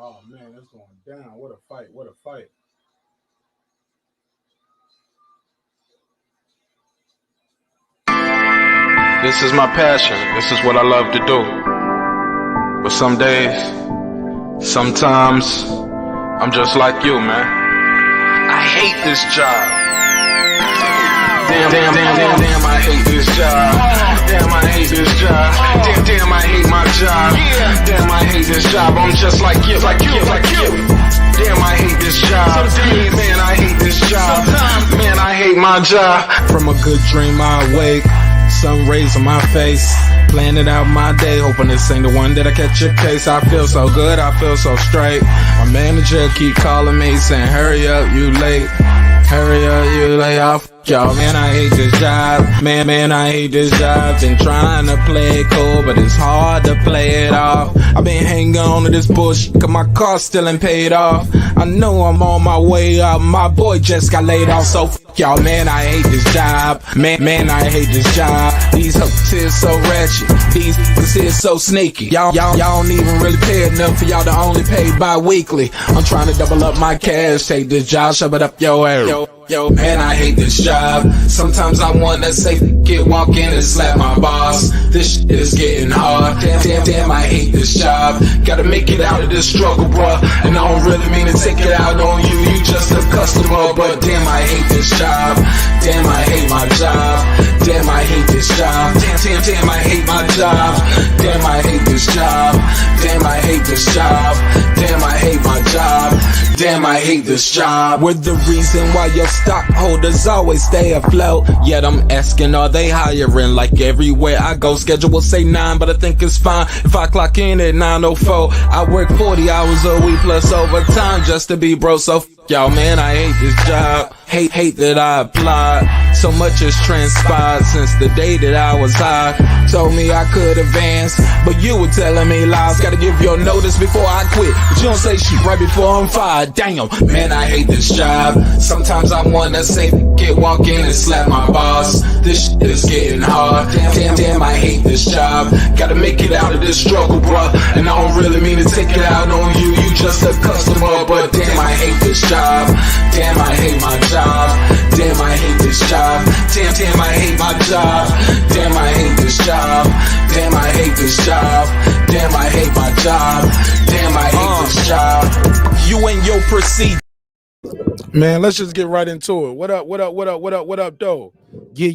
Oh man, that's going down. What a fight. What a fight. This is my passion. This is what I love to do. But some days, sometimes, I'm just like you, man. I hate this job. Damn, I hate this job. Damn, I hate this job. Damn, I hate my job. Damn, I hate this job. I'm just like you. Damn, I hate this job. Man, I hate this job. Man, I hate my job. From a good dream I awake, sun rays on my face, planning out my day, hoping this ain't the one that I catch a case. I feel so good, I feel so straight. My manager keep calling me saying, hurry up, you late. Hurry up, you late. Y'all, man, I hate this job. Man, I hate this job. Been trying to play it cool, but it's hard to play it off. I've been hanging on to this bullshit, cause my car still ain't paid off. I know I'm on my way up, my boy just got laid off, so y'all, man, I hate this job. Man, I hate this job. These hoes is so ratchet, these hoes is so sneaky. Y'all don't even really pay enough for y'all to only pay bi-weekly. I'm trying to double up my cash, take this job, shove it up your ass. Yo, man, I hate this job. Sometimes I wanna say, walk in and slap my boss. This shit is getting hard. Damn, I hate this job. Gotta make it out of this struggle, bruh. And I don't really mean to take it out on you. You just a customer, but damn, I hate this job. Damn, I hate my job. Damn, I hate this job. Damn, I hate my job. Damn, I hate this job. Damn, I hate this job. Damn, I hate my job. Damn, I hate this job. We're the reason why your stockholders always stay afloat. Yet I'm asking, are they hiring? Like everywhere I go, schedule will say 9, but I think it's fine if I clock in at 9:04. I work 40 hours a week plus overtime just to be bro. So y'all, man, I hate this job. Hate that I applied. So much has transpired since the day that I was high. Told me I could advance, but you were telling me lies. Gotta give your notice before I quit, but you don't say shit right before I'm fired. Damn, man, I hate this job. Sometimes I wanna say, walk in and slap my boss. This shit is getting hard. Damn, I hate this job. Gotta make it out of this struggle, bruh. And I don't really mean to take it out on you. You just a customer, but damn, I hate this job. Damn, I hate my job. Damn, I hate this job. Damn, I hate my job. Damn, I hate this job. Damn, I hate this job. Damn, I hate my job. Damn, I hate this job. You and your proceed. Man, let's just get right into it. What up, though? Yeah.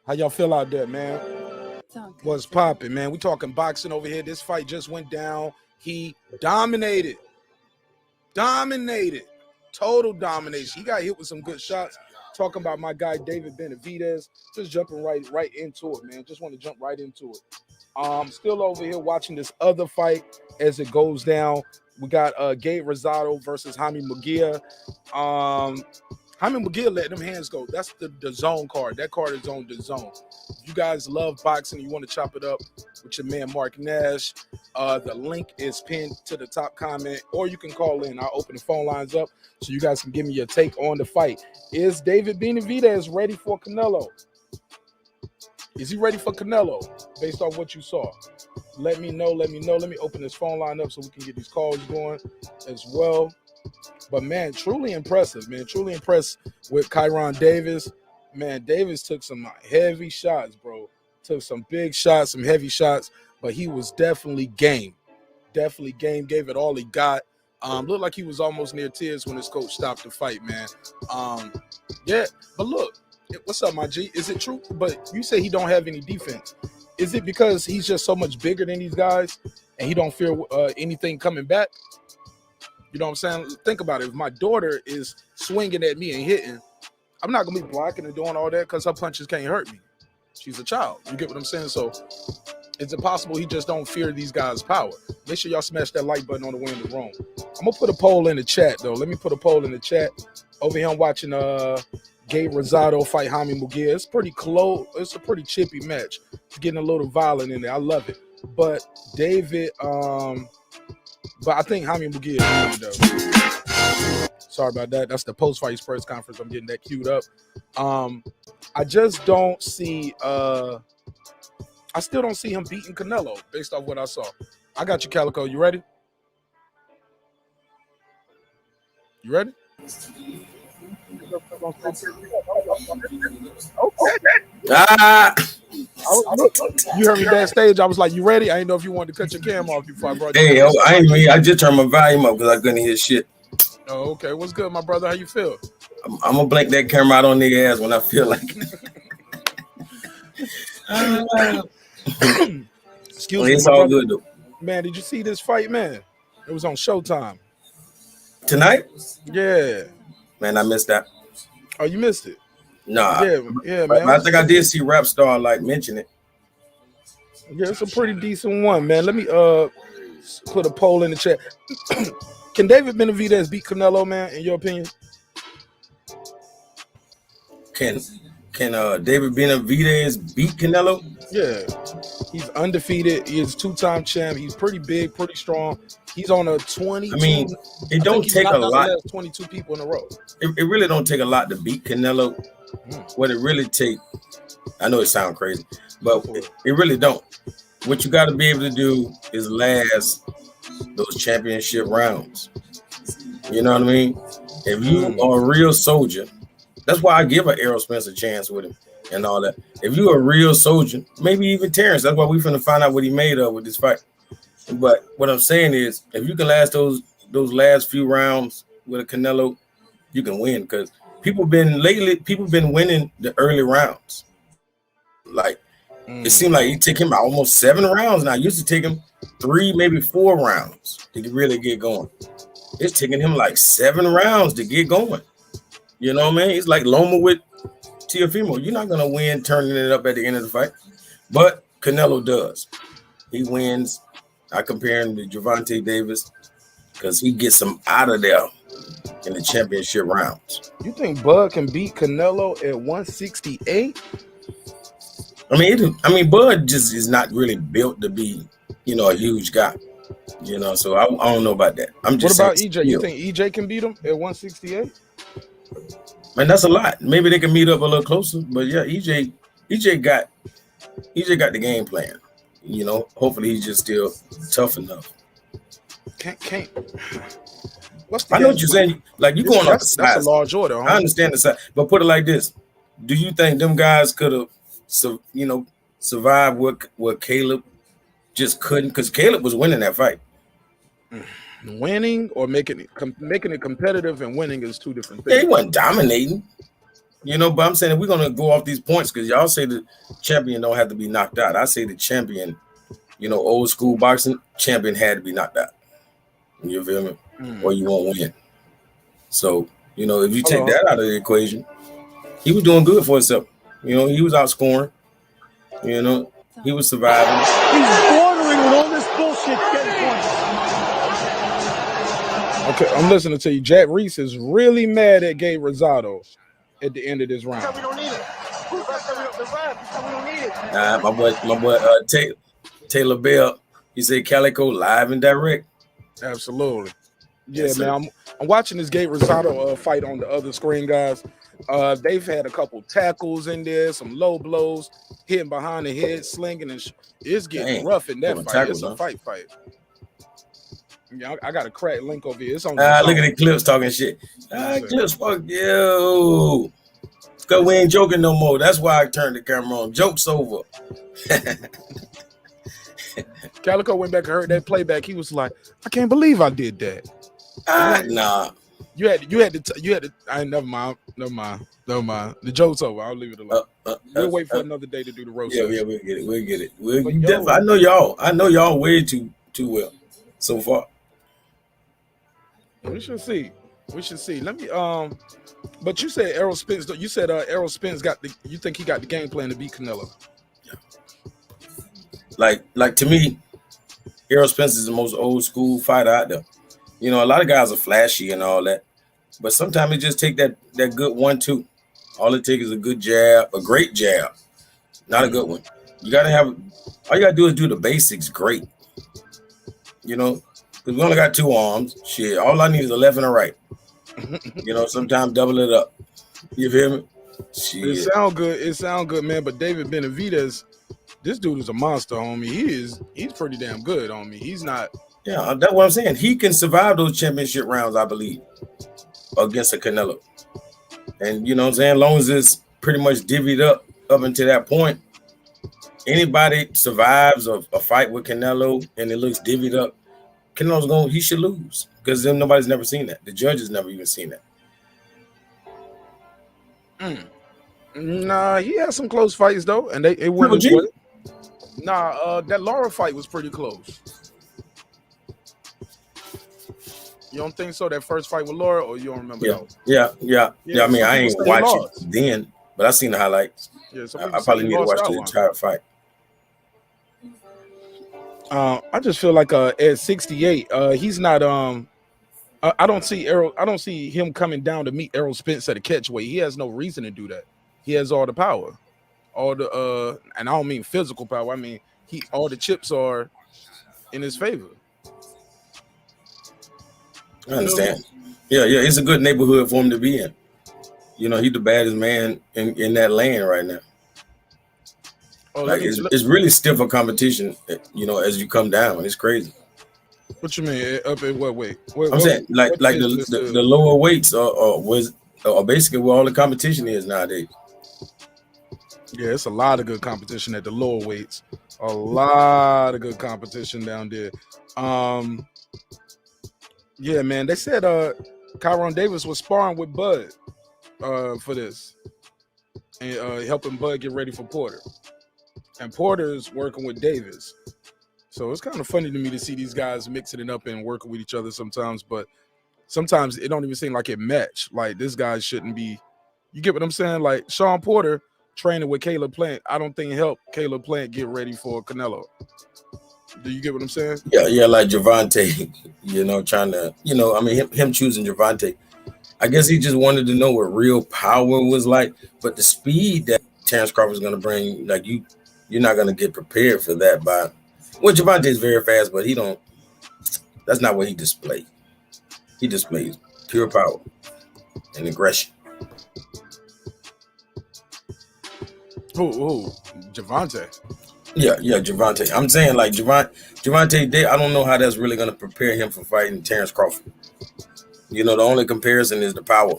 How y'all feel out there, man? What's popping, man? We talking boxing over here. This fight just went down. He dominated. Total domination. He got hit with some good shots. Talking about my guy David Benavidez. Just jumping right into it, man. Just want to jump right into it. Still over here watching this other fight as it goes down. We got Gabe Rosado versus Jaime Munguia. Jaime Munguia let them hands go. That's the zone card. That card is on the zone. If you guys love boxing, you want to chop it up with your man marqnash, the link is pinned to the top comment, or you can call in. I'll open the phone lines up so you guys can give me your take on the fight. Is David Benavidez ready for Canelo? Is he ready for Canelo based on what you saw? Let me know. Let me open this phone line up so we can get these calls going as well. But, man, truly impressive, man. Truly impressed with Kyrone Davis. Man, Davis took some heavy shots, bro. Took some big shots, some heavy shots. But he was definitely game. Definitely game. Gave it all he got. Looked like he was almost near tears when his coach stopped the fight, man. Yeah, but look. What's up, my G? Is it true? But you say he don't have any defense. Is it because he's just so much bigger than these guys and he don't fear anything coming back? You know what I'm saying? Think about it. If my daughter is swinging at me and hitting, I'm not going to be blocking and doing all that because her punches can't hurt me. She's a child. You get what I'm saying? So it's impossible he just don't fear these guys' power. Make sure y'all smash that like button on the way in the room. I'm going to put a poll in the chat, though. Let me put a poll in the chat. Over here I'm watching Gabe Rosado fight Jaime Munguia. It's pretty close. It's a pretty chippy match. It's getting a little violent in there. I love it. But David, but I think Jaime Munguia is winning, though. Sorry about that. That's the post-fight press conference. I'm getting that queued up. I just don't see I still don't see him beating Canelo based off what I saw. I got you, Calico. You ready? You ready? Ah. You heard me backstage. I was like, "You ready?" I didn't know if you wanted to cut your camera off before I brought you. Hey, I just turned my volume up because I couldn't hear shit. Oh, okay. What's good, my brother? How you feel? I'm gonna blink that camera out on nigga ass when I feel like it. Excuse me. It's all good though. Man, did you see this fight, man? It was on Showtime. Tonight? Yeah. Man, I missed that. Oh, you missed it? Nah. Yeah, man. I think I did see Rap Star like mention it. Yeah, it's a pretty decent one, man. Let me put a poll in the chat. Can David Benavidez beat Canelo, man, in your opinion? Can David Benavidez beat Canelo? Yeah. He's undefeated. He is two-time champ. He's pretty big, pretty strong. He's on a 22. I mean, it don't take a lot. 22 people in a row. It really don't take a lot to beat Canelo. What it really take, I know it sounds crazy, but it really don't. What you got to be able to do is last those championship rounds. You know what I mean? If you are a real soldier, that's why I give an Errol Spence a chance with him and all that. If you're a real soldier, maybe even Terence, that's why we're finna find out what he made of with this fight. But what I'm saying is, if you can last those last few rounds with a Canelo, you can win, because people been winning the early rounds. Like it seemed like it took him almost 7 rounds now. It used to take him 3, maybe 4 rounds to really get going. It's taking him like 7 rounds to get going. You know what I mean? It's like Loma with Teofimo. You're not gonna win turning it up at the end of the fight, but Canelo does. He wins. I compare him to Gervonta Davis because he gets him out of there in the championship rounds. You think Bud can beat Canelo at 168? I mean, Bud just is not really built to be, a huge guy. So I don't know about that. I'm just. What about EJ? You think EJ can beat him at 168? Man, that's a lot. Maybe they can meet up a little closer, but yeah, EJ got the game plan. Hopefully he's just still tough enough. Can't. I know what you're saying. Like, you're going off the size. That's a large order. Huh? I understand the size, but put it like this: do you think them guys could have, survived what Caleb just couldn't? Because Caleb was winning that fight. Winning or making it competitive and winning is two different things. Yeah, he wasn't dominating. But I'm saying, if we're gonna go off these points, because y'all say the champion don't have to be knocked out. I say the champion, old school boxing champion had to be knocked out. You feel me? Or you won't win. So, if you take that out of the equation, he was doing good for himself. He was outscoring. He was surviving. He's bordering with all this bullshit getting points. Okay, I'm listening to you. Jack Reese is really mad at Gabe Rosado at the end of this round. We don't need it. We don't need it. My boy Taylor Bell, he said Calico live and direct. Absolutely. Yeah, Yes, man. I'm watching this Gabe Rosado fight on the other screen, guys. They've had a couple tackles in there, some low blows, hitting behind the head, slinging, and it's getting rough in that fight. Tackles, it's a fight. Yeah, I got a crack link over here. It's on. Look at the Clips talking shit. Clips, fuck you. Because we ain't joking no more. That's why I turned the camera on. Joke's over. Calico went back and heard that playback. He was like, I can't believe I did that. Nah. You had to. Never mind. The joke's over. I'll leave it alone. We'll wait for another day to do the roast. Yeah, we'll get it. I know y'all way too well so far. We should see. Let me but you said Errol Spence. You said Errol Spence you think he got the game plan to beat Canelo? Like to me, Errol Spence is the most old school fighter out there. A lot of guys are flashy and all that, but sometimes it just take that good 1-2. All it takes is a good jab, a great jab, not a good one. All you gotta do is do the basics great. Because we only got 2 arms. Shit, all I need is a left and a right. Sometimes double it up. You feel me? Shit. It sound good, man. But David Benavidez This dude is a monster, homie. He's pretty damn good, homie. He's not. Yeah, that's what I'm saying. He can survive those championship rounds, I believe, against a Canelo. And you know what I'm saying? As long as it's pretty much divvied up until that point, anybody survives a fight with Canelo and it looks divvied up, he should lose because then nobody's never seen that. The judges never even seen that. Nah, he had some close fights though, and it went his way. Nah, that Laura fight was pretty close. You don't think so? That first fight with Laura, or you don't remember? Yeah. I mean, I ain't watch it then, but I seen the highlights. Yeah, I probably need to watch the entire fight. I just feel like at 68, he's not. I don't see him coming down to meet Errol Spence at a catchweight. He has no reason to do that. He has all the power, all the and I don't mean physical power. I mean all the chips are in his favor. I understand. Yeah, it's a good neighborhood for him to be in. You know, he's the baddest man in that land right now. Oh, like it's really stiff a competition, you know, as you come down. It's crazy. What you mean? Up in what weight? I'm saying like the lower weights are basically where all the competition is nowadays. Yeah, it's a lot of good competition at the lower weights. A lot of good competition down there. Yeah, man. They said Kyrone Davis was sparring with Bud for this and helping Bud get ready for Porter. And Porter's working with Davis. So it's kind of funny to me to see these guys mixing it up and working with each other sometimes, but sometimes it don't even seem like it match. Like this guy shouldn't be, you get what I'm saying? Like Shawn Porter training with Caleb Plant, I don't think helped Caleb Plant get ready for Canelo. Do you get what I'm saying? Yeah, like Gervonta, you know, trying to, you know, I mean, him choosing Gervonta. I guess he just wanted to know what real power was like, but the speed that Terence Crawford is going to bring, like you're not going to get prepared for that by, well, Gervonta is very fast, but that's not what he displays. He displays pure power and aggression. Who? Gervonta. Yeah, Gervonta. I'm saying like Gervonta, I don't know how that's really going to prepare him for fighting Terence Crawford. You know, the only comparison is the power.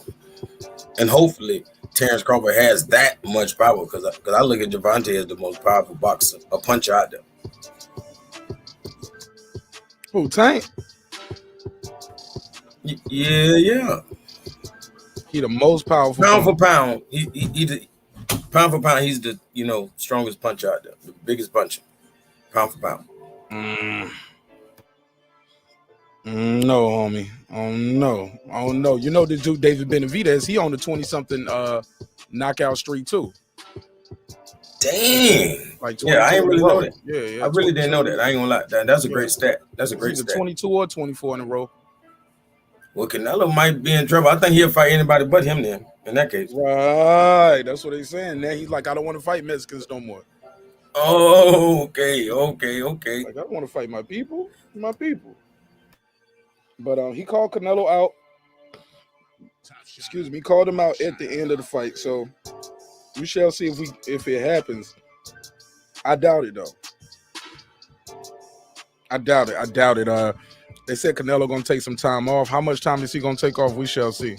And hopefully Terence Crawford has that much power because I look at Gervonta as the most powerful boxer, a puncher out there. Who, Tank? Yeah. He the most powerful. Pound for pound, pound for pound, he's the, you know, strongest puncher out there, the biggest puncher, pound for pound. No, homie. Oh no. You know the dude David Benavidez, he on the 20-something knockout streak too. Dang. Like yeah, I ain't really know that. Yeah. I really didn't know that. I ain't gonna lie. That's a great stat. That's a great stat. 22 or 24 in a row. Well, Canelo might be in trouble. I think he'll fight anybody but him then, in that case. Right. That's what they're saying. Now he's like, I don't want to fight Mexicans no more. Oh, okay. Like, I don't want to fight my people. But he called Canelo out. Excuse me, he called him out at the end of the fight. So we shall see if it happens. I doubt it though. I doubt it. They said Canelo gonna take some time off. How much time is he gonna take off? We shall see.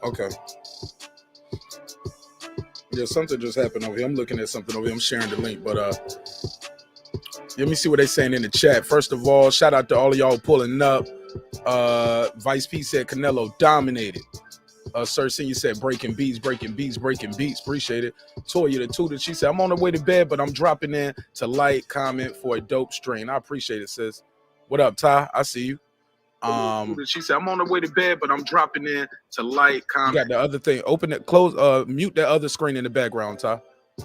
Okay. Yeah, something just happened over here. I'm looking at something over here. I'm sharing the link, but let me see what they're saying in the chat. First of all, shout out to all of y'all pulling up. Vice P said Canelo dominated. Sir Senior said breaking beats. Appreciate it. Toya the tutor, she said I'm on the way to bed, but I'm dropping in to like, comment for a dope stream. I appreciate it, sis. What up, Ty? I see you. She said I'm on the way to bed, but I'm dropping in to like, comment. You got the other thing. Open it, close, mute that other screen in the background, Ty,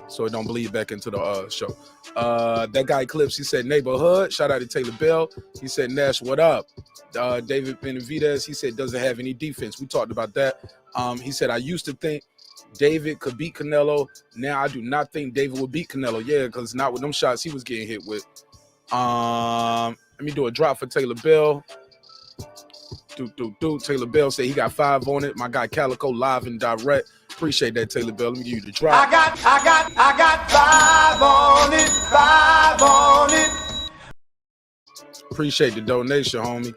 so it don't bleed back into the show. That guy Clips, he said neighborhood. Shout out to Taylor Bell. He said Nash, what up? David Benavidez, he said doesn't have any defense. We talked about that. He said I used to think David could beat Canelo. Now I do not think David will beat Canelo. Yeah, because not with them shots he was getting hit with. Let me do a drop for Taylor Bell. Taylor Bell said he got 5 on it. My guy Calico live and direct. Appreciate that, Taylor Bell. Let me give you the drop. I got 5 on it. Appreciate the donation, homie.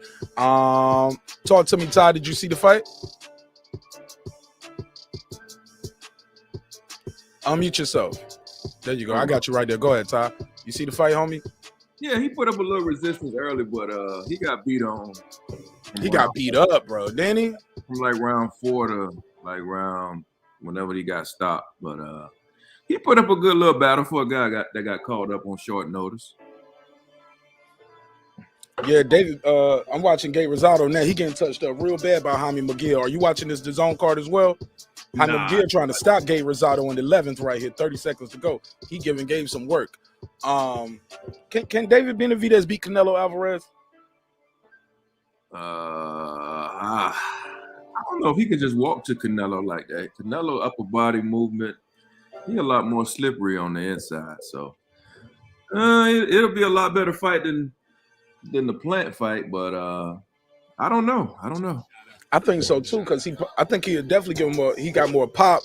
Talk to me, Ty. Did you see the fight? Unmute yourself. There you go. I got you right there. Go ahead, Ty. You see the fight, homie? Yeah, he put up a little resistance early, but he got beat on. He got beat up, bro. Didn't he? From like round 4 to like round whenever he got stopped. But he put up a good little battle for a guy that got called up on short notice. Yeah, David. I'm watching Gabe Rosado now. He getting touched up real bad by Jaime McGill. Are you watching this DAZN card as well? Jaime McGill trying to stop Gabe Rosado in the 11th right here. 30 seconds to go. He giving Gabe some work. Can David Benavidez beat Canelo Alvarez? I don't know if he could just walk to Canelo like that. Canelo upper body movement, he a lot more slippery on the inside. So it'll be a lot better fight than the Plant fight, but I don't know. I think so too, because I think he'll definitely give him he got more pop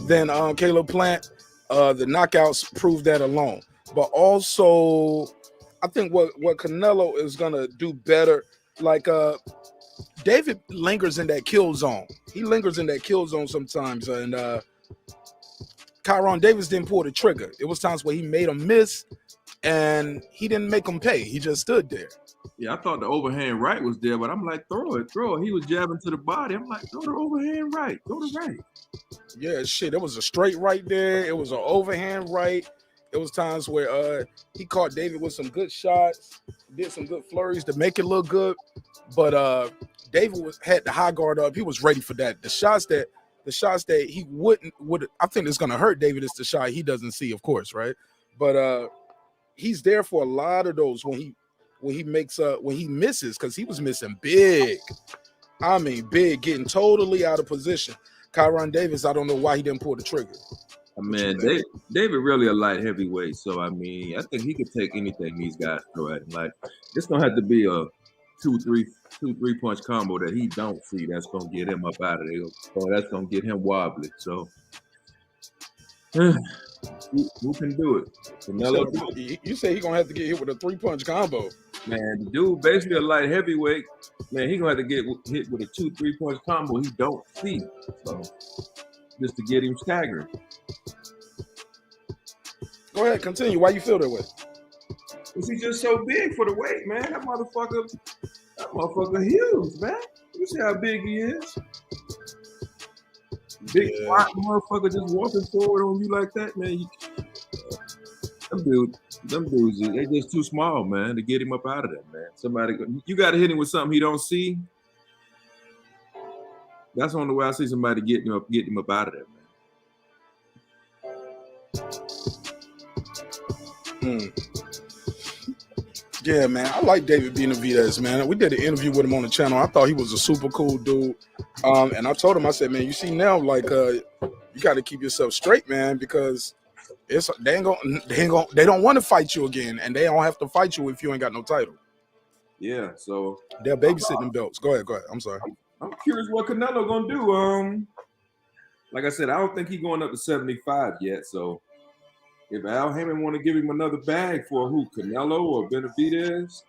than Caleb Plant. The knockouts prove that alone. But also, I think what Canelo is gonna do better, like David lingers in that kill zone. He lingers in that kill zone sometimes, and Kyrone Davis didn't pull the trigger. It was times where he made him miss, and he didn't make him pay. He just stood there. Yeah, I thought the overhand right was there, but I'm like, throw it. He was jabbing to the body. I'm like, throw the overhand right. Throw the right. Yeah, shit. It was a straight right there. It was an overhand right. It was times where he caught David with some good shots, did some good flurries to make it look good. But David had the high guard up. He was ready for that. The shots that he would I think it's gonna hurt David is the shot he doesn't see, of course, right? But he's there for a lot of those when he misses, because he was missing big. I mean big, getting totally out of position. Kyrone Davis, I don't know why he didn't pull the trigger. Man, David really a light heavyweight, so I mean, I think he could take anything these guys throw at him. Like, it's gonna have to be a 2-3 punch combo that he don't see that's gonna get him up out of there, or that's gonna get him wobbly. So, who can do it? Canelo. You say he gonna have to get hit with a 3-punch combo. Man, the dude basically a light heavyweight. Man, he gonna have to get hit with a 2-3 punch combo he don't see. So, just to get him staggering. Go ahead, continue. Why you feel that way? Cause he's just so big for the weight, man. That motherfucker huge, man. You see how big he is? Big fat motherfucker just walking forward on you like that, man. Them dudes, they just too small, man, to get him up out of there, man. You got to hit him with something he don't see. That's the only way I see somebody getting him up out of there, man. Yeah, man. I like David Benavidez, man. We did an interview with him on the channel. I thought he was a super cool dude. And I told him, I said, man, you see now, like, you got to keep yourself straight, man, because they don't want to fight you again, and they don't have to fight you if you ain't got no title. Yeah, so they're babysitting belts. Go ahead. I'm sorry. I'm curious what Canelo gonna do. Like I said, I don't think he's going up to 75 yet. So if Al Heyman want to give him another bag for who, Canelo or Benavidez,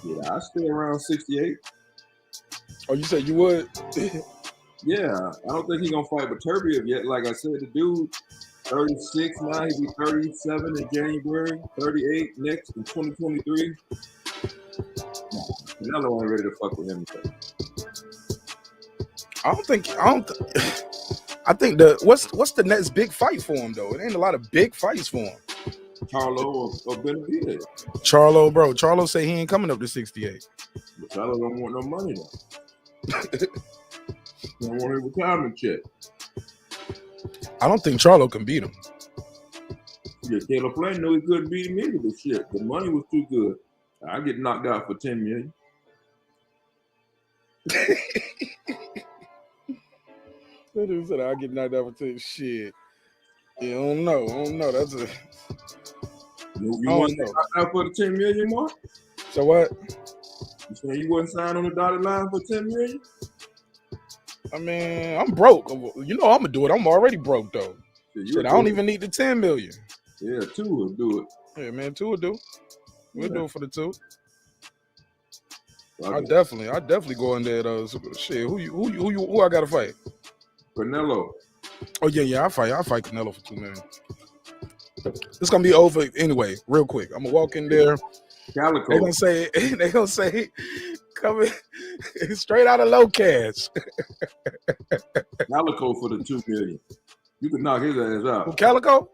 yeah, I stay around 68. Oh, you said you would? Yeah, I don't think he's gonna fight Beterbiev yet. Like I said, the dude 36 now, he'll be 37 in January, 38 next in 2023. Canelo ain't ready to fuck with him. I think what's the next big fight for him though? It ain't a lot of big fights for him. Charlo or Benavidez. Charlo say he ain't coming up to 68. But Charlo don't want no money though. Don't want a retirement check. I don't think Charlo can beat him. Yeah, Caleb Plant knew he couldn't beat him either, but shit, the money was too good. I get knocked out for $10 million. That dude said I get knocked out for 10 shit. Yeah, I don't know. That's a. You want to get knocked out for the $10 million mark? So what? You say you wasn't signed on the dotted line for $10 million? I mean, I'm broke. You know I'm gonna do it. I'm already broke though. Shit, I don't even need the 10 million. Yeah, 2 will do it. Yeah, man, 2 will do. We'll do it for the 2. I definitely go in there though. Shit, who I gotta fight? Canelo. Oh yeah, I fight Canelo for 2 million. It's gonna be over anyway. Real quick, I'm gonna walk in there. Calico. They gonna say, coming straight out of low cash. Calico for the 2 million. You could knock his ass out. Who, Calico?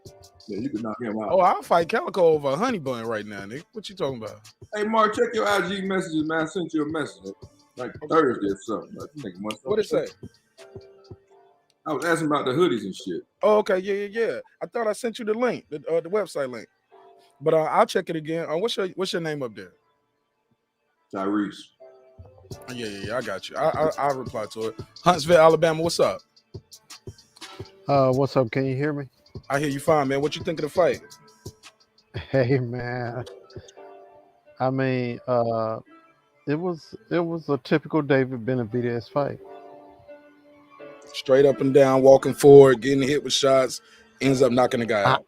Yeah, you could knock him out. Oh, I'll fight Calico over a honey bun right now, nigga. What you talking about? Hey, Mark, check your IG messages, man. I sent you a message like Thursday or something. What it say? I was asking about the hoodies and shit. Oh, okay, yeah. I thought I sent you the link, the website link. But I'll check it again. What's your name up there? Tyrese. Yeah, I got you. I'll reply to it. Huntsville, Alabama, what's up? What's up? Can you hear me? I hear you fine, man. What you think of the fight? Hey, man. I mean, it was a typical David Benavidez fight. Straight up and down, walking forward, getting hit with shots, ends up knocking the guy out.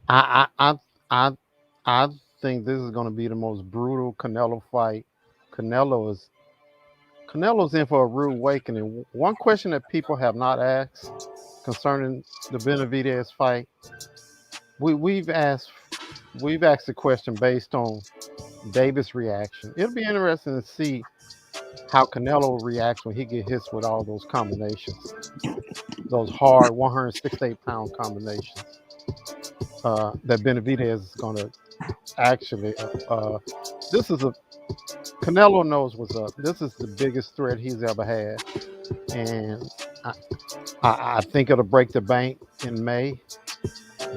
I think this is going to be the most brutal Canelo fight. Canelo's in for a rude awakening. One question that people have not asked concerning the Benavidez fight, we've asked the question based on David's reaction. It'll be interesting to see how Canelo reacts when he gets hit with all those combinations, those hard 168-pound combinations that Benavidez is going to actually. Canelo knows what's up. This is the biggest threat he's ever had, and I think it'll break the bank in May.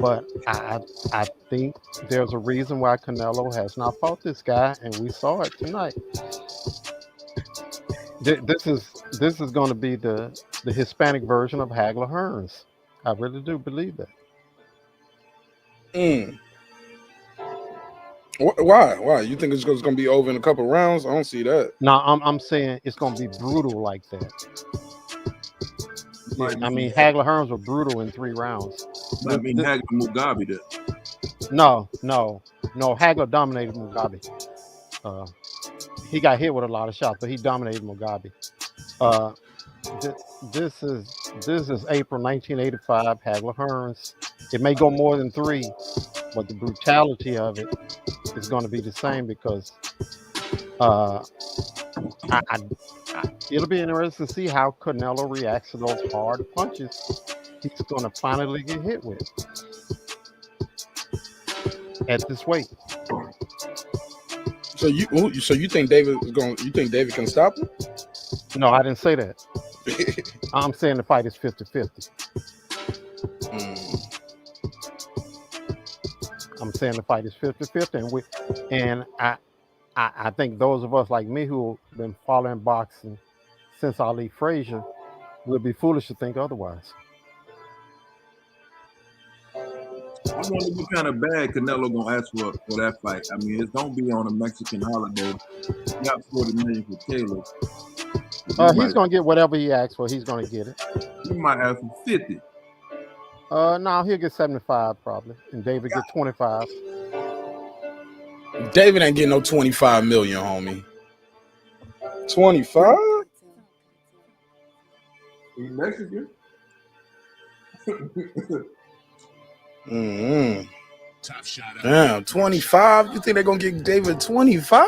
But I think there's a reason why Canelo has not fought this guy, and we saw it tonight. This is going to be the Hispanic version of Hagler Hearns. I really do believe that. Why? You think it's going to be over in a couple rounds? I don't see that. No, I'm saying it's going to be brutal like that. I mean, Hagler Hearns were brutal in 3 rounds. I mean, Hagler Mugabe did. No. Hagler dominated Mugabe. He got hit with a lot of shots, but he dominated Mugabe. This is April 1985. Hagler Hearns. It may go more than 3, but the brutality of it is going to be the same because it'll be interesting to see how Canelo reacts to those hard punches he's going to finally get hit with at this weight. So you think David can stop him? No, I didn't say that. I'm saying the fight is 50-50. I'm saying the fight is 50-50, and I think those of us like me who have been following boxing since Ali Frazier would be foolish to think otherwise. I wonder what kind of bag Canelo gonna ask for that fight. I mean, it's gonna be on a Mexican holiday. He got $40 million for Caleb. He's gonna get whatever he asks for. He's gonna get it. He might ask for 50. No, he'll get 75 probably, and David get 25. David ain't getting no 25 million, homie. 25? He's Mexican. Damn, 25? You think they're gonna get David 25?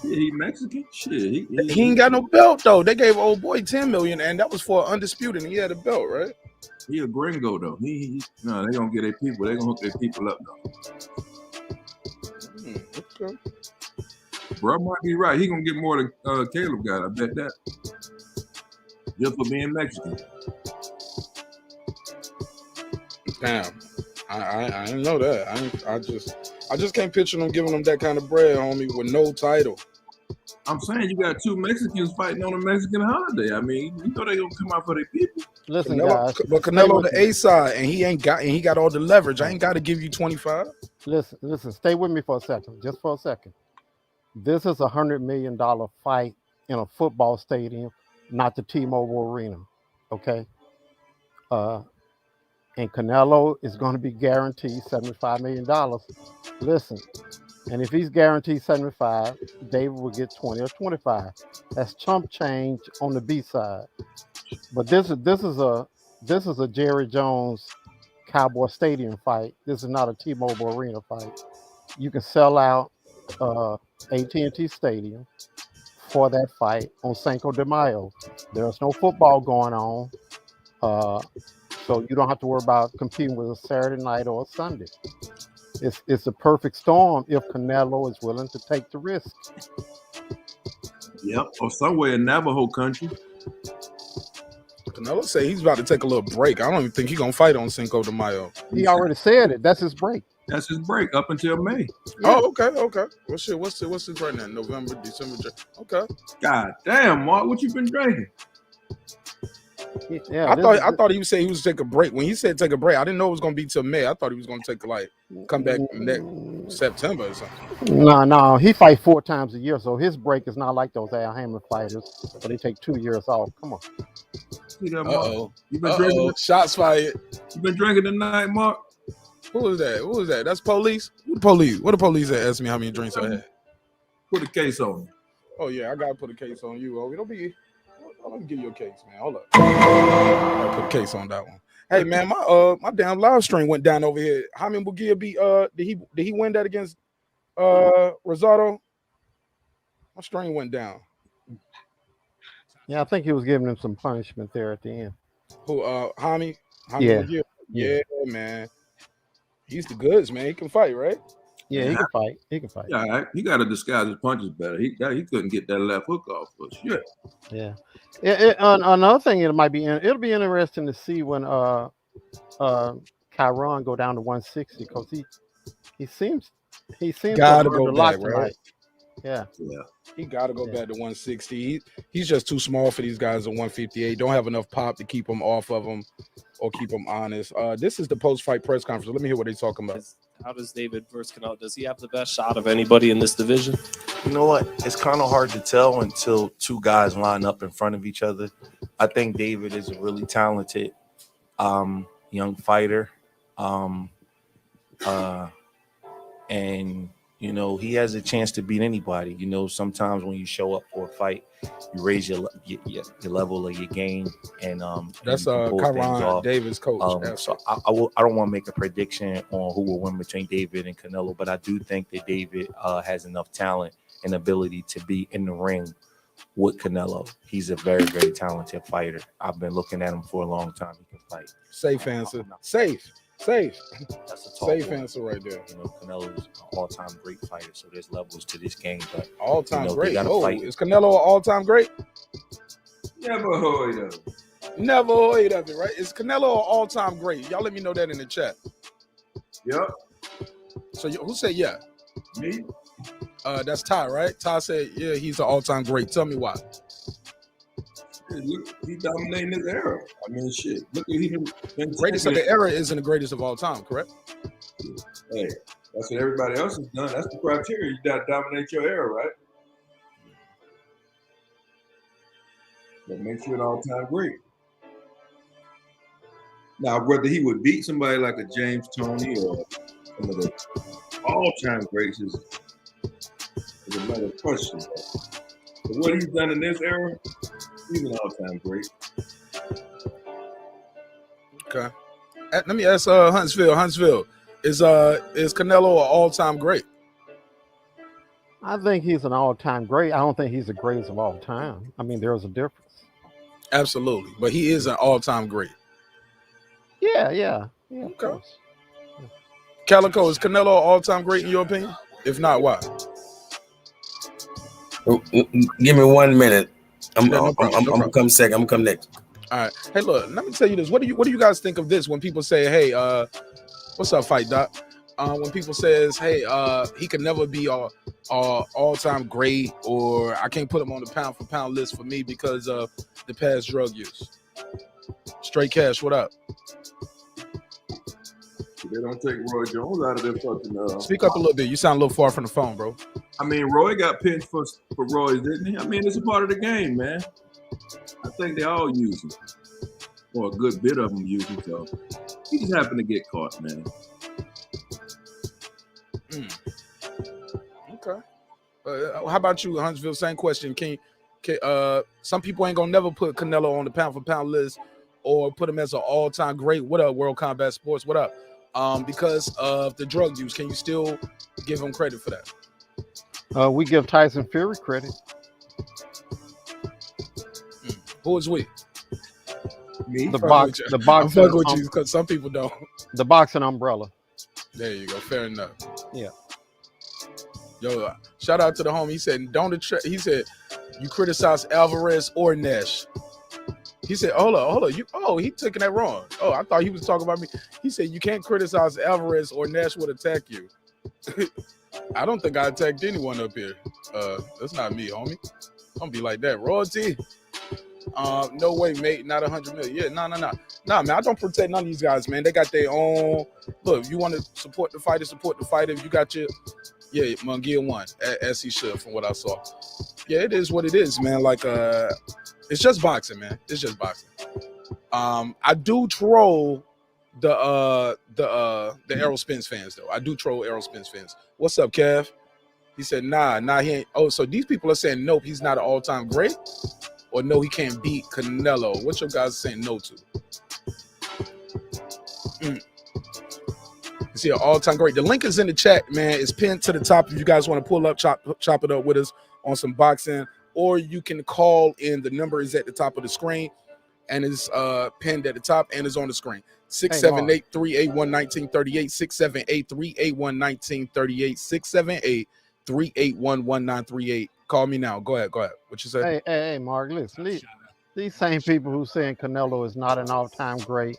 Yeah, he Mexican. Shit, he ain't got no belt though. They gave old boy 10 million, and that was for undisputed. And he had a belt, right? He a gringo though. No, they gonna get their people. They gonna hook their people up though. Okay. Bro might be right. He gonna get more than Caleb got. I bet that. Just for being Mexican. Damn, I didn't know that. I just can't picture them giving them that kind of bread, homie, with no title. I'm saying you got 2 Mexicans fighting on a Mexican holiday. I mean, you know they gonna come out for their people. Listen, Canelo, guys, but Canelo the A side, and he got all the leverage. I ain't got to give you 25. Listen. Stay with me for a second, just for a second. This is $100 million fight in a football stadium, not the T-Mobile Arena. Okay. And Canelo is going to be guaranteed $75 million. Listen, and if he's guaranteed 75, David will get 20 or 25. That's chump change on the B side. But this is a Jerry Jones Cowboy Stadium fight. This is not a T-Mobile Arena fight. You can sell out AT&T Stadium for that fight on Cinco de Mayo. There's no football going on, so you don't have to worry about competing with a Saturday night or a Sunday. It's a perfect storm if Canelo is willing to take the risk. Yep, or somewhere in Navajo country. Canelo say he's about to take a little break. I don't even think he's gonna fight on Cinco de Mayo. He already said it. That's his break. That's his break up until May. Oh, okay. What's this right now? November, December. Okay. God damn, Mark, what you been drinking? Yeah, I thought he was saying he was take a break. When he said take a break, I didn't know it was gonna be till May. I thought he was gonna take come back next September or something. No, he fight 4 times a year, so his break is not like those Al Hammond fighters, where they take 2 years off. Come on. Uh-oh. You been drinking? Shots fired. You been drinking tonight, Mark? Who was that? That's police? Who the police? What the police that asked me how many drinks I had? Put a case on me. Oh yeah, I gotta put a case on you. Let me give you a case, man. Hold up. I put a case on that one. Hey man, my damn live stream went down over here. Jaime Munguia did he win that against Rosado? My stream went down. Yeah, I think he was giving him some punishment there at the end. Who Jaime Yeah. Munguia? Yeah, man. He's the goods, man. He can fight, right? Yeah, he can fight. He can fight. Yeah, he got to disguise his punches better. He couldn't get that left hook off for shit. Yeah. Another thing, it'll be interesting to see when Kyrone go down to 160, because he seems Gotta to go a lot back, tonight. right? Yeah. He got to go back to 160. He's just too small for these guys at 158. Don't have enough pop to keep him off of him or keep him honest. This is the post-fight press conference. Let me hear what they're talking about. How does David versus Canelo? Does he have the best shot of anybody in this division? You know what? It's kind of hard to tell until 2 guys line up in front of each other. I think David is a really talented young fighter. And you know, he has a chance to beat anybody. You know, sometimes when you show up for a fight, you raise your level of your game, and that's Kyrone, David's coach. So I don't want to make a prediction on who will win between David and Canelo, but I do think that David has enough talent and ability to be in the ring with Canelo. He's a very, very talented fighter. I've been looking at him for a long time. He can fight. Safe answer. Safe. That's a safe answer right there. You know, Canelo's an all-time great fighter, so there's levels to this game. But all-time great. Is Canelo an all-time great? Never heard of it. Never heard of it, right? Is Canelo an all-time great? Y'all let me know that in the chat. Yep. So who said yeah? Me. That's Ty, right? Ty said yeah, he's an all-time great. Tell me why. He dominating his era. I mean, shit. Look at him. Greatest of the era isn't the greatest of all time, correct? Hey, that's what everybody else has done. That's the criteria. You got to dominate your era, right? That makes you an all-time great. Now, whether he would beat somebody like a James Toney or some of the all-time greats is another question. But what he's done in this era, he's an all-time great. Okay. Let me ask Huntsville. Huntsville, is Canelo an all-time great? I think he's an all-time great. I don't think he's the greatest of all time. I mean, there's a difference. Absolutely. But he is an all-time great. Yeah. Okay. Calico, is Canelo an all-time great in your opinion? If not, why? Give me 1 minute. I'm gonna come second. I'm gonna come next. All right. Hey, look. Let me tell you this. What do you guys think of this when people say, "Hey, what's up, Fight Doc?" When people says, "Hey, he can never be all-time great," or "I can't put him on the pound-for-pound list for me because of the past drug use." Straight Cash, what up? They don't take Roy Jones out of their fucking. Speak up a little bit. You sound a little far from the phone, bro. I mean, Roy got pinched for Roy's, didn't he? I mean, it's a part of the game, man. I think they all use him, or a good bit of them use him. So he just happened to get caught, man. Okay. How about you, Huntsville? Same question. Can some people ain't gonna never put Canelo on the pound for pound list or put him as an all-time great. What up, World Combat Sports? What up? Because of the drug use, can you still give him credit for that? We give Tyson Fury credit. Who is we? Me. The boxing. I'm fucking with you because some people don't. The boxing umbrella. There you go. Fair enough. Yeah. Yo, shout out to the homie. He said, he said, you criticize Alvarez or Nash. He said, hold on. He taking that wrong. Oh, I thought he was talking about me. He said, you can't criticize Alvarez or Nash would attack you. I don't think I attacked anyone up here. That's not me, homie. Don't be like that. Royalty. No way, mate. Not 100 million. Yeah, no. Nah, man. I don't protect none of these guys, man. They got their own. Look, if you want to support the fighter, support the fighter. If you got your, Mungia won, as he should, from what I saw. Yeah, it is what it is, man. Like, it's just boxing, man. It's just boxing. I do troll the Errol Spence fans, though. I do troll Errol Spence fans. What's up, Kev? He said, nah, he ain't. Oh, so these people are saying, nope, he's not an all-time great? Or no, he can't beat Canelo? What your guys saying no to? You see, an all-time great. The link is in the chat, man. It's pinned to the top. If you guys want to pull up, chop it up with us on some boxing, or you can call in. The number is at the top of the screen, and it's pinned at the top, and is on the screen. 678-381-1938, 678-381-1938, 678-381-1938. Call me now. Go ahead. What you say? Hey, Mark, listen. These same people who saying Canelo is not an all-time great,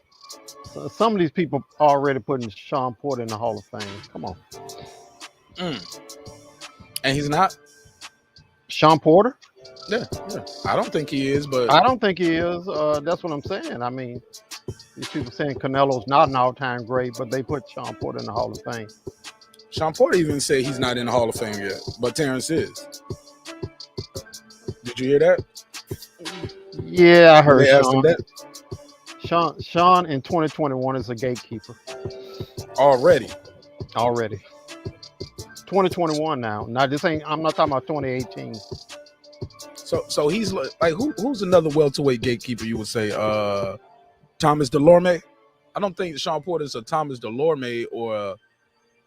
some of these people already putting Shawn Porter in the Hall of Fame. Come on. And he's not? Shawn Porter? Yeah. I don't think he is, but... I don't think he is. That's what I'm saying. I mean, these people saying Canelo's not an all-time great, but they put Shawn Porter in the Hall of Fame. Shawn Porter even said he's not in the Hall of Fame yet, but Terence is. Did you hear that? Yeah, I heard that. Shawn in 2021 is a gatekeeper. Already. 2021 now. Now this ain't. I'm not talking about 2018. So he's like who's another welterweight gatekeeper? You would say Thomas Delorme. I don't think Shawn Porter is a Thomas Delorme or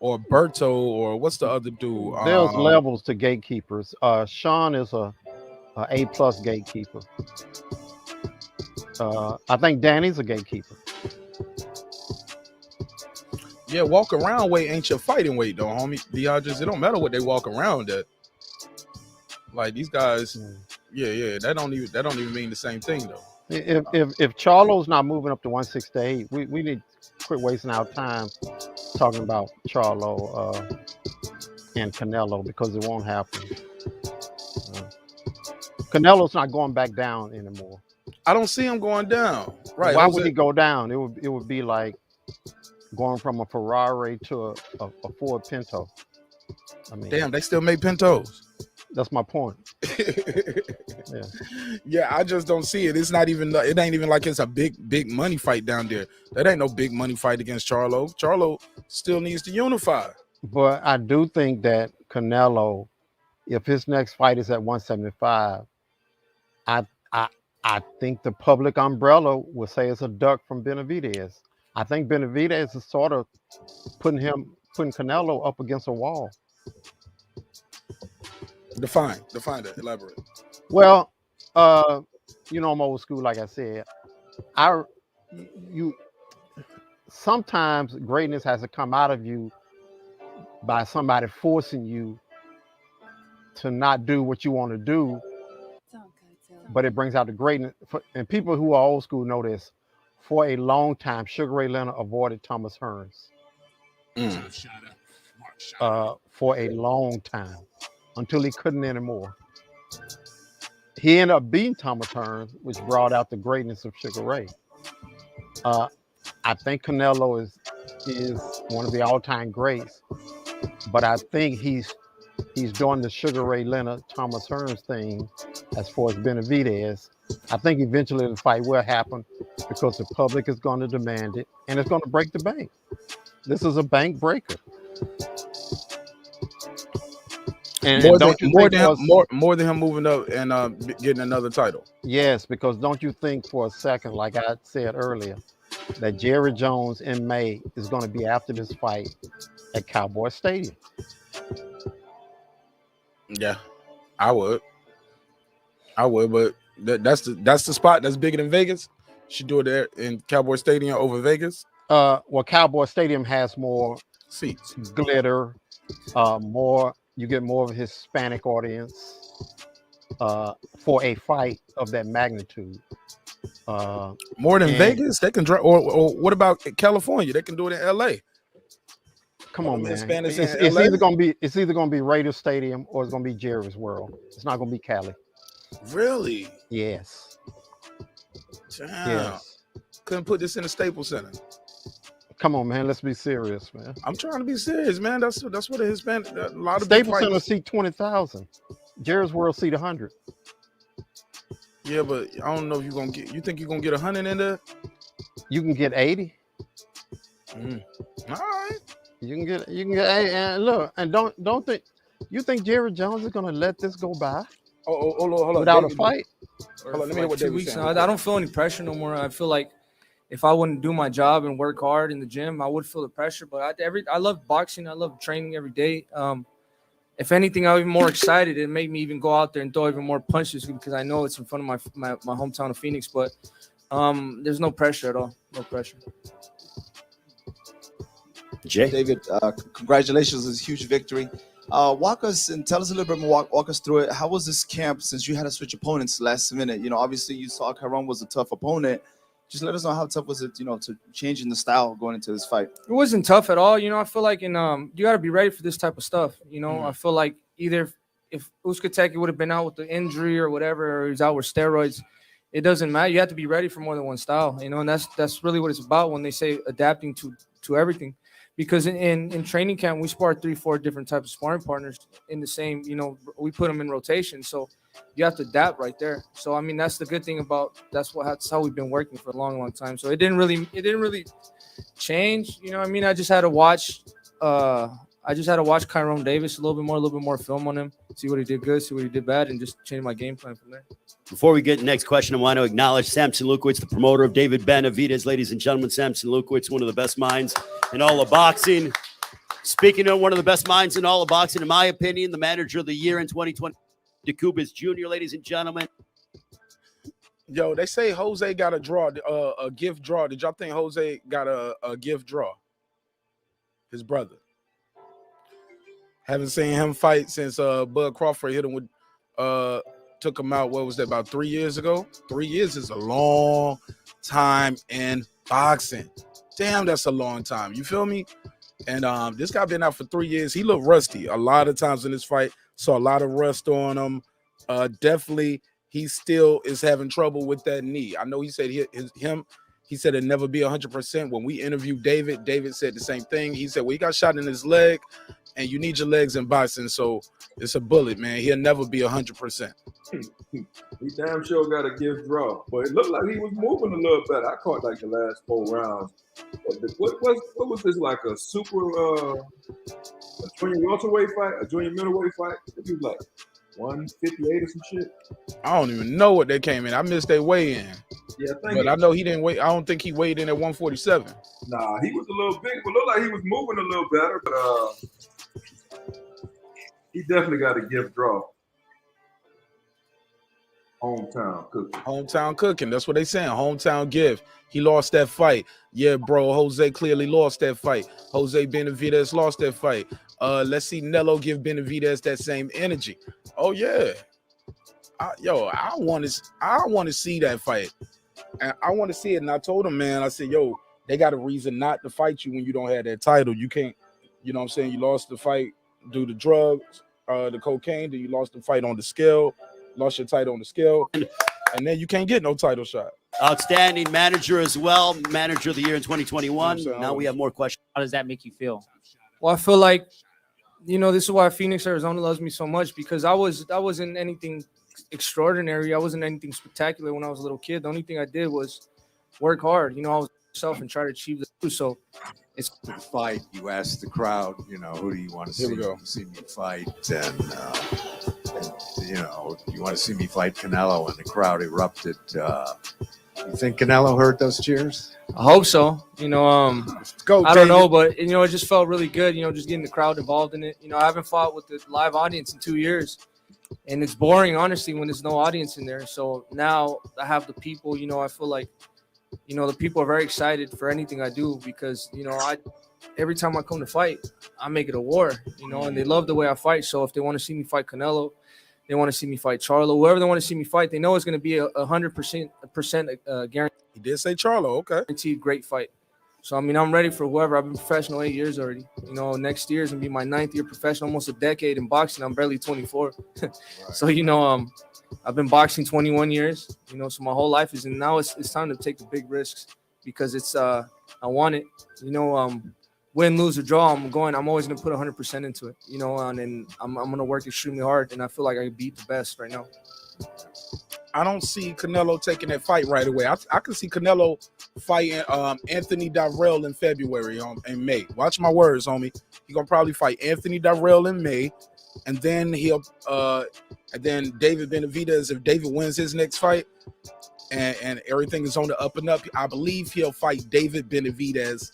Berto or what's the other dude? There's levels to gatekeepers. Shawn is a A+ gatekeeper. I think Danny's a gatekeeper. Yeah, walk around weight ain't your fighting weight though, homie. DeAndre, it don't matter what they walk around at. Like these guys, yeah, that don't even mean the same thing though. If Charlo's not moving up to 168, we need to quit wasting our time talking about Charlo and Canelo because it won't happen. Canelo's not going back down anymore. I don't see him going down. Right? Why would he go down? It would be like going from a Ferrari to a Ford Pinto. I mean, damn, they still make Pintos. That's my point. Yeah, I just don't see it. It's not even. It ain't even like it's a big money fight down there. That ain't no big money fight against Charlo. Charlo still needs to unify. But I do think that Canelo, if his next fight is at 175, I think the public umbrella will say it's a duck from Benavidez. I think Benavidez is sort of putting Canelo up against a wall. Define that. Elaborate. Well, I'm old school, like I said. Sometimes greatness has to come out of you by somebody forcing you to not do what you want to do, but it brings out the greatness. And people who are old school know this. For a long time, Sugar Ray Leonard avoided Thomas Hearns. For a long time, until he couldn't anymore. He ended up beating Thomas Hearns, which brought out the greatness of Sugar Ray. I think Canelo is one of the all-time greats, but I think he's He's doing the Sugar Ray Leonard, Thomas Hearns thing as far as Benavidez. I think eventually the fight will happen because the public is going to demand it, and it's going to break the bank. This is a bank breaker. And more than him moving up and getting another title. Yes, because don't you think for a second, like I said earlier, that Jerry Jones in May is going to be after this fight at Cowboy Stadium? Yeah, I would, but that's the spot that's bigger than Vegas. Should do it there in Cowboy Stadium over Vegas. Well, Cowboy Stadium has more seats, glitter, more. You get more of a Hispanic audience for a fight of that magnitude. More than Vegas, they can drive. Or what about California? They can do it in LA. Come on, man. It's either gonna be Raider Stadium or it's gonna be Jerry's World. It's not gonna be Cali. Really? Yes. Damn. Yes. Couldn't put this in the Staples Center. Come on, man. Let's be serious, man. I'm trying to be serious, man. That's what a Hispanic. A lot of Staples Center seat 20,000. Jerry's World seat 100. Yeah, but I don't know if you're gonna get. You think you're gonna get 100 in there? You can get 80. All right. You can get 80. And look, and don't think you think Jerry Jones is gonna let this go by? Hold on. Without a fight. Hold on, let me hear what 2 weeks now. I don't feel any pressure no more. I feel like if I wouldn't do my job and work hard in the gym, I would feel the pressure. But I love boxing. I love training every day. If anything, I'm even more excited. It made me even go out there and throw even more punches because I know it's in front of my hometown of Phoenix. But there's no pressure at all. No pressure. Jay? David, congratulations on this huge victory. Walk us and tell us a little bit more. Walk us through it. How was this camp since you had to switch opponents last minute? You know, obviously you saw Kyrone was a tough opponent. Just let us know how tough was it, to changing the style going into this fight. It wasn't tough at all. I feel like you got to be ready for this type of stuff. I feel like either if Usyk would have been out with the injury or whatever, or he's out with steroids, it doesn't matter. You have to be ready for more than one style, and that's really what it's about when they say adapting to everything. Because in training camp, we spar 3-4 different types of sparring partners in the same, we put them in rotation. So you have to adapt right there. So, I mean, that's the good thing about that's how we've been working for a long, long time. So it didn't really change. I just had to watch Kyrone Davis a little bit more film on him, see what he did good, see what he did bad, and just change my game plan from there. Before we get to the next question, I want to acknowledge Samson Lukowitz, the promoter of David Benavidez. Ladies and gentlemen, Samson Lukowitz, one of the best minds in all of boxing. Speaking of one of the best minds in all of boxing, in my opinion, the manager of the year in 2020, DeCubas Jr., ladies and gentlemen. Yo, they say Jose got a gift draw. Did y'all think Jose got a gift draw? His brother. Haven't seen him fight since Bud Crawford hit him with took him out. What was that, about 3 years ago? 3 years is a long time in boxing. Damn, that's a long time. You feel me? And this guy been out for 3 years. He looked rusty a lot of times in this fight. Saw a lot of rust on him. Definitely, he still is having trouble with that knee. I know he said he said it'd never be 100%. When we interviewed David said the same thing. He said, well, he got shot in his leg, and you need your legs in boxing, so it's a bullet, man. He'll never be 100%. He damn sure got a gift draw, but it looked like he was moving a little better. I caught like the last 4 rounds. What was this, like a junior welterweight fight, a junior middleweight fight? It was like 158 or some shit. I don't even know what they came in. I missed their weigh-in. Yeah, I know he didn't weigh. I don't think he weighed in at 147. Nah, he was a little big, but looked like he was moving a little better. But he definitely got a gift draw. Hometown cooking. That's what they saying. Hometown gift. He lost that fight. Yeah, bro. Jose clearly lost that fight. Jose Benavidez lost that fight. Let's see Nello give Benavidez that same energy. Oh yeah. I want to see that fight. And I want to see it. And I told him, man, I said, yo, they got a reason not to fight you when you don't have that title. You can't, you know what I'm saying? You lost the fight due to drugs, the cocaine, then you lost the fight on the scale. Lost your title on the scale, and then you can't get no title shot. Outstanding manager as well, manager of the year in 2021. Now we have more questions. How does that make you feel? Well, I feel like you know, this is why Phoenix, Arizona loves me so much, because I wasn't anything extraordinary. I wasn't anything spectacular when I was a little kid. The only thing I did was work hard. You know, I was myself and try to achieve the. So it's to the fight. You asked the crowd, you know, who do you want to see me fight, and you know, you want to see me fight Canelo, and the crowd erupted. You think Canelo heard those cheers? I hope so. You know, Go, I don't David. know, but you know, it just felt really good. You know, just getting the crowd involved in it. You know, I haven't fought with the live audience in 2 years, and it's boring, honestly, when there's no audience in there. So now I have the people. You know, I feel like, you know, the people are very excited for anything I do, because you know, every time I come to fight, I make it a war. You know, and they love the way I fight. So if they want to see me fight Canelo, they want to see me fight Charlo, whoever they want to see me fight, they know it's going to be a 100% guarantee. He did say Charlo, okay. Guaranteed great fight. So, I mean, I'm ready for whoever. I've been professional 8 years already. You know, next year is going to be my 9th year professional, almost a decade in boxing. I'm barely 24. So, you know, I've been boxing 21 years, you know, so my whole life is, and now it's time to take the big risks, because it's, I want it, you know, win, lose, or draw, I'm always going to put 100% into it, you know, and I'm going to work extremely hard, and I feel like I can beat the best right now. I don't see Canelo taking that fight right away. I can see Canelo fighting Anthony Dirrell in February, in May. Watch my words, homie. He's gonna probably fight Anthony Dirrell in May, and then and then David Benavidez, if David wins his next fight, and everything is on the up and up, I believe he'll fight David Benavidez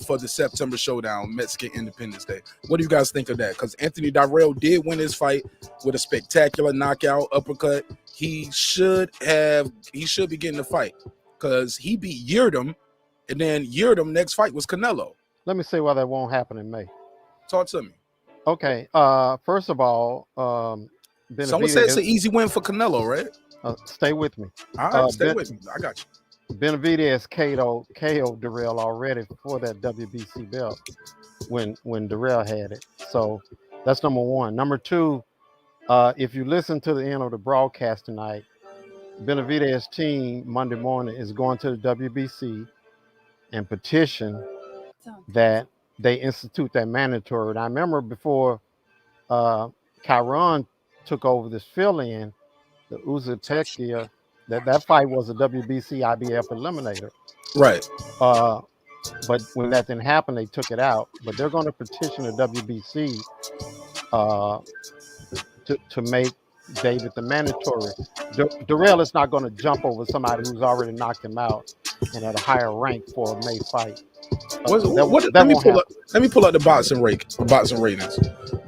for the September showdown, Mexican Independence Day. What do you guys think of that? Because Anthony Dirrell did win his fight with a spectacular knockout uppercut. He should be getting the fight, because he beat Yildirim, and then Yildirim next fight was Canelo. Let me say why that won't happen in May. Talk to me. Okay. First of all, Benavidez, someone said it's an easy win for Canelo, right? Stay with me. All right, stay with me. I got you. Benavidez KO'd Dirrell already for that WBC belt when Dirrell had it. So that's number one. Number two, if you listen to the end of the broadcast tonight, Benavidez team Monday morning is going to the WBC and petition that they institute that mandatory. And I remember before Kyrone took over this fill-in, the Usyk, that fight was a WBC IBF eliminator. Right. But when that didn't happen, they took it out. But they're going to petition the WBC to make David the mandatory. Dirrell is not going to jump over somebody who's already knocked him out and at a higher rank for a May fight. Let me pull up the boxing ratings,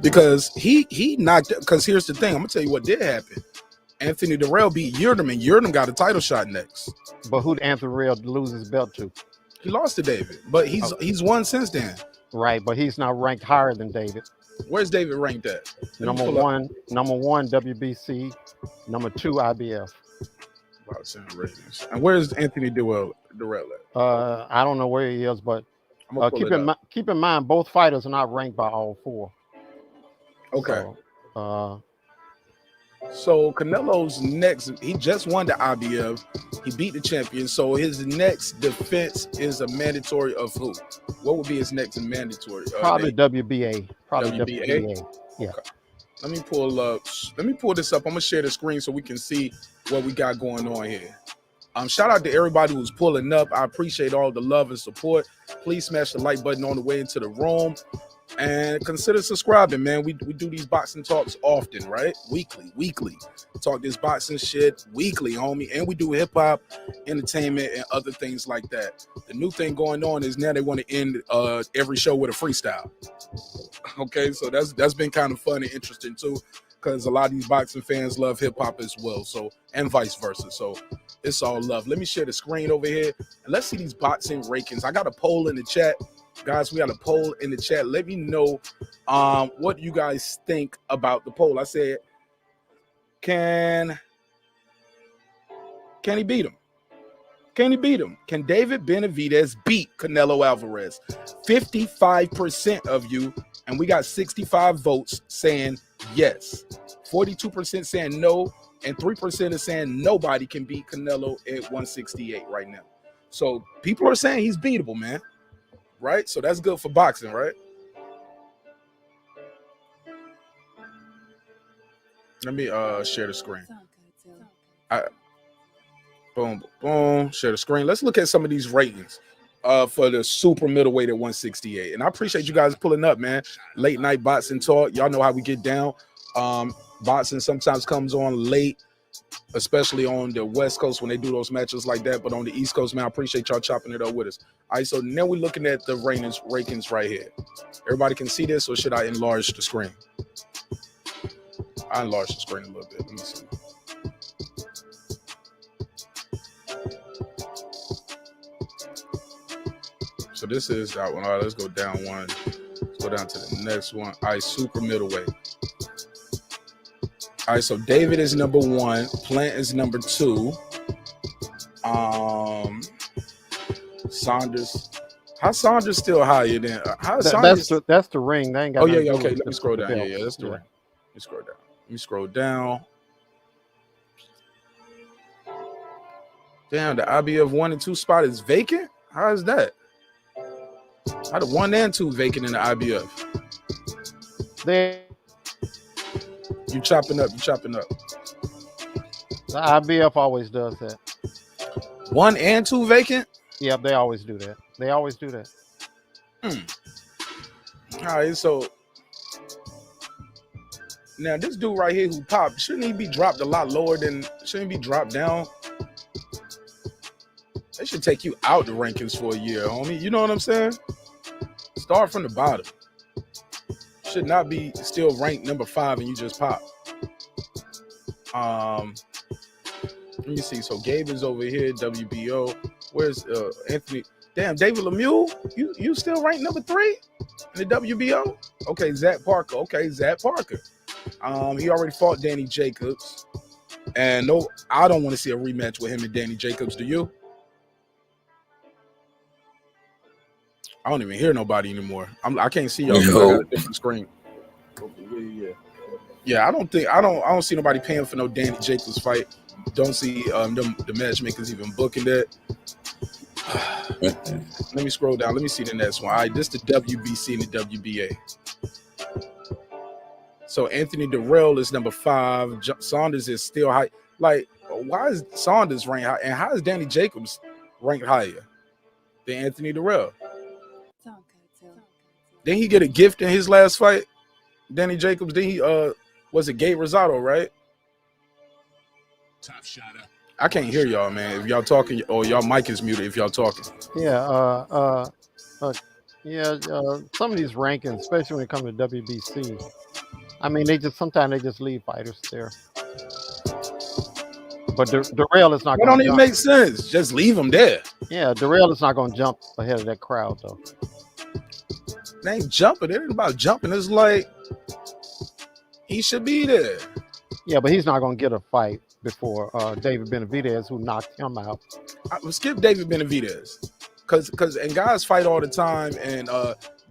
because he knocked. Because here's the thing, I'm gonna tell you what did happen. Anthony Dirrell beat Yildirim, and Yildirim got a title shot next. But who did Anthony Dirrell lose his belt to? He lost to David, but he's won since then. Right, but he's not ranked higher than David. Where's David ranked at? Number one WBC, number 2 IBF. Boxing ratings. And where's Anthony Dirrell at? I don't know where he is, but keep in mind both fighters are not ranked by all 4. Okay. So Canelo's next, he just won the IBF. He beat the champion. So his next defense is a mandatory of who? What would be his next mandatory? Probably WBA. Probably WBA. Yeah. Okay. Let me pull this up. I'm gonna share the screen so we can see what we got going on here. Shout out to everybody who's pulling up. I appreciate all the love and support. Please smash the like button on the way into the room. And consider subscribing, man. We do these boxing talks often, right? Weekly. Talk this boxing shit weekly, homie. And we do hip-hop, entertainment, and other things like that. The new thing going on is now they want to end every show with a freestyle. Okay, so that's been kind of fun and interesting too, because a lot of these boxing fans love hip-hop as well, so, and vice versa. So it's all love. Let me share the screen over here, and let's see these boxing rankings. I got a poll in the chat. Guys, we got a poll in the chat. Let me know what you guys think about the poll. I said, can he beat him? Can he beat him? Can David Benavidez beat Canelo Alvarez? 55% of you, and we got 65 votes saying yes. 42% saying no, and 3% is saying nobody can beat Canelo at 168 right now. So people are saying he's beatable, man. Right? So that's good for boxing, right? Let me share the screen. Boom, boom. Share the screen. Let's look at some of these ratings for the super middleweight at 168. And I appreciate you guys pulling up, man. Late night boxing talk. Y'all know how we get down. Boxing sometimes comes on late, especially on the West Coast when they do those matches like that. But on the East Coast, man, I appreciate y'all chopping it up with us. All right, so now we're looking at the rankings right here. Everybody can see this, or should I enlarge the screen? I enlarge the screen a little bit. Let me see. So this is that one. All right, let's go down one. Let's go down to the next one. All right, super middleweight. All right, so David is number 1. Plant is number 2. Saunders. How Saunders still higher than? How Saunders? That's the ring. They ain't got. Oh yeah. Okay, let me scroll down. Yeah, that's the ring. Let me scroll down. Let me scroll down. Damn, the IBF 1 and 2 spot is vacant. How is that? How the 1 and 2 vacant in the IBF? You chopping up. The IBF always does that. 1 and 2 vacant? Yeah, they always do that. All right, so now this dude right here who popped, shouldn't he be dropped a lot lower than? Shouldn't he be dropped down? They should take you out the rankings for a year, homie. You know what I'm saying? Start from the bottom. Should not be still ranked number 5 and you just pop. Let me see. So Gabe is over here, WBO. Where's Anthony? Damn, David Lemieux, you still ranked number 3 in the WBO? Okay, Zach Parker. He already fought Danny Jacobs. And no, I don't want to see a rematch with him and Danny Jacobs. Do you? I don't even hear nobody anymore. I can't see y'all. I got a different screen. Yeah, I don't see nobody paying for no Danny Jacobs fight. Don't see the matchmakers even booking that. Let me scroll down. Let me see the next one. All right, this is the WBC and the WBA. So Anthony Durrell is number 5. Saunders is still high. Like, why is Saunders ranked high? And how is Danny Jacobs ranked higher than Anthony Durrell? Didn't he get a gift in his last fight? Danny Jacobs, didn't he was it Gabe Rosado, right? Top shotter. I can't hear y'all, man. If y'all talking, or y'all mic is muted if y'all talking. Yeah, some of these rankings, especially when it comes to WBC, I mean, sometimes they just leave fighters there. But Durrell is not. That don't even make sense. Just leave him there. Yeah, Durrell is not going to jump ahead of that crowd, though. They ain't jumping. It ain't about jumping. It's like he should be there. Yeah, but he's not going to get a fight before David Benavidez, who knocked him out. I would skip David Benavidez, because guys fight all the time, and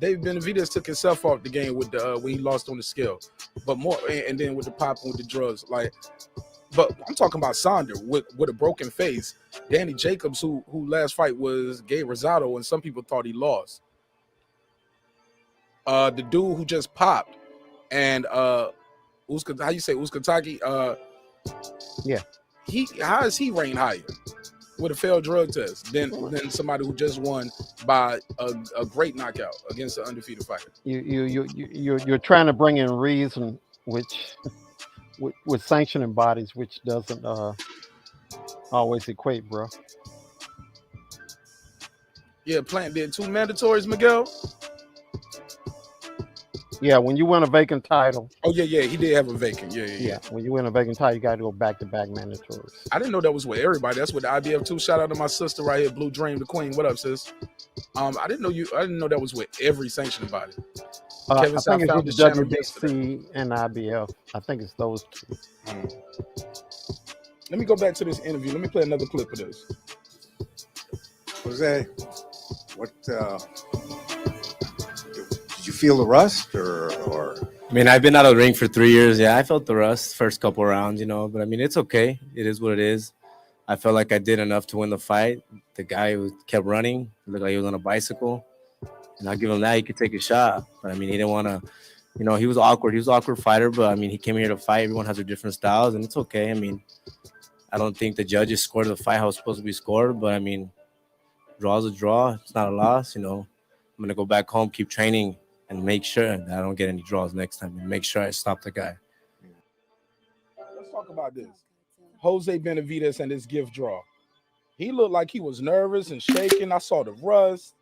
David Benavidez took himself off the game with the when he lost on the scale, but more and then with the popping with the drugs, like. But I'm talking about Saunders with a broken face. Danny Jacobs, who last fight was Gabe Rosado, and some people thought he lost. The dude who just popped, and Uskataki? Yeah. How is he ranked higher with a failed drug test than somebody who just won by a great knockout against an undefeated fighter? You're trying to bring in reason, which with sanctioning bodies, which doesn't always equate, bro. Yeah, Plant did 2 mandatories, Miguel. Yeah, when you win a vacant title. Oh yeah, he did have a vacant. Yeah. When you win a vacant title, you got to go back-to-back mandatories. I didn't know that was with everybody. That's with the IBF 2. Shout out to my sister right here, Blue Dream, the Queen. What up, sis? I didn't know that was with every sanctioning body. Kevin I think it's with the WBC and IBF. I think it's those 2. Let me go back to this interview. Let me play another clip of this. Jose, what did you feel the rust or? I mean, I've been out of the ring for 3 years. Yeah, I felt the rust first couple rounds, but I mean, it's okay. It is what it is. I felt like I did enough to win the fight. The guy who kept running looked like he was on a bicycle. And I'll give him that. He could take a shot. But, I mean, he didn't want to You know, he was awkward. He was an awkward fighter, but I mean, he came here to fight. Everyone has their different styles, and it's okay. I mean, I don't think the judges scored the fight how it's supposed to be scored, but I mean, draw's a draw. It's not a loss. You know, I'm gonna go back home, keep training, and make sure that I don't get any draws next time, and make sure I stop the guy. Let's talk about this. Jose Benavidez and his gift draw. He looked like he was nervous and shaking. I saw the rust.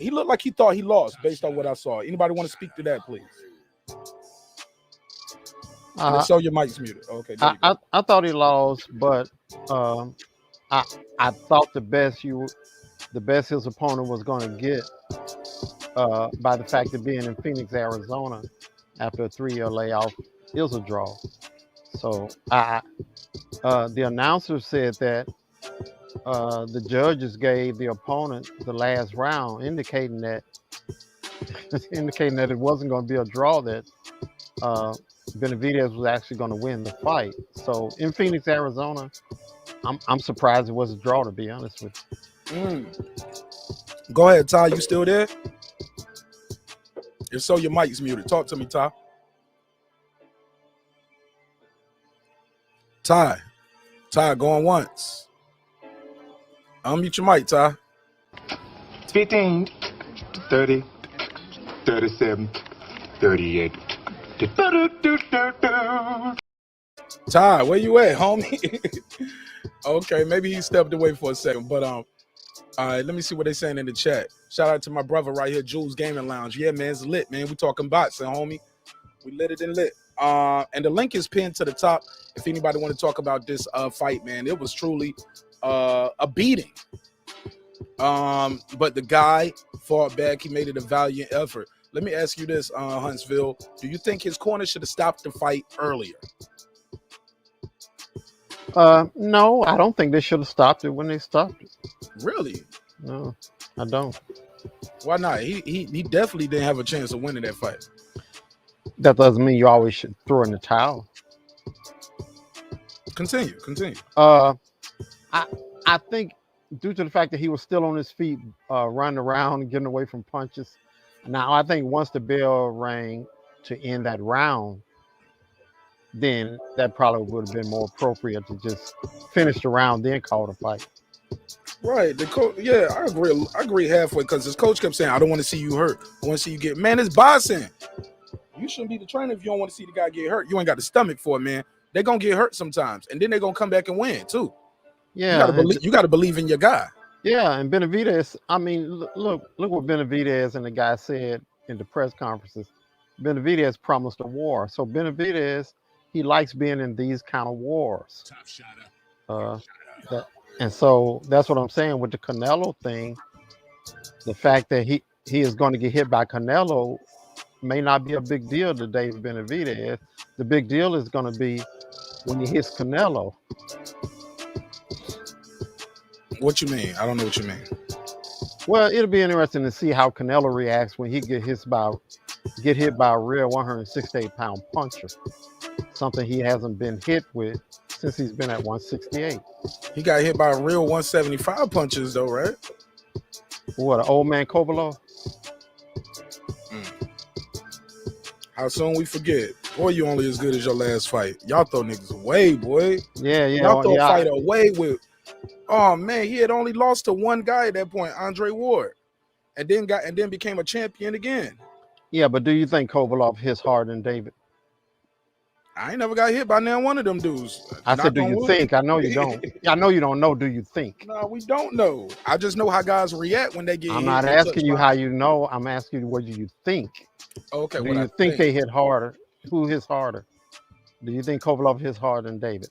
He looked like he thought he lost based on what I saw. Anybody want to speak to that, please? So your mic's muted. Okay. I thought he lost, but I thought the best his opponent was going to get by the fact of being in Phoenix, Arizona, after a 3-year layoff, is a draw. So the announcer said that the judges gave the opponent the last round, indicating that it wasn't going to be a draw, that Benavidez was actually going to win the fight. So in Phoenix, Arizona, I'm surprised it was a draw, to be honest with you. Go ahead, Ty. You still there? If so, your mic's muted. Talk to me, Ty. Ty, going once. Unmute your mic, Ty. 15, 30, 37, 38. Ty, where you at, homie? Okay, maybe he stepped away for a second, but all right, let me see what they're saying in the chat. Shout out to my brother right here, Jules Gaming Lounge. Yeah, man, it's lit, man. We talking boxing, homie. We lit it and lit. And the link is pinned to the top if anybody want to talk about this fight, man. It was truly a beating. But the guy fought back. He made it a valiant effort. Let me ask you this, Huntsville. Do you think his corner should have stopped the fight earlier? No, I don't think they should have stopped it when they stopped it. Really? No, I don't. Why not? He definitely didn't have a chance of winning that fight. That doesn't mean you always should throw in the towel. Continue. I think due to the fact that he was still on his feet, running around and getting away from punches. Now, I think once the bell rang to end that round, then that probably would have been more appropriate to just finish the round, then call the fight. Right. The coach, yeah, I agree halfway, because his coach kept saying, I don't want to see you hurt. I want to see you get, man, it's boxing. You shouldn't be the trainer if you don't want to see the guy get hurt. You ain't got the stomach for it, man. They're going to get hurt sometimes, and then they're going to come back and win, too. Yeah. You got to believe in your guy. Yeah, and Benavidez, I mean, look what Benavidez and the guy said in the press conferences. Benavidez promised a war. So Benavidez, he likes being in these kind of wars. And so that's what I'm saying with the Canelo thing. The fact that he is going to get hit by Canelo may not be a big deal to David Benavidez. The big deal is going to be when he hits Canelo. What you mean? I don't know what you mean. Well, it'll be interesting to see how Canelo reacts when he get hit by a real 168-pound puncher. Something he hasn't been hit with since he's been at 168. He got hit by a real 175 punches, though, right? What, an old man Kovalov? How soon we forget? Boy, you only as good as your last fight. Y'all throw niggas away, boy. Yeah. Y'all throw a fight away with. Oh man, he had only lost to one guy at that point, Andre Ward, and then became a champion again. Yeah, but do you think Kovalov hits harder than David? I ain't never got hit by now one of them dudes. I said, do you think? I know you don't. I know you don't know. Do you think? No, we don't know. I just know how guys react when they get hit. I'm not asking you how you know. I'm asking you what do you think? Okay. Do you think they hit harder? Who hits harder? Do you think Kovalov hits harder than David?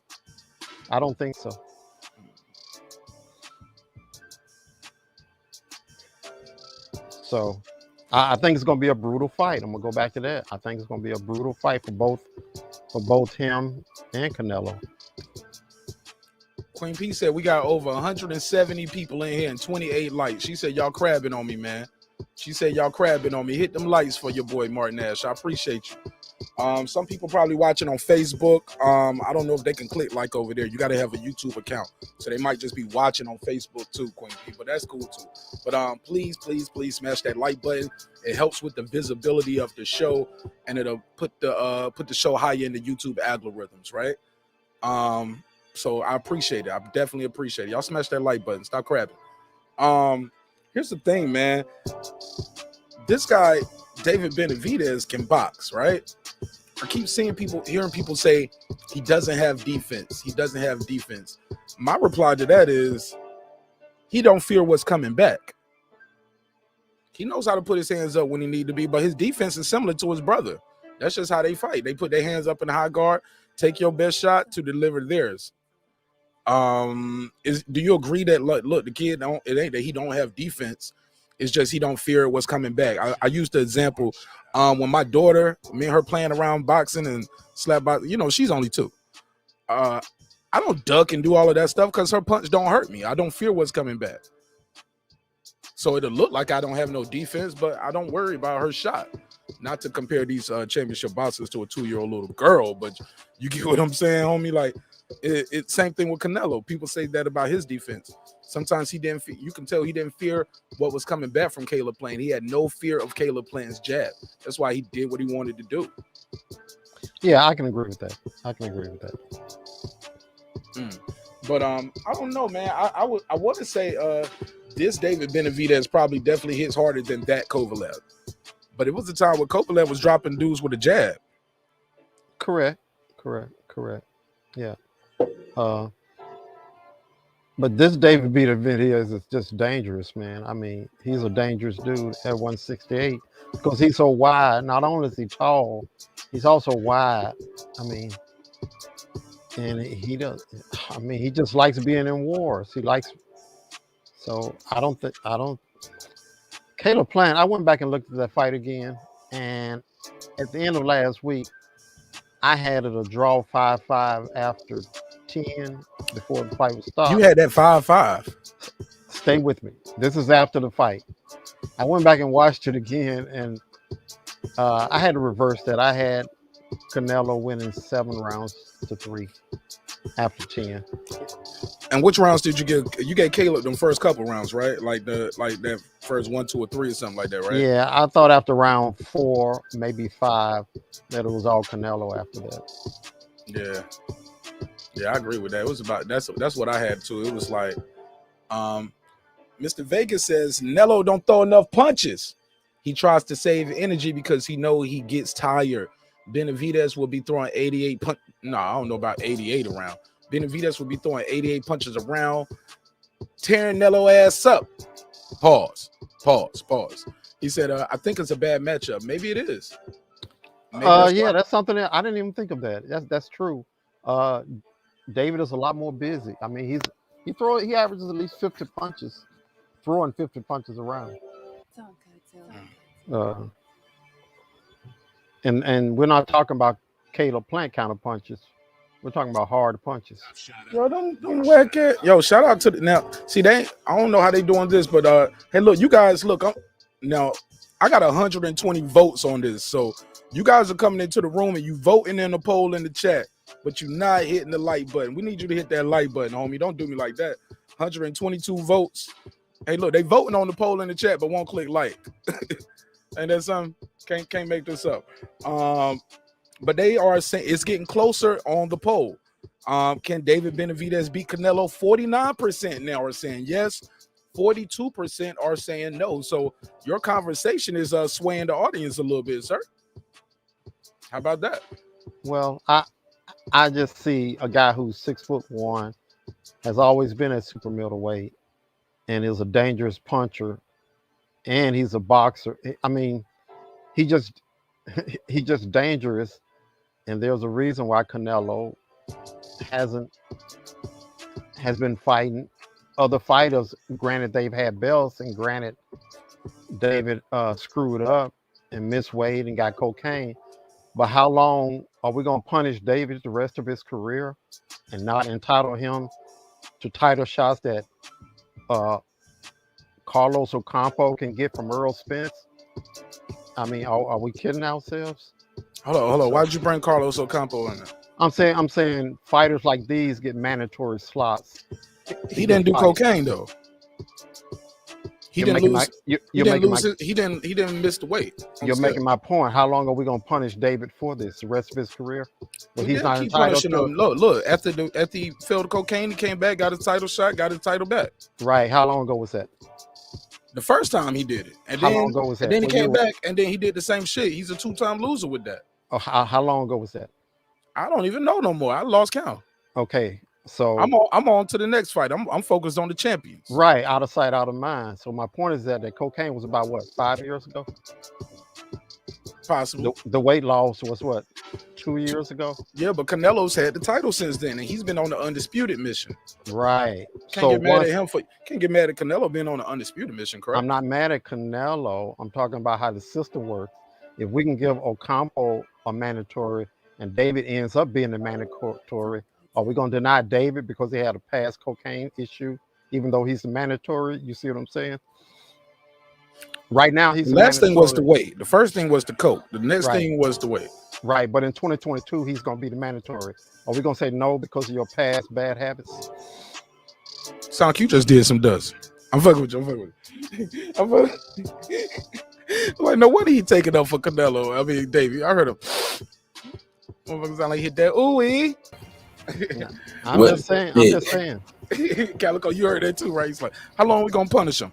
I don't think so. So I think it's going to be a brutal fight. I'm going to go back to that. I think it's going to be a brutal fight for both him and Canelo. Queen P said we got over 170 people in here and 28 likes. She said y'all crabbing on me, man. She said y'all crabbing on me. Hit them likes for your boy marqnash. I appreciate you. Some people probably watching on Facebook. I don't know if they can click like over there. You got to have a YouTube account, so they might just be watching on Facebook too, Queen P. But that's cool too. But please smash that like button. It helps with the visibility of the show, and it'll put the show higher in the YouTube algorithms, right? So I appreciate it. I definitely appreciate it. Y'all smash that like button. Stop crabbing. Here's the thing, man. This guy, David Benavidez, can box, right? I keep hearing people say he doesn't have defense. He doesn't have defense. My reply to that is he don't fear what's coming back. He knows how to put his hands up when he need to be, but his defense is similar to his brother. That's just how they fight. They put their hands up in the high guard, take your best shot to deliver theirs. Do you agree that look, the kid it ain't that he don't have defense, it's just he don't fear what's coming back. I used the example when my daughter, me and her playing around boxing and slap box, she's only 2. I don't duck and do all of that stuff because her punch don't hurt me. I don't fear what's coming back. So it'll look like I don't have no defense, but I don't worry about her shot. Not to compare these championship boxers to a 2-year-old little girl, but you get what I'm saying, homie? Like, it's same thing with Canelo. People say that about his defense. Sometimes you can tell he didn't fear what was coming back from Caleb Plant. He had no fear of Caleb Plant's jab. That's why he did what he wanted to do. Yeah, I can agree with that. But I don't know, man. I want to say this David Benavidez probably definitely hits harder than that Kovalev. But it was a time where Kovalev was dropping dudes with a jab. Correct. Yeah. But this David Benavidez is just dangerous, man. I mean, he's a dangerous dude at 168 because he's so wide. Not only is he tall, he's also wide. I mean, and he just likes being in wars. So Caleb Plant, I went back and looked at that fight again, and at the end of last week, I had it a draw 5-5 after 10 before the fight was stopped. You had that 5-5. Stay with me. This is after the fight. I went back and watched it again, and I had to reverse that. I had Canelo winning 7-3 after 10. And which rounds did you get? You gave Caleb them first couple rounds, right? Like that first 1, 2, or 3 or something like that, right? Yeah, I thought after round 4, maybe 5, that it was all Canelo after that. Yeah, I agree with that. It was about that's what I had too. It was like, Mr. Vegas says Nello don't throw enough punches. He tries to save energy because he know he gets tired. Benavidez will be throwing 88 punch. No, I don't know about 88 around. Benavidez will be throwing 88 punches around, tearing Nello ass up. Pause. He said, I think it's a bad matchup. Maybe it is. Yeah, that's something that I didn't even think of that. That's true. David is a lot more busy. I mean, he averages at least 50 punches, throwing 50 punches around. And we're not talking about Caleb Plant kind of punches. We're talking about hard punches. Yo, don't whack it. Yo, shout out to now. See, I don't know how they doing this, but hey, look, you guys, look. Now I got 120 votes on this, so you guys are coming into the room and you voting in the poll in the chat, but you're not hitting the like button. We need you to hit that like button, homie. Don't do me like that. 122 votes. Hey, look, they voting on the poll in the chat, but won't click like. And that's something. Can't make this up. But they are saying it's getting closer on the poll. Can David Benavidez beat Canelo? 49% now are saying yes. 42% are saying no. So your conversation is swaying the audience a little bit, sir. How about that? Well, I just see a guy who's 6'1", has always been at super middleweight, and is a dangerous puncher, and he's a boxer. I mean, he's just dangerous. And there's a reason why Canelo has been fighting other fighters. Granted, they've had belts, and granted, David screwed up and missed weight and got cocaine. But how long are we going to punish David the rest of his career and not entitle him to title shots that Carlos Ocampo can get from Earl Spence? I mean, are we kidding ourselves? Hold on. Why'd you bring Carlos Ocampo in there? I'm saying fighters like these get mandatory slots. He didn't do cocaine though. He didn't lose. He didn't miss the weight. You're making my point. How long are we gonna punish David for this? The rest of his career? Well, he's not keep entitled punishing to. him. Look. After he failed cocaine, he came back, got his title shot, got his title back. Right. How long ago was that? The first time he did it, and How then long ago was that? And then he came back, and then he did the same shit. He's a 2-time loser with that. Oh, how long ago was that? I don't even know no more. I lost count. Okay, so I'm on to the next fight. I'm focused on the champions. Right, out of sight, out of mind. So my point is that cocaine was about what, 5 years ago? Possible. The weight loss was what, 2 years ago? Yeah, but Canelo's had the title since then, and he's been on the undisputed mission. Right. Can't get mad at Canelo being on the undisputed mission, correct? I'm not mad at Canelo. I'm talking about how the system works. If we can give Ocampo a mandatory and David ends up being the mandatory, are we going to deny David because he had a past cocaine issue, even though he's the mandatory? You see what I'm saying? Right now, he's the last thing was the weight. The first thing was the coke. The next Right. thing was the weight. Right, but in 2022, he's going to be the mandatory. Are we going to say no because of your past bad habits? Sound like you just did some dust. I'm fucking with you. I'm like, no, what are he taking up for Canelo? I mean, Davey, I heard him. Motherfucker sound like he hit that ooey. I'm just saying. Calico, you heard that too, right? He's like, how long are we gonna punish him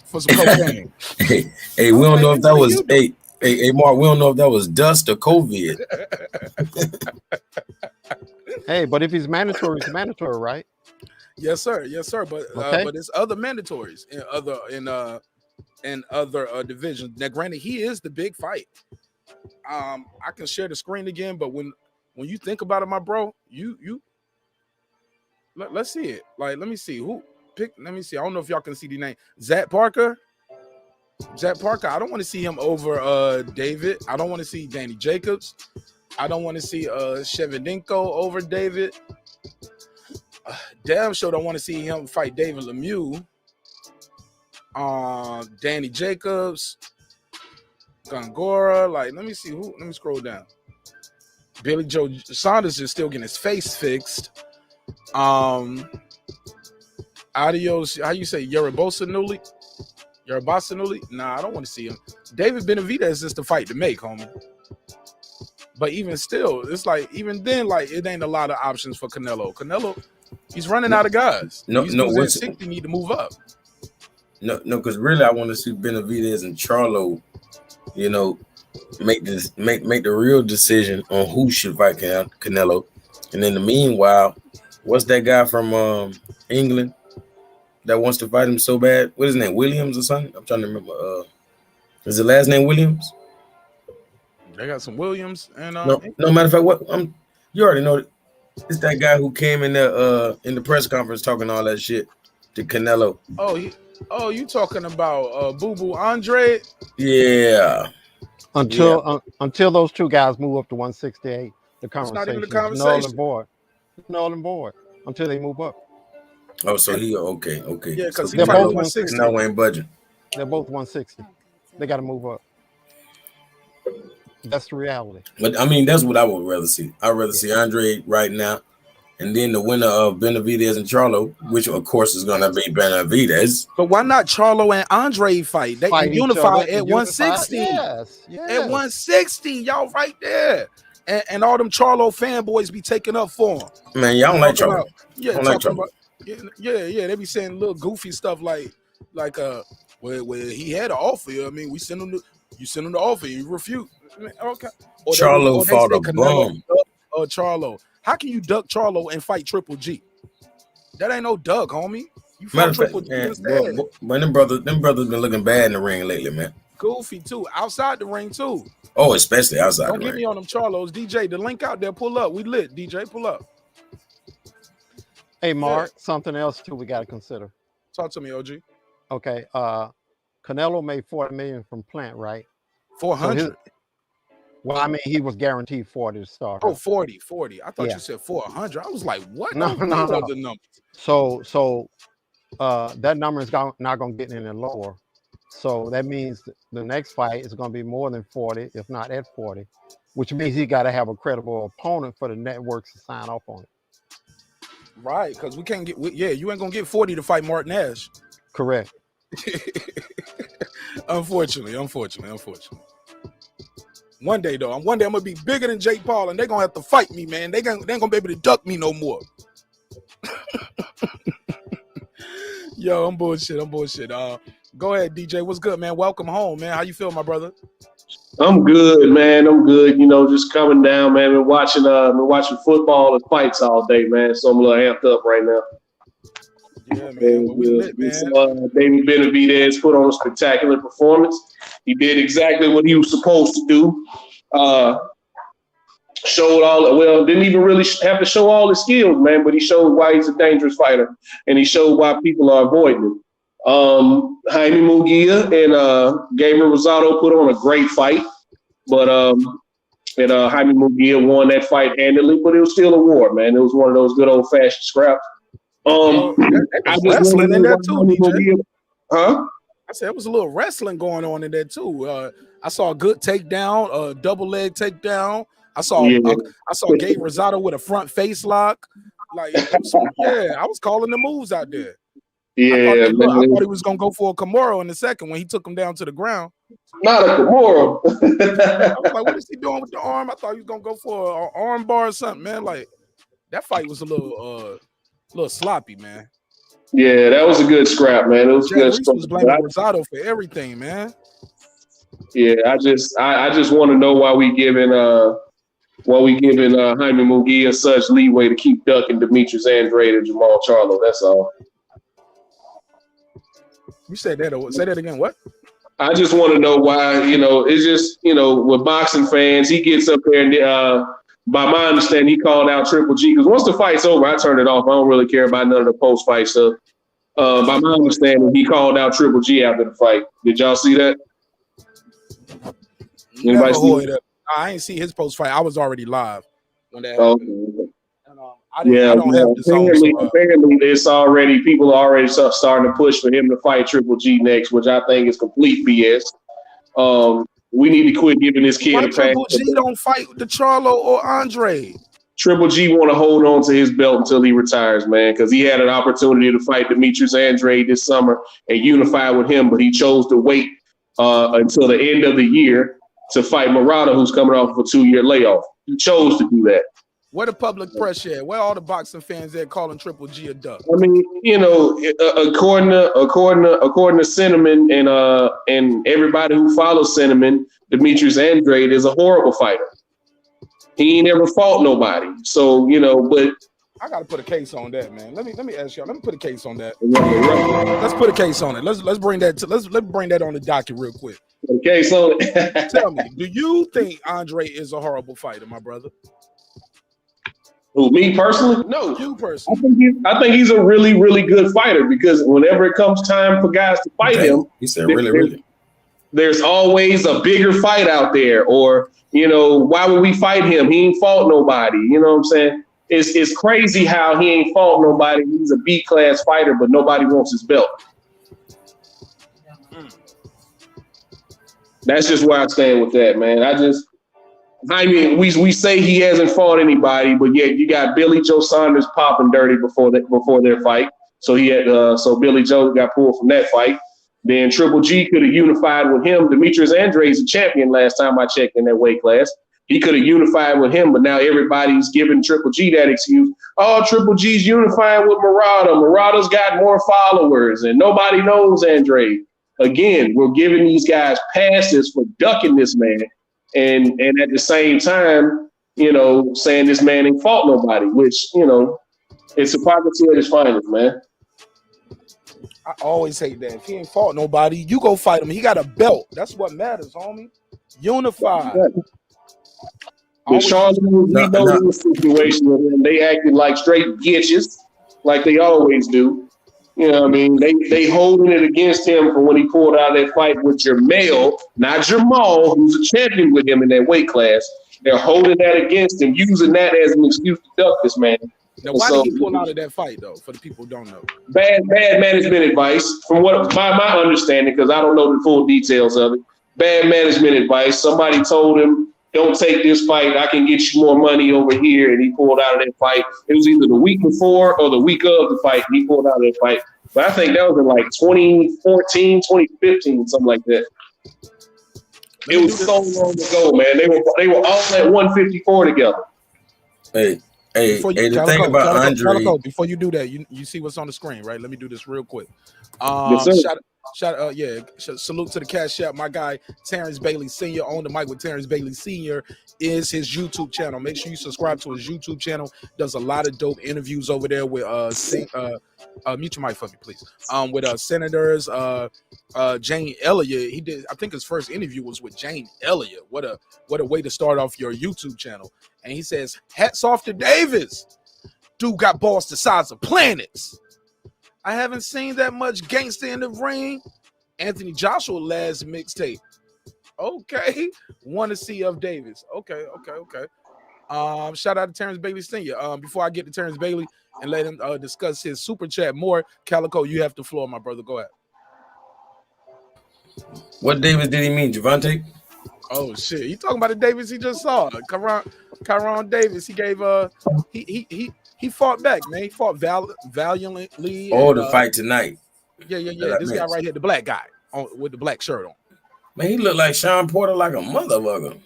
for some cocaine? Hey, we don't know if that was hey, Mark. We don't know if that was dust or COVID. Hey, but if he's mandatory, he's mandatory, right? Yes, sir. But but there's other mandatories in other divisions. Now, granted, he is the big fight. I can share the screen again, but when you think about it, my bro, let's see it. Like, let me see who picked. Let me see. I don't know if y'all can see the name. Zach Parker. I don't want to see him over David. I don't want to see Danny Jacobs. I don't want to see Shevchenko over David. Damn sure don't want to see him fight David Lemieux. Danny Jacobs, Gongora. Like, let me see who. Let me scroll down. Billy Joe Saunders is still getting his face fixed. Adios. How you say Yarabosanuli? Nah, I don't want to see him. David Benavidez is the fight to make, homie. But even still, it's like even then, like it ain't a lot of options for Canelo. Canelo, he's running out of guys. He's at 60, need to move up. No, because really I want to see Benavidez and Charlo, make the real decision on who should fight Canelo. And in the meanwhile, what's that guy from England that wants to fight him so bad? What is his name? Williams or something? I'm trying to remember. Is the last name Williams? They got some Williams and no matter of fact, you already know it's that guy who came in there in the press conference talking all that shit to Canelo. Oh, you talking about Boo Boo Andre? Yeah. Until those two guys move up to 168, the conversation not even the is conversation. null and void until they move up. Oh, so he okay. Yeah, because they're both 160. Now ain't budging. They're both 160. They got to move up. That's the reality. But I mean, that's what I would rather see. I'd rather see Andre right now, and then the winner of Benavidez and Charlo, which of course is going to be Benavidez. But why not Charlo and Andre fight? They unify at 160. Yes. At 160, y'all right there. And all them Charlo fanboys be taking up for him. Man, y'all don't like Charlo. Yeah, they be saying little goofy stuff like where he had an offer. I mean, you send him the offer, you refuse. Okay. Charlo fought a bum. Charlo. How can you duck Charlo and fight Triple G? That ain't no duck, homie. You Matter fought of fact, Triple G man, instead. but them brothers been looking bad in the ring lately, man. Goofy too. Outside the ring too. Oh, especially outside Don't the get ring. me on them Charlos. DJ, the link out there. Pull up. We lit. DJ, pull up. Hey, Mark, something else too we got to consider. Talk to me, OG. Okay. Canelo made $40 million from Plant, right? 400. Well, I mean, he was guaranteed 40 to start. Oh, 40. I thought you said 400. I was like, what? No. The numbers. So that number is not going to get any lower. So that means the next fight is going to be more than 40, if not at 40. which means he got to have a credible opponent for the networks to sign off on it. Right, because we can't get. You ain't gonna get 40 to fight marqnash. Correct. Unfortunately. One day I'm gonna be bigger than Jake Paul, and they're gonna have to fight me, man. They ain't gonna be able to duck me no more. Yo, I'm bullshit. Go ahead, DJ. What's good, man? Welcome home, man. How you feel, my brother? I'm good, man. I'm good. You know, just coming down, man. Been watching football and fights all day, man. So I'm a little amped up right now. Yeah, man. Well, we lit, man. David Benavidez put on a spectacular performance. He did exactly what he was supposed to do. Didn't even really have to show all his skills, man, but he showed why he's a dangerous fighter, and he showed why people are avoiding him. Jaime Munguia and Gabriel Rosado put on a great fight, but Jaime Munguia won that fight handily, but it was still a war, man. It was one of those good old-fashioned scraps. I just wrestling in there too, DJ. Huh? I said it was a little wrestling going on in there too. I saw a good takedown, a double leg takedown. I saw Gabe Rosado with a front face lock. I was calling the moves out there. Yeah, I thought he was gonna go for a Kimura in the second when he took him down to the ground. Not a Kimura. I was like, what is he doing with the arm? I thought he was gonna go for an arm bar or something, man. Like that fight was a little sloppy, man. Yeah, that was a good scrap, man. It was Jack good. Reese was blaming Rosado for everything, man. Yeah, I just want to know why we giving Jaime Munguia such leeway to keep ducking Demetrius Andrade and Jamal Charlo. That's all. You said that. Say that again. What? I just want to know why. It's just with boxing fans, he gets up there and by my understanding, he called out Triple G because once the fight's over, I turned it off. I don't really care about none of the post-fight stuff. By my understanding, he called out Triple G after the fight. Did y'all see that? Anybody see that? I ain't see his post-fight. I was already live when that happened. I don't have this apparently it's already people are already starting to push for him to fight Triple G next, which I think is complete BS. We need to quit giving this kid a pass. Triple G don't fight the Charlo or Andre. Triple G want to hold on to his belt until he retires, man, because he had an opportunity to fight Demetrius Andrade this summer and unify with him, but he chose to wait until the end of the year to fight Murata, who's coming off of a 2-year layoff. He chose to do that. Where the public pressure at? Where all the boxing fans at calling Triple G a duck? I mean, according to Cinnamon and everybody who follows Cinnamon, Demetrius Andrade is a horrible fighter. He ain't ever fought nobody. So, but I gotta put a case on that, man. Let me ask y'all. Let me put a case on that. Let's put a case on it. Let's bring that let's bring that on the docket real quick. Put a case on it. Tell me, do you think Andre is a horrible fighter, my brother? Who, me personally? No, you personally. I think he's a really, really good fighter because whenever it comes time for guys to fight him, he said really. There's always a bigger fight out there, or why would we fight him? He ain't fought nobody. You know what I'm saying? It's crazy how he ain't fought nobody. He's a B-class fighter, but nobody wants his belt. That's just where I stand with that, man. We say he hasn't fought anybody, but yet you got Billy Joe Saunders popping dirty before their fight. So so Billy Joe got pulled from that fight. Then Triple G could have unified with him. Demetrius Andrade's a champion last time I checked in that weight class. He could have unified with him, but now everybody's giving Triple G that excuse. Oh, Triple G's unifying with Murata. Murata's got more followers, and nobody knows Andrade. Again, we're giving these guys passes for ducking this man. And at the same time, saying this man ain't fought nobody, which, it's hypocrisy at its finest, man. I always hate that. If he ain't fought nobody, you go fight him. He got a belt. That's what matters, homie. Unified. The Shawn, we know this situation with him. They acted like straight bitches, like they always do. You know what I mean? They holding it against him for when he pulled out that fight with Jermell, not Jamal, who's a champion with him in that weight class. They're holding that against him, using that as an excuse to duck this man. Now, why did he pull out of that fight, though, for the people who don't know? Bad management advice, from what my understanding, because I don't know the full details of it. Bad management advice. Somebody told him, don't take this fight. I can get you more money over here. And he pulled out of that fight. It was either the week before or the week of the fight. And he pulled out of that fight. But I think that was in like 2014, 2015, something like that. It was so long ago, man. They were all at 154 together. Hey, the thing about Andre. Before you do that, you see what's on the screen, right? Let me do this real quick. Yes, sir. Salute to the Cash App. My guy Terence Bailey Sr. on the mic with Terence Bailey Sr. is his YouTube channel. Make sure you subscribe to his YouTube channel. Does a lot of dope interviews over there with mute your mic for me, please. With senators, Jane Elliott. He did. I think his first interview was with Jane Elliott. What a way to start off your YouTube channel. And he says, "Hats off to Davis. Dude got balls the size of planets." I haven't seen that much gangster in the ring. Anthony Joshua last mixtape. Okay. Want to see of Davis. Okay. Shout out to Terence Bailey Sr. Before I get to Terence Bailey and let him discuss his super chat more, Calico, you have the floor, my brother. Go ahead. What Davis did he mean, Javante? Oh shit! You talking about the Davis he just saw? Kyrone Davis. He gave he fought back, man. He fought valiantly. Oh, the fight tonight. Yeah. This guy right here, the black guy with the black shirt on. Man, he looked like Sean Porter like a motherfucker.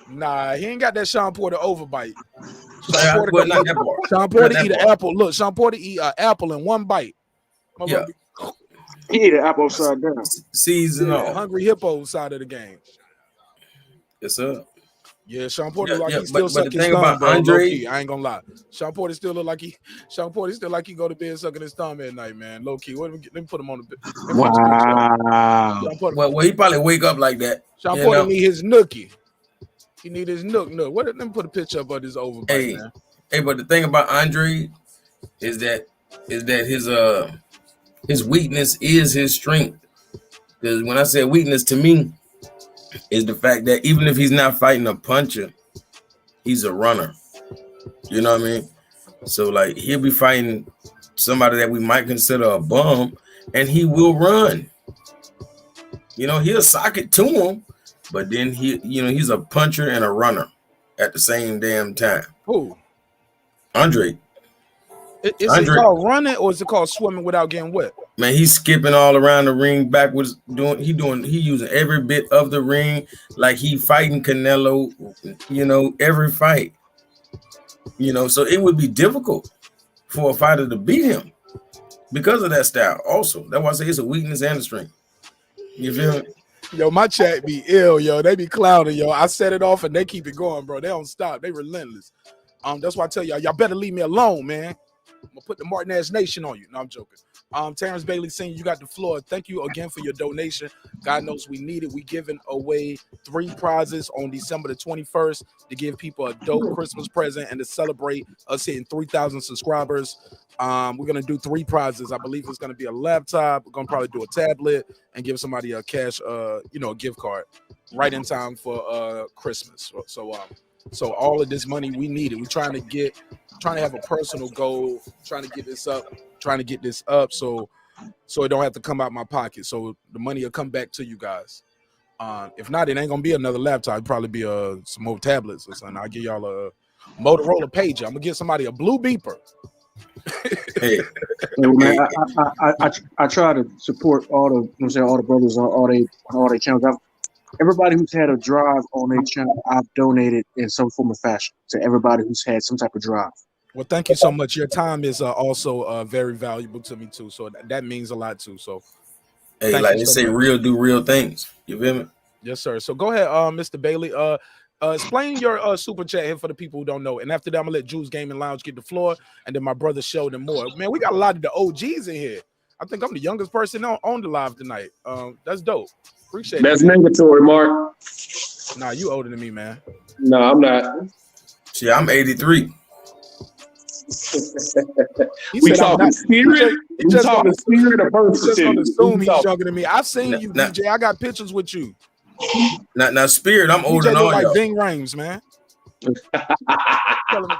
Nah, he ain't got that Sean Porter overbite. Sean Porter eat an apple. Look, Sean Porter eat an apple in one bite. Yeah. He ate an apple upside down. Season on. Hungry hippo side of the game. Yes, sir. Yeah, Sean Porter he but still sucking the thing his about thumb, Andre, I ain't gonna lie. Sean Porter still like he go to bed sucking his thumb at night, man. Low key. Let me put him on the. Wow. Well, he probably wake up like that. Sean Porter need his nookie. He need his nook. Let me put a picture up of this overbite, man. Hey, but the thing about Andre is that his weakness is his strength. Because when I say weakness to me, is the fact that even if he's not fighting a puncher, he's a runner. You know what I mean? So like he'll be fighting somebody that we might consider a bum, and he will run. You know, he'll sock it to him, but then he's a puncher and a runner at the same damn time. Who? Andre. Is it called running or is it called swimming without getting wet? Man, he's skipping all around the ring backwards. He using every bit of the ring like he fighting Canelo. Every fight. So it would be difficult for a fighter to beat him because of that style. Also, that's why I say it's a weakness and a strength. You feel me? Yo, my chat be ill, yo. They be clouding, yo. I set it off and they keep it going, bro. They don't stop. They relentless. That's why I tell y'all better leave me alone, man. I'm gonna put the marqnash Nation on you. No, I'm joking. Terence Bailey Sr., you got the floor. Thank you again for your donation. God knows we need it. We giving away 3 prizes on December the 21st to give people a dope Christmas present and to celebrate us hitting 3,000 subscribers. We're gonna do 3 prizes. I believe it's gonna be a laptop. We're gonna probably do a tablet and give somebody a cash, a gift card right in time for Christmas. So all of this money we need it. We're trying to have a personal goal, trying to get this up so it don't have to come out my pocket. So the money will come back to you guys. If not, it ain't gonna be another laptop. It'll probably be some more tablets or something. I'll give y'all a Motorola pager. I'm gonna give somebody a blue beeper. Hey, man, I try to support all the brothers on all their channels. Everybody who's had a drive on their channel, I've donated in some form of fashion to everybody who's had some type of drive. Well, thank you so much. Your time is also very valuable to me too. So that means a lot too. So, hey, like they say, real do real things. You feel me? Yes, sir. So go ahead, Mr. Bailey. Explain your super chat here for the people who don't know. And after that, I'm gonna let Juice Gaming Lounge get the floor, and then my brother Sheldon more. Man, we got a lot of the OGs in here. I think I'm the youngest person on the live tonight. That's dope. Appreciate That's it. That's negatory, Mark. Nah, you older than me, man. No, I'm not. See, I'm 83. We talking spirit? We talking spirit or birth certificate? Assume he's younger than me. I've seen you, DJ. I got pictures with you. Now, spirit, I'm older than all like y'all. Bing Rames, man.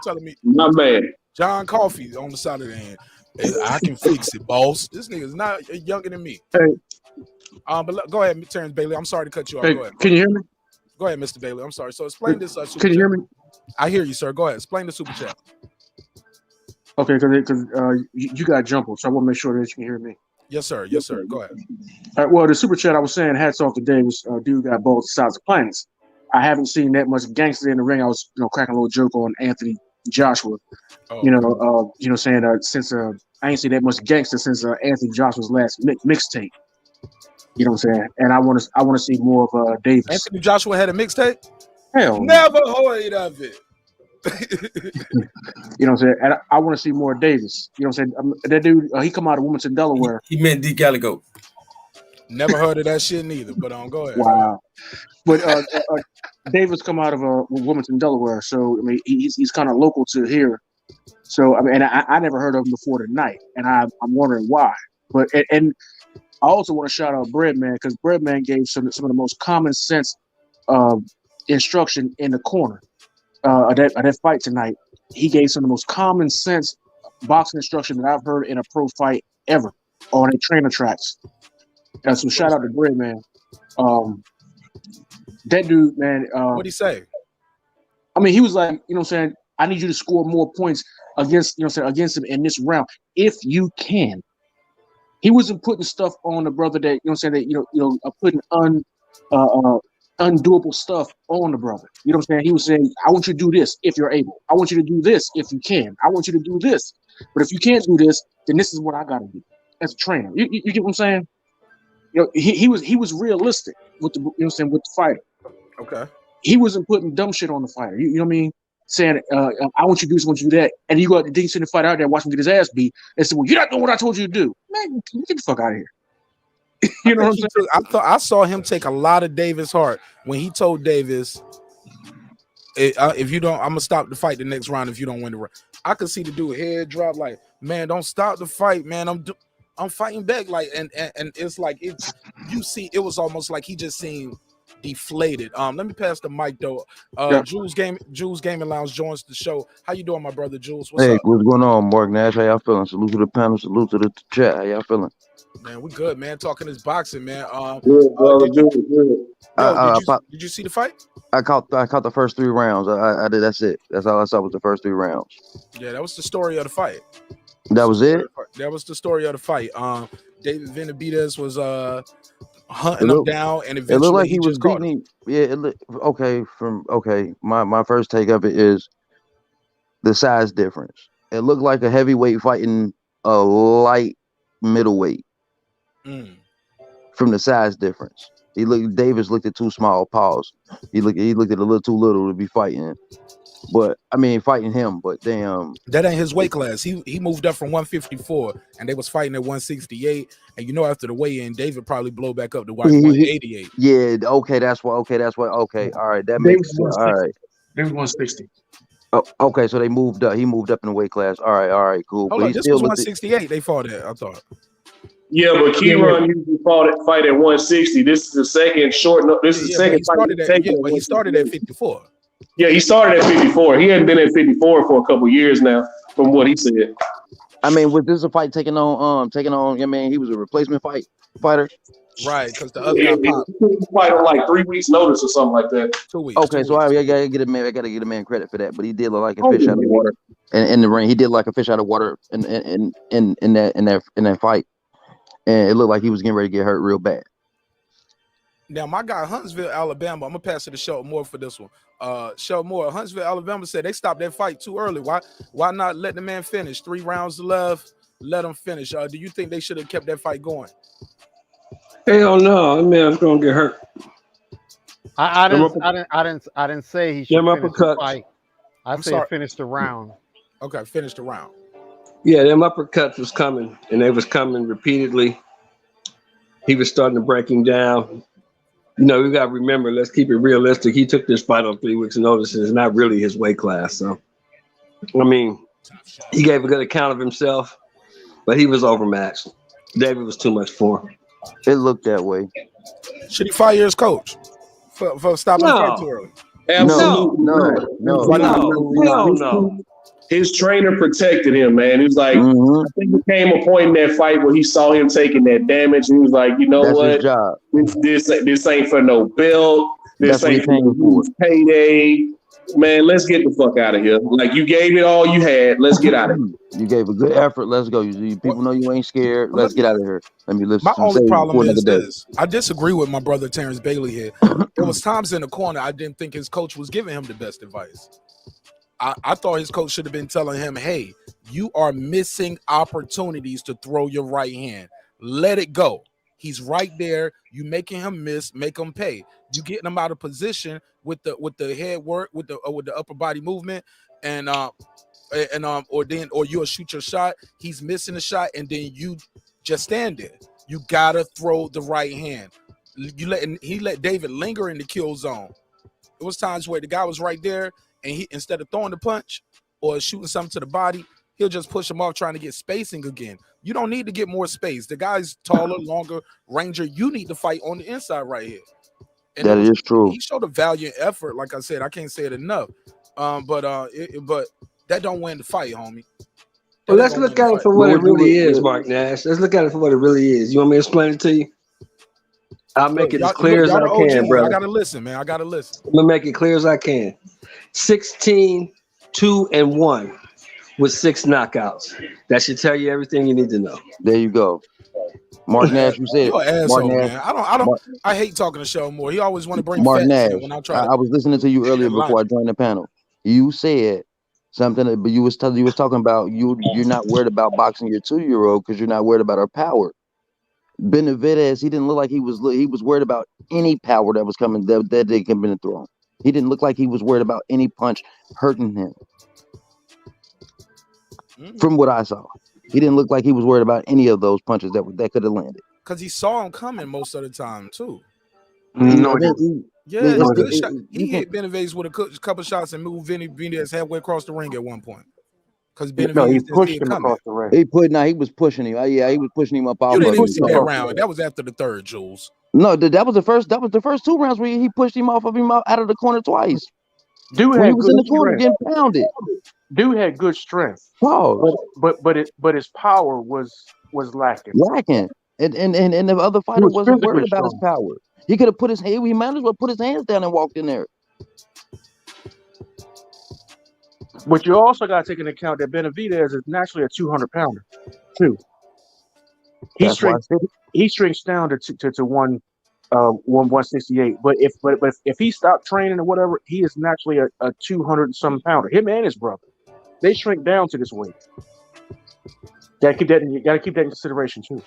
telling me. My man. John Coffey on the side of the hand. I can fix it, boss. This nigga's not younger than me. Hey. But go ahead, Terence Bailey. I'm sorry to cut you off. Hey, go ahead. Can you hear me? Go ahead, Mr. Bailey. I'm sorry. So explain this. Super Can you hear chat. me? I hear you, sir. Go ahead. Explain the super chat. Okay, because you got jumbled, so I want to make sure that you can hear me. Yes, sir. Yes, sir. Go ahead. All right, well, the super chat I was saying, hats off to Davis. Dude got both sides of planets. I haven't seen that much gangster in the ring. I was, cracking a little joke on Anthony Joshua. Saying since I ain't seen that much gangster since Anthony Joshua's last mixtape. You know what I'm saying? And I want to see more of Davis. Anthony Joshua had a mixtape? Hell, never heard of it. You know what I'm saying? And I want to see more Davis. You know what I'm saying? That dude, he come out of Wilmington, Delaware. He meant D. Calico. Never heard of that shit neither, but go ahead. Wow. But Davis come out of Wilmington, Delaware, so I mean he's kind of local to here. So I mean, and I never heard of him before tonight, and I'm wondering why. But and I also want to shout out Breadman because Breadman gave some of the most common sense instruction in the corner of that fight tonight. He gave some of the most common sense boxing instruction that I've heard in a pro fight ever on a trainer tracks. So shout out to Breadman. That dude, man. What'd he say? I mean, he was like, you know what I'm saying? I need you to score more points against him in this round if you can. He wasn't putting stuff on the brother that, putting undoable stuff on the brother. You know what I'm saying? He was saying, I want you to do this if you're able. I want you to do this if you can. I want you to do this. But if you can't do this, then this is what I got to do as a trainer. You get what I'm saying? He was realistic with the with the fighter. Okay. He wasn't putting dumb shit on the fighter. You know what I mean? Saying, I want you to do this, I want you to do that. And you got the send the fighter out there, watch him get his ass beat, and say, well, you're not doing what I told you to do. Man, get the fuck out of here. You know what I'm saying? I saw him take a lot of Davis heart when he told Davis, if you don't, I'm gonna stop the fight the next round if you don't win the round. I could see the dude head drop like, man, don't stop the fight, man. I'm fighting back, like, and it's like it was almost like he just seemed deflated. Let me pass the mic though. Jules Gaming Lounge joins the show. How you doing, my brother Jules? What's up? What's going on, marqnash? How y'all feeling? Salute to the panel, salute to the chat. How y'all feeling? Man, we good, man. Talking this boxing, man. Good, brother. Good. Did you see the fight? I caught the first 3 rounds. I did. That's it. That's all I saw was the first 3 rounds. Yeah, that was the story of the fight. That was it. That was the story of the fight. David Benavidez was hunting him down, and eventually it looked like he was just caught beating him. him. Yeah, it looked okay. My first take of it is the size difference. It looked like a heavyweight fighting a light middleweight from the size difference. Davis looked at too small. Pause. He looked at a little too little to be fighting. But I mean, fighting him. But damn, that ain't his weight class. He moved up from 154, and they was fighting at 168. And after the weigh-in, David probably blow back up to 188. Yeah. Okay. That's why. Okay. All right. That makes sense. All right. David 160. Oh, okay. So they moved up. He moved up in the weight class. All right. Cool. Hold on, this was 168. They fought at. I thought. Yeah, but Kyrone usually fight at 160. This is the second short. This is the second fight. But he started at 54. Yeah, he started at 54. He hadn't been at 54 for a couple years now, from what he said. I mean, was this a fight taking on? I mean, he was a replacement fighter. Right, because the other guy popped. Fight on like 3 weeks' notice or something like that. 2 weeks. Okay, so I gotta get a man. I gotta get a man credit for that. But he did look like a fish out of water in the ring. He did like a fish out of water in that fight, and it looked like he was getting ready to get hurt real bad. Now, my guy, Huntsville, Alabama, I'm going to pass it to Sheldon Moore for this one. Sheldon Moore, Huntsville, Alabama said they stopped that fight too early. Why not let the man finish? 3 rounds left, let him finish. Do you think they should have kept that fight going? Hell no, that man's going to get hurt. I didn't say he should finish the fight. I said finish the round. Okay, finish the round. Yeah, them uppercuts was coming, and they was coming repeatedly. He was starting to break him down. We got to remember, let's keep it realistic. He took this fight on 3 weeks' notice, and it's not really his weight class. So, I mean, he gave a good account of himself, but he was overmatched. David was too much for him. It looked that way. Should he fire his coach for stopping the fight too early? Absolutely. No. His trainer protected him, man. He was like, I think there came a point in that fight where he saw him taking that damage, and he was like, you know what? This ain't for no belt. This what he ain't paying for. payday. Man, let's get the fuck out of here. Like, you gave it all you had. Let's get out of here. You gave a good effort. Let's go. People know you ain't scared. Let's get out of here. Let me lift My some only sage problem before another is day. this. I disagree with my brother Terence Bailey here. There was times in the corner I didn't think his coach was giving him the best advice. I thought his coach should have been telling him, hey, you are missing opportunities to throw your right hand. Let it go. He's right there. You making him miss, make him pay. You getting him out of position with the head work, with the upper body movement, or you'll shoot your shot. He's missing the shot, and then you just stand there. You gotta throw the right hand. He let David linger in the kill zone. It was times where the guy was right there, and he, instead of throwing the punch or shooting something to the body, he'll just push him off trying to get spacing again. You don't need to get more space. The guy's taller, longer, ranger. You need to fight on the inside right here. And that is true. He showed a valiant effort. Like I said, I can't say it enough. But that don't win the fight, homie. Well, let's look at it for what it really is, marqnash. Let's look at it for what it really is. You want me to explain it to you? I'll make it as clear as I can, brother. I gotta listen, man. I gotta listen. I'm gonna make it clear as I can. 16, 2-1 with 6 knockouts. That should tell you everything you need to know. There you go. marqnash, you said. You're an asshole, marqnash, man. I hate talking to Show more. He always want to bring facts marqnash, in when I try. I was listening to you earlier before I joined the panel. You said something, but you was talking about you're not worried about boxing your 2-year-old because you're not worried about her power. Benavidez, he didn't look like he was worried about any power that was coming that they can been thrown. He didn't look like he was worried about any punch hurting him. From what I saw, he didn't look like he was worried about any of those punches that could have landed. Because he saw him coming most of the time too. No, He hit Benavidez with a couple shots and moved Benavidez halfway across the ring at one point. Because he pushed him across the ring. He was pushing him. He was pushing him up off. You didn't even see that round. That was after the third, Jules. No, that was the first 2 rounds where he pushed him off of him out of the corner twice. Dude when he was in the corner getting pounded. Dude had good strength. Wow. But his power was lacking. And the other fighter wasn't worried about his power. He could have put his hand. He might as well put his hands down and walked in there. But you also got to take into account that Benavidez is naturally a 200-pounder, too. He shrinks down to 168. But if he stopped training or whatever, he is naturally a 200-some pounder. Him and his brother, they shrink down to this weight. You got to keep that in consideration too.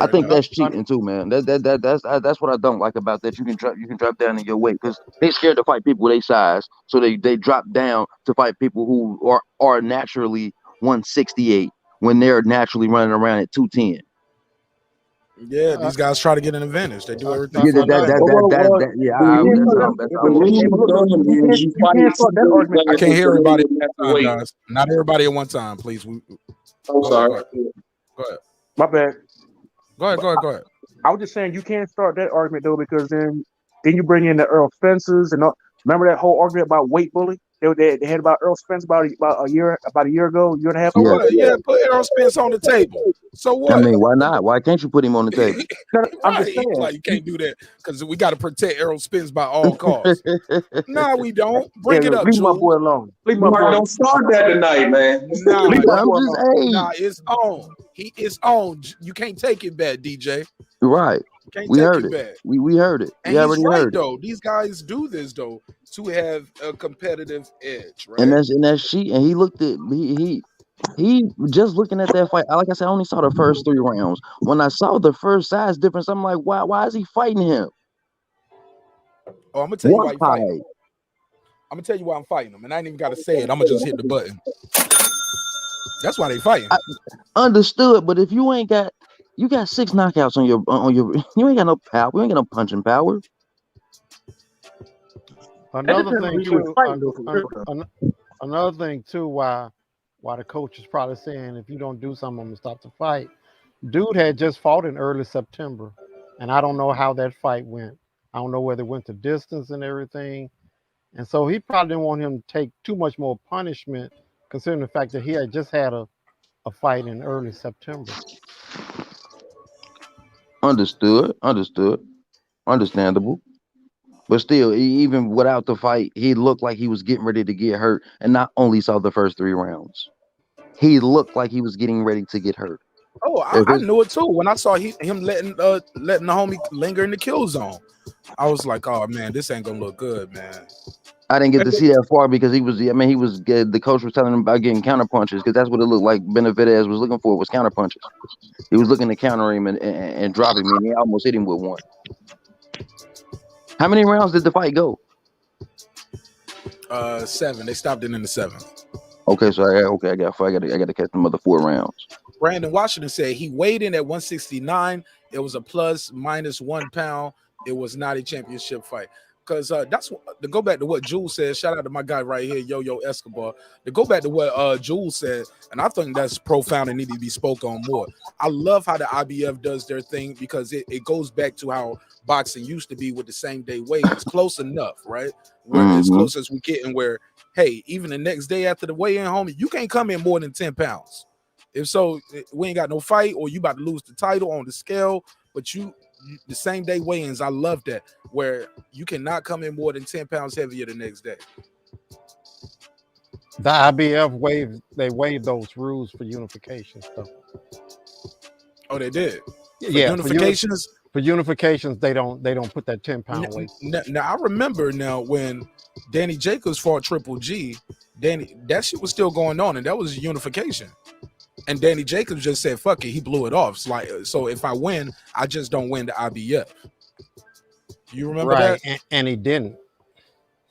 I think that's cheating too, man. That's what I don't like about that. You can drop down in your weight because they scared to fight people their size, so they drop down to fight people who are naturally 168 when they're naturally running around at 210. Yeah, these guys try to get an advantage. They do everything. I can't hear everybody at one time, guys. Not everybody at one time, please. I'm sorry. Go ahead. My bad. Go ahead. I was just saying you can't start that argument though because then you bring in the Earl Spencers and all. Remember that whole argument about weight bully? They had about Earl Spence about a year ago, year and a half ago. Yeah, put Earl Spence on the table. So what? I mean, why not? Why can't you put him on the table? I'm just saying. Like you can't do that because we got to protect Earl Spence by all costs. Nah, we don't. Bring it up. Leave my boy alone. Don't start that tonight, man. Nah, it's on. He is on. You can't take it back, DJ. Right. We heard it. We heard it. And he's right though. These guys do this though to have a competitive edge, right? And he looked at he just looking at that fight. Like I said, I only saw the first 3 rounds. When I saw the first size difference, I'm like, why is he fighting him? Oh, I'm gonna tell you why he's fighting. I'm gonna tell you why I'm fighting him, and I ain't even gotta say it. I'm gonna just hit the button. That's why they fighting. Understood, but if you ain't got. You got 6 knockouts on your. You ain't got no power. You ain't got no punching power. Another thing too. Why the coach is probably saying if you don't do something, I'm gonna stop the fight. Dude had just fought in early September, and I don't know how that fight went. I don't know whether it went to distance and everything, and so he probably didn't want him to take too much more punishment, considering the fact that he had just had a fight in early September. Understood. Understandable. But still, even without the fight, he looked like he was getting ready to get hurt, and not only saw the first 3 rounds. He looked like he was getting ready to get hurt. Oh, I knew it too when I saw him letting the homie linger in the kill zone. I was like, oh man, this ain't gonna look good, man. I didn't get to see that far because he was the coach was telling him about getting counter punches because that's what it looked like. Benavidez was looking for was counter punches. He was looking to counter him and drop him, and he almost hit him with one. How many rounds did the fight go? 7. They stopped it in the 7th. Okay, so I got to catch them other 4 rounds. Brandon Washington said he weighed in at 169. It was a plus minus 1 pound. It was not a championship fight. Because that's to go back to what Jules said. Shout out to my guy right here, Yo Escobar. To go back to what Jules said, and I think that's profound and need to be spoken on more. I love how the IBF does their thing because it goes back to how boxing used to be with the same day weigh. It's close enough, right? Where as close as we get, and where hey, even the next day after the weigh-in, homie, you can't come in more than 10 pounds. If so, we ain't got no fight, or you about to lose the title on the scale, but you the same day weigh-ins, I love that, where you cannot come in more than 10 pounds heavier the next day. The IBF waived those rules for unification stuff. Oh, they did? Yeah, unifications? For unifications, they don't put that 10-pound weight. Now I remember when Danny Jacobs fought Triple G, that shit was still going on, and that was unification. And Danny Jacobs just said, fuck it, he blew it off. So if I win, I just don't win the IBF. You remember that? And he didn't.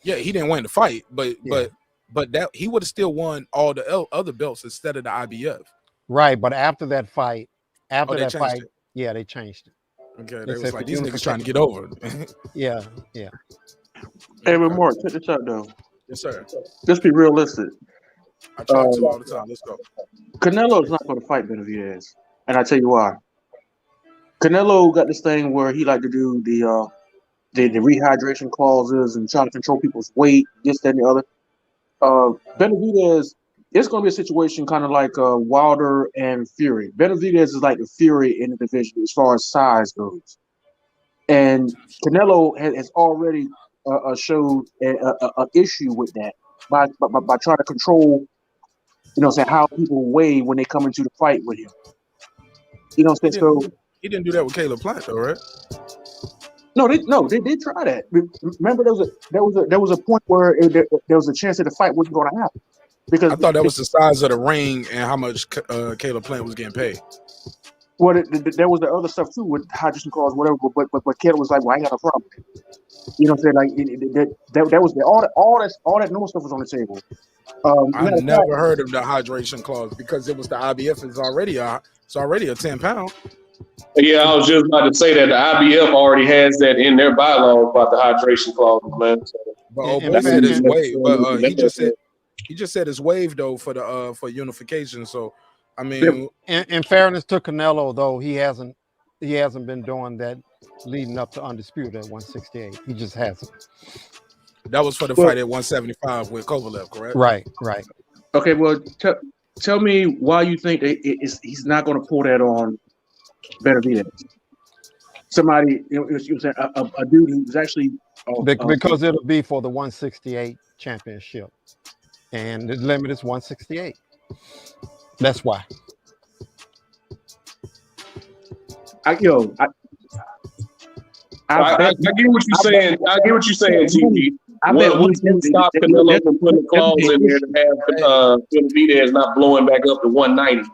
Yeah, he didn't win the fight, but that he would have still won all the other belts instead of the IBF. Right, but after that fight, they changed it. Yeah, they changed it. Okay, they was like, these niggas trying to get over. Yeah. Hey, but Mark, check this out though. Yes, sir. Let's be realistic. I try to all the time. Let's go. Canelo's not going to fight Benavidez, and I tell you why. Canelo got this thing where he like to do the rehydration clauses and trying to control people's weight, this, that, and the other. Benavidez, it's going to be a situation kind of like Wilder and Fury. Benavidez is like the Fury in the division as far as size goes, and Canelo has already showed an issue with that by trying to control, how people weigh when they come into the fight with him. You know what I'm saying? So he didn't do that with Caleb Plant, though, right? No, they did try that. Remember, there was a point where there was a chance that the fight wasn't going to happen because I thought that was the size of the ring and how much Caleb Plant was getting paid. Well, there was the other stuff too with hydration clause, whatever. But Caleb was like, "Well, I ain't got a problem." You know what I'm saying? Like that was all that normal stuff was on the table. I never heard of the hydration clause because it was the IBF is already a 10 pound. Yeah, I was just about to say that the IBF already has that in their bylaws about the hydration clause, man. But said it's waived. But he just said it's waived though for unification. So I mean, in fairness to Canelo, though, he hasn't been doing that leading up to Undisputed at 168. He just hasn't. That was for the fight at 175 with Kovalev, correct? Right. Okay, well, tell me why you think that he's not going to pull that on Benavidez. Somebody, you was saying a dude who's actually because it'll be for the 168 championship, and the limit is 168. That's why. I get what you're saying. I get what you're saying, GG. What's going to stop Canelo from putting a clause in there to have Benavidez not blowing back up to 190?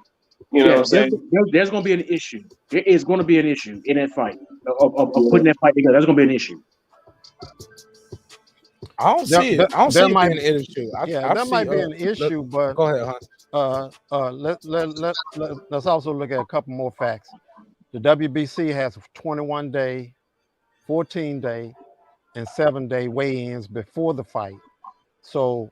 You know what I'm saying? There's going to be an issue. There is going to be an issue in that fight of putting that fight together. There's going to be an issue. I don't see it. I don't see it being an issue. That might be an issue, but go ahead, Hunt. Let's also look at a couple more facts. The WBC has 21-day, 14-day, and 7-day weigh-ins before the fight. So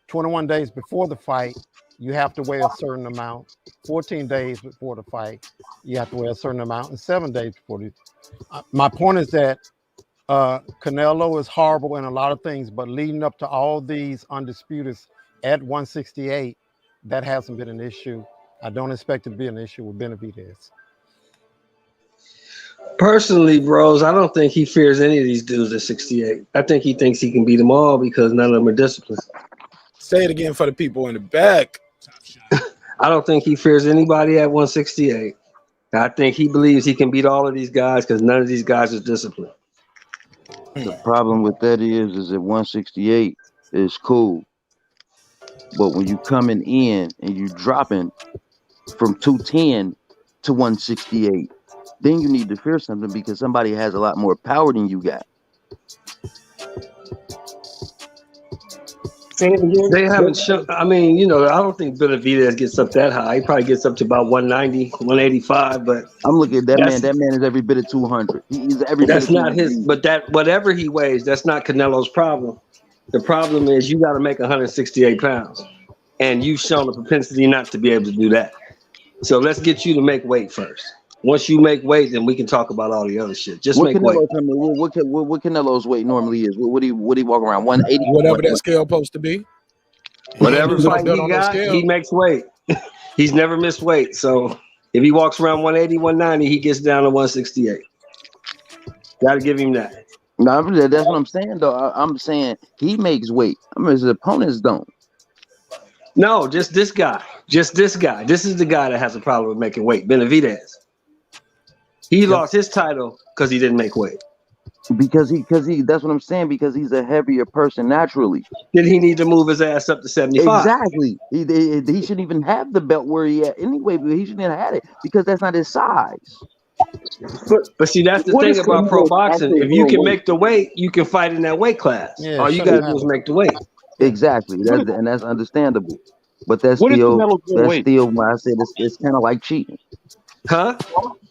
21 days before the fight, you have to weigh a certain amount. 14 days before the fight, you have to weigh a certain amount. And 7 days before my point is that Canelo is horrible in a lot of things, but leading up to all these Undisputeds at 168, that hasn't been an issue. I don't expect it to be an issue with Benavidez. Personally, bros, I don't think he fears any of these dudes at 68. I think he thinks he can beat them all because none of them are disciplined. Say it again for the people in the back. I don't think he fears anybody at 168. I think he believes he can beat all of these guys because none of these guys is disciplined. The problem with that is at 168 is cool, but when you coming in and you dropping from 210 to 168, then you need to fear something because somebody has a lot more power than you got. They haven't shown. I mean, you know, I don't think Benavidez gets up that high. He probably gets up to about 190, 185. But I'm looking at that man. That man is every bit of 200. He's every. That's not his. But that whatever he weighs, that's not Canelo's problem. The problem is you got to make 168 pounds, and you've shown a propensity not to be able to do that. So let's get you to make weight first. Once you make weight, then we can talk about all the other shit. Just make weight. What Canelo's weight normally is? What do you walk around? 180. Whatever that scale supposed to be. Whatever fight he got, he makes weight. He's never missed weight. So if he walks around 180, 190, he gets down to 168. Got to give him that. No, that's what I'm saying, though. I'm saying he makes weight. I mean, his opponents don't. No, just this guy. Just this guy. This is the guy that has a problem with making weight. Benavidez. He lost his title because he didn't make weight. Because he that's what I'm saying, because he's a heavier person naturally. Then he need to move his ass up to 75. Exactly. He shouldn't even have the belt where he at anyway, but he shouldn't have had it because that's not his size. But see, that's the thing about pro boxing. If you can make the weight, you can fight in that weight class. Yeah, all you gotta do is make the weight. Exactly. That's understandable. But that's still why I said it's kind of like cheating. Huh?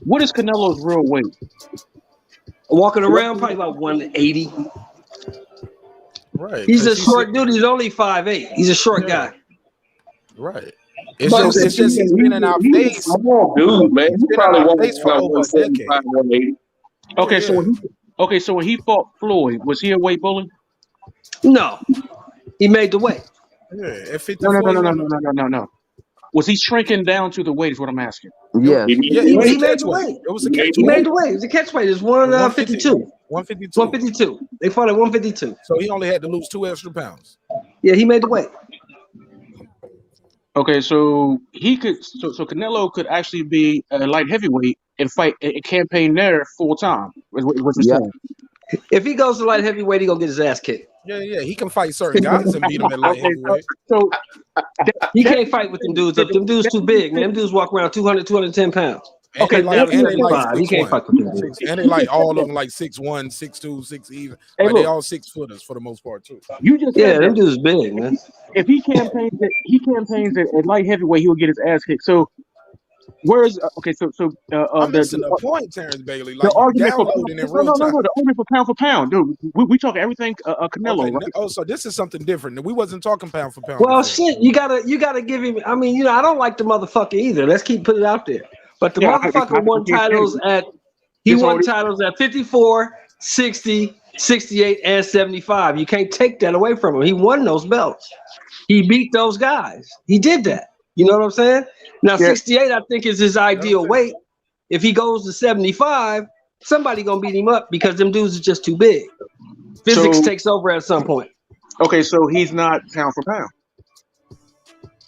What is Canelo's real weight? Walking around probably about 180. Right. He's a short dude. He's only 5'8". He's a short guy. Right. It's just he's been in our face. Dude, man. He probably won't face for over 180. Okay, so when he fought Floyd, was he a weight bully? No. He made the weight. Yeah, No. Was he shrinking down to the weight is what I'm asking. Yeah. He made the weight. It was a catch He made the weight. It was a catch weight. It was 152. 152. 152. They fought at 152. So he only had to lose 2 extra pounds. Yeah, he made the weight. Okay, so he could so Canelo could actually be a light heavyweight and fight a campaign there full time. What you're saying. If he goes to light heavyweight, he gonna get his ass kicked. Yeah. He can fight certain guys and beat them at light heavyweight. So he can't fight with them dudes. Them dudes too big, man. Them dudes walk around 200, 210 pounds. And Okay, they like he can't fight with them dudes. And they like all of them like 6'1", 6'2", 6 even. Hey, like they look. all 6 footers for the most part too. You just Yeah, said them that. dudes big, man. If he campaigns at light heavyweight, he will get his ass kicked. So where's I'm missing the point, Terence Bailey. Like the argument for downloading in real time. the argument for pound, dude. We talking everything Canelo, Okay, right? oh, so this is something different. We wasn't talking pound for pound. Well, before. shit, you gotta give him. I mean, you know, I don't like the motherfucker either. Let's keep putting it out there. But the motherfucker won titles at 54, 60, 68, and 75. You can't take that away from him. He won those belts. He beat those guys. He did that. You know what I'm saying? Now, 68, I think, is his ideal weight. If he goes to 75, somebody gonna beat him up because them dudes are just too big. Physics takes over at some point. Okay, so he's not pound for pound.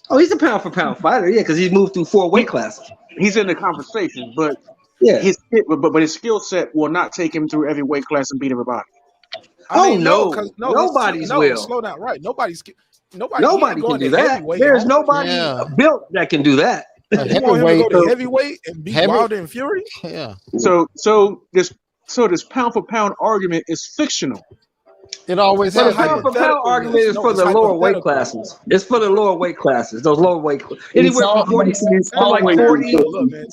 Oh, he's a pound for pound fighter, yeah, because he's moved through 4 weight classes. He's in the conversation, but yeah, his skill set will not take him through every weight class and beat everybody. I mean, nobody's will. Slow down, right? Nobody can do that. There's nobody built that can do that. You want him to go to heavyweight and beat Wilder and Fury? Yeah. So this pound for pound argument is fictional. It always The has. pound for pound argument is for the lower weight classes. It's for the lower weight classes. Those lower weight anywhere from 40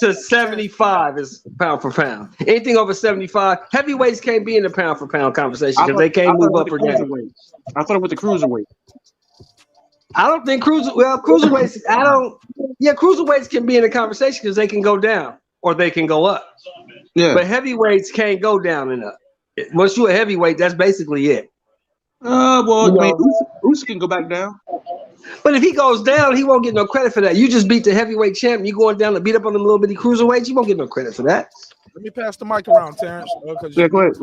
to 75 is pound for pound. Anything over 75, heavyweights can't be in the pound for pound conversation because they can't move up or down. I thought it was the cruiserweight. I don't think cruiserweights. Cruiserweights can be in the conversation because they can go down or they can go up. Yeah, but heavyweights can't go down and up. Once you're a heavyweight, that's basically it. Usyk can go back down. But if he goes down, he won't get no credit for that. You just beat the heavyweight champ. You going down to beat up on them little bitty cruiserweights. You won't get no credit for that. Let me pass the mic around, Terence, because Yeah, go ahead.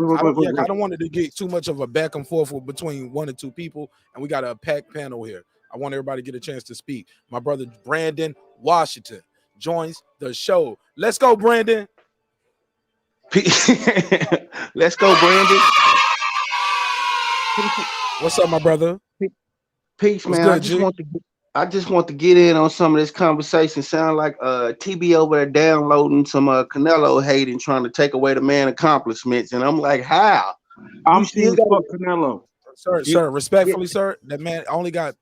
I don't want it to get too much of a back and forth between one or two people, and we got a packed panel here. I want everybody to get a chance to speak. My brother Brandon Washington joins the show. Let's go, Brandon. Let's go, Brandon. What's up, my brother? Peace, What's man. good, I just want to get in on some of this conversation. Sound like TB over there downloading some Canelo hate and trying to take away the man accomplishments, and I'm like, how? I'm still fuck Canelo. Sir, respectfully, sir, that man only got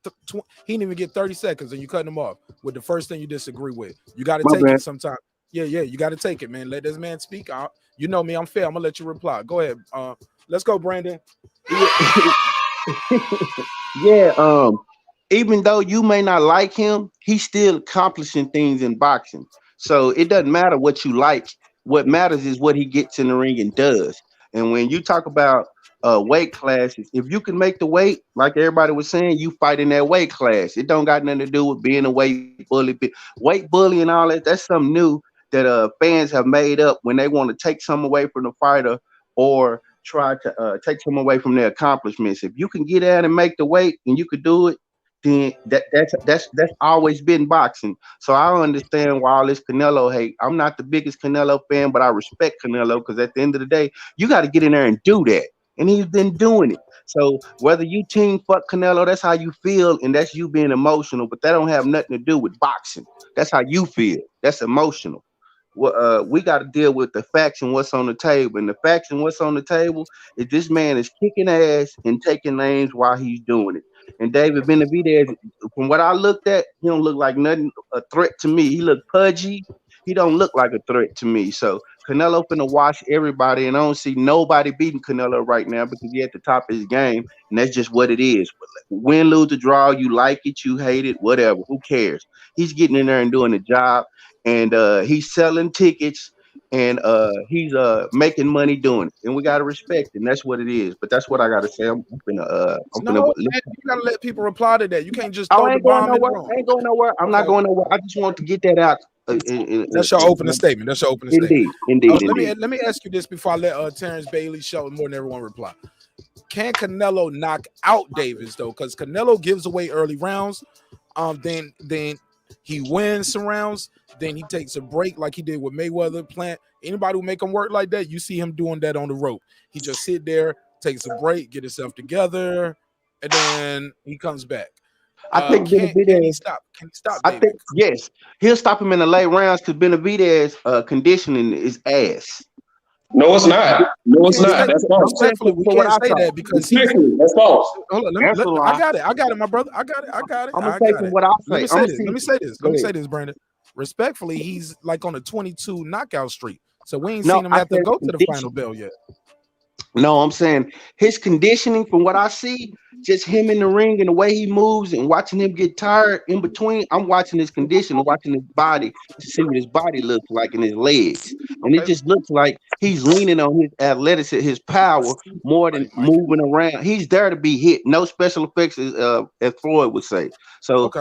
he didn't even get 30 seconds, and you cutting him off with the first thing you disagree with. You got to take it sometime. Yeah, you got to take it, man. Let this man speak out. You know me, I'm fair. I'm gonna let you reply. Go ahead. Let's go, Brandon. Yeah, even though you may not like him, he's still accomplishing things in boxing. So it doesn't matter what you like. What matters is what he gets in the ring and does. And when you talk about weight classes, if you can make the weight, like everybody was saying, you fight in that weight class. It don't got nothing to do with being a weight bully. Weight bully and all that, that's something new that fans have made up when they want to take some away from the fighter or try to take some away from their accomplishments. If you can get out and make the weight and you could do it, then that's always been boxing. So I understand why all this Canelo hate. I'm not the biggest Canelo fan, but I respect Canelo because at the end of the day, you got to get in there and do that. And he's been doing it. So whether you team fuck Canelo, that's how you feel, and that's you being emotional, but that don't have nothing to do with boxing. That's how you feel. That's emotional. We got to deal with the facts and what's on the table. And the facts and what's on the table is this man is kicking ass and taking names while he's doing it. And David Benavidez, from what I looked at, he don't look like nothing a threat to me. He look pudgy. He don't look like a threat to me. So Canelo finna wash everybody, and I don't see nobody beating Canelo right now because he's at the top of his game, and that's just what it is. Win, lose, or draw, you like it, you hate it, whatever. Who cares? He's getting in there and doing the job, and he's selling tickets, and he's making money doing it, and we gotta respect it, and that's what it is. But that's what I gotta say. I'm finna man, you gotta let people reply to that. You can't just I throw ain't the going bomb in the nowhere. room. I ain't going nowhere. I'm not going nowhere. I just want to get that out. That's your opening statement. That's your opening statement. Indeed. Let me ask you this before I let Terence Bailey, Shelton, more than everyone reply. Can Canelo knock out Davis though? Because Canelo gives away early rounds. Then he wins some rounds. Then he takes a break like he did with Mayweather. Plant anybody who make him work like that, you see him doing that on the rope. He just sit there, takes a break, get himself together, and then he comes back. I think Benavidez. Can he stop? I think yes, he'll stop him in the late rounds because Benavidez conditioning is ass. No, it's not. No, it's not. That's false. Respectfully, we can't say that because that's false. Hold on, I got it, my brother. I got it. I'm gonna say from what I say. Let me say this, Brandon. Respectfully, he's like on a 22 knockout streak, so we ain't seen him have to go to the final bell yet. No, I'm saying his conditioning, from what I see, just him in the ring and the way he moves and watching him get tired in between. I'm watching his condition, watching his body to see what his body looks like and his legs. And it just looks like he's leaning on his athleticism, his power more than moving around. He's there to be hit. No special effects, as Floyd would say. So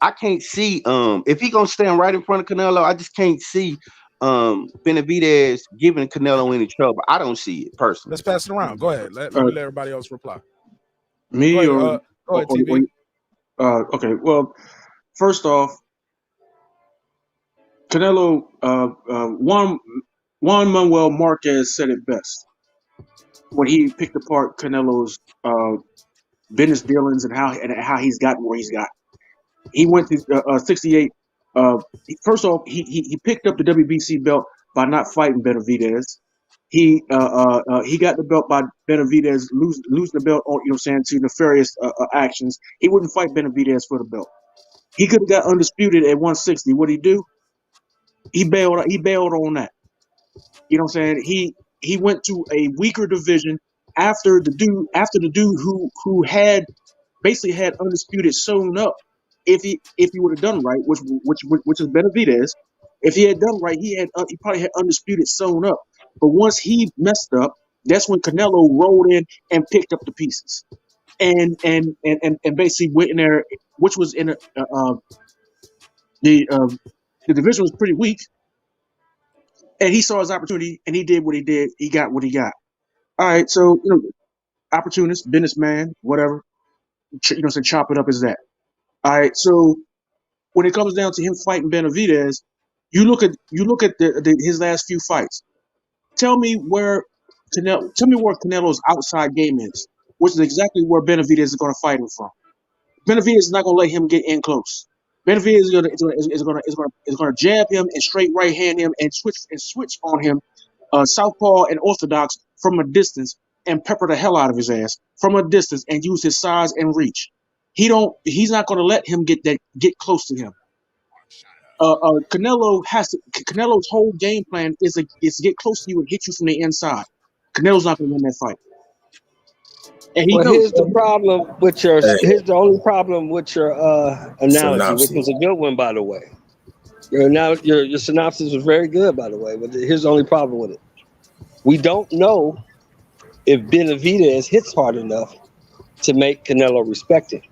I can't see if he gonna stand right in front of Canelo, I just can't see Benavidez giving Canelo any trouble. I don't see it personally. Let's pass it around. Go ahead. Let everybody else reply. Me go or ahead, go ahead, TV. Okay. Well, first off, Canelo, Juan Manuel Marquez said it best when he picked apart Canelo's business dealings and how he's gotten where he's got. He went to 68. First off, he picked up the WBC belt by not fighting Benavidez. He got the belt by Benavidez losing the belt on, to nefarious actions. He wouldn't fight Benavidez for the belt. He could have got undisputed at 160. What'd he do? He bailed on that. You know what I'm saying? He went to a weaker division after the dude who had basically had undisputed sewn up. If he would have done right, which is Benavidez, if he had done right, he probably had undisputed sewn up. But once he messed up, that's when Canelo rolled in and picked up the pieces, and basically went in there which was in the division was pretty weak, and he saw his opportunity and he did what he did. He got what he got. All right, so opportunist, businessman, whatever. So chop it up as that. All right, so when it comes down to him fighting Benavidez, you look at his last few fights. Tell me where Canelo's outside game is, which is exactly where Benavidez is going to fight him from. Benavidez is not going to let him get in close. Benavidez is going to jab him and straight right hand him and switch on him, southpaw and orthodox from a distance and pepper the hell out of his ass from a distance and use his size and reach. He's not going to let him get close to him. Canelo's whole game plan is to get close to you and hit you from the inside. Canelo's not going to win that fight. And here's the problem with your. Here's the only problem with your analogy, which was a good one, by the way. Your synopsis was very good, by the way. But here's the only problem with it: we don't know if Benavidez hits hard enough to make Canelo respect him.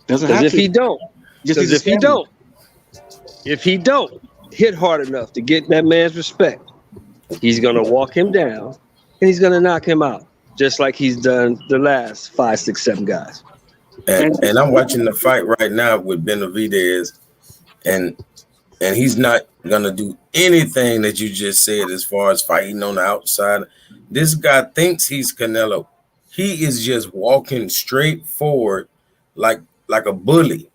Because if he don't hit hard enough to get that man's respect, he's gonna walk him down and he's gonna knock him out, just like he's done the last 5, 6, 7 guys. And I'm watching the fight right now with Benavidez, and he's not gonna do anything that you just said as far as fighting on the outside. This guy thinks he's Canelo. He is just walking straight forward like a bully.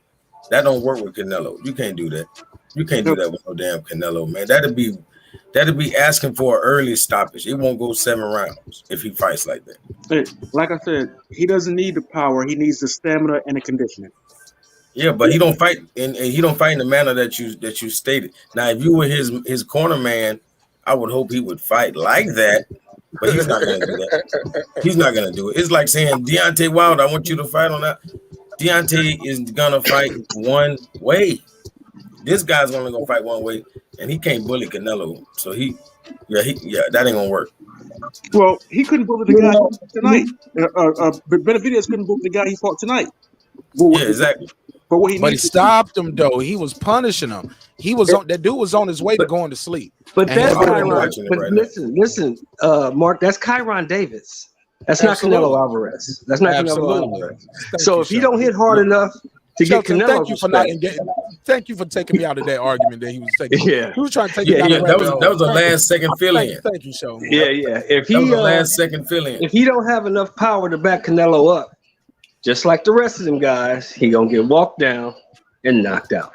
That don't work with Canelo. You can't do that. You can't do that with no damn Canelo, man. That'd be asking for an early stoppage. It won't go 7 rounds if he fights like that. Hey, like I said, he doesn't need the power. He needs the stamina and the conditioning. Yeah, but he don't fight, and he don't fight in the manner that you stated. Now, if you were his corner man, I would hope he would fight like that. But he's not gonna do that. He's not gonna do it. It's like saying, Deontay Wilder, I want you to fight on that. Deontay is gonna fight one way. This guy's only gonna fight one way, and he can't bully Canelo. So that ain't gonna work. Well, he couldn't bully the guy he fought tonight. Benavidez couldn't bully the guy he fought tonight. Yeah, exactly. But he stopped him though. He was punishing him. That dude was on his way to going to sleep. But that's Kyrone. But listen, Mark, that's Kyrone Davis. That's not Canelo Alvarez. That's not Canelo Alvarez. So if he don't hit hard enough to get Canelo, thank you for taking me out of that argument that he was taking. Yeah, he was trying to take me out of that was a last second fill-in. Thank you, Shawn. Yeah. If he was a last second fill-in. If he don't have enough power to back Canelo up, just like the rest of them guys, he gonna get walked down and knocked out.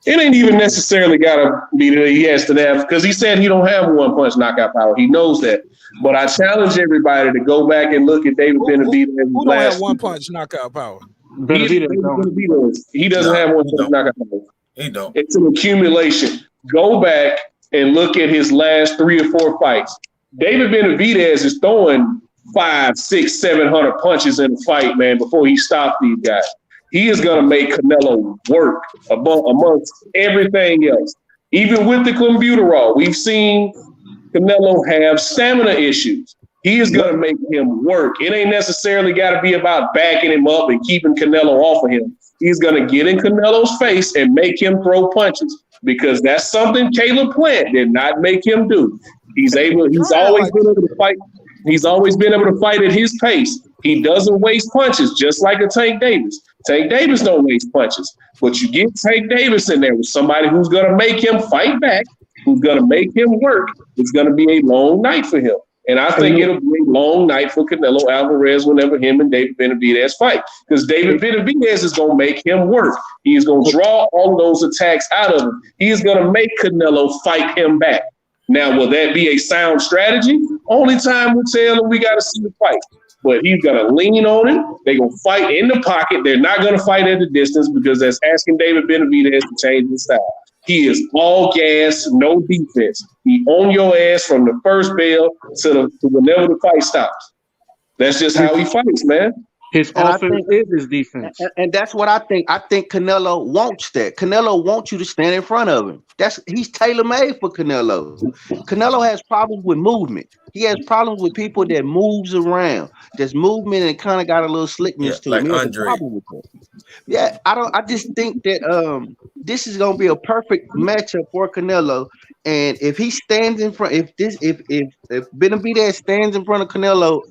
It ain't even necessarily gotta be that he has to have, because he said he don't have one punch knockout power. He knows that. But I challenge everybody to go back and look at David Benavidez. Who don't have one punch knockout power? Benavidez. He doesn't have one punch knockout power. He don't. It's an accumulation. Go back and look at his last 3 or 4 fights. David Benavidez is throwing 500, 600, 700 punches in a fight, man, before he stopped these guys. He is going to make Canelo work amongst everything else. Even with the clenbuterol, we've seen Canelo have stamina issues. He is going to make him work. It ain't necessarily got to be about backing him up and keeping Canelo off of him. He's going to get in Canelo's face and make him throw punches, because that's something Caleb Plant did not make him do. He's always been able to fight. He's always been able to fight at his pace. He doesn't waste punches, just like a Tank Davis. Tank Davis don't waste punches, but you get Tank Davis in there with somebody who's going to make him fight back, who's going to make him work. It's going to be a long night for him. And I think it'll be a long night for Canelo Alvarez whenever him and David Benavidez fight, because David Benavidez is going to make him work. He is going to draw all of those attacks out of him. He is going to make Canelo fight him back. Now, will that be a sound strategy? Only time will tell, and we got to see the fight. But he's going to lean on him. They're going to fight in the pocket. They're not going to fight at the distance, because that's asking David Benavidez to change his style. He is all gas, no defense. He on your ass from the first bell to whenever the fight stops. That's just how he fights, man. His And I offense think, is his defense. and that's what I think. I think Canelo wants that. Canelo wants you to stand in front of him. He's tailor made for Canelo. Canelo has problems with movement. He has problems with people that moves around. There's movement and kind of got a little slickness to him. Like He has a Andre. problem with that. Yeah, I just think that this is gonna be a perfect matchup for Canelo. And if he stands in front, if Benavidez stands in front of Canelo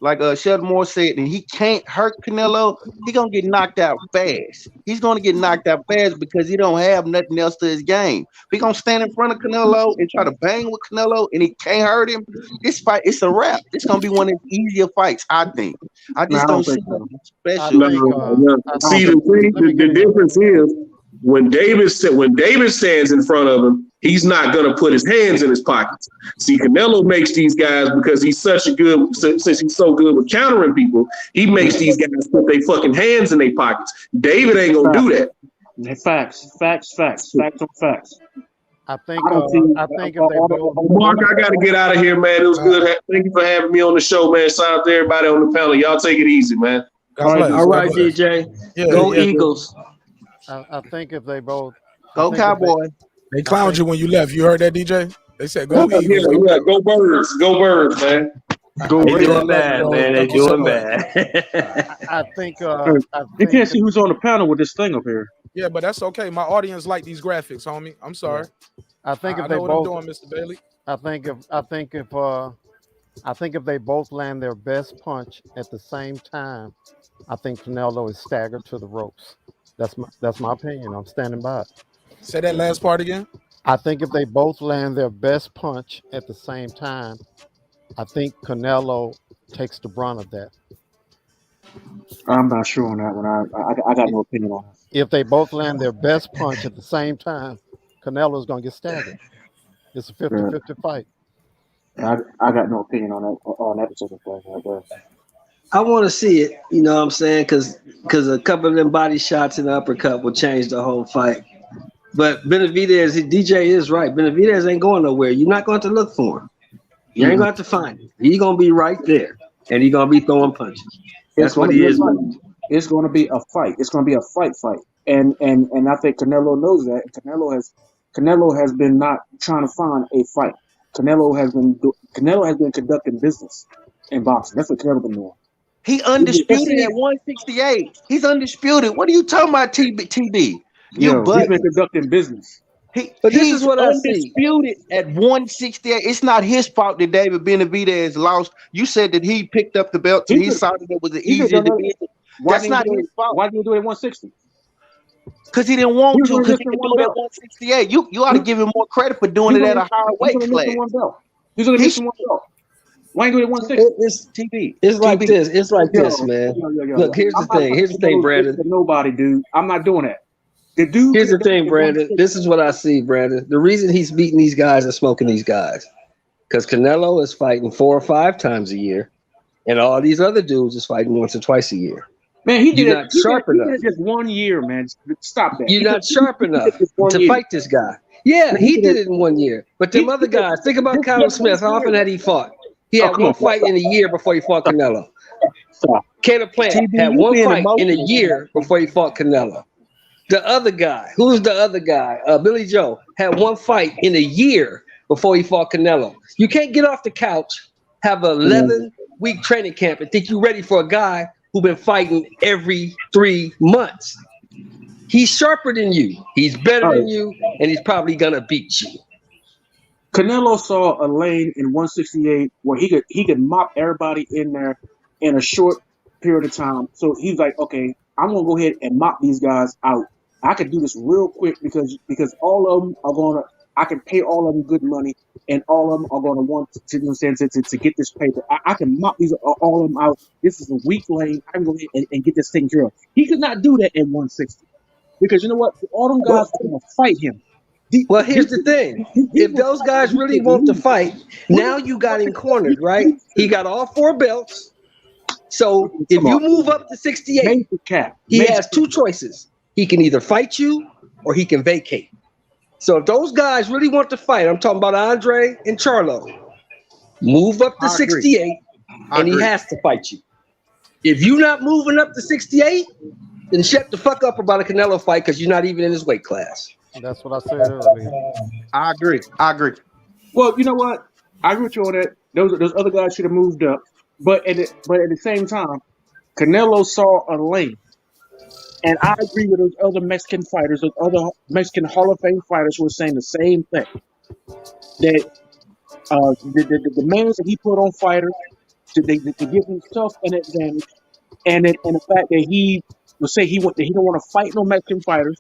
like Sheldon Moore said, and he can't hurt Canelo, he gonna get knocked out fast. He's gonna get knocked out fast because he don't have nothing else to his game. If he gonna stand in front of Canelo and try to bang with Canelo and he can't hurt him, this fight, it's a wrap. It's gonna be one of the easier fights, I think. I just don't see nothing special. See, the difference is when David stands in front of him, he's not gonna put his hands in his pockets. See, Canelo makes these guys, because he's since he's so good with countering people, he makes these guys put their fucking hands in their pockets. David ain't gonna do that. Facts on facts. I think if they both. Mark, I gotta get out of here, man. It was good. Thank you for having me on the show, man. Shout out to everybody on the panel. Y'all take it easy, man. All right, DJ. Go Eagles. I think if they both. Go Cowboy. They clowned you when you left. You heard that, DJ? They said go Eagles. Yeah, go Birds. Go Birds, man. They doing bad, man. They doing bad. I think. You can't see who's on the panel with this thing up here. Yeah, but that's okay. My audience like these graphics, homie. I'm sorry. I think if I they know what both. I'm doing, Mr. Bailey. I think if they both land their best punch at the same time, I think Canelo is staggered to the ropes. That's my opinion. I'm standing by it. Say that last part again. I think if they both land their best punch at the same time, I think Canelo takes the brunt of that. I'm not sure on that one. I got no opinion on that. If they both land their best punch at the same time, Canelo's going to get staggered. It's a 50-50 fight. I got no opinion on that particular thing right there. I want to see it, you know what I'm saying? Because a couple of them body shots and the uppercut will change the whole fight. But Benavidez, DJ is right. Benavidez ain't going nowhere. You're not going to look for him. You ain't going to have to find him. He's going to be right there, and he's going to be throwing punches. That's what he is. It's going to be a fight. It's going to be a fight. And I think Canelo knows that. Canelo has been not trying to find a fight. Canelo has been conducting business in boxing. That's what Canelo been doing. He undisputed at 168. He's undisputed. What are you talking about, TB? He's been conducting business. But this is what I see. Undisputed at 168. It's not his fault that David Benavidez lost. You said that he picked up the belt. He saw that it was an easier division. That's not his fault. Why did he do it at 160? Because he didn't want to. Because he can do it at 168. You ought to give him more credit for doing it at a higher weight class. He's going to miss one belt. Why ain't doing it at 160? It's like this. It's like this, man. Look, here's the thing. Here's the thing, Brandon. Nobody, dude. I'm not doing that. Here's the thing, Brandon. This is what I see, Brandon. The reason he's beating these guys and smoking these guys, because Canelo is fighting 4 or 5 times a year, and all these other dudes is fighting once or twice a year. Man, he did not sharp enough. He did it just 1 year, man. Stop that. You're not sharp enough to fight this guy. Yeah, he did it in 1 year. But them other guys, think about Kyle Smith. How often had he fought? He had one fight in a year before he fought Canelo. Caleb Plant had one fight in a year before he fought Canelo. The other guy, who's the other guy? Billy Joe had one fight in a year before he fought Canelo. You can't get off the couch, have an 11-week training camp, and think you're ready for a guy who's been fighting every 3 months. He's sharper than you. He's better than you, and he's probably gonna beat you. Canelo saw a lane in 168 where he could mop everybody in there in a short period of time. So he's like, okay, I'm gonna go ahead and mop these guys out. I could do this real quick because all of them are gonna. I can pay all of them good money, and all of them are gonna want to get this paper. I can mop all of them out. This is a weak lane. I can go ahead and get this taken care of. He could not do that at 160 because you know what? All them guys are gonna fight him. Well, here's the thing. If those guys really want to fight, now you got him cornered, right? He got all 4 belts. So if you move up to 68, he has 2 choices. He can either fight you or he can vacate. So if those guys really want to fight, I'm talking about Andre and Charlo, move up to 68, and he has to fight you. If you're not moving up to 68, then shut the fuck up about a Canelo fight because you're not even in his weight class. That's what I said earlier. I agree. Well, you know what? I agree with you on that. Those other guys should have moved up, but at the same time, Canelo saw a lane, and I agree with those other Mexican fighters, those other Mexican Hall of Fame fighters who were saying the same thing. That the demands that he put on fighters to give himself an advantage, and the fact that he would say he don't want to fight no Mexican fighters,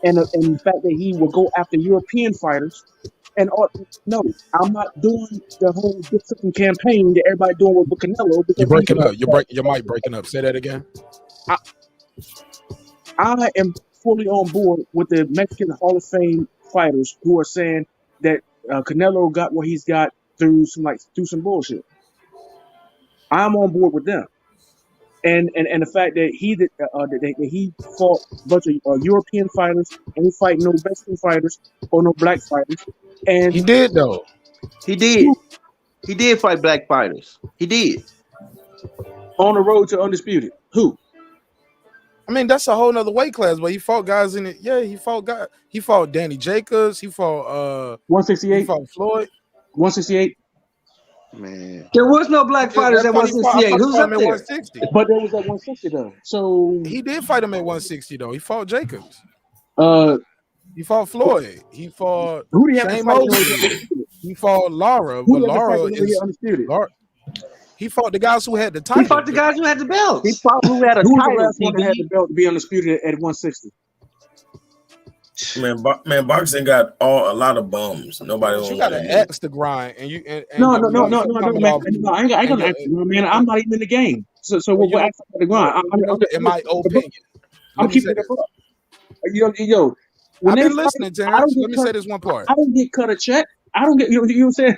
and the fact that he will go after European fighters. And no, I'm not doing the whole different campaign that everybody doing with Canelo. You're breaking up. Your mic breaking up. Say that again. I am fully on board with the Mexican Hall of Fame fighters who are saying that Canelo got what he's got through some bullshit. I'm on board with them, and the fact that he fought a bunch of European fighters and he fight no Mexican fighters or no black fighters. And he did though. He did fight black fighters. He did. On the road to undisputed. Who? I mean, that's a whole nother weight class, but he fought guys in it. Yeah, he fought guys. He fought Danny Jacobs. He fought 168. He fought Floyd. 168. Man, there was no black fighters at 168. Who's up there? 160. But there was at 160 though. So he did fight him at 160 though. He fought Jacobs. He fought Floyd. He fought who do you have Shane to fight? Mosley. He fought Lara, Who but Lara is undisputed. He fought the guys who had the title. He fought the guys who had the belts. He fought who had a Who was the title. last one that had the belt to be undisputed at 160? Man, boxing got a lot of bums. Nobody. You got to axe the grind, and you. And No, man. I ain't gonna ask you, man. I'm not even in the game. So we'll ask the grind. In my opinion, I'm keeping it up. Yo, I've been listening, Terence. Let me say this one part. I don't get cut a check. I don't get, you know what I'm saying?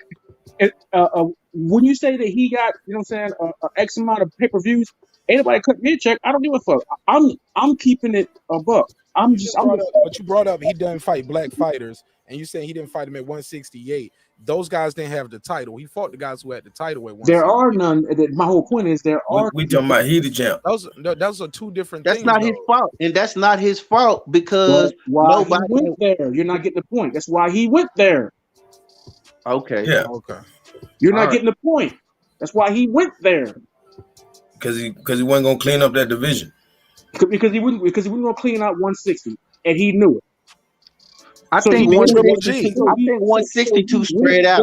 When you say that he got, you know what I'm saying, X amount of pay-per-views, ain't nobody cut me a check. I don't give a fuck. I'm keeping it a buck. But you brought up he doesn't fight black fighters, and you saying he didn't fight him at 168. Those guys didn't have the title. He fought the guys who had the title at 168. There are none. My whole point is there are. We talking about he the champ. Those are two different That's things. not his fault, and that's not his fault because nobody went there. You're not getting the point. That's why he went there. Okay. Yeah. Okay. You're not getting the point. That's why he went there. Because he wasn't gonna clean up that division. Because he wasn't gonna clean out 160, and he knew it. I think 162 spread out.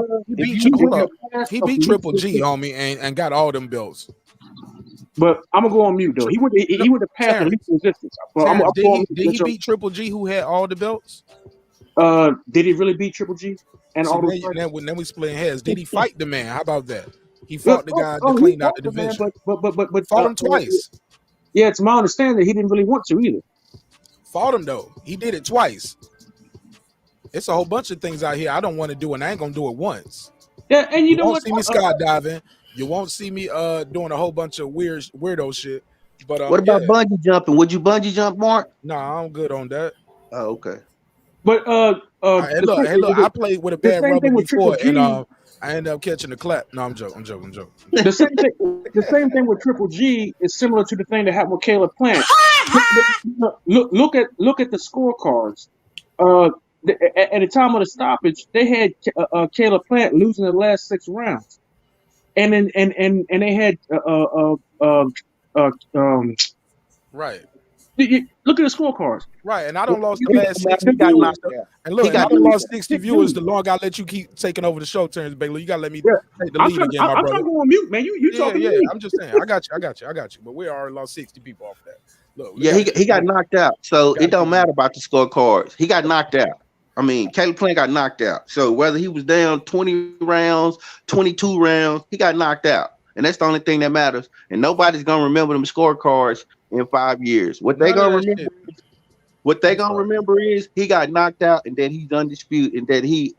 He beat Triple G, homie, and got all them belts. But I'm gonna go on mute though. He went to path of least resistance. Did he beat Triple G, who had all the belts? Did he really beat Triple G? And all those then we splitting heads. Did he fight the man? How about that? He fought the guy to clean out the division. But fought him twice. Yeah, it's my understanding that he didn't really want to either. Fought him though. He did it twice. It's a whole bunch of things out here I don't want to do, and I ain't gonna do it once. Yeah, and you know won't see me skydiving. You won't see me doing a whole bunch of weirdo shit. But what about bungee jumping? Would you bungee jump, Mark? Nah, I'm good on that. Oh, okay. But hey, look, I played with a bad rubber before, and I ended up catching the clap. No, I'm joking. The same thing with Triple G is similar to the thing that happened with Caleb Plant. Look at the scorecards. At the time of the stoppage, they had Caleb Plant losing the last 6 rounds, and they had right. Look at the scorecards. Right, and I don't lost the last 60 viewers. And look, I don't lost 60 viewers. The longer I let you keep taking over the show, Terence Bailey, you gotta let me take the lead again, my brother. I'm trying to go on mute, man. You talking to me? I'm just saying. I got you. But we already lost 60 people off that. Look, he got knocked out, so it don't matter about the scorecards. He got knocked out. I mean, Caleb Plant got knocked out. So whether he was down 20 rounds, 22 rounds, he got knocked out. And that's the only thing that matters. And nobody's gonna remember them scorecards in 5 years. What they gonna remember is he got knocked out and that he's undisputed and that he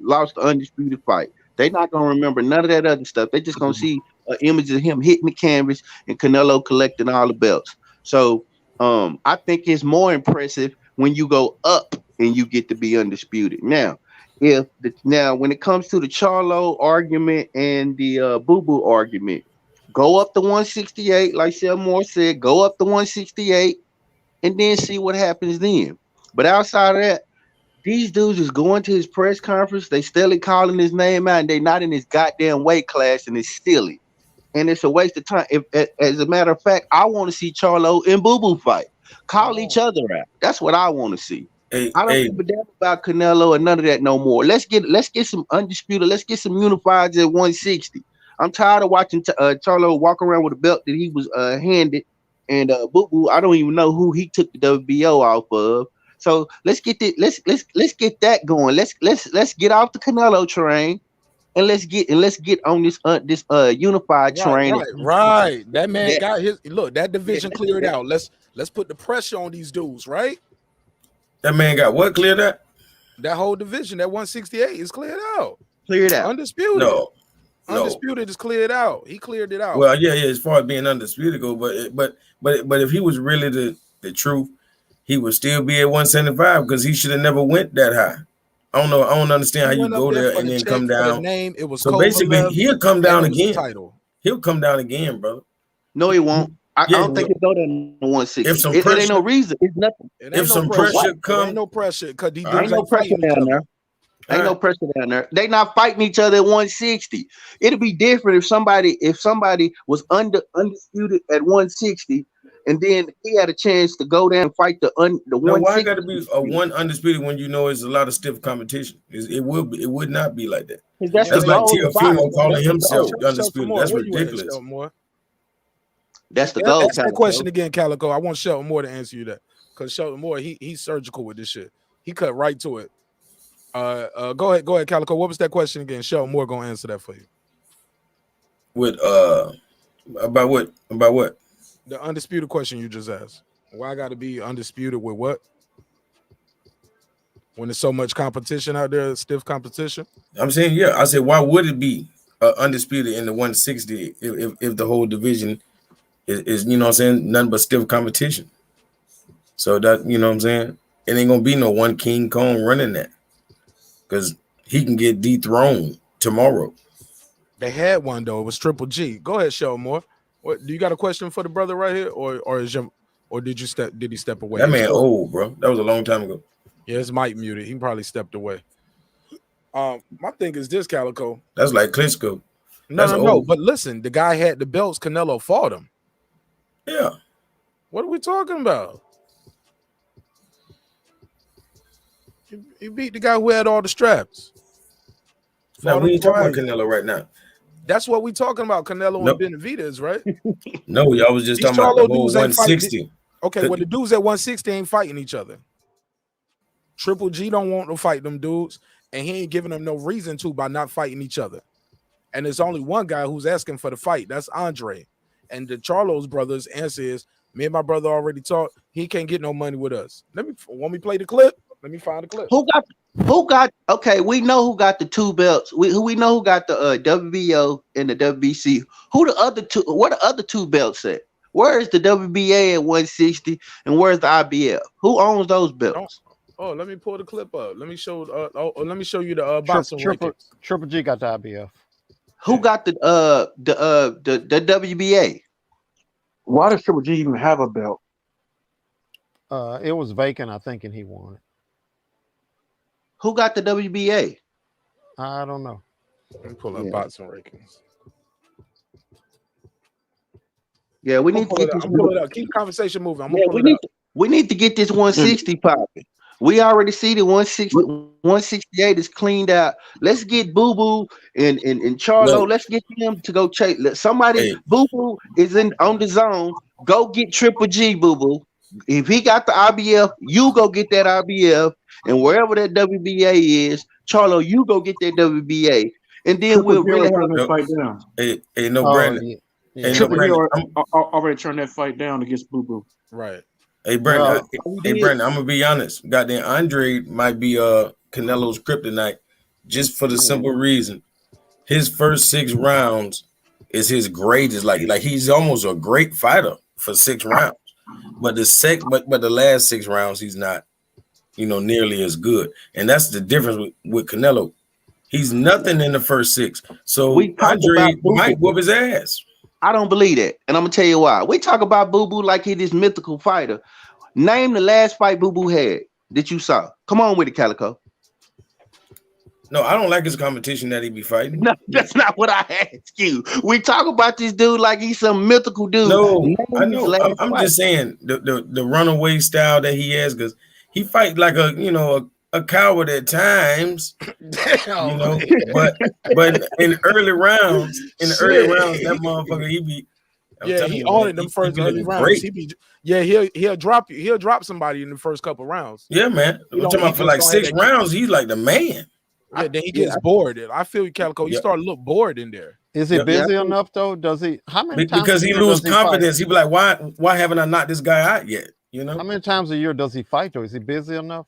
lost the undisputed fight. They're not gonna remember none of that other stuff. They just gonna see images of him hitting the canvas and Canelo collecting all the belts. So I think it's more impressive when you go up and you get to be undisputed. Now, when it comes to the Charlo argument and the Boo Boo argument, Go up to 168, like Sel Moore said. Go up to 168, and then see what happens then. But outside of that, these dudes is going to his press conference. They still calling his name out, and they not in his goddamn weight class, and it's silly. And it's a waste of time. If, as a matter of fact, I want to see Charlo and Boo Boo fight. Call each other out. That's what I want to see. I don't give a damn about Canelo and none of that no more. Let's get some undisputed. Let's get some unifieds at 160. I'm tired of watching Charlo walk around with a belt that he was handed, and Boo Boo. I don't even know who he took the WBO off of. So let's get that. Let's get that going. Let's get off the Canelo train, and let's get on this unified train. Right. That man got his look. That division cleared out. Let's put the pressure on these dudes. Right. That man got what cleared out? That whole division, that 168 is cleared out. Cleared out. Undisputed. No. Undisputed is cleared out. He cleared it out. Well, yeah. As far as being undisputed go, but if he was really the truth, he would still be at 175 because he should have never went that high. I don't know. I don't understand how you go there and then come down. It was so basically he'll come down again. Title. He'll come down again, brother. No, he won't. I don't think he'll go down to 160. If some it pressure, ain't no reason. It's nothing. If some pressure comes, ain't no pressure because these ain't no pressure down there. Ain't no pressure down there. They not fighting each other at 160. It'll be different if somebody was undisputed at 160, and then he had a chance to go down and fight the 160. Why got to be a one undisputed when you know it's a lot of stiff competition? It would not be like that. That's like Teofimo calling himself undisputed. That's ridiculous. That's the goal. Ask that question again, Calico. I want Shelton Moore to answer you that because Shelton Moore he's surgical with this shit. He cut right to it. Go ahead, Calico. What was that question again? Shelton Moore gonna answer that for you. With about what? About what? The undisputed question you just asked. Why I got to be undisputed with what? When there's so much competition out there, stiff competition. I'm saying, yeah. I said, why would it be undisputed in the 160 if the whole division is you know what I'm saying, nothing but stiff competition? So that, you know what I'm saying, it ain't gonna be no one King Kong running that because he can get dethroned tomorrow. They had one though. It was Triple G. Go ahead, Shelton Moore. What do you got a question for the brother right here, or did he step away? That man old, bro. That was a long time ago. Yeah, his mic muted. He probably stepped away. My thing is this, Calico. That's like Klitschko. No. But listen, the guy had the belts. Canelo fought him. Yeah. What are we talking about? He beat the guy who had all the straps. Now we ain't talking about Canelo right now. That's what we talking about, Canelo and Benavidez, right? No, y'all was just talking about the whole 160. Okay, well, the dudes at 160 ain't fighting each other. Triple G don't want to fight them dudes, and he ain't giving them no reason to by not fighting each other. And there's only one guy who's asking for the fight. That's Andre. And the Charlo's brothers' answer is, me and my brother already talked. He can't get no money with us. Want me play the clip? Let me find the clip. Who got? Okay, we know who got the two belts. We know who got the WBO and the WBC. Who the other two? What the other two belts at? Where is the WBA at 160 and where's the IBF? Who owns those belts? Oh, let me pull the clip up. Let me show. Let me show you the boxing rankings. Triple G got the IBF. Who got the WBA? Why does Triple G even have a belt? It was vacant, I think, and he won it. Who got the WBA? I don't know. Let me pull up boxing rankings. Yeah, we need to get this. Pull it up. Keep the conversation moving. We need to get this 160 popping. We already see the 168 is cleaned out. Let's get Boo Boo and Charlo. Let's get them to go chase. Somebody, Boo Boo is on the zone. Go get Triple G, Boo Boo. If he got the IBF, you go get that IBF. And wherever that WBA is, Charlo, you go get that WBA. And then we'll really fight down. Hey, Brandon. Yeah. Triple G already turned that fight down against Boo Boo. Right. Hey, Brandon. Brandon, I'm gonna be honest. Goddamn, Andre might be Canelo's kryptonite, just for the simple reason his first 6 rounds is his greatest. Like he's almost a great fighter for 6 rounds, but the last 6 rounds he's not, nearly as good. And that's the difference with Canelo. He's nothing in the first 6. So Andre might whoop his ass. I don't believe that, and I'm gonna tell you why. We talk about Boo Boo like he this mythical fighter. Name the last fight Boo Boo had that you saw. Come on with it, Calico. No, I don't like his competition that he be fighting. No, that's not what I asked you. We talk about this dude like he's some mythical dude. No, Name I his know. last I'm fight. just saying the runaway style that he has, because he fight like a coward at times. Damn, but in early rounds, Shit. that motherfucker he be. I'm Yeah, telling he you, on man, it them he first be early looking rounds. great. He'll drop you. He'll drop somebody in the first couple rounds. Yeah, man. I'm talking about for like 6 rounds, he's like the man. Yeah, then he gets bored. I feel you, Calico. He started to look bored in there. Is he busy enough though? Does he? How many times? Because a he year lose does he fight? confidence. He be like, why haven't I knocked this guy out yet? How many times a year does he fight though? Is he busy enough?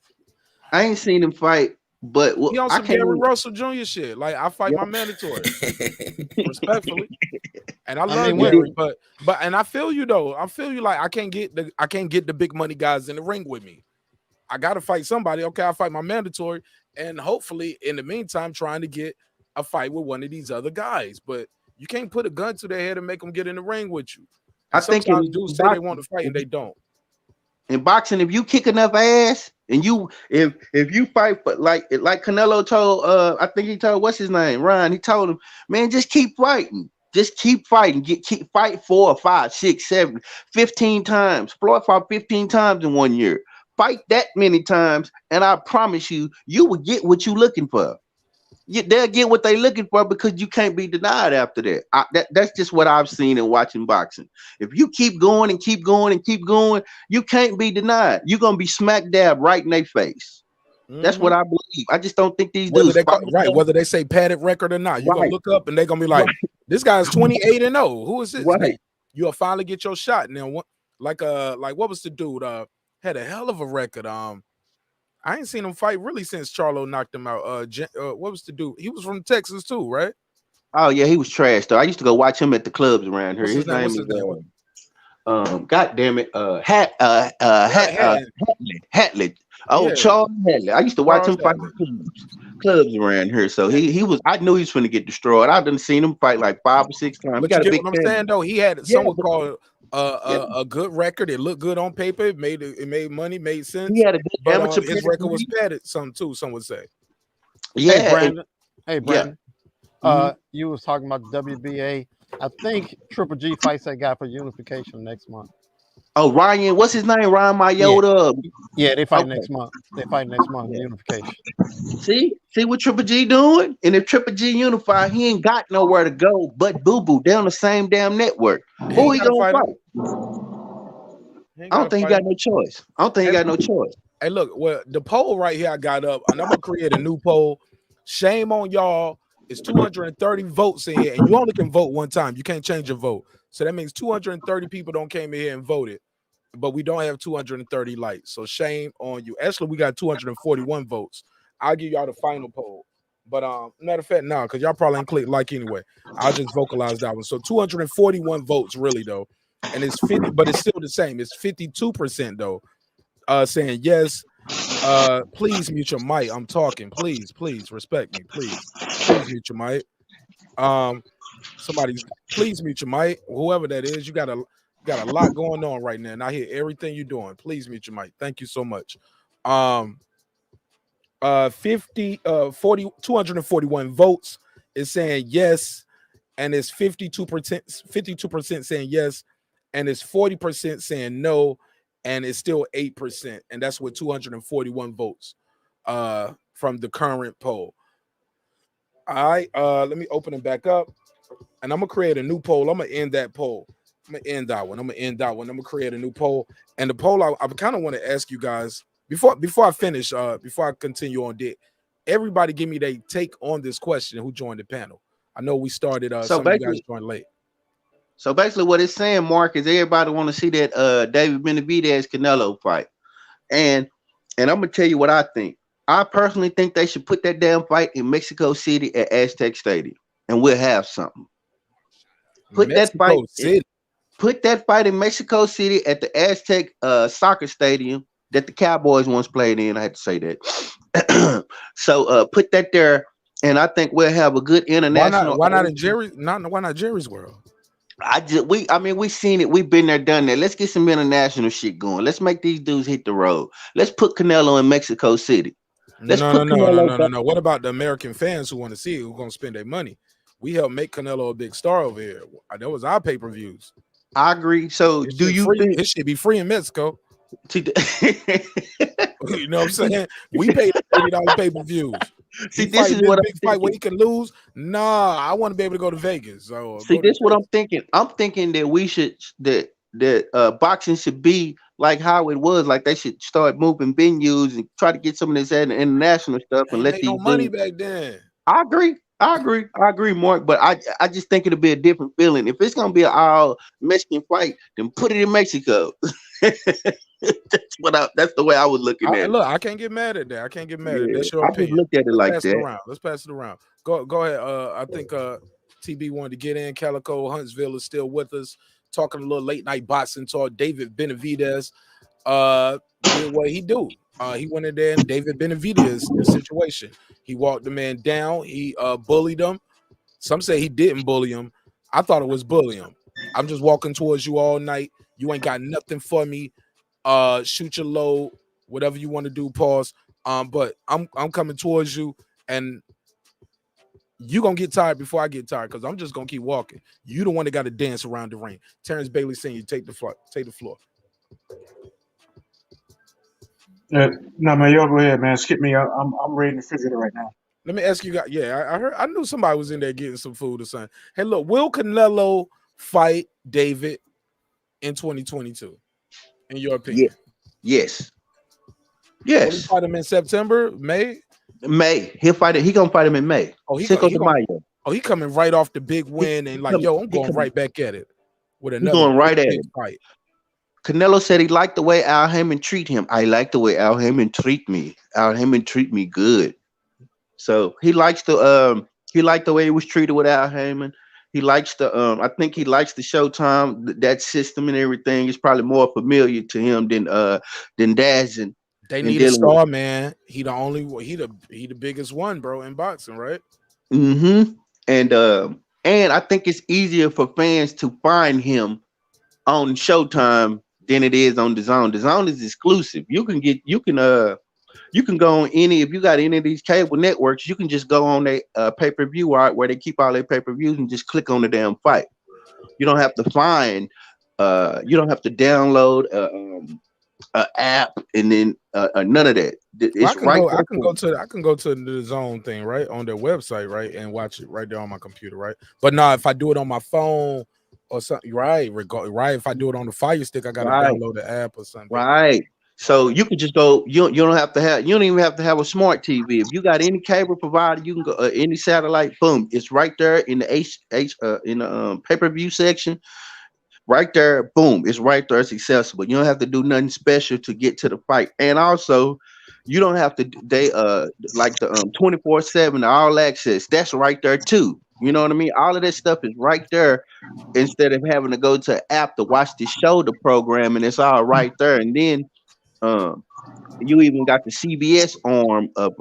I ain't seen him fight, but He on I some can't. Gary Russell Jr. shit. Like I fight my mandatory, respectfully, and I love Gary, but and I feel you though. I feel you. Like I can't get the big money guys in the ring with me. I gotta fight somebody. Okay, I fight my mandatory, and hopefully, in the meantime, trying to get a fight with one of these other guys. But you can't put a gun to their head and make them get in the ring with you. And I think sometimes in dudes say they want to fight and they don't. In boxing, if you kick enough ass and if you fight, but like Canelo told, I think he told what's his name, Ryan. He told him, man, just keep fighting. Just keep fighting. Fight 4, 5, 6, 7, 15 times. Floyd fought 15 times in 1 year. Fight that many times, and I promise you, you will get what you're looking for. They'll get what they're looking for because you can't be denied after that. That's just what I've seen in watching boxing. If you keep going and keep going and keep going, you can't be denied. You're gonna be smack dab right in their face. That's what I believe. I just don't think these dudes whether they say padded record or not. You're gonna look up and they're gonna be like, this guy's 28-0. Who is this? Right. You'll finally get your shot. Now, like what was the dude? Had a hell of a record. I ain't seen him fight really since Charlo knocked him out. What was the dude? He was from Texas too, right? Oh yeah, he was trash though. I used to go watch him at the clubs around here. His name is God damn it, Hatley. Oh, yeah. Charles Hatley. I used to watch him fight clubs around here. So he was. I knew he was going to get destroyed. I done seen him fight like 5 or 6 times. But you get what I'm saying though. He had somewhat called a good record. It looked good on paper. It made money, made sense. He had a good amateur. His record was padded, some too. Some would say. Yeah, Hey Brandon. You was talking about the WBA. I think Triple G fights that guy for unification next month. Oh, Ryan, what's his name? Ryan Mayotta. Yeah, they fight next month. They fight next month. Unification. See what Triple G doing? And if Triple G unify, he ain't got nowhere to go but Boo Boo. They on the same damn network. Who he gonna fight? I don't think he got no choice. Hey, look, well, the poll right here I got up, and I'm gonna create a new poll. Shame on y'all. It's 230 votes in here, and you only can vote one time. You can't change your vote. So that means 230 people don't came in here and voted, but we don't have 230 likes. So shame on you. Actually, we got 241 votes. I'll give y'all the final poll. But matter of fact, because y'all probably ain't click like anyway. I'll just vocalize that one. So 241 votes, really though, and it's 50, but it's still the same. It's 52% though, saying yes. Please mute your mic. I'm talking. Please respect me. Please mute your mic. Somebody please mute your mic. Whoever that is, you got a lot going on right now, and I hear everything you're doing. Please mute your mic. Thank you so much. 241 votes is saying yes, and it's 52% saying yes, and it's 40% saying no, and it's still 8%, and that's with 241 votes from the current poll. All right, let me open it back up, and I'm gonna create a new poll. I'm gonna end that poll. I'm gonna end that one. I'm gonna create a new poll, and the poll I kind of want to ask you guys before I finish, before I continue on. Did everybody give me their take on this question? Who joined the panel? I know we started. Some of you guys joined late. So basically, what it's saying, Mark, is everybody want to see that David Benavidez Canelo fight, and I'm gonna tell you what I think. I personally think they should put that damn fight in Mexico City at Aztec Stadium, and we'll have something. Put that fight in Mexico City at the Aztec soccer stadium that the Cowboys once played in. I had to say that. So put that there, and I think we'll have a good international. Why not Jerry's World? we seen it. We've been there, done that. Let's get some international shit going. Let's make these dudes hit the road. Let's put Canelo in Mexico City. Let's put Canelo back. No. What about the American fans who want to see it, who gonna spend their money? We helped make Canelo a big star over here. That was our pay-per-views. I agree. So do you think it should be free in Mexico? You know what I'm saying? We paid $80 pay-per-views. See, this is what big fight where he can lose. Nah, I want to be able to go to Vegas. So see, this is what I'm thinking. I'm thinking that we should that boxing should be like how it was. Like they should start moving venues and try to get some of this international stuff and let these no money back then. I agree, Mark. But I just think it'll be a different feeling. If it's gonna be an all Mexican fight, then put it in Mexico. That's the way I was looking at it. Look, I can't get mad at that. I can't get mad at that. That's your I opinion. just looked at it like that. Let's pass it around. Go ahead. I think TB wanted to get in. Calico Huntsville is still with us, talking a little late night boxing talk. David Benavidez, did what he do. He went in there and David Benavidez the situation. He walked the man down. He bullied him. Some say he didn't bully him. I thought it was bullying. I'm just walking towards you all night. You ain't got nothing for me. Shoot your load, whatever you want to do. Pause. But I'm coming towards you, and you gonna get tired before I get tired because I'm just gonna keep walking. You the one that got to dance around the ring. Terence Bailey saying you take the floor. Take the floor. No, man, y'all go ahead, man. Skip me. I'm ready to figure it right now. Let me ask you guys. Yeah, I heard. I knew somebody was in there getting some food or something. Hey, look, will Canelo fight David in 2022? In your opinion? Yes. Will he fight him in September, May? May. He'll fight it. He gonna fight him in May. He coming right off the big win and like, I'm going right back at it with another. Going right at it. Fight. Canelo said he liked the way Al Haymon treat him. I like the way Al Haymon treat me. Al Haymon treat me good. So he likes the way he was treated with Al Haymon. He likes I think he likes the Showtime, that system and everything is probably more familiar to him than Dazin. They need a star, man. He the biggest one, bro, in boxing, right? Mm-hmm. And I think it's easier for fans to find him on Showtime than it is on DAZN. DAZN is exclusive. You can go on if you got any of these cable networks, you can just go on their pay-per-view where they keep all their pay-per-views and just click on the damn fight. You don't have to find you don't have to download an app and then none of that. It's I can go to the zone thing right on their website, right, and watch it right there on my computer, right? But now if I do it on my phone or something, right, if I do it on the Fire Stick, I gotta download the app or something. Right. So you can just go. You don't even have to have a smart TV. If you got any cable provider, you can go any satellite. Boom, it's right there in the pay-per-view section. Right there, boom, it's right there. It's accessible. You don't have to do nothing special to get to the fight, and also you don't have to. They like the 24/7 all access. That's right there too. You know what I mean? All of that stuff is right there. Instead of having to go to an app to watch the show, the program, and it's all right there. And then you even got the CBS arm of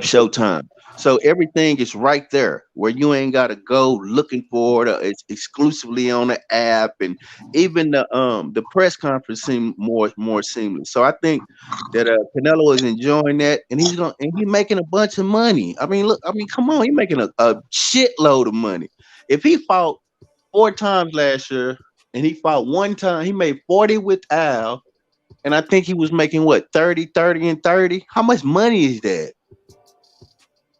Showtime. So everything is right there where you ain't got to go looking for it. It's exclusively on the app, and even the press conference seemed more seamless. So I think that Canelo is enjoying that, and he's making a bunch of money. I mean, come on, he's making a shitload of money. If he fought 4 times last year and he fought 1 time, he made 40 with Al, and I think he was making what 30, and 30. How much money is that?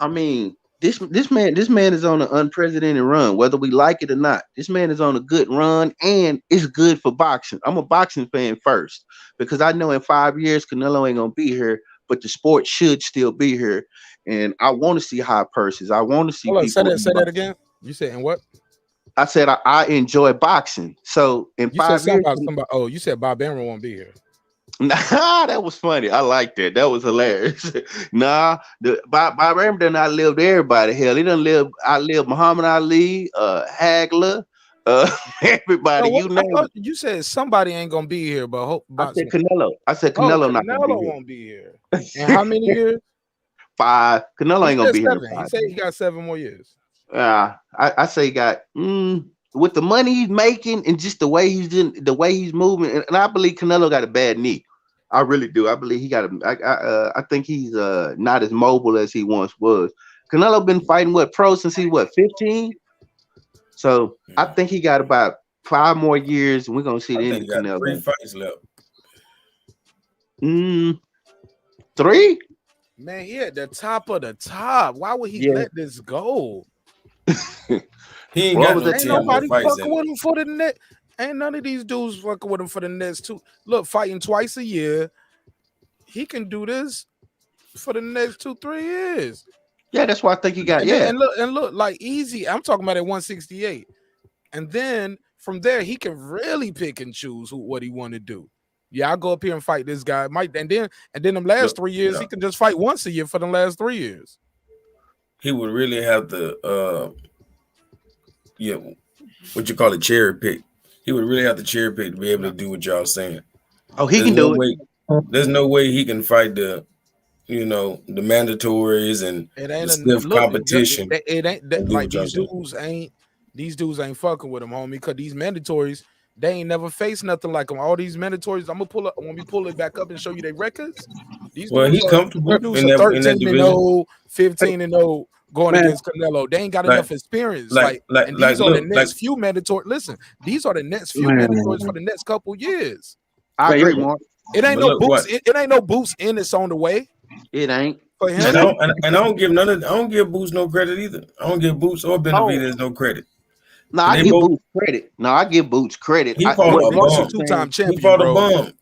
I mean, this man is on an unprecedented run, whether we like it or not. This man is on a good run, and it's good for boxing. I'm a boxing fan first because I know in 5 years Canelo ain't gonna be here, but the sport should still be here, and I want to see high purses. I want to see. Hold on, say that again. You said in what? I said I enjoy boxing. So in you 5 said years, you said Bob Arum won't be here. Nah, that was funny. I like that. That was hilarious. Nah, Bob Arum done outlived everybody. Hell, he done outlived Muhammad Ali, Hagler, everybody. No, you name it. You said somebody ain't gonna be here, but I said Canelo. Canelo not gonna be here. Won't be here. And how many years? 5. Canelo ain't gonna be here. He said he got 7 more years. I say he got with the money he's making and just the way he's moving, and I believe Canelo got a bad knee. I really do. I believe he got I think he's not as mobile as he once was. Canelo been fighting pro since he 15. So I think he got about 5 more years, and we're gonna see the end of Canelo. 3 fights left. 3? Man, he at the top of the top. Why would he let this go? He ain't got no ain't nobody fucking with him for the net. Ain't none of these dudes fucking with him for the next 2. Look, fighting twice a year. He can do this for the next 2-3 years. Yeah, that's why I think he got. And look, like easy. I'm talking about at 168, and then from there he can really pick and choose what he want to do. Yeah, I'll go up here and fight this guy. And then them last 3 years he can just fight once a year for the last 3 years. He would really have to, what you call it, cherry pick. He would really have to cherry pick to be able to do what y'all saying. Oh, he can do it. There's no way he can fight the mandatories and the stiff competition. It ain't like these dudes ain't fucking with him, homie. Because these mandatories, they ain't never faced nothing like them. All these mandatories, I'm gonna pull up when we pull it back up and show you their records. These he's comfortable in that division. 15-0 going against Canelo. They ain't got enough experience. These are the next few mandatory. Listen, these are the next few mandatories for the next couple years. I agree, Mark. It ain't no boost. It ain't no boost in. It's on the way. It ain't. For him. I don't give Boots no credit either. I don't give Boots or Benavidez no credit. No, I give Boots credit. I give Boots credit. He fought a bum. 2-time champion. He fought a bum.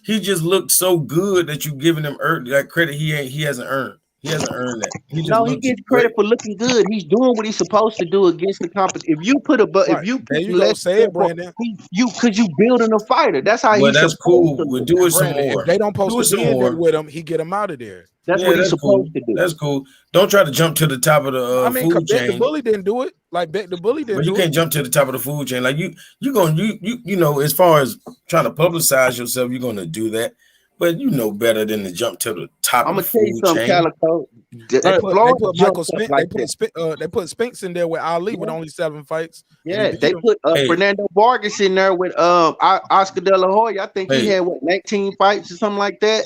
He just looked so good that you giving him that credit he hasn't earned. He hasn't earned that. He gets credit for looking good. He's doing what he's supposed to do against the competition. If you put Brandon, because you building a fighter. That's how he's that's cool. We'll do it some more. If they don't post a bid with him, he get him out of there. That's what he's supposed to do. That's cool. Don't try to jump to the top of the food chain. The Bully didn't do it. Like the Bully didn't. But you can't jump to the top of the food chain. Like you as far as trying to publicize yourself, you're gonna do that. But you know better than to jump to the top. I'm gonna tell you something, Calico. They put Spinks in there with Ali with only 7 fights. Yeah, they put Fernando Vargas in there with Oscar De La Hoya. I think he had 19 fights or something like that.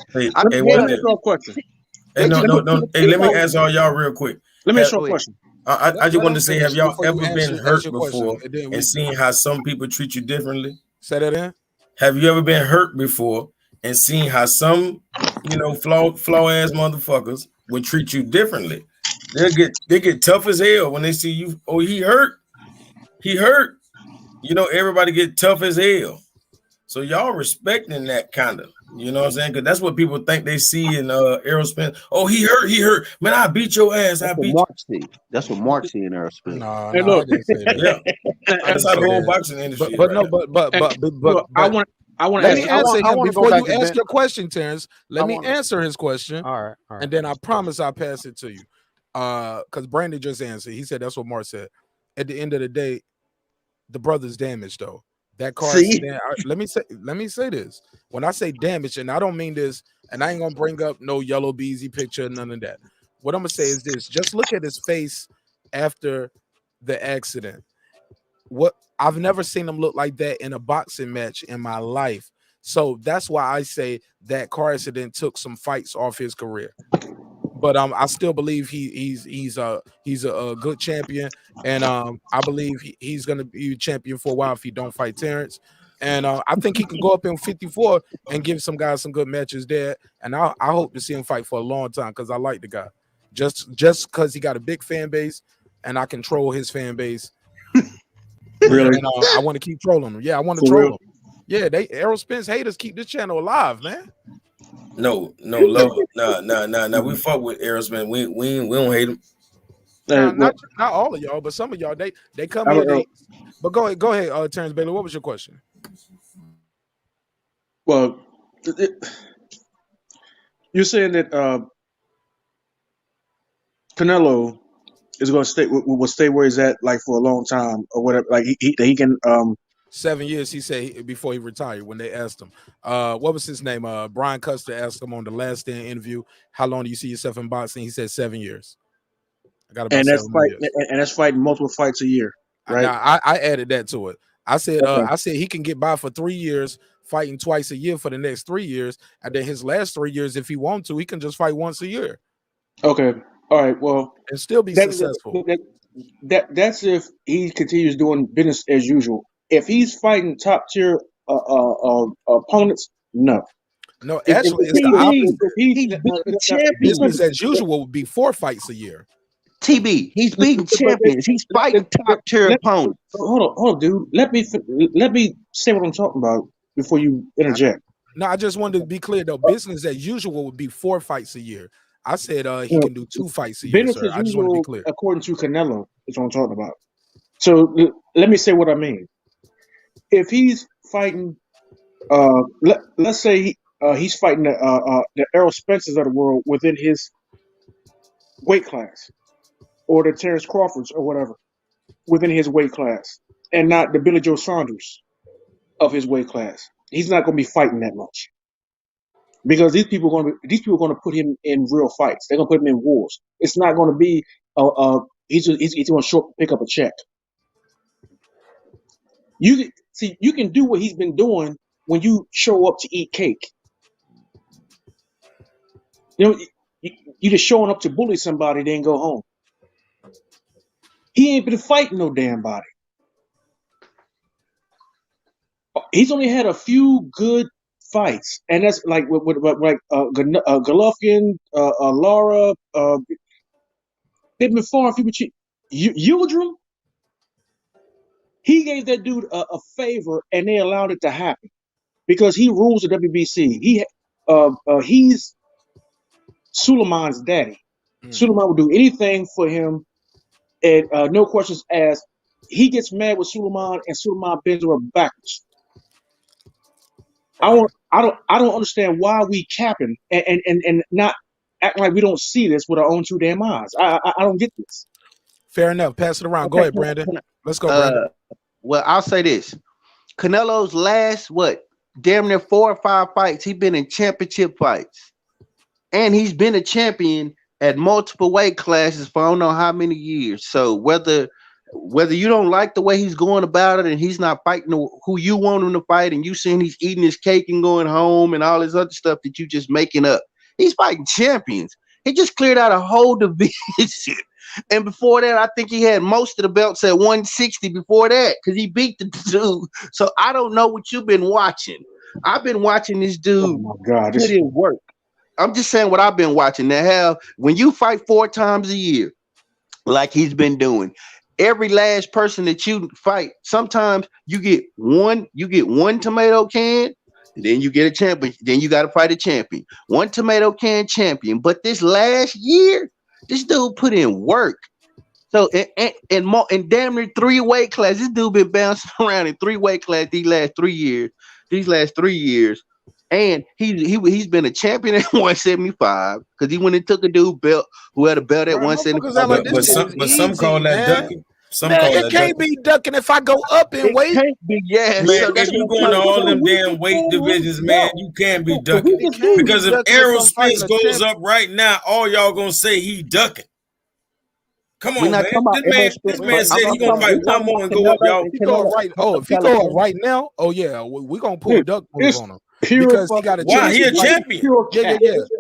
Let me ask all y'all real quick. Let me ask you a question. I just wanted to say, have y'all ever been hurt before and seen how some people treat you differently? Say that in. Have you ever been hurt before and seen how some, flaw ass motherfuckers would treat you differently? They get tough as hell when they see you. Oh, he hurt. Everybody get tough as hell. So y'all respecting that kind of, you know what I'm saying? Because that's what people think they see in Aerospace. Oh, he hurt. Man, I beat your ass. That's what Mark see in Aerospace. No, hey, look. I didn't say that. Yeah. That's how the whole boxing industry. But I want to to answer him before you ask Ben. your question, Terence. Let me answer his question. All right. And then I promise I'll pass it to you. Because Brandon just answered. He said that's what Mark said. At the end of the day, the brother's damaged though. That car. Let me say this. When I say damage, and I don't mean this, and I ain't gonna bring up no yellow beezy picture, none of that. What I'm gonna say is this: just look at his face after the accident. What I've never seen him look like that in a boxing match in my life. So that's why I say that car accident took some fights off his career. But I still believe he's a good champion, and I believe he's gonna be a champion for a while if he don't fight Terence. And I think he can go up in 54 and give some guys some good matches there. And I hope to see him fight for a long time because I like the guy. Just because he got a big fan base and I control his fan base. Really? And I want to keep trolling him. Yeah, I want to troll him. Yeah, Aerospins haters keep this channel alive, man. No, love. Nah. We fuck with Aerosmith. We don't hate him. Not all of y'all, but some of y'all they come here. But go ahead, Terence Bailey. What was your question? Well, you're saying that Canelo is going to will stay where he's at, like for a long time or whatever. Like he can. 7 years, he said, before he retired. When they asked him, what was his name? Brian Custer asked him on the Last Stand interview, "How long do you see yourself in boxing?" He said 7 years. I got about 7 years. And that's fighting multiple fights a year. right? Now I added that to it. I said Okay. I said he can get by for 3 years fighting twice a year for the next 3 years, and then his last 3 years, if he wants to, he can just fight once a year Okay. All right. Well, and still be successful. That's if he continues doing business as usual. If he's fighting top tier opponents, no. No, actually, it's the opposite. He's beating champions. Business as usual would be 4 fights a year. TB, he's beating champions. He's fighting top tier opponents. Hold on, dude. Let me say what I'm talking about before you interject. No, I just wanted to be clear though. Business as usual would be 4 fights a year. I said he can do 2 fights a year, Business sir. as I just want to be usual, clear. according to Canelo, is what I'm talking about. So let me say what I mean. If he's fighting, let's say he's fighting the Errol Spencers of the world within his weight class, or the Terence Crawfords or whatever within his weight class, and not the Billy Joe Saunders of his weight class. He's not going to be fighting that much because these people are going to put him in real fights. They're going to put him in wars. It's not going to be he's going to show up and pick up a check. You can do what he's been doing when you show up to eat cake. You know, you just showing up to bully somebody, then go home. He ain't been fighting no damn body. He's only had a few good fights, and that's like with Golovkin, Lara. They've been far and few between. Yildirim, he gave that dude a favor, and they allowed it to happen because he rules the WBC. He's Suleiman's daddy. Suleiman will do anything for him, and no questions asked. He gets mad with Suleiman, and Suleiman bends over backwards. I don't understand why we capping and not acting like we don't see this with our own 2 damn eyes. I don't get this. Fair enough. Pass it around. Go ahead, Brandon. Let's go, Brandon. Well, I'll say this: Canelo's last damn near 4 or 5 fights, he's been in championship fights, and he's been a champion at multiple weight classes for I don't know how many years. So whether you don't like the way he's going about it and he's not fighting who you want him to fight, and you seeing he's eating his cake and going home and all this other stuff that you just making up, he's fighting champions. He just cleared out a whole division. And before that, I think he had most of the belts at 160 before that because he beat the dude. So I don't know what you've been watching. I've been watching this dude put in work. I'm just saying what I've been watching. Now, when you fight 4 times a year, like he's been doing, every last person that you fight, sometimes you get one tomato can, and then you get a champion. Then you got to fight a champion. 1 tomato can champion. But this last year, this dude put in work. So in damn near 3 weight classes, this dude been bouncing around in 3 weight classes these last 3 years. And he's been a champion at 175 because he went and took a dude belt who had a belt at 175. But some call that ducking. It can't be ducking if I go up in weight. Can't be, yeah. Man, so if you going to all them damn weight divisions, man, you can't be ducking. Because if Errol Spence goes up right now, all y'all gonna say he ducking. Come on, man. This man said he gonna fight one more and go up, y'all. If he go up right now, we gonna pull a duck move on him. Because he got a chance. Why? He a champion. Yeah.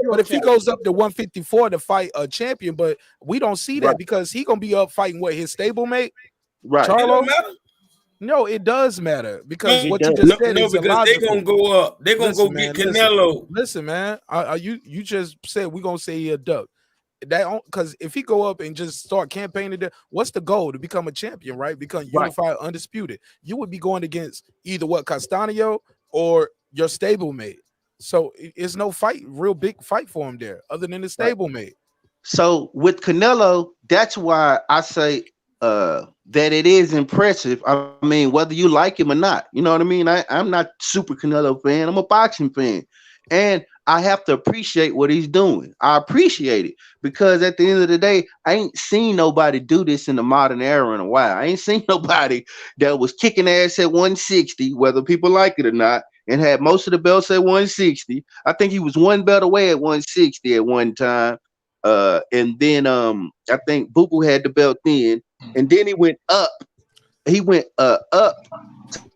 But if he goes up to 154 to fight a champion, but we don't see that because he gonna be up fighting his stablemate, right? Charlo. No, it does matter because what you just said is because they're gonna go up. They're gonna go get Canelo. Listen, man. You just said we're gonna say he a duck. That because if he go up and just start campaigning there, what's the goal? To become a champion, right? Become unified, undisputed. You would be going against either Castaño or your stablemate. So it's no real big fight for him there, other than the stablemate. So with Canelo, that's why I say that it is impressive. I mean, whether you like him or not, you know what I mean? I'm not super Canelo fan. I'm a boxing fan. And I have to appreciate what he's doing. I appreciate it because at the end of the day, I ain't seen nobody do this in the modern era in a while. I ain't seen nobody that was kicking ass at 160, whether people like it or not, and had most of the belts at 160. I think he was 1 belt away at 160 at one time. And then I think Boo Boo had the belt then, and then he went up He went up,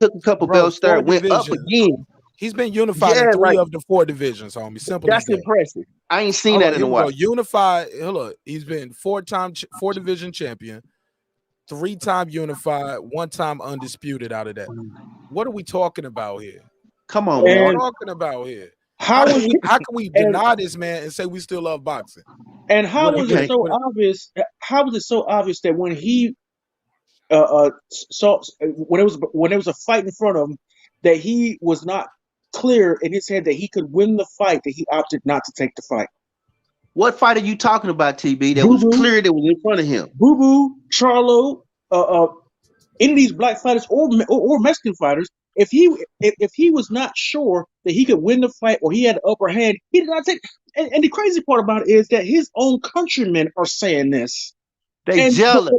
took a couple belts there, went up again. He's been unified in 3 of the 4 divisions, homie. Simple as That's that. impressive. I ain't seen that in a while. Unified. Look, he's been 4-time 4-division champion, 3-time unified, 1-time undisputed out of that. What are we talking about here? Come on, what are we man. talking about here? How can we deny this man and say we still love boxing? And how was it so obvious? How was it so obvious that when he saw when there was a fight in front of him, that he was not clear in his head that he could win the fight, that he opted not to take the fight? What fight are you talking about, TB? That was clear that was in front of him. Boo Boo, Charlo, any of these black fighters or Mexican fighters, if he was not sure that he could win the fight or he had the upper hand, he did not take. And the crazy part about it is that his own countrymen are saying this. They jealous.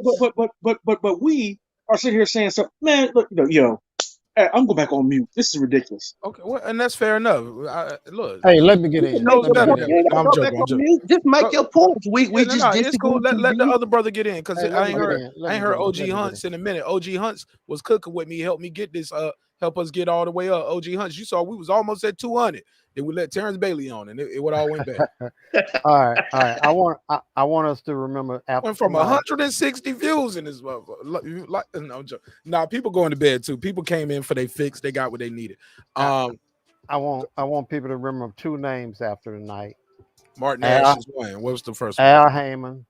But we are sitting here saying, "So man, look, I'm going back on mute. This is ridiculous." Okay, well, and that's fair enough. Look, hey, let me get in. I'm joking. Just make your points. We just it's cool. Let the other brother get in because I ain't heard OG Hunts in a minute. OG Hunts was cooking with me, helped me get this. Help us get all the way up. OG Hunts, you saw we was almost at 200. Then we let Terence Bailey on, and it all went back. all right. I want us to remember. Went from 160 views in this motherfucker. No joke. Nah, people going to bed too. People came in for their fix. They got what they needed. I want people to remember 2 names after the night. marqnash is one. What was the first one? Al Heyman,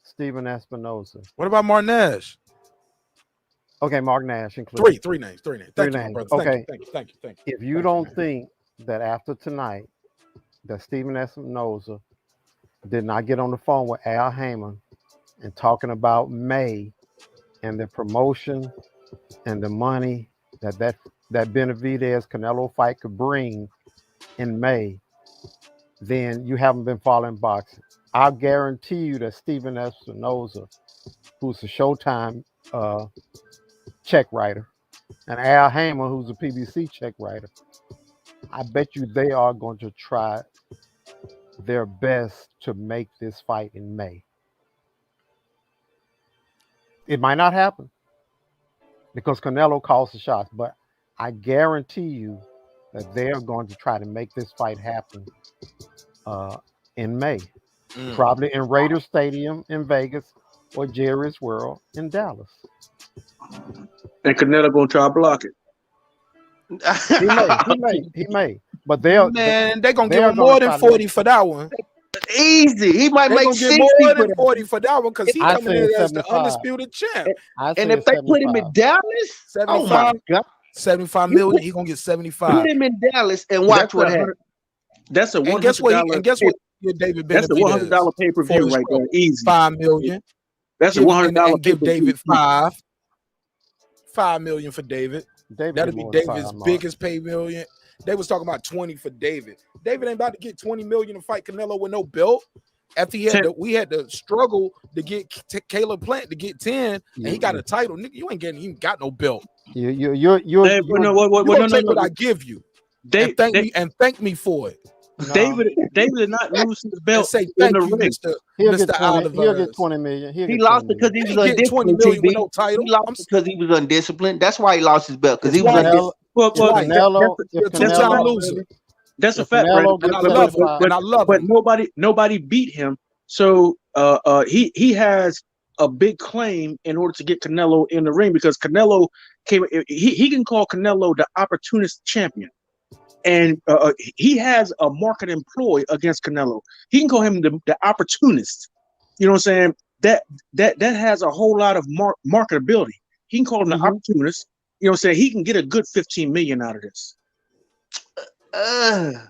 Stephen Espinosa. What about marqnash? Okay, marqnash included. Three names. Thank you, brother. Okay. Thank you. If you don't think that after tonight that Stephen Espinosa did not get on the phone with Al Heyman and talking about May and the promotion and the money that Benavidez Canelo fight could bring in May, then you haven't been following boxing. I'll guarantee you that Stephen Espinosa, who's a Showtime check writer, and Al Heyman, who's a PBC check writer, I bet you they are going to try their best to make this fight in May. It might not happen because Canelo calls the shots, but I guarantee you that they are going to try to make this fight happen in May. Probably in Raiders Stadium in Vegas or Jerry's World in Dallas. And Canelo gonna try to block it. He may. But they're gonna give him more than 40 for that one. Easy. He might make 60 more than 40 for that one because he's coming in as the undisputed champ. And if they put him in Dallas, 75, oh my God. 75 million, he's gonna get 75. Put him in Dallas and watch what happens. That's a $100. And guess what? David That's a $100 pay-per-view right there. Easy. $5 million. That's a $100 give David $5 million for David. That'll be David's biggest pay million. They was talking about 20 for David. David ain't about to get 20 million to fight Canelo with no belt. After we had to struggle to get Caleb Plant to get 10, and he got a title. Nigga, you ain't got no belt. You're take what I give you. And thank me for it. No. David did not lose his belt. Say thank you, Mr. He'll get 20 million. He lost because he was undisciplined. 20 million with no title. He lost because he was undisciplined. That's why he lost his belt, because he was undisciplined. That's a fact. And I love it. But nobody beat him. So he has a big claim in order to get Canelo in the ring, because Canelo he can call Canelo the opportunist champion. And he has a market employ against Canelo. He can call him the opportunist. You know what I'm saying? That has a whole lot of marketability. He can call him the opportunist. You know what I'm saying? He can get a good 15 million out of this. I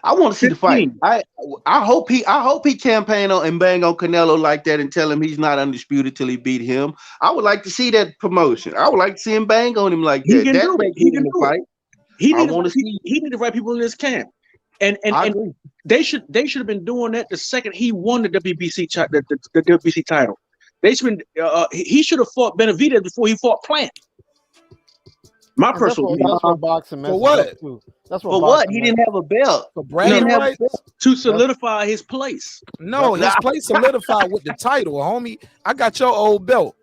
want to see the fight. I hope he campaign on and bang on Canelo like that and tell him he's not undisputed till he beat him. I would like to see that promotion. I would like to see him bang on him like that. He can do it. He need the right people in this camp, and they should have been doing that the second he won the WBC the WBC title. They should he should have fought Benavidez before he fought Plant. My personal opinion. That's what boxing for what? For what? He didn't have a belt. To solidify his place. No, his place solidified with the title, homie. I got your old belt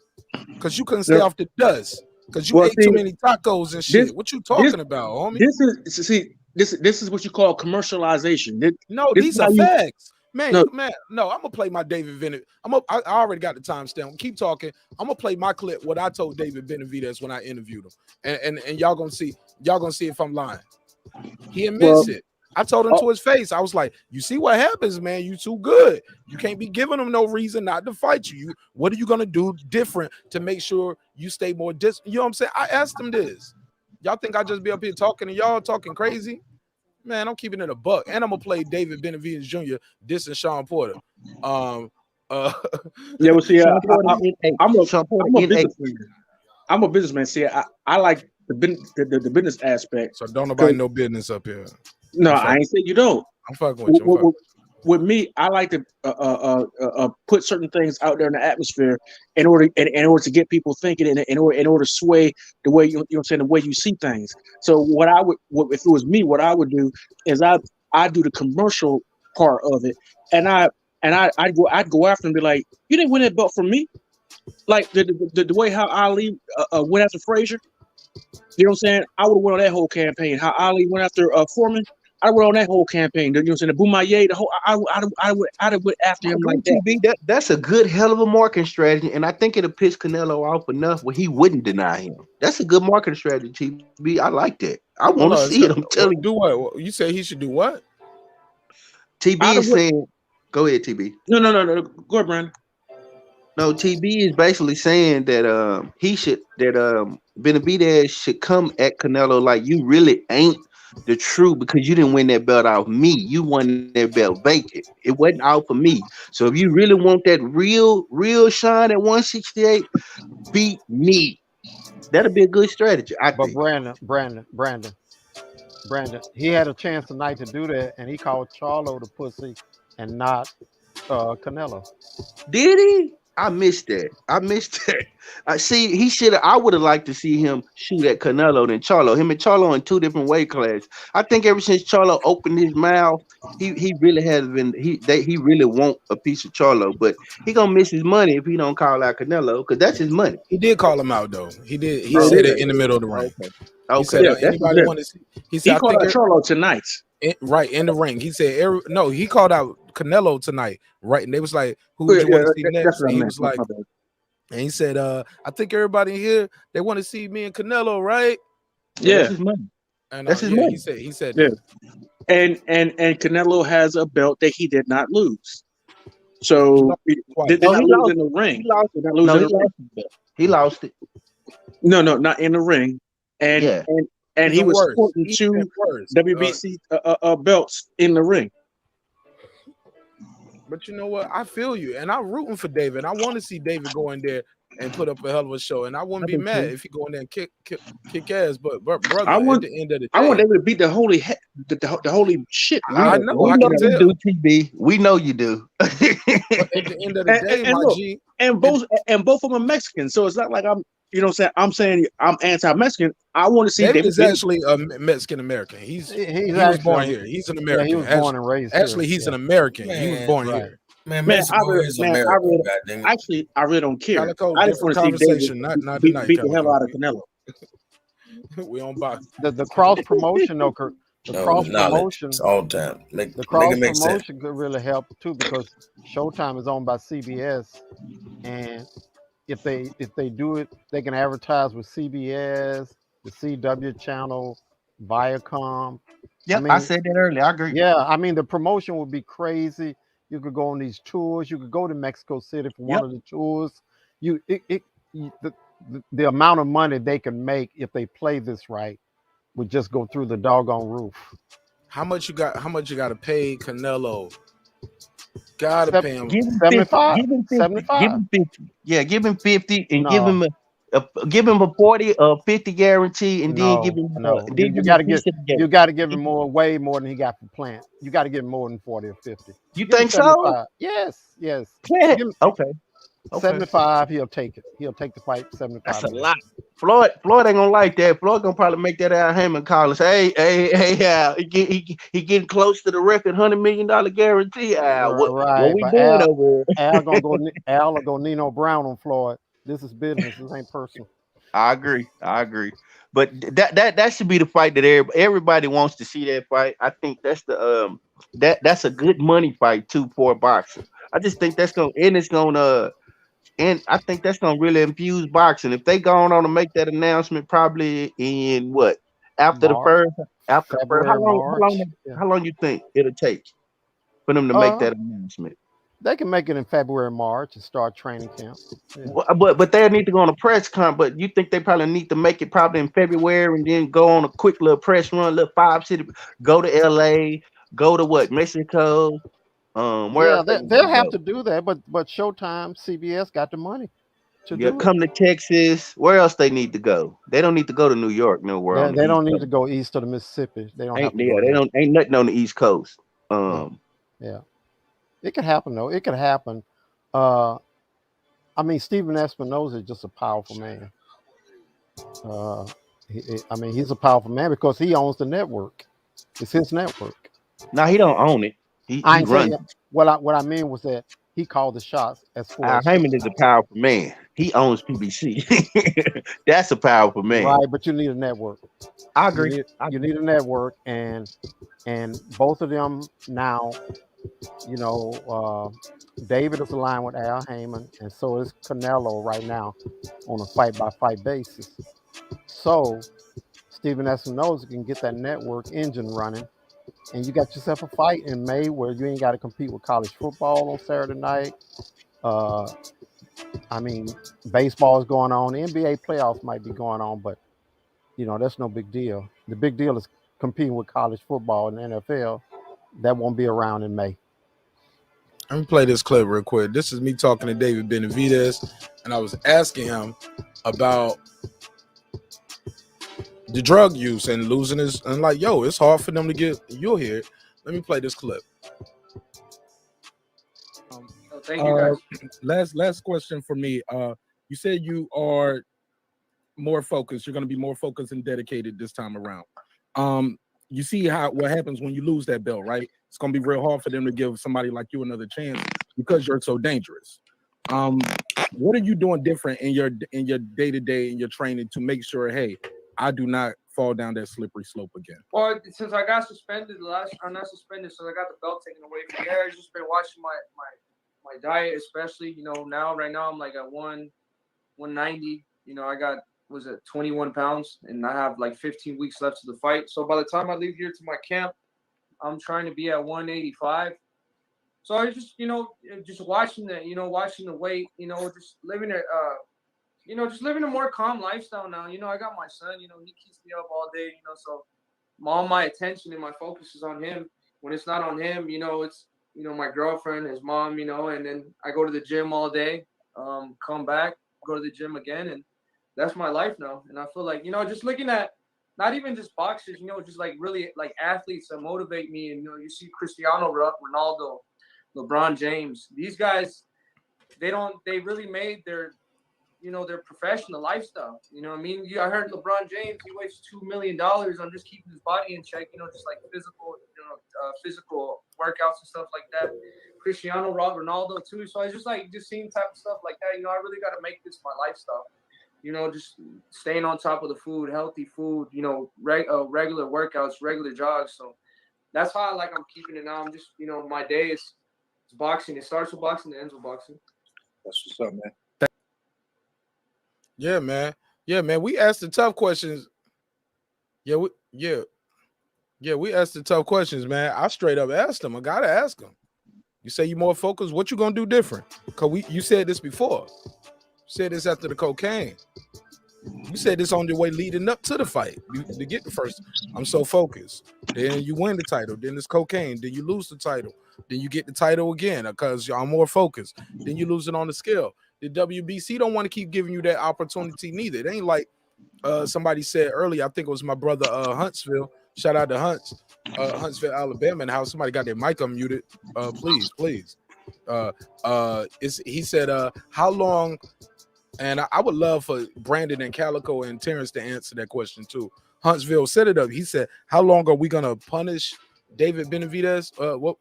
because you couldn't stay off the dust. Because you ate too many tacos and shit. What you talking about, homie? This is what you call commercialization. No, This these is are how you- facts. Man, No. no, I'm gonna play my David Benavidez. I already got the timestamp. Keep talking. I'm gonna play my clip, what I told David Benavidez when I interviewed him. And y'all gonna see if I'm lying. He admits it. I told him to his face. I was like, you see what happens, man. You too good. You can't be giving them no reason not to fight you. What are you gonna do different to make sure you stay more You know what I'm saying? I asked him this. Y'all think I just be up here talking and y'all talking crazy? Man, I'm keeping it a buck. And I'm gonna play David Benavidez Jr. dissing Sean Porter. Yeah, well, see, I'm a businessman. See, I like the business aspect. So don't nobody know business up here. No, I ain't saying you don't. I'm fucking with you. With me, I like to put certain things out there in the atmosphere in order to get people thinking, in order to sway the way you know what I'm saying, the way you see things. So if it was me, what I would do is I do the commercial part of it, and I'd go after and be like, you didn't win that belt from me, like the way how Ali went after Frazier. You know what I'm saying? I would have went on that whole campaign. How Ali went after Foreman. I went on that whole campaign. You know what I'm saying? The Boumaye, the whole I'd have went after him like that. That's a good hell of a marketing strategy, and I think it'll piss Canelo off enough where he wouldn't deny him. That's a good marketing strategy, TB. I like that. I want to see it. I'm telling you. Do what? You say he should do what? TB is saying, go ahead, TB. No. Go ahead, Brandon. No, TB is basically saying that Benavidez should come at Canelo like you really ain't the truth because you didn't win that belt off me. You won that belt vacant. It wasn't out for me. So if you really want that real shine at 168, beat me. That'll be a good strategy. But Brandon, he had a chance tonight to do that, and he called Charlo the pussy and not Canelo. Did he? I missed that. I see. He should. I would have liked to see him shoot at Canelo than Charlo. Him and Charlo in two different weight classes. I think ever since Charlo opened his mouth, he really has been. He really want a piece of Charlo, but he gonna miss his money if he don't call out Canelo because that's his money. He did call him out though. He did. He said it in the middle of the ring. Okay. He said, anybody want to see? He called out Charlo tonight. Right in the ring. He said, no, he called out Canelo tonight. Right. And they was like, who would you want to see next? And he was like, and he said, I think everybody here, they want to see me and Canelo, right? Yeah. That's his money. And, that's his money. He said yeah. And Canelo has a belt that he did not lose. So he didn't lose in the ring. He lost it. No, not in the ring. And he was sporting two WBC belts in the ring. But you know what? I feel you, and I'm rooting for David. I want to see David go in there and put up a hell of a show, and I wouldn't be mad if he go in there and kick ass. But brother, at the end of the day, I want David to beat the holy shit. I know. We know you do, TB. We know you do. But at the end of the day, my G, and both of them are Mexican, so it's not like I'm. You know what I'm saying? I'm anti-Mexican. I want to see David is actually a Mexican American. He was born here. He's an American. Yeah, he was born and raised actually, here. He's an American. He was born here. I really don't care. Calico, I just want to see David not beat tonight, the hell out of Canelo. We on box. The cross promotion, though. Promotion it's all time. The cross promotion could really help too because Showtime is owned by CBS, and if they do it, they can advertise with CBS, the CW channel, Viacom. Yeah, I said that earlier. I agree. Yeah, I mean the promotion would be crazy. You could go on these tours. You could go to Mexico City for one of the tours. The amount of money they can make if they play this right would just go through the doggone roof. How much you got to pay Canelo? Gotta pay him 75. Give him 50. 75. Give him 50. Yeah, give him 50 and give him a 40 or 50 guarantee, and then give him. You got to give him way more than he got for Plant. You got to give him more than 40 or 50. You think so? Yes. Plant. Okay. 75. He'll take it. He'll take the fight. 75. That's a lot. Floyd ain't gonna like that. Floyd gonna probably make that Al Hammond call us. Hey, Al, he getting close to the record $100 million guarantee. Al, what we doing over here? Al will go Nino Brown on Floyd. This is business. This ain't personal. I agree. But that should be the fight that everybody wants to see. That fight. I think that's the that's a good money fight too for a boxer. I just think and I think that's gonna really infuse boxing. If they go on to make that announcement, probably in what after the March, first, February, March. Yeah. how long you think it'll take for them to make that announcement? They can make it in February, March, and start training camp. Yeah. But they need to go on a press con. But you think they probably need to make it probably in February and then go on a quick little press run, little 5 city, go to LA, go to what Mexico, where Yeah, else they they'll need have to to do that, but Showtime, CBS got the money to go? Yeah, do it. come to Texas. Where else they need to go? They don't need to go to New York nowhere on the They East don't need to Coast. go east of the Mississippi. They don't have Ain't to yeah, go they there. don't ain't nothing on the East Coast. Yeah, it could happen though. It could happen. I mean, Stephen Espinosa is just a powerful man. I mean, he's a powerful man because he owns the network. It's his network. No, he don't own it. He I ain't runs saying it. what I mean was that he called the shots as far as Heyman is a powerful man. He owns PBC. That's a powerful man. right, but you need a network. I agree. You need a network, and both of them now, you know, David is aligned with Al Heyman, and so is Canelo right now on a fight-by-fight basis. So Stephen Espinosa can get that network engine running, and you got yourself a fight in May where you ain't got to compete with college football on Saturday night. I mean, baseball is going on. The NBA playoffs might be going on, but you know that's no big deal. The big deal is competing with college football and the NFL. That won't be around in May. Let me play this clip real quick. This is me talking to David Benavidez, and I was asking him about the drug use and losing his, and like, yo, it's hard for them to get, you'll hear it. Let me play this clip. Thank you guys. Last question for me. You said you are more focused. You're going to be more focused and dedicated this time around. You see what happens when you lose that belt, right? It's going to be real hard for them to give somebody like you another chance because you're so dangerous. What are you doing different in your day-to-day in your training to make sure, hey, I do not fall down that slippery slope again? Well, since I got suspended I'm not suspended, so I got the belt taken away from me. I've just been watching my diet, especially, you know, right now I'm like at 190. You know, I got, was it 21 pounds, and I have like 15 weeks left to the fight. So by the time I leave here to my camp, I'm trying to be at 185. So I just, you know, just watching the weight, you know, just living a more calm lifestyle now. You know, I got my son, you know, he keeps me up all day, you know, so all my attention and my focus is on him. When it's not on him, you know, it's, you know, my girlfriend, his mom, you know, and then I go to the gym all day, come back, go to the gym again, and that's my life now. And I feel like, you know, just looking at not even just boxers, you know, just like really like athletes that motivate me. And, you know, you see Cristiano Ronaldo, LeBron James, these guys, they really made their, you know, their professional lifestyle. You know what I mean? I heard LeBron James, he wastes $2 million on just keeping his body in check, you know, just like physical workouts and stuff like that. Cristiano Ronaldo too. So I just seeing type of stuff like that. You know, I really got to make this my lifestyle. You know, just staying on top of the food, healthy food, you know, regular workouts, regular jogs. So that's how I'm keeping it now. I'm just, you know, my day is boxing. It starts with boxing, it ends with boxing. That's what's up, man. Yeah, man. Yeah, man. We asked the tough questions. We asked the tough questions, man. I straight up asked them. I gotta ask them. You say you more focused. What you gonna do different? Cause you said this before. You said this after the cocaine. You said this on your way leading up to the fight. To get the first. I'm so focused. Then you win the title. Then it's cocaine. Then you lose the title. Then you get the title again because I'm more focused. Then you lose it on the scale. The WBC don't want to keep giving you that opportunity neither. It ain't like somebody said earlier. I think it was my brother Huntsville. Shout out to Huntsville, Alabama, and how somebody got their mic unmuted. Please. He said, how long? And I would love for Brandon and Calico and Terence to answer that question too. Huntsville set it up. He said, how long are we gonna punish David Benavidez?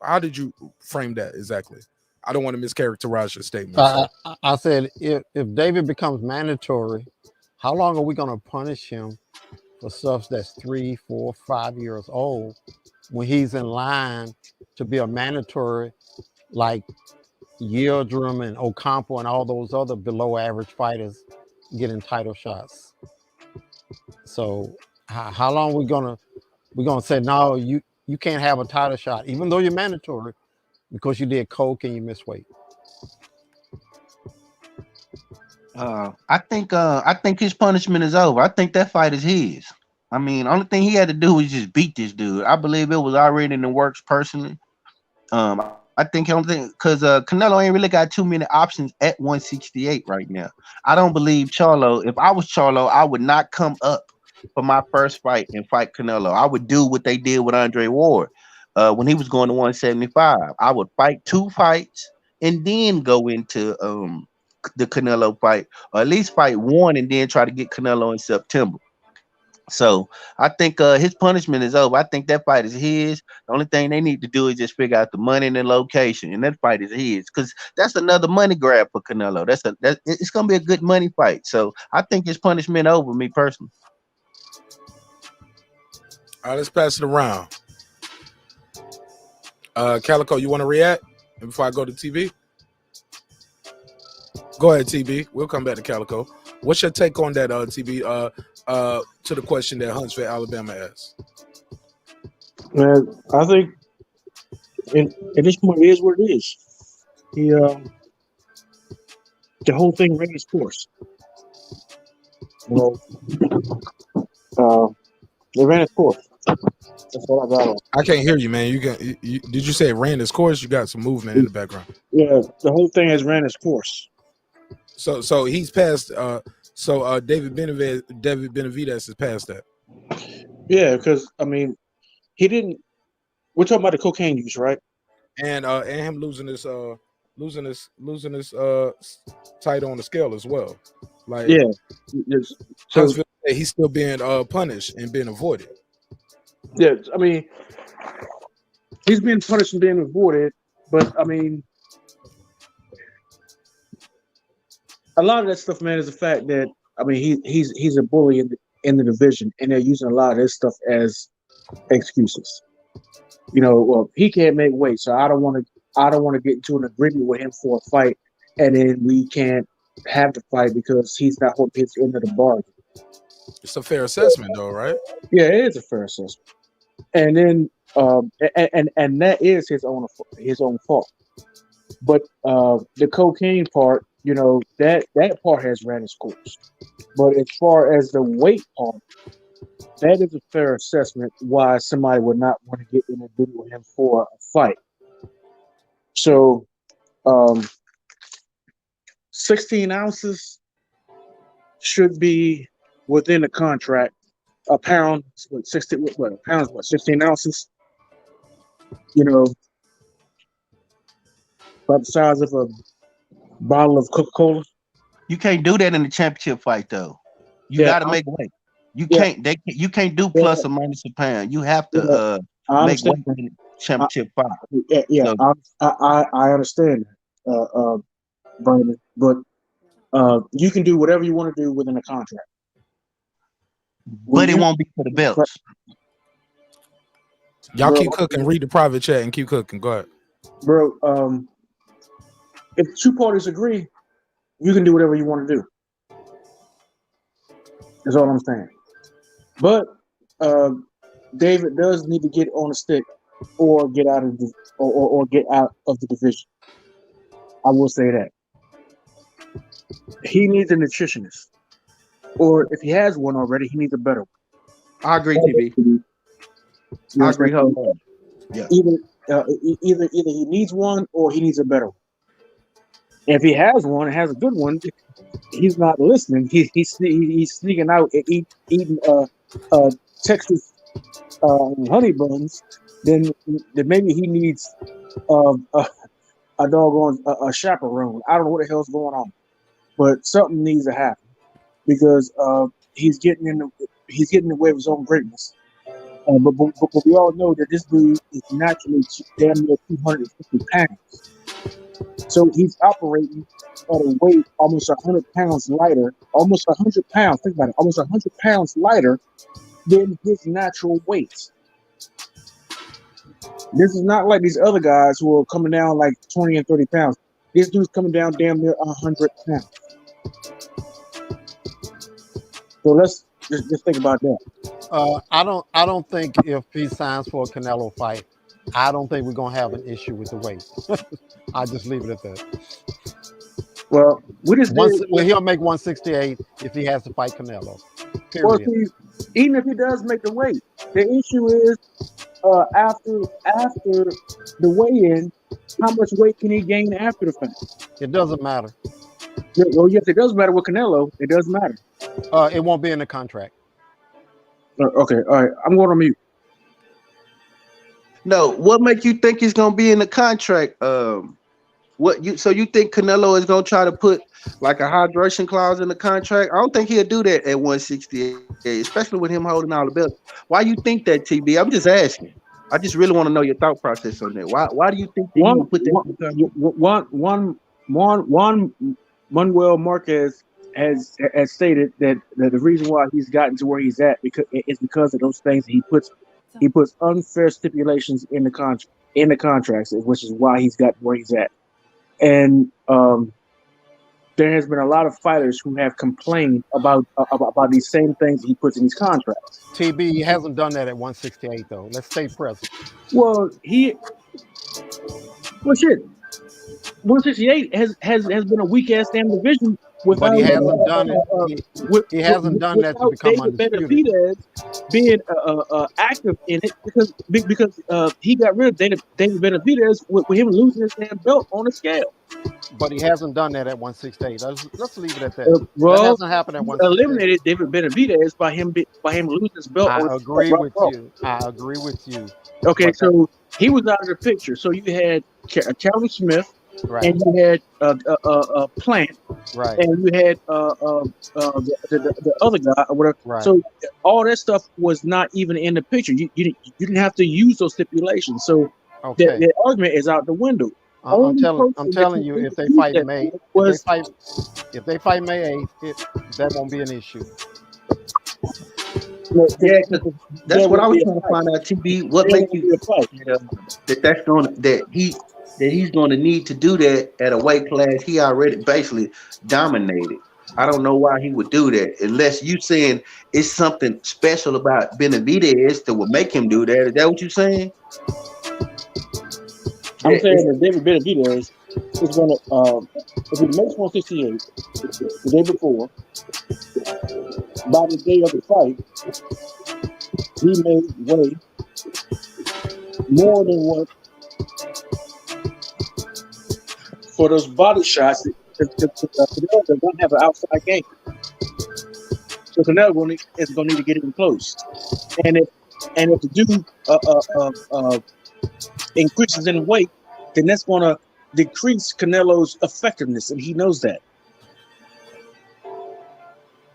How did you frame that exactly? I don't want to mischaracterize your statement. I said if David becomes mandatory, How long are we going to punish him for stuff that's 3, 4, 5 years old when he's in line to be a mandatory like Yildirim and Ocampo and all those other below average fighters getting title shots? So how long we gonna say no, you can't have a title shot even though you're mandatory because you did coke and you missed weight? I think his punishment is over. I think that fight is his. I mean, only thing he had to do was just beat this dude. I believe it was already in the works personally. I think because Canelo ain't really got too many options at 168 right now. I don't believe Charlo. If I was Charlo, I would not come up for my first fight and fight Canelo. I would do what they did with Andre Ward when he was going to 175. I would fight 2 fights and then go into the Canelo fight, or at least fight 1 and then try to get Canelo in September. So I think his punishment is over. I think that fight is his. The only thing they need to do is just figure out the money and the location, and that fight is his because that's another money grab for Canelo. It's gonna be a good money fight. So I think his punishment over, me personally. All right, let's pass it around. Calico, you want to react before I go to TB? Go ahead, TB. We'll come back to Calico. What's your take on that, TB? To the question that Huntsville, Alabama asked. Man, I think at this point it is what it is. The whole thing ran its course. You know, it ran its course. That's all I got on. I can't hear you, man. Did you say it ran its course? You got some movement in the background. Yeah, the whole thing has ran its course. So he's passed. David Benavidez has passed that. Yeah, because I mean, he didn't. We're talking about the cocaine use, right? And him losing his title on the scale as well. Like, yeah. So he's still being punished and being avoided. Yeah, I mean, he's being punished and being avoided, but I mean, a lot of that stuff, man, is the fact that I mean he's a bully in the division, and they're using a lot of this stuff as excuses. You know, well, he can't make weight, so I don't want to get into an agreement with him for a fight, and then we can't have the fight because he's not holding his end of the bargain. It's a fair assessment, though, right? Yeah, it is a fair assessment, and then and that is his own fault. But the cocaine part, you know, that part has ran its course. But as far as the weight part, that is a fair assessment why somebody would not want to get in a deal with him for a fight. So, 16 ounces should be within the contract. A pound, what, 16 ounces? You know, about the size of a bottle of Coca-Cola. You can't do that in the championship fight, though. You got to make weight. You can't do plus or minus a pound. You have to make weight in the championship fight. I understand that, Brandon, but you can do whatever you want to do within a contract. But it won't be for the belts. Y'all keep cooking. Read the private chat and keep cooking. Go ahead. Bro, if 2 parties agree, you can do whatever you want to do. That's all I'm saying. But David does need to get on the stick or get out of the or get out of the division. I will say that. He needs a nutritionist. Or if he has one already, he needs a better one. I agree, TB. I agree. Yeah. Either he needs one or he needs a better one. If he has one and has a good one, he's not listening. He's sneaking out and eating Texas honey buns. Then maybe he needs a doggone a chaperone. I don't know what the hell's going on, but something needs to happen because he's getting in the way of his own greatness. But we all know that this dude is naturally damn near 250 pounds. So he's operating at a weight almost 100 pounds lighter, almost 100 pounds. Think about it, almost 100 pounds lighter than his natural weight. This is not like these other guys who are coming down like 20 and 30 pounds. This dude's coming down damn near 100 pounds. So let's just think about that. I don't think if he signs for a Canelo fight, I don't think we're gonna have an issue with the weight. I'll just leave it at that. Well, he'll make 168 if he has to fight Canelo. Period. Well, see, even if he does make the weight, the issue is after the weigh-in, how much weight can he gain after the fight? It doesn't matter. Well, yes, it does matter with Canelo. It does matter. It won't be in the contract. Okay, all right. I'm going on mute. No, what makes you think it's gonna be in the contract? So you think Canelo is gonna try to put like a hydration clause in the contract? I don't think he'll do that at 168, especially with him holding all the belts. Why you think that, TB? I'm just asking. I just really want to know your thought process on that. Why do you think he will put that? Manuel Marquez has stated that the reason why he's gotten to where he's at because of those things he puts unfair stipulations in the contracts, which is why he's got where he's at. And there has been a lot of fighters who have complained about these same things he puts in these contracts. TB, he hasn't done that at 168 though. Let's stay present. Well, shit. 168 has been a weak ass damn division. But he hasn't done it. He hasn't done that to become undisputed. Benavidez being active in it because he got rid of David Benavidez with him losing his damn belt on the scale. But he hasn't done that at 168. Let's leave it at that. That hasn't happened at 168. Eliminated David Benavidez by him losing his belt. I agree with you. Okay, but so he was out of the picture. So you had Calvin Smith. Right. And you had Plant, right? And you had the other guy, or whatever. Right. So all that stuff was not even in the picture. You didn't have to use those stipulations. So the argument is out the window. I'm telling you, if they fight May, if they fight May 8th, that won't be an issue. Yeah, that's what I was trying to find out. TB, what makes you that he's going to need to do that at a weight class he already basically dominated. I don't know why he would do that unless you saying it's something special about Benavidez that would make him do that. Is that what you're saying? I'm saying that David Benavidez is going to, if he makes 168 the day before, by the day of the fight, he may weigh more than what for those body shots. Canelo don't have an outside game, so Canelo is going to need to get in close. And if the dude increases in weight, then that's going to decrease Canelo's effectiveness, and he knows that.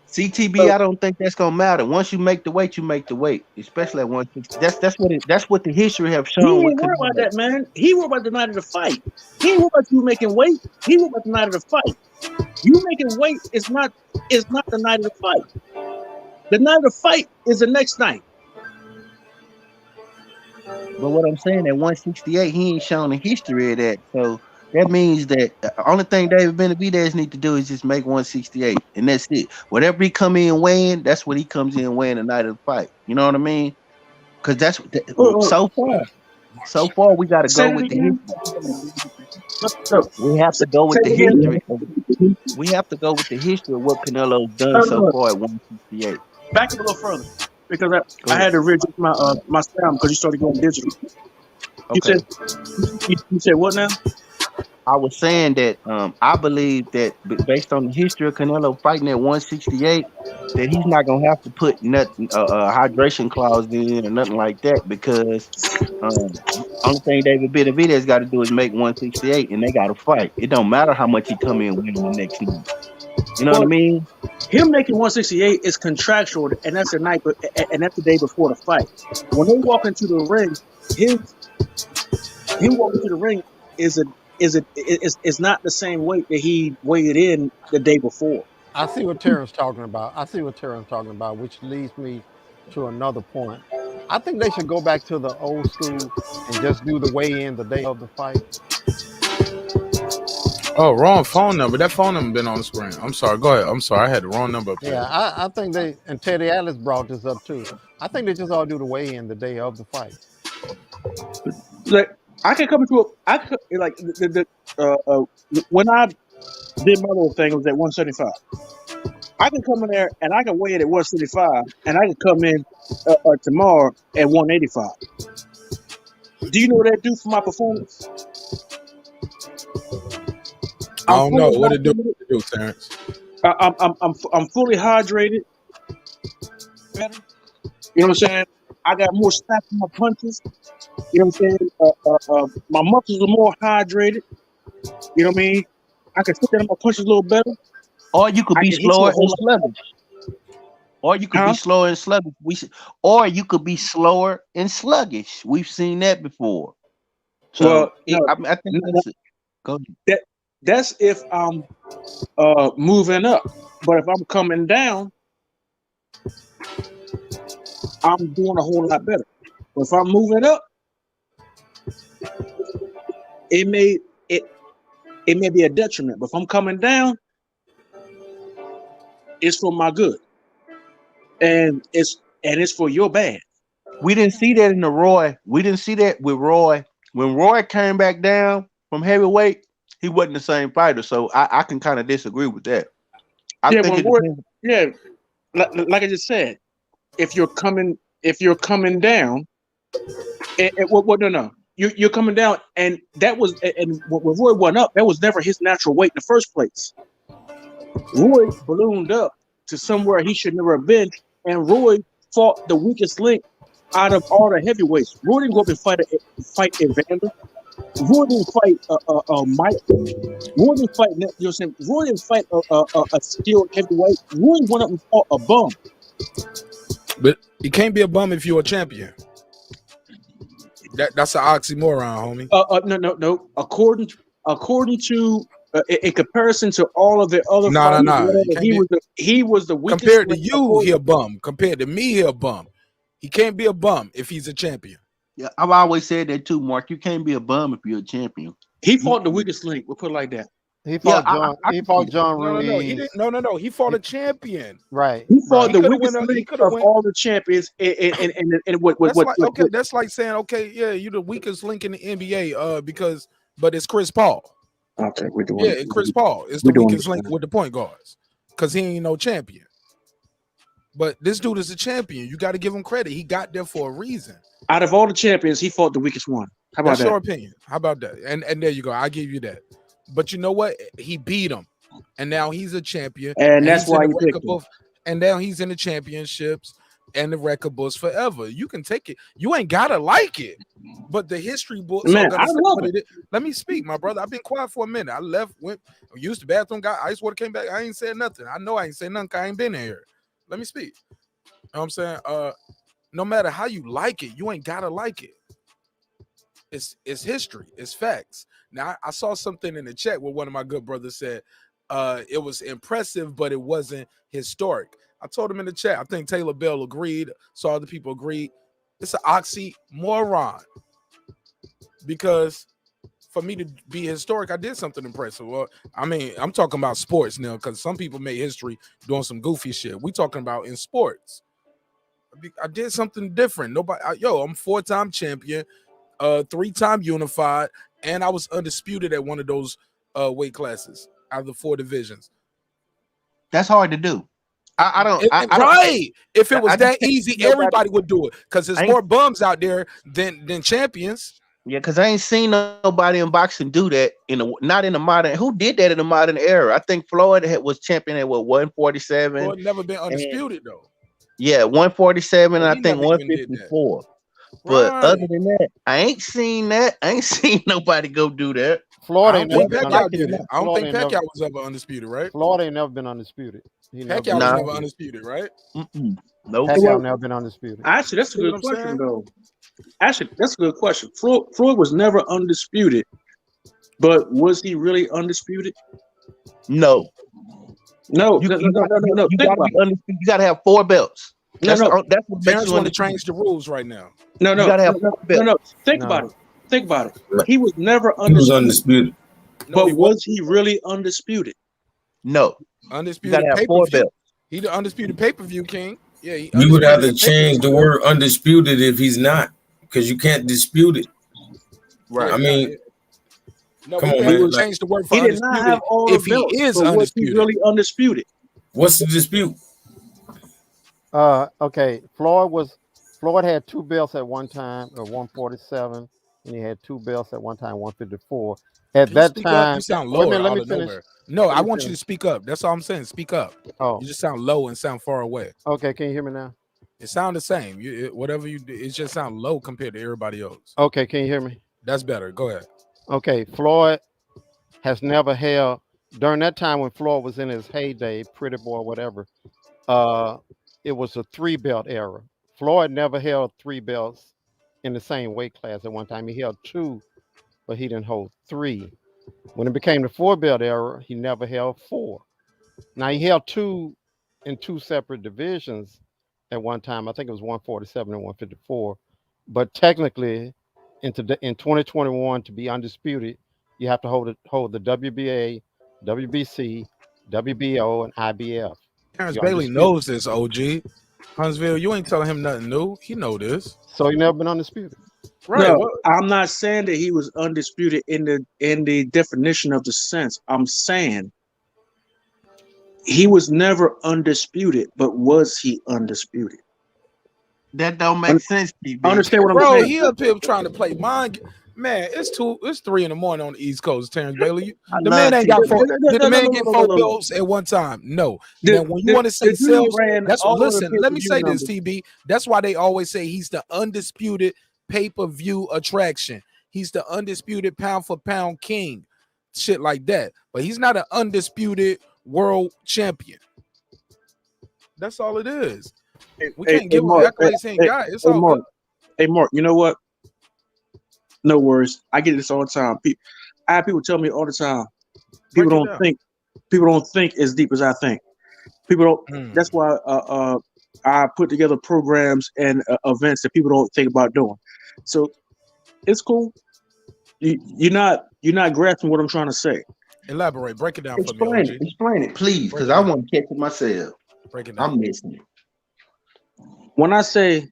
CTB, I don't think that's gonna matter. Once you make the weight, you make the weight, especially at 160. That's what the history have shown. He ain't worried about that, man. He worried about the night of the fight. He ain't worried about you making weight. He worried about the night of the fight. You making weight is not the night of the fight. The night of the fight is the next night. But what I'm saying, at 168, he ain't shown the history of that. So that means that the only thing David Benavidez need to do is just make 168, and that's it. Whatever he come in weighing, that's what he comes in weighing the night of the fight. You know what I mean? Because that's so far we got to go with the history. We have to go with the history. We have to go with the history of what Canelo's done so far at 168. Back up a little further, because I had to readjust my sound because you started going digital. Okay. You said what now? I was saying that I believe that based on the history of Canelo fighting at 168, that he's not gonna have to put nothing hydration clause in or nothing like that, because only thing David Benavidez got to do is make 168, and they got to fight. It don't matter how much he come in winning the next night. You know what I mean? Him making 168 is contractual, and that's the night, and that's the day before the fight. When they walk into the ring, him walking to the ring is it's not the same weight that he weighed in the day before. I see what Terence talking about. Which leads me to another point. I think they should go back to the old school and just do the weigh-in the day of the fight. Oh, wrong phone number. That phone number been on the screen. I'm sorry. Go ahead. I'm sorry. I had the wrong number up there. Yeah, I think and Teddy Atlas brought this up too. I think they just all do the weigh-in the day of the fight. Like I can come into when I did my little thing, it was at 175. I can come in there and I can weigh it at 175, and I can come in tomorrow at 185. Do you know what that do for my performance? I don't know what it do, Terence. I'm fully hydrated. Better. You know what I'm saying? I got more snap in my punches. You know what I'm saying? My muscles are more hydrated. You know what I mean? I can sit down my punches a little better. Or you could be slower and sluggish. Or you could be slower and sluggish. Or you could be slower and sluggish. We've seen that before. So I think that's it. Go ahead. That's if I'm moving up. But if I'm coming down, I'm doing a whole lot better. But if I'm moving up, it may be a detriment. But if I'm coming down, it's for my good. And it's for your bad. We didn't see that in the Roy. We didn't see that with Roy. When Roy came back down from heavyweight, he wasn't the same fighter. So I can kind of disagree with that. Like I just said, if you're coming down, you're coming down, and that was, and when Roy went up, that was never his natural weight in the first place. Roy ballooned up to somewhere he should never have been, and Roy fought the weakest link out of all the heavyweights. Roy didn't go up and fight Evander. Roy didn't fight Mike. Roy didn't fight, you know what I'm saying? Roy didn't fight a skilled heavyweight. Roy went up and fought a bum. But you can't be a bum if you're a champion. That's an oxymoron, homie. No. According to in comparison to all of the other fighters, he was the weakest. Compared to you, he a bum. Compared to me, he a bum. He can't be a bum if he's a champion. Yeah, I've always said that too, Mark. You can't be a bum if you're a champion. He fought the weakest link. We'll put it like that. He fought John Ruiz. No. He fought a champion. Right. He fought the weakest link of all the champions. That's like saying, okay, yeah, you're the weakest link in the NBA but it's Chris Paul. Okay, we're doing it. Chris Paul is the weakest link with the point guards because he ain't no champion. But this dude is a champion. You got to give him credit. He got there for a reason. Out of all the champions, he fought the weakest one. How about That's that? your opinion. How about that? And there you go. I give you that. But you know what? He beat him, and now he's a champion. And that's why he picked him. And now he's in the championships and the record books forever. You can take it. You ain't gotta like it, but the history books. Man, I love it. Let me speak, my brother. I've been quiet for a minute. I left, used the bathroom, got ice water, came back. I ain't said nothing. I know I ain't said nothing. I ain't been in here. Let me speak. You know what I'm saying? No matter how you like it, you ain't gotta like it. It's history. It's facts. Now, I saw something in the chat where one of my good brothers said it was impressive, but it wasn't historic. I told him in the chat, I think Taylor Bell agreed, so other people agreed. It's an oxymoron. Because for me to be historic, I did something impressive. Well, I mean, I'm talking about sports now, because some people made history doing some goofy shit. We talking about in sports. I did something different. I'm 4-time champion, 3-time unified, and I was undisputed at one of those weight classes out of the 4 divisions. That's hard to do. I don't. If it was that easy, everybody would do it because there's more bums out there than champions. Yeah, because I ain't seen nobody in boxing do that not in the modern. Who did that in the modern era? I think Floyd was champion at 147. Floyd never been undisputed though. Yeah, 147. And I think 154. But other than that, I ain't seen that. I ain't seen nobody go do that. Floyd ain't never been undisputed. I don't think Pacquiao was ever undisputed, right? Floyd ain't never been undisputed. Pacquiao was never undisputed, right? Nope. Pacquiao never been undisputed. Actually, that's a good question, though. Actually, that's a good question. Floyd was never undisputed But was he really undisputed? No. No. You Think gotta about be undisputed. You gotta have 4 belts. That's what makes Terence you want to undisputed. change the rules right now. No. You gotta have 4 belts. Think about it. Think about it. He was never He was undisputed. undisputed. But was he really undisputed? No. Undisputed have pay 4 per view. belts. He the undisputed pay per view king. Yeah, he You would have to undisputed change the pay-per-view. word undisputed if he's not, because you can't dispute it. Right. I mean, No, come we on, have man. to change the word for He did not undisputed have all if the he belts, is but was he undisputed. really undisputed? What's the dispute? Okay. Floyd had 2 belts at one time at 147, and he had 2 belts at one time 154. At Can you that speak up? time, You sound wait a lower minute, let out me of finish. nowhere. No, Let I me want you to finish. speak up. That's all I'm saying. Speak up. Oh, You just sound low and sound far away. okay. Can you hear me now? It sound the same. Whatever you do, it just sound low compared to everybody else. Okay, can you hear me? That's better. Go ahead. Okay, Floyd has never held during that time when Floyd was in his heyday, pretty boy, whatever. It was a 3-belt era. Floyd never held 3 belts in the same weight class at one time. He held 2, but he didn't hold 3. When it became the 4-belt era, he never held 4. Now he held 2 in 2 separate divisions at one time. I think it was 147 and 154. But technically, in 2021, to be undisputed, you have to hold the WBA, WBC, WBO, and IBF. Terrence You're Bailey undisputed. knows this, OG. Huntsville, you ain't telling him nothing new. He know this. So he never been undisputed. Right. No, What? I'm not saying that he was undisputed in the definition of the sense. I'm saying he was never undisputed, but was he undisputed? That don't make sense, TB. Understand what I'm Bro, saying? he up here trying to play mind. Man, it's 3 in the morning on the East Coast, Terrence Bailey. The man ain't got 4. Did the man get 4 belts at one time? No. Now, when you want to say sales, that's what. Listen, let me say this, TB. That's why they always say he's the undisputed pay-per-view attraction. He's the undisputed pound-for-pound king, shit like that. But he's not an undisputed world champion. That's all it is. We can't give him accolades he ain't got. It's all good. Hey, Mark, you know what? No worries. I get this all the time. I have people tell me all the time. People don't think as deep as I think. People don't. That's why I put together programs and events that people don't think about doing. So it's cool. You're not grasping what I'm trying to say. Elaborate. Break it down for me, OG. Explain it, please, because I want to catch it myself. Break it down. I'm listening. When I say,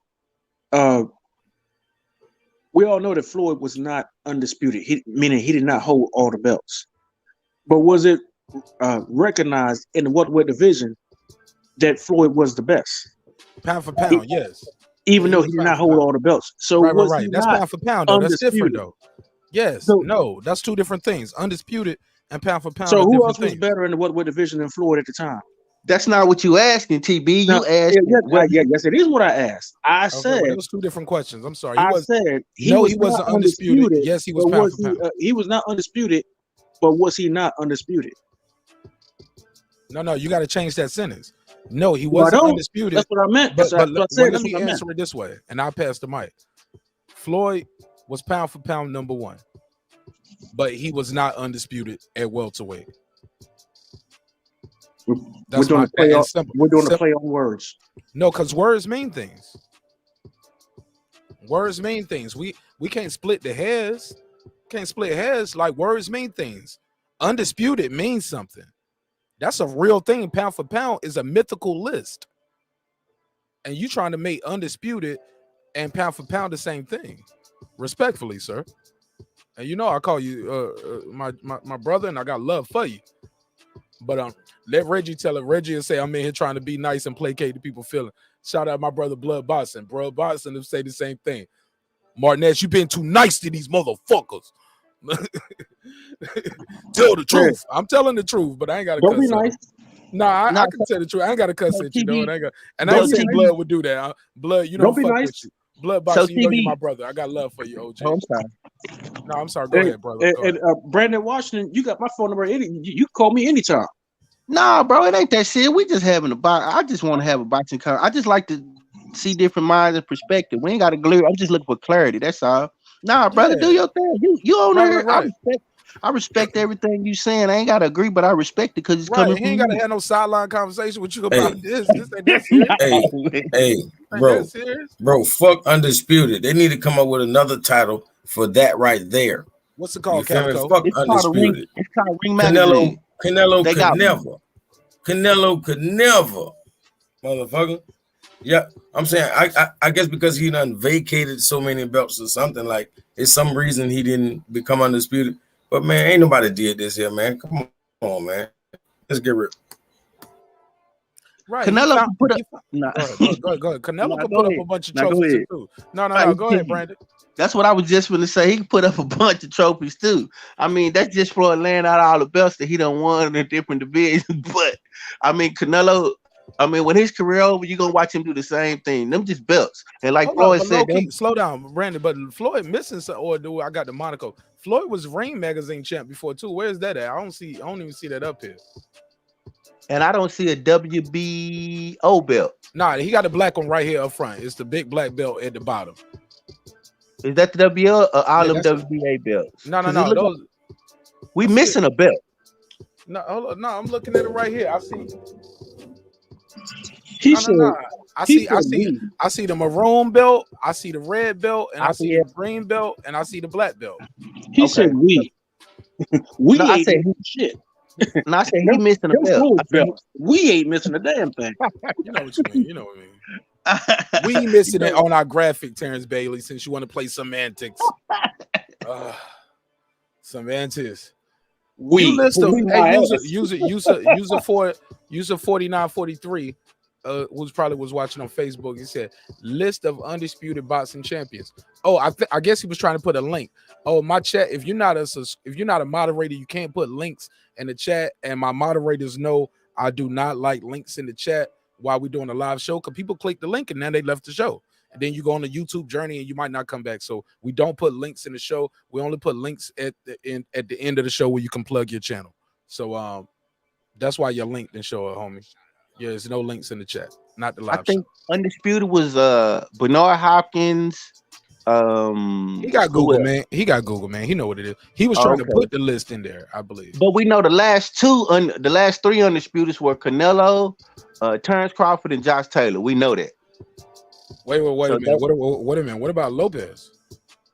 we all know that Floyd was not undisputed, meaning he did not hold all the belts. But was it recognized in the welterweight division that Floyd was the best? Pound for pound, yes. Even though he did not hold all the belts. So right. That's pound for pound, though. That's different, though. Yes. So, no, that's 2 different things. Undisputed and pound for pound. So are who different else was things. better in the welterweight division than Floyd at the time? That's not what you asking, TB. No, You asked. yes, it is what I asked. I said well, those 2 different questions. I'm sorry. He wasn't undisputed. Yes, he was pound for pound. He was not undisputed, but was he not undisputed? No, you got to change that sentence. No, he wasn't undisputed. That's what I meant. But Let me answer it this way, and I'll pass the mic. Floyd was pound for pound number 1, but he was not undisputed at welterweight. We're doing a play on words. No, because words mean things. Words mean things. We can't split the hairs. Can't split hairs. Like, words mean things. Undisputed means something. That's a real thing. Pound for pound is a mythical list. And you trying to make undisputed and pound for pound the same thing. Respectfully, sir. And you know I call you my brother, and I got love for you. But let Reggie tell it. Reggie will say I'm in here trying to be nice and placate the people feeling. Shout out my brother Blood Boston. Bro, Boston will say the same thing. marqnash, you been too nice to these motherfuckers. Tell the truth. I'm telling the truth, but I ain't got to cuss. Don't be nice. Nah, I can tell the truth. I ain't got to cuss at you, though. And I ain't saying Blood would do that. Blood, you know, don't be nice. With you. Blood Box, you know you're my brother. I got love for you, OG. Oh, I'm sorry. No, I'm sorry. Go ahead, brother. Go ahead. Brandon Washington, you got my phone number. You call me anytime. Nah, bro, it ain't that shit. We just having a box. I just want to have a boxing car. I just like to see different minds and perspective. We ain't got to glue. I'm just looking for clarity. That's all. Nah, brother, do your thing. You on there. Right. I respect everything you saying. I ain't gotta agree, but I respect it because it's coming He from ain't gotta you. have no sideline conversation with you about this. This ain't that serious. Hey, bro, fuck Undisputed. They need to come up with another title for that right there. What's it You called, feel me? Calico? Fuck It's called a ring. Undisputed. It's called Ring Magazine. Canelo They could got never. Canelo could never, motherfucker. Yeah, I'm saying I guess because he done vacated so many belts or something, like it's some reason he didn't become undisputed. But man, ain't nobody did this here, man. Come on, man. Let's get rid. Right. Canelo can put up. Go ahead. Canelo Nah, can go put ahead. up a bunch of Nah, go trophies ahead. too. No. Go ahead, Brandon. That's what I was just going to say. He can put up a bunch of trophies too. I mean, that's just for laying out all the belts that he done won in different divisions. But I mean, Canelo. I mean, when his career over, you're gonna watch him do the same thing. Them just belts. And like Floyd said, slow down, Brandon. But Floyd missing some, or do I got the Monaco? Floyd was Ring Magazine champ before too. Where's that at? I don't even see that up here. and I don't see a WBO belt. Nah, he got the black one right here up front. It's the big black belt at the bottom. Is that the WBO or all them WBA belts? No. Like we missing a belt. No, hold on. No, I'm looking at it right here. I see. I see the maroon belt, I see the red belt, and I see the green belt, and I see the black belt. He said we. We no, ain't shit. No, I said he missing a belt. We ain't missing a damn thing. You know what you mean. You know what I mean. We missing it on our graphic, Terence Bailey, since you want to play semantics. Semantics. You list them. Hey, user 4943. Who's probably was watching on Facebook. He said list of undisputed boxing champions. Oh, I guess he was trying to put a link. Oh, my chat. If you're not a moderator, you can't put links in the chat. And my moderators know I do not like links in the chat while we're doing a live show, because people click the link and then they left the show. And then you go on the YouTube journey and you might not come back. So we don't put links in the show. We only put links at the end of the show where you can plug your channel. So that's why your link didn't show it, homie. Yeah, there's no links in the chat. Not the live. I think undisputed was Bernard Hopkins. He got Google, man. He know what it is. He was trying to put the list in there, I believe. But we know the last three undisputeds were Canelo, Terence Crawford, and Josh Taylor. We know that. Wait a minute. What a minute. What about Lopez?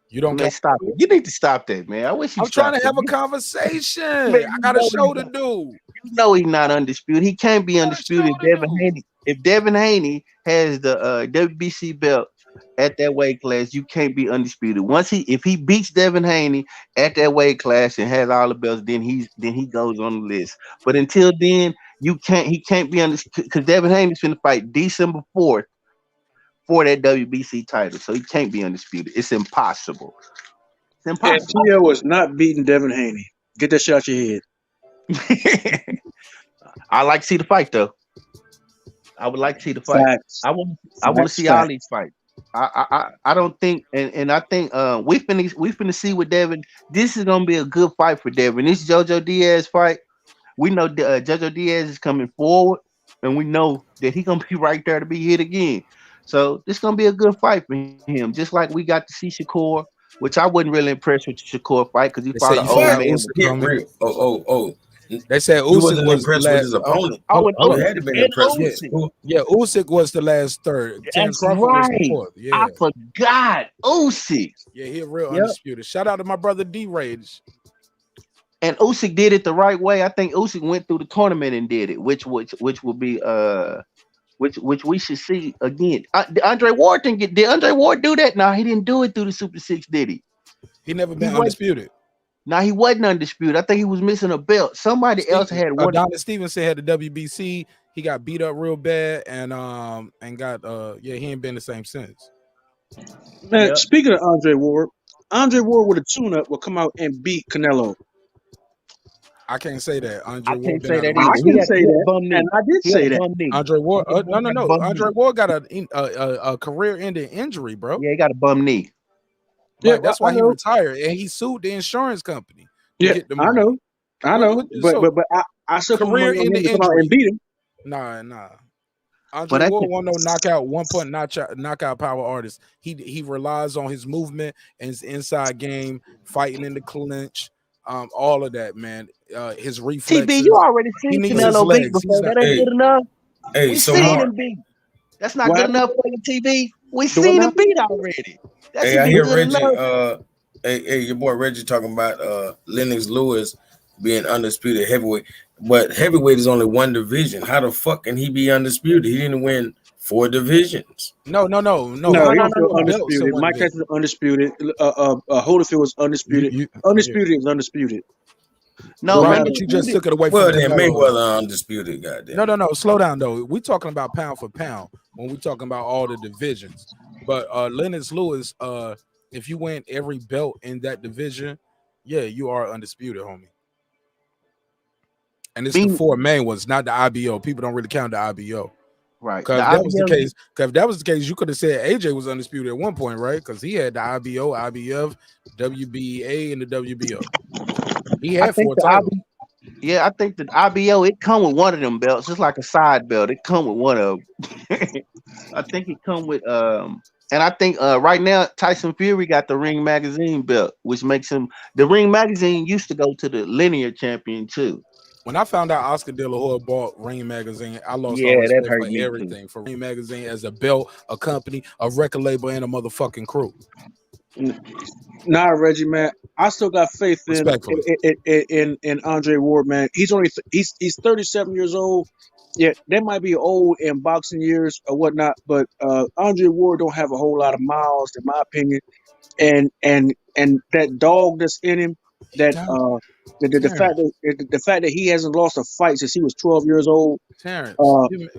You don't get stop it. You need to stop that, man. I wish you. I'm trying to have a conversation. Man, I got a show to do. You know he's not undisputed. He can't be undisputed. If Devin Haney has the WBC belt at that weight class, you can't be undisputed. If he beats Devin Haney at that weight class and has all the belts, then he goes on the list. But until then, he can't be undisputed, because Devin Haney's going to fight December 4th for that WBC title, so he can't be undisputed. It's impossible. It's impossible. Tio was not beating Devin Haney. Get that shot your head. I like to see the fight, though. I would like to see the fight. Facts. I want to see all these fights. I don't think, and I think we finna see with Devin. This is gonna be a good fight for Devin. This JoJo Diaz fight. We know JoJo Diaz is coming forward, and we know that he's gonna be right there to be hit again. So this is gonna be a good fight for him. Just like we got to see Shakur, which I wasn't really impressed with the Shakur fight because he fought an old man. They said Usyk was impressed with his opponent. Had to be impressed with Shakur. Yeah, Usyk was the last third. That's Crawford was the fourth. Yeah. I forgot Usyk. Yeah, he a real undisputed. Shout out to my brother D-Rage. And Usyk did it the right way. I think Usyk went through the tournament and did it, which will be which we should see again. Andre Ward didn't get. Did Andre Ward do that? No, he didn't do it through the Super 6, did he? He never been undisputed. No, he wasn't undisputed. I think he was missing a belt. Somebody else had one. Adonis Stevenson had the WBC. He got beat up real bad and got he ain't been the same since. Man, speaking of Andre Ward with a tune-up will come out and beat Canelo. I can't say that. I can't say that either. I can say that, and I did say that. Andre Ward, no. Andre Ward got a career-ending injury, bro. Yeah, he got a bum knee. Yeah, that's why he retired, and he sued the insurance company. Yeah, I know. But I still career-ending injury and beat him. Nah. Andre Ward won no knockout, 1 point knockout power artist. He relies on his movement and his inside game, fighting in the clinch. all of that, man. His reflexes. TB, you already He seen needs his Canelo beat legs. before. That ain't good enough. Hey, We so seen Mark, him beat. That's not What good happened? enough for you, TB. We The what seen now? him beat already. That hey, should I be hear good Reggie. enough. Hey, your boy Reggie talking about Lennox Lewis being undisputed heavyweight, but heavyweight is only one division. How the fuck can he be undisputed? He didn't win 4 divisions. No. No, He he was still won belts in undisputed. one Mike division. Tyson was undisputed. Holyfield was undisputed. Undisputed is undisputed. No, Don't Right, matter. but you just took it away Well, from then Canelo. Mayweather undisputed. Goddamn. No. Slow down though. We're talking about pound for pound when we're talking about all the divisions. But Lennox Lewis, if you win every belt in that division, yeah, you are undisputed, homie. And it's the 4 main ones, not the IBO. People don't really count the IBO. Right. Because The if that was the IBO case, you could have said AJ was undisputed at one point, right? Because he had the IBO, IBF, WBA, and the WBO. He I had think 4 the titles. I think the IBO, it come with one of them belts. It's like a side belt. It come with one of them. I think it come with and I think right now Tyson Fury got the Ring Magazine belt, which makes him the Ring Magazine used to go to the linear champion too. When I found out Oscar De La Hoya bought Ring Magazine, I lost all Yeah, that respect hurt for me everything. For Ring Magazine as a belt, a company, a record label, and a motherfucking crew. Nah, Reggie, man. I still got faith Respectfully. in Andre Ward, man. He's 37 years old. Yeah, they might be old in boxing years or whatnot, but Andre Ward don't have a whole lot of miles, in my opinion. And that dog that's in him, that the fact that he hasn't lost a fight since he was 12 years old. Terence,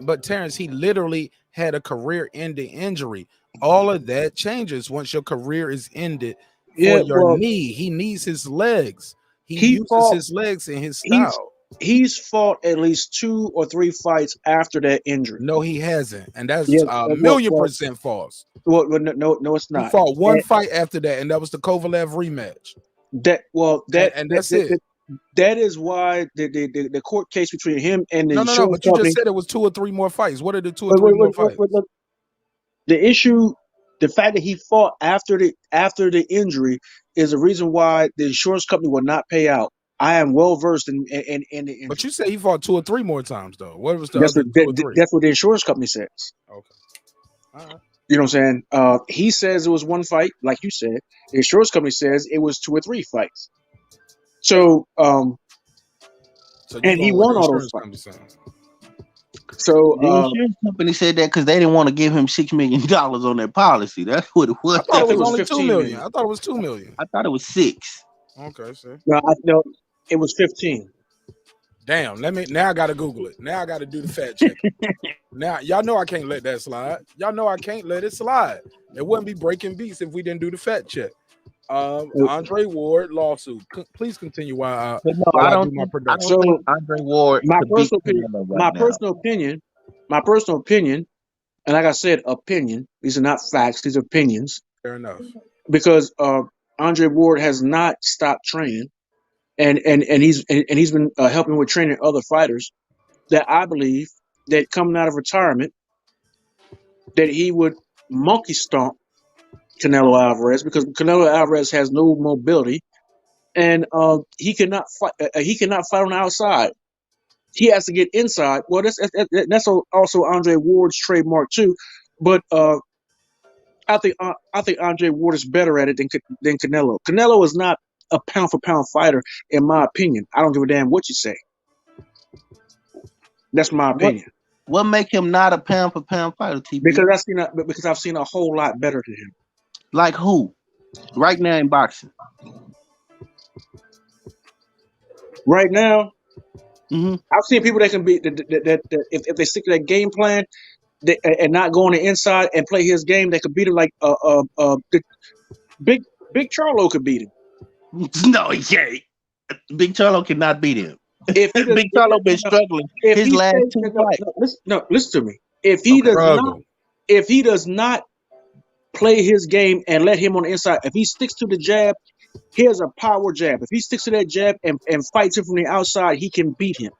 but Terence, he literally had a career-ending injury. All of that changes once your career is ended for your knee. He needs his legs. He uses his legs in his style. He's fought at least 2 or 3 fights after that injury. No, he hasn't, and that's a million percent false. Well, no, it's not. He fought one fight after that, and that was the Kovalev rematch. That's it. That is why the court case between him and the no. But you just said it was 2 or 3 more fights. What are the 2 or 3 more fights? The issue, the fact that he fought after the injury, is the reason why the insurance company will not pay out. I am well versed in the injury. But you say he fought 2 or 3 more times though. What was the That's other 2 or 3? That's what the insurance company says. Okay. All right. You know what I'm saying? He says it was 1 fight, like you said. The insurance company says it was 2 or 3 fights. So and he won all those fights. So the insurance company said that because they didn't want to give him $6 million on their policy. That's what it was. I thought it was only 2 million. I thought it was 2 million. I thought it was 6. Okay, sir. No, it was 15. Damn, now I gotta Google it. Now I gotta do the fact check. Now y'all know I can't let that slide. Y'all know I can't let it slide. It wouldn't be breaking beats if we didn't do the fact check. Andre Ward lawsuit. Please continue while I do my production. So Andre Ward. My personal opinion, and like I said, opinion. These are not facts. These are opinions. Fair enough. Because Andre Ward has not stopped training, and he's been helping with training other fighters. That I believe that coming out of retirement, that he would monkey stomp Canelo Alvarez, because Canelo Alvarez has no mobility, and he cannot fight. He cannot fight on the outside. He has to get inside. Well, that's also Andre Ward's trademark too. But I think Andre Ward is better at it than Canelo. Canelo is not a pound for pound fighter, in my opinion. I don't give a damn what you say. That's my opinion. What make him not a pound for pound fighter, TB? Because I've seen a whole lot better than him. Like who? Right now in boxing. Right now, I've seen people that can beat that if they stick to that game plan and not go on the inside and play his game, they could beat him. Like Big Charlo could beat him. No, he can't. Big Charlo cannot beat him. Big Charlo been struggling his last 2 fights. Listen to me. If he does not play his game and let him on the inside, if he sticks to the jab, here's a power jab. If he sticks to that jab and fights him from the outside, he can beat him.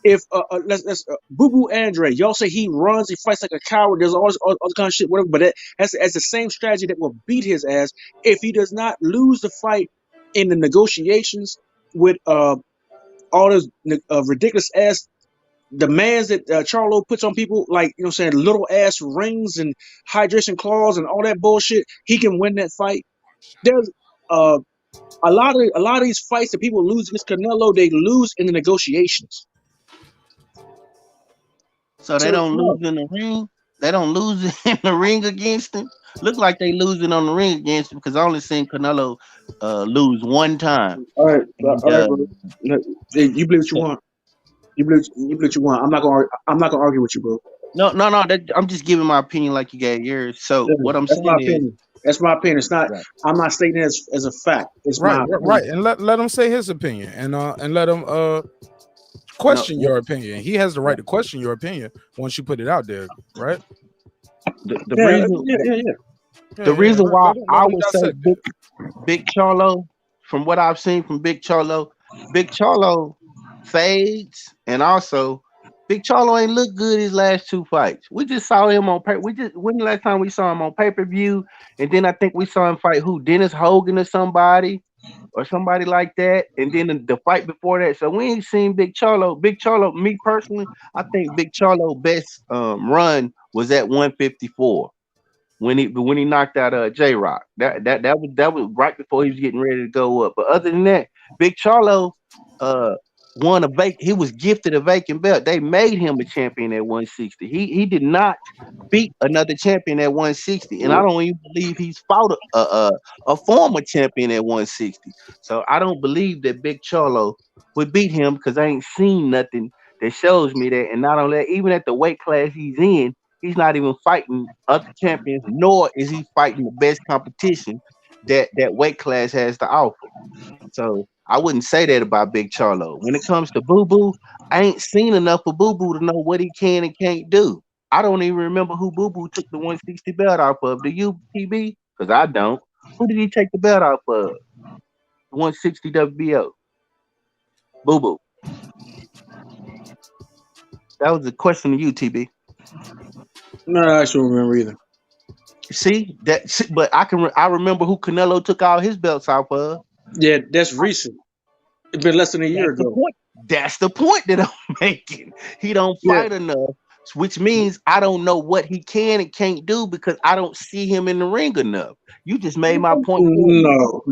If let's Boo Boo Andre, y'all say he runs, he fights like a coward, there's all other kind of shit, whatever. But that's the same strategy that will beat his ass if he does not lose the fight in the negotiations with all those ridiculous ass demands that Charlo puts on people, like, you know what I'm saying, little ass rings and hydration clause and all that bullshit, he can win that fight. There's a lot of these fights that people lose against Canelo, they lose in the negotiations. So they don't lose in the ring. They don't lose in the ring against him. Look like they losing on the ring against him, because I only seen Canelo lose one time. All right, bro. You believe what you want. You believe what you want. I'm not gonna argue with you, bro. No. I'm just giving my opinion like you gave yours. So what I'm saying is, that's my opinion. It's not. Right. I'm not stating it as a fact. It's right, my opinion. Right. And let him say his opinion, and let him question your opinion. He has the right to question your opinion once you put it out there, right? The reason why I would say Big Charlo, from what I've seen from Big Charlo fades, and also Big Charlo ain't look good his last two fights. We just saw him on paper. When the last time we saw him on pay-per-view, and then I think we saw him fight Dennis Hogan or somebody like that, and then the fight before that. So we ain't seen Big Charlo. Me personally, I think Big Charlo best run was at 154 when he knocked out J-Rock. That was right before he was getting ready to go up. But other than that, Big Charlo he was gifted a vacant belt. They made him a champion at 160. He did not beat another champion at 160, and I don't even believe he's fought a former champion at 160. So I don't believe that Big Charlo would beat him, because I ain't seen nothing that shows me that. And not only that, even at the weight class he's in, he's not even fighting other champions, nor is he fighting the best competition that weight class has to offer. So I wouldn't say that about Big Charlo. When it comes to Boo Boo, I ain't seen enough of Boo Boo to know what he can and can't do. I don't even remember who Boo Boo took the 160 belt off of. Do you, TB? Because I don't. Who did he take the belt off of? 160 WBO. Boo Boo. That was a question to you, TB. No, I don't remember either. See that, but I remember who Canelo took all his belts off of. Yeah, that's recent. It's been less than a year ago. That's the point that I'm making. He don't fight enough, which means I don't know what he can and can't do, because I don't see him in the ring enough. You just made my point. No.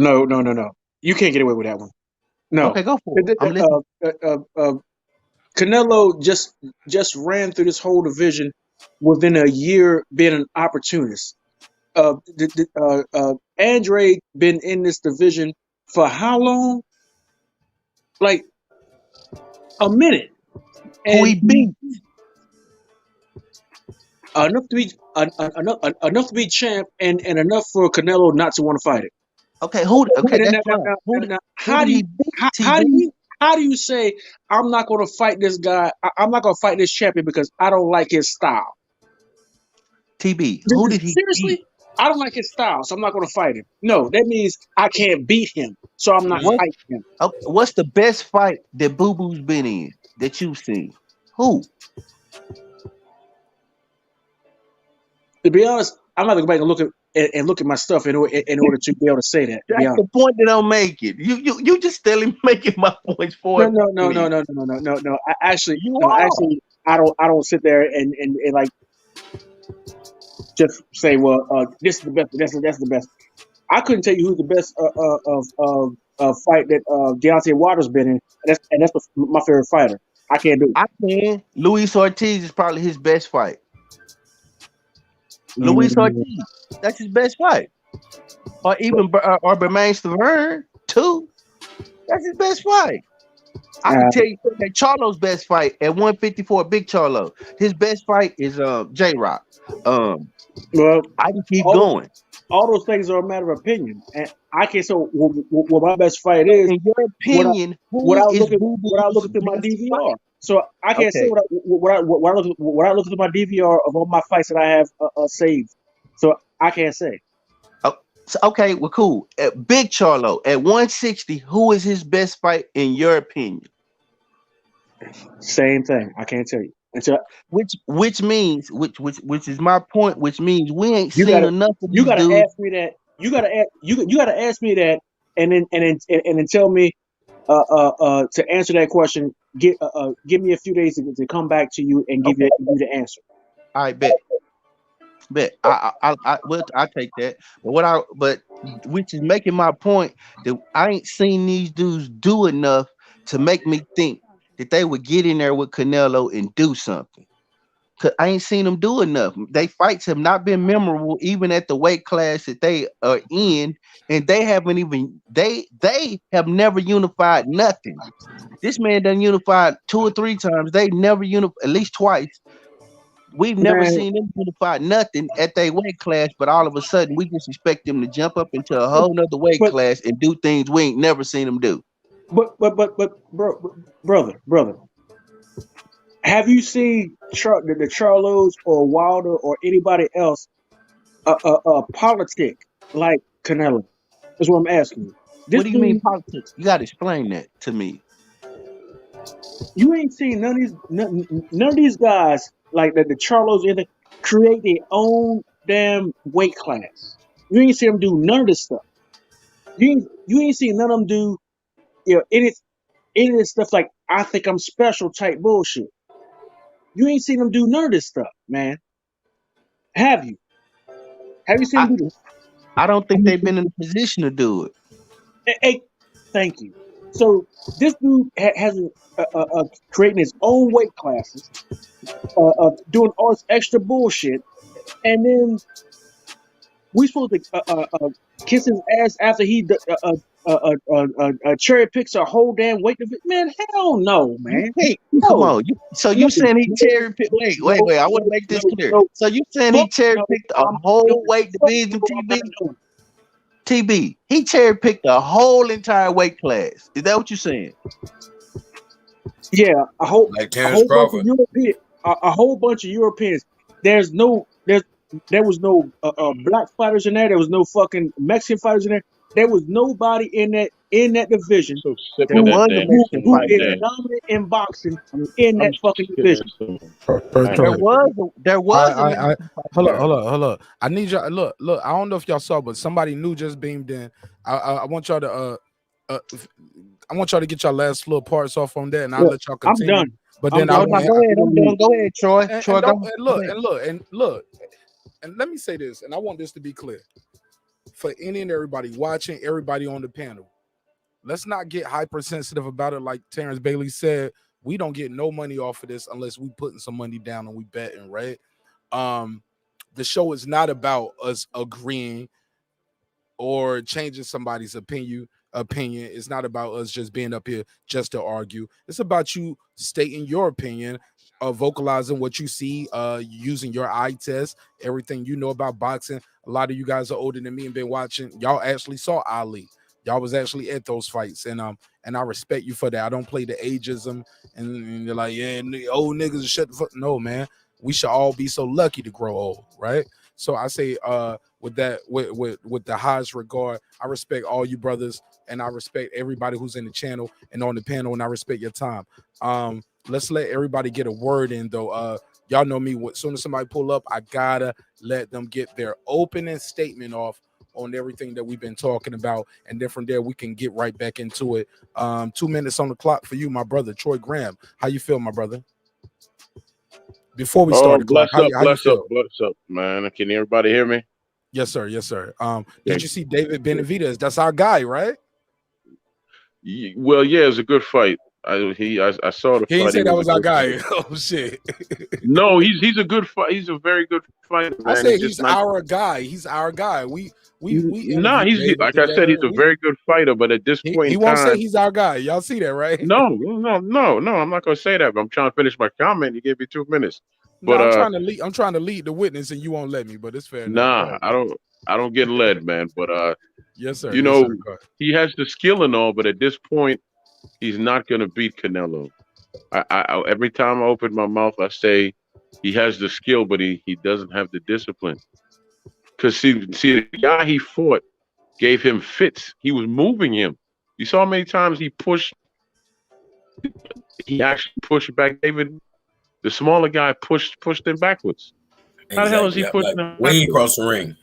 You can't get away with that one. No. Okay, go for it. Canelo just ran through this whole division within a year being an opportunist. Andre been in this division for how long? Like a minute. And who he beat? Enough to be champ, and enough for Canelo not to want to fight it. Okay, How do you say I'm not going to fight this guy? I'm not going to fight this champion because I don't like his style. TB, who did he seriously? beat? I don't like his style, so I'm not going to fight him. No, that means I can't beat him, so I'm not fighting him. Okay, what's the best fight that Boo Boo's been in that you've seen? Who? To be honest, I'm not going to go back and look at my stuff in order to be able to say that. That's the point that I'm making. You just still making my points for No. Actually, I don't sit there and like just say, well, this is the best. That's the best. I couldn't tell you who's the best of fight that Deontay Wilder's been in, and that's my favorite fighter. I can't do it. I can. Luis Ortiz is probably his best fight. Luis Ortiz, that's his best fight. Or even Bermain Stavern, too. That's his best fight. I can tell you that Charlo's best fight at 154, Big Charlo. His best fight is J-Rock. Well, I can keep going. All those things are a matter of opinion, and I can't say what my best fight is. In your opinion, without looking through my DVR. So I can't say what I look through my DVR of all my fights that I have saved. So I can't say. Okay, well, cool. At Big Charlo at 160, who is his best fight in your opinion? Same thing. I can't tell you. Which means is my point. Which means we ain't seen enough of you these gotta dudes. ask me that. You gotta ask me that then tell me to answer that question. Give me a few days to come back to you and give you the answer. All right, bet. I take that. But which is making my point that I ain't seen these dudes do enough to make me think that they would get in there with Canelo and do something. Cause I ain't seen them do enough. They fights have not been memorable, even at the weight class that they are in, and they haven't even they have never unified nothing. This man done unified 2 or 3 times. They never unified at least twice. We've never seen them unify nothing at their weight class, but all of a sudden we just expect them to jump up into a whole nother weight class and do things we ain't never seen them do. But brother, have you seen the Charlos or Wilder or anybody else politic like Canelo? That's what I'm asking you. What do you mean politics? You got to explain that to me. You ain't seen none of these guys like the Charlos either create their own damn weight class. You ain't seen them do none of this stuff. You ain't seen none of them do any of this stuff like I think I'm special type bullshit. You ain't seen them do none of this stuff, man. Have you? Have you seen them do this? I don't think they've been in a position to do it. Hey, thank you. So this dude has creating his own weight classes, doing all this extra bullshit, and then we supposed to kiss his ass after he cherry picks a whole damn weight division? Man, hell no, man. Hey, come on. You saying he cherry picked? Wait. I want to make this clear. So you saying he cherry picked a whole weight division, TB? TB, he cherry picked a whole entire weight class. Is that what you're saying? Yeah, a whole Terence Crawford. A whole bunch of Europeans. There was no black fighters in there. There was no fucking Mexican fighters in there. There was nobody in that division who is dominant in boxing in that fucking division. There was. Hold up. I need y'all. Look. I don't know if y'all saw, but somebody new just beamed in. I want y'all to get y'all last little parts off on that, and I'll let y'all continue. I'm done. But then I'm done. Go ahead, Troy. And let me say this, and I want this to be clear for any and everybody watching, everybody on the panel. Let's not get hypersensitive about it. Like Terrence Bailey said, we don't get no money off of this unless we putting some money down and we betting, right? The show is not about us agreeing or changing somebody's opinion. It's not about us just being up here just to argue. It's about you stating your opinion, vocalizing what you see, using your eye test, everything you know about boxing. A lot of you guys are older than me and been watching. Y'all actually saw Ali. Y'all was actually at those fights, and I respect you for that. I don't play the ageism, and you're like, yeah, old niggas shut the fuck. No, man, we should all be so lucky to grow old, right? So I say, with that, with the highest regard, I respect all you brothers, and I respect everybody who's in the channel and on the panel, and I respect your time. Let's let everybody get a word in, though. Y'all know me. As soon as somebody pull up, I gotta let them get their opening statement off on everything that we've been talking about, and then from there we can get right back into it. 2 minutes on the clock for you, my brother Troy Graham. How you feel, my brother? Before we start the clock, bless up, man. Can everybody hear me? Yes, sir. Did you see David Benavidez? That's our guy, right? Well, yeah, it's a good fight. I saw the fight. He didn't say that was our guy. Oh shit. No, he's a good fight. He's a very good fighter. Man. I say he's our guy. He's our guy. He's like I said, he's a very good fighter. But at this point, he won't say he's our guy. Y'all see that, right? No. I'm not gonna say that. But I'm trying to finish my comment. You gave me 2 minutes. No, but I'm trying to lead the witness, and you won't let me. But it's fair enough. Nah, I don't get led, man. But yes, sir. He has the skill and all. But at this point, he's not going to beat Canelo. I every time I open my mouth, I say he has the skill, but he doesn't have the discipline. Because see, the guy he fought gave him fits. He was moving him. You saw how many times he pushed. He actually pushed back David. The smaller guy pushed him backwards. How the hell is he pushing him way across the ring?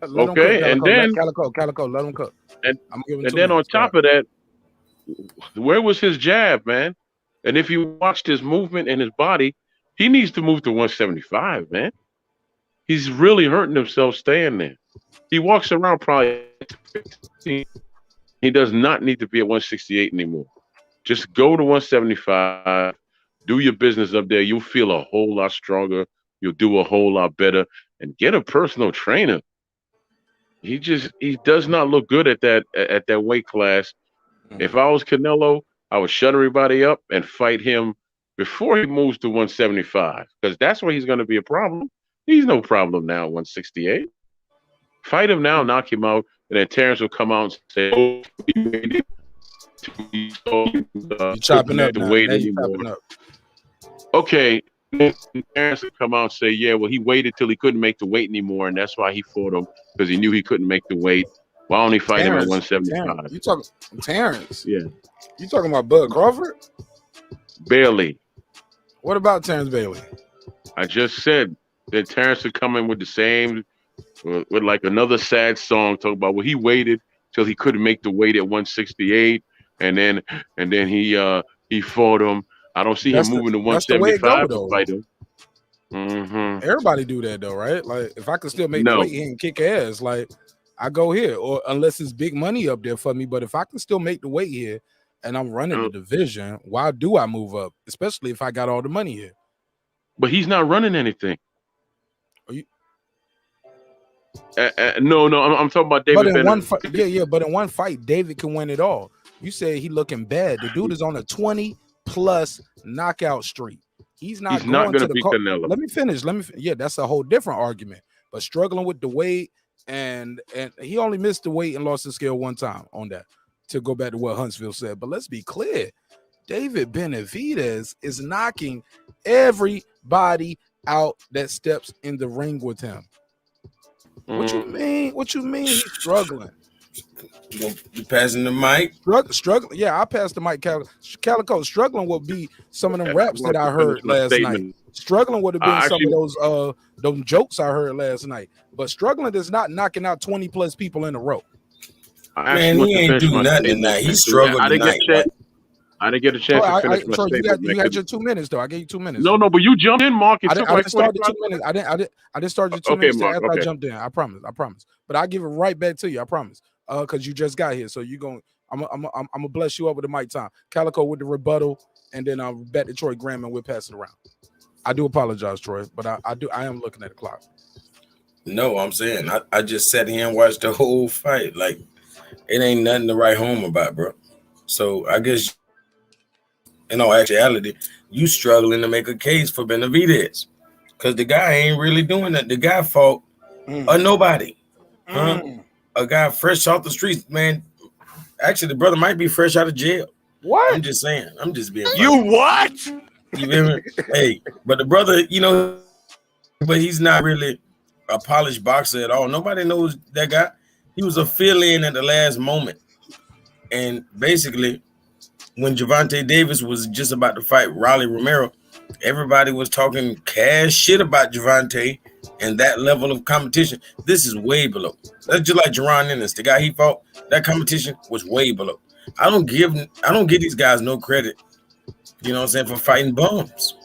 Let him Okay, cook, and Calico. Let then Calico, let him cook. and I'm giving and 2 then on minutes. Go top of that, where was his jab, man? And if you watched his movement and his body, he needs to move to 175, man. He's really hurting himself staying there. He walks around probably 15. He does not need to be at 168 anymore. Just go to 175. Do your business up there. You'll feel a whole lot stronger. You'll do a whole lot better. And get a personal trainer. He does not look good at that weight class. If I was Canelo, I would shut everybody up and fight him before he moves to 175, because that's where he's going to be a problem. He's no problem now at 168. Fight him now, knock him out, and then Terence will come out and say, "Oh, you made it." You're chopping up now. Now you're chopping up. Okay, Terence will come out and say, "Yeah, well, he waited till he couldn't make the weight anymore, and that's why he fought him, because he knew he couldn't make the weight. Why don't he fight him at 175?" You talking Terence? Yeah. You talking about Bud Crawford? Barely. What about Terence Bailey? I just said that Terence would come in with the same, with like another sad song, talking about, well, he waited till he couldn't make the weight at 168, and then he fought him. I don't see him moving to 175 to fight him. Mm-hmm. Everybody do that though, right? Like if I could still make the weight here and kick ass, like I go here, or unless it's big money up there for me. But if I can still make the weight here and I'm running the division, why do I move up? Especially if I got all the money here. But he's not running anything. Are you? No, I'm talking about David. But in one fight, but in one fight, David can win it all. You say he looking bad. The dude is on a 20+ knockout streak. He's not going to beat Canelo. Let me finish. Yeah, that's a whole different argument. But struggling with the weight, and he only missed the weight and lost the scale one time on that. To go back to what Huntsville said, but let's be clear: David Benavidez is knocking everybody out that steps in the ring with him. What you mean? What you mean he's struggling? You passing the mic? Struggling. Yeah, I passed the mic. Calico. Struggling would be some of them raps that I heard last night. Struggling would have been some of those jokes I heard last night. But struggling is not knocking out 20+ people in a row. Man, he ain't do nothing tonight. He struggled tonight. I didn't get a chance to finish my statement. You had your 2 minutes though. I gave you 2 minutes. No, but you jumped in, Mark. I didn't start the 2 minutes. I didn't start your 2 minutes after I jumped in. I promise. But I'll give it right back to you. I promise. Because you just got here, so you going. I'm gonna bless you up with the mic time. Calico with the rebuttal, and then I'll bet to Troy Graham and we'll pass it around. I do apologize, Troy, but I am looking at the clock. No, I'm saying I just sat here and watched the whole fight. Like it ain't nothing to write home about, bro. So I guess in all actuality, you struggling to make a case for Benavidez because the guy ain't really doing that. The guy fought a nobody, a guy fresh off the streets, man. Actually, the brother might be fresh out of jail. What? I'm just saying. I'm just being. You what? You feel me? Hey, but the brother, but he's not really a polished boxer at all. Nobody knows that guy. He was a fill-in at the last moment. And basically, when Gervonta Davis was just about to fight Rolly Romero, everybody was talking cash shit about Gervonta and that level of competition. This is way below. That's just like Jaron Ennis, the guy he fought. That competition was way below. I don't give these guys no credit. You know what I'm saying, for fighting bums.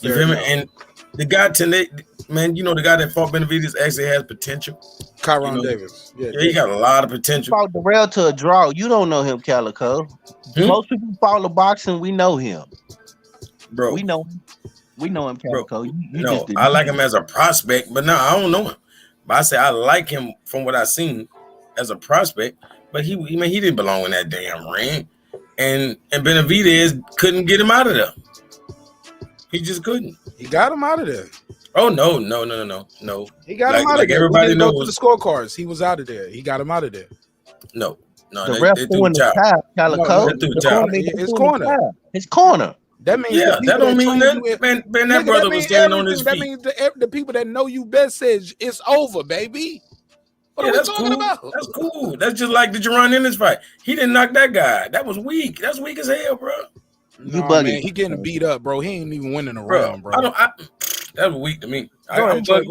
You feel me? And the guy today, man, the guy that fought Benavidez actually has potential. Kyrone Davis. Yeah, he got a lot of potential. He fought Darrell to a draw. You don't know him, Calico. Most people who follow boxing, we know him. Bro. We know him, Calico. No, I like him as a prospect, but no, I don't know him. But I say I like him from what I've seen as a prospect, but he didn't belong in that damn ring. And Benavidez couldn't get him out of there. He just couldn't. He got him out of there. Oh no. He got him out of there. Everybody knows. Go to the scorecards. He was out of there. He got him out of there. No. The ref threw in the tap, Calico. His corner. That means that don't mean nothing. Man, that brother was standing on his feet. That means the people that know you best says it's over, baby. What are we talking about? That's cool. That's just like the Jaron Ennis fight. He didn't knock that guy. That was weak. That's weak as hell, bro. Man, he getting beat up, bro. He ain't even winning a round, bro. That was weak to me. I'm just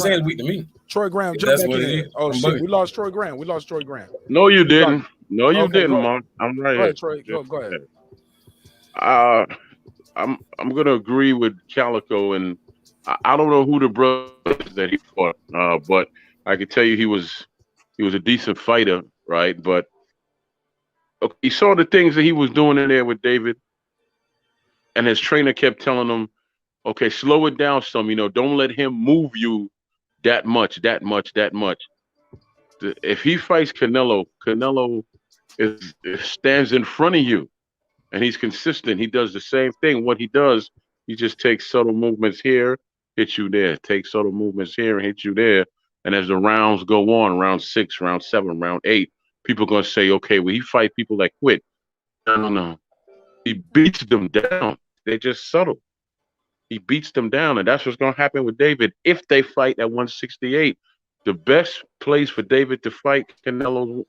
saying it's weak to me. Troy Graham, If jump that's back what it in. is, Oh I'm shit, bugging. we lost Troy Graham. We lost Troy Graham. No, you We lost- didn't. No, you Okay, didn't, go ahead. Mark. I'm right Go here. ahead, Troy. Go ahead. I'm gonna agree with Calico, and I don't know who the brother is that he fought, but I can tell you he was a decent fighter, right? But okay, he saw the things that he was doing in there with David, and his trainer kept telling him, "Okay, slow it down some. Don't let him move you that much. If he fights Canelo, stands in front of you, and he's consistent. He does the same thing. What he does, he just takes subtle movements here, hits you there. Takes subtle movements here and hits you there. And as the rounds go on, round 6, round 7, round 8, people are gonna say, okay, well, he fight people that quit. No. He beats them down. They're just subtle. He beats them down, and that's what's gonna happen with David if they fight at 168. The best place for David to fight Canelo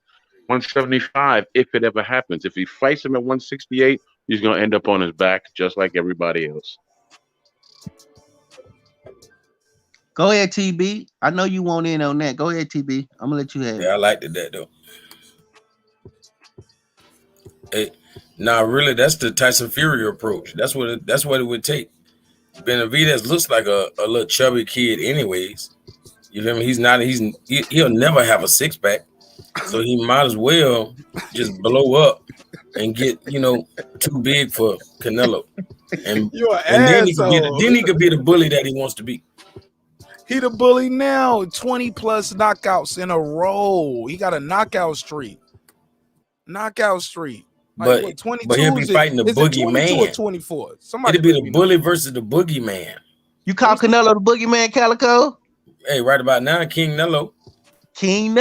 175 if it ever happens. If he fights him at 168, he's going to end up on his back just like everybody else. Go ahead, TB. I know you want in on that. Go ahead, TB. I'm gonna let you have it. Yeah, I liked that though. Hey, really, that's the Tyson Fury approach. That's what it would take. Benavidez looks like a little chubby kid, anyways. You feel me? He'll never have a 6-pack, so he might as well just blow up and get too big for Canelo. And then he could be the bully that he wants to be. He the bully now. 20 plus knockouts in a row. He got a knockout streak. Like, But he'll be fighting the boogeyman. 24. It'll be the bully versus the boogeyman. You call Canelo the boogeyman, Calico? Hey, right about now, King Nello. Come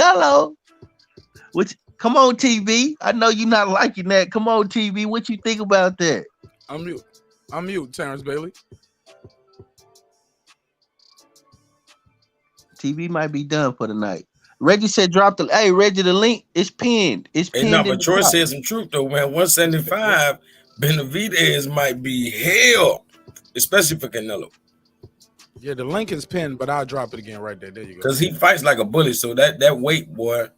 on, TV. I know you're not liking that. Come on, TV. What you think about that? I'm mute, Terence Bailey. TV might be done for the night. Reggie said drop the Reggie, the link is pinned. It's pinned. Hey, but Troy said some truth though, man. 175, Benavidez might be hell, especially for Canelo. Yeah, the link is pinned, but I'll drop it again right there. There you go. Because he fights like a bully, so that weight, boy.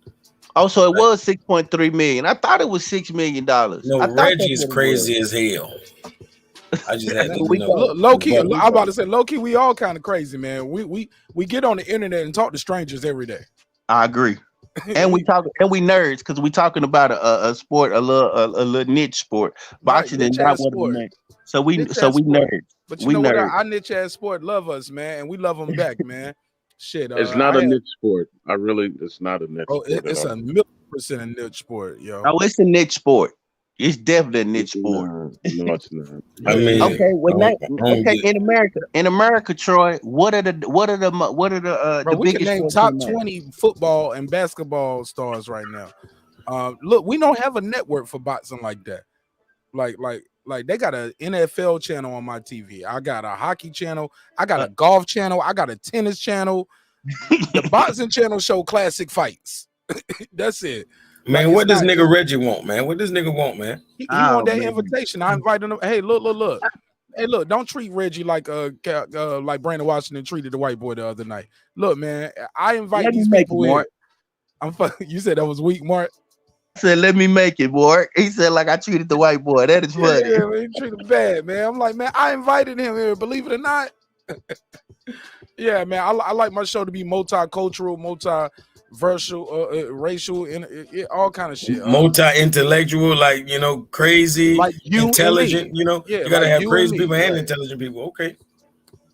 Oh, so it was 6.3 million. I thought it was $6 million. No, Reggie is crazy as hell. I just had to know. Low key, I'm about to say low key. We all kind of crazy, man. We get on the internet and talk to strangers every day. I agree, and we nerds because we talking about a sport, a little niche sport. Boxing is not what we make. So we nerds. But you know what? Our niche ass sport love us, man, and we love them back, man. Shit, it's not a niche sport. It's not a niche sport. It's a 1,000,000% a niche sport, yo. Oh, it's a niche sport. It's definitely a niche sport. No, it's not. I mean, in America, Troy, what are the we biggest can name top 20 football and basketball stars right now. Look, we don't have a network for boxing like that. Like they got an NFL channel on my TV. I got a hockey channel. I got a golf channel. I got a tennis channel. The boxing channel show classic fights. That's it. Man, what does nigga Reggie want, man? What does nigga want, man? He want that invitation. I invited him. Hey, look. Hey, look, don't treat Reggie like Brandon Washington treated the white boy the other night. Look, man, I invite these people in. You said that was weak, Mark. I said, let me make it, boy. He said, like I treated the white boy. That is funny. Yeah, man, he treated bad, man. I'm like, man, I invited him here, believe it or not. Yeah, man, I like my show to be multicultural, multi-versal, racial, and all kind of shit. Multi-intellectual, like, crazy, like intelligent, you gotta have crazy people and right. intelligent people. Okay.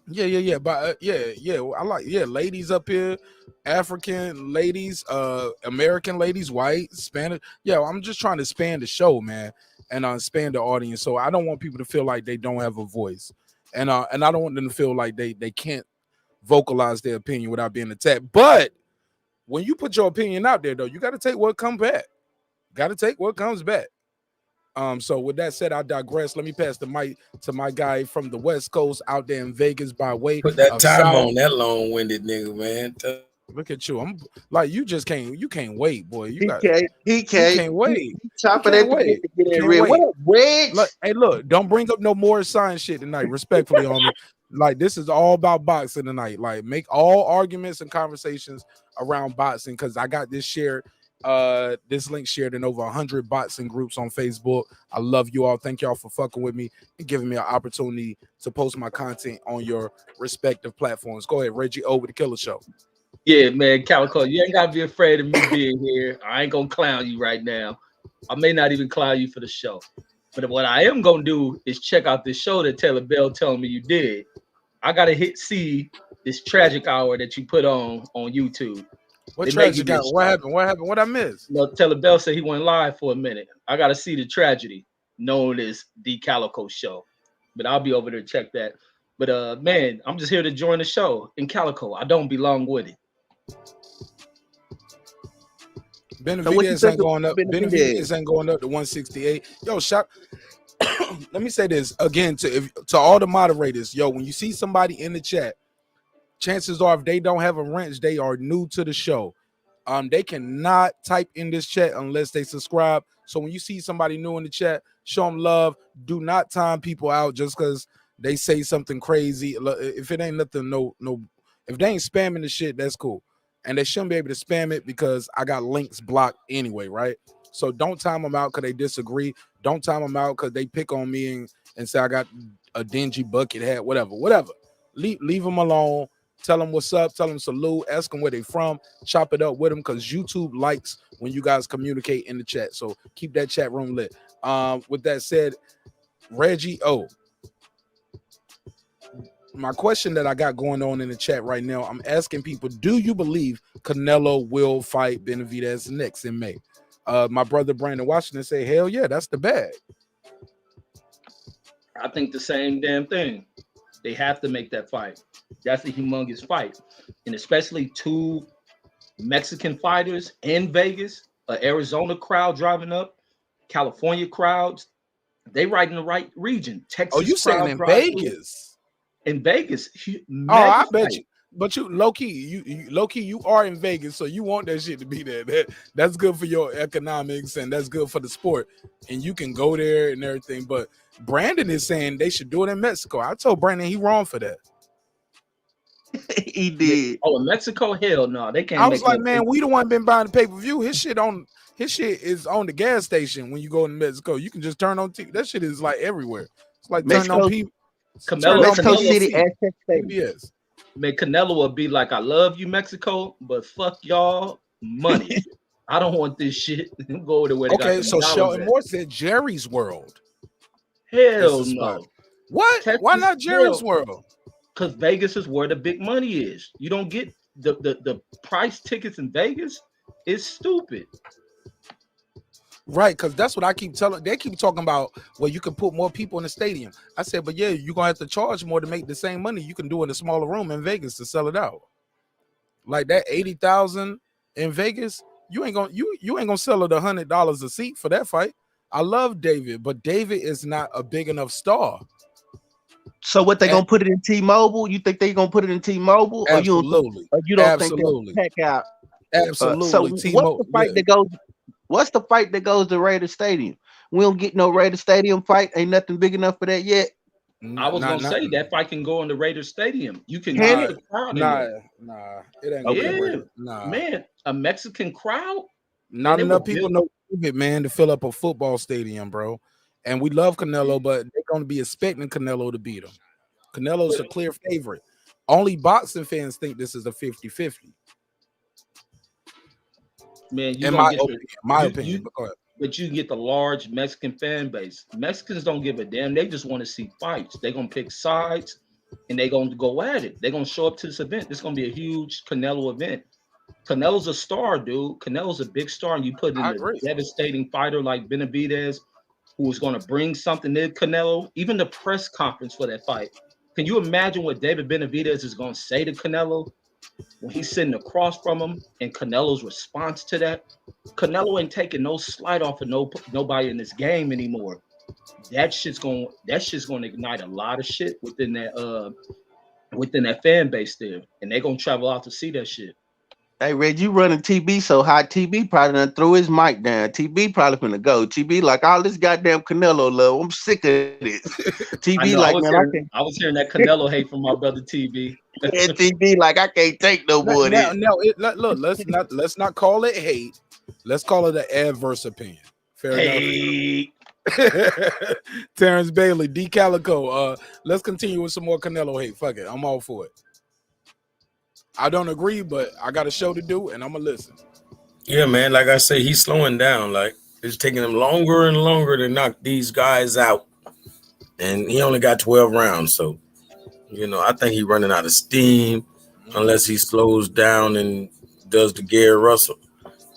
Yeah. But I like ladies up here, African ladies, American ladies, white, Spanish. Yeah, I'm just trying to span the show, man, and span the audience. So I don't want people to feel like they don't have a voice, and I don't want them to feel like they can't vocalize their opinion without being attacked. But when you put your opinion out there, though, you got to take what comes back. So with that said, I digress. Let me pass the mic to my guy from the West Coast out there in Vegas by way. Put that time on that long-winded nigga, man. Look at you. I'm like, you can't wait, boy. He can't wait. Chopping at the get in red. What up, Wedge? Look, hey, look, don't bring up no more science shit tonight. Respectfully, homie. Like this is all about boxing tonight. Like make all arguments and conversations around boxing because I got this shared. This link shared in over 100 boxing groups on Facebook. I love you all. Thank y'all for fucking with me and giving me an opportunity to post my content on your respective platforms. Go ahead, Reggie O with the Killer Show. Yeah, man, Calico, you ain't gotta be afraid of me being here. I ain't gonna clown you right now. I may not even clown you for the show. But what I am gonna do is check out this show that Taylor Bell telling me you did. I gotta see this tragic hour that you put on YouTube. What tragic hour? What happened? What happened? What I missed? No, Taylor Bell said he went live for a minute. I gotta see the tragedy known as the Calico Show. But I'll be over there to check that. But man, I'm just here to join the show in Calico. I don't belong with it. Benavidez ain't going up. Benavidez ain't going up to 168. Yo, shot. Let me say this again to all the moderators. Yo, when you see somebody in the chat, chances are if they don't have a wrench, they are new to the show. They cannot type in this chat unless they subscribe. So when you see somebody new in the chat, show them love. Do not time people out just because they say something crazy. If it ain't nothing, no. If they ain't spamming the shit, that's cool. And they shouldn't be able to spam it because I got links blocked anyway, right? So don't time them out because they disagree. Don't time them out because they pick on me and say I got a dingy bucket hat, whatever. Leave them alone. Tell them what's up. Tell them salute. Ask them where they from. Chop it up with them because YouTube likes when you guys communicate in the chat. So keep that chat room lit. With that said, Reggie O. My question that I got going on in the chat right now, I'm asking people, do you believe Canelo will fight Benavidez next in May? My brother Brandon Washington say, hell yeah, that's the bag. I think the same damn thing. They have to make that fight. That's a humongous fight. And especially two Mexican fighters in Vegas, an Arizona crowd driving up, California crowds. They right in the right region. Texas. Oh, you saying in Vegas? In Vegas. I bet you. But you low key, you are in Vegas, so you want that shit to be there. That's good for your economics and that's good for the sport. And you can go there and everything. But Brandon is saying they should do it in Mexico. I told Brandon he wrong for that. He did. Oh, in Mexico? Hell no, they can't. I was like, man, we the one been buying the pay-per-view. His shit is on the gas station when you go to Mexico. You can just turn on TV. That shit is like everywhere. It's like turning on people. Mexico City, yes. Man, Canelo will be like, I love you, Mexico, but fuck y'all money. I don't want this shit. Go to where they okay, got so Shelton Moore said Jerry's World. Hell no. What? Texas, why not Jerry's World? Because Vegas is where the big money is. You don't get the price tickets in Vegas is stupid. Right, because that's what I keep telling. They keep talking about, well, you can put more people in the stadium. I said, but yeah, you're gonna have to charge more to make the same money you can do in a smaller room in Vegas to sell it out. Like that 80,000 in Vegas, you ain't gonna sell it $100 a seat for that fight. I love David, but David is not a big enough star. So what they gonna put it in T-Mobile? You think they gonna put it in T-Mobile? Absolutely. Or you don't think they'll check out? Absolutely. So what's the fight that goes? What's the fight that goes to Raider Stadium? We don't get no Raider Stadium fight. Ain't nothing big enough for that yet. I was gonna say that fight can go in the Raiders Stadium. You can Nah, get the crowd. it ain't Yeah, nah. Man, a Mexican crowd. Not enough people know it, man, to fill up a football stadium, bro. And we love Canelo, but they're gonna be expecting Canelo to beat him. Canelo's a clear favorite. Only boxing fans think this is a 50-50. Man, you in my opinion. But you can get the large Mexican fan base. Mexicans don't give a damn. They just want to see fights. They're gonna pick sides and they're gonna go at it. They're gonna show up to this event. This is gonna be a huge Canelo event. Canelo's a star, dude. Canelo's a big star, and you put in a devastating fighter like Benavidez, who is gonna bring something to Canelo. Even the press conference for that fight. Can you imagine what David Benavidez is gonna say to Canelo when he's sitting across from him and Canelo's response to that? Canelo ain't taking no slight off of nobody in this game anymore. That shit's gonna ignite a lot of shit within that fan base there, and they're gonna travel out to see that shit. Hey, Reg, you running TB so hot, TB probably done threw his mic down. TB probably finna go. TB like all this goddamn Canelo love. I'm sick of this. I TB know. like, man, I can't. I was hearing that Canelo hate from my brother TB. Yeah, TB like I can't take no more of this. Look, let's not call it hate. Let's call it an adverse opinion. Fair enough. Terence Bailey, D Calico. Let's continue with some more Canelo hate. Fuck it, I'm all for it. I don't agree, but I got a show to do, and I'm gonna listen. Yeah, man. Like I say, he's slowing down. Like it's taking him longer and longer to knock these guys out, and he only got 12 rounds. So, I think he's running out of steam unless he slows down and does the Gary Russell.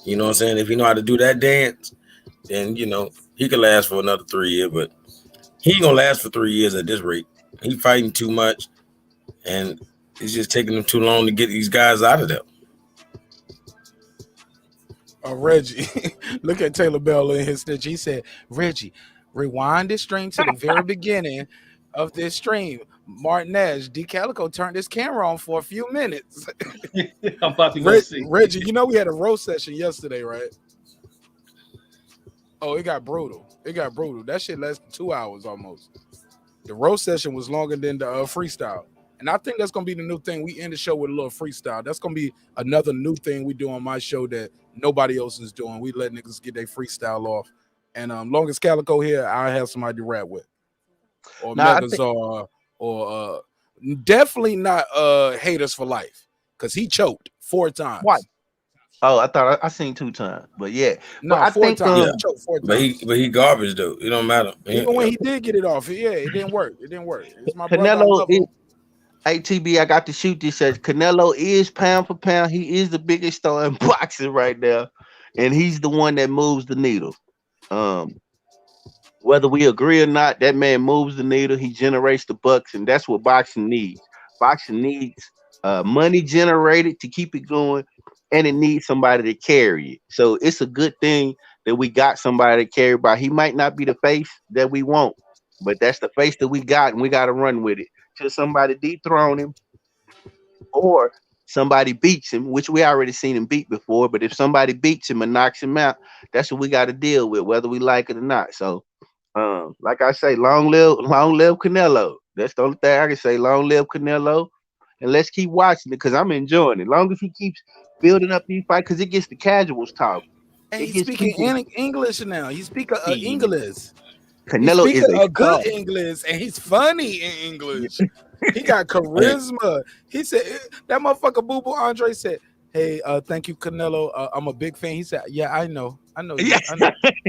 You know what I'm saying? If he know how to do that dance, then he could last for another 3 years. But he ain't gonna last for 3 years at this rate. He's fighting too much, and it's just taking him too long to get these guys out of there. Reggie, look at Taylor Bell in his snitch. He said, Reggie, rewind this stream to the very beginning of this stream. marqnash, D Calico turned his camera on for a few minutes. I'm about to go see. Reggie, we had a roast session yesterday, right? Oh, it got brutal. That shit lasted 2 hours almost. The roast session was longer than the freestyle. And I think that's going to be the new thing. We end the show with a little freestyle. That's going to be another new thing we do on my show that nobody else is doing. We let niggas get their freestyle off. And long as Calico here, I have somebody to rap with. Or Megazar, or definitely not Haters for Life, because he choked 4 times. What? Oh, I thought I seen 2 times, but yeah. No, but I 4 think, times. He choked 4 times. But he garbage though. It don't matter. Even when he did get it off, it didn't work. It's my brother. Canelo is, ATB, I got to shoot this. Says Canelo is pound for pound. He is the biggest star in boxing right now, and he's the one that moves the needle. Whether we agree or not, that man moves the needle. He generates the bucks, and that's what boxing needs. Boxing needs money generated to keep it going, and it needs somebody to carry it. So it's a good thing that we got somebody to carry by. He might not be the face that we want, but that's the face that we got, and we got to run with it. Till somebody dethrone him or somebody beats him, which we already seen him beat before. But if somebody beats him and knocks him out, that's what we got to deal with, whether we like it or not. So, like I say, long live Canelo. That's the only thing I can say. Long live Canelo, and let's keep watching it because I'm enjoying it. Long as he keeps building up these fights, because it gets the casuals talk. And he's speaking English now. He speaks English. Canelo is a good English, and he's funny in English. He got charisma. He said that motherfucker Boo Boo Andre said, "Hey, thank you, Canelo. I'm a big fan." He said, "Yeah, I know you.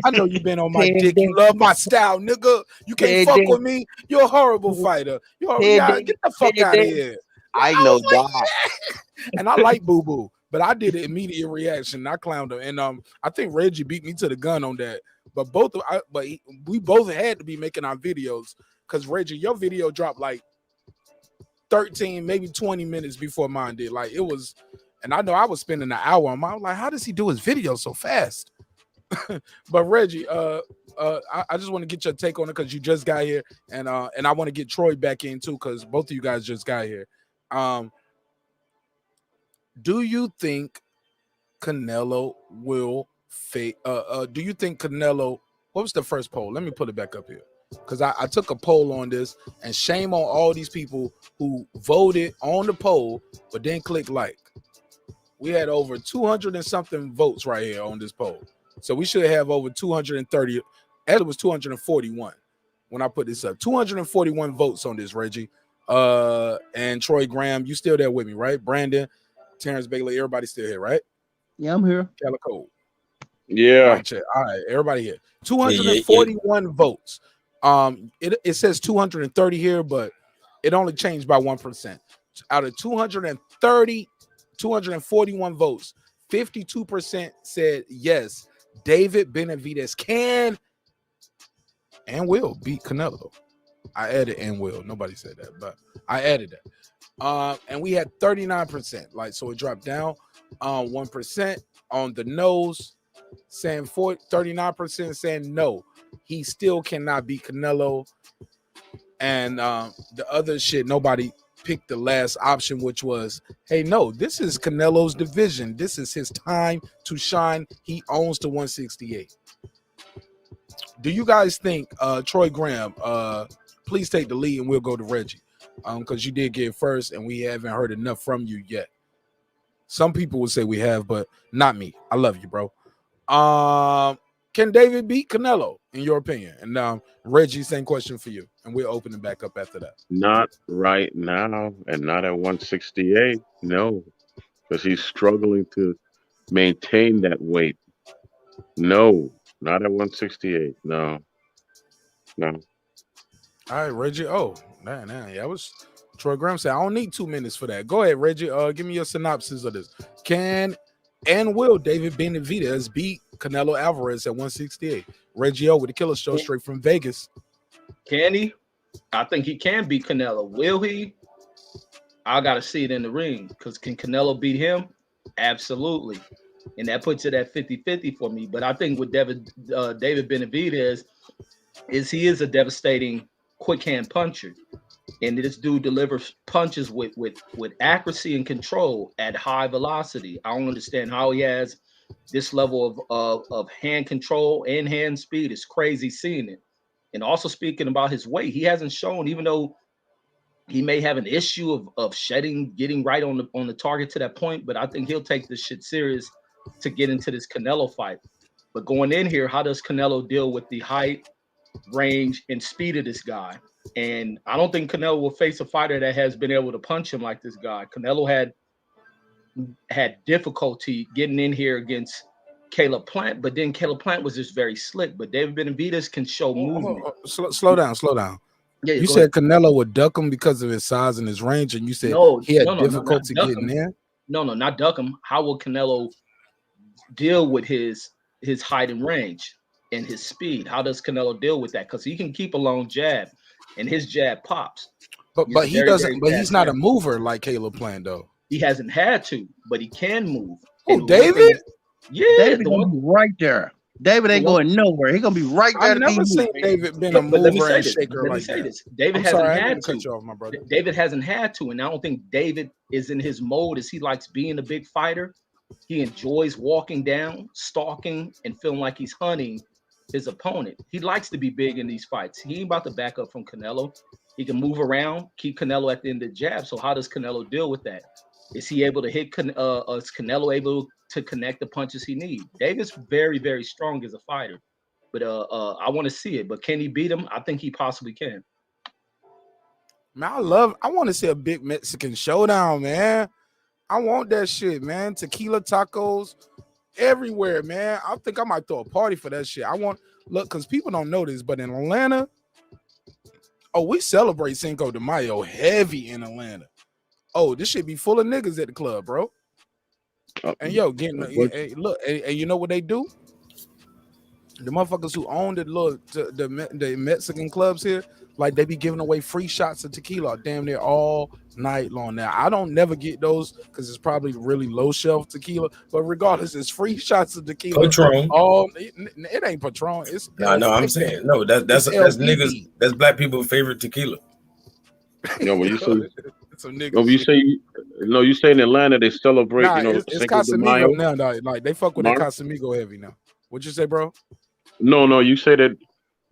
I know you've been on my dick. You love my style, nigga. You can't fuck with me. You're a horrible fighter. Get the fuck out of here." I know that. And I like Boo Boo, but I did an immediate reaction. I clowned him, and I think Reggie beat me to the gun on that. But we both had to be making our videos because Reggie, your video dropped like 13, maybe 20 minutes before mine did. Like it was, and I know I was spending an hour on mine. I'm like, how does he do his video so fast? But Reggie, I just want to get your take on it because you just got here, and I want to get Troy back in too because both of you guys just got here. Do you think Canelo will do you think Canelo? What was the first poll? Let me put it back up here because I took a poll on this, and shame on all these people who voted on the poll but didn't click like. We had over 200 and something votes right here on this poll, so we should have over 230. It was 241 when I put this up. 241 votes on this, Reggie. And Troy Graham, you still there with me, right? Brandon, Terence Bailey, everybody still here, right? Yeah, I'm here. Calico. Yeah. All right, everybody here. 241 votes. It says 230 here, but it only changed by 1%. Out of 241 votes, 52% said yes, David Benavidez can and will beat Canelo. I added and will. Nobody said that, but I added that. And we had 39%. So it dropped down 1% on the nose, saying 39% saying no, he still cannot beat Canelo. And the other shit, nobody picked the last option, which was, hey, no, this is Canelo's division. This is his time to shine. He owns the 168. Do you guys think, Troy Graham, please take the lead and we'll go to Reggie, because you did get first and we haven't heard enough from you yet. Some people would say we have, but not me. I love you, bro. Can David beat Canelo, in your opinion? And Reggie, same question for you. And we'll open it back up after that. Not right now, and not at 168. No, because he's struggling to maintain that weight. No, not at 168. No. All right, Reggie. Oh, nah. Yeah, I was Troy Graham said, I don't need 2 minutes for that. Go ahead, Reggie. Give me your synopsis of this. Can and will David Benavidez beat Canelo Alvarez at 168? Reggie O with the Killer Show straight from Vegas. Can he? I think he can beat Canelo. Will he? I got to see it in the ring, because can Canelo beat him? Absolutely. And that puts it at 50-50 for me. But I think with David Benavidez he is a devastating quick hand puncher. And this dude delivers punches with accuracy and control at high velocity. I don't understand how he has this level of hand control and hand speed. It's crazy seeing it. And also speaking about his weight, he hasn't shown, even though he may have an issue of getting right on the target to that point, but I think he'll take this shit serious to get into this Canelo fight. But going in here, how does Canelo deal with the height, range, and speed of this guy? And I don't think Canelo will face a fighter that has been able to punch him like this guy. Canelo had difficulty getting in here against Caleb Plant, but then Caleb Plant was just very slick. But David Benavidez can show movement. Slow down. Yeah, you said Canelo would duck him because of his size and his range, and you said he had difficulty getting in? No, not duck him. How will Canelo deal with his height and range and his speed? How does Canelo deal with that? Because he can keep a long jab, and his jab pops. But he doesn't. But he's not a mover like Caleb Plant, though. He hasn't had to, but he can move. Oh, David? Yeah, David gonna be right there. David ain't going nowhere. He's gonna be right there. I've never seen David been a mover and shaker like that. David hasn't had to. David hasn't had to, and I don't think David is in his mode as he likes being a big fighter. He enjoys walking down, stalking, and feeling like he's hunting his opponent. He likes to be big in these fights. He ain't about to back up from Canelo. He can move around, keep Canelo at the end of the jab. So how does Canelo deal with that? Is he able to hit? Is Canelo able to connect the punches he needs? David's very, very strong as a fighter, but I want to see it. But can he beat him? I think he possibly can. Man, I want to see a big Mexican showdown, man. I want that shit, man. Tequila tacos everywhere, man. I think I might throw a party for that shit. Because people don't know this, but in Atlanta, we celebrate Cinco de Mayo heavy in Atlanta. Oh, this shit be full of niggas at the club, bro. And and you know what they do? The motherfuckers who own the Mexican clubs here, like they be giving away free shots of tequila damn near all night long. Now, I don't never get those because it's probably really low shelf tequila, but regardless, it's free shots of tequila. Patron. It ain't Patron. It's no. I'm saying no. That's niggas. That's black people's favorite tequila. No, when you say you say in Atlanta they celebrate. It's Casamigo now. Like they fuck with the Casamigo heavy now. What'd you say, bro? No. You say that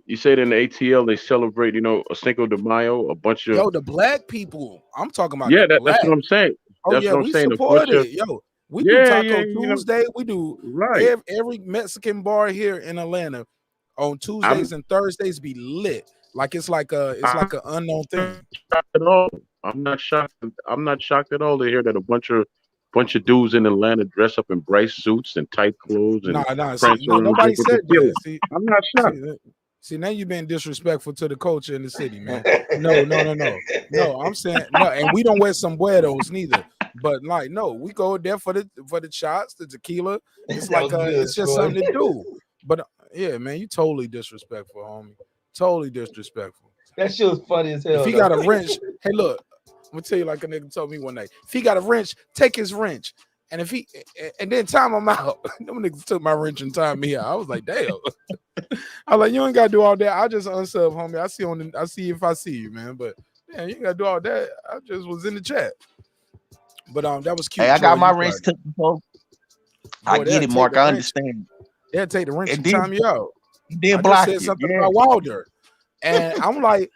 in the ATL they celebrate. A Cinco de Mayo. A bunch of the black people. I'm talking about. Yeah, that's what I'm saying. That's what I'm saying. Support it. We do Taco Tuesday. We do every Mexican bar here in Atlanta on Tuesdays and Thursdays be lit. Like it's like an unknown thing. I'm not shocked at all to hear that a bunch of dudes in Atlanta dress up in bright suits and tight clothes and nobody said that. See, I'm not shocked. See, now you've been disrespectful to the culture in the city, man. No. I'm saying no, and we don't wear sombreros neither. But we go there for the shots, the tequila. It's like it's just something to do. But yeah, man, you totally disrespectful, homie. Totally disrespectful. That shit was funny as hell. If he got a wrench, hey, look, I'm gonna tell you like a nigga told me one night. If he got a wrench, take his wrench. And then time him out. Them niggas took my wrench and timed me out. I was like, damn. I was like, you ain't gotta do all that. I just unsub, homie. I see if I see you, man. But Man, you ain't gotta do all that. I just was in the chat. But that was cute. Hey, I got Troy. my You wrench right. took before. Boy, I get it, Mark. I understand. They'll take the wrench It and did- time you out. He did I block just said it, something yeah. about Wilder. And I'm like,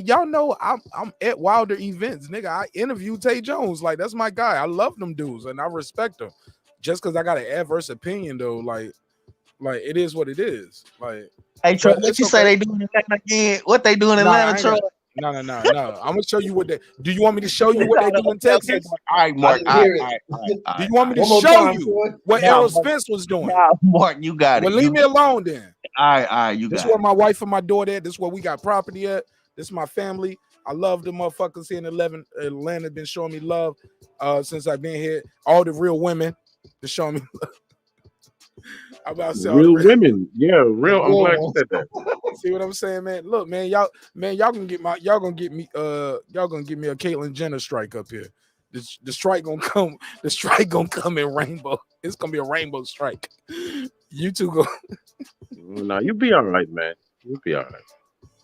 y'all know I'm at Wilder events, nigga. I interview Tay Jones. Like, that's my guy. I love them dudes and I respect them. Just because I got an adverse opinion, though, like it is what it is. Like, Hey, Troy, but what it's you say they do in Atlanta again? What they do in Nah, I Atlanta, ain't Troy? got- No. I'm gonna show you what they do. You want me to show you what they do in Texas? All right, Mark. Do you want me to show you what Errol Spence was doing? Nah, Mark, you got Well, it. leave me alone then. All right, you This got is where it. my wife and my daughter at. This is where we got property at. This is my family. I love the motherfuckers here in Atlanta. Been showing me love since I've been here. All the real women been showing me love. I'm about to say all the Real women. Yeah, real. I'm glad you said that. See what I'm saying, man? Look, man, y'all gonna get me a Caitlyn Jenner strike up here. The strike gonna come. The strike gonna come in rainbow. It's gonna be a rainbow strike. You two go. No, you be all right, man. You'll be all right.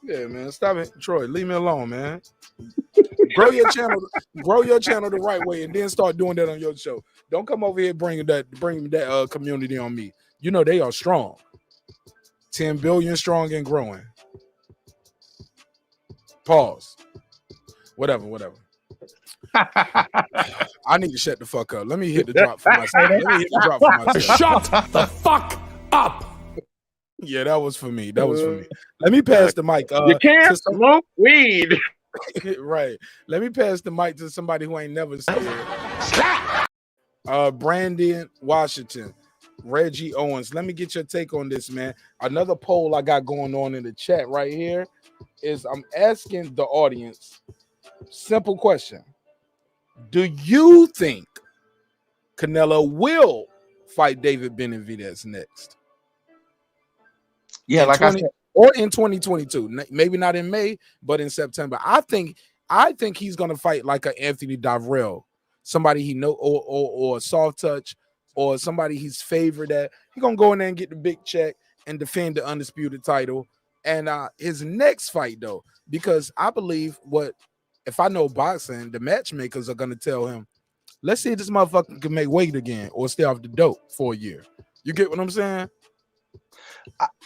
Yeah, man. Stop it, Troy. Leave me alone, man. Grow your channel the right way, and then start doing that on your show. Don't come over here bringing that community on me. You know they are strong. 10 billion strong and growing. Pause. Whatever. I need to shut the fuck up. Let me hit the drop for myself. Shut the fuck up. Yeah, that was for me. Let me pass the mic. You can't smoke weed. Right. Let me pass the mic to somebody who ain't never scared. Brandon Washington, Reggie Owens. Let me get your take on this, man. Another poll I got going on in the chat right here is I'm asking the audience, simple question. Do you think Canelo will fight David Benavidez next? Yeah, like I said, or in 2022, maybe not in May, but in September. I think he's gonna fight like an Anthony Davrell, somebody he know, or a soft touch, or somebody he's favored at. He's gonna go in there and get the big check and defend the undisputed title. And his next fight, though, because I believe if I know boxing, the matchmakers are gonna tell him, let's see if this motherfucker can make weight again or stay off the dope for a year. You get what I'm saying?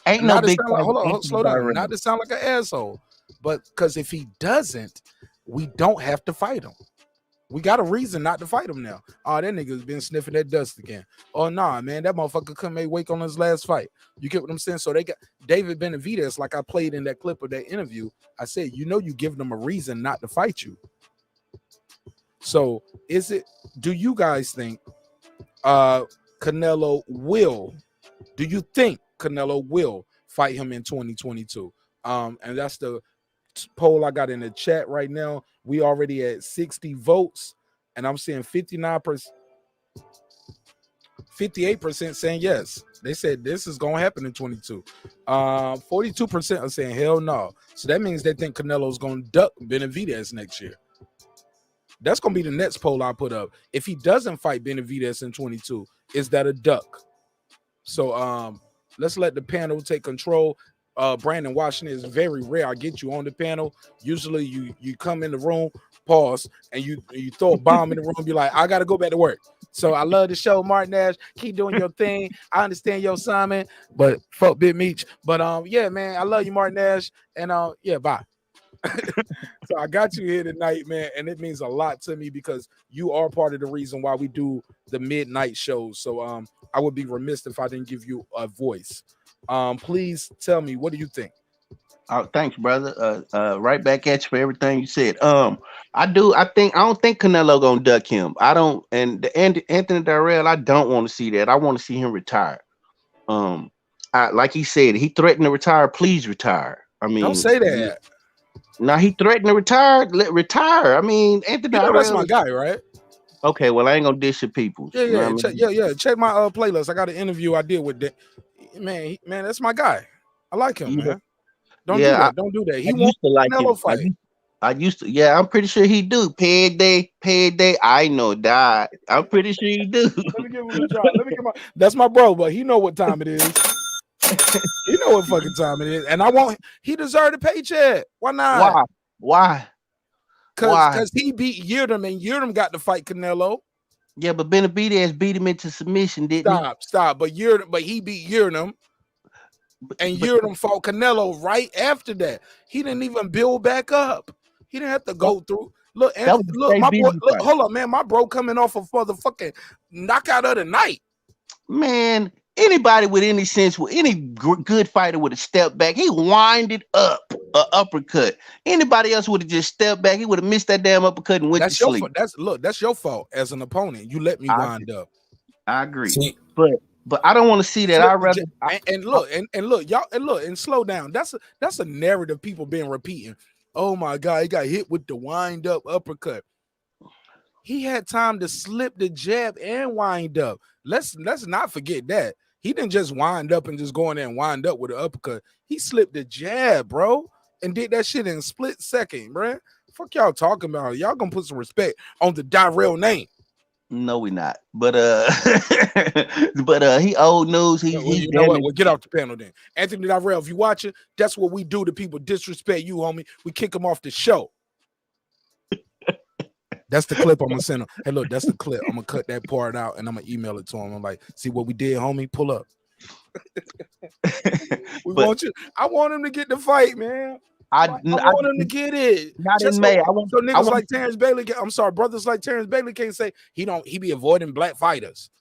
Ain't no big fight. Hold on, slow down. Not to sound like an asshole, but because if he doesn't, we don't have to fight him. We got a reason not to fight him now. Oh, that nigga's been sniffing that dust again. Oh, nah, man, that motherfucker couldn't make weight on his last fight. You get what I'm saying? So they got David Benavidez, like I played in that clip of that interview. I said, you give them a reason not to fight you. So do you guys think Canelo will? Do you think Canelo will fight him in 2022? And that's the poll I got in the chat right now. We already at 60 votes, and I'm seeing 58% saying yes. They said this is gonna happen in 22. 42% are saying hell no. So that means they think Canelo's gonna duck Benavidez next year. That's gonna be the next poll I put up. If he doesn't fight Benavidez in 22, is that a duck? So let's let the panel take control. Brandon Washington, is very rare I get you on the panel. Usually you come in the room, pause, and you throw a bomb in the room, be like, I gotta go back to work. So I love the show, marqnash. Keep doing your thing. I understand your assignment, but fuck Big Meech. But yeah, man, I love you, marqnash. And yeah, bye. So I got you here tonight, man, and it means a lot to me because you are part of the reason why we do the midnight shows. So I would be remiss if I didn't give you a voice. Please tell me, what do you think? Oh, thanks, brother. Right back at you for everything you said. I don't think Canelo gonna duck him. I don't, and Anthony Darrell, I don't want to see that. I want to see him retire. Like he said, he threatened to retire. Please retire. I mean, don't say that. Now he threatened to retire. Let retire. I mean, Anthony Darrell, that's my guy, right? Okay, well, I ain't gonna dish your people. Yeah, You know yeah, what I mean? yeah. Check my playlist. I got an interview I did with that. Man, that's my guy. I like him, man. Don't do that. Don't do that. He wants to like Canelo fight. I used to, yeah, I'm pretty sure he do. Paid day. I know that. I'm pretty sure he do. Let me give him a drop. That's my bro, but he know what time it is. He know what fucking time it is. And he deserved a paycheck. Why not? Why? Because he beat Yildirim and Yildirim got to fight Canelo. Yeah, but Benavidez beat him into submission, didn't he? Stop. But he beat Yildirim. And Yildirim fought Canelo right after that. He didn't even build back up. He didn't have to go through. Look, my boy. Look, hold up, man. My bro coming off of motherfucking knockout of the night. Man, anybody with any sense, with any good fighter would have stepped back. He winded up an uppercut. Anybody else would have just stepped back. He would have missed that damn uppercut and went to sleep. That's your fault as an opponent. You let me wind up. I agree. But I don't want to see that. I rather and slow down. That's a narrative people been repeating. Oh my God, he got hit with the wind up uppercut. He had time to slip the jab and wind up. Let's not forget that. He didn't just wind up and just go in there and wind up with an uppercut. He slipped the jab, bro, and did that shit in a split second, bro. Fuck y'all talking about? Y'all gonna put some respect on the Darrell name. No, we not. But he old news. You know what? Well, get off the panel then. Anthony Darrell, if you watching, that's what we do to people disrespect you, homie. We kick them off the show. That's the clip I'm gonna send him. Hey, look, that's the clip. I'm gonna cut that part out and I'm gonna email it to him. I'm like, see what we did, homie? Pull up. I want him to get the fight, man. I want him to get it. Not in May. So niggas like Terence Bailey. I'm sorry, brothers like Terence Bailey can't say he be avoiding black fighters.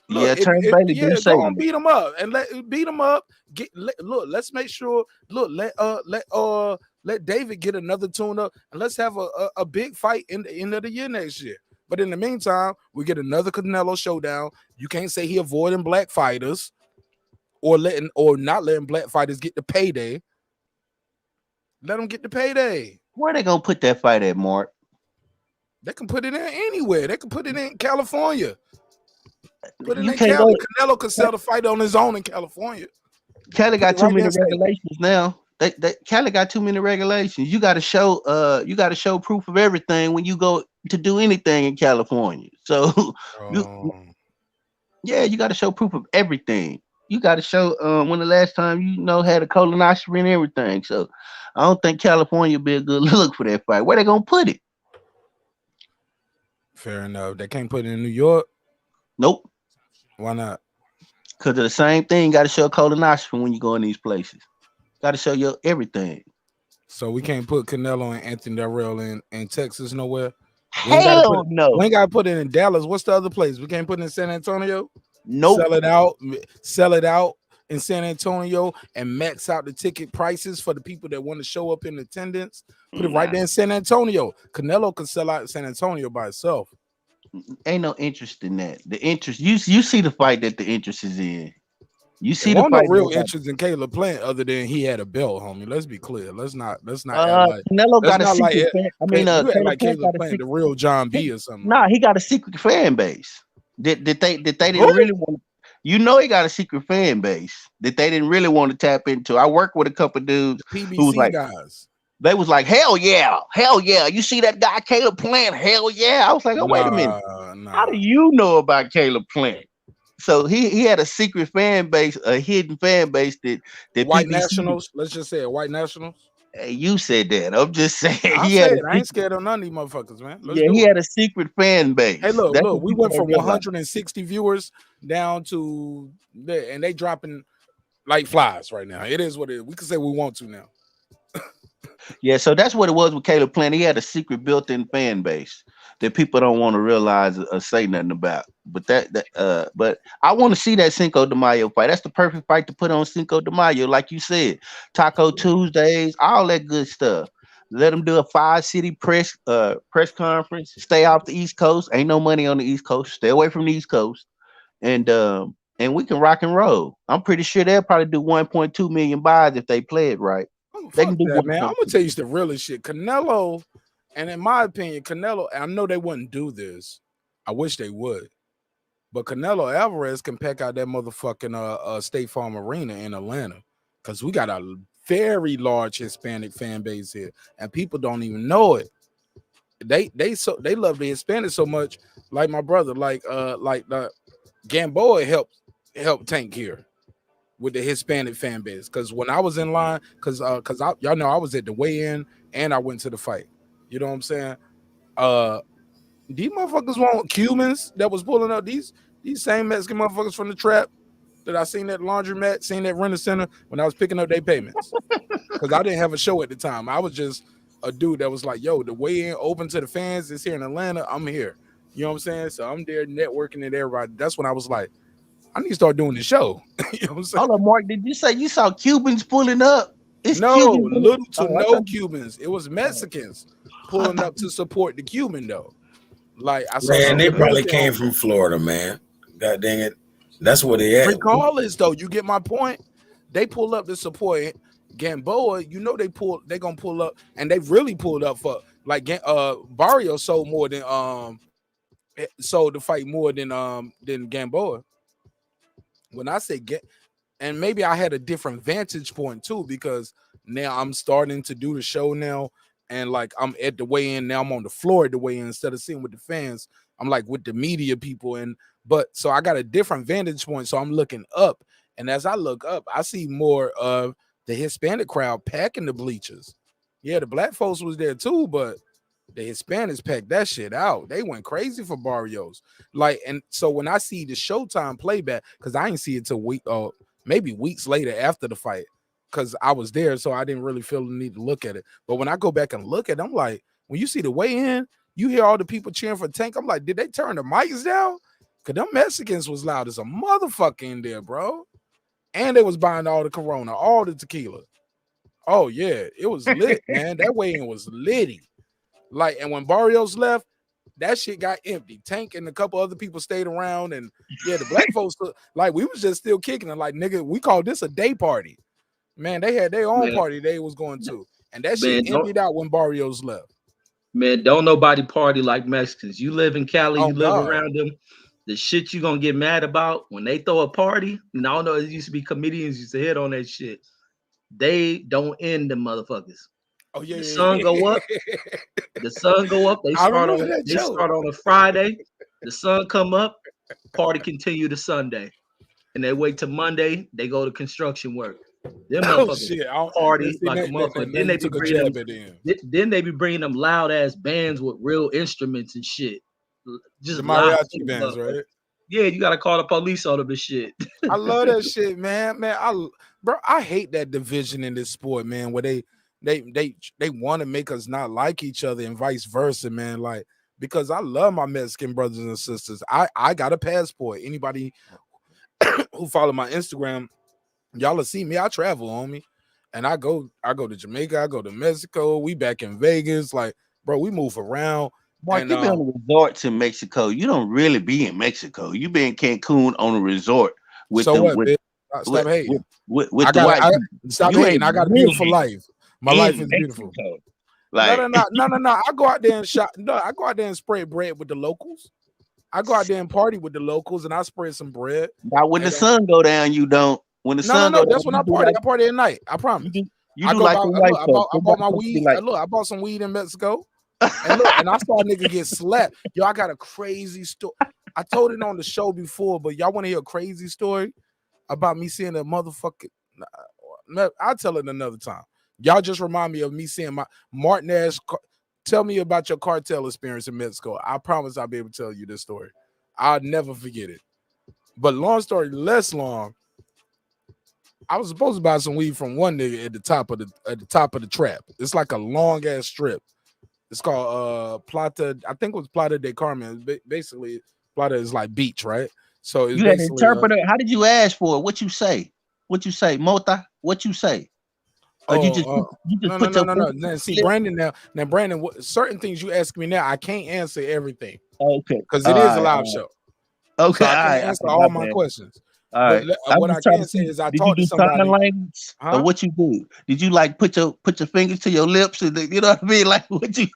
Look, Terence Bailey do say that. Beat him up and beat him up. Look, let's make sure. Look, let David get another tune up and let's have a big fight in the end of the year next year. But in the meantime, we get another Canelo showdown. You can't say he avoiding black fighters or not letting black fighters get the payday. Let them get the payday. Where they gonna put that fight at, Mark? They can put it in anywhere. They can put it in California. Put it in can't Cali. Canelo can sell the fight on his own in California. Cali got too many regulations now. Cali got too many regulations. You got to show proof of everything when you go to do anything in California. So you got to show proof of everything. You got to show when the last time had a colonoscopy and everything. So I don't think California be a good look for that fight. Where they gonna put it? Fair enough. They can't put it in New York. Nope. Why not? Because of the same thing. Got to show a colonoscopy when you go in these places. Got to show you everything. So we can't put Canelo and Anthony Darrell in Texas nowhere. Hell no. We ain't got to put it in Dallas. What's the other place? We can't put it in San Antonio. Nope. Sell it out in San Antonio and max out the ticket prices for the people that want to show up in attendance. Put it right there in San Antonio. Canelo can sell out San Antonio by itself. Ain't no interest in that. The interest you see the fight that the interest is in. You see the fight. No real interest in Caleb Plant other than he had a belt, homie. Let's be clear. Let's not. Canelo got a secret fan. I mean, like Caleb Plant, the real John B or something. Nah, he got a secret fan base. That they didn't really want. He got a secret fan base that they didn't really want to tap into. I work with a couple dudes PBC who was like, guys. They was like, hell yeah. You see that guy Caleb Plant? Hell yeah. I was like, wait a minute. How do you know about Caleb Plant? So he had a secret fan base, a hidden fan base that white PBC, nationals. Let's just say white nationals. Hey, you said that. I'm just saying. I ain't scared of none of these motherfuckers, man. He had a secret fan base. Hey, look, we went from 160 viewers down to there, and they dropping like flies right now. It is what it is. We can say we want to now. Yeah, so that's what it was with Caleb Plant. He had a secret built-in fan base that people don't want to realize or say nothing about. But I want to see that Cinco de Mayo fight. That's the perfect fight to put on Cinco de Mayo, like you said. Taco Tuesdays, all that good stuff. Let them do a 5-city press conference. Stay off the East Coast. Ain't no money on the East Coast. Stay away from the East Coast. And we can rock and roll. I'm pretty sure they'll probably do 1.2 million buys if they play it right. They can do that, man. I'm gonna tell you the realest shit. Canelo, and in my opinion, Canelo, I know they wouldn't do this. I wish they would. But Canelo Alvarez can pack out that motherfucking State Farm Arena in Atlanta. Because we got a very large Hispanic fan base here. And people don't even know it. They love the Hispanics so much, like my brother, like Gamboa helped Tank here with the Hispanic fan base. Because when I was in line, because y'all know I was at the weigh-in and I went to the fight. You know what I'm saying? These motherfuckers want Cubans that was pulling up these same Mexican motherfuckers from the trap that I seen at laundromat, seen at Rent Center when I was picking up their payments. Because I didn't have a show at the time. I was just a dude that was like, yo, the weigh-in open to the fans is here in Atlanta. I'm here. You know what I'm saying? So I'm there networking and everybody. That's when I was like, I need to start doing the show. You know what I'm saying? Hold on, Mark. Did you say you saw Cubans pulling up? It's no, Cubans little to I no thought- Cubans. It was Mexicans pulling up to support the Cuban though. Like I saw Man, they probably Dominican came from Florida, man. God dang it. That's where they at. Regardless, though, you get my point. They pull up to support Gamboa. You know they gonna pull up, and they really pulled up for like Barrio sold more than sold the fight more than Gamboa. When I say and maybe I had a different vantage point too, because now I'm starting to do the show now, and like I'm at the weigh-in now. I'm on the floor at the weigh-in instead of sitting with the fans. I'm like with the media people, but so I got a different vantage point. So I'm looking up, and as I look up, I see more of the Hispanic crowd packing the bleachers. Yeah, the black folks was there too, but the Hispanics packed that shit out. They went crazy for Barrios. Like, and so when I see the Showtime playback, because I didn't see it till maybe weeks later after the fight, because I was there, so I didn't really feel the need to look at it. But when I go back and look at it, I'm like, when you see the weigh-in, you hear all the people cheering for Tank. I'm like, did they turn the mics down? Because them Mexicans was loud as a motherfucker in there, bro. And they was buying all the Corona, all the tequila. Oh, yeah. It was lit, man. That weigh-in was litty. Like, and when Barrios left, that shit got empty. Tank and a couple other people stayed around. And, yeah, the black folks, like, we was just still kicking it. Like, nigga, we called this a day party. Man, they had their own party they was going to. And that shit emptied out when Barrios left. Man, don't nobody party like Mexicans. You live in Cali, you live around them. The shit you gonna get mad about when they throw a party, and I don't know, it used to be comedians used to hit on that shit. They don't end the motherfuckers. Oh yeah, the sun go up. The sun go up. They start on a Friday. The sun come up. Party continue to Sunday, and they wait till Monday. They go to construction work. Them motherfuckers party like a motherfucker. Then they be bringing them loud ass bands with real instruments and shit. Just the mariachi bands, right? Yeah, you gotta call the police on them and shit. I love that shit, man. I hate that division in this sport, man. Where they want to make us not like each other and vice versa, man. Like, because I love my Mexican brothers and sisters. I got a passport. Anybody who follow my Instagram, y'all will see me. I travel, homie, and I go to Jamaica. I go to Mexico. We back in Vegas, like, bro. We move around. Mark, you been on a resort to Mexico. You don't really be in Mexico. You been in Cancun on a resort with Stop hating. With the white. Stop hating. I got a beautiful life. My life is beautiful. Like, no. I go out there and shop. No, I go out there and spread bread with the locals. I go out there and party with the locals, and I spread some bread. Now, when the sun go down, you don't. When the sun no, go that's down, when I party. I party at night. I promise. You do like the white folks. I bought my weed. Look, I bought some weed in Mexico. And look, and I saw a nigga get slapped. Yo, I got a crazy story. I told it on the show before, but y'all want to hear a crazy story about me seeing a motherfucker? I'll tell it another time. Y'all just remind me of me seeing my marqnash. Tell me about your cartel experience in Mexico. I promise I'll be able to tell you this story. I'll never forget it. But long story less long, I was supposed to buy some weed from one nigga at the top of the trap. It's like a long ass strip. It's called Plata. I think it was Plata de Carmen. Basically, Plata is like beach, right? So it's you had an interpreter. How did you ask for it? What you say? Mota? What you say? Or you just put your no. See, Brandon now, Brandon, certain things you ask me now, I can't answer everything. Okay, because it is a live show. Okay, so I can't answer all my questions. All right. But what I can say is I talked to somebody. Sign language? Or what you do? Did you like put your fingers to your lips and you know what I mean? Like what you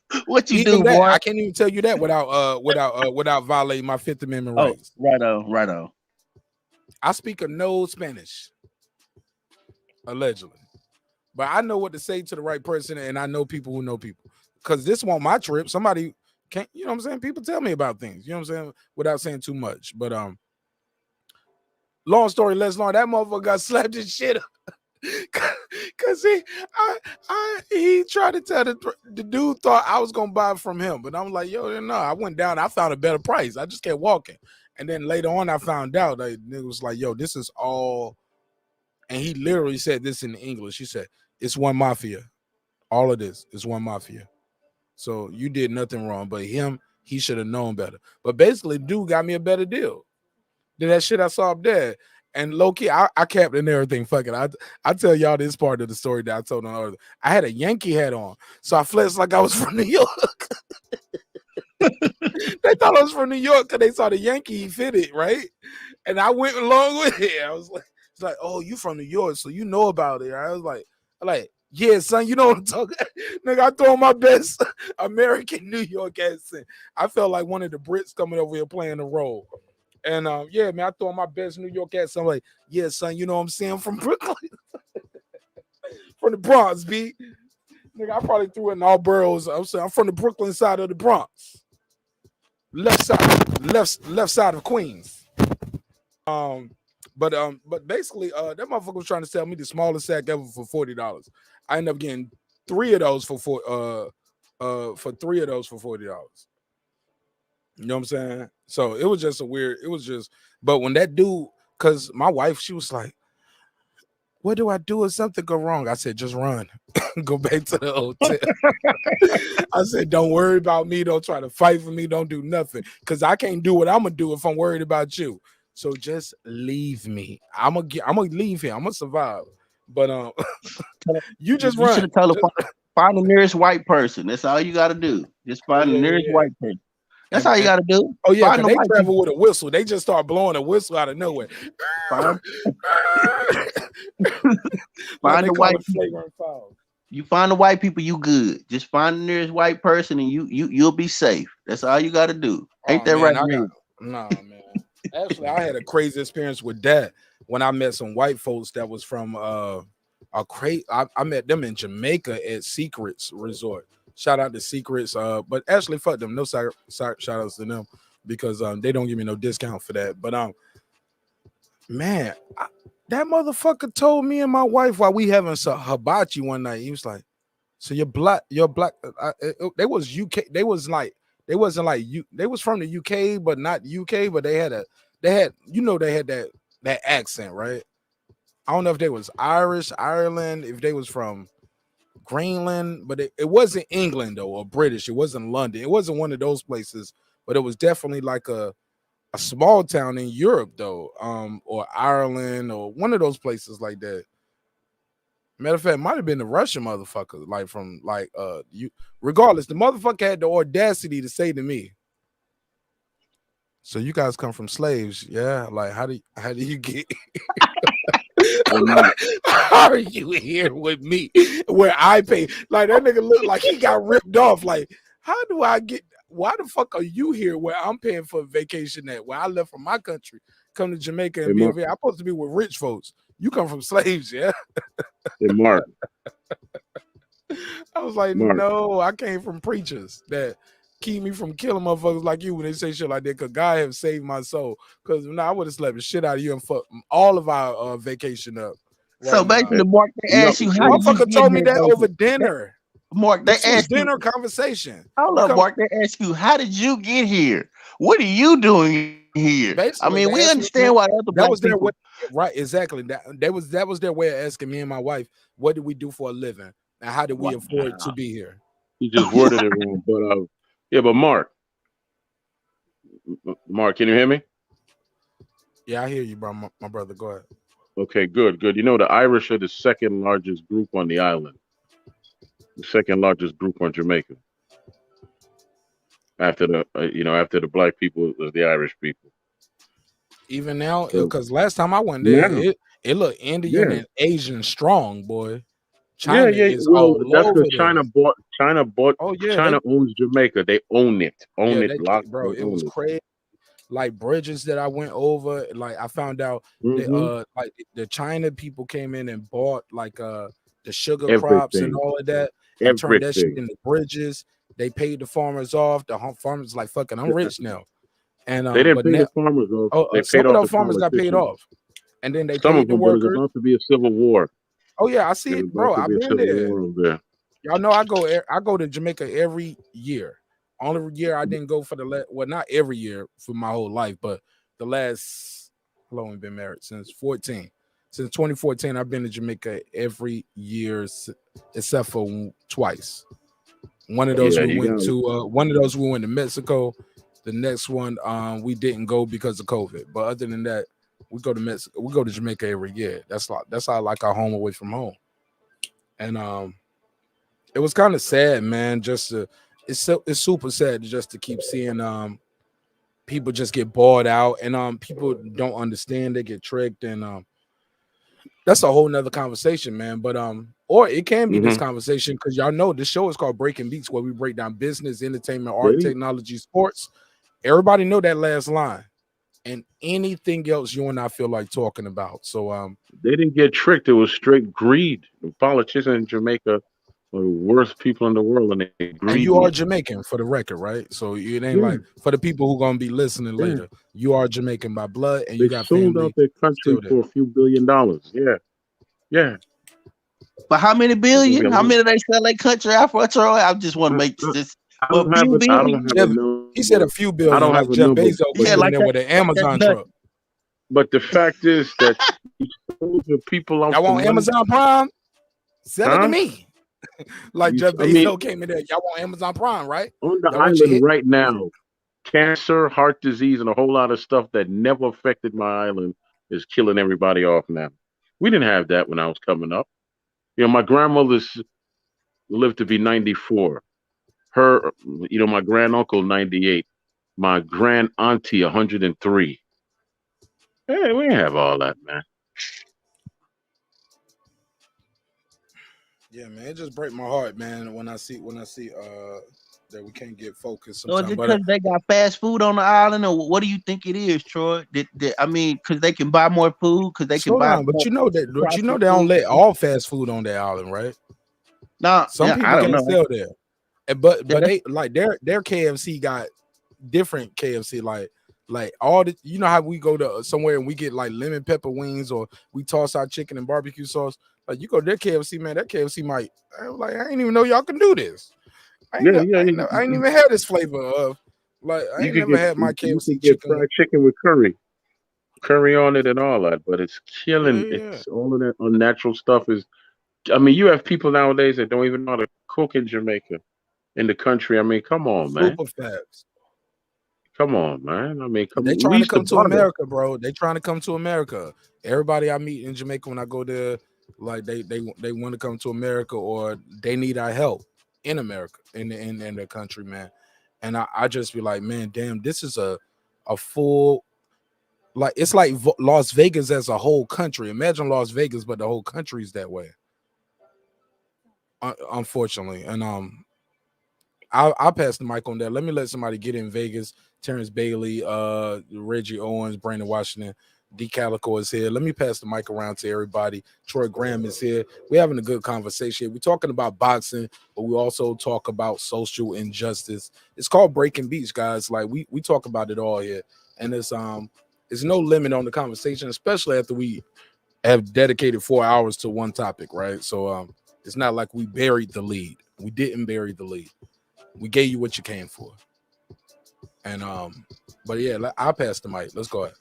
even do? That, boy? I can't even tell you that without violating my Fifth Amendment rights. Right on. I speak no Spanish, allegedly, but I know what to say to the right person, and I know people who know people. Because this wasn't my trip. Somebody can't, you know what I'm saying? People tell me about things, you know what I'm saying, without saying too much. But long story less long, that motherfucker got slapped his shit up. Cause he tried to tell the dude thought I was gonna buy it from him, but I'm like, yo, no. I went down, I found a better price. I just kept walking, and then later on, I found out that it was like, yo, this is all, and he literally said this in English. He said, "It's one mafia. All of this is one mafia. So you did nothing wrong, but he should have known better." But basically, dude got me a better deal than that shit I saw up there. And low key, I capped and everything. Fuck it. I tell y'all this part of the story that I told on earlier. I had a Yankee hat on, so I flexed like I was from New York. They thought I was from New York because they saw the Yankee fitted, right? And I went along with it. I was like, it's like, oh, you from New York, so you know about it. I was like, yeah, son, you know what I'm talking. Nigga, I throw my best American New York accent. I felt like one of the Brits coming over here playing the role. And yeah, man, I throw my best New York accent. I'm like, yeah, son, you know what I'm saying? From Brooklyn. From the Bronx, B. Nigga, I probably threw it in all boroughs. I'm saying I'm from the Brooklyn side of the Bronx. Left side of Queens. But basically, that motherfucker was trying to sell me the smallest sack ever for $40. I ended up getting three of those for $40. You know what I'm saying? So it was just but when that dude, because my wife, she was like, what do I do if something go wrong? I said, just run. Go back to the hotel. I said, don't worry about me. Don't try to fight for me. Don't do nothing. Because I can't do what I'm going to do if I'm worried about you. So just leave me. I'm gonna leave here. I'm gonna survive. But you just run. You should have told her, find the nearest white person. That's all you gotta do. Just find the nearest white person. That's all you gotta do. Oh yeah, find they travel with a whistle. They just start blowing a whistle out of nowhere. Find the white people. You find the white people, you good. Just find the nearest white person, and you'll be safe. That's all you gotta do. Ain't that right, man? Nah, man. Actually, I had a crazy experience with that when I met some white folks that was from I met them in Jamaica at Secrets Resort. Shout out to Secrets, but actually fuck them. No shout outs to them because they don't give me no discount for that. But man, that motherfucker told me and my wife while we having some hibachi one night. He was like, "So you're black." They was UK. They wasn't like you. They was from the UK, but not UK. But they had that accent, right? I don't know if they was Irish, Ireland, if they was from Greenland, but it wasn't England though, or British. It wasn't London. It wasn't one of those places, but it was definitely like a small town in Europe though, or Ireland, or one of those places like that. Matter of fact, it might have been the Russian motherfucker, like from you. Regardless, the motherfucker had the audacity to say to me, "So you guys come from slaves, yeah? Like how do you get? How are you here with me where I pay?" Like that nigga looked like he got ripped off. Like how do I get? Why the fuck are you here where I'm paying for a vacation at? Where I left from my country, come to Jamaica and be over here. I'm supposed to be with rich folks. You come from slaves, yeah? Hey, Mark. I was like, Mark. no, I came from preachers that keep me from killing motherfuckers like you when they say shit like that. Cause God have saved my soul. Cause I would have slapped the shit out of you and fucked all of our vacation up. Right so basically, Mark, they asked you how motherfucker told me that over dinner. Mark, they asked dinner conversation. Hold up, Mark. They asked you, how did you get here? What are you doing here? Basically, I mean, we understand why other black was their people. way, right? Exactly. That was their way of asking me and my wife, what do we do for a living, and how do we afford to be here? You just worded it wrong, but yeah, but Mark, can you hear me? Yeah, I hear you, bro. My brother, go ahead. Okay, good. You know, the Irish are the second largest group on the island. The second largest group on Jamaica. After the black people, was the Irish people. Even now, because last time I went there, it looked Indian and Asian strong, boy. China is all that's over because China bought. Oh yeah, China owns Jamaica. They own it. Bro. It was crazy. Like bridges that I went over, like I found out that, like the China people came in and bought like the sugar crops and all of that, and turned that shit into bridges. They paid the farmers off. The farmers like, fucking, I'm rich now. And they didn't pay the farmers off. They paid some of off those farmers got paid off, and then they some paid of the them. But workers. it's about to be a civil war. Oh yeah, I see There's it, about bro. to I've be a been civil there. war over there. Y'all know I go to Jamaica every year. Only year I didn't go for not every year for my whole life, but the last how long we been married? Since 2014, I've been to Jamaica every year except for twice. One of those Yeah, we you went got to we went to Mexico. The next one we didn't go because of COVID. But other than that, we go to Mexico, we go to Jamaica every year. That's how like our home away from home. And it was kind of sad, man. It's super sad just to keep seeing people just get bought out, and people don't understand, they get tricked, and that's a whole nother conversation, man. But or it can be this conversation because y'all know this show is called Breaking Beats, where we break down business, entertainment, art, technology, sports. Everybody know that last line, and anything else you and I feel like talking about. So they didn't get tricked. It was straight greed. The politicians in Jamaica are the worst people in the world, and they and greedy. you are Jamaican for the record, right? So it ain't like for the people who gonna be listening later. You are Jamaican by blood, and you They got sold family out their country still there. for a few $1 billion. Yeah. But how many There's gonna be billion? a How lot. many they sell their country out for, Troy? I just want to make this. I Well, don't have few a billion. number. He said a few billion, I don't like have a Jeff number. Bezos But Yeah, sitting like there that. with an Like that's Amazon nuts. truck. But the fact is that he sold the people out Y'all for want money. Amazon Prime? Sell it to Huh? me. Like Jeff I mean, Bezos came in there. Y'all want Amazon Prime, right? on the Y'all want your island hit? right now, cancer, heart disease, and a whole lot of stuff that never affected my island is killing everybody off now. We didn't have that when I was coming up. My grandmother's lived to be 94. Her, my granduncle 98. My grand auntie 103. Hey, we didn't have all that, man. Yeah, man, it just break my heart, man, when I see that we can't get focused So is sometimes. it But because they got fast food on the island, or what do you think it is, Troy? I mean, because they can buy more food, because they can slow buy down. But more you know they processed don't food. let all fast food on that island, right? Nah, Some yeah, I people don't can't know. sell there. But Yeah, they like their KFC got different KFC, like all the, you know how we go to somewhere and we get like lemon pepper wings, or we toss our chicken and barbecue sauce. Like you go to their KFC, man, that KFC might I ain't even know y'all can do this. I ain't even had this flavor of I ain't never had my you KFC could get chicken. fried chicken with curry on it and all that, but it's killing. Yeah. It's all of that unnatural stuff is. I mean, you have people nowadays that don't even know how to cook in Jamaica, in the country. I mean, come on, man. Super fast. Come on, man. I mean, They at trying to least the come to butter. America, bro. They trying to come to America. Everybody I meet in Jamaica when I go there, like they want to come to America, or they need our help in America, in their country, man. And I just be like, man, damn, this is a full, like it's like Las Vegas as a whole country. Imagine Las Vegas, but the whole country's that way. Unfortunately, and I'll pass the mic on that. Let me let somebody get in Vegas. Terence Bailey, Reggie Owens, Brandon Washington, D Calico is here. Let me pass the mic around to everybody. Troy Graham is here. We're having a good conversation. We're talking about boxing, but we also talk about social injustice. It's called Breaking Beats, guys. Like we talk about it all here, and it's no limit on the conversation, especially after we have dedicated 4 hours to one topic, right? So it's not like we buried the lead. We didn't bury the lead. We gave you what you came for. And but yeah, I'll pass the mic. Let's go ahead.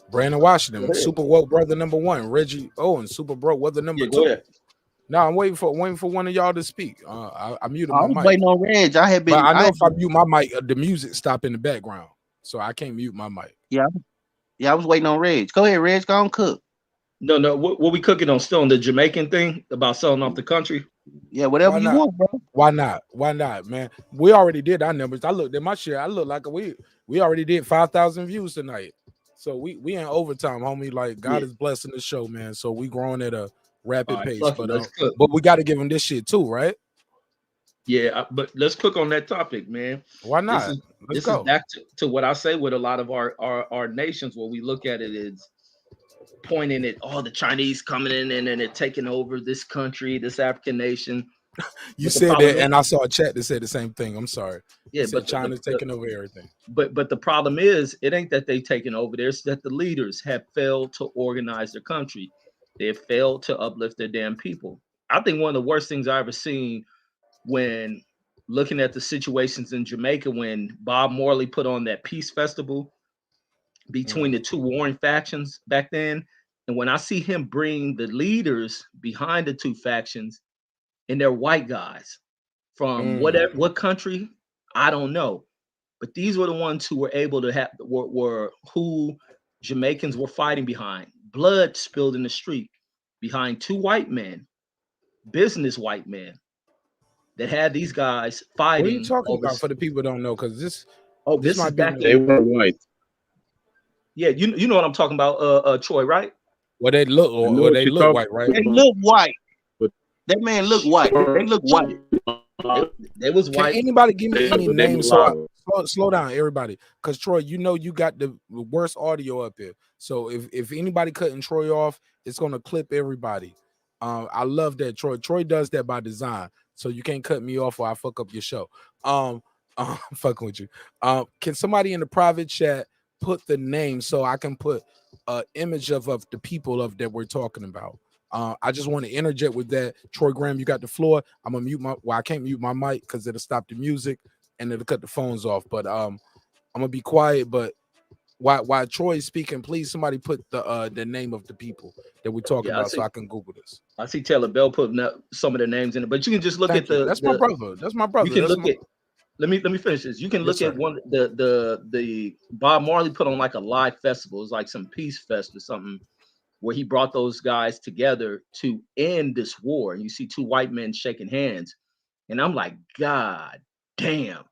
Brandon Washington, super woke brother number one. Reggie Owens, super broke brother number two. Ahead. No, I'm waiting for one of y'all to speak. I muted I my was mic. waiting on Reg. I had been. But I know if I mute my mic, the music stop in the background, so I can't mute my mic. Yeah, I was waiting on Reg. Go ahead, Reg. Go on, cook. No. What we cooking on? Still on the Jamaican thing about selling off the country? Yeah, whatever you want, bro. Why not? Why not, man? We already did our numbers. I looked at my share. I look like we already did 5,000 views tonight. So we in overtime, homie. Like God is blessing the show, man. So we growing at a rapid pace. But we got to give them this shit too, right? Yeah, but let's cook on that topic, man. Why not? This is back to what I say with a lot of our nations, where we look at it is pointing at the Chinese coming in and they're taking over this country, this African nation. You But the said problem that, is, and I saw a chat that said the same thing. I'm sorry. yeah, You said but China's taking over everything. but the problem is, it ain't that they taken over there. It's that the leaders have failed to organize their country. They have failed to uplift their damn people. I think one of the worst things I ever seen when looking at the situations in Jamaica when Bob Marley put on that peace festival between the two warring factions back then. And when I see him bring the leaders behind the two factions, and they're white guys from what country, I don't know. But these were the ones who were able to have were who Jamaicans were fighting behind. Blood spilled in the street behind two white men, business white men, that had these guys fighting. What are you talking over, about for the people who don't know? Because this this might is be back They were white. Yeah, you know what I'm talking about, Troy, right? Well, they look I know or what they you're look talking white, right? They look white. But That man look white. They look white. They was Can white. anybody give me any They names? So mulatto. slow down, everybody, because Troy, you know you got the worst audio up there. So if anybody cutting Troy off, it's gonna clip everybody. I love that Troy. Troy does that by design, so you can't cut me off or I fuck up your show. I'm fucking with you. Can somebody in the private chat put the name so I can put an image of the people of that we're talking about? I just want to interject with that. Troy Graham, you got the floor. I'm gonna mute I can't mute my mic because it'll stop the music and it'll cut the phones off. But I'm gonna be quiet. But while Troy is speaking, please somebody put the name of the people that we're talking about so I can Google this. I see Taylor Bell putting up some of the names in it, but you can just look Thank at you. That's my brother. That's my brother. You can That's look at. Let me finish this. You can Yes, look at sir. one the Bob Marley put on like a live festival. It's like some peace fest or something, where he brought those guys together to end this war. And you see two white men shaking hands, and I'm like, God damn.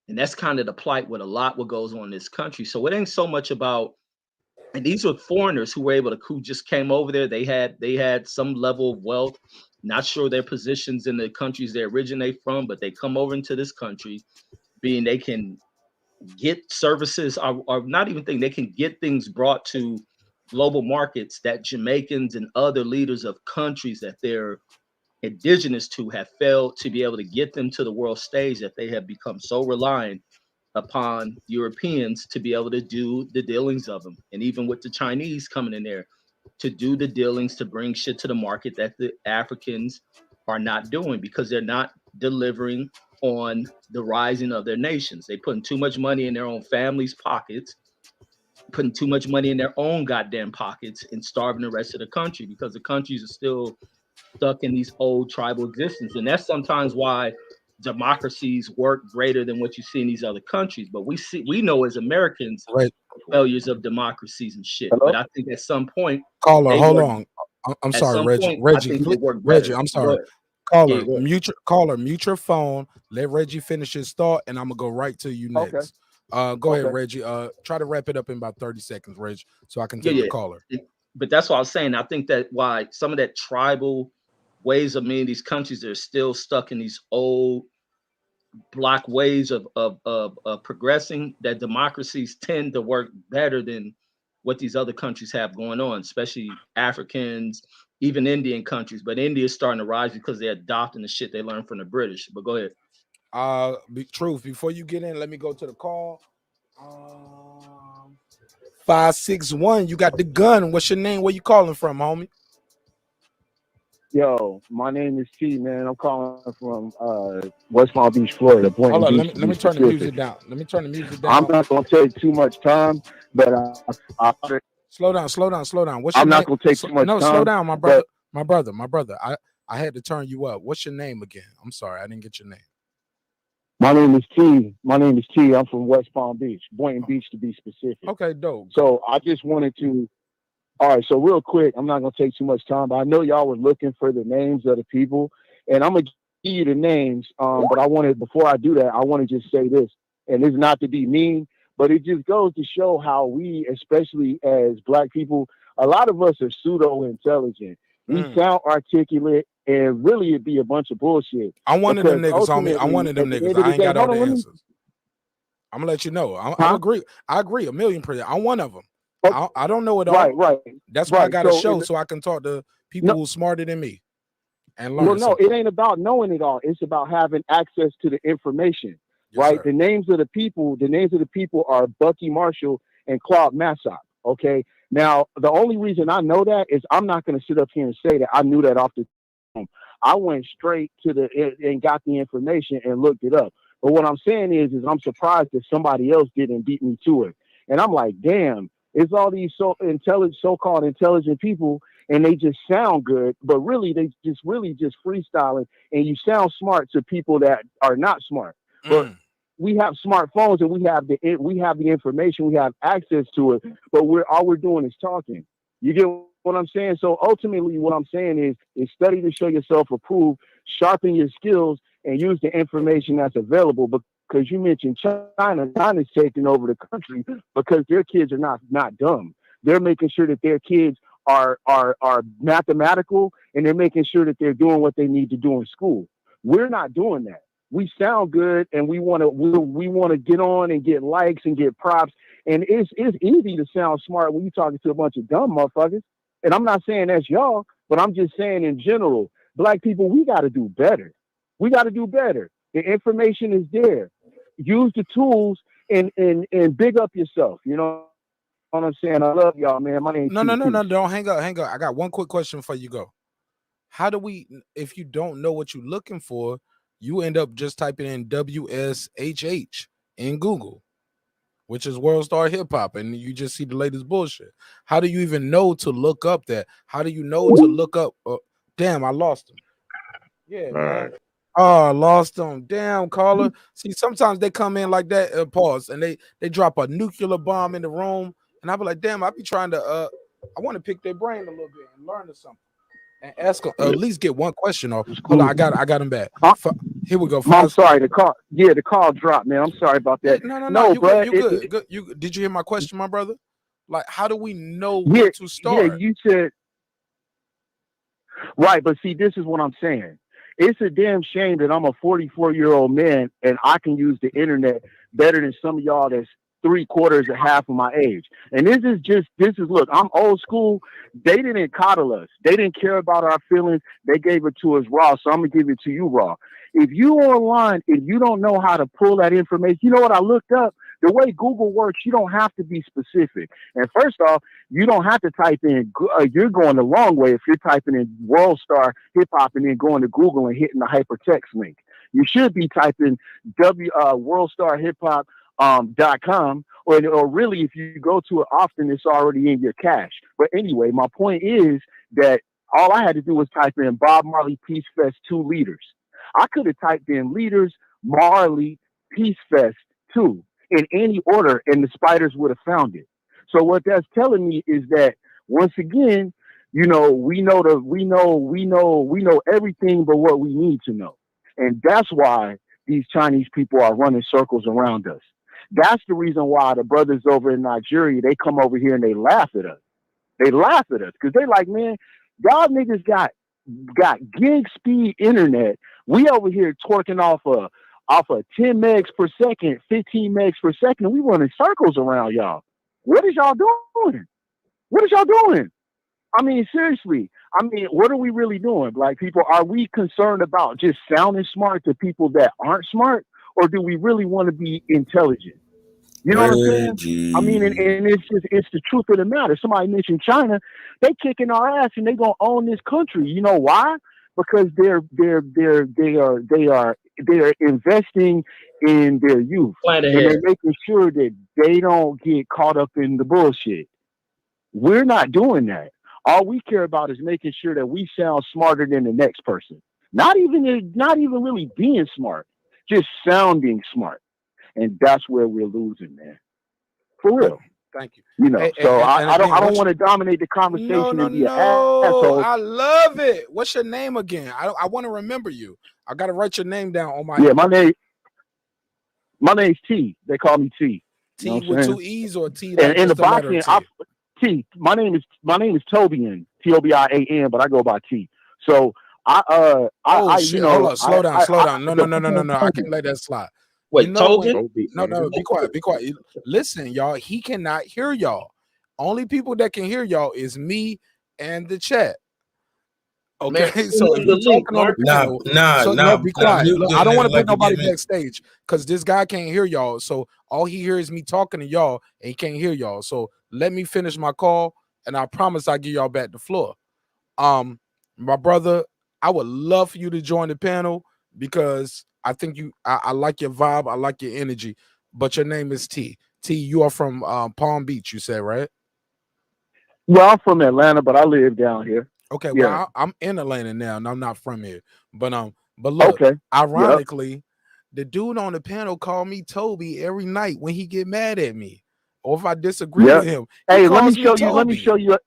And that's kind of the plight with a lot what goes on in this country. So it ain't so much about. And these were foreigners who were able to who just came over there. They had some level of wealth. Not sure their positions in the countries they originate from, but they come over into this country, being they can get services or not even think they can get things brought to global markets that Jamaicans and other leaders of countries that they're indigenous to have failed to be able to get them to the world stage, that they have become so reliant upon Europeans to be able to do the dealings of them. And even with the Chinese coming in there to do the dealings, to bring shit to the market that the Africans are not doing because they're not delivering on the rising of their nations. They putting too much money in their own families' pockets, putting too much money in their own goddamn pockets and starving the rest of the country because the countries are still stuck in these old tribal existence. And that's sometimes why democracies work greater than what you see in these other countries. But we know as Americans failures of democracies and shit. Hello? But I think at some point, Caller, hold on. I'm at sorry, some Reggie. point, I Reggie, think they please, work Reggie, better. I'm Go sorry. ahead. Caller, Yeah, go ahead. mute your phone. Let Reggie finish his thought, and I'm gonna go right to you next. Go ahead, Reggie. Try to wrap it up in about 30 seconds, Reggie, so I can take the caller. But that's what I was saying. I think that why some of that tribal ways of being these countries that are still stuck in these old block ways of progressing, that democracies tend to work better than what these other countries have going on, especially Africans, even Indian countries. But India is starting to rise because they're adopting the shit they learned from the British. But go ahead. Truth, before you get in, let me go to the call. 561, you got the gun. What's your name? Where you calling from, homie? Yo, my name is T, man. I'm calling from West Palm Beach, Florida. Hold on, let me turn the music down. Let me turn the music down. I'm not gonna take too much time, but slow down. What's your I'm name? not gonna take too much time. Slow down, my brother. I had to turn you up. What's your name again? I'm sorry, I didn't get your name. My name is T. I'm from West Palm Beach, Boynton Beach to be specific. Okay, dope. So I just wanted to. All right, so real quick, I'm not gonna take too much time, but I know y'all were looking for the names of the people, and I'm gonna give you the names. But before I do that, I want to just say this, and it's not to be mean, but it just goes to show how we, especially as Black people, a lot of us are pseudo intelligent. We sound articulate, and really it'd be a bunch of bullshit. I'm one of them niggas, homie. I'm one of them niggas. I ain't got all the answers. I'm gonna let you know. I agree. I agree 1,000,000%. I'm one of them. I don't know it all. Right. That's why I got a show so I can talk to people who's smarter than me. and Well, learn no, something. it ain't about knowing it all. It's about having access to the information, right? sir. The names of the people are Bucky Marshall and Claude Massop. Okay. Now, the only reason I know that is I'm not going to sit up here and say that I knew that off the dome. I went straight to and got the information and looked it up. But what I'm saying is I'm surprised that somebody else didn't beat me to it. And I'm like, damn, it's all these so-called intelligent people, and they just sound good, but really they just freestyling, and you sound smart to people that are not smart. But we have smartphones and we have the information, we have access to it, but all we're doing is talking. You get what I'm saying? So ultimately what I'm saying is study to show yourself approved, sharpen your skills, and use the information that's available. Because you mentioned China's taking over the country because their kids are not dumb. They're making sure that their kids are mathematical, and they're making sure that they're doing what they need to do in school. We're not doing that. We sound good, and we want to get on and get likes and get props. And it's easy to sound smart when you're talking to a bunch of dumb motherfuckers. And I'm not saying that's y'all, but I'm just saying in general, black people, we got to do better. We got to do better. The information is there. Use the tools and big up yourself. You know what I'm saying? I love y'all, man. My name's No. Don't hang up. I got one quick question before you go. How do we, if you don't know what you're looking for, you end up just typing in WSHH in Google, which is World Star Hip Hop, and you just see the latest bullshit. How do you even know to look up that? How do you know to look up? Damn, I lost him. Yeah, man. Right. Oh, I lost them. Damn, caller. See, sometimes they come in like that, pause, and they drop a nuclear bomb in the room, and I be like, damn, I be trying to, I want to pick their brain a little bit and learn something. And ask them, at least get one question off. Hold on, I got him back. Here we go. I'm sorry, the call dropped, man. I'm sorry about that. No, you bro, good. You did you hear my question, my brother? Like, how do we know yeah, where to start? Yeah, you said right, but see, this is what I'm saying. It's a damn shame that I'm a 44-year-old man and I can use the internet better than some of y'all that's 3/4 or half of my age. And this is look, I'm old school. They didn't coddle us. They didn't care about our feelings. They gave it to us raw. So I'm gonna give it to you raw. If you online and you don't know how to pull that information, you know what I looked up? The way Google works, you don't have to be specific. And first off, you don't have to type in, you're going the wrong way if you're typing in World Star Hip Hop and then going to Google and hitting the hypertext link. You should be typing worldstarhiphop.com, or really, if you go to it often, it's already in your cache. But anyway, my point is that all I had to do was type in Bob Marley Peace Fest 2 leaders. I could have typed in leaders, Marley, Peace Fest 2 in any order, and the spiders would have found it. So what that's telling me is that once again, we know everything but what we need to know. And that's why these Chinese people are running circles around us. That's the reason why the brothers over in Nigeria, they come over here and they laugh at us. They laugh at us because they like, man, y'all niggas got gig speed internet. We over here twerking off of 10 megs per second, 15 megs per second, and we running circles around y'all. What is y'all doing? What is y'all doing? I mean, seriously. I mean, what are we really doing, black people? Are we concerned about just sounding smart to people that aren't smart, or do we really want to be intelligent? You know what I'm saying? I mean, and it's the truth of the matter. Somebody mentioned China. They kicking our ass and they gonna own this country. You know why? Because they are investing in their youth, and they're making sure that they don't get caught up in the bullshit. We're not doing that. All we care about is making sure that we sound smarter than the next person. Not even really being smart, just sounding smart. And that's where we're losing, man. For real. Thank you. I don't want to dominate the conversation and be an asshole. I love it. What's your name again? I want to remember you. I got to write your name down on my. Yeah, my name's T. They call me T. T with two E's or T? And in the boxing, T. My name is Tobian, Tobian, but I go by T. So shit. Hold up. Slow down. No. I can't let that slide. Wait, Tobin? No, be quiet. Listen, y'all, he cannot hear y'all. Only people that can hear y'all is me and the chat. Okay, Man, so if the you link, talking on the Mark. panel, so look, be quiet. Mute Look, them I don't niggas want to like put you nobody get me. backstage because this guy can't hear y'all. So all he hears is me talking to y'all, and he can't hear y'all. So let me finish my call, and I promise I'll give y'all back the floor. My brother, I would love for you to join the panel because I think I like your vibe, I like your energy. But your name is T. T, you are from Palm Beach, you said, right? Well, I'm from Atlanta, but I live down here. Okay, Yeah. well, I'm in Atlanta now, and I'm not from here. But look, Okay. ironically, the dude on the panel called me Toby every night when he get mad at me, or if I disagree Yeah. with him. He Hey, let me calls show me you. Let me Toby. show you.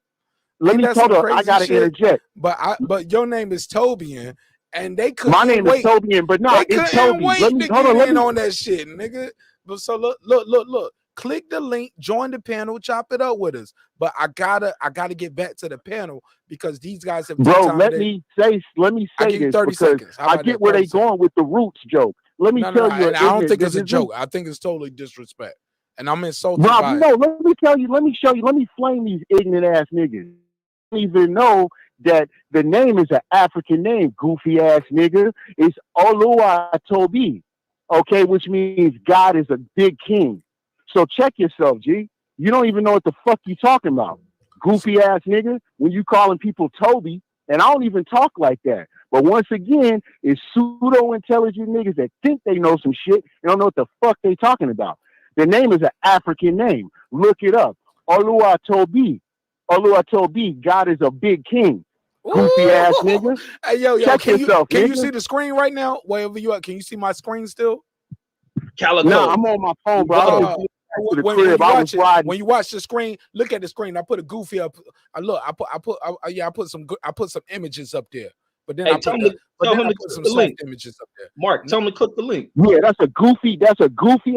Let Ain't me that hold some up. I crazy gotta shit? interject. But your name is Tobian, and they My couldn't name is wait. Toby, but no, They it's couldn't Toby. Let wait me to hold get on. Let in me, on that shit, nigga. But so look. Click the link, join the panel, chop it up with us. But I gotta get back to the panel because these guys have bro. time Let today. me say I give you this 30 because seconds. How I about get that? where 30 they going with the roots joke. Let me No, tell you, and I don't think it's a ignorant. joke. I think it's totally disrespect, and I'm insulted Rob, by you it. know, let me tell you, let me show you, let me flame these ignorant ass niggas. Don't even know that the name is an African name, goofy ass nigga. It's Oluwatobi, okay, which means God is a big king. So check yourself, G. You don't even know what the fuck you talking about, goofy ass nigga. When you calling people Toby, and I don't even talk like that. But once again, it's pseudo intelligent niggas that think they know some shit and don't know what the fuck they talking about. The name is an African name. Look it up. Oluwatobi. Oluwatobi. God is a big king. Goofy ass nigga. Hey, yo, Check can yourself, you nigga. see the screen right now? Wherever you at, can you see my screen still? Calico. Nah, I'm on my phone, bro. I just back to the when crib. you I was watch it, riding. when you watch the screen, look at the screen. I put a goofy up. I put some images up there. But then Hey, I tell put him to some click the soft link. images up there. Mark, tell him to click the link. Yeah, that's a goofy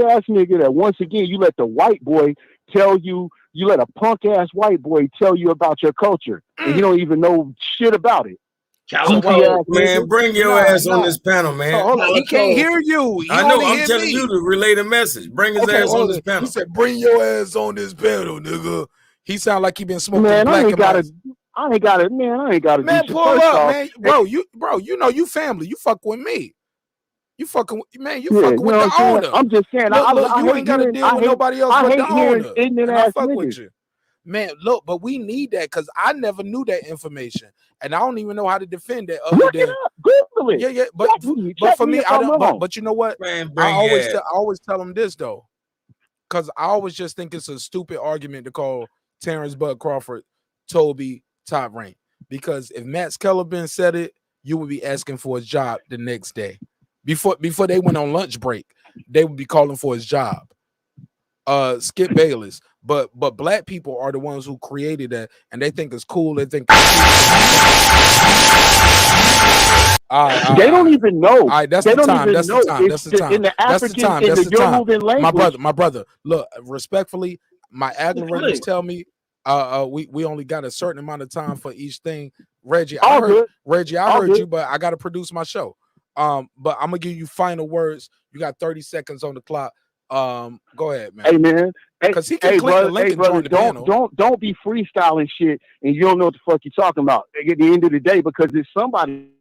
ass nigga that once again you let the white boy tell you, you let a punk ass white boy tell you about your culture. And you don't even know shit about it. Goofy ass Man, nigga. bring your ass on this panel, man. Hold on. He can't hear you. He I know. only I'm hear telling me. you to relay the message. Bring his ass on this panel. He said, "Bring your ass on this panel, nigga." He sound like he been smoking Man, black I and ain't gotta do Man, shit. pull First up, off, man. Bro, you know you family. You fuck with me. You fucking with yeah, you know the what I'm saying? owner. I'm just saying, Look, I you hate ain't got to hearing, deal with nobody else I but the hate hearing owner. ignorant And I ass fuck niggas. with you. Man, look, but we need that because I never knew that information. And I don't even know how to defend that other Look than it up, Google it. yeah, but Check for me me, if I I'm don't wrong. but you know what? Man, I bring always your ass. tell them this though. Because I always just think it's a stupid argument to call Terence Bud Crawford Toby top rank. Because if Matt Skellerman said it, you would be asking for his job the next day. Before they went on lunch break, they would be calling for his job. Skip Bayless. But black people are the ones who created that, and they think it's cool. They think They don't even know. All right, that's they the don't time. even That's the know. time. That's It's the time. in the That's the African, time. in That's the the time. Yoruban language. My brother. Look, respectfully, my algorithms tell me we only got a certain amount of time for each thing. Reggie, I heard you, but I gotta produce my show. But I'm gonna give you final words. You got 30 seconds on the clock. Go ahead, man. Hey man, because he can click the link and join the panel. Don't be freestyling shit and you don't know what the fuck you're talking about at the end of the day, because there's somebody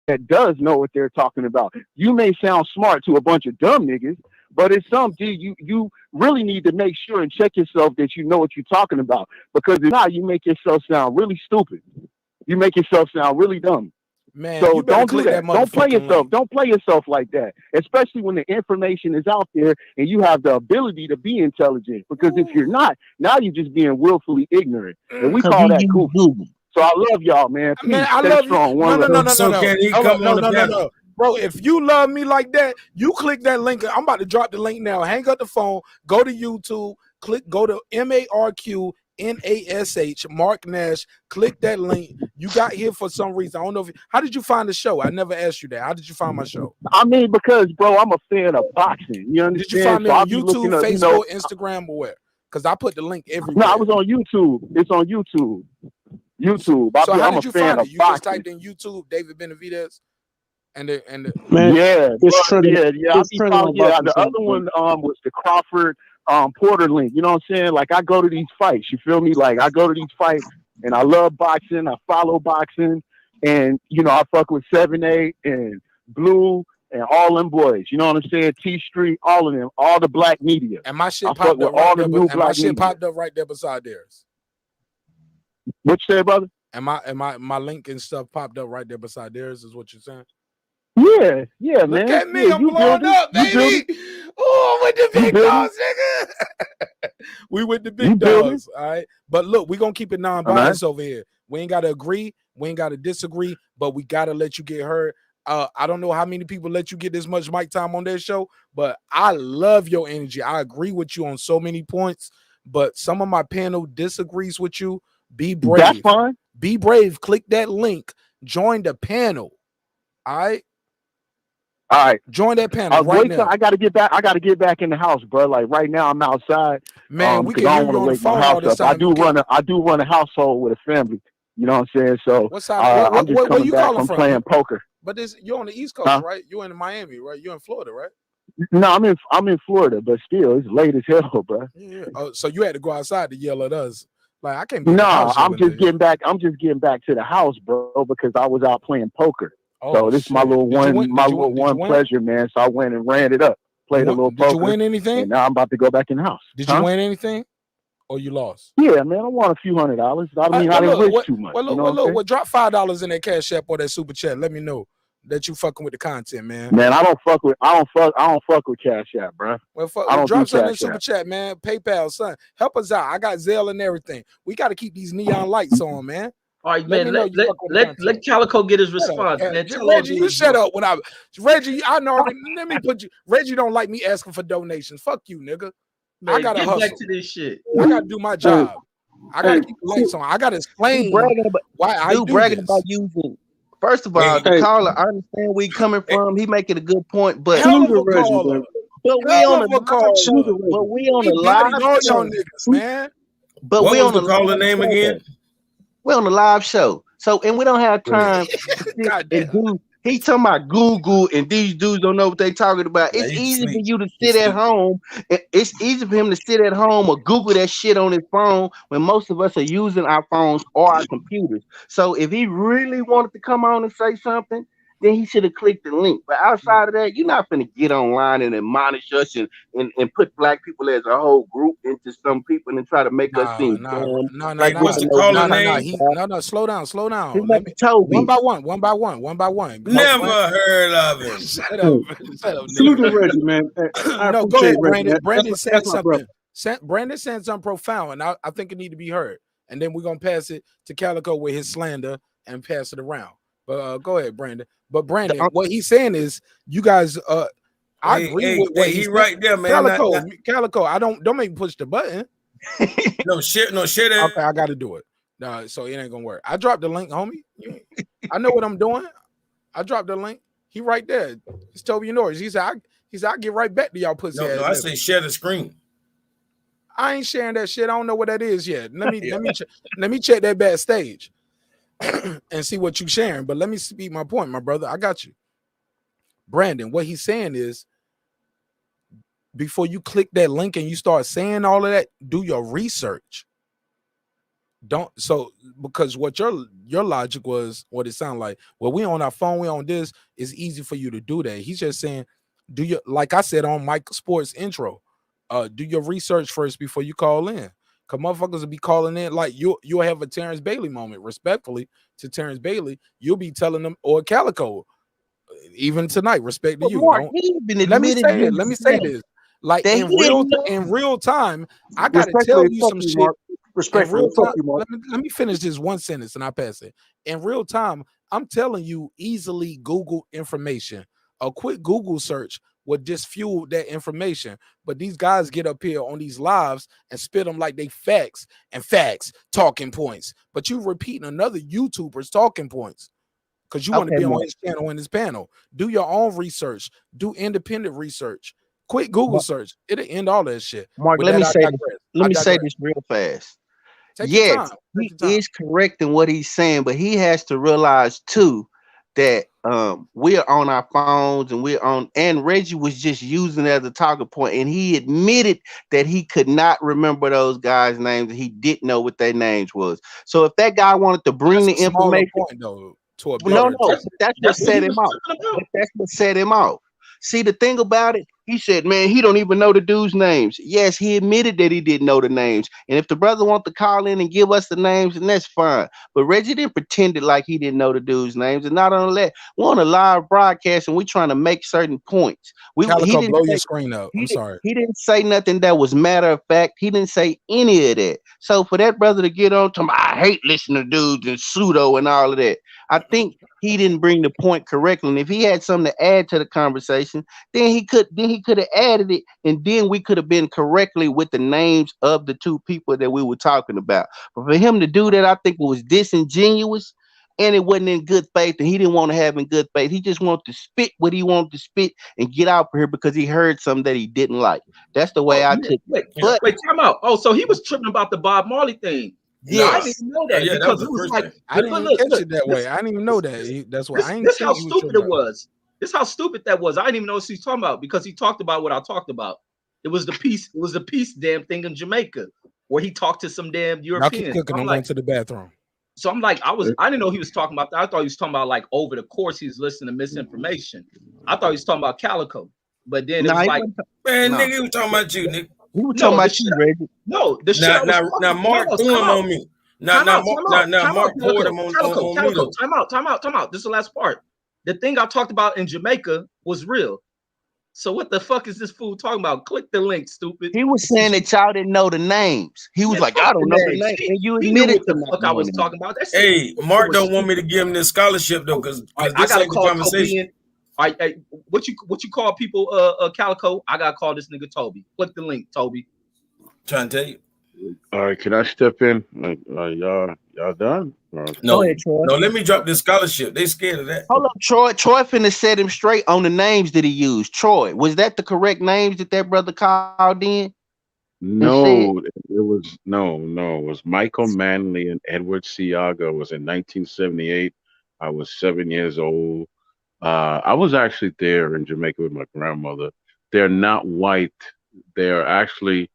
that does know what they're talking about. You may sound smart to a bunch of dumb niggas, but it's something you really need to make sure and check yourself that you know what you're talking about, because if not, you make yourself sound really stupid. You make yourself sound really dumb. Man, so you better don't do click that that. Don't play motherfucking yourself. link. Don't play yourself like that, especially when the information is out there and you have the ability to be intelligent. Because if you're not, now you're just being willfully ignorant, and we call that goofy. So I love y'all, man. Peace. Man, I Stay love strong. you. One love. So can he come on the panel? Bro, if you love me like that, you click that link. I'm about to drop the link now. Hang up the phone. Go to YouTube. Go to MarqNash, Mark Nash. Click that link. You got here for some reason. I don't know how did you find the show? I never asked you that. How did you find my show? I mean, because bro, I'm a fan of boxing. You understand? Did you find me so on I'll be YouTube, looking up, Facebook, Instagram, or where? Because I put the link everywhere. No, I was on YouTube. It's on YouTube. YouTube. So how I'm did a you fan find of it? You boxing. just typed in YouTube David Benavidez, and the Man, yeah, it's bro, trending. yeah. I It's be trending following. on Yeah, boxing the sites, other bro. one was the Crawford Porter link. You know what I'm saying? Like I go to these fights. You feel me? Like I go to these fights, and I love boxing. I follow boxing, And I fuck with 7-8 and Blue and all them boys. You know what I'm saying? T Street, all of them, all the black media. And my shit I fuck popped with up right all there. the new And my black shit media. popped up right there beside theirs. What you say, brother? And my link and stuff popped up right there beside theirs. Is what you're saying? Yeah, Look man. at me, Yeah, I'm you blowing building. up, You baby. building. Oh, I'm with the You big building. dogs, nigga. We with the You big building. dogs, all right. But look, we gonna keep it non-biased over here. We ain't gotta agree, we ain't gotta disagree, but we gotta let you get heard. I don't know how many people let you get this much mic time on their show, but I love your energy. I agree with you on so many points, but some of my panel disagrees with you. Be brave. That's fine. Be brave. Click that link. Join the panel. All right. All right. Join that panel right wait now. till I gotta get back. I gotta get back in the house, bro. Like right now, I'm outside. Man, we because can I hear don't you want on to the wake my phone all house this up. I time. do run a household with a family. You know what I'm saying? So What side? I'm just where coming you back calling from from? playing poker. But you're on the East Coast, Huh? right? You're in Miami, right? You're in Florida, right? No, I'm in Florida, but still, it's late as hell, bro. Yeah. Oh, so you had to go outside to yell at us. Like I can't be in the No, house I'm yelling just at you. getting back. I'm just getting back to the house, bro, because I was out playing poker. Oh, So this is my shit. little Did you one, win? pleasure, man. So I went and ran it up, played a little Did poker. you win anything? And now I'm about to go back in the house. Did you win anything? Or you lost? Yeah, man, I won a few $100. I mean, I didn't risk too much. Drop $5 in that Cash App or that Super Chat. Let me know that you fucking with the content, man. Man, I don't fuck with Cash App, bro. Well, I don't drop do something in Cash Super App. Chat, man. PayPal, son. Help us out. I got Zelle and everything. We got to keep these neon lights on, man. All right, Let man. me know you fuck with the content. Let Calico get his Shut up, response, man. man. Tell Reggie, OG you to shut do up when Reggie, I know already. Let me put you. Reggie don't like me asking for donations. Fuck you, nigga. Man, I gotta get hustle. back to this shit. I gotta do my job. I gotta keep the lights on. I gotta explain why I do bragging this. about using. First of all, the caller, I understand where he's coming from. He making a good point, but Hell of a caller. But we Hell on of a a caller. but we on He a live bodied all show. y'all niggas, man. But What we was on the a caller live name show. again? We're on a live show. So, and we don't have time to sit and do. He talking about Google, and these dudes don't know what they talking about. Yeah, It's he easy for sleep. you to He sit at sleep. home. It's easy for him to sit at home or Google that shit on his phone when most of us are using our phones or our computers. So, if he really wanted to come on and say something, then he should have clicked the link. But outside of that, you're not going to get online and admonish us and put black people as a whole group into some people and try to make us seem dumb. What's the caller name? No, slow down. His Let name me Toby. one by one. Never heard of him. Shut up, Salute to nigga. Reggie, man. I No, go appreciate ahead, Reggie, Brandon. man. Brandon said That's my brother. something. Brandon said something profound, and I think it need to be heard. And then we're gonna pass it to Calico with his slander and pass it around. But go ahead, Brandon. But Brandon, what he's saying is, you guys, I agree with what he's right there, man. Calico, I don't make me push the button. No shit. Okay, I got to do it. No, so it ain't gonna work. I dropped the link, homie. I know what I'm doing. I dropped the link. He right there. It's Toby Norris. He said, I'll get right back to y'all pussy. No, I say share the screen. I ain't sharing that shit. I don't know what that is yet. Let me check that backstage and see what you sharing. But let me speak my point, my brother. I got you. Brandon, what he's saying is, before you click that link and you start saying all of that, do your research. Because what your logic was, what it sounded like, well, we on our phone, we on this, it's easy for you to do that. He's just saying, like I said on Mike Sports intro, do your research first before you call in. Cause motherfuckers will be calling in like you'll have a Terence Bailey moment. Respectfully to Terence Bailey, you'll be telling them, or Calico, even tonight, respect to you. Mark, Let me say this. Like in real time, I gotta tell you some shit. Respectfully, let me finish this one sentence and I pass it. In real time, I'm telling you, easily Google information. A quick Google search would just fuel that information. But these guys get up here on these lives and spit them like they facts, talking points. But you repeating another YouTuber's talking points because you want to be on his channel and his panel. Do your own research. Do independent research. Quick Google search. It'll end all that shit. Mark, let me say this real fast. Yes, he is correct in what he's saying, but he has to realize too that we're on our phones and Reggie was just using it as a talking point, and he admitted that he could not remember those guys' names and he didn't know what their names was. So if that guy wanted to bring the information, point, though. to a No, better no, attention. that's what That's what he set him was off. tripping about. That's what set him off. See, the thing about it, he said, man, he don't even know the dude's names. Yes, he admitted that he didn't know the names. And if the brother wants to call in and give us the names, then that's fine. But Reggie didn't pretend like he didn't know the dude's names. And not only that, we're on a live broadcast and we're trying to make certain points. He Calico, didn't blow your say, screen up. I'm sorry. he didn't say nothing that was matter of fact. He didn't say any of that. So for that brother to get on to him, I hate listening to dudes and pseudo and all of that, I think he didn't bring the point correctly. And if he had something to add to the conversation, then he could have added it, and then we could have been correctly with the names of the two people that we were talking about. But for him to do that, I think it was disingenuous, and it wasn't in good faith, and he didn't want to have in good faith. He just wanted to spit what he wanted to spit and get out for here because he heard something that he didn't like. That's the way I took it. But Wait, time out. Oh, so he was tripping about the Bob Marley thing. Yes. I didn't know that because it was like I didn't even catch it that way. I didn't even know that. That's why I ain't this think how he was stupid tripping it was. This how stupid that was. I didn't even know what he's talking about because he talked about what I talked about. It was the peace. It was the peace damn thing in Jamaica where he talked to some damn Y'all keep Europeans. cooking. I'm going to the bathroom. So I'm like, I didn't know he was talking about that. I thought he was talking about like over the course he was listening to misinformation. I thought he was talking about Calico, but then it was like, man, nigga, he was talking about you, nigga. He was talking about you, Reggie. No, the shit. Now Mark threw him on me. Now Mark poured him on me though. Time out. This is the last part. The thing I talked about in Jamaica was real. So what the fuck is this fool talking about? Click the link, stupid. He was saying that y'all didn't know the names. He was like, I don't know the name. And you admitted what the fuck I was talking about. That's hey, Mark don't want me to give him this scholarship though, because I this gotta ain't the call conversation. Toby in. What you call people Calico? I gotta call this nigga Toby. Click the link, Toby. Trying to tell you. All right, can I step in? Like, y'all done? No, let me drop this scholarship. They scared of that. Hold up, Troy. Troy finna set him straight on the names that he used. Troy, was that the correct names that brother called in? No, it was no. It was Michael Manley and Edward Siaga. It was in 1978. I was 7 years old. I was actually there in Jamaica with my grandmother. They're not white. They're actually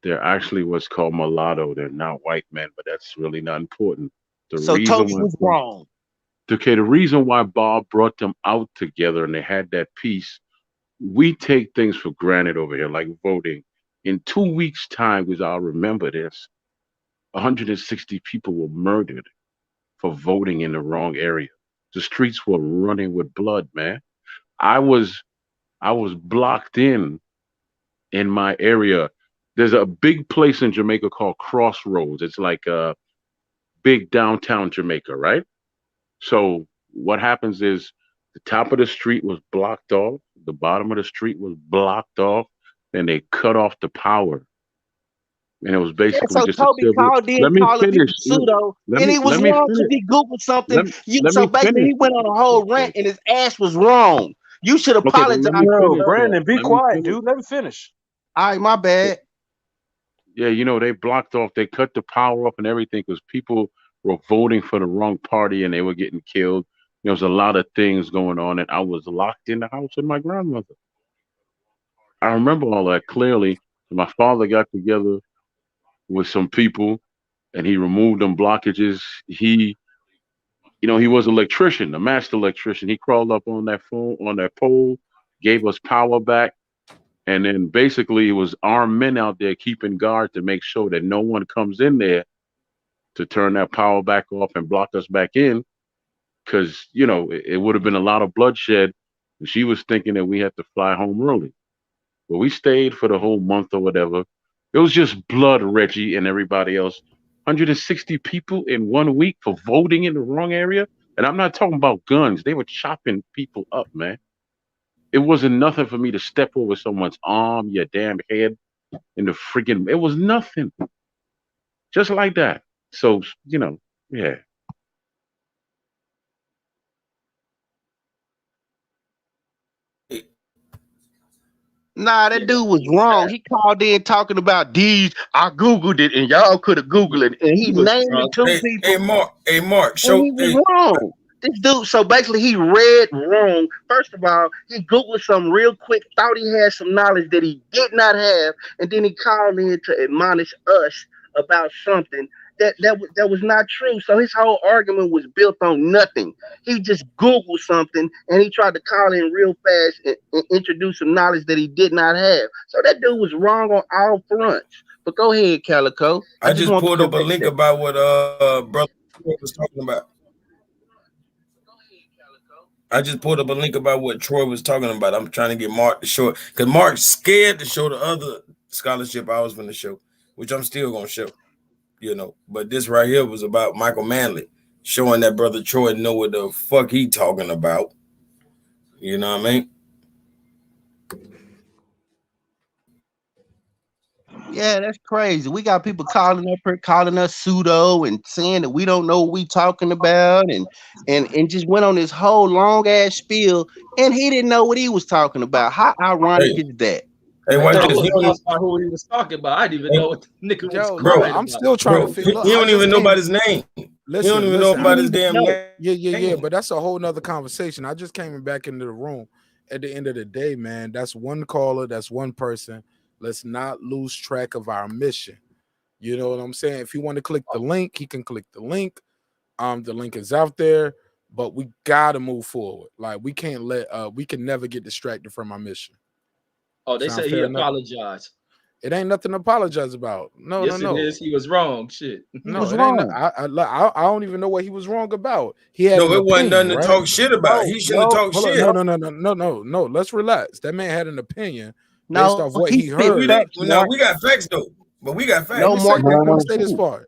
what's called mulatto. They're not white men, but that's really not important. So Toby was wrong. Okay, the reason why Bob brought them out together and they had that peace, we take things for granted over here, like voting. In 2 weeks' time, because I'll remember this, 160 people were murdered for voting in the wrong area. The streets were running with blood, man. I was blocked in my area. There's a big place in Jamaica called Crossroads. It's like a big downtown Jamaica, right? So what happens is the top of the street was blocked off. The bottom of the street was blocked off. And they cut off the power. And it was basically so just Toby called in, let me calling finish. people pseudo, Let and me- he was let me wrong finish. because he Googled something. Let So me basically, he finish. went on a whole rant, and his ass was wrong. You should Okay, then apologize. let me Yo, finish, Brandon, be Let me quiet, finish. dude. Let me finish. All right, my bad. Yeah, they blocked off, they cut the power off and everything because people were voting for the wrong party and they were getting killed. There was a lot of things going on, and I was locked in the house with my grandmother. I remember all that clearly. My father got together with some people and he removed them blockages. He was an electrician, a master electrician. He crawled up on that pole, gave us power back. And then basically it was armed men out there keeping guard to make sure that no one comes in there to turn that power back off and block us back in. Because, it would have been a lot of bloodshed. And she was thinking that we had to fly home early. But we stayed for the whole month or whatever. It was just blood, Reggie, and everybody else. 160 people in 1 week for voting in the wrong area. And I'm not talking about guns. They were chopping people up, man. It wasn't nothing for me to step over someone's arm, your damn head, in the freaking. It was nothing. Just like that. So, yeah. Nah, that dude was wrong. He called in talking about these. I Googled it, and y'all could have Googled it. And he named the two people. Hey, Mark, and he was wrong. This dude, so basically he read wrong. First of all, he Googled something real quick, thought he had some knowledge that he did not have, and then he called in to admonish us about something that was not true. So his whole argument was built on nothing. He just Googled something and he tried to call in real fast and introduce some knowledge that he did not have. So that dude was wrong on all fronts. But go ahead, Calico. I just pulled up a link about what brother was talking about. I just pulled up a link about what Troy was talking about. I'm trying to get Mark to show it because Mark's scared to show the other scholarship I was going to show, which I'm still going to show, you know. But this right here was about Michael Manley, showing that brother Troy know what the fuck he talking about. You know what I mean? Yeah, that's crazy. We got people calling us pseudo and saying that we don't know what we talking about and just went on this whole long ass spiel and he didn't know what he was talking about. How ironic is that? Hey, I wasn't lost by who he was talking about. I didn't even know what the nigga was bro, crying I'm about. still trying to figure. He don't even know about his name. Listen, he don't even know about his damn name. Yeah. But that's a whole nother conversation. I just came back into the room. At the end of the day, man, that's one caller. That's one person. Let's not lose track of our mission. You know what I'm saying? If you want to click the link, he can click the link. The link is out there, but we gotta move forward. Like we can't we can never get distracted from our mission. Oh, they say he apologized. It ain't nothing to apologize about. No. It is. He was wrong. Shit. No, it ain't. I don't even know what he was wrong about. He had it wasn't nothing to talk shit about. He shouldn't talk shit. No. Let's relax. That man had an opinion based No, off what he heard. Now we got facts though, but we got facts. Let me say this part.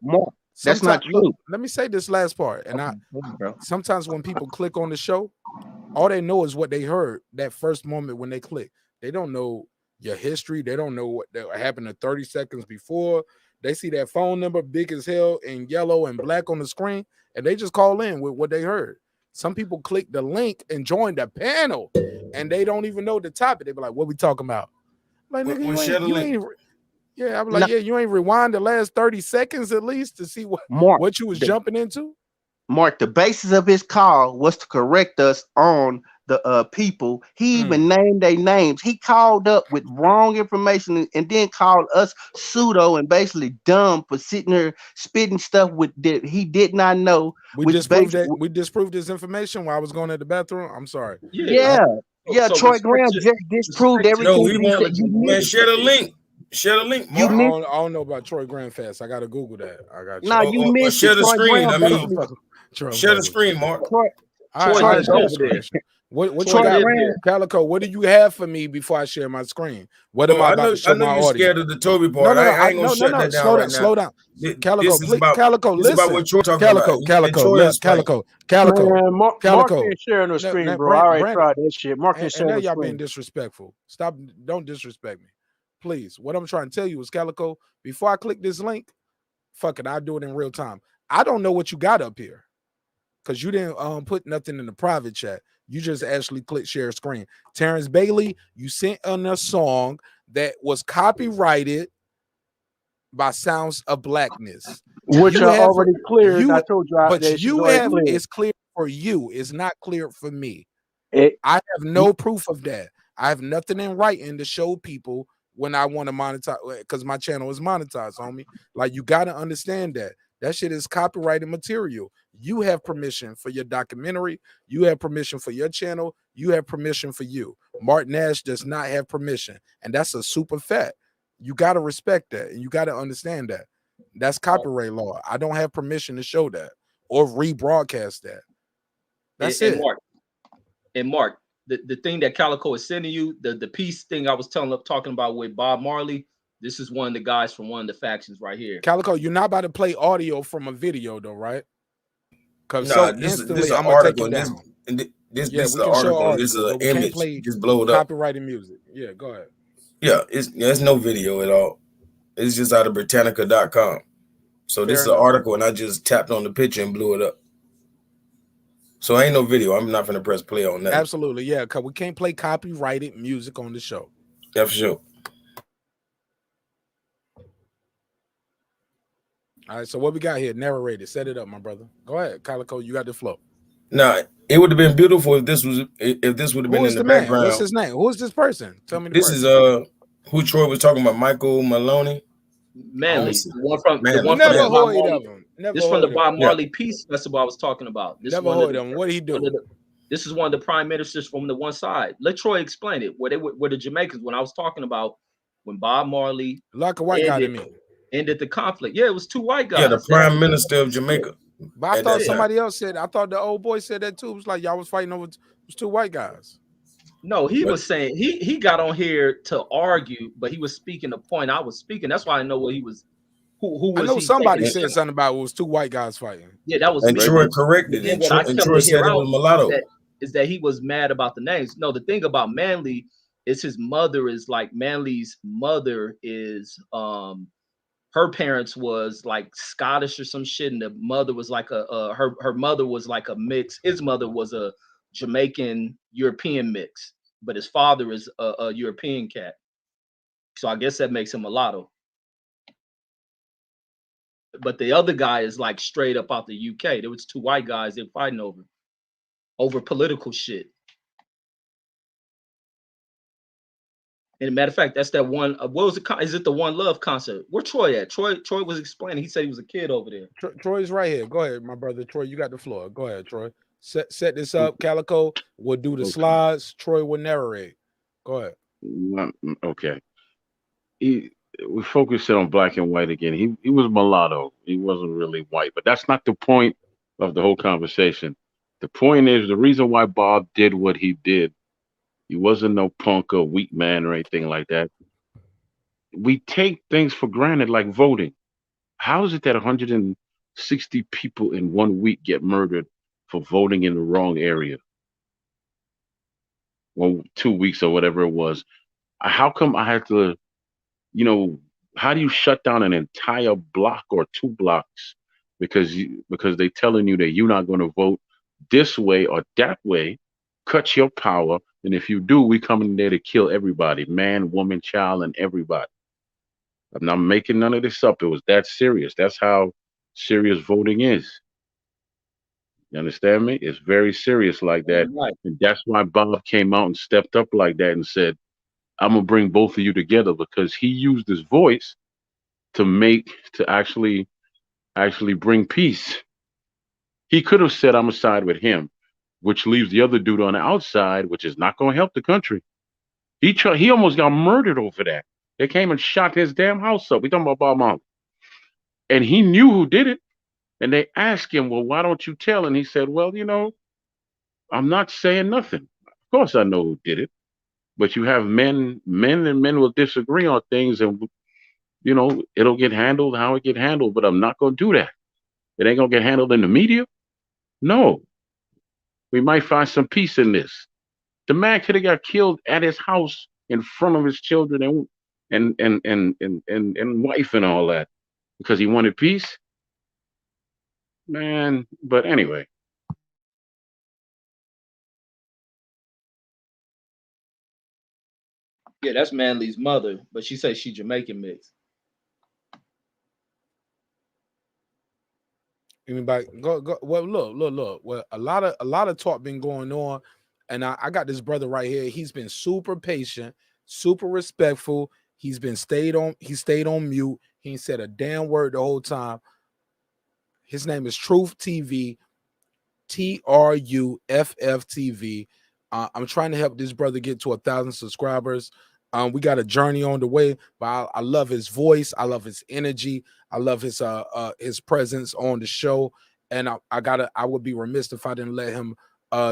That's not true. Look, let me say this last part. And sometimes when people click on the show, all they know is what they heard that first moment when they click. They don't know your history. They don't know what happened 30 seconds before. They see that phone number big as hell in yellow and black on the screen, and they just call in with what they heard. Some people click the link and join the panel, and they don't even know the topic. They be like, "What we talking about?" Like, nigga, you ain't. Yeah, I'm like, you ain't rewind the last 30 seconds at least to see what you was jumping into. Mark, the basis of his call was to correct us on the people. He even named their names. He called up with wrong information and then called us pseudo and basically dumb for sitting there spitting stuff that he did not know. We disproved his information while I was going to the bathroom. I'm sorry. Yeah, Troy Graham just disproved everything. Man, share the link. Share the link. I don't know about Troy Graham fast. I gotta Google that. I got you. Nah, you missed share the Troy screen. Graham, I mean, share the screen, Mark. What you got, Calico? What do you have for me before I share my screen? What am I about to show my audience? Scared of the Toby part. I ain't gonna shut that down right now. Slow down. Calico, Calico, listen. About what you're talking about. Calico. Mark ain't sharing no screen, bro. I already tried that shit. Mark ain't sharing no y'all screen. being disrespectful. Stop. Don't disrespect me, please. What I'm trying to tell you is, Calico, before I click this link, fuck it, I'll do it in real time. I don't know what you got up here because you didn't put nothing in the private chat. You just actually click share screen. Terrence Bailey, you sent on a song that was copyrighted by Sounds of Blackness, which I already cleared. I told you, but you have it's clear for you. It's not clear for me. I have no proof of that. I have nothing in writing to show people when I want to monetize because my channel is monetized, homie. Like, you got to understand that. That shit is copyrighted material. You have permission for your documentary. You have permission for your channel. You have permission for you. marqnash does not have permission. And that's a super fact. You got to respect that. And you got to understand that. That's copyright law. I don't have permission to show that or rebroadcast that. That's it. Mark, the thing that Calico is sending you, the piece thing I was talking about with Bob Marley, this is one of the guys from one of the factions right here. Calico, you're not about to play audio from a video though, right? Because this is an article. This is an article. This is an image. Just blow it up. Copyrighted music. Yeah, go ahead. Yeah, it's no video at all. It's just out of Britannica.com. So this is an article, and I just tapped on the picture and blew it up. So ain't no video. I'm not gonna press play on that. Absolutely, yeah. Because we can't play copyrighted music on the show. Yeah, for sure. All right, so what we got here? Narrated. Set it up, my brother. Go ahead, Calico. You got the flow. Nah, it would have been beautiful if this would have been in the background. What's his name? Who is this person? Tell me. This is who Troy was talking about. Michael Maloney. Manly, the one from Never Bob heard Marley. of him. Never This from the heard of Bob him. Marley Peace Festival I was talking about. This Never one heard of him. What did he do? This is one of the prime ministers from the one side. Let Troy explain it. Where the Jamaicans, when I was talking about when Bob Marley like a white guy to me. Ended the conflict. Yeah, it was two white guys. Yeah, the prime minister of Jamaica. But I thought somebody else said. I thought the old boy said that too. It was like y'all was fighting over. It was two white guys. No, he was saying he got on here to argue, but he was speaking the point I was speaking. That's why I know what he was. Who was I know he somebody taking? said something about it was two white guys fighting. Yeah, that was and me. Troy corrected it. And Troy said it was mulatto. Is that he was mad about the names? No, the thing about Manly is his mother is like Manly's mother is her parents was like Scottish or some shit, and the mother was like her mother was like a mix. His mother was a Jamaican European mix, but his father is a European cat. So I guess that makes him mulatto. But the other guy is like straight up out the UK. There was two white guys they're fighting over political shit. And a matter of fact, that's that one. What was it? Is it the One Love concert? Where Troy at? Troy was explaining. He said he was a kid over there. Troy's right here. Go ahead, my brother. Troy, you got the floor. Go ahead, Troy. Set this up. Calico will do the slides. Troy will narrate. Go ahead. Okay. We focused on black and white again. He was mulatto. He wasn't really white, but that's not the point of the whole conversation. The point is the reason why Bob did what he did. He wasn't no punk or weak man or anything like that. We take things for granted, like voting. How is it that 160 people in 1 week get murdered for voting in the wrong area? Well, 2 weeks or whatever it was. How come I had to, how do you shut down an entire block or 2 blocks because they telling you that you're not going to vote this way or that way, cut your power, and if you do, we come in there to kill everybody, man, woman, child, and everybody. I'm not making none of this up. It was that serious. That's how serious voting is. You understand me? It's very serious like that. Right. And that's why Bob came out and stepped up like that and said, I'm going to bring both of you together, because he used his voice to actually bring peace. He could have said, I'm going to side with him, which leaves the other dude on the outside, which is not going to help the country. He almost got murdered over that. They came and shot his damn house up. We talking about Bob Marley. And he knew who did it. And they asked him, well, why don't you tell? And he said, well, I'm not saying nothing. Of course I know who did it. But you have men will disagree on things, and it'll get handled how it get handled, but I'm not going to do that. It ain't going to get handled in the media. No. We might find some peace in this. The man could have got killed at his house in front of his children and wife and all that because he wanted peace. Man, but anyway. Yeah, that's Manly's mother, but she says she Jamaican mix. Anybody go well, look. Well, a lot of talk been going on, and I got this brother right here. He's been super patient, super respectful. He stayed on mute. He ain't said a damn word the whole time. His name is Truth TV, TRUFF TV. I'm trying to help this brother get to 1,000 subscribers. We got a journey on the way, but I love his voice. I love his energy. I love his presence on the show. And I would be remiss if I didn't let him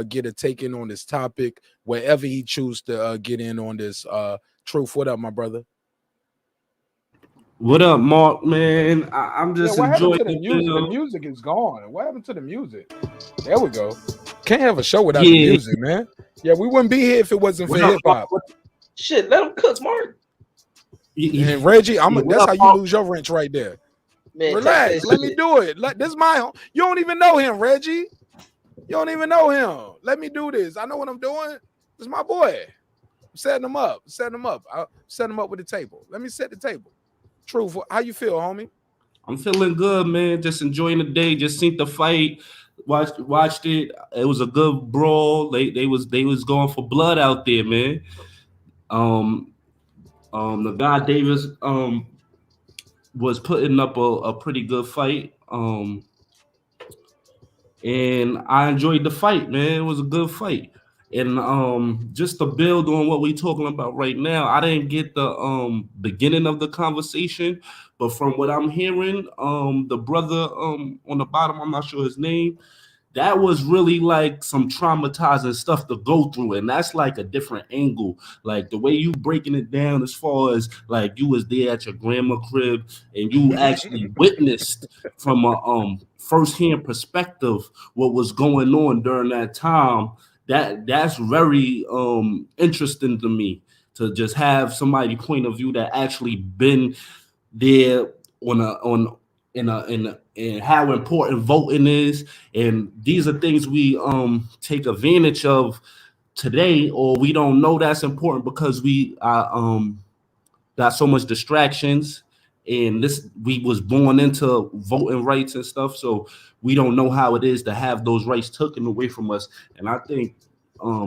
get a take in on this topic wherever he chooses to get in on this. Truth, what up, my brother? What up, Mark, man? I'm just enjoying the music. The music is gone. What happened to the music? There we go. Can't have a show without the music, man. Yeah, we wouldn't be here if it wasn't for hip hop. Shit, let him cook, Mark. And Reggie, that's how you lose your wrench right there. Man, relax. Let me do it. This is my home. You don't even know him, Reggie. You don't even know him. Let me do this. I know what I'm doing. This is my boy. I'm setting him up. I'll set him up with the table. Let me set the table. Truth, how you feel, homie? I'm feeling good, man. Just enjoying the day. Just seen the fight. Watched it. It was a good brawl. They was going for blood out there, man. The guy Davis, was putting up a pretty good fight. And I enjoyed the fight, man. It was a good fight. And just to build on what we're talking about right now, I didn't get the beginning of the conversation, but from what I'm hearing, the brother on the bottom, I'm not sure his name, that was really like some traumatizing stuff to go through, and that's like a different angle. Like the way you breaking it down, as far as like you was there at your grandma crib and you actually witnessed from a first-hand perspective what was going on during that time. That's very interesting to me, to just have somebody point of view that actually been there and how important voting is. And these are things we take advantage of today, or we don't know that's important because we got so much distractions, and we was born into voting rights and stuff, so we don't know how it is to have those rights taken away from us. And I think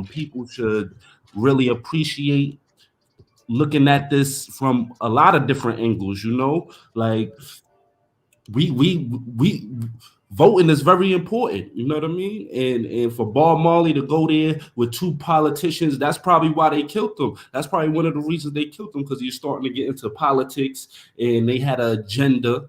people should really appreciate looking at this from a lot of different angles, like we voting is very important, you know what I mean? And for Bob Marley to go there with two politicians, that's probably why they killed him. That's probably one of the reasons they killed him, because he's starting to get into politics and they had an agenda,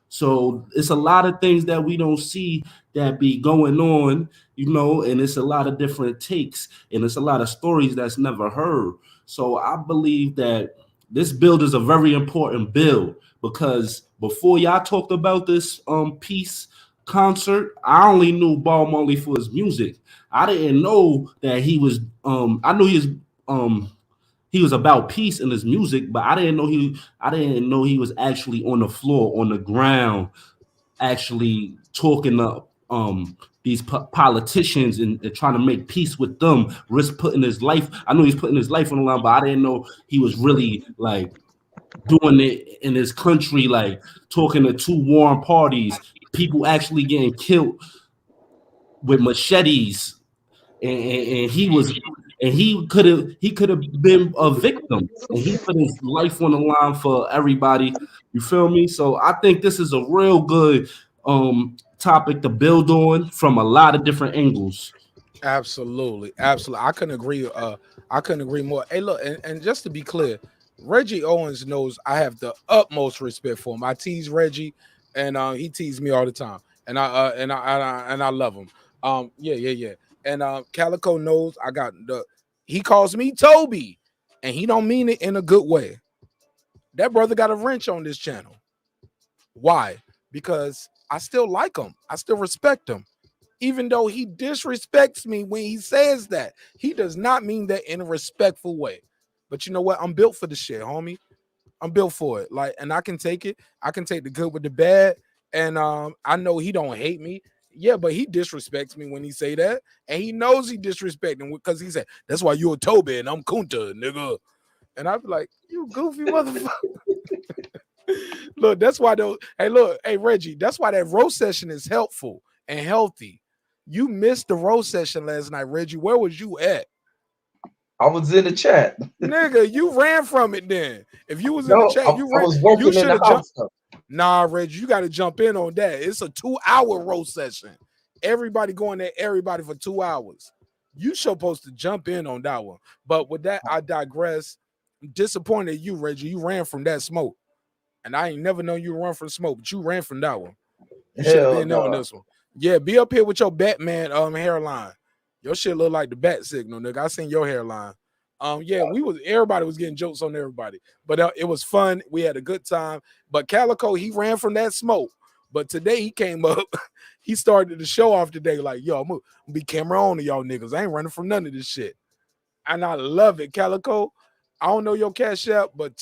So it's a lot of things that we don't see that be going on, and it's a lot of different takes and it's a lot of stories that's never heard. So I believe that this build is a very important build, because before y'all talked about this peace concert, I only knew Bob Marley for his music. I didn't know that he was I knew he was about peace in his music, but I didn't know he was actually on the floor, on the ground, actually talking to these politicians and trying to make peace with them, risk putting his life. I know he's putting his life on the line, but I didn't know he was really like doing it in his country, like talking to two warring parties, people actually getting killed with machetes, and he could have been a victim, and he put his life on the line for everybody. You feel me? So I think this is a real good topic to build on from a lot of different angles. Absolutely. I couldn't agree more. Hey, look, and just to be clear, Reggie Owens knows I have the utmost respect for him. I tease Reggie, and he teases me all the time, and I love him. Yeah. And Calico knows he calls me Toby, and he don't mean it in a good way. That brother got a wrench on this channel. Why? Because I still like him. I still respect him. Even though he disrespects me when he says that, he does not mean that in a respectful way. But you know what? I'm built for the shit, homie. I'm built for it. And I can take it. I can take the good with the bad. And I know he don't hate me. Yeah, but he disrespects me when he say that. And he knows he disrespecting because he said, that's why you a Toby and I'm Kunta, nigga. And I be like, you goofy motherfucker. Look, that's why hey, Reggie, that's why that roast session is helpful and healthy. You missed the roast session last night, Reggie. Where was you at? I was in the chat. Nigga, you ran from it then. If you was in the chat, I was working in the house. Nah, Reggie, you got to jump in on that. It's a 2-hour roast session. Everybody going at everybody for 2 hours. You supposed to jump in on that one. But with that, I digress. I'm disappointed in you, Reggie. You ran from that smoke. And I ain't never known you run from smoke, but you ran from that one. You should have been there on this one. Yeah, be up here with your Batman hairline. Your shit look like the bat signal, nigga. I seen your hairline. Everybody was getting jokes on everybody, but it was fun. We had a good time. But Calico, he ran from that smoke. But today he came up, he started the show off today like, yo, I'm gonna be camera on to y'all niggas. I ain't running from none of this shit. And I love it, Calico. I don't know your cash app, but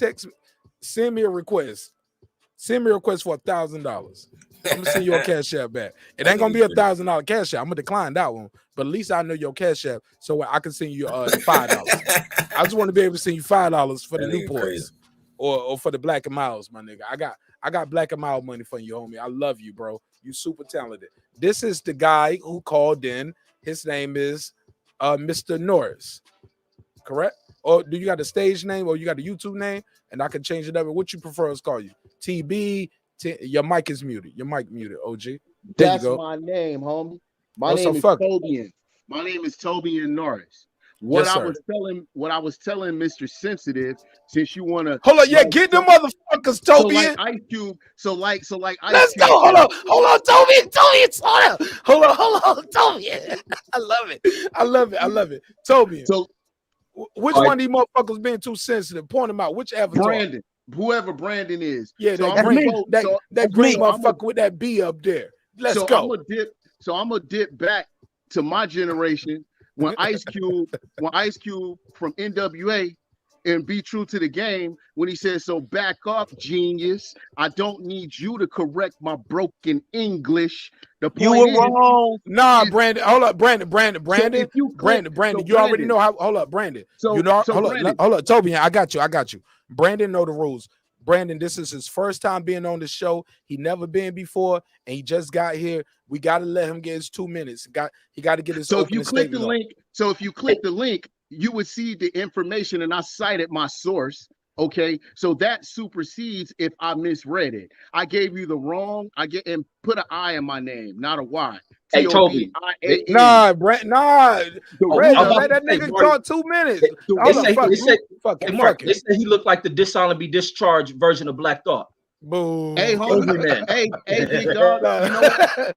send me a request. Send me a request for $1,000. I'm gonna send you a cash app back. It ain't gonna be $1,000 cash app. I'm gonna decline that one, but at least I know your cash app, so I can send you $5. I just want to be able to send you $5 for the Newports or for the Black and Miles, my nigga. I got Black and Miles money for you, homie. I love you, bro. You super talented. This is the guy who called in. His name is Mr. Norris. Correct? Or do you got a stage name or you got a YouTube name? And I can change it up. What you prefer us call you? TB. Your mic is muted. Your mic muted, OG. There That's you go. my name, homie. My Oh, so name is fuck it. Tobian. My name is Tobian Norris. Yes, sir. What I was telling Mr. Sensitive, since you wanna Hold on, yeah, get them motherfuckers, so Toby. like Ice Cube, so like Ice Let's Cube. go. Hold on, Toby, slow down. Hold on, Toby. I love it. Toby. So which one of these motherfuckers being too sensitive? Point them out. Which avatar? Brandon, whoever Brandon is. Yeah, so that green motherfucker with that B up there. Let's go. I'm gonna dip back to my generation when Ice Cube from NWA and Be True to the Game, when he says, so back off, genius. I don't need you to correct my broken English. The point You were wrong. Nah, Brandon. Hold up, Brandon. Brandon. You already know how. Hold up, Brandon. Hold up, Toby. I got you. Brandon know the rules. Brandon, this is his first time being on the show. He never been before, and he just got here. We got to let him get his 2 minutes. He got to get his. So if you click the link, you would see the information, and I cited my source. Okay, so that supersedes if I misread it. I gave you the wrong. And put an I in my name, not a Y. Hey, Toby. Nah, Brent. Nah. Let that nigga talk 2 minutes. They say he looked like the Dishonor Be Discharged version of Black Thought. Boom. Hey, homie, man. Hey, big dog. You know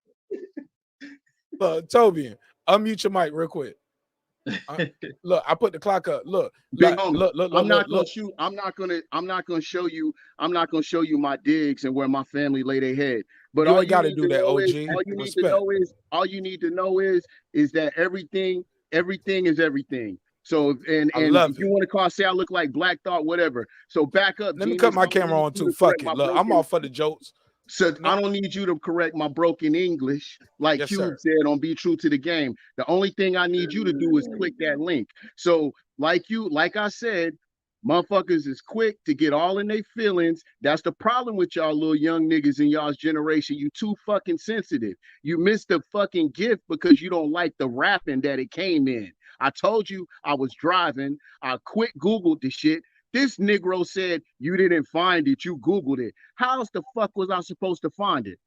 what? Toby, unmute your mic real quick. Look, I put the clock up. Look, I'm not gonna show you my digs and where my family lay their head. But you ain't gotta do that, OG. All you need to know is that everything is everything. So and if you want to say I look like Black Thought, whatever. So back up. Let me cut my camera on too. Fuck it. Look, I'm all for the jokes. So I don't need you to correct my broken English, like Cube said on Be True to the Game. The only thing I need you to do is click that link. So like I said, motherfuckers is quick to get all in their feelings. That's the problem with y'all little young niggas in y'all's generation. You too fucking sensitive. You missed the fucking gift because you don't like the rapping that it came in. I told you I was driving. I quick Googled the shit. This Negro said you didn't find it. You Googled it. How the fuck was I supposed to find it?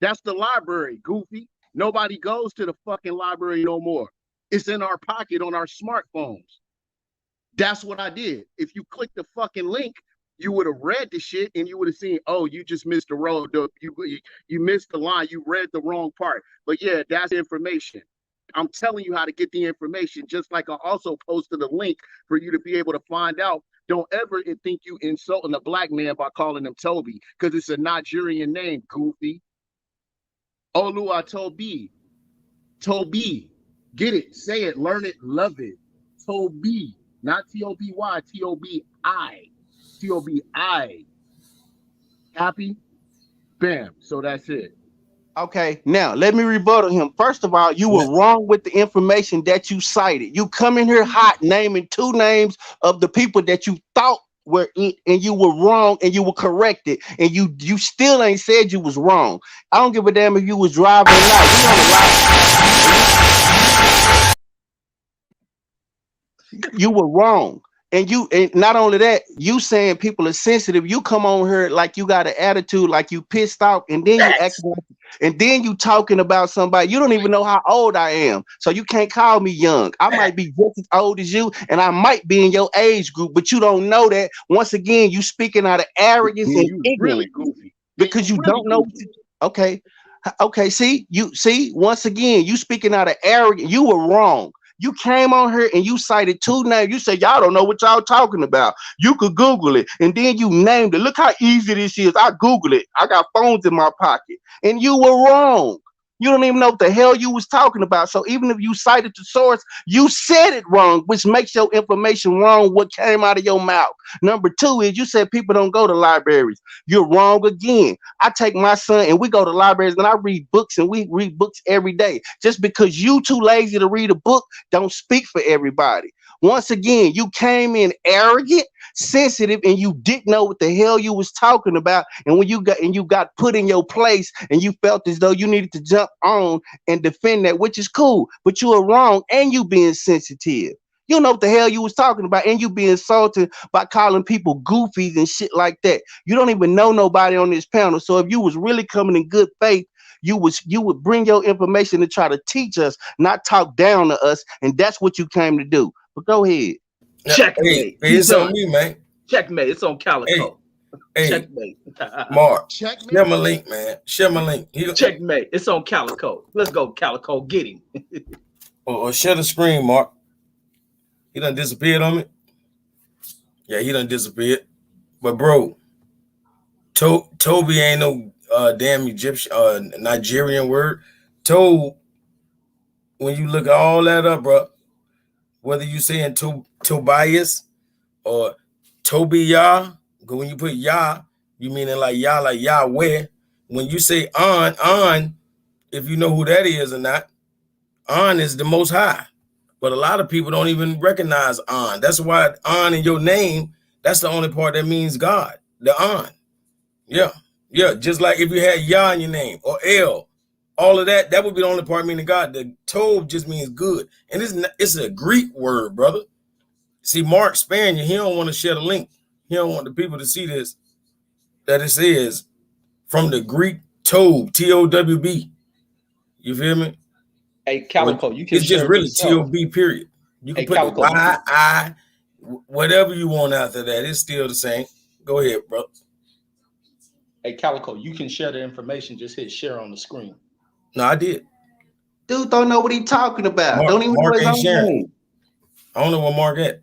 That's the library, goofy. Nobody goes to the fucking library no more. It's in our pocket on our smartphones. That's what I did. If you click the fucking link, you would have read the shit and you would have seen, oh, you just missed the road. You missed the line. You read the wrong part. But yeah, that's information. I'm telling you how to get the information, just like I also posted a link for you to be able to find out. Don't ever think you insulting a black man by calling him Toby, because it's a Nigerian name, goofy. Olua Toby. Toby. Get it, say it, learn it, love it. Toby. Not T-O-B-Y, T-O-B-I. T-O-B-I. Happy? Bam. So that's it. Okay, now let me rebuttal him. First of all, you were wrong with the information that you cited. You come in here hot naming 2 names of the people that you thought were in, and you were wrong and you were corrected, and you still ain't said you was wrong. I don't give a damn if you was driving or not. We on the line. You were wrong. And not only that, you saying people are sensitive. You come on here like you got an attitude, like you pissed off, and then you acting like, and then you talking about somebody. You don't even know how old I am, so you can't call me young. I might be just as old as you, and I might be in your age group, but you don't know that. Once again, you speaking out of arrogance and ignorance, really goofy, because you don't know. Okay. See, once again, you speaking out of arrogance. You were wrong. You came on here and you cited 2 names. You said, y'all don't know what y'all talking about. You could Google it. And then you named it. Look how easy this is. I Google it. I got phones in my pocket. And you were wrong. You don't even know what the hell you was talking about. So even if you cited the source, you said it wrong, which makes your information wrong, what came out of your mouth. Number 2 is you said people don't go to libraries. You're wrong again. I take my son and we go to libraries and I read books, and we read books every day. Just because you too lazy to read a book don't speak for everybody. Once again, you came in arrogant, sensitive, and you didn't know what the hell you was talking about. And when you got put in your place and you felt as though you needed to jump on and defend that, which is cool, but you are wrong and you being sensitive. You don't know what the hell you was talking about, and you be insulted by calling people goofies and shit like that. You don't even know nobody on this panel. So if you was really coming in good faith, you would bring your information to try to teach us, not talk down to us, and that's what you came to do. But go ahead. Checkmate. Hey, it's on me, man. Checkmate. It's on Calico. Hey, Checkmate. Mark, share my link, man. Share my link. Checkmate. It's on Calico. Let's go, Calico. Get him. or share the screen, Mark. He done disappeared on me. Yeah, he done disappeared. But bro, Toby ain't no damn Egyptian Nigerian word. When you look all that up, bro, whether you saying Tobias or Tobiah, when you put Yah, you mean it like Yah, like Yahweh. When you say on, if you know who that is or not, on is the Most High. But a lot of people don't even recognize on. That's why on in your name, that's the only part that means God, the on. Yeah. Just like if you had Yah in your name or El, all of that would be the only part meaning God. The Tov just means good. And it's a Greek word, brother. See, Mark sparing you. He don't want to share the link. He don't want the people to see this, that it says from the Greek Tob, T-O-W-B. You feel me? Hey, Calico, you can it's just share really yourself. T-O-B, period. You can put Calico, the Y-I, whatever you want after that. It's still the same. Go ahead, bro. Hey, Calico, you can share the information. Just hit share on the screen. No, I did. Dude don't know what he talking about. Mark, Don't even know his own name. I don't know what Mark at.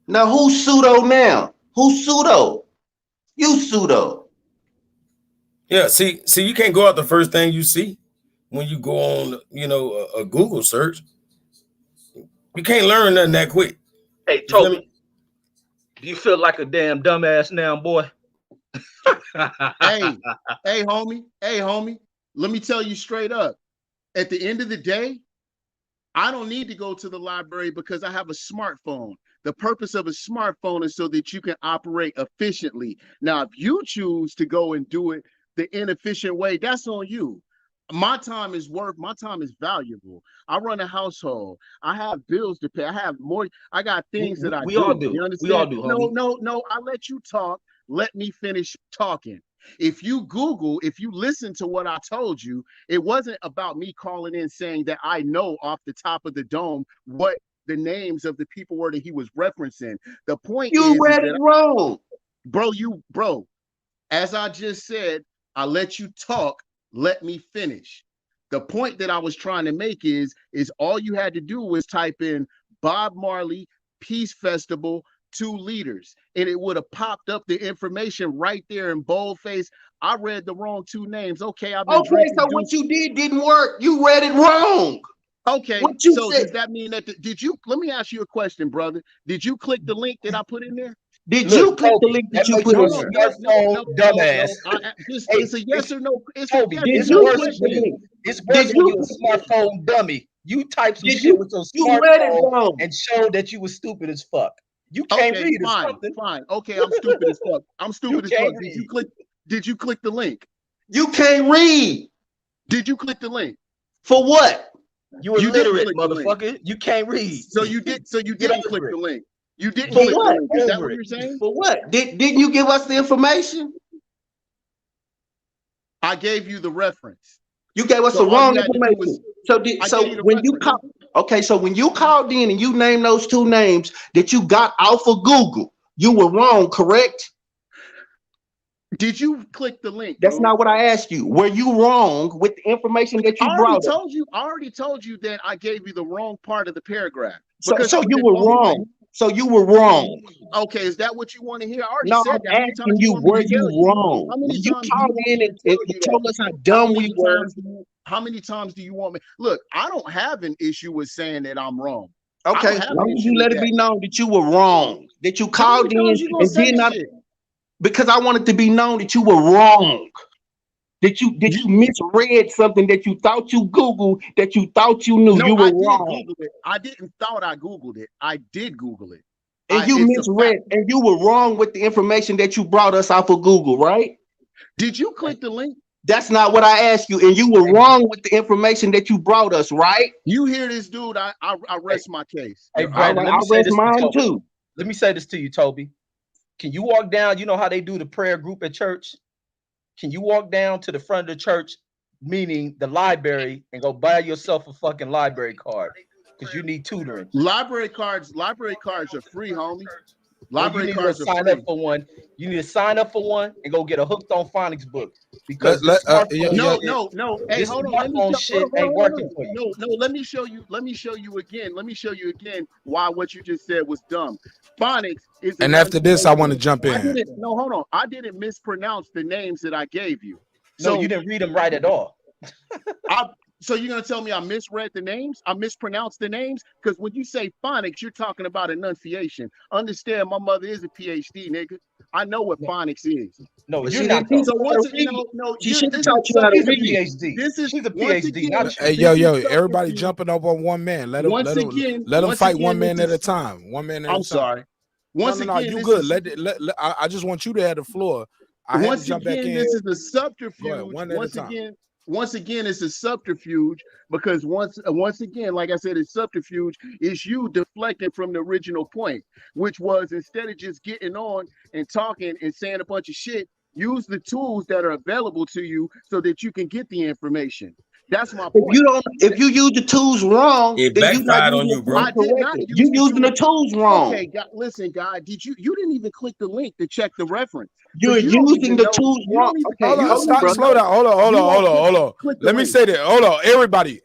Now who's pseudo now? Who's pseudo? You pseudo. Yeah, see, you can't go out the first thing you see when you go on, a Google search. You can't learn nothing that quick. Hey, Toby, do you feel like a damn dumbass now, boy? hey, homie. Let me tell you straight up. At the end of the day, I don't need to go to the library because I have a smartphone. The purpose of a smartphone is so that you can operate efficiently. Now, if you choose to go and do it the inefficient way, that's on you. My time is valuable. I run a household. I have bills to pay. I have more. I got things that I do. We all do. You understand? We all do, homie. No. I let you talk. Let me finish talking. If you listen to what I told you, it wasn't about me calling in saying that I know off the top of the dome what the names of the people were that he was referencing. The point you read it wrong. Bro, as I just said, I let you talk, let me finish. The point that I was trying to make is all you had to do was type in Bob Marley, Peace Festival, 2 leaders, and it would have popped up the information right there in boldface. I read the wrong 2 names. Okay, I've been drinking. So what you didn't work. You read it wrong. Okay, so said. Does that mean that let me ask you a question, brother. Did you click the link that I put in there? Did you click the link that you put in there? No, dumbass. It's a yes or no. It's a yes. It's worse when you're a smartphone dummy. You type some shit with your smartphone and show that you was stupid as fuck. You can't read it. Fine. Okay, I'm stupid as fuck. I'm stupid as fuck. Did you click the link? You can't read. Did you click the link? For what? You illiterate, motherfucker. You can't read. So you didn't click the link. You didn't click the link. Is that what you're saying? For what? Didn't you give us the information? I gave you the reference. You gave us the wrong information. So when you called in and you named those 2 names that you got off of Google, you were wrong, correct? Did you click the link? That's not what I asked you. Were you wrong with the information that you brought? I already told you that I gave you the wrong part of the paragraph. So you were wrong. So you were wrong. Okay, is that what you want to hear? I already said that. I'm asking you, were you wrong? You called in and told us how dumb we were. How many times do you want me? Look, I don't have an issue with saying that I'm wrong. Okay, as long as you let it be known that you were wrong, that you called in and did not. Because I wanted to be known that you were wrong. That you misread something that you thought you Googled, that you thought you knew. No, you were wrong. I didn't thought I Googled it. I did Google it. And you misread, and you were wrong with the information that you brought us off of Google, right? Did you click the link? That's not what I asked you, and you were wrong with the information that you brought us, right? You hear this, dude? I rest my case. Hey, Brandon, let I me say rest this to mine Toby. too. Let me say this to you, Toby. Can you walk down? You know how they do the prayer group at church? Can you walk down to the front of the church, meaning the library, and go buy yourself a fucking library card? Because you need tutoring. Library cards are free, homie. Library cards are sign free. up for one. You need to sign up for one and go get a Hooked on Phonics book. Because No. Hey, this hold on. Let me smartphone shit ain't working for you. No. Let me show you. Let me show you again. Why what you just said was dumb. Phonics is. And after this, I want to jump in. Hold on. I didn't mispronounce the names that I gave you. So you didn't read them right at all. So you're gonna tell me I misread the names? I mispronounced the names? Because when you say phonics, you're talking about enunciation. Understand, my mother is a PhD, nigga. I know what phonics is. No, But you're not. So once She should have taught you how to read. PhD. She's a PhD. Not Hey, yo, everybody jumping up on one man. Let them fight one man at a time. One man at a time. I'm sorry. No, you good. I just want you to have the floor. I have to jump back in. This is a subterfuge. Once again, it's a subterfuge because once again, like I said, it's subterfuge. Is you deflecting from the original point, which was instead of just getting on and talking and saying a bunch of shit, use the tools that are available to you so that you can get the information. That's my point. If you use the tools wrong, it then you backfired on you, bro. I did not use you using the tools wrong. Okay, listen, guy. You didn't even click the link to check the reference. You're using the tools wrong. Okay, slow down. Hold on. Let me say that. Hold on, everybody.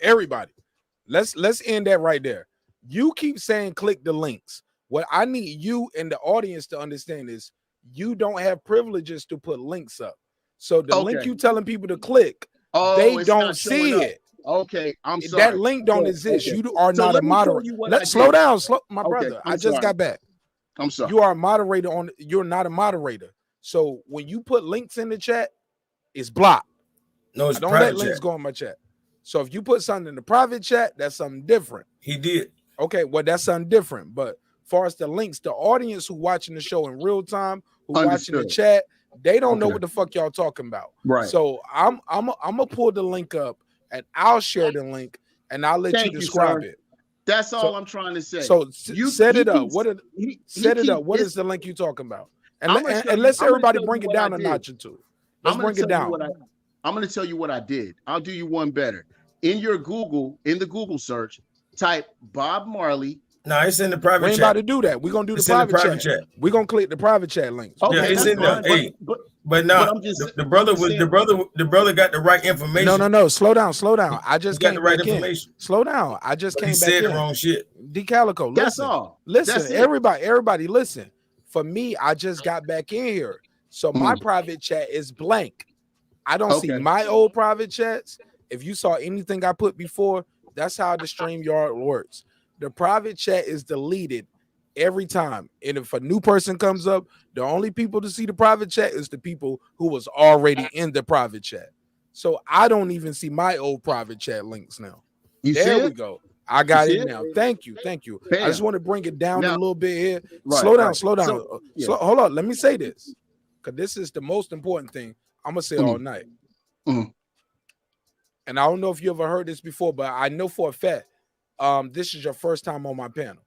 Let's end that right there. You keep saying click the links. What I need you and the audience to understand is you don't have privileges to put links up. So the link you telling people to click, they don't see it. Okay, I'm sorry. That link don't exist. You are not a moderator. Let's slow down, my brother. I just got back. I'm sorry. You are a moderator you're not a moderator. So when you put links in the chat, it's blocked. No, it's don't private let links chat. go in my chat. So if you put something in the private chat, that's something different. He did. Okay, well, that's something different. But as far as the links, the audience who watching the show in real time, who watching the chat, they don't know what the fuck y'all talking about. Right. So I'm gonna pull the link up and I'll share the link and I'll let you describe it. That's all I'm trying to say. So set it up. What is the link you talking about? And let's everybody bring it down a notch or two. Let's bring it down. I'm going to tell you what I did. I'll do you one better. In the Google search, type Bob Marley. No, it's in the private chat. We ain't about to do that. We're going to do the private chat. We're going to click the private chat links. Okay, yeah, it's in there. Hey, but now the brother got the right information. No. Slow down. I just got the right information. Slow down. I just came back. He said the wrong shit. DeCalico, listen. That's all. Listen, everybody, listen. For me, I just got back in here. So my private chat is blank. I don't see my old private chats. If you saw anything I put before, that's how the StreamYard works. The private chat is deleted every time. And if a new person comes up, the only people to see the private chat is the people who was already in the private chat. So I don't even see my old private chat links now. There we go. I got it now. Thank you. Bam. I just want to bring it down a little bit here. Slow down. Hold on. Let me say this, because this is the most important thing I'm gonna say all night. And I don't know if you ever heard this before, but I know for a fact this is your first time on my panel.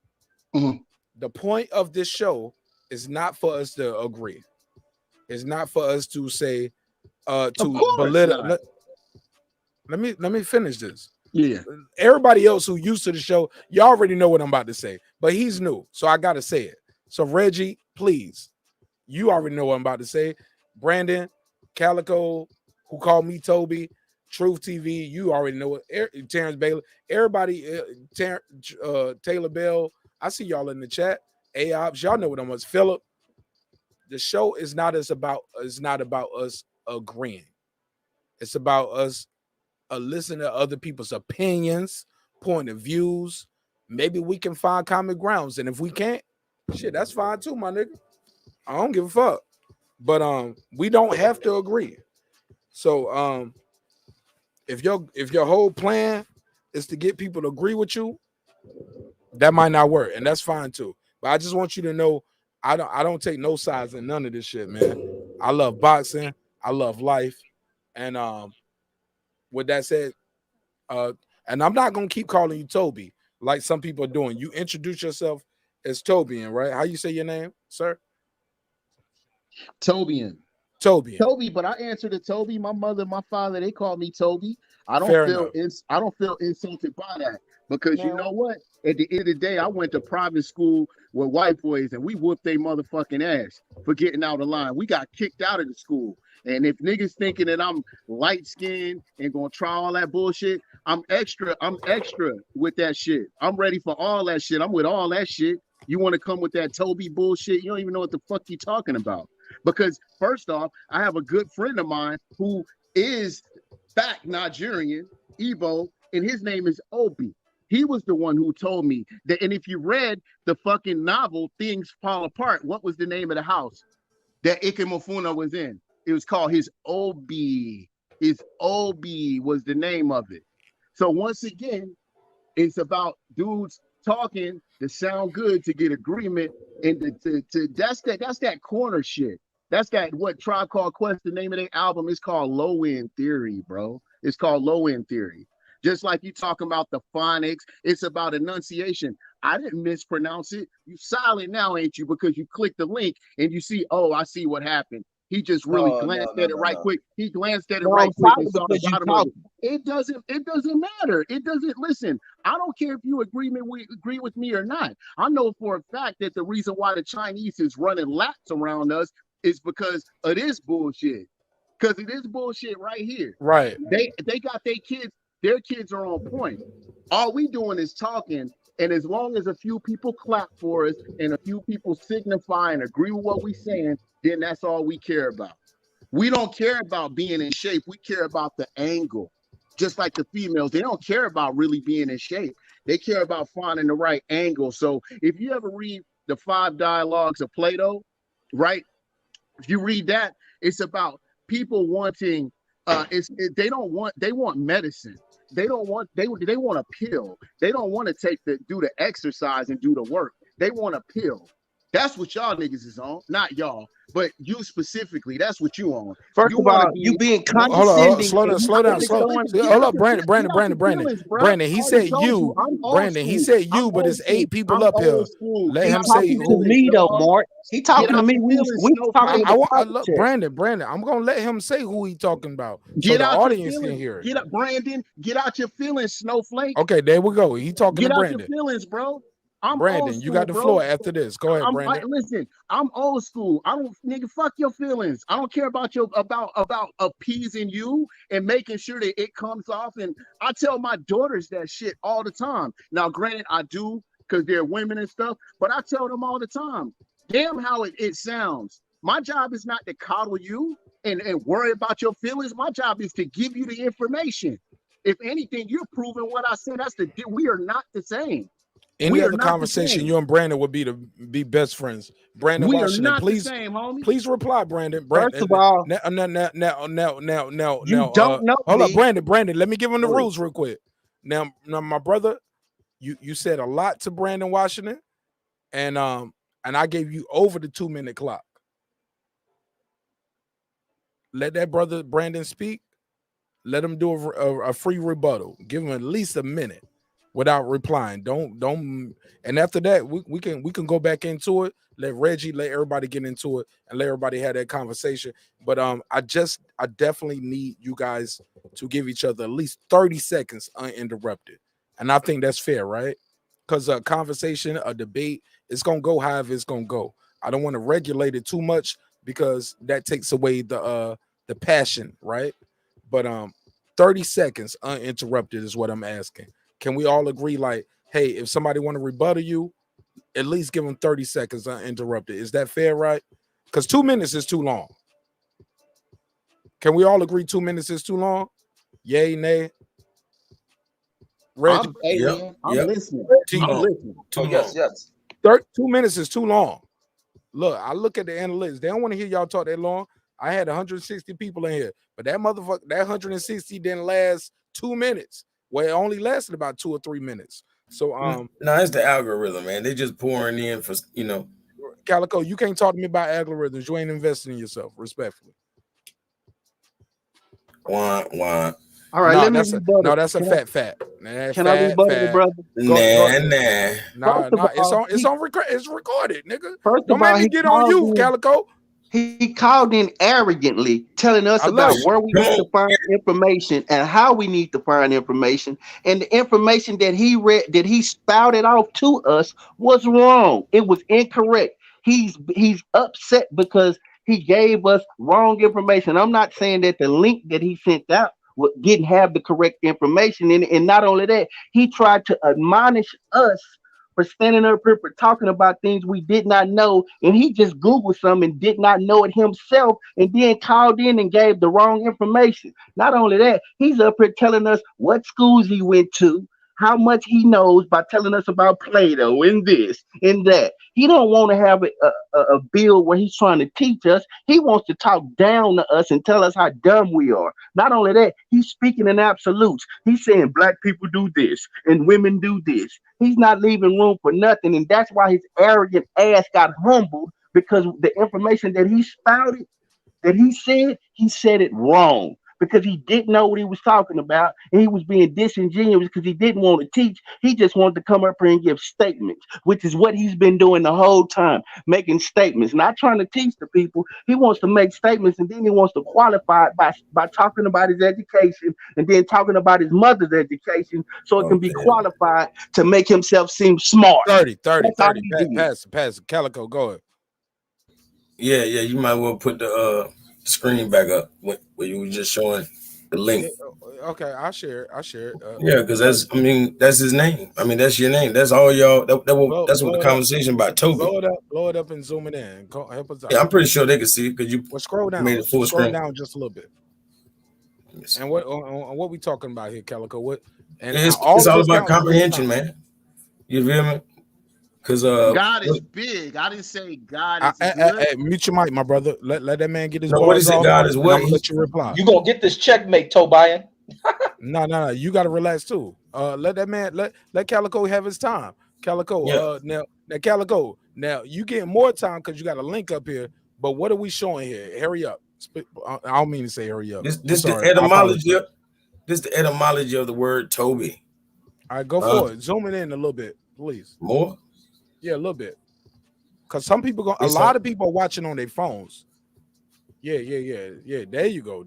The point of this show is not for us to agree. It's not for us to say to belittle. Let me finish this. Yeah. Everybody else who used to the show, you already know what I'm about to say, but he's new, so I gotta say it. So Reggie, please, you already know what I'm about to say. Brandon, Calico, who called me Toby, Truth TV, you already know it. Terence Bailey, everybody, Taylor Bell, I see y'all in the chat. AOPS, y'all know what I'm. Philip, the show is not about us agreeing. It's about us listening to other people's opinions, point of views. Maybe we can find common grounds, and if we can't, shit, that's fine too, my nigga. I don't give a fuck. But we don't have to agree. So if your whole plan is to get people to agree with you, that might not work, and that's fine too. But I just want you to know I don't take no sides in none of this shit, man. I love boxing. I love life. And with that said, and I'm not gonna keep calling you Toby like some people are doing. You introduce yourself as Tobian, right? How you say your name, sir? Tobian. Tobian. Toby, but I answer to Toby. My mother, my father, they call me Toby. I don't Fair feel enough. I don't feel insulted by that because Man, you know what? At the end of the day, I went to private school with white boys and we whooped their motherfucking ass for getting out of line. We got kicked out of the school. And if niggas thinking that I'm light skinned and gonna try all that bullshit, I'm extra with that shit. I'm ready for all that shit. I'm with all that shit. You want to come with that Toby bullshit? You don't even know what the fuck you talking about. Because first off, I have a good friend of mine who is back Nigerian, Igbo, and his name is Obi. He was the one who told me that. And if you read the fucking novel, Things Fall Apart, what was the name of the house that Ikemefuna was in? It was called his Obi. His Obi was the name of it. So once again, it's about dudes talking to sound good to get agreement, and that's that corner shit. That's that what Tribe Called Quest. The name of their album is called Low End Theory, bro. It's called Low End Theory. Just like you talking about the phonics, it's about enunciation. I didn't mispronounce it. You silent now, ain't you? Because you click the link and you see, oh, I see what happened. He just really glanced at it right quick. He glanced at it right quick and saw the bottom of it. It doesn't matter. It doesn't listen. I don't care if you agree with me or not. I know for a fact that the reason why the Chinese is running laps around us is because of this bullshit. Because it is bullshit right here. Right. They got their kids are on point. All we doing is talking. And as long as a few people clap for us and a few people signify and agree with what we're saying, then that's all we care about. We don't care about being in shape. We care about the angle. Just like the females, they don't care about really being in shape. They care about finding the right angle. So if you ever read the 5 Dialogues of Plato, right? If you read that, it's about people wanting, they want medicine. They want a pill. They don't want to do the exercise and do the work. They want a pill. That's what y'all niggas is on. Not y'all, but you specifically. That's what you on. First of all, you being condescending. Slow down. Hold up, Brandon. He said you. Brandon, he said you, but it's 8 people up here. Let him say to me though, Mark. He talking to me. We talking about Brandon. I'm gonna let him say who he talking about, so the audience can hear it. Get up, Brandon. Get out your feelings, snowflake. Okay, there we go. He talking to Brandon. Get out your feelings, bro. Brandon, you got the floor after this. Go ahead, Brandon. Listen, I'm old school. I don't, nigga, fuck your feelings. I don't care about about appeasing you and making sure that it comes off. And I tell my daughters that shit all the time. Now, granted, I do because they're women and stuff, but I tell them all the time. Damn how it sounds. My job is not to coddle you and worry about your feelings. My job is to give you the information. If anything, you're proving what I said. We are not the same. Any other conversation, you and Brandon would be best friends. Brandon Washington, please reply, Brandon. First of all, now, you don't know. Hold up, Brandon. Let me give him the rules real quick. Now, my brother, you said a lot to Brandon Washington, and I gave you over the 2-minute clock. Let that brother Brandon speak. Let him do a free rebuttal. Give him at least a minute without replying. Don't. And after that, we can go back into it. Let Reggie, let everybody get into it, and let everybody have that conversation. But I definitely need you guys to give each other at least 30 seconds uninterrupted, and I think that's fair, right? Because a conversation, a debate, it's gonna go however it's gonna go. I don't want to regulate it too much because that takes away the passion, right? But 30 seconds uninterrupted is what I'm asking. Can we all agree, like, hey, if somebody want to rebuttal you, at least give them 30 seconds uninterrupted? Is that fair, right? Because 2 minutes is too long. Can we all agree 2 minutes is too long? Yay, nay? Reggie? I'm listening. Yes. 2 minutes is too long. Look, I look at the analytics. They don't want to hear y'all talk that long. I had 160 people in here, but that 160 didn't last 2 minutes. Well, it only lasted about 2 or 3 minutes. So no, it's the algorithm, man. They just pouring in for Calico, you can't talk to me about algorithms. You ain't investing in yourself, respectfully. Wah. All right, No, let me that's a rebuttal. that's a fat. Nah, Can I rebuttal the fat. brother? Nah. First of all, It's recorded, nigga. First Don't of make all, me get on you, Calico. He called in arrogantly, telling us I love about it. where we need to find information and how we need to find information. And the information that he read, that he spouted off to us, was wrong. It was incorrect. He's upset because he gave us wrong information. I'm not saying that the link that he sent out didn't have the correct information in it. And not only that, he tried to admonish us for standing up here for talking about things we did not know, and he just Googled some and did not know it himself, and then called in and gave the wrong information. Not only that, he's up here telling us what schools he went to, how much he knows by telling us about Plato and this and that. He don't want to have a bill where he's trying to teach us. He wants to talk down to us and tell us how dumb we are. Not only that, he's speaking in absolutes. He's saying black people do this and women do this. He's not leaving room for nothing, and that's why his arrogant ass got humbled, because the information that he spouted, that he said it wrong because he didn't know what he was talking about, and he was being disingenuous because he didn't want to teach. He just wanted to come up here and give statements, which is what he's been doing the whole time, making statements, not trying to teach the people. He wants to make statements, and then he wants to qualify it by talking about his education and then talking about his mother's education so it can be qualified to make himself seem smart. 30. Pass. Calico, go ahead. Yeah, you might well put the screen back up where you were just showing the link. Okay, I'll share it. Yeah, because that's his name. I mean, that's your name. That's all y'all. That's what the conversation about Toby. Blow it up and zoom it in. Help us out. Yeah, I'm pretty sure they can see it because you scroll down. made it full screen. Down just a little bit. And what we talking about here, Calico? What? And it's all about comprehension, man. You feel me? Because God is big. I didn't say God is good. Mute your mic, my brother. Let that man get his what is it? God is what? I'm gonna let you reply. You gonna get this checkmate, Tobian. No. You gotta relax too. Let that man let Calico have his time. Calico, now Calico. Now you get more time because you got a link up here. But what are we showing here? Hurry up. I don't mean to say hurry up. This the etymology. This the etymology of the word Toby. All right, go for it. Zoom it in a little bit, please. More? Yeah, a little bit. Because some people a lot of people are watching on their phones. Yeah. There you go.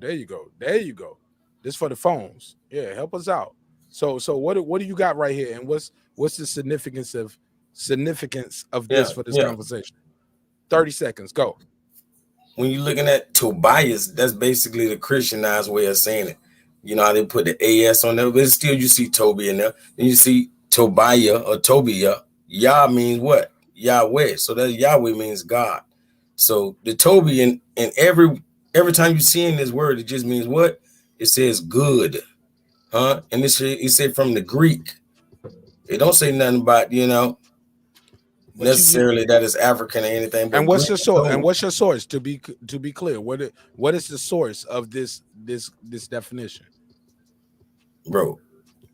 This for the phones. Yeah, help us out. So what do you got right here? And what's the significance of this for this conversation? 30 seconds. Go. When you're looking at Tobias, that's basically the Christianized way of saying it. You know how they put the AS on there, but still you see Toby in there. And you see Tobiah or Tobiah. Yah means what? Yahweh. So that Yahweh means God. So the Toby and every time you see in this word, it just means what? It says good. And it said from the Greek. It don't say nothing about, necessarily that is African or anything. But and what's your source? And what's your source? To be clear, what is the source of this definition? Bro.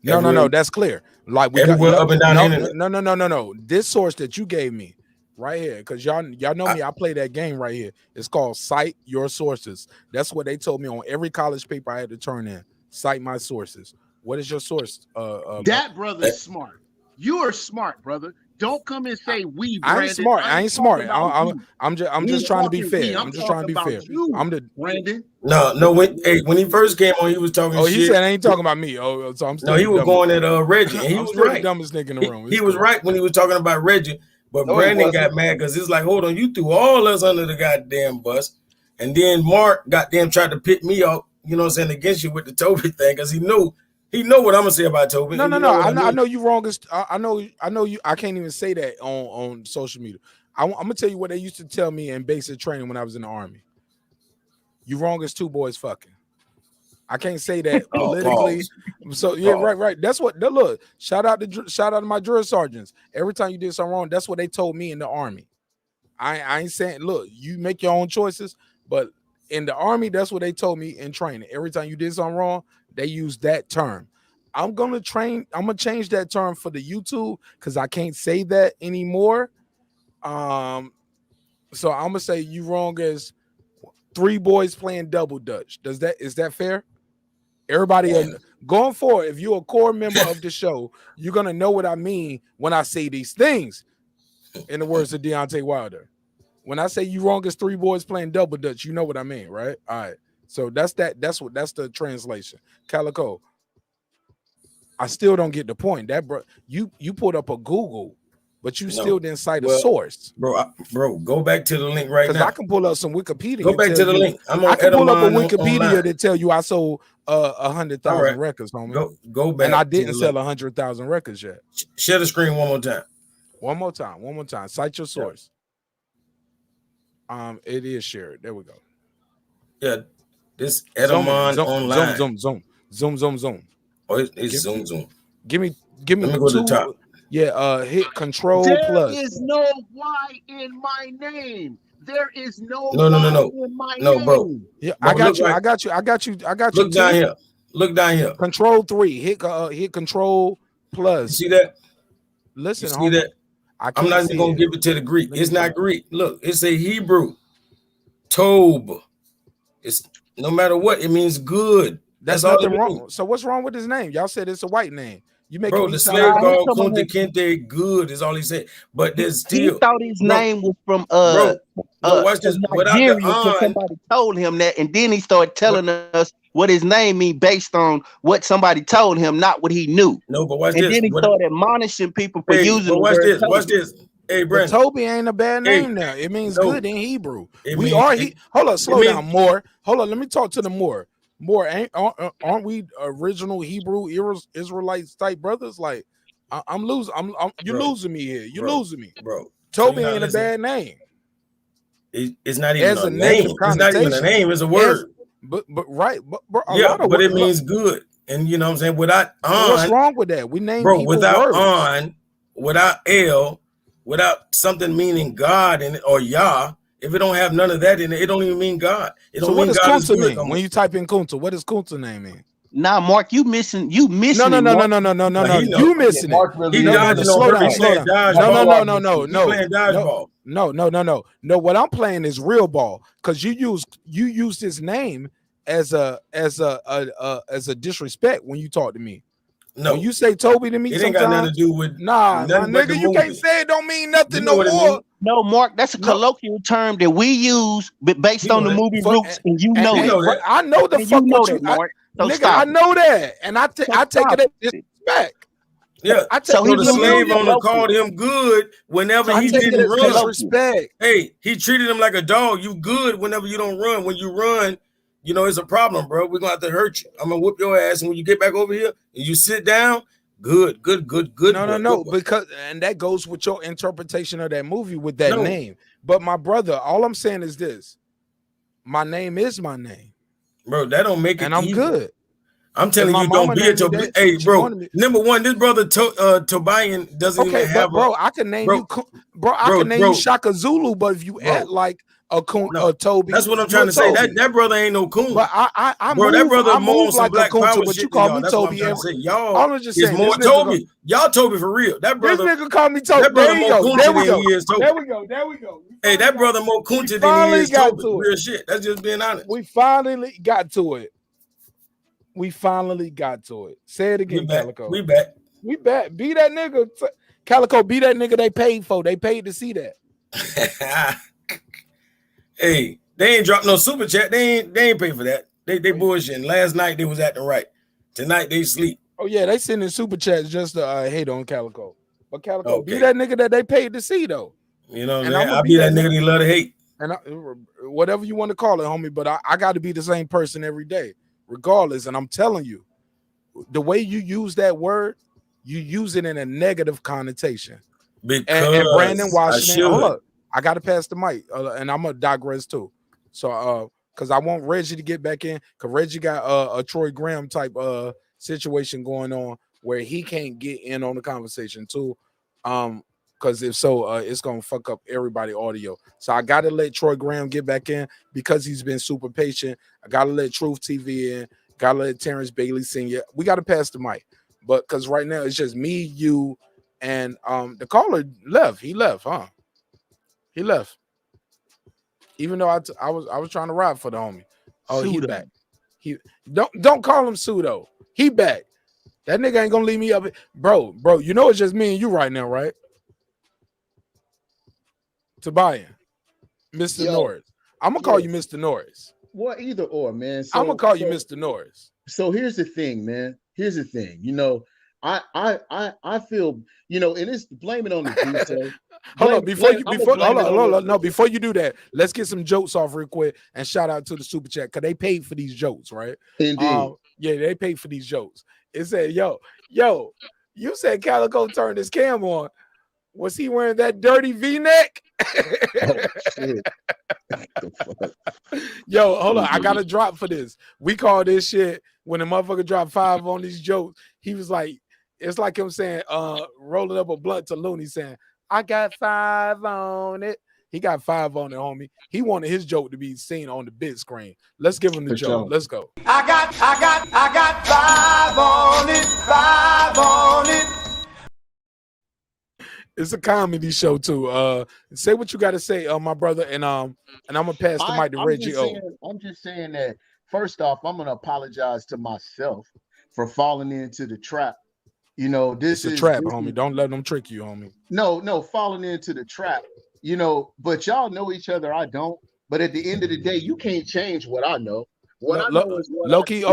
No, that's clear. Like we everywhere up and down the internet. No. This source that you gave me right here, because y'all know me, I play that game right here. It's called Cite Your Sources. That's what they told me on every college paper I had to turn in. Cite my sources. What is your source? That brother's smart. You are smart, brother. Don't come and say we. I ain't smart. I ain't smart. I'm just trying to be fair. I'm just trying to be fair. I'm the Brandon. No. When he first came on, he was talking. Oh, he said I ain't talking about me. Oh, so I'm still. No, he was going at Reggie, and he was right. The dumbest nigga in the room. He was right when he was talking about Reggie, but Brandon got mad because it's like, hold on, you threw all us under the goddamn bus, and then Mark goddamn tried to pit me up, against you with the Toby thing because he knew what I'm gonna say about Toby. No. I know you wrong. I know you. I can't even say that on social media. I'm gonna tell you what they used to tell me in basic training when I was in the Army. You wrong as two boys fucking. I can't say that politically. So yeah, right. That's what. Look, shout out to my drill sergeants. Every time you did something wrong, that's what they told me in the Army. I ain't saying, look, you make your own choices, but in the Army, that's what they told me in training. Every time you did something wrong, they use that term. I'm gonna change that term for the YouTube because I can't say that anymore. So I'm gonna say you wrong as three boys playing double dutch. Is that fair? Everybody going forward, if you're a core member of the show, you're gonna know what I mean when I say these things. In the words of Deontay Wilder, when I say you wrong as three boys playing double dutch, you know what I mean, right? All right. So that's that's the translation. Calico. I still don't get the point. That bro, you pulled up a Google, but you still didn't cite a source, bro. Go back to the link right now. Because I can pull up some Wikipedia. Go back to the link. I can pull up a Wikipedia to tell you I sold 100,000 records, homie. Go back. And I didn't sell 100,000 records yet. Share the screen one more time. One more time. Cite your source. It is shared. There we go. Yeah, this Edelman online. Zoom. Oh, it's zoom. Give me. Let me go to the top. Yeah, hit Control Plus. There is no Y in my name. There is no No. in my name. Bro. Yeah, Bro, I got you. Look down here. Look down here. Control 3. Hit Control Plus. You see that? Listen, you see that? I'm not even gonna give it to the Greek. It's not Greek. Look, it's a Hebrew. Tob. It's no matter what, it means good. That's all nothing wrong. So what's wrong with his name? Y'all said it's a white name. You make the slave called Kunta Kinte good is all he said. But there's still he thought his name was from watch this. Nigeria, because somebody told him that, and then he started telling us what his name mean based on what somebody told him, not what he knew. No, but watch and this. then he started admonishing people for using. But watch this. Hey, Brandon. Toby ain't a bad name now. It means good in Hebrew. Hold on, slow down. More. Hold on. Let me talk to the more. More aren't we original Hebrew Israelites type brothers? Like I'm losing. You're losing me here. You're losing me, bro. Toby ain't a bad name. It's not even a name. It's not even a name. It's a word. But right. But but it means good. And you know what I'm saying? Without on. What's wrong with that? We name people without words. on, without L, without something meaning God in it or Yah. If it don't have none of that in it, it don't even mean God. It don't so what mean does God Kunta mean? When you type in Kunta, what does Kunta name mean? Nah, Mark, you missing. No. You missing it. He dodging slow down. No. What I'm playing is real ball because you used his name as a disrespect when you talk to me. No, when you say Toby to me, it ain't got nothing to do with my nigga. You can't say it don't mean nothing no more. No, Mark, that's a colloquial term that we use based on the movie Roots, and you know it. I know the fuck what you, Mark. Nigga, I know that, and I take it as disrespect. Yeah, so the slave owner called him good whenever he didn't run. Respect. Hey, he treated him like a dog. You good whenever you don't run. When you run, you know it's a problem, bro. We're gonna have to hurt you. I'm gonna whoop your ass, and when you get back over here and you sit down, good. No, because and that goes with your interpretation of that movie with that name. But my brother, all I'm saying is this: my name is my name, bro. That don't make it, and I'm good. I'm telling you, don't be at your. Hey, bro. Number one, this brother Tobian doesn't even have. Bro, I can name you. Bro, I can name you Shaka Zulu, but if you act like a Toby, that's what I'm trying to say. That brother ain't no coon. But I bro, that brother move like black a coon, power but shit. you call me Toby. Y'all is more Toby. Y'all Toby for real. That brother. This nigga called me Toby. That brother more coon than he is Toby. There we go. Hey, that brother more coon than he is Toby. Real shit. That's just being honest. We finally got to it. Say it again, Calico. We back. Be that nigga. Calico, be that nigga they paid for. They paid to see that. Hey, they ain't dropped no super chat. They ain't paid for that. They bullshitting. Last night they was acting right. Tonight they sleep. Oh yeah, they sending super chats just to hate on Calico. But Calico, be that nigga that they paid to see though. You know what I'm saying? I'll be that nigga they love to hate. And whatever you want to call it, homie. But I got to be the same person every day, regardless. And I'm telling you, the way you use that word, you use it in a negative connotation. Because and Brandon Washington, hold up. I got to pass the mic, and I'm gonna digress too. So, because I want Reggie to get back in, because Reggie got a Troy Graham type situation going on where he can't get in on the conversation too. Because if so, it's gonna fuck up everybody audio. So I gotta let Troy Graham get back in because he's been super patient. I gotta let Truth TV in. Gotta let Terence Bailey Sr. We gotta pass the mic, but because right now it's just me, you, and the caller left. He left, huh? He left. Even though I was trying to ride for the homie. Oh, he's back. He don't call him pseudo. He back. That nigga ain't gonna leave me up. Bro, you know it's just me and you right now, right? Tobias, Mr. Norris. I'm gonna call you Mr. Norris. Well, either or, man. I'm gonna call you Mr. Norris. So here's the thing, man. Here's the thing. You know, I feel, you know, and it's blaming on the juice. Hold on, before you do that, let's get some jokes off real quick and shout out to the super chat because they paid for these jokes, right? Indeed. Yeah, they paid for these jokes. It said, yo, you said Calico turned his cam on. Was he wearing that dirty V-neck? Oh, shit. Yo, hold on. I got a drop for this. We call this shit when the motherfucker dropped 5 on these jokes. He was like, it's like him saying, rolling up a blunt to Looney saying, I got 5 on it. He got 5 on it, homie. He wanted his joke to be seen on the big screen. Let's give him the joke. Let's go. I got 5 on it, 5 on it. It's a comedy show too. Say what you got to say, my brother, and I'm gonna pass the mic to Reggie. I'm just saying that first off, I'm gonna apologize to myself for falling into the trap. You know, this is a trap, homie. Don't let them trick you, homie. No, falling into the trap. You know, but y'all know each other. I don't. But at the end of the day, you can't change what I know. What I know is what Low-key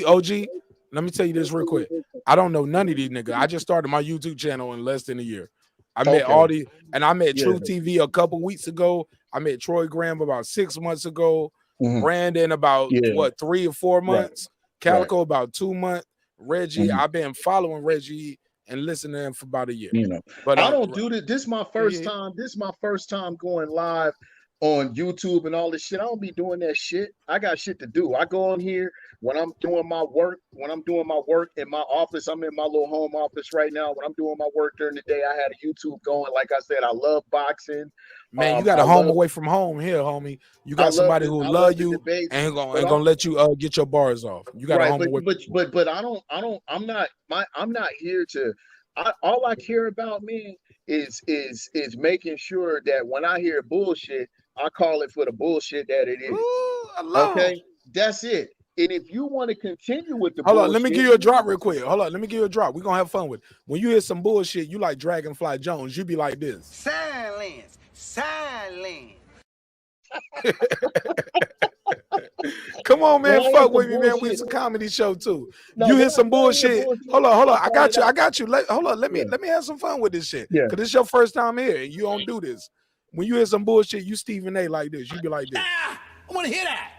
OG. Let me tell you this real quick. I don't know none of these niggas. I just started my YouTube channel in less than a year. I met all these, and I met Truth TV a couple weeks ago. I met Troy Graham about 6 months ago. Brandon about 3 or 4 months. Calico about 2 months. Reggie, I've been following Reggie and listening to him for about a year. You know, but I don't do this. This is my first time. This is my first time going live on YouTube and all this shit. I don't be doing that shit. I got shit to do. I go on here when I'm doing my work. When I'm doing my work in my office, I'm in my little home office right now. When I'm doing my work during the day, I had a YouTube going. Like I said, I love boxing. Man, you got a home away from home here, homie. You got somebody who love you and gonna let you get your bars off. You got a home away. But I'm not here to. All I care about, man, is making sure that when I hear bullshit, I call it for the bullshit that it is. Ooh, okay, that's it. And if you want to continue with the hold bullshit, on, let me give you a drop real quick. Hold on, let me give you a drop. We're gonna have fun with it. When you hear some bullshit, you like Dragonfly Jones, you be like this. Silence. Come on, man. Fuck with me, man. It's a comedy show too. You hear some bullshit. Hold on. I got you. Hold on. Let me have some fun with this shit. Cause it's your first time here and you don't do this. When you hear some bullshit, you Stephen A like this. You be like this. I want to hear that.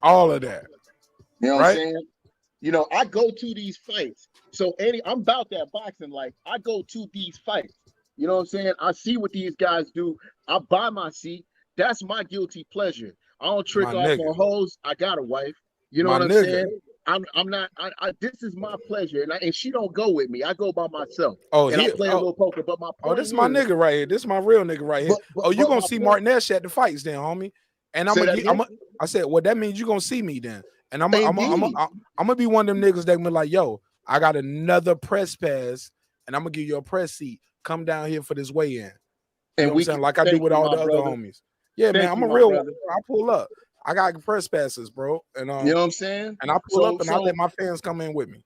All of that. You know what I'm saying? You know, I go to these fights. So I'm about that boxing life. I go to these fights. You know what I'm saying? I see what these guys do. I buy my seat. That's my guilty pleasure. I don't trick off on hoes. I got a wife. You know what I'm saying? I'm not. This is my pleasure, and she don't go with me. I go by myself. Oh, and I play a little poker. But my point this is my nigga right here. This is my real nigga right here. You gonna see marqnash at the fights then, homie? And I said, well, that means you gonna see me then. And I'm gonna be one of them niggas that be like, yo, I got another press pass, and I'm gonna give you a press seat. Come down here for this weigh-in. And we can, like I do with all the other homies. Yeah, man, I'm a real one. I pull up. I got press passes, bro. And you know what I'm saying? And I pull up and I let my fans come in with me.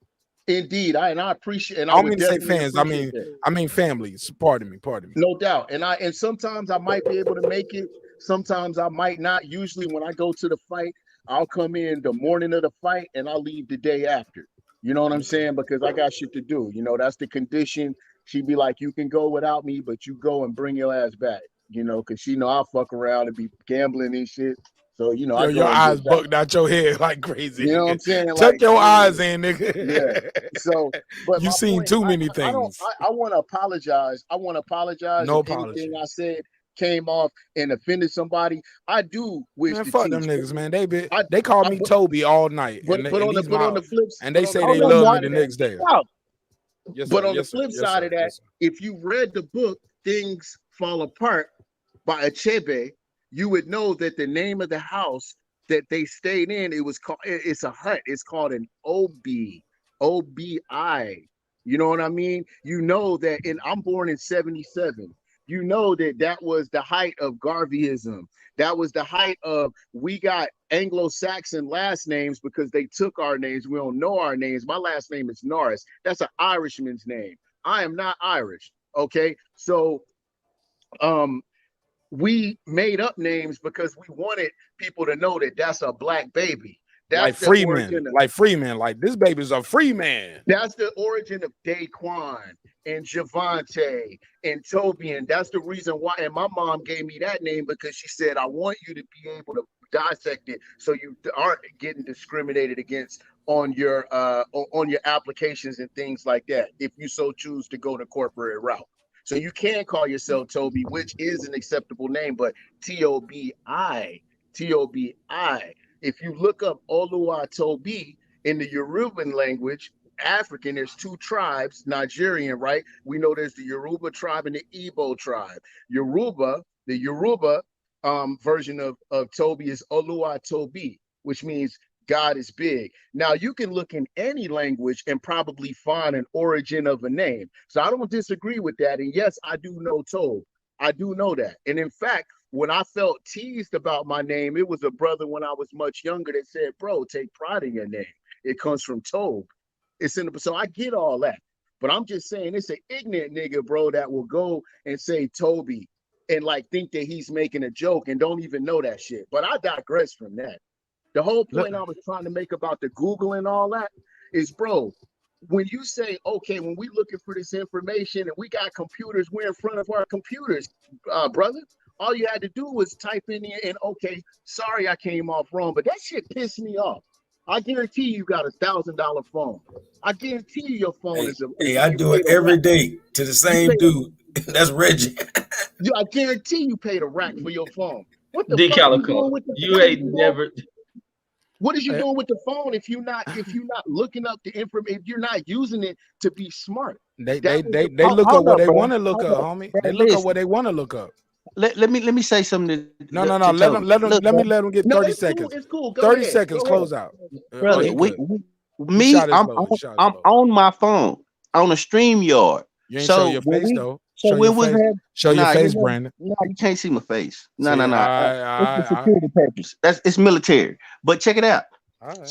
Indeed, I appreciate. And I don't mean to say fans. I mean families. Pardon me. No doubt. And sometimes I might be able to make it. Sometimes I might not. Usually, when I go to the fight, I'll come in the morning of the fight and I'll leave the day after. You know what I'm saying? Because I got shit to do. You know, that's the condition. She'd be like, you can go without me, but you go and bring your ass back. You know, because she know I'll fuck around and be gambling and shit. So, you know, your eyes bucked out your head like crazy. You know what I'm saying? Tuck your eyes in, nigga. Yeah. So, but you seen too many things. I want to apologize. No apology. Anything I said came off and offended somebody. I do wish. Man, fuck them niggas, man. They called me Toby all night. But on the flip side, and they say they love me the next day. Yes, but on the flip side of that, if you read the book Things Fall Apart by Achebe, you would know that the name of the house that they stayed in, it's a hut. It's called an OBI. You know what I mean? You know that, and I'm born in 77. you know that was the height of Garveyism. That was the height of, we got Anglo-Saxon last names because they took our names. We don't know our names. My last name is Norris. That's an Irishman's name. I am not Irish. Okay. So we made up names because we wanted people to know that that's a black baby. That's like Freeman, like this baby's a free man. That's the origin of Daquan and Javante and Toby, and that's the reason why. And my mom gave me that name because she said, I want you to be able to dissect it so you aren't getting discriminated against on your applications and things like that, if you so choose to go the corporate route. So you can call yourself Toby, which is an acceptable name, but T-O-B-I. If you look up Oluwatobi in the Yoruban language, African, there's two tribes, Nigerian, right? We know there's the Yoruba tribe and the Igbo tribe. The Yoruba version of Toby is Oluwatobi, which means God is big. Now, you can look in any language and probably find an origin of a name. So I don't disagree with that. And yes, I do know Tob. I do know that. And in fact, when I felt teased about my name, it was a brother when I was much younger that said, bro, take pride in your name. It comes from Tob. So I get all that. But I'm just saying it's an ignorant nigga, bro, that will go and say Toby and like think that he's making a joke and don't even know that shit. But I digress from that. The whole point I was trying to make about the Google and all that is, bro, when you say, okay, when we looking for this information and we got computers, we're in front of our computers, brother. All you had to do was type in there and, okay, sorry I came off wrong, but that shit pissed me off. I guarantee you got $1,000 phone. I guarantee you your phone is a. Hey, I do it every day to the same dude. That's Reggie. I guarantee you paid a rack for your phone. What the D fuck Calico, you ain't never. What is you doing with the phone if you're not looking up the information, if you're not using it to be smart? They look up what they want to look up, homie. They look up what they want to look up. Let me say something. No. Let them get 30 seconds. It's cool. 30 seconds. Close out, brother. I'm on my phone on a StreamYard. You ain't show your face though. So when was that? Show your face, Brandon. No, you can't see my face. No. It's for security purpose. It's military. But check it out. Right.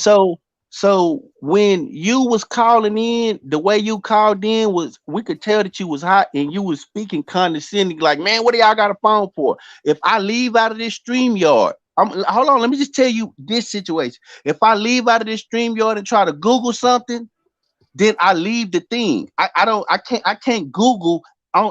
So when you was calling in, the way you called in was, we could tell that you was hot and you was speaking condescending, like, man, what do y'all got a phone for? If I leave out of this StreamYard, hold on, let me just tell you this situation. If I leave out of this StreamYard and try to Google something, then I leave the thing. I can't Google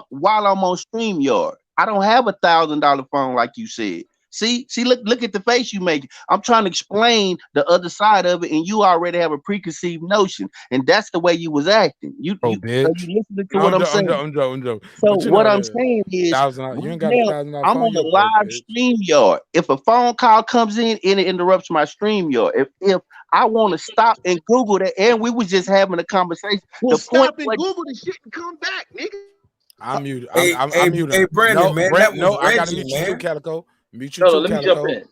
while I'm on StreamYard. I don't have $1,000 phone like you said. See, look at the face you make. I'm trying to explain the other side of it, and you already have a preconceived notion, and that's the way you was acting. You listening to what I'm saying. So what I'm saying is, you ain't got $1,000. I'm on the live StreamYard. If a phone call comes in and it interrupts my StreamYard, if I want to stop and Google that, and we was just having a conversation. Well, stop and Google the shit and come back, nigga. I'm muted. I'm muted. Hey, Brandon, man. I gotta mute you too, Calico. Mute you too, let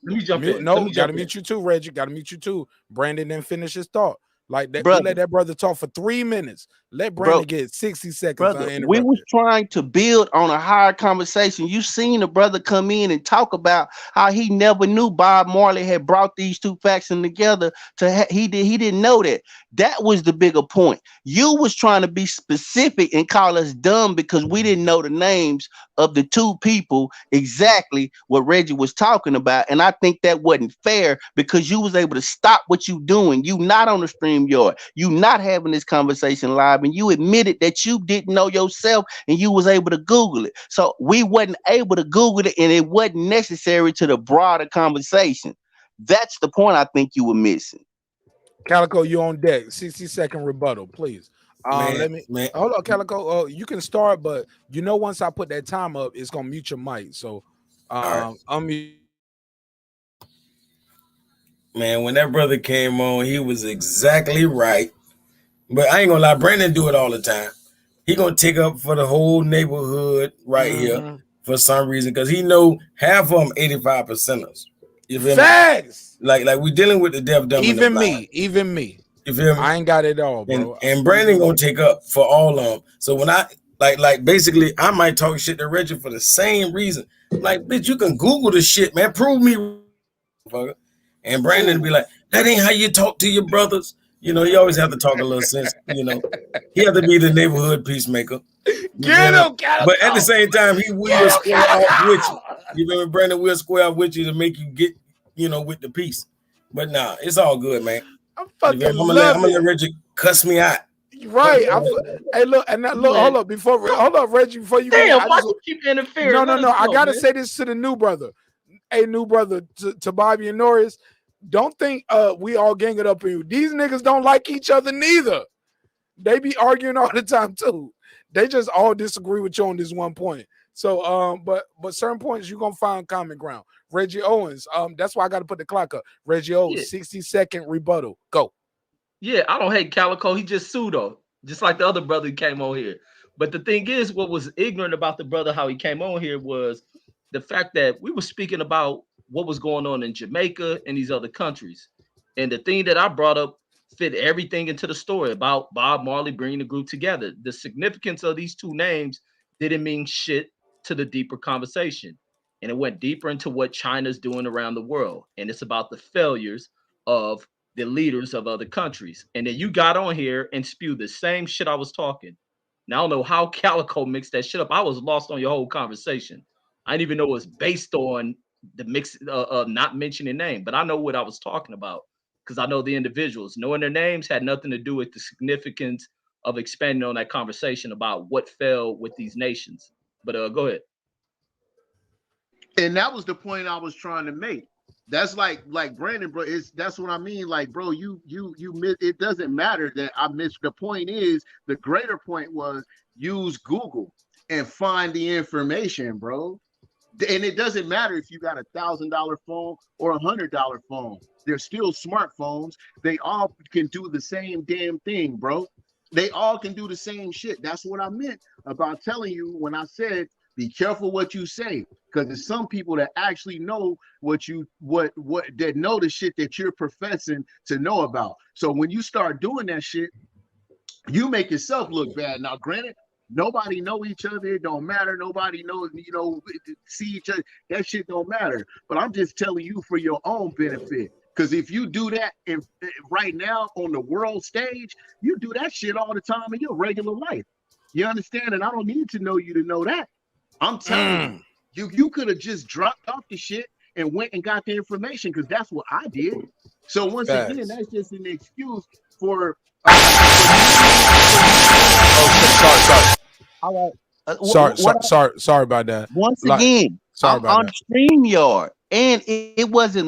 me jump in. No, gotta mute you too, Reggie. Gotta mute you too. Brandon didn't finish his thought. Like that, let that brother talk for 3 minutes. Let Brandon get 60 seconds. Brother, we was trying to build on a higher conversation. You seen the brother come in and talk about how he never knew Bob Marley had brought these two factions together. He didn't know that. That was the bigger point. You was trying to be specific and call us dumb because we didn't know the names of the two people exactly what Reggie was talking about. And I think that wasn't fair because you was able to stop what you doing. You not on the StreamYard. You not having this conversation live, and you admitted that you didn't know yourself and you was able to Google it. So we wasn't able to Google it, and it wasn't necessary to the broader conversation. That's the point I think you were missing. Calico, you on deck. 60-second rebuttal, please. Hold on, Calico. You can start, but once I put that time up, it's gonna mute your mic. So unmute. Man, when that brother came on, he was exactly right. But I ain't gonna lie, Brandon do it all the time. He gonna take up for the whole neighborhood here for some reason, because he know half of them 85%ers. You feel Facts. me? Like we dealing with the deaf, dumb, even and the even me. You feel me? I ain't got it all, bro. And Brandon gonna take up for all of them. So when I Like basically, I might talk shit to Reggie for the same reason. Like, bitch, you can Google this shit, man. Prove me, motherfucker. And Brandon be like, that ain't how you talk to your brothers. You know, you always have to talk a little sense. You know, he have to be the neighborhood peacemaker. Get him, but at the same time, he will square off with you. You remember Brandon will square off with you to make you get, you know, with the peace. But nah, it's all good, man. I'm fucking I'm gonna let Reggie cuss me out. Right. Hey, look, and that, look, hold up, Reggie, before you Damn, go. why you keep interfering? No. I gotta say this to the new brother. Hey, new brother, to Bobby and Norris. Don't think we all gang it up on you. These niggas don't like each other neither. They be arguing all the time too. They just all disagree with you on this one point. So but certain points you're gonna find common ground. Reggie Owens, that's why I gotta put the clock up. Reggie Owens, 60-second rebuttal. Go. Yeah, I don't hate Calico. He just pseudo, just like the other brother who came on here. But the thing is, what was ignorant about the brother, how he came on here, was the fact that we were speaking about what was going on in Jamaica and these other countries. And the thing that I brought up fit everything into the story about Bob Marley bringing the group together. The significance of these two names didn't mean shit to the deeper conversation. And it went deeper into what China's doing around the world. And it's about the failures of the leaders of other countries. And then you got on here and spewed the same shit I was talking. Now I don't know how Calico mixed that shit up. I was lost on your whole conversation. I didn't even know it was based on the mix, not mentioning name, but I know what I was talking about because I know the individuals. Knowing their names had nothing to do with the significance of expanding on that conversation about what fell with these nations. But go ahead. And that was the point I was trying to make. That's like Brandon, bro. That's what I mean. Like, bro, you miss. It doesn't matter that I missed. The point is, the greater point was use Google and find the information, bro. And it doesn't matter if you got $1,000 phone or $100 phone. They're still smartphones. They all can do the same damn thing, bro. They all can do the same shit. That's what I meant about telling you when I said be careful what you say, because there's some people that actually know what that know the shit that you're professing to know about. So when you start doing that shit, you make yourself look bad. Now, granted, nobody know each other. It don't matter. Nobody knows, see each other. That shit don't matter. But I'm just telling you for your own benefit. Because if you do that right now on the world stage, you do that shit all the time in your regular life. You understand? And I don't need to know you to know that. I'm telling you could have just dropped off the shit and went and got the information because that's what I did. So once again, that's just an excuse for. All right. Sorry about that. Once again, sorry I'm about on that. StreamYard, and it wasn't.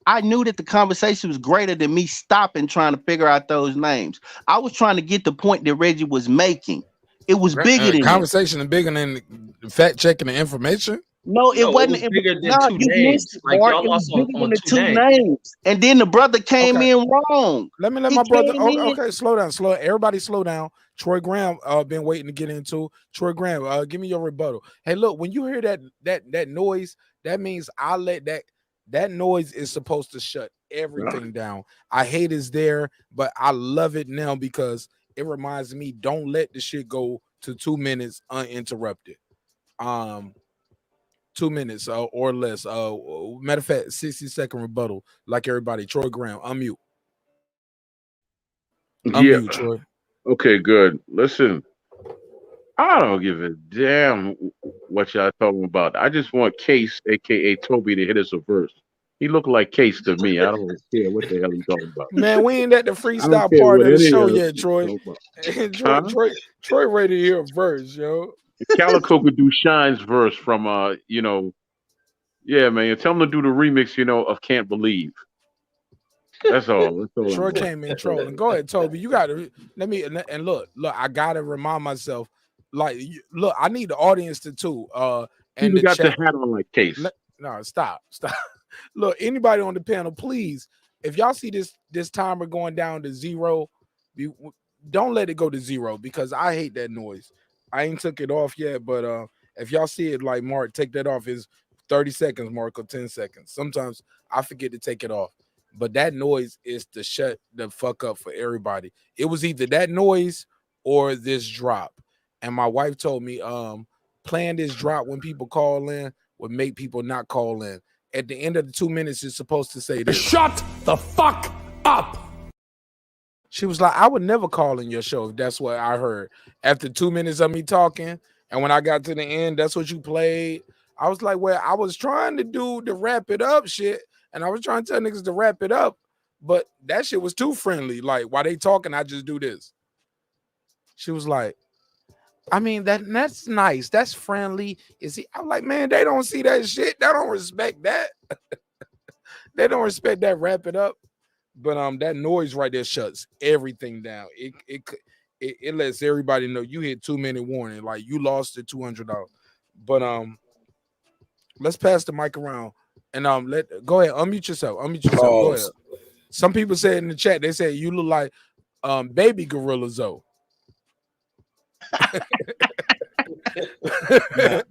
I knew that the conversation was greater than me stopping trying to figure out those names. I was trying to get the point that Reggie was making. It was bigger than conversation and bigger than fact checking the information. No, it wasn't. It was bigger than two names. Like y'all lost on the two names. And then the brother came in wrong. Let my brother. Okay, slow down. Everybody slow down. Troy Graham been waiting to get into. Troy Graham, give me your rebuttal. Hey, look, when you hear that noise, that means I let that noise is supposed to shut everything down. I hate it's there, but I love it now because it reminds me, don't let the shit go to 2 minutes uninterrupted. 2 minutes or less. Matter of fact, 60-second rebuttal, like everybody. Troy Graham, unmute. Unmute, Troy. Okay, good. Listen, I don't give a damn what y'all talking about. I just want Case, aka Toby, to hit us a verse. He looked like Case to me. I don't care what the hell he's talking about. Man, we ain't at the freestyle part of the show yet, Troy. Troy ready to hear a verse, yo. Calico could do Shine's verse from yeah, man. Tell him to do the remix, of Can't Believe. That's all. Troy came in trolling. Go ahead, Toby. You got to let me and look. I gotta remind myself. Like, look, I need the audience to too. And you got the hat on like Case. No, stop. Look, anybody on the panel, please. If y'all see this timer going down to 0, don't let it go to 0 because I hate that noise. I ain't took it off yet, but if y'all see it, like Mark, take that off. Is 30 seconds, Mark, or 10 seconds. Sometimes I forget to take it off. But that noise is to shut the fuck up for everybody. It was either that noise or this drop. and my wife told me playing this drop when people call in would make people not call in. At the end of the 2 minutes, it's supposed to say this. Shut the fuck up. She was like, I would never call in your show if that's what I heard. After 2 minutes of me talking, and when I got to the end, that's what you played. I was like, well, I was trying to do the wrap it up shit, and I was trying to tell niggas to wrap it up, but that shit was too friendly. Like, while they talking, I just do this. She was like, I mean, that's nice. That's friendly. Is he? I'm like, man, they don't see that shit. They don't respect that. They don't respect that wrap it up. But that noise right there shuts everything down. It lets everybody know you hit 2 minute warning, like you lost the $200. But let's pass the mic around and go ahead, unmute yourself. Go ahead. Some people said in the chat, they said you look like baby Gorilla Zoe.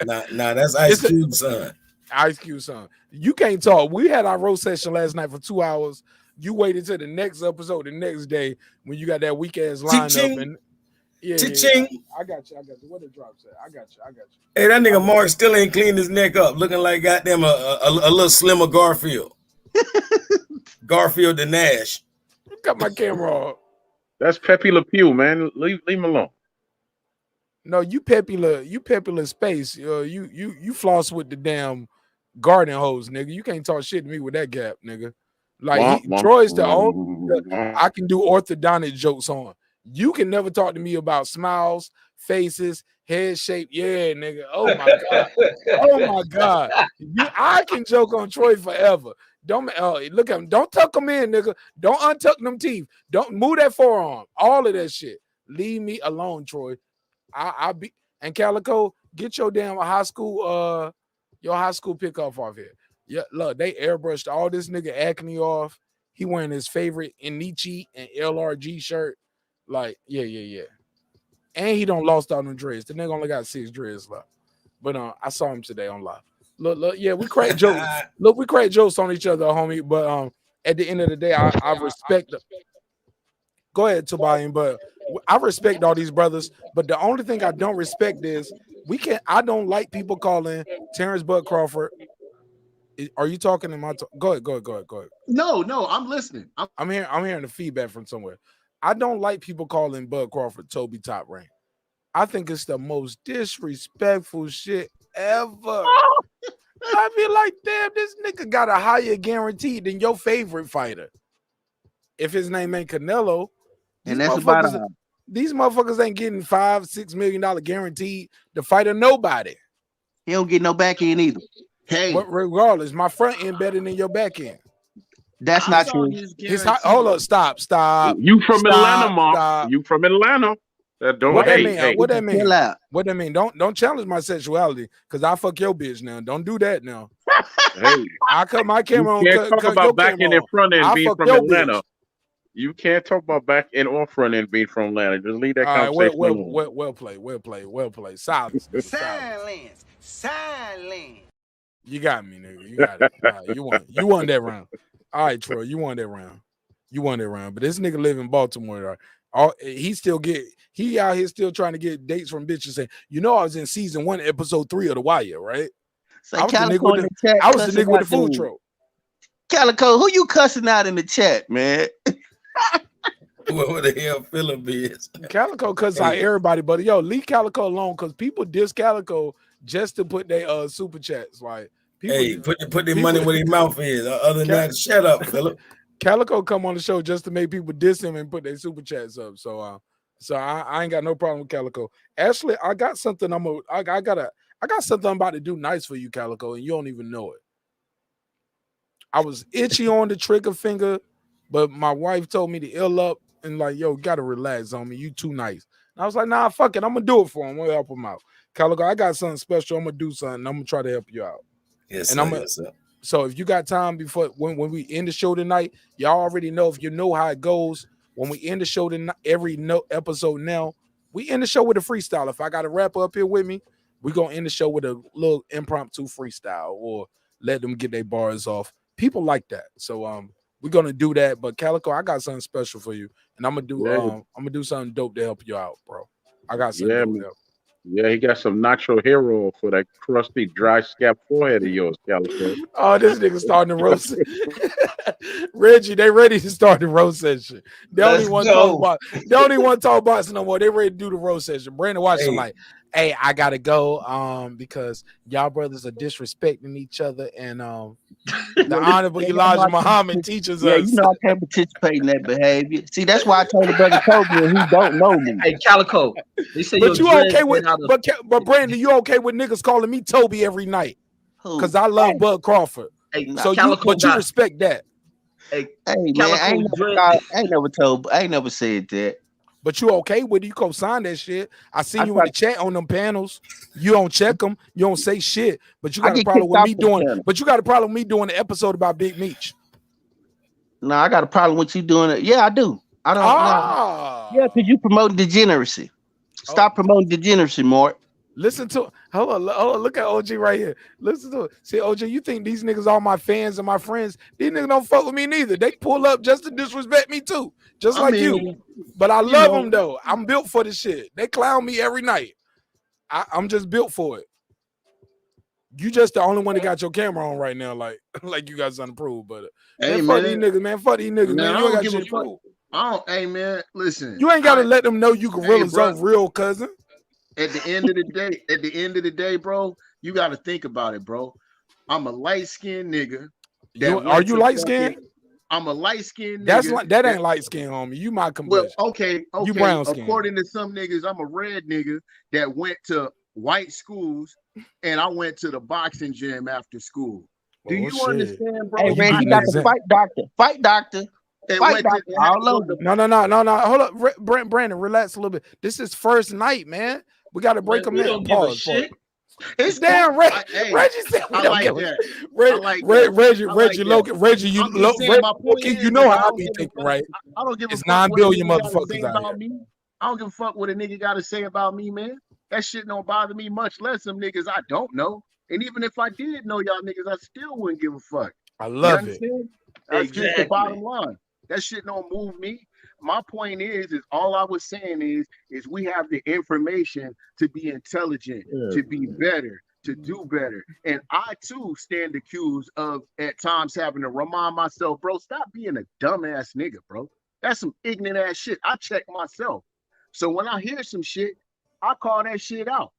Nah, that's Ice Cube's son. Ice Cube's son. You can't talk. We had our roast session last night for 2 hours. You waited till the next episode the next day when you got that weak ass lineup. And yeah. I got you. What the drop said? I got you. Hey, that nigga Mark still ain't cleaned his neck up, looking like goddamn a little slimmer Garfield. Garfield the Nash. Got my camera off. That's Pepe Le Pew, man. Leave him alone. No, you Pepe Le Space. You floss with the damn garden hose, nigga. You can't talk shit to me with that gap, nigga. Like Troy's the only I can do orthodontic jokes on. You can never talk to me about smiles, faces, head shape. Yeah, nigga. Oh my god. Oh my god. I can joke on Troy forever. Don't look at him. Don't tuck him in, nigga. Don't untuck them teeth. Don't move that forearm. All of that shit. Leave me alone, Troy. I be and Calico, get your damn high school pickup off here. Yeah, look, they airbrushed all this nigga acne off. He wearing his favorite Inichi and LRG shirt. Like, yeah. And he don't lost all them dreads. The nigga only got 6 dreads left. But I saw him today on live. Look, yeah, we crack jokes. Look, we crack jokes on each other, homie. But at the end of the day, I respect them. Go ahead, Tobias, but I respect all these brothers. But the only thing I don't respect is I don't like people calling Terence Bud Crawford. Are you talking in my go ahead. No, I'm listening. I'm hearing the feedback from somewhere. I don't like people calling Bud Crawford Toby Top Rank. I think it's the most disrespectful shit ever. I feel like, damn, this nigga got a higher guarantee than your favorite fighter. If his name ain't Canelo, and that's about these motherfuckers ain't getting $5-6 million guaranteed to fight a nobody. He don't get no back end either. Hey, regardless, my front end better than your back end. That's not true. Hold up, stop. You from Atlanta, Mark? You from Atlanta? What that mean? What that mean? Don't challenge my sexuality, because I fuck your bitch now. Don't do that now. Hey, I cut my camera on. You can't talk about back end and front end being from Atlanta. Bitch. You can't talk about back end or front end being from Atlanta. Just leave that conversation alone. Well played. Silence. Silence. You got me, nigga. You got it. Right, you won that round. All right, Troy, you won that round. But this nigga live in Baltimore. He out here still trying to get dates from bitches saying, I was in season 1, episode 3 of The Wire, right? So I was the nigga with the food truck. Calico, who you cussing out in the chat, man? What the hell Philip is? Calico cuss out everybody, but yo, leave Calico alone, because people diss Calico just to put their super chats. Like, people, put their money where their mouth is. Other than that, shut up, Philip. Calico come on the show just to make people diss him and put their super chats up. So I ain't got no problem with Calico. Ashley, I got something I got something I'm about to do nice for you, Calico, and you don't even know it. I was itchy on the trigger finger, but my wife told me to ill up and like, yo, gotta relax on me. You too nice. And I was like, nah, fuck it. I'm gonna do it for him. I'm gonna help him out. Calico, I got something special. I'm gonna do something. I'm gonna try to help you out. Yes, and sir. So if you got time before when we end the show tonight, y'all already know, if you know how it goes. When we end the show tonight, every episode now, we end the show with a freestyle. If I got a rapper up here with me, we're gonna end the show with a little impromptu freestyle or let them get their bars off. People like that. So we're gonna do that. But Calico, I got something special for you. And I'm gonna do something dope to help you out, bro. I got something dope to help. Yeah, he got some natural hair oil for that crusty, dry scalp forehead of yours, Calico. Oh, this nigga starting to roast. Reggie, they ready to start the roast session. They don't Let's even want to go. talk about. They don't even want to talk boxing no more. They ready to do the roast session. Brandon Washington Hey. like, hey, I gotta go. Because y'all brothers are disrespecting each other, and the honorable Elijah Muhammad teaches Yeah, us. you know I can't participate in that behavior. See, that's why I told the brother Toby and he don't know me. Hey, Calico. They say But your you dreads okay with? made out of- But Brandon, you okay with niggas calling me Toby every night? Because I love Bud Crawford. Hey, So you, Calico but you got- respect that. Hey, man, Calico I ain't never said that. But you okay with it? You co-sign that shit. I seen I you in the chat on them panels. You don't check them. You don't say shit. But you I got a get problem kicked with off me the doing. channel. But you got a problem with me doing the episode about Big Meech. No, I got a problem with you doing it. Yeah, I do. I don't know. Yeah, because you promoting degeneracy. Stop promoting degeneracy, Mark. Listen to hold on, look at OG right here. Listen to it. See, OG, you think these niggas all my fans and my friends? These niggas don't fuck with me neither. They pull up just to disrespect me too, just like you. But I love them though. I'm built for this shit. They clown me every night. I'm just built for it. You just the only one that got your camera on right now, like you got something to prove. But Hey, man, fuck man. these niggas, man. Fuck these niggas, man. I You ain't don't got give a shit to fuck. prove. I don't. Hey, man, listen. You ain't gotta let them know you gorillas bro. off real, cousin. At the end of the day, bro, you got to think about it, bro. I'm a light-skinned nigga. Are you light-skinned? I'm a light-skinned That's nigga. like that ain't light-skinned, homie. You my complexion. Well, okay. You brown skin. According to some niggas, I'm a red nigga that went to white schools, and I went to the boxing gym after school. Do you understand, bro? Hey, Red, you got the fight doctor. Fight doctor. Fight doctor. All over. No. Hold up, Brandon, relax a little bit. This is first night, man. We got to break them in. Pause. It's damn Reggie said we don't give a Reggie Logan, Reggie, you know how I be thinking, right? I don't give a it's fuck 9 what billion a nigga gotta motherfuckers say out about here. me. I don't give a fuck what a nigga got to say about me, man. That shit don't bother me, much less some niggas I don't know. And even if I did know y'all niggas, I still wouldn't give a fuck. I love it. That's just the bottom line. That shit don't move me. My point is all I was saying is we have the information to be intelligent, to be better, to do better. And I too stand accused of at times having to remind myself, bro, stop being a dumbass nigga, bro. That's some ignorant ass shit. I check myself. So when I hear some shit, I call that shit out.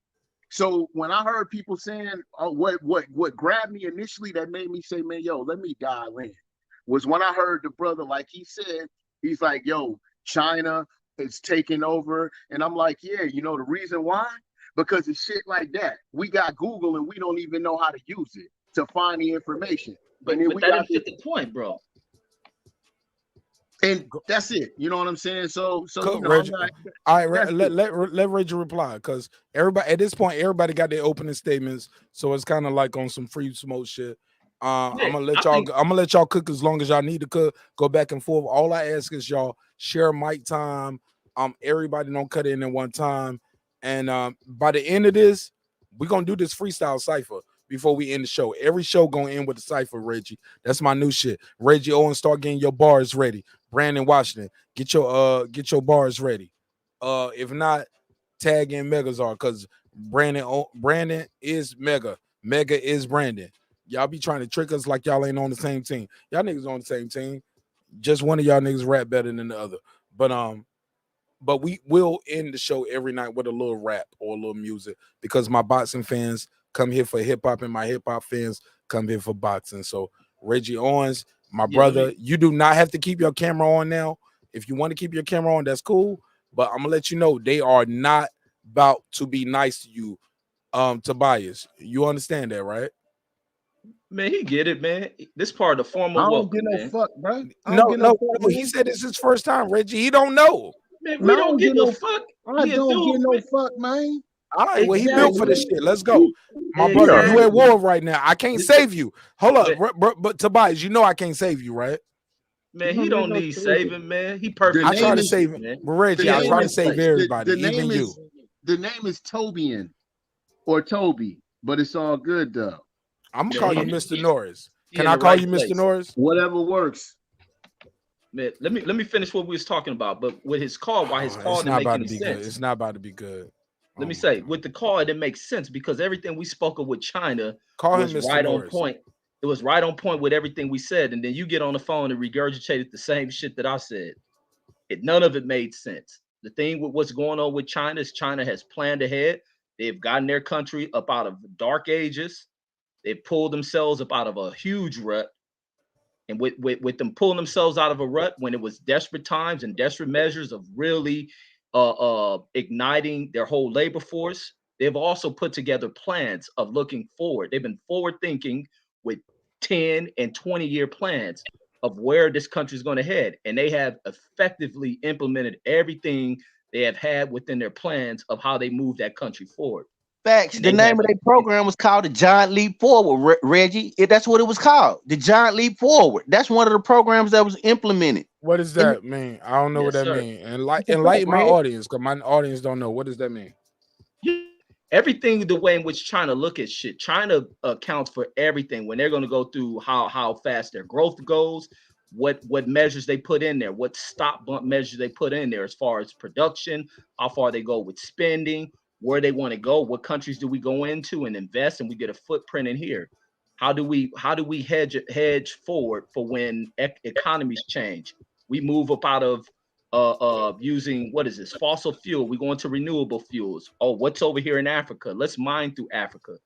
So when I heard people saying what grabbed me initially that made me say, man, yo, let me dial in, was when I heard the brother, like he said, he's like, yo, China is taking over. And I'm like, yeah, you know the reason why? Because it's shit like that. We got Google and we don't even know how to use it to find the information. But that didn't fit the point, bro. And that's it. You know what I'm saying? So you know, Reggie, I'm not, all right, let Reggie reply, because everybody at this point, everybody got their opening statements, so it's kind of like on some free smoke shit. I'm gonna let y'all cook as long as y'all need to cook. Go back and forth. All I ask is y'all share mic time. Everybody don't cut in at one time. And by the end of this, we're gonna do this freestyle cipher before we end the show. Every show gonna end with a cipher, Reggie. That's my new shit. Reggie Owen, start getting your bars ready. Brandon Washington, get your bars ready. If not, tag in Megazar, because Brandon is Mega. Mega is Brandon. Y'all be trying to trick us like y'all ain't on the same team. Y'all niggas on the same team. Just one of y'all niggas rap better than the other. But we will end the show every night with a little rap or a little music, because my boxing fans come here for hip hop and my hip hop fans come here for boxing. So Reggie Owens, my brother, you do not have to keep your camera on now. If you want to keep your camera on, that's cool. But I'm gonna let you know they are not about to be nice to you, Tobias. You understand that, right? Man, he get it, man. This part of the formal I don't welcome, get no man. fuck, bro. No. He said it's his first time, Reggie. He don't know. Man, we don't give no fuck. I don't get no fuck, man. All right, well, he built for this shit. Let's go. My brother, you at war right now. I can't save you. Hold up, but Tobias, you know I can't save you, right? Man, he don't need saving, man. He perfect. I try to save him. But Reggie, I try to save everybody, even you. The name is Tobian or Toby, but it's all good though. I'm gonna call you Mr. Norris. Can I call you Mr. Norris? Whatever works. Man, let me finish what we was talking about. But with his call, why his call didn't make any sense. It's not about to be good. let me say, with the call, it makes sense because everything we spoke of with China Call him was Mr. right on Norris. point. It was right on point with everything we said, and then you get on the phone and regurgitated the same shit that I said. None of it made sense. The thing with what's going on with China is China has planned ahead. They've gotten their country up out of dark ages. They've pulled themselves up out of a huge rut. And with them pulling themselves out of a rut when it was desperate times and desperate measures of really igniting their whole labor force, they've also put together plans of looking forward. They've been forward thinking with 10 and 20-year plans of where this country is going to head. And they have effectively implemented everything they have had within their plans of how they move that country forward. Facts. The name of their program was called the Giant Leap Forward, Reggie. That's what it was called. The Giant Leap Forward. That's one of the programs that was implemented. What does that mean? I don't know what that means. Enlighten my audience, because my audience don't know. What does that mean? Everything, the way in which China look at shit, China accounts for everything when they're going to go through how fast their growth goes, what measures they put in there, what stop bump measures they put in there as far as production, how far they go with spending, where they want to go, what countries do we go into and invest, and we get a footprint in here. How do we hedge forward for when economies change? We move up out of using, what is this, fossil fuel, we go into renewable fuels. Oh, what's over here in Africa? Let's mine through Africa.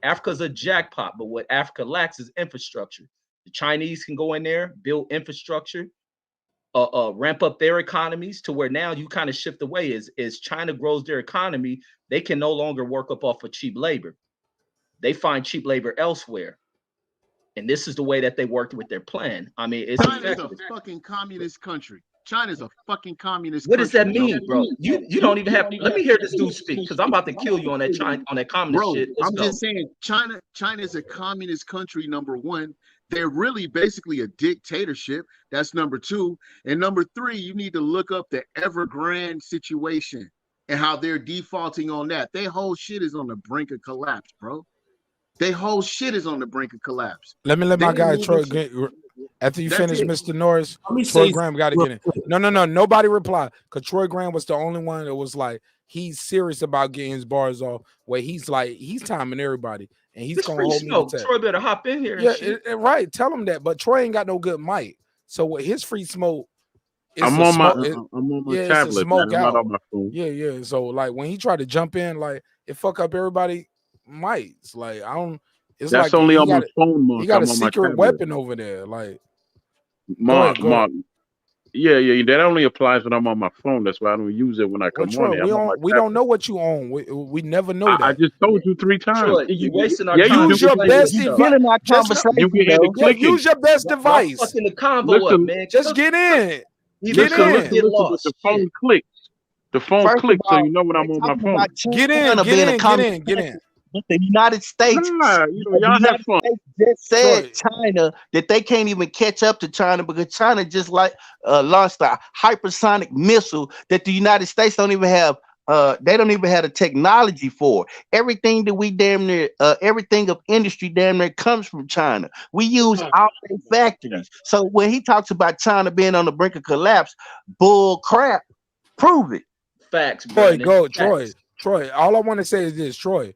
Africa's a jackpot, but what Africa lacks is infrastructure. The Chinese can go in there, build infrastructure, ramp up their economies to where now you kind of shift away. As China grows their economy, they can no longer work up off of cheap labor. They find cheap labor elsewhere. And this is the way that they worked with their plan. I mean, it's China's a fucking communist country. China's a fucking communist What country. does that mean, bro? You don't even have. Let me hear this dude speak, because I'm about to kill you on that communist Bro, shit. I'm just saying, China's a communist country, number one. They're really basically a dictatorship. That's number two. And number three, you need to look up the Evergrande situation and how they're defaulting on that. Their whole shit is on the brink of collapse, bro. Their whole shit is on the brink of collapse. Let my guy Troy get, after you finish, Mr. Norris, Troy Graham got to get in. No, nobody reply, because Troy Graham was the only one that was like, he's serious about getting his bars off, where he's like, he's timing everybody, and he's going to hold me to Troy better hop in here. Yeah, right. Tell him that, but Troy ain't got no good mic. So with his free smoke, I'm on my tablet, man. I'm not on my phone. Yeah. So like when he tried to jump in, like it fuck up everybody mics. Like I don't. It's That's like only on my phone, Mark. He got I'm a on my secret tablet. weapon over there. Like Mark. Yeah. That only applies when I'm on my phone. That's why I don't use it when I come on there. We don't know what you own. We never know that. I just told you 3 times. Troy, you wasting our time. Use your best device. Use your best device. Fucking the convo up, man. Just get in. Listen, with the phone clicks. The phone clicks, so you know when I'm on my phone. Get in. But the United States, y'all have fun. Just said China that they can't even catch up to China because China just launched a hypersonic missile that the United States don't even have. They don't even have the technology for. Everything that we damn near, everything of industry damn near comes from China. We use all their factories. So when he talks about China being on the brink of collapse, bull crap. Prove it. Facts, Troy. All I want to say is this, Troy.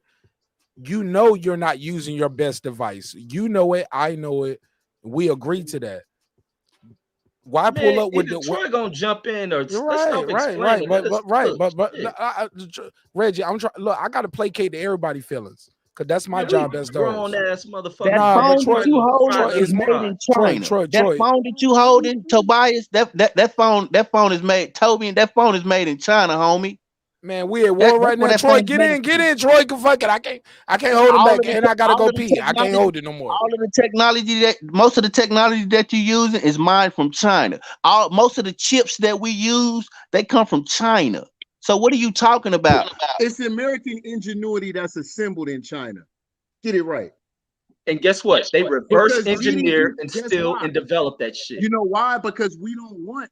You know you're not using your best device. You know it. I know it. We agree to that. Why pull up with the Troy gonna jump in or right? But Reggie, I'm trying. Look, I gotta placate to everybody's feelings because that's my job as grown ass motherfucker. That phone that you holding is made in China. That phone that you holding, Tobias, that phone is made. Toby, that phone is made in China, homie. Man, we at war right now. Troy, get in, Troy. Fuck it. I can't hold it back, and I gotta go pee. I can't hold it no more. All of the technology most of the technology that you're using is mined from China. Most of the chips that we use, they come from China. So what are you talking about? It's American ingenuity that's assembled in China. Get it right. And guess what? They reverse engineer and steal and develop that shit. You know why? Because we don't want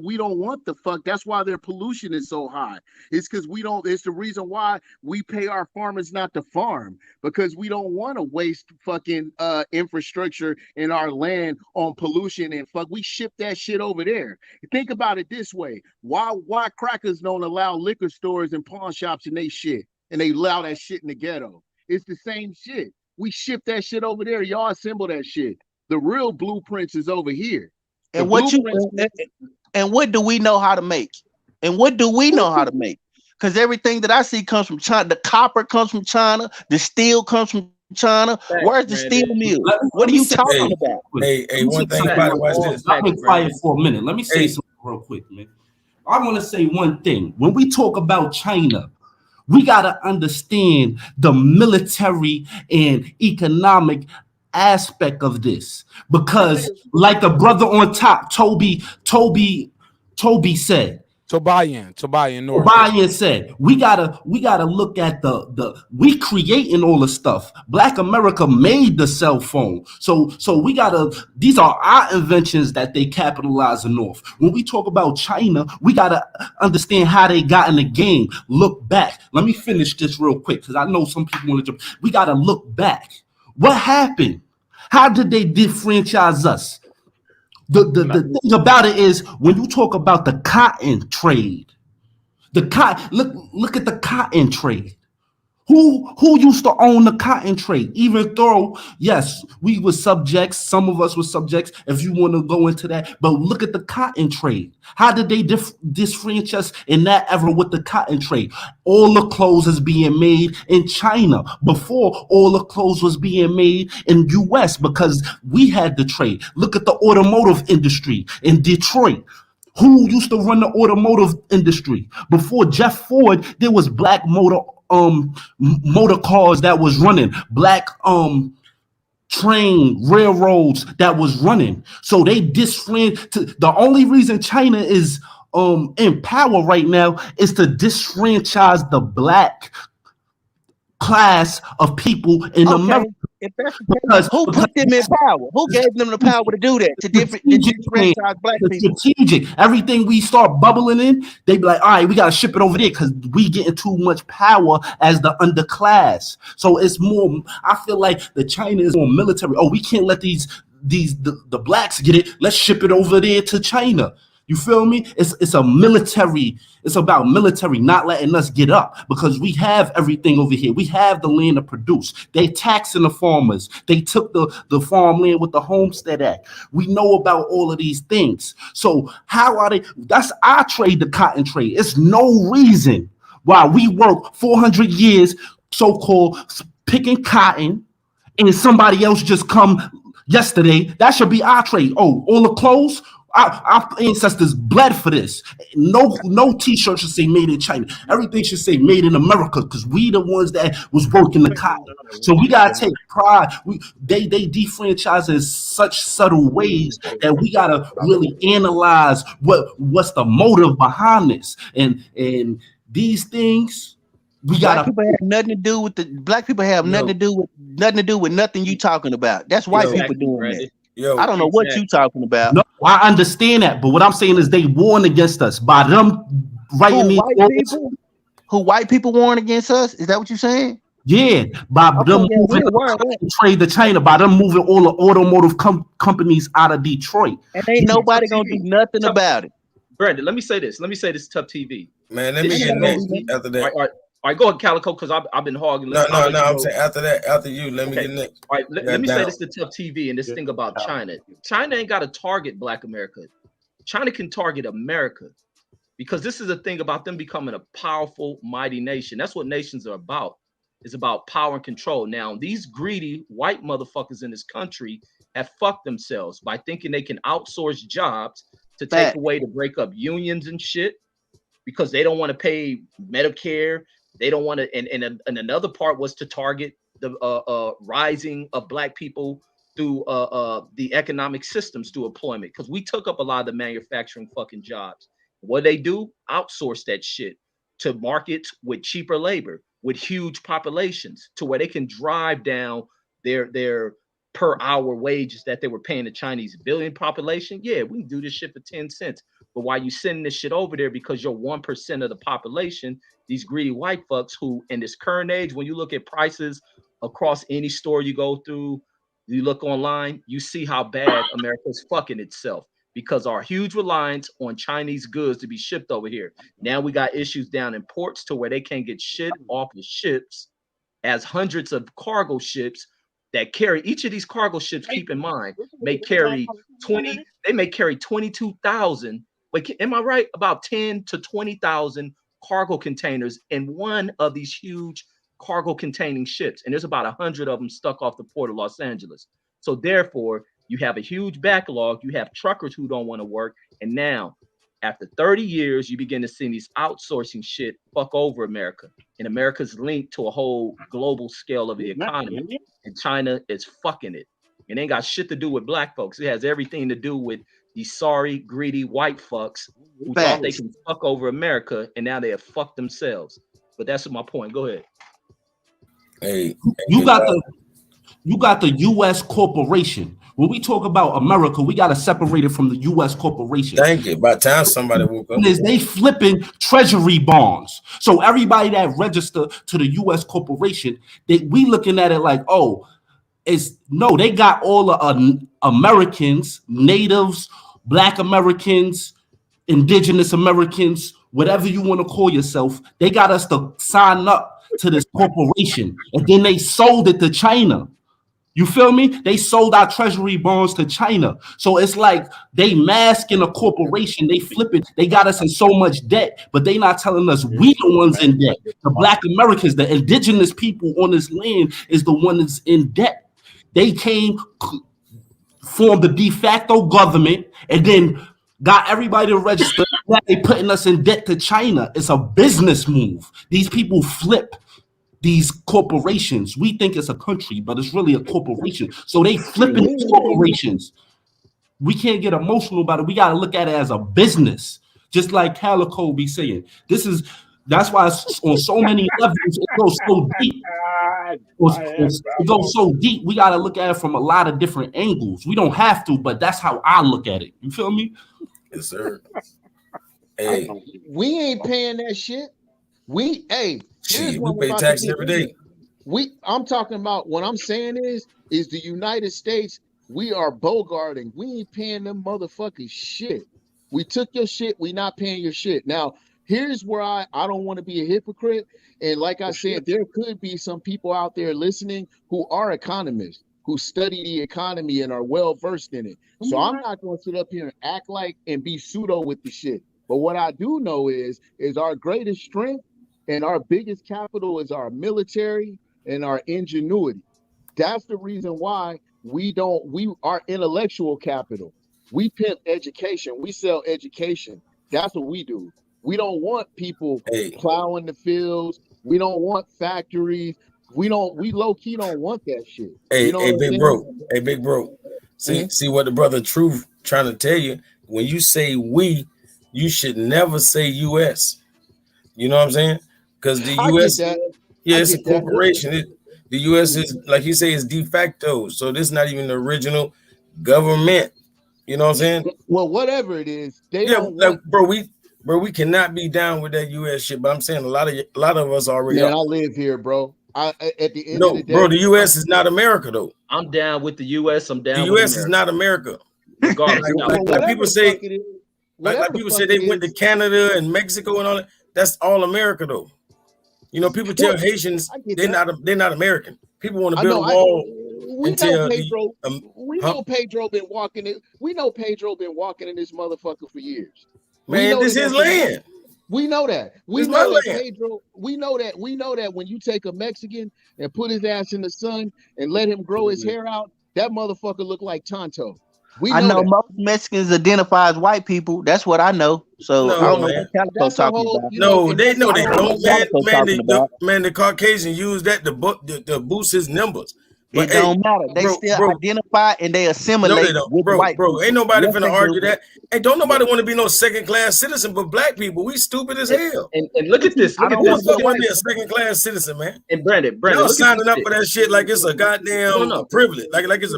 we don't want the fuck. That's why their pollution is so high. It's because we don't. It's the reason why we pay our farmers not to farm, because we don't want to waste fucking infrastructure in our land on pollution and fuck. We ship that shit over there. Think about it this way: why crackers don't allow liquor stores and pawn shops and they shit, and they allow that shit in the ghetto? It's the same shit. We ship that shit over there. Y'all assemble that shit. The real blueprints is over here. And what do we know how to make? And what do we know how to make? Because everything that I see comes from China. The copper comes from China. The steel comes from China. Where's the steel mill? What are you talking about? Hey, one thing about it, watch this. I've been quiet for a minute. Let me say something real quick, man. I want to say one thing. When we talk about China, we got to understand the military and economic aspect of this, because like the brother on top, Toby said, Tobian said, we gotta look at we creating all the stuff. Black America made the cell phone, so we gotta, these are our inventions that they capitalizing off. When we talk about China, we gotta understand how they got in the game. Look back. Let me finish this real quick because I know some people want to jump. We gotta look back. What happened? How did they disfranchise us? The thing about it is, when you talk about the cotton trade, look at the cotton trade. Who used to own the cotton trade? Even though, yes, we were subjects, some of us were subjects, if you want to go into that, but look at the cotton trade. How did they disfranchise us in that era with the cotton trade? All the clothes is being made in China. Before, all the clothes was being made in US because we had the trade. Look at the automotive industry in Detroit. Who used to run the automotive industry? Before Jeff Ford, there was black motor cars that was running, black train railroads that was running. So they the only reason China is in power right now is to disfranchise the black class of people in America. If that's the case, who put them in power? Who gave them the power to do that? To disfranchise black people? Strategic. Everything we start bubbling in, they be like, all right, we gotta ship it over there because we getting too much power as the underclass. So it's more. I feel like the China is more military. Oh, we can't let the blacks get it. Let's ship it over there to China. You feel me? It's a military. It's about military not letting us get up because we have everything over here. We have the land to produce. They taxing the farmers. They took the farmland with the Homestead Act. We know about all of these things. So how are they? That's our trade, the cotton trade. It's no reason why we work 400 years, so-called picking cotton, and somebody else just come yesterday. That should be our trade. Oh, all the clothes. Our ancestors bled for this. No t-shirt should say made in China. Everything should say made in America because we the ones that was working the cotton. So we gotta take pride. They defranchise in such subtle ways that we gotta really analyze what's the motive behind this. And these things we black people have nothing to do with black people have nothing to do with nothing you talking about. That's white people doing that. I don't know what you talking about. No, I understand that, but what I'm saying is they warn against us by them writing these people. Who white people warn against us? Is that what you're saying? Yeah, by them moving trade to China, by them moving all the automotive companies out of Detroit. And ain't nobody gonna do nothing about it. Brandon, let me say this. Tough TV. Man, let me get next after that. All right, go ahead, Calico, because I've been hogging. No, I'm saying after you, let me get next. All right, let me say this to Tough TV and this thing about China. China ain't got to target Black America. China can target America because this is the thing about them becoming a powerful, mighty nation. That's what nations are about. It's about power and control. Now, these greedy white motherfuckers in this country have fucked themselves by thinking they can outsource jobs to take away to break up unions and shit because they don't want to pay Medicare. They don't want to, and another part was to target the rising of Black people through the economic systems through employment, because we took up a lot of the manufacturing fucking jobs. What they do, outsource that shit to markets with cheaper labor, with huge populations, to where they can drive down their per hour wages that they were paying the Chinese billion population. Yeah, we can do this shit for 10 cents. But why you sending this shit over there? Because you're 1% of the population, these greedy white fucks who in this current age, when you look at prices across any store you go through, you look online, you see how bad America's fucking itself because our huge reliance on Chinese goods to be shipped over here. Now we got issues down in ports to where they can't get shit off the ships, as hundreds of cargo ships that carry, each of these cargo ships, keep in mind, may carry 22,000. Wait, am I right? About 10 to 20,000 cargo containers in one of these huge cargo containing ships. And there's about 100 of them stuck off the port of Los Angeles. So therefore, you have a huge backlog. You have truckers who don't want to work. And now, after 30 years, you begin to see these outsourcing shit fuck over America. And America's linked to a whole global scale of the economy. And China is fucking it. It ain't got shit to do with black folks. It has everything to do with these sorry, greedy white fucks who thought they can fuck over America, and now they have fucked themselves. But that's my point. Go ahead. Hey, you got the U.S. corporation. When we talk about America, we got to separate it from the U.S. corporation. Thank you. By the time somebody woke up, they flipping treasury bonds. So everybody that register to the U.S. corporation, we looking at it like, oh, they got all the Americans, natives, black Americans, indigenous Americans, whatever you want to call yourself. They got us to sign up to this corporation, and then they sold it to China. You feel me? They sold our treasury bonds to China. So it's like they masking a corporation. They flip it. They got us in so much debt, but they not telling us we the ones in debt. The black Americans, the indigenous people on this land is the one that's in debt. They came, formed the de facto government, and then got everybody to register. Now they putting us in debt to China. It's a business move. These people flip these corporations. We think it's a country, but it's really a corporation. So they flipping these corporations. We can't get emotional about it. We got to look at it as a business, just like Calico be saying. That's why it's on so many levels. It goes so deep. It goes so deep. We got to look at it from a lot of different angles. We don't have to, but that's how I look at it. You feel me? Yes, sir. Hey, we ain't paying that shit. We pay taxes every day. I'm talking about, what I'm saying is the United States, we are bogarting. We ain't paying them motherfuckers shit. We took your shit, we not paying your shit. Now, here's where I don't want to be a hypocrite. And like I said, there could be some people out there listening who are economists, who study the economy and are well versed in it. So I'm not going to sit up here and act like and be pseudo with the shit. But what I do know is our greatest strength and our biggest capital is our military and our ingenuity. That's the reason why our intellectual capital. We pimp education. We sell education. That's what we do. We don't want people plowing the fields. We don't want factories. We low key don't want that shit. Hey, big bro. See what the brother Truth trying to tell you. When you say we, you should never say U.S. You know what I'm saying? Because the U.S. it's a corporation. The U.S. is, like you say, is de facto. So this is not even the original government. You know what I'm saying? Well, whatever it is, we cannot be down with that U.S. shit. But I'm saying a lot of us already. Man, I live here, bro. At the end of the day, bro, the U.S. is not America, though. I'm down with the U.S. I'm down. The U.S. is not America. Regardless, like people say, like people say they went to Canada and Mexico and all that. That's all America, though. You know, people tell Haitians they're not American. People want to build a wall. We know Pedro been walking it. We know Pedro been walking in this motherfucker for years. Man, this is his land. We know that. We know that Pedro. We know that when you take a Mexican and put his ass in the sun and let him grow his hair out, that motherfucker look like Tonto. I know most Mexicans identify as white people. That's what I know. So I don't know what Calico's talking about. No, they don't. Man, the Caucasian use that to boost his numbers. But it don't matter. They still identify and they assimilate with white people. Ain't nobody finna argue that. Hey, don't nobody want to be no second-class citizen, but black people, we stupid as hell. And look at this. I don't want to be a second-class citizen, man. And Brandon, y'all signing up for that shit like it's a goddamn privilege, like it's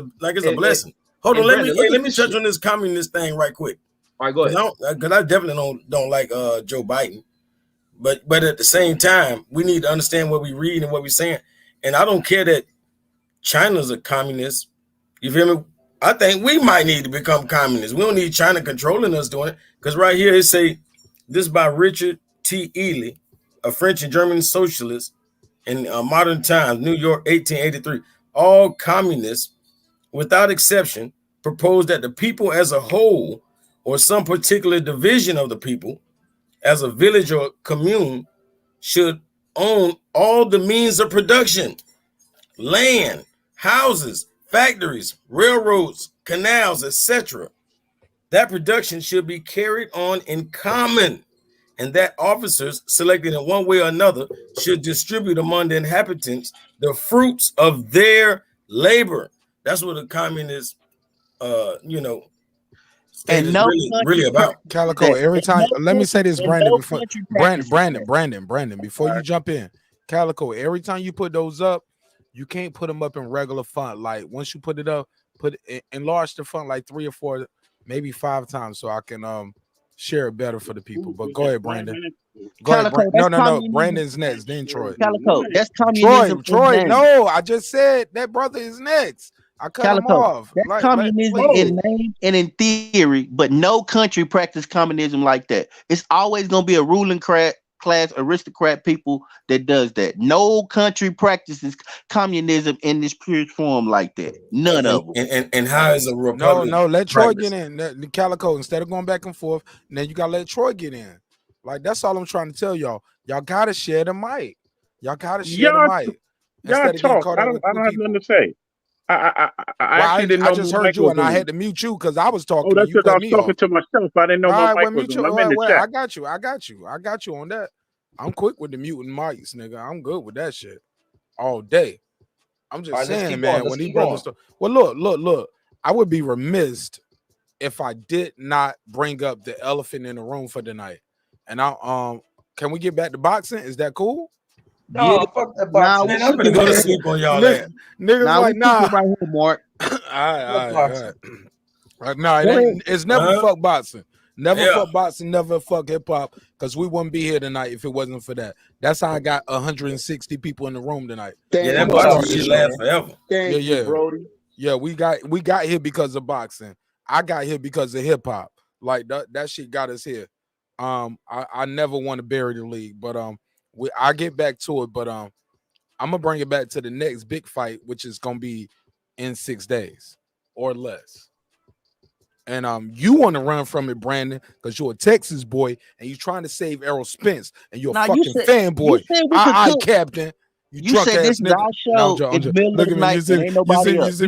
a blessing. Hold on, let me touch on this communist thing right quick. All right, go ahead. Because I definitely don't like Joe Biden, but at the same time, we need to understand what we read and what we're saying. And I don't care that China's a communist. You feel me? I think we might need to become communists. We don't need China controlling us doing it. Because right here it say this by Richard T. Ely, a French and German socialist in Modern Times, New York, 1883. All communists, without exception, propose that the people as a whole, or some particular division of the people, as a village or commune, should own all the means of production, land, houses, factories, railroads, canals, etc. That production should be carried on in common, and that officers selected in one way or another should distribute among the inhabitants the fruits of their labor. That's what a communist, state is really about. Calico, every time, let me say this, Brandon, before Brandon, before you jump in, Calico, every time you put those up, you can't put them up in regular font. Like once you put it up, enlarge the font like 3 or 4, maybe 5 times, so I can share it better for the people. But go ahead, Brandon. Go ahead, no. Brandon's next, then Troy. Calico, that's communism. Troy, no, I just said that brother is next. I cut him off. That's communism in name and in theory, but no country practice communism like that. It's always gonna be a ruling class aristocrat people that does that. No country practices communism in this pure form like that. None of them. And how is a Republican? No, let Troy get in. The Calico, instead of going back and forth, then you gotta let Troy get in. Like that's all I'm trying to tell y'all. Y'all gotta share the mic. Y'all gotta share the mic. Y'all talk. I don't have nothing to say. I actually didn't know. I just heard you and I had to mute you because I was talking. Oh, that's because I was talking to myself. I didn't know my mic was on. I'm in the chat. I got you on that. I'm quick with the muting mics, nigga. I'm good with that shit all day. I'm just saying, man, when these brothers start. Well, look. I would be remiss if I did not bring up the elephant in the room for tonight. And can we get back to boxing? Is that cool? No, fuck that boxing. Man, I'm gonna go to sleep on y'all. Niggas like, nah. Right here, Mark. All right. No, it's never fuck boxing. Never fuck boxing, never fuck hip hop, because we wouldn't be here tonight if it wasn't for that. That's how I got 160 people in the room tonight. That boxing shit lasts forever. Yeah, Brody. Yeah, we got here because of boxing. I got here because of hip hop. Like that shit got us here. I never want to bury the league, but I get back to it, but I'm gonna bring it back to the next big fight, which is gonna be in 6 days or less. And you want to run from it, Brandon, because you're a Texas boy and you're trying to save Errol Spence, and you're a fucking fanboy. Captain. You said this is our show in the middle of the night and ain't nobody else.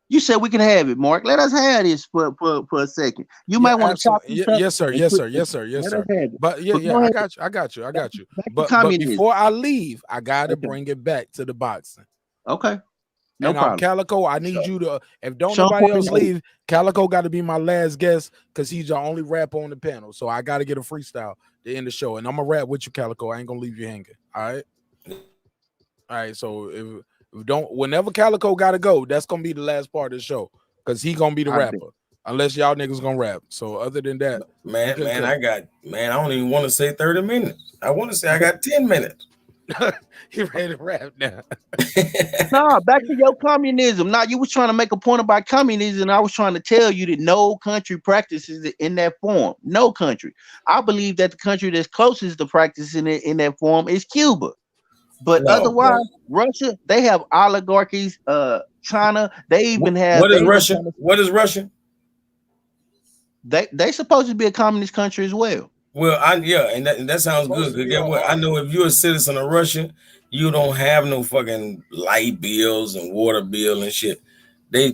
You said we can have it, Mark. Let us have this for a second. You might want to talk. Yes, sir. But I got you. But before I leave, I gotta bring it back to the boxing. Okay. No problem. Calico, I need you to, if nobody else leave, Calico got to be my last guest because he's the only rapper on the panel. So I got to get a freestyle to end the show. And I'm going to rap with you, Calico. I ain't going to leave you hanging. All right. So whenever Calico got to go, that's going to be the last part of the show because he going to be the rapper. Unless y'all niggas going to rap. So other than that. Man, I don't even want to say 30 minutes. I want to say I got 10 minutes. He ready to rap now. No, back to your communism. Now you was trying to make a point about communism, and I was trying to tell you that no country practices it in that form. No country. I believe that the country that's closest to practicing it in that form is Cuba. But otherwise, Russia, they have oligarchies. China, they even have. What is Russia? What is Russia? They supposed to be a communist country as well. Well, and that sounds good. Because get what? I know if you're a citizen of Russia, you don't have no fucking light bills and water bill and shit. They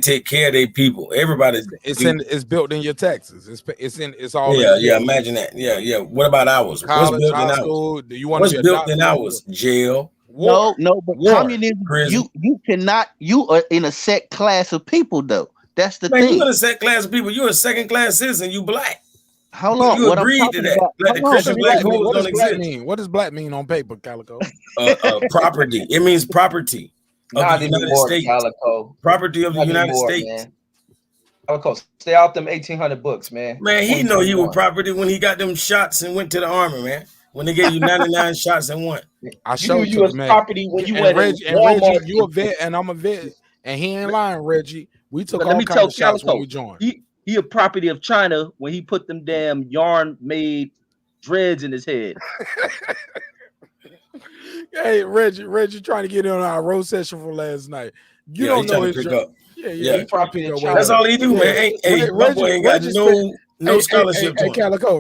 take care of their people. Everybody, it's built in your taxes. It's all. Yeah. Imagine that. Yeah. What about ours? College, what's built in school, ours? Do you want what's to be built in ours? Jail. No, but communism. You cannot. You are in a set class of people, though. That's the thing. You're in a set class of people. You're a second class citizen. You black. How long? You agreed to that? Like the Christian black holes don't exist. What does black mean on paper, Calico? Property. It means property of Not the United anymore, States. Calico. Property of the Not United anymore, States. Man. Stay out them 1,800 books, man. Man, he know he was property when he got them shots and went to the army, man. When they gave you 99 shots and won. I You showed knew you was man. property when you went in And Walmart. Reggie, you a vet and I'm a vet, and he ain't lying, Reggie. We took But let all me kinds tell of shots when Calico, we joined. he a property of China when he put them damn yarn made dreads in his head. Hey, Reggie trying to get in on our road session from last night. You don't know his pick up. Yeah, he trying to pick up. That's all he do, man. Hey, my boy ain't got no scholarship. Hey, Calico,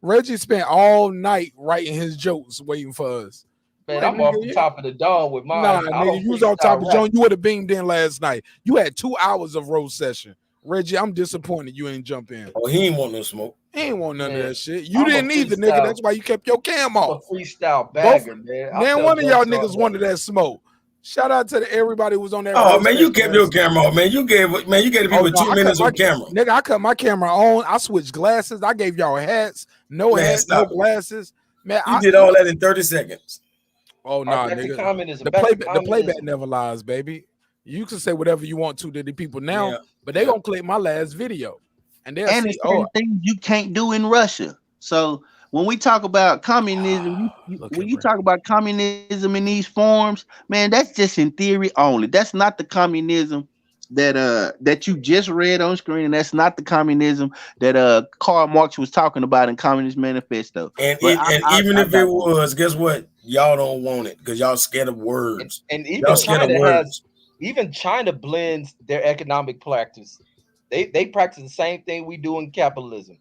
Reggie spent all night writing his jokes waiting for us. Man, I'm off the top of the dome with mine. Nah, nigga, you was on top of John. You would have beamed in last night. You had 2 hours of road session. Reggie, I'm disappointed you ain't jump in. Oh, he ain't want no smoke. He ain't want none of that shit. You didn't either, nigga. That's why you kept your cam off. I'm a freestyle bagger, man. Man, one of y'all niggas wanted that smoke. Shout out to everybody who was on that. Oh man, you kept your camera on, man. You gave people 2 minutes on camera. Nigga, I cut my camera on. I switched glasses. I gave y'all hats, no hats, no glasses. Man, you did all that in 30 seconds. Oh no, nigga. The playback never lies, baby. You can say whatever you want to the people now, but they gonna click my last video, and they'll see. Oh, things you can't do in Russia. So when we talk about communism, when you talk about communism in these forms, man, that's just in theory only. That's not the communism that you just read on screen, and that's not the communism that Karl Marx was talking about in Communist Manifesto. And even if it was, guess what? Y'all don't want it because y'all scared of words. And even China blends their economic practice. They practice the same thing we do in capitalism.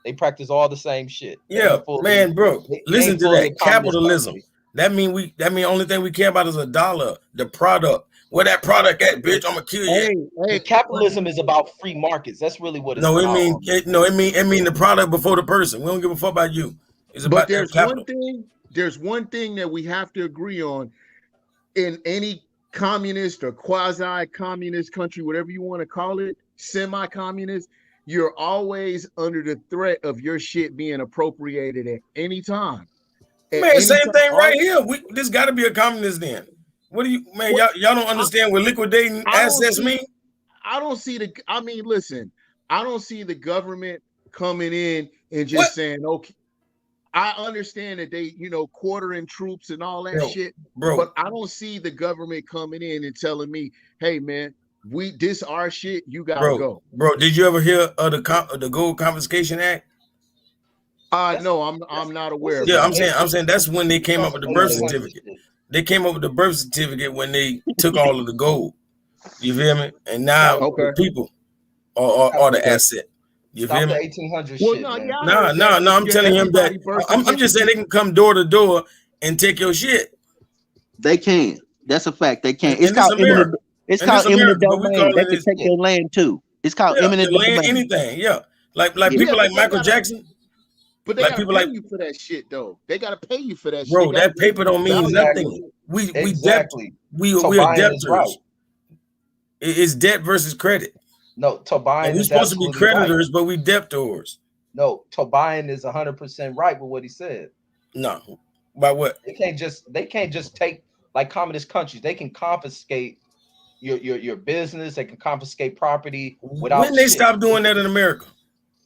They practice all the same shit. Yeah, man, bro. Listen to that capitalism. That mean only thing we care about is a dollar, the product. Where that product at, bitch? I'm gonna kill you. Hey, capitalism is about free markets. That's really what it's about. It mean the product before the person. We don't give a fuck about you. It's about there's one thing that we have to agree on in any communist or quasi-communist country, whatever you want to call it, semi-communist. You're always under the threat of your shit being appropriated at any time. Man, same thing right here. This got to be a communist then. What do you, man? Y'all don't understand what liquidating assets mean? I don't see listen, I don't see the government coming in and just saying, okay. I understand that they, quartering troops and all that shit, but I don't see the government coming in and telling me, hey man, this our shit, you gotta go. Bro, did you ever hear of the Gold Confiscation Act? No, I'm not aware. Yeah, I'm saying that's when they came up with the birth certificate. They came up with the birth certificate when they took all of the gold. You feel me? And now the people are the asset. You feel me? 1800 shit. No, I'm telling him that I'm just saying they can come door to door and take your shit. They can. That's a fact. They can. It's called eminent domain. They can take your land too. It's called eminent domain. Anything, like people like Michael Jackson. But they gotta pay you for that shit, though. They gotta pay you for that shit. Bro, that paper don't mean nothing. We are debtors. Right. It's debt versus credit. No, Tobias. We're supposed to be creditors, but we debtors. No, Tobias is 100% right with what he said. No, by what? They can't just take, like communist countries. They can confiscate your business. They can confiscate property without. When they stop doing that in America,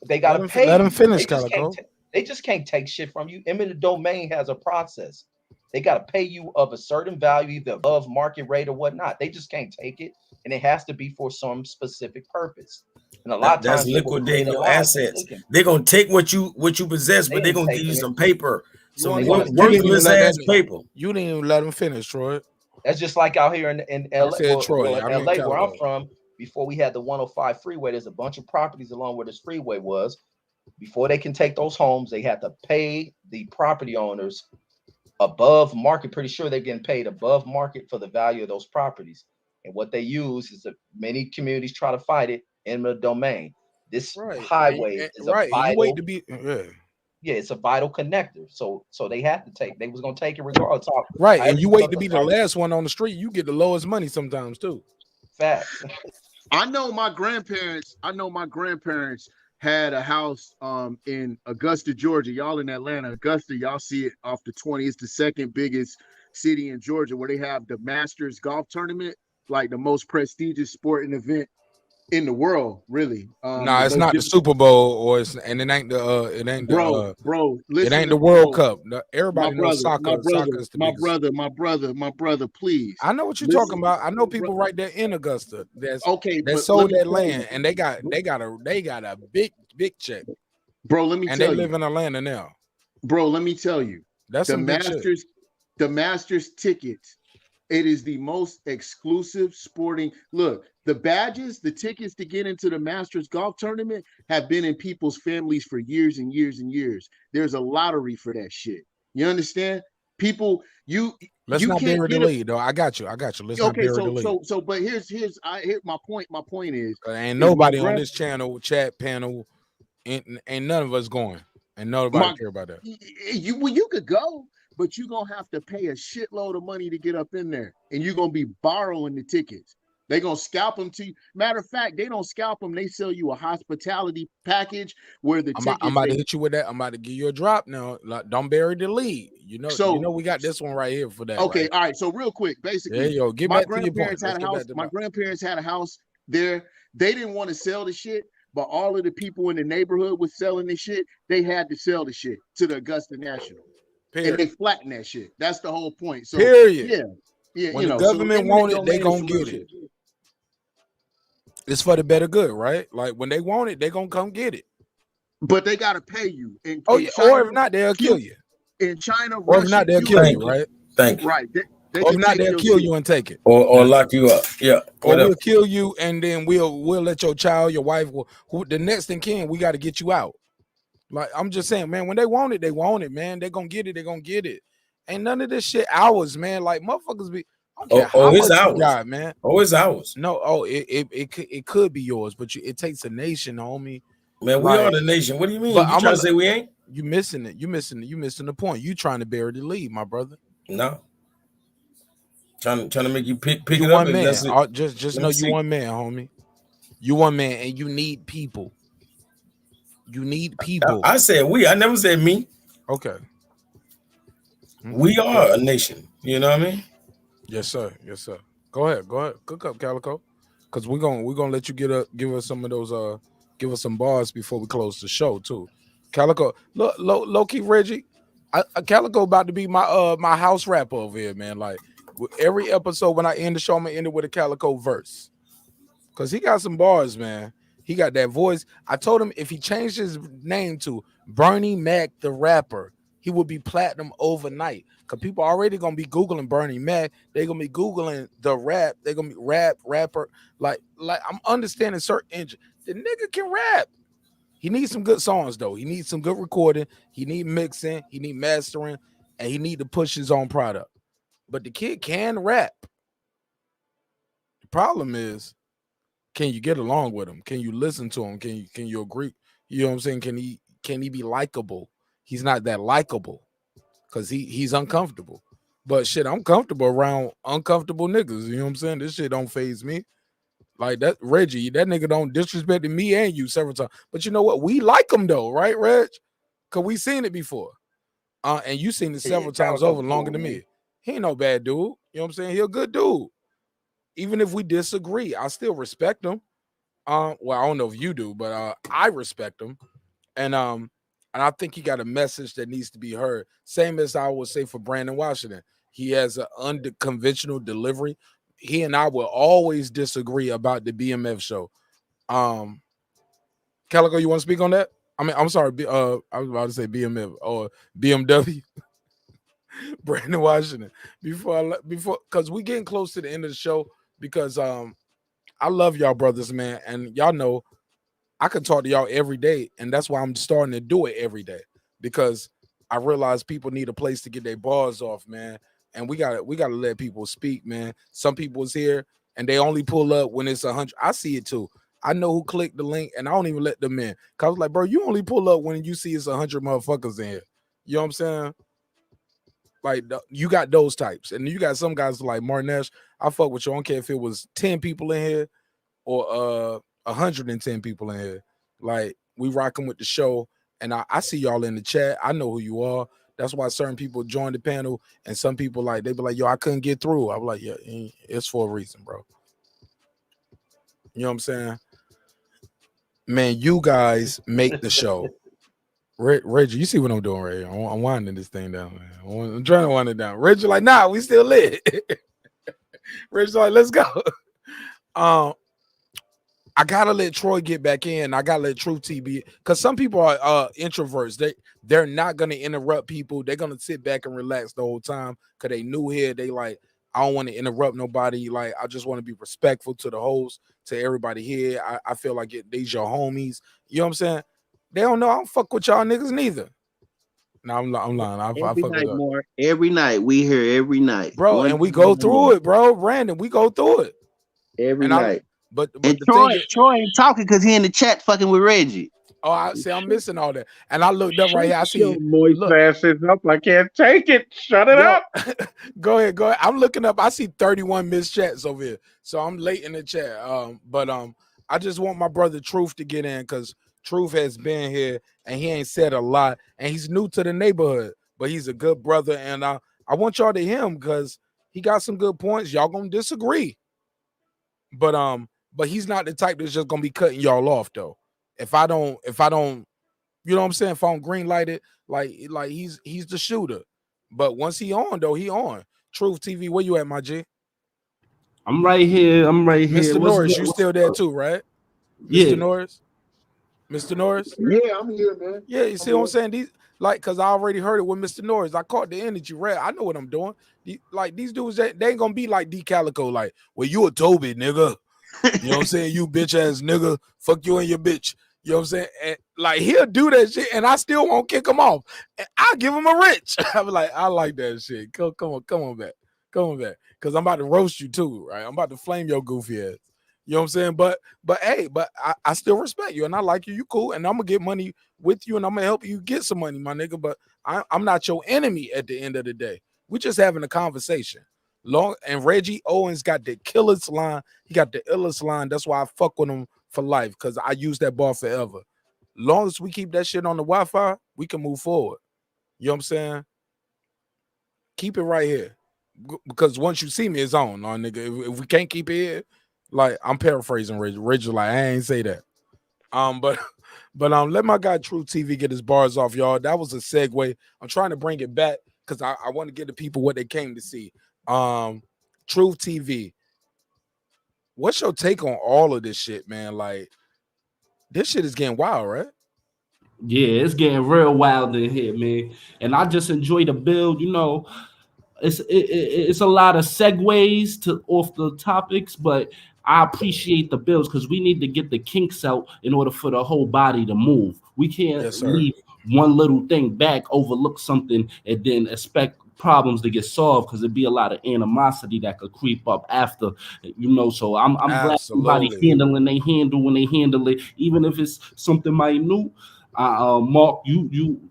they gotta pay. Let them finish, Calico. They just can't take shit from you. Eminent domain has a process. They got to pay you of a certain value, either above market rate or whatnot. They just can't take it, and it has to be for some specific purpose. And a lot of times, that's liquidating your assets. They're gonna take what you possess, but they're gonna give you some paper, some worthless ass paper. You didn't even let them finish, Troy. That's just like out here in LA, LA, where I'm from. Before we had the 105 freeway, there's a bunch of properties along where this freeway was. Before they can take those homes, they had to pay the property owners above market. Pretty sure they're getting paid above market for the value of those properties. And what they use is that many communities try to fight it in the domain. This highway is a vital. It's a vital connector. So they had to take. They was gonna take it regardless. Right, and you wait to be the last one on the street. You get the lowest money sometimes too. Fact. I know my grandparents had a house in Augusta, Georgia. Y'all in Atlanta, Augusta, y'all see it off the 20. It's the second biggest city in Georgia, where they have the Masters golf tournament, like the most prestigious sporting event in the world, really. Nah, it's not the Super Bowl, or it ain't the it ain't the bro. it Listen, ain't the World bro, Cup. Everybody knows soccer. Soccer is the biggest. My brother. Please, I know what you're talking about. I know people right there in Augusta that but sold let me that tell land, you. and they got a big check, bro. Let me and tell they you, live in Atlanta now. bro. Let me tell you, that's some big shit. The Masters tickets. It is the most exclusive sporting. Look, the badges, the tickets to get into the Masters golf tournament have been in people's families for years and years and years. There's a lottery for that shit. You understand? People, let's not bury the lead, though. I got you. Let's not bury the lead. But here's my point. My point is, ain't nobody on this channel, chat panel, ain't none of us going, and nobody care about that. You could go, but you're gonna have to pay a shitload of money to get up in there, and you're gonna be borrowing the tickets. They're gonna scalp them to you. Matter of fact, they don't scalp them, they sell you a hospitality package where the tickets. I'm about to hit you with that. I'm about to give you a drop now. Like, don't bury the lead. You know we got this one right here for that. Okay, right? all right. So real quick, basically, there you go. Get my back to your point. had a house. My grandparents had a house there. They didn't want to sell the shit, but all of the people in the neighborhood was selling the shit. They had to sell the shit to the Augusta National. Period. And they flatten that shit. That's the whole point. So period. Yeah. When the government want it, they gonna get it. It's for the better good, right? Like when they want it, they gonna come get it. But they gotta pay you. Or if not, they'll kill you. In China, or if not, they'll kill you, right? Thank you. Right. Or if not, they'll kill you and take it. Or lock you up. Yeah. Or we'll kill you, and then we'll let your child, your wife, the next in kin, we got to get you out. Like, I'm just saying, man, when they want it, man. They gonna get it. Ain't none of this shit ours, man. Like, motherfuckers be. It's ours, got, man. It's ours. No, it could be yours, but it takes a nation, homie. Man, we are the nation. What do you mean? You trying to say we ain't? You missing it. You missing the point. You trying to bury the lead, my brother. No. Trying to make you pick it one up. Man. Just know you one man, homie. You one man, and you need people. You need people. I said we. I never said me. Okay. We are a nation. You know what I mean? Yes, sir. Go ahead. Cook up, Calico, because we're gonna let you give us some of those give us some bars before we close the show too. Calico, low key Reggie, Calico about to be my house rapper over here, man. Like every episode when I end the show, I'm gonna end it with a Calico verse, because he got some bars, man. He got that voice. I told him if he changed his name to Bernie Mac the rapper, he would be platinum overnight. Cause people already gonna be Googling Bernie Mac. They gonna be Googling the rap. They gonna be rapper. Like I'm understanding certain engine. The nigga can rap. He needs some good songs though. He needs some good recording. He need mixing. He need mastering, and he need to push his own product. But the kid can rap. The problem is, can you get along with him? Can you listen to him? Can you agree? You know what I'm saying? Can he be likable? He's not that likable. Because he's uncomfortable. But shit, I'm comfortable around uncomfortable niggas. You know what I'm saying? This shit don't faze me. Like that, Reggie, that nigga don't disrespect me and you several times. But you know what? We like him though, right, Reg? Because we seen it before. And you seen it several times over longer than me. He ain't no bad dude. You know what I'm saying? He a good dude. Even if we disagree, I still respect him. Well, I don't know if you do, but I respect him. And I think he got a message that needs to be heard. Same as I would say for Brandon Washington. He has an unconventional delivery. He and I will always disagree about the BMF show. Calico, you want to speak on that? I mean, I'm sorry. I was about to say BMF or BMW. Brandon Washington. Before, because we getting close to the end of the show. Because I love y'all brothers, man, and y'all know I can talk to y'all every day, and that's why I'm starting to do it every day, because I realize people need a place to get their bars off, man. And we gotta let people speak, man. Some people's here and they only pull up when it's 100. I see it too. I know who clicked the link, and I don't even let them in. Cause I was like, bro, you only pull up when you see it's 100 motherfuckers in here. You know what I'm saying? Like, you got those types, and you got some guys like marqnash. I fuck with you. I don't care if it was 10 people in here or 110 people in here. Like, we rocking with the show, and I see y'all in the chat. I know who you are. That's why certain people join the panel, and some people they be like, yo, I couldn't get through. I'm like, yeah, it's for a reason, bro. You know what I'm saying? Man, you guys make the show. Reggie, you see what I'm doing right here? I'm winding this thing down, man. I'm trying to wind it down. Reggie, like, nah, we still lit. Reggie's like, let's go. I gotta let Troy get back in. I gotta let Truth TV, because some people are introverts. They're not gonna interrupt people. They're gonna sit back and relax the whole time because they new here. They like, I don't want to interrupt nobody. Like, I just want to be respectful to the host, to everybody here. I feel like these your homies. You know what I'm saying? They don't know I don't fuck with y'all niggas neither. No, I'm lying. I Every fuck night, with Mark. Every night. We here every night. bro, and we go through it, bro. Brandon, we go through it every night. But And the Troy, thing is, Troy ain't talking because he in the chat fucking with Reggie. oh, I see, I'm missing all that. And I looked up right here. I see Your moist ass is up. I can't take it. Shut it up. Go ahead. I'm looking up. I see 31 missed chats over here, so I'm late in the chat. But I just want my brother Truth to get in because Truth has been here and he ain't said a lot, and he's new to the neighborhood, but he's a good brother, and I want y'all to hear him because he got some good points. Y'all gonna disagree, but he's not the type that's just gonna be cutting y'all off though. If I don't, you know what I'm saying? If I don't green light it, like he's the shooter. But once he on though, he on. Truth TV, where you at, my G? I'm right here. Mr. Norris, you still there too, right? Yeah. Mr. Norris? Mr. Norris? Yeah, I'm here, man. Yeah, you see what I'm saying? These, like, cause I already heard it with Mr. Norris. I caught the energy right. I know what I'm doing. These dudes, they ain't gonna be like D Calico, like, well, you a Toby, nigga. You know what I'm saying? You bitch ass nigga, fuck you and your bitch. You know what I'm saying? And like, he'll do that shit, and I still won't kick him off. And I'll give him a rich. I'm like, I like that shit. Come on back. Cause I'm about to roast you too, right? I'm about to flame your goofy ass. You know what I'm saying? But hey, I still respect you and I like you. You cool, and I'm gonna get money with you, and I'm gonna help you get some money, my nigga. But I'm not your enemy at the end of the day. We're just having a conversation. And Reggie Owens got the killer's line. He got the illest line. That's why I fuck with him for life, because I use that bar forever. Long as we keep that shit on the Wi-Fi, we can move forward. You know what I'm saying? Keep it right here. Because once you see me, it's on, nigga. If we can't keep it here, like, I'm paraphrasing Reggie. Reggie, like, I ain't say that. But let my guy Truth TV get his bars off, y'all. That was a segue. I'm trying to bring it back because I want to give the people what they came to see. Truth TV, what's your take on all of this shit, man? Like, this shit is getting wild, right? Yeah, it's getting real wild in here, man. And I just enjoy the build. You know, it's a lot of segues to off the topics, but I appreciate the builds because we need to get the kinks out in order for the whole body to move. We can't leave one little thing back, overlook something, and then expect problems to get solved, because it'd be a lot of animosity that could creep up after, you know. So I'm glad somebody handling they handle when they handle it, even if it's something minute. Mark,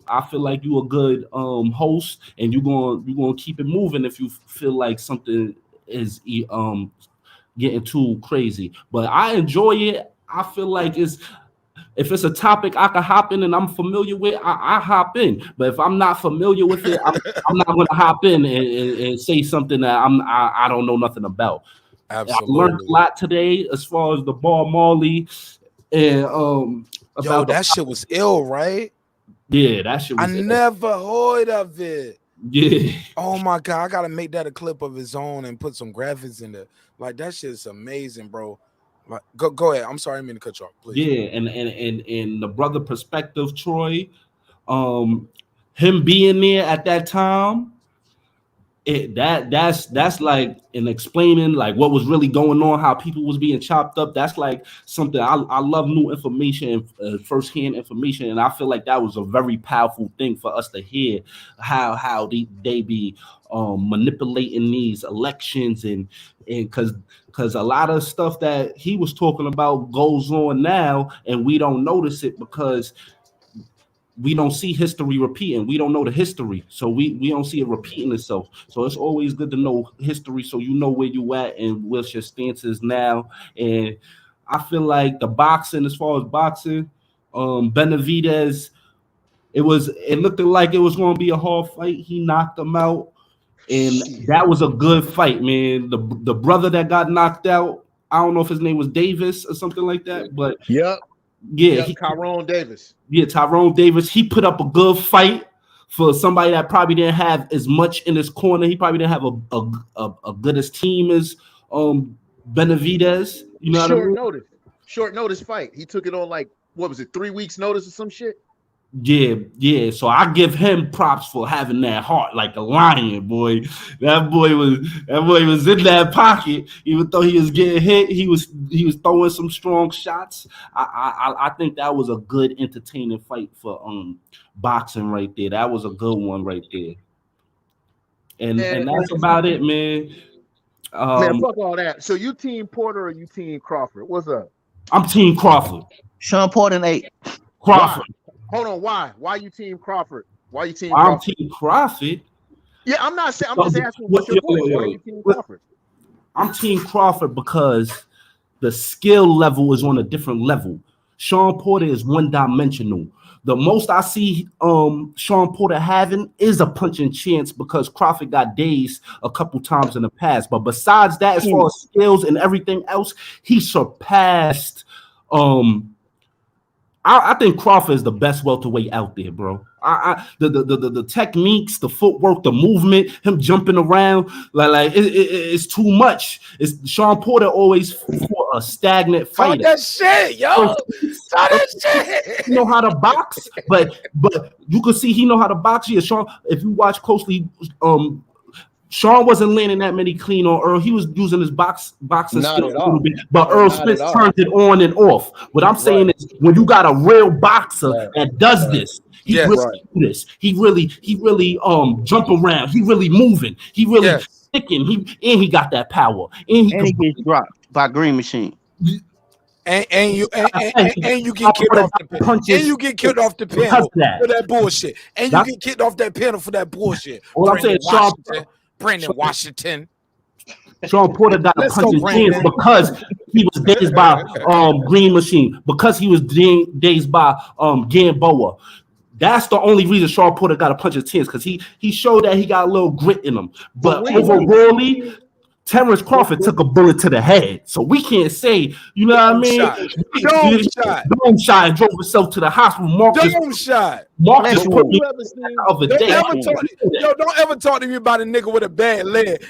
I feel like you a good host, and you're gonna keep it moving if you feel like something is getting too crazy. But I enjoy it. I feel like if it's a topic I can hop in and I'm familiar with, I hop in. But if I'm not familiar with it, I'm not gonna hop in and say something that I don't know nothing about. Absolutely. I learned a lot today as far as the Ball Marley and Yo, that shit was ill, right? Yeah, that shit was I never heard of it. Yeah. Oh my God, I gotta make that a clip of his own and put some graphics in there. Like, that shit is amazing, bro. Like, go ahead. I'm sorry, I didn't mean to cut you off. Please. Yeah, and the brother perspective, Troy, him being there at that time, that's like in explaining like what was really going on, how people was being chopped up. That's like something I love, new information, firsthand information, and I feel like that was a very powerful thing for us to hear, how they be manipulating these elections, and because a lot of stuff that he was talking about goes on now, and we don't notice it because we don't see history repeating. We don't know the history, so we don't see it repeating itself. So it's always good to know history, so you know where you at and what's your stances now. And I feel like the boxing, as far as boxing, Benavidez, it looked like it was going to be a hard fight. He knocked him out, and that was a good fight, man. The brother that got knocked out, I don't know if his name was Davis or something like that, but yep. Yeah, Kyrone Davis. Yeah, Tyrone Davis. He put up a good fight for somebody that probably didn't have as much in his corner. He probably didn't have a good as team as Benavidez. You know what I mean? Short notice fight. He took it on like, what was it, 3 weeks notice or some shit? Yeah. So I give him props for having that heart like a lion, boy. That boy was in that pocket. Even though he was getting hit, he was throwing some strong shots. I think that was a good, entertaining fight for boxing right there. That was a good one right there. And that's about it, man. Man, fuck all that. So you team Porter or you team Crawford? What's up? I'm team Crawford. Shawn Porter 8. Crawford. Why? Hold on, why? Why you team Crawford? Why you team I'm Crawford? team Crawford. Yeah, I'm not saying. I'm just asking what's your point. Why you team Crawford? I'm team Crawford because the skill level is on a different level. Shawn Porter is one-dimensional. The most I see Shawn Porter having is a punching chance because Crawford got dazed a couple times in the past. But besides that, as far as skills and everything else, he surpassed. I think Crawford is the best welterweight out there, bro. The techniques, the footwork, the movement, him jumping around, it's too much. It's Shawn Porter always for a stagnant fighter. Talk that shit, yo. Talk that shit. He know how to box, but you can see he know how to box. Yeah, Shawn. If you watch closely, Shawn wasn't landing that many clean on Earl. He was using his boxing skills a little bit, but Earl Spence turned it on and off. What I'm saying is, when you got a real boxer that does this, he really do this. He really jump around. He really moving. He really sticking. He got that power. And he gets dropped by Green Machine. And you get kicked off the panel. And you get kicked off the panel for that bullshit. And you get kicked off that panel for that bullshit. Well, I'm saying Brandon Washington. Shawn Porter got a punching chance because he was dazed by Green Machine, because he was dazed by Gamboa. That's the only reason Shawn Porter got a punching chance, because he showed that he got a little grit in him. But overall, Terence Crawford took a bullet to the head, so we can't say, you know what I mean? Dome shot and drove himself to the hospital. Dome shot. Marcus put me don't ever talk to me about a nigga with a bad leg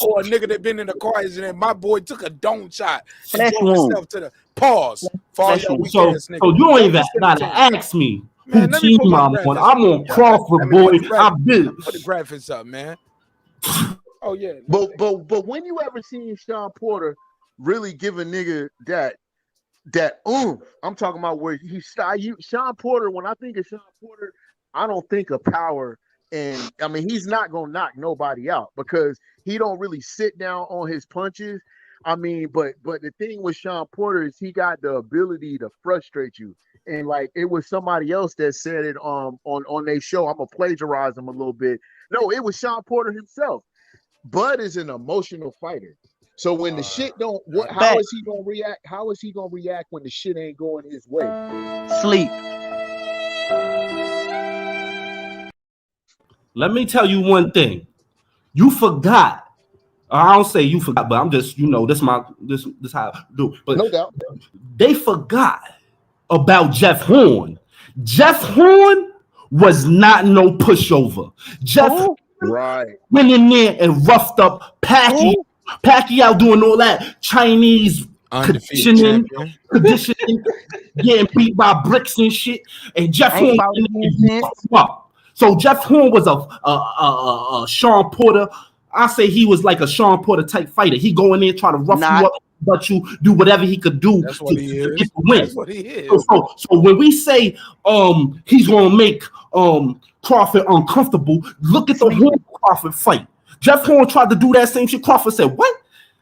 or a nigga that been in a car accident. My boy took a dome shot and drove himself to the pause. So you don't even gotta ask me who team I'm on. I'm on Crawford, boy. I've been. Put the graphics up, man. Oh yeah, but when you ever seen Shawn Porter really give a nigga that I'm talking about where Shawn Porter. When I think of Shawn Porter, I don't think of power, and I mean he's not gonna knock nobody out because he don't really sit down on his punches. I mean, but the thing with Shawn Porter is he got the ability to frustrate you, and like it was somebody else that said it on their show. I'm gonna plagiarize him a little bit. No, it was Shawn Porter himself. Bud is an emotional fighter. So when the shit don't, how is he gonna react? How is he gonna react when the shit ain't going his way? Sleep. Let me tell you one thing. You forgot. I don't say you forgot, but I'm just, this how I do. But no doubt. They forgot about Jeff Horn. Jeff Horn was not no pushover. Jeff went in there and roughed up Pacquiao doing all that Chinese conditioning, getting beat by bricks and shit. And Jeff Horn up. So Jeff Horn was a Shawn Porter. I say he was like a Shawn Porter type fighter. He go in there try to rough you up, but you do whatever he could do to get the win. That's what he is. So when we say he's gonna make Crawford uncomfortable, look at the Horn Crawford fight. Jeff Horn tried to do that same shit. Crawford said, "What?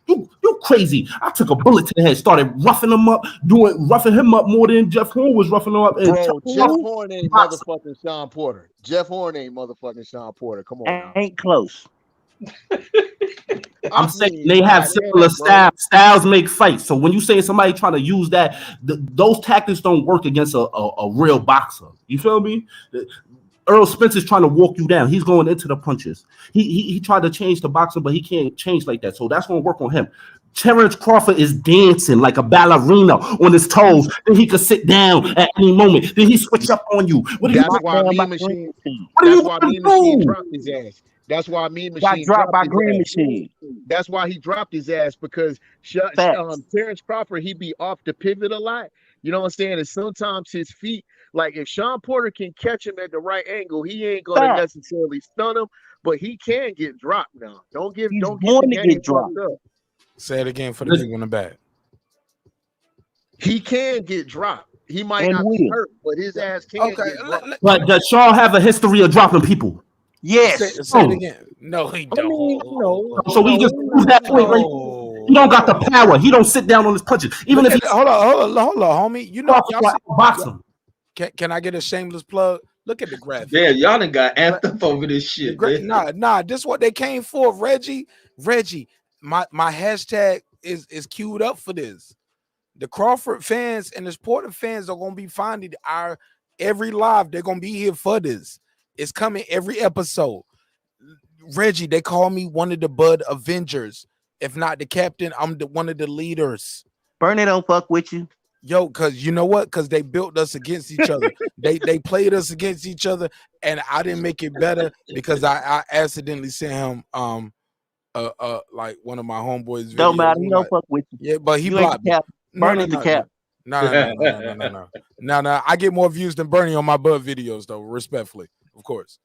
You crazy?" I took a bullet to the head, started roughing him up more than Jeff Horn was roughing him up. And Bro, Jeff Horn ain't motherfucking Shawn Porter. Jeff Horn ain't motherfucking Shawn Porter. Come on, ain't close. I'm saying they have similar styles make fights. So when you say somebody trying to use that, those tactics don't work against a real boxer. You feel me? Earl Spence is trying to walk you down. He's going into the punches. He tried to change the boxing, but he can't change like that. So that's going to work on him. Terence Crawford is dancing like a ballerina on his toes. Then he could sit down at any moment. Then he switch up on you. What do you That's want? why Mean Machine. What do you That's why want Mean Machine to do? dropped his ass. That's why Mean Got Machine dropped dropped by his Green ass. Machine. That's why he dropped his ass because Facts. Terence Crawford, he be off the pivot a lot. You know what I'm saying? And sometimes his feet, like if Sean Porter can catch him at the right angle, he ain't gonna Facts. necessarily stun him, but he can get dropped now. Don't get He's the going to game get fucked dropped. up. Say it again for the people in the back. He can get dropped. He might And not be will. hurt, but his ass can get dropped. But does Shaw have a history of dropping people? Yes. Say it again. No, he don't. So we just prove that point right there. He don't got the power. He don't sit down on his punches. Even if he hold on, homie. You know, Crawford y'all will box him. Can I get a shameless plug? Look at the graphic. Man, y'all done got amped up over this shit. Man. Nah. This what they came for, Reggie. My hashtag is queued up for this. The Crawford fans and the Porter fans are gonna be finding our every live. They're gonna be here for this. It's coming every episode. Reggie, they call me one of the Bud Avengers. If not the captain, I'm one of the leaders. Bernie don't fuck with you. Yo, cause you know what? Cause they built us against each other. they played us against each other, and I didn't make it better because I accidentally sent him like one of my homeboys. Don't videos. matter. He don't fuck with you. Yeah, but he You ain't blocked the me. cap. Bernie the cap. No. I get more views than Bernie on my Bud videos, though. Respectfully, of course.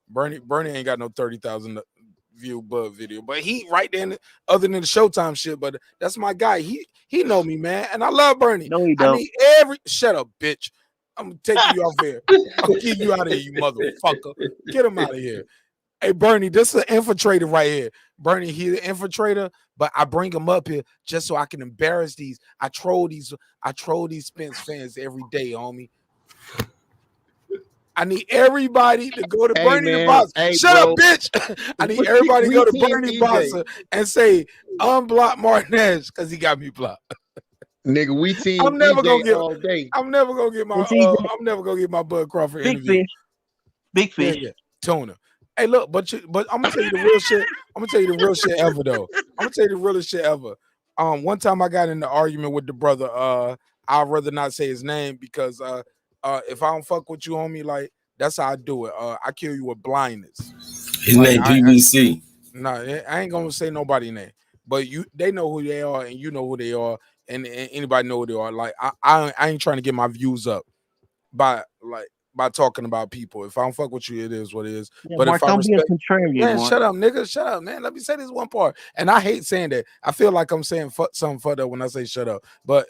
Bernie ain't got no 30,000 view Bud video, but he right there. Other than the Showtime shit, but that's my guy. He know me, man, and I love Bernie. No, he don't. I need shut up, bitch. I'm gonna take you off here. I'll get you out of here, you motherfucker. Get him out of here. Hey, Bernie, this is an infiltrator right here. Bernie, he's an infiltrator, but I bring him up here just so I can embarrass these. I troll these Spence fans every day, homie. I need everybody to go to Bernie the Boxer. Shut up, bitch. I need everybody to go to Bernie Boxer and say, unblock marqnash because he got me blocked. Nigga, we team. I'm never gonna get all day. I'm never gonna get my Bud Crawford Big interview. fish. Big fish. Yeah. Tuna. Hey, look, but I'm gonna tell you the real shit. I'm gonna tell you the real shit ever, though. I'm gonna tell you the realest shit ever. One time I got in the argument with the brother. I'd rather not say his name because if I don't fuck with you, homie, like that's how I do it. I kill you with blindness. His name PBC. No, I ain't gonna say nobody's name, but they know who they are, and you know who they are, and anybody know who they are. Like I ain't trying to get my views up by talking about people. If I don't fuck with you, it is what it is. Yeah, but Mark, if I don't be a respect, contrarian, man, Mark. shut up, nigga, shut up, man. Let me say this one part, and I hate saying that. I feel like I'm saying something fucked up when I say shut up, but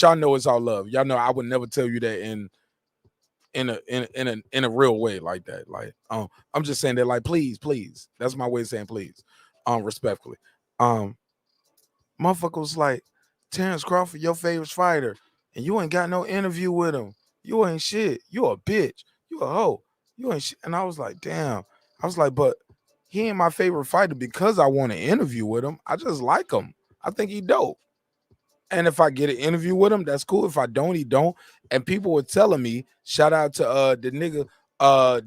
y'all know it's all love. Y'all know I would never tell you that in a real way like that. Like, I'm just saying that, like, please. That's my way of saying please. Respectfully. Motherfucker was like, Terence Crawford, your favorite fighter, and you ain't got no interview with him. You ain't shit. You a bitch. You a hoe. You ain't shit. And I was like, damn. I was like, but he ain't my favorite fighter because I want to interview with him. I just like him. I think he dope. And if I get an interview with him, that's cool. If I don't, he don't. And people were telling me, shout out to the nigga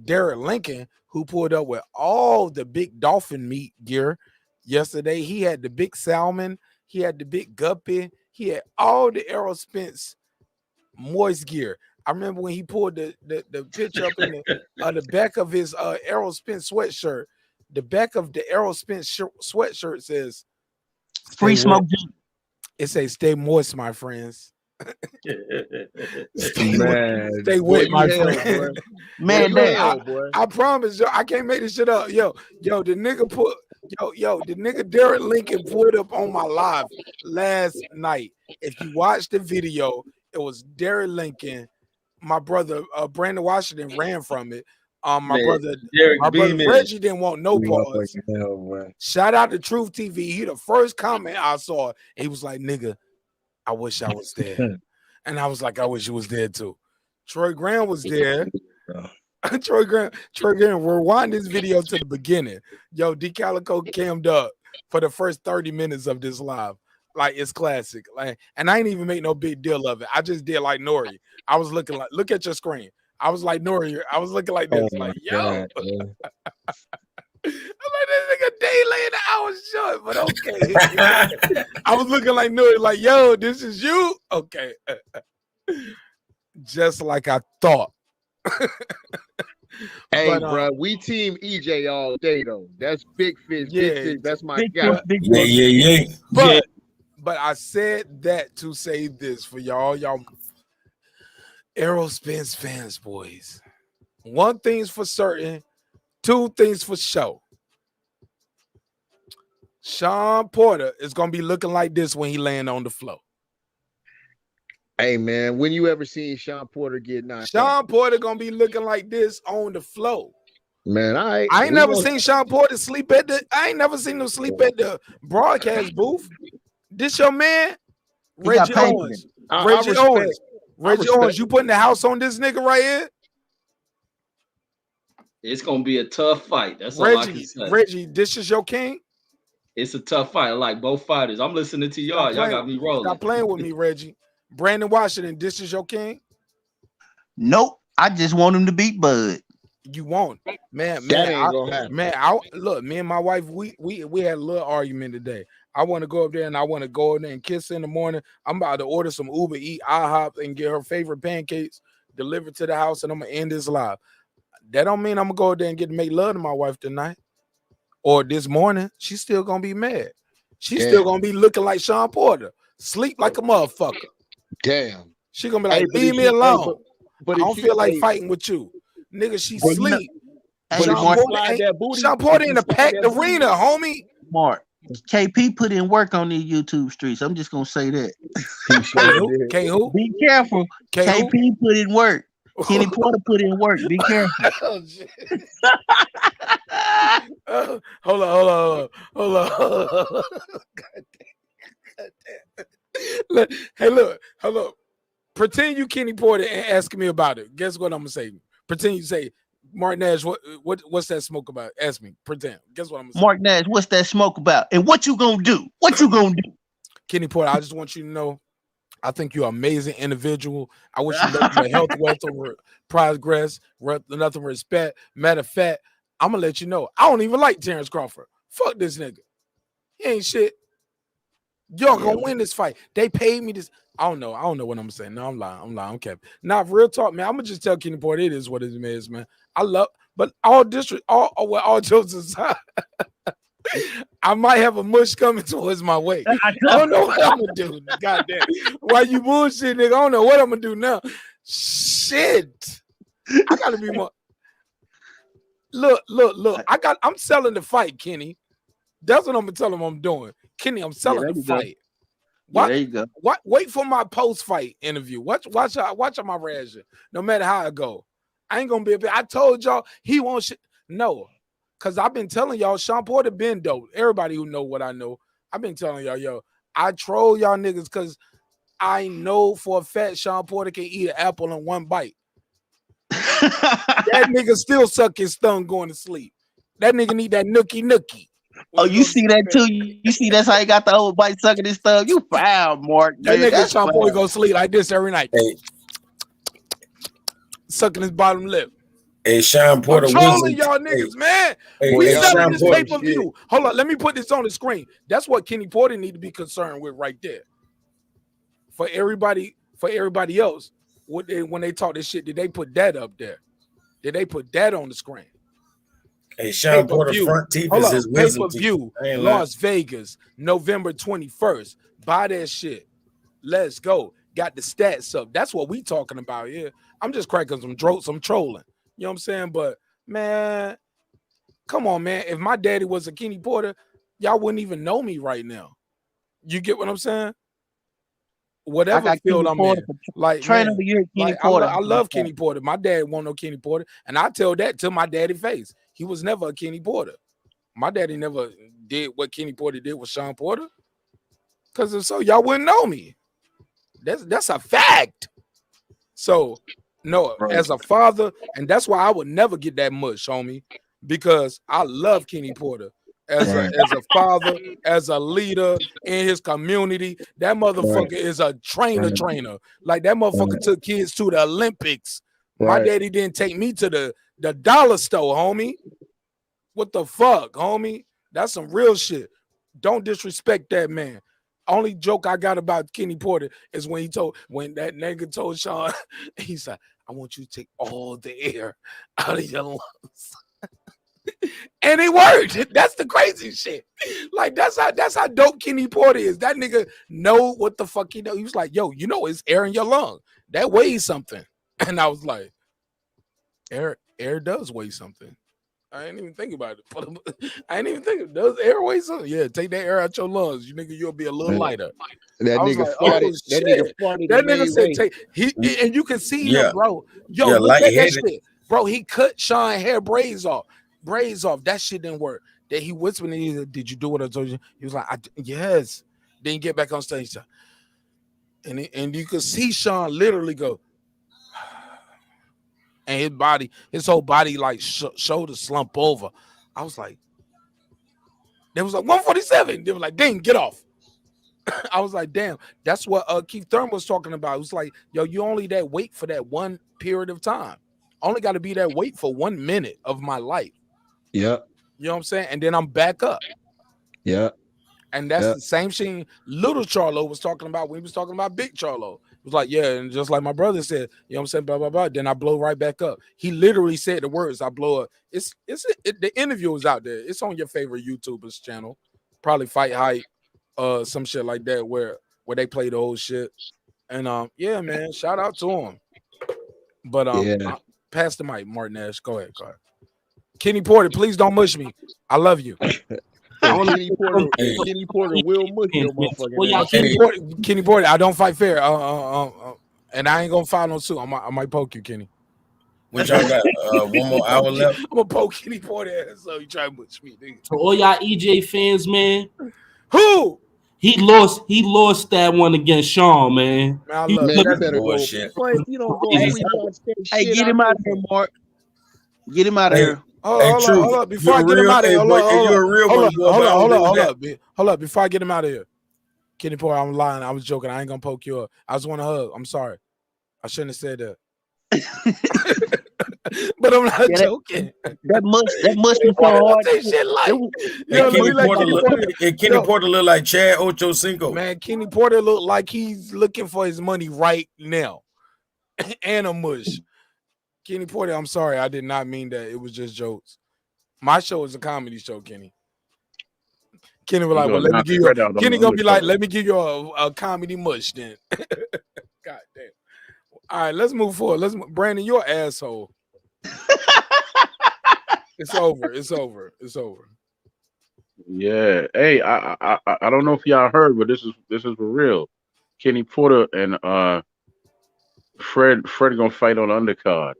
Derek Lincoln, who pulled up with all the big dolphin meat gear yesterday. He had the big salmon, he had the big guppy, he had all the Aerospence moist gear. I remember when he pulled the picture up in the back of his Aerospence sweatshirt. The back of the Aerospence sweatshirt says Free smoke. It says stay moist, my friends. Stay Boy, wet, my you hell, friend. boy. Man, Boy, you that- hell, boy. I promise you, I can't make this shit up. Yo, the nigga the nigga Derek Lincoln pulled up on my live last night. If you watch the video, it was Derek Lincoln. My brother Brandon Washington ran from it. My brother Reggie didn't want no pause. Shout out to Truth TV. He the first comment I saw. He was like, "Nigga, I wish I was there," and I was like, "I wish you was there too." Troy Graham was there. Troy Graham, rewind this video to the beginning. Yo, D Calico cammed up for the first 30 minutes of this live. Like, it's classic. Like, and I ain't even make no big deal of it. I just did like Nori. I was looking like, look at your screen. I was like Nori. I was looking like this. Like, yo. I'm like, nigga day late an hour short, but okay. I was looking like no, like yo, this is you. Okay, just like I thought. Hey, bro, we team EJ all day though. That's big fish, big fish. That's my guy. But I said that to say this for y'all Aerospins fans, boys. One thing's for certain, two things for sure. Shawn Porter is gonna be looking like this when he land on the floor. Hey man, when you ever seen Shawn Porter get knocked out? Shawn Porter gonna be looking like this on the floor. Man, I ain't never seen Shawn Porter sleep at the. I ain't never seen him sleep at the broadcast booth. This your man, Reggie Owens. Reggie Owens. Reggie Owens, you putting the house on this nigga right here? It's gonna be a tough fight. That's all I can say. Reggie, this is your king. It's a tough fight. I like both fighters. I'm listening to y'all. Y'all got me rolling. Stop playing with me, Reggie. Brandon Washington, this is your king. Nope. I just want him to beat Bud. You won't, man. Look, me and my wife, we had a little argument today. I want to go up there and I want to go in there and kiss her in the morning. I'm about to order some Uber Eat, IHOP, and get her favorite pancakes delivered to the house, and I'm gonna end this live. That don't mean I'm gonna go up there and get to make love to my wife tonight or this morning. She's still gonna be mad. She's still gonna be looking like Shawn Porter, sleep like a motherfucker. Damn. She gonna be like, leave me alone. But I don't feel like fighting with you. Nigga, she sleep. Shawn Porter in a packed arena, homie. Mark, KP put in work on these YouTube streets. I'm just gonna say that. K who? Be careful. KP put in work. Kenny Porter put in work. Be careful. Hold on. Hey, look. Pretend you Kenny Porter and ask me about it. Guess what I'm gonna say? Pretend you say, Mark Nash, what's that smoke about? Ask me. Pretend. Guess what I'm gonna say? Mark Nash, what's that smoke about? And what you gonna do? Kenny Porter, I just want you to know, I think you're an amazing individual. I wish you nothing but health, wealth, progress, nothing but respect. Matter of fact, I'm gonna let you know, I don't even like Terence Crawford. Fuck this nigga. He ain't shit. Y'all gonna win this fight. They paid me this. I don't know what I'm saying. No, I'm lying. I'm capping. Now, real talk, man. I'm gonna just tell Kenny Porter it is what it is, man. But all jokes aside, I might have a mush coming towards my way. I don't know what I'm gonna do. Goddamn. Why you bullshit, nigga? I don't know what I'm gonna do now. Shit. I gotta be more. Look. I'm selling the fight, Kenny. That's what I'm gonna tell him I'm doing. Kenny, I'm selling the fight. There you go. Wait for my post-fight interview. Watch my reaction. No matter how it go, I ain't gonna be. I told y'all he won't. No, because I've been telling y'all Shawn Porter been dope. Everybody who know what I know, I've been telling y'all, yo, I troll y'all niggas because I know for a fact Shawn Porter can eat an apple in one bite. That nigga still suck his thumb going to sleep. That nigga need that nookie. Oh, you see that too? You see that's how he got the old bite sucking his thumb? You foul, Mark. That nigga Shawn Porter go sleep like this every night. Hey. Sucking his bottom lip. Hey, Shawn Porter. Trolling y'all niggas, man. We selling this pay-per-view. Hold on, let me put this on the screen. That's what Kenny Porter need to be concerned with right there. For everybody else, when they talk this shit, did they put that up there? Did they put that on the screen? Hey, Shawn Porter front teeth is his wisdom pay-per-view, Las Vegas, November 21st. Buy that shit. Let's go. Got the stats up. That's what we talking about here. I'm just cracking some jokes. I'm trolling. You know what I'm saying? But, man, come on, man. If my daddy was a Kenny Porter, y'all wouldn't even know me right now. You get what I'm saying? Whatever field I'm in. Like, trainer of the year, Kenny Porter. I love Kenny Porter. My dad won't know Kenny Porter. And I tell that to my daddy face. He was never a Kenny Porter. My daddy never did what Kenny Porter did with Shawn Porter. Because if so, y'all wouldn't know me. That's a fact. So, no, as a father, and that's why I would never get that much, homie, because I love Kenny Porter. As a father, as a leader in his community, that motherfucker is a trainer. Like that motherfucker took kids to the Olympics. My daddy didn't take me to the dollar store, homie. What the fuck, homie? That's some real shit. Don't disrespect that man. Only joke I got about Kenny Porter is when that nigga told Shawn, he said, I want you to take all the air out of your lungs. And it worked. That's the crazy shit. Like that's how dope Kenny Porter is. That nigga know what the fuck he know. He was like, yo, you know it's air in your lung. That weighs something. And I was like, air does weigh something. I ain't even think about it. I ain't even think. Does air weigh something? Yeah, take that air out your lungs. You nigga, you'll be a little lighter. That nigga farted. That nigga farted. That nigga said, "Take." And you can see him, bro. Yo, look at that shit, bro. He cut Shawn hair braids off. That shit didn't work. Then he whispered, and he said, "Did you do what I told you?" He was like, "Yes." Then he get back on stage, and you could see Shawn literally go. And his whole body like shoulder slump over. I was like, they was like 147. They were like, dang, get off. I was like, damn, that's what Keith Thurman was talking about. It was like, yo, you only that weight for that one period of time. I only got to be that weight for 1 minute of my life. Yeah. You know what I'm saying? And then I'm back up. Yeah. And that's the same thing Little Charlo was talking about when he was talking about Big Charlo. It was like, yeah, and just like my brother said, you know what I'm saying, blah, blah, blah. Then I blow right back up. He literally said the words, I blow up. The interview is out there. It's on your favorite YouTuber's channel. Probably Fight Hype, some shit like that where they play the whole shit. And yeah, man, shout out to him. But pass the mic, marqnash. Go ahead. Kenny Porter, please don't mush me. I love you. Kenny Porter will mush your motherfucking Kenny Porter, I don't fight fair. And I ain't gonna file no suit. I might poke you, Kenny. What y'all got? 1 more hour left. I'm gonna poke Kenny Porter ass so you try to mush me, nigga. To all y'all EJ fans, man. Who? He lost that one against Shawn, man. Man, I love that better bullshit. You don't go Hey, get him out of here, Mark. Get him out of here. Hold up. Before I get him out of here, hold up. Before I get him out of here, Kenny Porter, I'm lying. I was joking. I ain't gonna poke you up. I just want to hug. I'm sorry. I shouldn't have said that. But I'm not joking. That must be so hard. Kenny Porter look like Chad Ochocinco. Man, Kenny Porter look like he's looking for his money right now. And a mush. Kenny Porter, I'm sorry. I did not mean that. It was just jokes. My show is a comedy show, Kenny. Kenny was like, well, let me give you Kenny gonna be like, let me give you a comedy mush then. God damn. All right, let's move forward. Brandon, you're an asshole. It's over. Yeah. Hey, I don't know if y'all heard, but this is for real. Kenny Porter and Fred gonna fight on the undercard.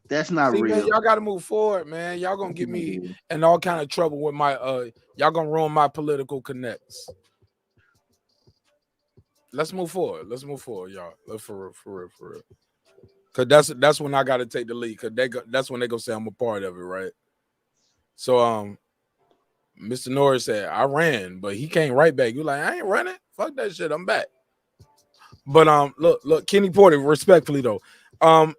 That's not real. Man, y'all gotta move forward, man. Y'all gonna get me in all kind of trouble with my y'all gonna ruin my political connects. Let's move forward, y'all. Let's for real. Cause that's when I gotta take the lead. Cause that's when they gonna say I'm a part of it, right? So Mr. Norris said I ran, but he came right back. You like, I ain't running. Fuck that shit. I'm back. But look, Kenny Porter, respectfully though,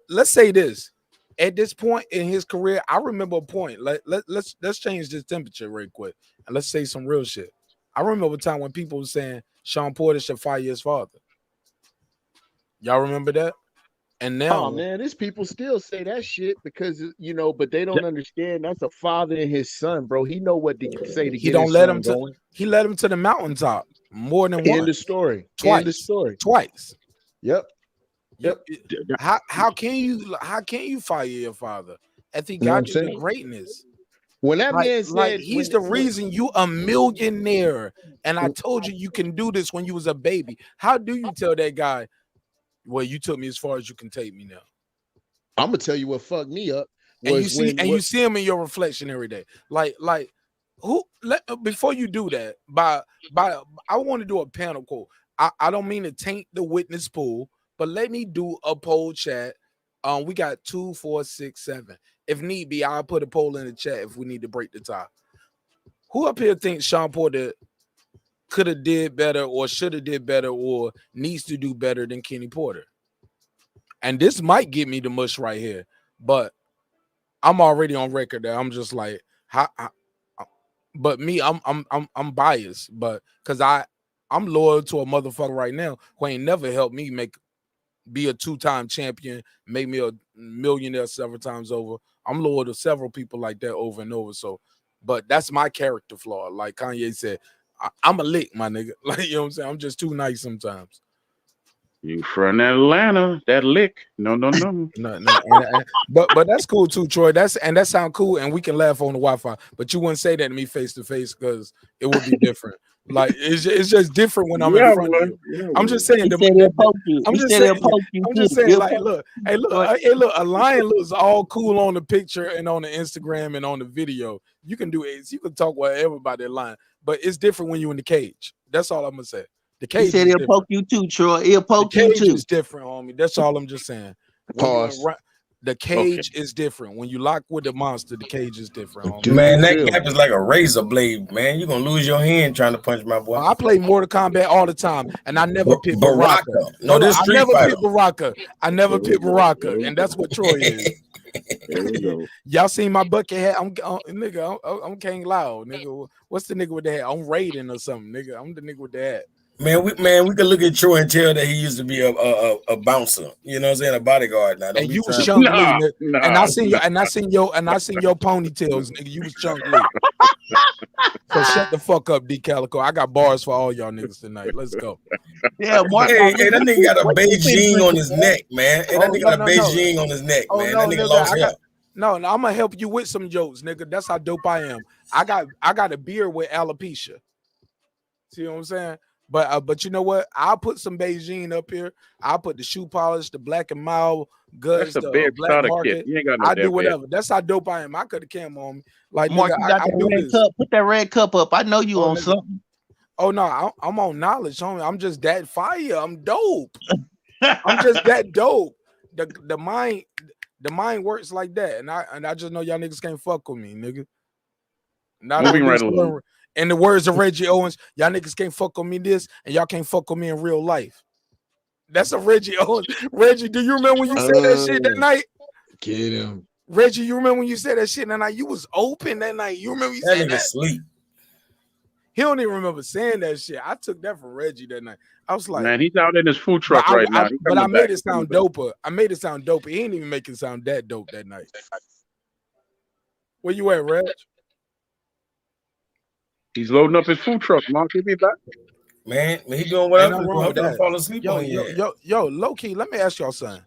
let's say this. At this point in his career, I remember a point. Let's change this temperature real quick and let's say some real shit. I remember a time when people were saying Shawn Porter should fire his father. Y'all remember that? And now, oh man, these people still say that shit because but they don't understand that's a father and his son, bro. He know what to say to he don't let him to. He led him to the mountaintop more than once. In the story, twice. Yep. How can you fire your father if he got you to greatness? When that man said he's the reason you a millionaire, and I told you can do this when you was a baby. How do you tell that guy, well, you took me as far as you can take me now? I'm gonna tell you what fucked me up. And you see him in your reflection every day. Before you do that, I want to do a panel call. I don't mean to taint the witness pool, but let me do a poll chat. We got 2, 4, 6, 7. If need be, I'll put a poll in the chat if we need to break the tie. Who up here thinks Shawn Porter could have did better or should have did better or needs to do better than Kenny Porter? And this might get me the mush right here, but I'm already on record that I'm just like, But me, I'm biased, but because I'm loyal to a motherfucker right now who ain't never helped me be a 2-time champion, make me a millionaire several times over. I'm loyal to several people like that over and over. So, but that's my character flaw. Like Kanye said, I'm a lick, my nigga. Like, you know what I'm saying? I'm just too nice sometimes. You from Atlanta, that lick. No. No. But that's cool too, Troy. That sound cool, and we can laugh on the Wi-Fi. But you wouldn't say that to me face to face because it would be different. Like it's just different when I'm in front of you. I'm just saying. I'm just saying. Like, look, look. A lion looks all cool on the picture and on the Instagram and on the video. You can do it. You can talk whatever about that lion, but it's different when you're in the cage. That's all I'm gonna say. The cage. He said he'll poke you too, Troy. He'll poke you too. The cage is different, homie. That's all I'm just saying. Pause. The cage is different. When you lock with the monster, the cage is different, homie. Man, that gap is like a razor blade, man. You're gonna lose your hand trying to punch my boy. I play Mortal Kombat all the time, and I never pick Baraka. No, this I Street never Fighter. pick Baraka. I never pick Baraka, and that's what Troy is. Y'all seen my bucket hat? I'm King Loud, nigga. What's the nigga with the hat? I'm Raiden or something, nigga. I'm the nigga with the hat. Man, we could look at Troy and tell that he used to be a bouncer. You know what I'm saying? A bodyguard now. And you was Chung Lee, nigga. And I seen your ponytails, nigga. You was Chung Lee. So shut the fuck up, D Calico. I got bars for all y'all niggas tonight. Let's go. Yeah, Mark. Hey, that nigga got a Beijing on his neck, man. Hey, that nigga got a Beijing on his neck, man. That nigga lost hair. No, I'm gonna help you with some jokes, nigga. That's how dope I am. I got a beard with alopecia. See what I'm saying? But you know what? I'll put some Beijing up here. I'll put the shoe polish, the black and mild goods, That's a the bed black starter market. kit. You ain't got no I do damn whatever. bed. That's how dope I am. I could have came on me. Like, Mark, nigga, you got I that do red this. cup. Put that red cup up. I know you on something. Oh no, I'm on knowledge, homie. I'm just that fire. I'm dope. I'm just that dope. The mind works like that, and I just know y'all niggas can't fuck with me, nigga. Moving right along. In the words of Reggie Owens, y'all niggas can't fuck with me this, and y'all can't fuck with me in real life. That's a Reggie Owens. Reggie, do you remember when you said that shit that night? Get him. Reggie, you remember when you said that shit that night? You was open that night. You remember you said that? Sleep. He don't even remember saying that shit. I took that from Reggie that night. I was like, man, he's out in his food truck right now. But I made it sound doper. I made it sound doper. He didn't even make it sound that dope that night. Where you at, Reg? He's loading up his food truck, Mark. He'll be back. Man, he doing whatever. Don't fall asleep on you. Yo, low key, let me ask y'all something.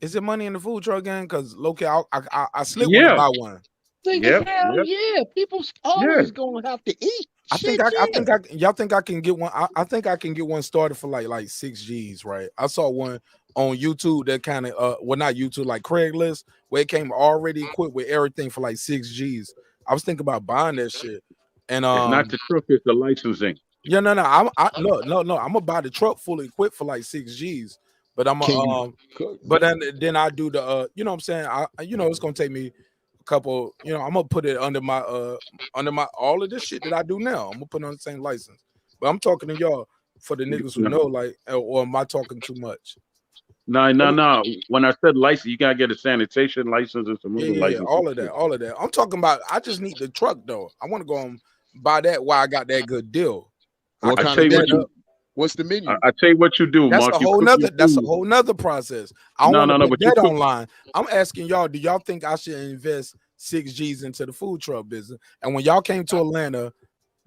Is there money in the food truck gang? Because low key, I slid one to buy one. Hell yeah, people's always gonna have to eat. Y'all think I can get one? I think I can get one started for like 6 G's, right? I saw one on YouTube that kind of well, not YouTube, like Craigslist, where it came already equipped with everything for like 6 G's. I was thinking about buying that shit. And it's not the truck, it's the licensing. Yeah, no. I'm gonna buy the truck fully equipped for like 6 G's. But I'm but then I do the you know what I'm saying? It's gonna take me a couple, I'm gonna put it under my all of this shit that I do now. I'm gonna put it on the same license. But I'm talking to y'all for the niggas who know, like, or am I talking too much? No. When I said license, you gotta get a sanitation license and some other license. All of that. I'm talking about. I just need the truck though. I want to go and buy that while I got that good deal. What kind of menu? What's the menu? I tell you what you do, That's Mark. That's a whole nother process. I don't want to put that online. I'm asking y'all, do y'all think I should invest 6 G's into the food truck business? And when y'all came to Atlanta,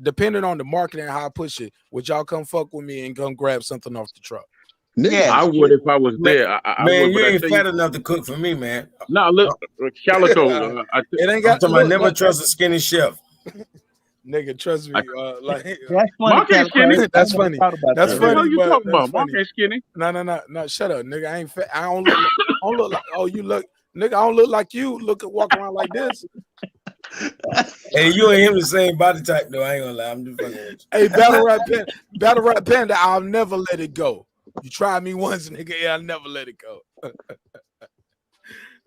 depending on the marketing and how I push it, would y'all come fuck with me and come grab something off the truck? Yeah, I would if I was there. I man, would, you ain't fat enough to cook for me, man. No, look, Calico. It ain't got. I never trust a skinny chef. Nigga, trust me. Like that's funny. Mark ain't skinny. That's funny. That's funny. What are you talking about? Mark ain't skinny. No. Shut up, nigga. I ain't fat. I don't look like. Oh, you look, nigga. I don't look like you. Walk around like this. Hey, you and him the same body type, though. I ain't gonna lie. I'm just fucking with you. Hey, Battle Rap Panda. I'll never let it go. You try me once, nigga. Yeah, I'll never let it go.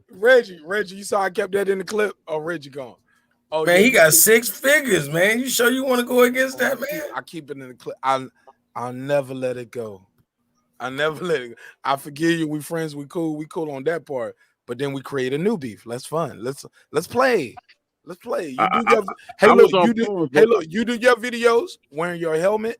Reggie, you saw I kept that in the clip. Oh, Reggie gone. Oh, man, he got 6 figures, man. You sure you want to go against that, man? I keep it in the clip. I'll never let it go. I never let it go. I forgive you. We friends. We cool on that part. But then we create a new beef. Let's fun. Let's play. Let's play. You I, do I, your hey I look, was on you do pause, hey but look, you do your videos wearing your helmet,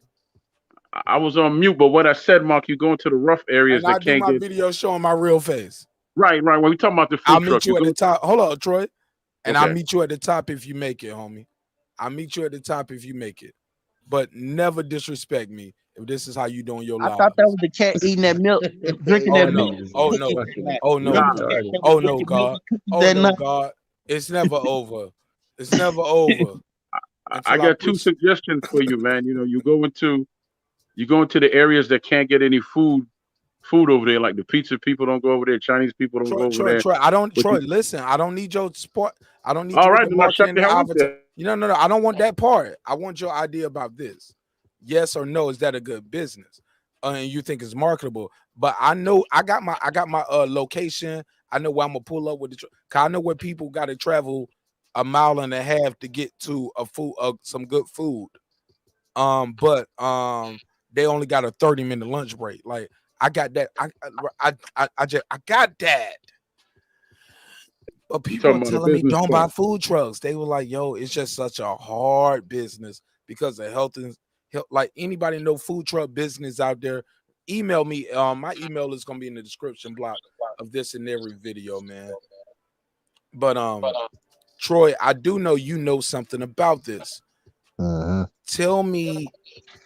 I was on mute. But what I said, Mark, you go into the rough areas and I that do can't my get video showing my real face. right. When we talking about the I'll food meet truck, you you at go. the top. Hold on, Troy. And I'll Okay. meet you at the top if you make it, homie. I'll meet you at the top if you make it. But never disrespect me if this is how you doing your I lives. thought that was the cat eating that milk, drinking Oh that no! milk. Oh no! Oh no! Nah, Oh no, God! Oh no, God! It's never over. It's never over I until I got two put. suggestions for you, man. You know, you go into the areas that can't get any food over there, like the pizza people don't go over there, Chinese people don't go over there. Troy. I don't. But Troy, you, listen. I don't need your support. I don't need all you with right, the then I shut marketing, the the hell up avatar. there. No. I don't want that part. I want your idea about this. Yes or no? Is that a good business? And you think it's marketable? But I know I got my location. I know where I'm gonna pull up with the. Cause I know where people got to travel a mile and a half to get to some good food. But they only got a 30-minute lunch break. Like I got that. I got that. But You people are talking about a telling me business don't buy plan? food trucks. They were like, "Yo, it's just such a hard business because of health and health." Like anybody know food truck business out there? Email me. My email is gonna be in the description block of this and every video, man. But Troy, I do know you know something about this. Tell me,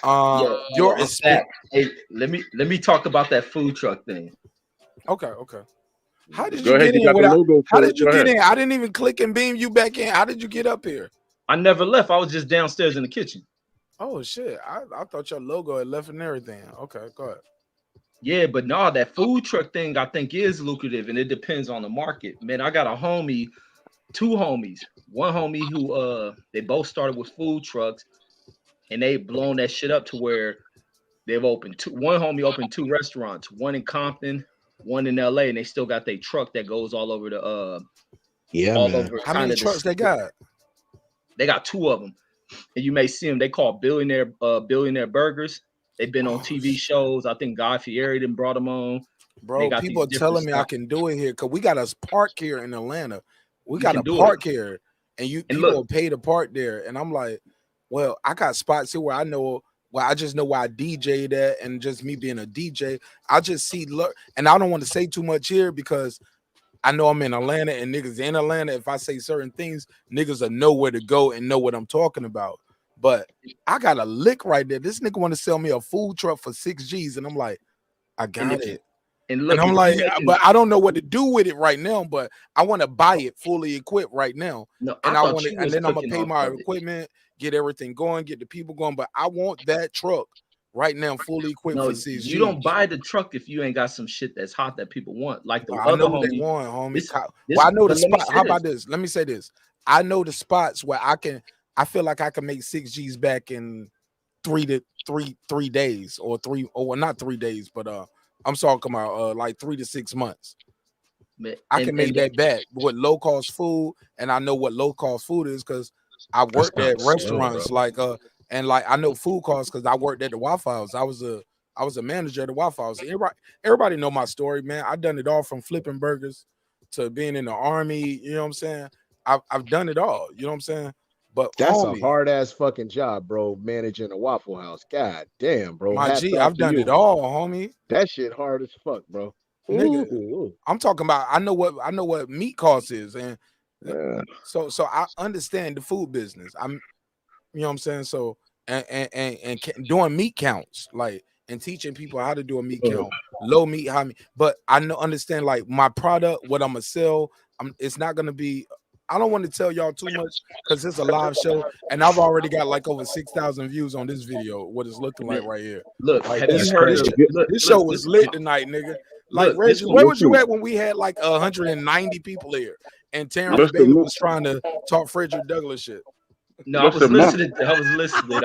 your I'm back. Hey, let me talk about that food truck thing. Okay. How did Go you ahead. get You in got the without? logo How for did it. you Go get ahead. in? I didn't even click and beam you back in. How did you get up here? I never left. I was just downstairs in the kitchen. Oh shit! I thought your logo had left and everything. Okay, go ahead. Yeah, but no, that food truck thing I think is lucrative, and it depends on the market. Man, I got a homie, two homies. One homie who they both started with food trucks, and they blown that shit up to where they've opened two. One homie opened two restaurants, one in Compton, one in LA, and they still got their truck that goes all over the all over How kind many of trucks they got? They got two of them, and you may see them. They call billionaire burgers. They've been on TV shows. I think Guy Fieri then brought them on. They Bro, got people these are different telling me I stuff. can do it here because we got a park here in Atlanta. We You got can a do it. park here, and And people look, will pay to park there. And I'm like, well, I got spots here where I know. Well, I just know where I DJ that, and just me being a DJ, I just see look, and I don't want to say too much here because I know I'm in Atlanta, and niggas in Atlanta. If I say certain things, niggas will know where to go and know what I'm talking about. But I got a lick right there. This nigga want to sell me a food truck for 6 G's, and I'm like, I and got if it. and And look, I'm if like, you making but I don't know what to do with it right now. But I want to buy it fully equipped right now, no, and I I thought want it, you and was then I'm gonna cooking pay off my of it. equipment, get everything going, get the people going. But I want that truck right now, fully equipped No, for 6 you don't G's. buy the truck if you ain't got some shit that's hot that people want. Like the I other know what they homie, want, homie. this Well, this. I know the But let me spot. say How this. about this? Let me say this. I know the spots where I feel like I can make 6 G's back in 3 days or not 3 days, but I'm talking about like 3 to 6 months. Man, I can make that back with low cost food, and I know what low cost food is because I worked at restaurants and like I know food costs because I worked at the Waffle House. I was a manager at the Waffle House. Everybody know my story, man. I done it all from flipping burgers to being in the army. You know what I'm saying? I've done it all. You know what I'm saying? But That's a homie, hard ass fucking job, bro. Managing a Waffle House. God damn, bro. my Hats G, off I've to done you. it all, homie. That shit hard as fuck, bro. Nigga, Ooh. I'm talking about. I know what meat cost is, and so I understand the food business. You know what I'm saying? So doing meat counts, like, and teaching people how to do a meat count, low meat, high meat. But I understand like my product, what I'm gonna sell. It's not gonna be. I don't want to tell y'all too much because it's a live show, and I've already got like over 6,000 views on this video. What it's looking like right here. Look, Like have you heard of this show was lit tonight, nigga. Like Reggie, where was you at when we had like 190 people here, and Terence Bailey was trying to talk Frederick Douglass shit? No, I was listening. I was listening.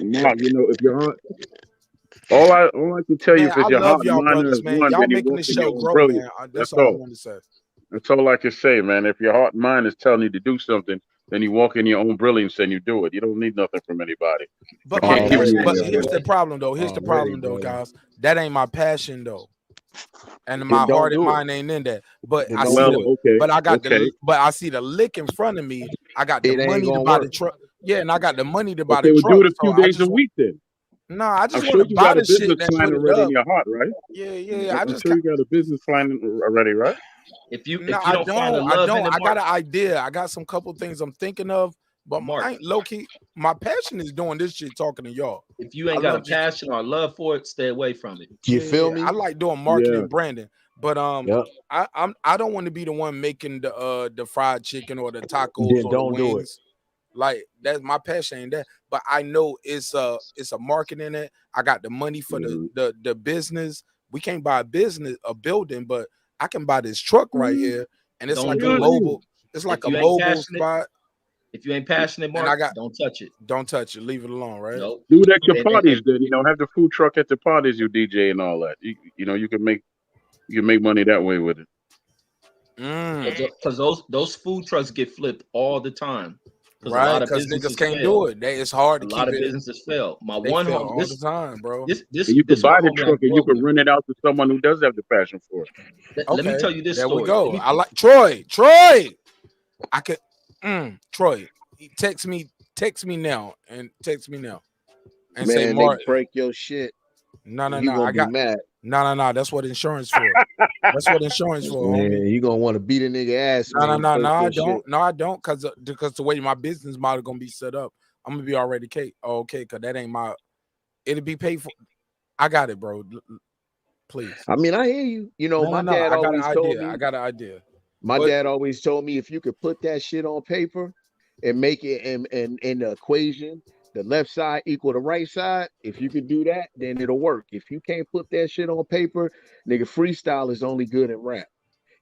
Mark, you know, if you're all I can tell you, Man, if I it's your love heart, y'all mind, brothers, is man. one, Y'all then you making walk this in show your own grow, brilliance. man. That's all I all. want to say. That's all I can say, man. If your heart and mind is telling you to do something, then you walk in your own brilliance and you do it. You don't need nothing from anybody. But You can't keep saying but you're here's the good. problem, though. Here's the problem, though, guys. That ain't my passion, though. and my don't heart and do it. mind ain't in that. But Then I don't see do the, it. okay, but I got okay. the, but I see the lick in front of me. I got the It ain't money to gonna buy work. the truck. Yeah, and I got the money to buy Okay, the we'll do truck. it a So few I days just a want, week then. no, I I'm just sure want to you buy got a the shit business and plan put it already in up. your heart, right? Yeah. I I'm just sure you got a business plan already, right? If you no, don't find the I love in don't. the I got market, an idea. I got some couple things I'm thinking of, but Mark, I ain't low key. My passion is doing this shit, talking to y'all. if you I ain't got a love just passion or a love for it, stay away from it. You feel I me? like doing marketing and branding, but Yep. I don't want to be the one making the fried chicken or the tacos Then or the don't do it. wings. Like that's my passion ain't that. But I know it's a market in it. I got the money for the business. We can't buy a building, but I can buy this truck right here, and it's Don't like a do it. mobile. It's like If a you ain't mobile passionate, spot, if you ain't passionate, and I Mark, got don't touch it. don't touch it. Leave it alone, right? Nope. Do it at your And parties then. Have the food truck at the parties you DJ and all that. You can make money that way with it. because those food trucks get flipped all the time. Because a Right, lot of because niggas businesses can't fail. do it. It's hard A to lot keep of it. businesses fail. My They one fail home, all the time, bro. And you could one buy the homie truck I'm and you could building. rent it out to someone who does have the passion for it. Let me Okay, tell you this there we story. go. I like Troy. I could, Troy. Text me now and say Man, they Mark. break your shit. No. You gonna I be got mad. no. That's what insurance for. That's what insurance for, homie. Man, you gonna want to beat a nigga ass. No. When he break I your don't. shit. No, I don't. Because the way my business model gonna be set up, I'm gonna be already okay. Because that ain't my. It'll be paid for. I got it, bro. Please. I mean, I hear you. My No. dad I got an always told idea. me. I got an idea. My But dad always told me if you could put that shit on paper and make it in the equation, the left side equal the right side. If you could do that, then it'll work. If you can't put that shit on paper, nigga, freestyle is only good in rap.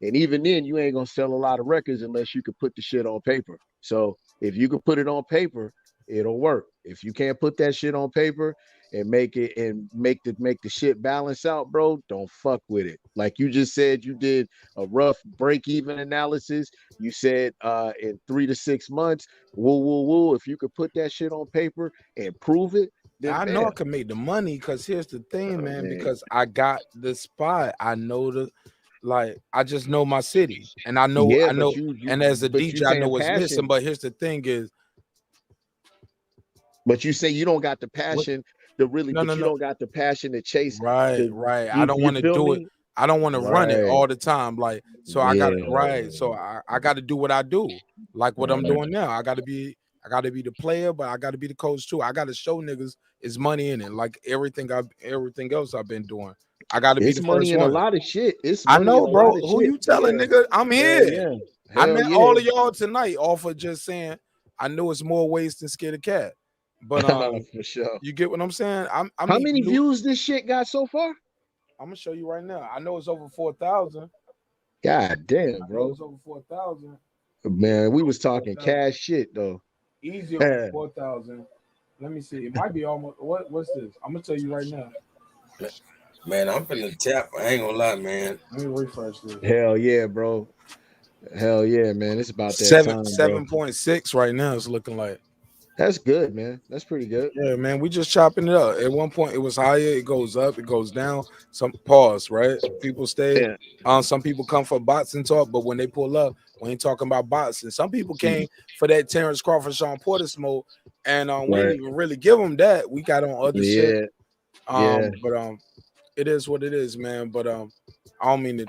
And even then, you ain't gonna sell a lot of records unless you could put the shit on paper. So if you could put it on paper, it'll work. If you can't put that shit on paper and make the shit balance out, bro, don't fuck with it. Like you just said, you did a rough break-even analysis. You said in 3 to 6 months, woo. If you could put that shit on paper and prove it, then I know I bam. can make the money because here's the thing, man. Man. Because I got the spot. I know I just know my city, and I know, Yeah, but and as a but you DJ, I know saying what's missing. passion. But here's the thing: is But you say you don't got the what? passion to really, No. but you don't got the passion to chase Right. the I don't you want to feel do it. me? I don't want to run it Right. all the time. Like, so I got Yeah. So I got to do what I do, like what I'm doing now. I got to be the player, but I got to be the coach too. I got to show niggas it's money in it, like everything else I've been doing. I got to be It's the money first in a one. lot of shit. It's I money in know, a lot bro. of Who shit. you telling, Yeah. nigga? I'm Hell here. yeah. I Hell met yeah. all of y'all tonight off of just saying I know it's more ways than scared a cat. But For sure. you get what I'm saying? I How mean, many views this shit got so far? I'm gonna show you right now. I know it's over 4,000. God damn, I know bro. it's over 4,000. Man, we was Over talking 4,000. cash shit though. Easy over 4,000. Let me see. It might be almost. What's this? I'm gonna tell you right now. Man, I'm finna tap. I ain't gonna lie, man. Let me refresh this. Hell yeah, bro. Hell yeah, man. It's about that time, bro. 7.6 right now. It's looking like. That's good, man. That's pretty good. Yeah, man. We just chopping it up. At one point, it was higher. It goes up. It goes down. Some pause. Right. People stay. Yeah. Some people come for bots and talk, but when they pull up, we ain't talking about bots. And some people came for that Terence Crawford, Shawn Porter smoke, and we ain't even really give them that. We got on other shit. Yeah. But it is what it is, man. But I don't mean to.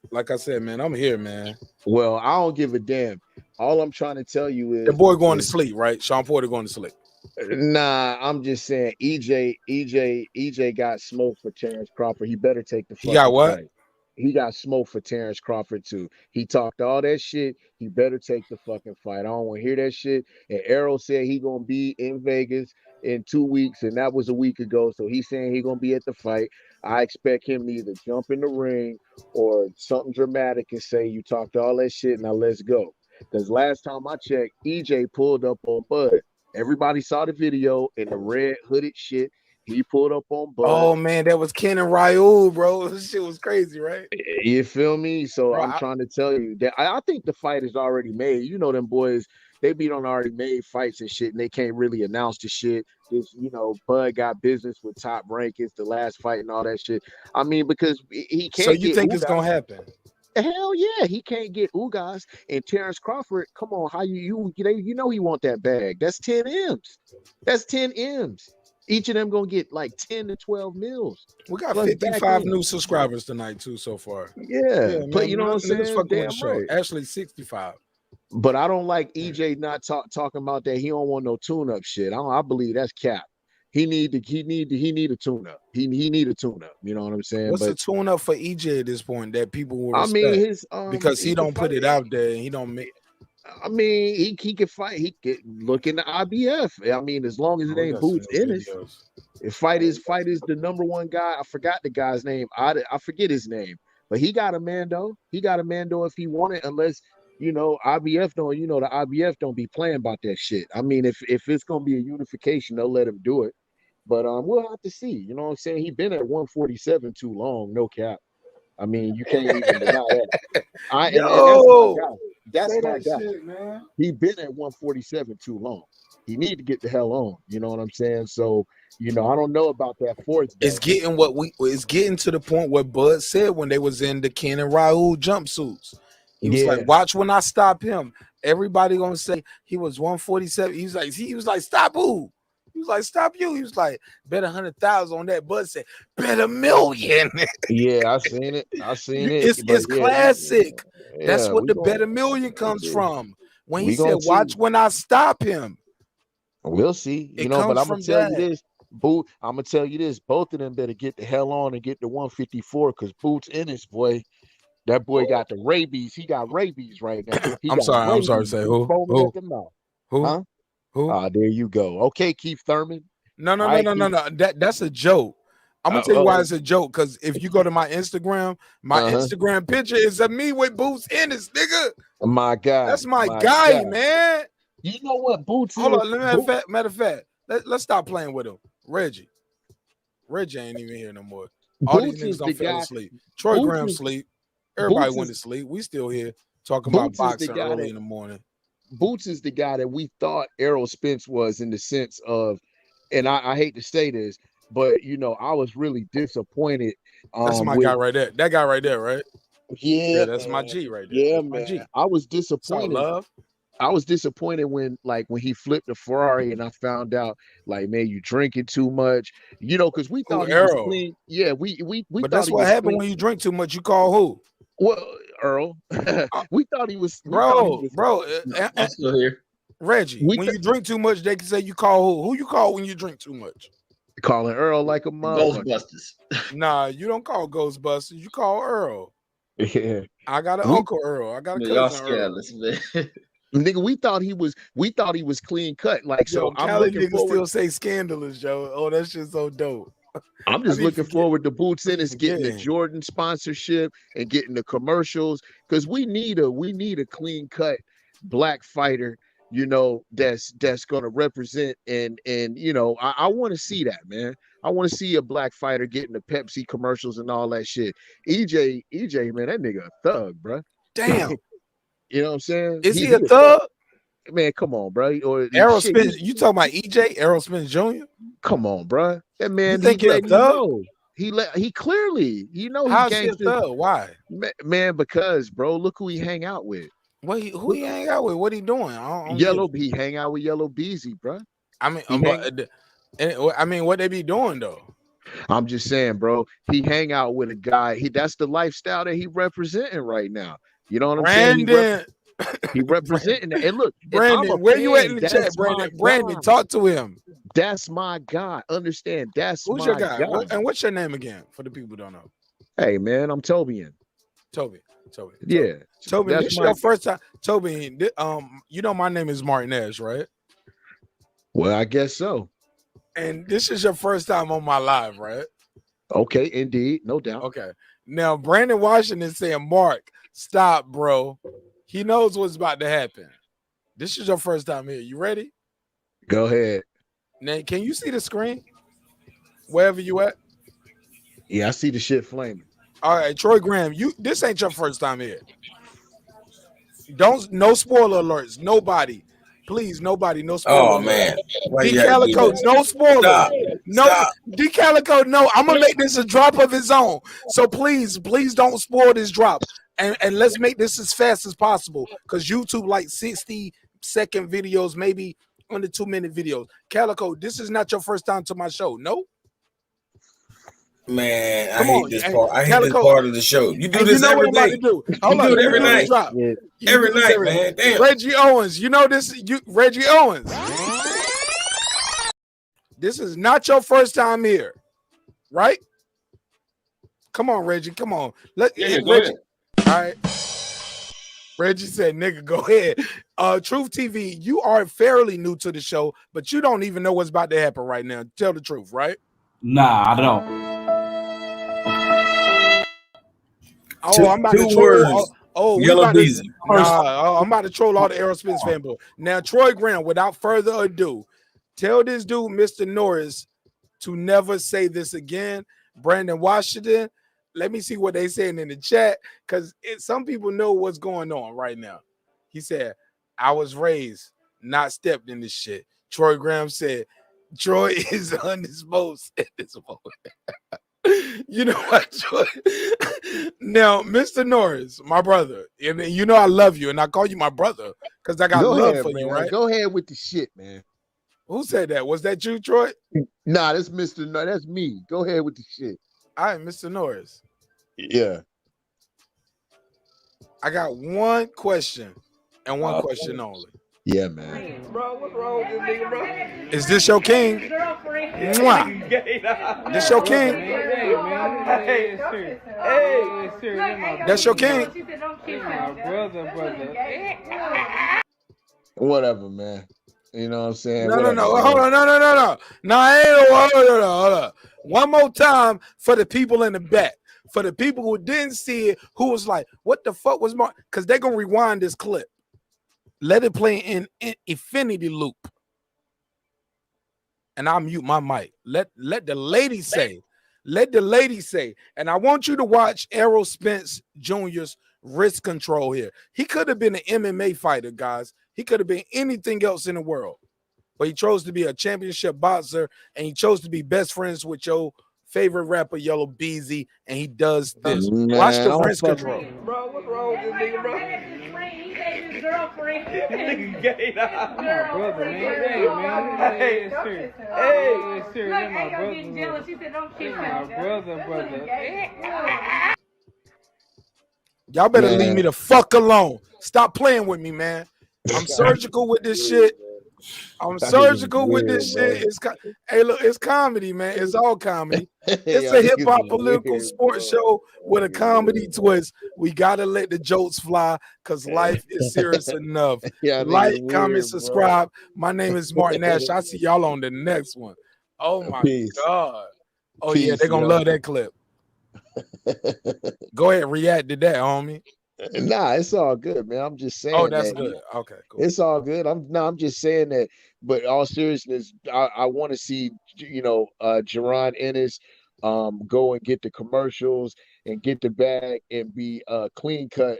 Like I said, man, I'm here, man. Well, I don't give a damn. All I'm trying to tell you is The boy going to sleep, right? Shawn Porter going to sleep. Nah, I'm just saying EJ got smoked for Terence Crawford. He better take the He got fucking what? fight. He got smoked for Terence Crawford too. He talked all that shit. He better take the fucking fight. I don't want to hear that shit. And Arrow said he gonna be in Vegas in 2 weeks, and that was a week ago. So he's saying he gonna be at the fight. I expect him to either jump in the ring or something dramatic and say you talked all that shit. Now let's go. Because last time I checked, EJ pulled up on Bud. Everybody saw the video in the red hooded shit. He pulled up on Bud. Oh man, that was Ken and Raul, bro. This shit was crazy, right? You feel me? So Bro, I'm trying to tell you that I think the fight is already made. You know them boys, they be on already made fights and shit, and they can't really announce the shit. This, Bud got business with Top Rank. It's the last fight and all that shit. I mean, because he can't. So you get think Ugas. it's gonna happen? Hell yeah, he can't get Ugas and Terence Crawford. Come on, how you he want that bag? That's 10 M's. That's 10 M's. Each of them gonna get like 10 to 12 mils. We got Plus 55 new subscribers tonight too so far. Yeah, man, but you know what I'm niggas saying? fucking with Damn the show. right. Actually, 65. But I don't like EJ not talking about that. He don't want no tune-up shit. I believe that's cap. He need a tune-up. He need a tune-up. You know what I'm saying? What's but the tune-up for EJ at this point that people will I respect? mean, because he don't put it out there and he don't make. I mean, he can fight. He can look in the IBF. I mean, as long as it ain't Boots Ennis. If fight is the number one guy. I forgot the guy's name. I forget his name, but he got a Mando. He got a Mando if he wanted, unless IBF don't. The IBF don't be playing about that shit. I mean, if it's gonna be a unification, they'll let him do it. But we'll have to see. You know what I'm saying? He been at 147 too long. No cap. I mean, you can't even deny that. And that's my guy. That's my guy. Shit, man. He been at 147 too long. He need to get the hell on. You know what I'm saying? So, I don't know about that fourth. It's getting to the point where Bud said when they was in the Ken and Raul jumpsuits. He was like, watch when I stop him. Everybody gonna say he was 147. He was like, stop who? He was like, stop you. He was like, bet 100,000 on that. Bud said, bet $1 million. Yeah, I seen it. It's classic. That's what the bet $1 million comes from. When he said, watch when I stop him. We'll see. But I'm gonna tell you this. I'm gonna tell you this. Both of them better get the hell on and get to 154 because Boots Ennis, boy. That boy got the rabies. He got rabies right now. I'm sorry to say who? Who? Huh? Who? There you go. Okay, Keith Thurman. No. That's a joke. I'm gonna tell you why it's a joke. Because if you go to my Instagram picture is of me with Boots Ennis, nigga. My God. That's my guy, man. You know what Boots is? Hold on. Matter of fact, let's stop playing with him. Reggie ain't even here no more. All these niggas don't fell asleep. Troy Graham sleep. Everybody went to sleep. We still here talking about boxing early in the morning. Boots is the guy that we thought Errol Spence was in the sense of, and I hate to say this, but I was really disappointed. That's my guy right there. That guy right there, right? Yeah, that's my G right there. Yeah, that's man. My G. I was disappointed. Love. I was disappointed when he flipped the Ferrari and I found out, like, man, you drinking too much, because we thought he was clean. Yeah, we but that's what happened when you drink too much. You call who? Well, Earl. We thought he was bro. I'm still here. Reggie, when you drink too much, they can say you call who? Who you call when you drink too much? Calling Earl like a mother. Ghostbusters. Nah, you don't call Ghostbusters. You call Earl. Yeah. I got an Uncle Earl. I got a cousin Earl. Man. Nigga, we thought he was clean cut. Like, so I'm looking forward. Still say scandalous, Joe. Oh, that shit's so dope. I'm just looking forward to Boots Ennis getting the Jordan sponsorship and getting the commercials because we need a clean cut black fighter, that's gonna represent and I want to see that, man. I want to see a black fighter getting the Pepsi commercials and all that shit. EJ, man, that nigga a thug, bro. Damn. You know what I'm saying? Is he a thug? Man, come on, bro. Or Errol Spence, you talking about EJ? Errol Spence Jr.? Come on, bro. That man, you think he a thug? He clearly, how's he a thug? Why? Man, because, bro, look who he hang out with. Who he hang out with? What he doing? He hang out with Yellow Beezy, bro. I mean, what they be doing though? I'm just saying, bro. He hang out with a guy. That's the lifestyle that he representing right now. You know what I'm saying? He representing it. And look, Brandon, where you at in the chat, Brandon? Brandon, talk to him. That's my guy. Understand? Who's your guy? And what's your name again for the people who don't know? Hey, man, I'm Tobian. Toby. Yeah. Toby, this is your first time. Toby, my name is marqnash, right? Well, I guess so. And this is your first time on my live, right? Okay, indeed. No doubt. Okay. Now, Brandon Washington is saying, Mark, stop, bro. He knows what's about to happen. This is your first time here. You ready? Go ahead. Now, can you see the screen? wherever you at. Yeah, I see the shit flaming. All right, Troy Graham, this ain't your first time here. No spoiler alerts. Nobody. Please, nobody, no spoiler Oh alerts. man, why D you gotta do Calico, that? no spoilers. Stop. No, Stop. D Calico, no. I'm gonna make this a drop of its own. So please don't spoil this drop. And let's make this as fast as possible. Because YouTube like 60-second videos, maybe under 2-minute videos. Calico, this is not your first time to my show. No? Man, I Come hate on. this And part. I hate this Calico, part of the show. You do and this you know every what I'm about day. to do. You Hold on, do it let me every do this night. drop. Yeah. You Every do this night, man. Damn. Reggie Owens, you know this. Reggie Owens. This is not your first time here, right? Come on, Reggie. Come on. Go Reggie. ahead. All right. Reggie said, "Nigga, go ahead." Truth TV, you are fairly new to the show, but you don't even know what's about to happen right now. Tell the truth, right? Nah, I don't. Oh, I'm about to Two troll. words. We Yellow about to. Beezy. I'm about to troll all the Aerosmith fanboys. Now, Troy Graham, without further ado, tell this dude, Mr. Norris, to never say this again. Brandon Washington, let me see what they saying in the chat, because some people know what's going on right now. He said, I was raised, not stepped in this shit. Troy Graham said, Troy is undisposed at this moment. You know what, Troy? Now, Mr. Norris, my brother, and you know I love you, and I call you my brother because I got Go love ahead, for man. you, right? Go ahead with the shit, man. Who said that? Was that you, Troy? Nah, that's Mr. No, that's me. Go ahead with the shit. All right, Mr. Norris. Yeah. I got one question and one question only. Yeah, man. Bro, what's wrong with this nigga, bro? Is this your king? Mwah. This your king? That's your king? Whatever, man. You know what I'm saying? No. Whatever, Hold on. No. No, I ain't. Hold on. One more time for the people in the back. For the people who didn't see it, who was like, what the fuck was Mark? Because they're going to rewind this clip. Let it play in infinity loop. And I'll mute my mic. Let the lady say. Let the lady say. And I want you to watch Errol Spence Jr.'s wrist control here. He could have been an MMA fighter, guys. He could have been anything else in the world. But he chose to be a championship boxer, and he chose to be best friends with your favorite rapper, Yellow Beezy, and he does this. Man, watch the wrist control. Bro, what's wrong with this nigga, bro? His girlfriend. Nigga gay now. My brother, man. Hey, man. Hey, it's serious. Hey, it's serious. Look, my brother. Getting jealous. She said, "Don't kiss my brother." Y'all better leave me the fuck alone. Stop playing with me, man. I'm surgical with this shit. I'm surgical with this shit. Hey, look, it's comedy, man. It's all comedy. It's a hip hop political sports show with a comedy twist. We gotta let the jokes fly because life is serious enough. Like, comment, subscribe. My name is marqnash. I see y'all on the next one. Oh my God. Oh yeah, they're gonna love that clip. Go ahead, react to that, homie. Nah, it's all good, man. I'm just saying. Oh, that's good. Okay, cool. It's all good. I'm just saying that. But all seriousness, I want to see, Jaron Ennis, go and get the commercials and get the bag and be a clean cut,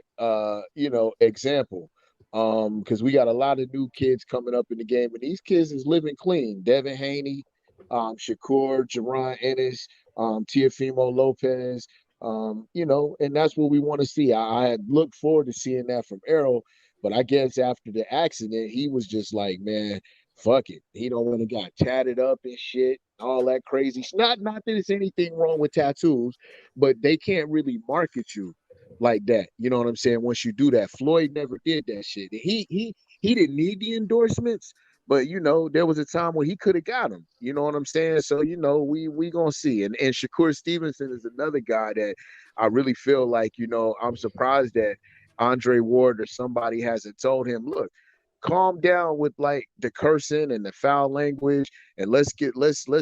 example. Because we got a lot of new kids coming up in the game, and these kids is living clean. Devin Haney, Shakur, Jaron Ennis, Teofimo Lopez. And that's what we want to see. I had looked forward to seeing that from Errol, but I guess after the accident, he was just like, man, fuck it. He don't want to got tatted up and shit, all that crazy. Not that it's anything wrong with tattoos, but they can't really market you like that. You know what I'm saying? Once you do that, Floyd never did that shit. He didn't need the endorsements. But there was a time when he could have got him. You know what I'm saying? So we gonna see. And Shakur Stevenson is another guy that I really feel like I'm surprised that Andre Ward or somebody hasn't told him, look, calm down with like the cursing and the foul language, and let's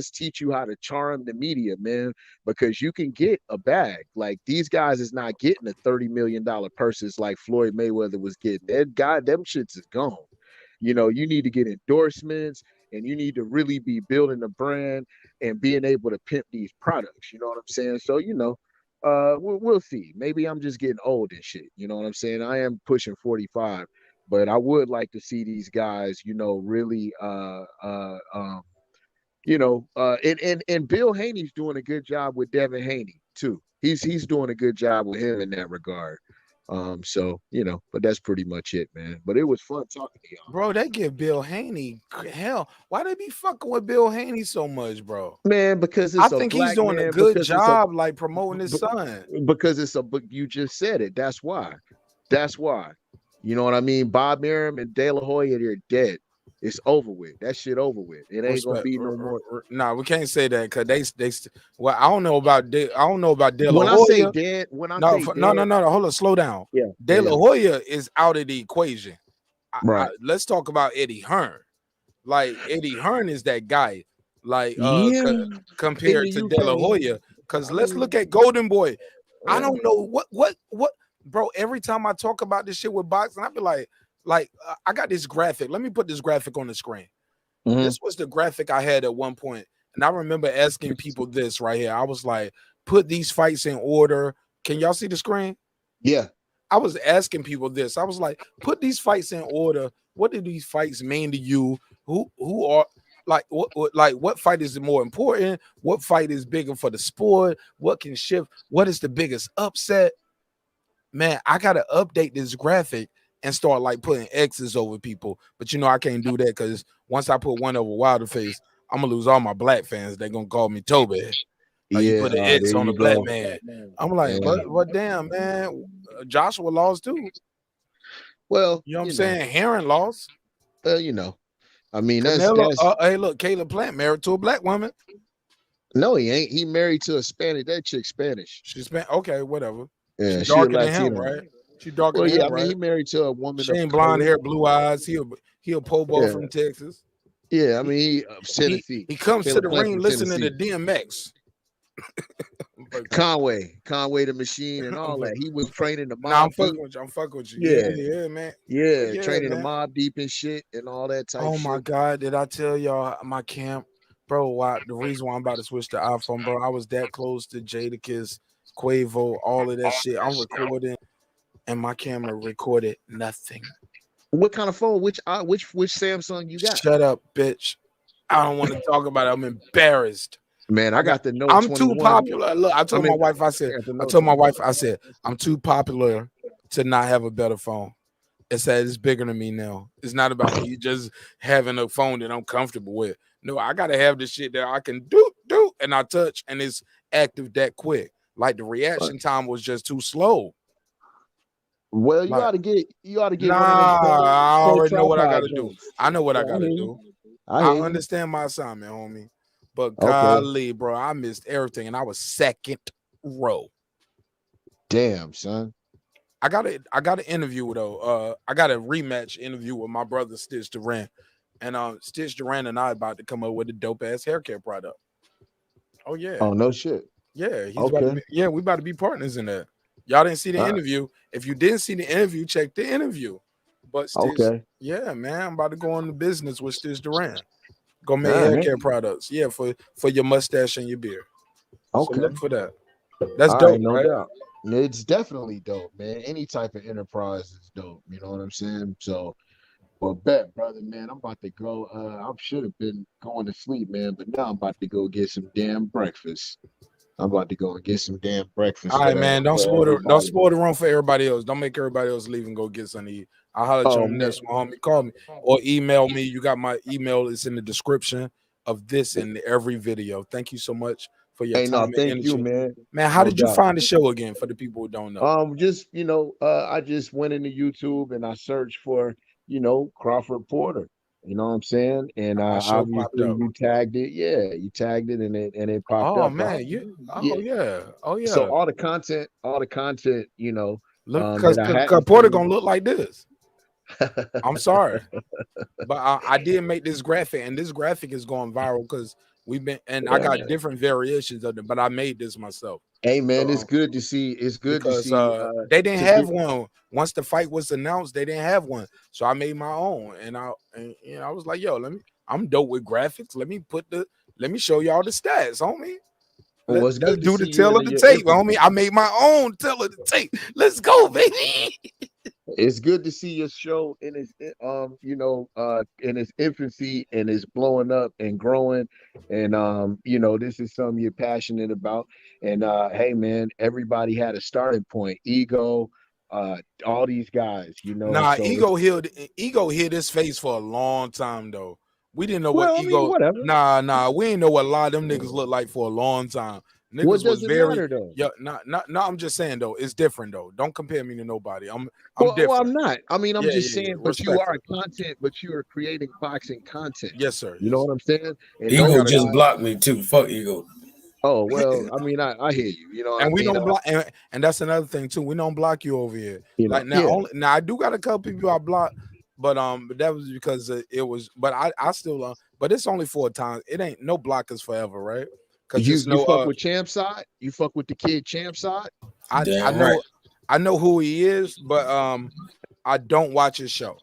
teach you how to charm the media, man, because you can get a bag. Like these guys is not getting a $30 million purses like Floyd Mayweather was getting. Them shits is gone. You need to get endorsements and you need to really be building a brand and being able to pimp these products. You know what I'm saying? So we'll see. Maybe I'm just getting old and shit. You know what I'm saying? I am pushing 45, but I would like to see these guys, really and Bill Haney's doing a good job with Devin Haney too. He's doing a good job with him in that regard. But that's pretty much it, man. But it was fun talking to y'all. Bro, they give Bill Haney hell. Why they be fucking with Bill Haney so much, bro? Man, because I think he's doing a good job, like promoting his son. Because you just said it. That's why. You know what I mean? Bob Arum and De La Hoya, they're dead. It's over with. That shit over with. It ain't gonna be no more. Nah, we can't say that because they. Well, I don't know about De La Hoya. When I say dead, no. Hold on, slow down. Yeah, De La Hoya is out of the equation. Right. Let's talk about Eddie Hearn. Like Eddie Hearn is that guy. Like compared to De La Hoya, because let's look at Golden Boy. I don't know what, bro. Every time I talk about this shit with boxing, I be like, I got this graphic. Let me put this graphic on the screen. Mm-hmm. This was the graphic I had at one point, and I remember asking people this right here. I was like, put these fights in order. Can y'all see the screen? Yeah. I was asking people this. I was like, put these fights in order. What do these fights mean to you? Who are what fight is more important? What fight is bigger for the sport? What can shift? What is the biggest upset? Man, I gotta update this graphic and start like putting X's over people. But I can't do that because once I put one over Wilderface, I'm gonna lose all my black fans. They're gonna call me Toby. You put an X on the black man. I'm like, but damn, man, Joshua lost too. Well, you know what I'm saying? Heron lost. I mean, hey, look, Caleb Plant married to a black woman. No, he ain't. He married to a Spanish. That chick's Spanish. She's okay, whatever. Yeah, she's darker than him, right? She darker than him, right? I mean, he married to a woman. She ain't blonde hair, blue eyes. He a po' from Texas. Yeah, I mean, he comes to the ring listening to DMX. Conway the Machine and all that. He was training the mob. I'm fucking with you. Yeah, man. Yeah, training the mob deep and shit and all that type. Oh my God, did I tell y'all my camp, bro? The reason why I'm about to switch to iPhone, bro, I was that close to Jadakiss, Quavo, all of that shit. I'm recording, and my camera recorded nothing. What kind of phone? Which Samsung you got? Shut up, bitch. I don't want to talk about it. I'm embarrassed. Man, I got the Note. I'm too popular. Look, I told my wife, I said, I'm too popular to not have a better phone. It said it's bigger than me now. It's not about me just having a phone that I'm comfortable with. No, I gotta have this shit that I can do, and I touch, and it's active that quick. Like the reaction time was just too slow. Well, you ought to get. Nah, I already know what I gotta do. I know what I gotta do. I understand my assignment, homie. But golly, bro, I missed everything, and I was second row. Damn, son. I got an interview though. I got a rematch interview with my brother Stitch Durant, and Stitch Durant and I about to come up with a dope ass hair care product. Oh yeah. Oh no shit. Yeah, we about to be partners in that. Y'all didn't see the interview. If you didn't see the interview, check the interview. But Stitch, yeah, man, I'm about to go into business with Stitch Durant. Go make hair care products. Yeah, for your mustache and your beard. Okay. So look for that. That's dope, no right? doubt. It's definitely dope, man. Any type of enterprise is dope. You know what I'm saying? So, well, bet, brother, man. I'm about to go. I should have been going to sleep, man, but now I'm about to go get some damn breakfast. I'm about to go and get some damn breakfast. All right, man. Don't spoil the room for everybody else. Don't make everybody else leave and go get something to eat. I'll holler at you on the next one, homie. Call me or email me. You got my email. It's in the description of this and every video. Thank you so much for your time. No, thank you, man. Man, how did you find the show again for the people who don't know? I just went into YouTube and I searched for, Crawford Porter. You know what I'm saying? And obviously you tagged it. Yeah, you tagged it and it popped up. Oh man, yeah. So all the content, look, because Porter gonna look like this. I'm sorry, but I did make this graphic, and this graphic is going viral because I got different variations of it, but I made this myself. Hey man, it's good to see. It's good to see. They didn't have one once the fight was announced. They didn't have one, so I made my own, and I was like, yo, I'm dope with graphics. Let me show y'all the stats, homie. Well, it's Let's good to do see the you tell of in the your tape, infancy. homie. I made my own tell of the tape. Let's go, baby. It's good to see your show in its in its infancy, and it's blowing up and growing. And this is something you're passionate about. And hey man, everybody had a starting point. Ego, all these guys, Nah, so ego hid his face for a long time though. We didn't know what well, I mean, ego. whatever. Nah, we didn't know what a lot of them niggas looked like for a long time. What Niggas was does it very matter though? I'm just saying though, it's different though. Don't compare me to nobody. I'm Well, different. I'm not. I mean, I'm just Yeah. saying, but you are Respectful. but you are creating boxing content. Yes, sir. You know what I'm saying? And Ego those just guys, blocked me too. Fuck Ego. oh well, I mean, I hear you. You know what I And we mean? don't block, and that's another thing too. We don't block you over here. Like now, yeah. now I do got a couple people I blocked, but that was because it was. But I still but it's only 4 times. It ain't no blockers forever, right? Because You it's no fuck with Champ Side? You fuck with the kid Champ Side? I Damn know right. I know who he is, but I don't watch his show.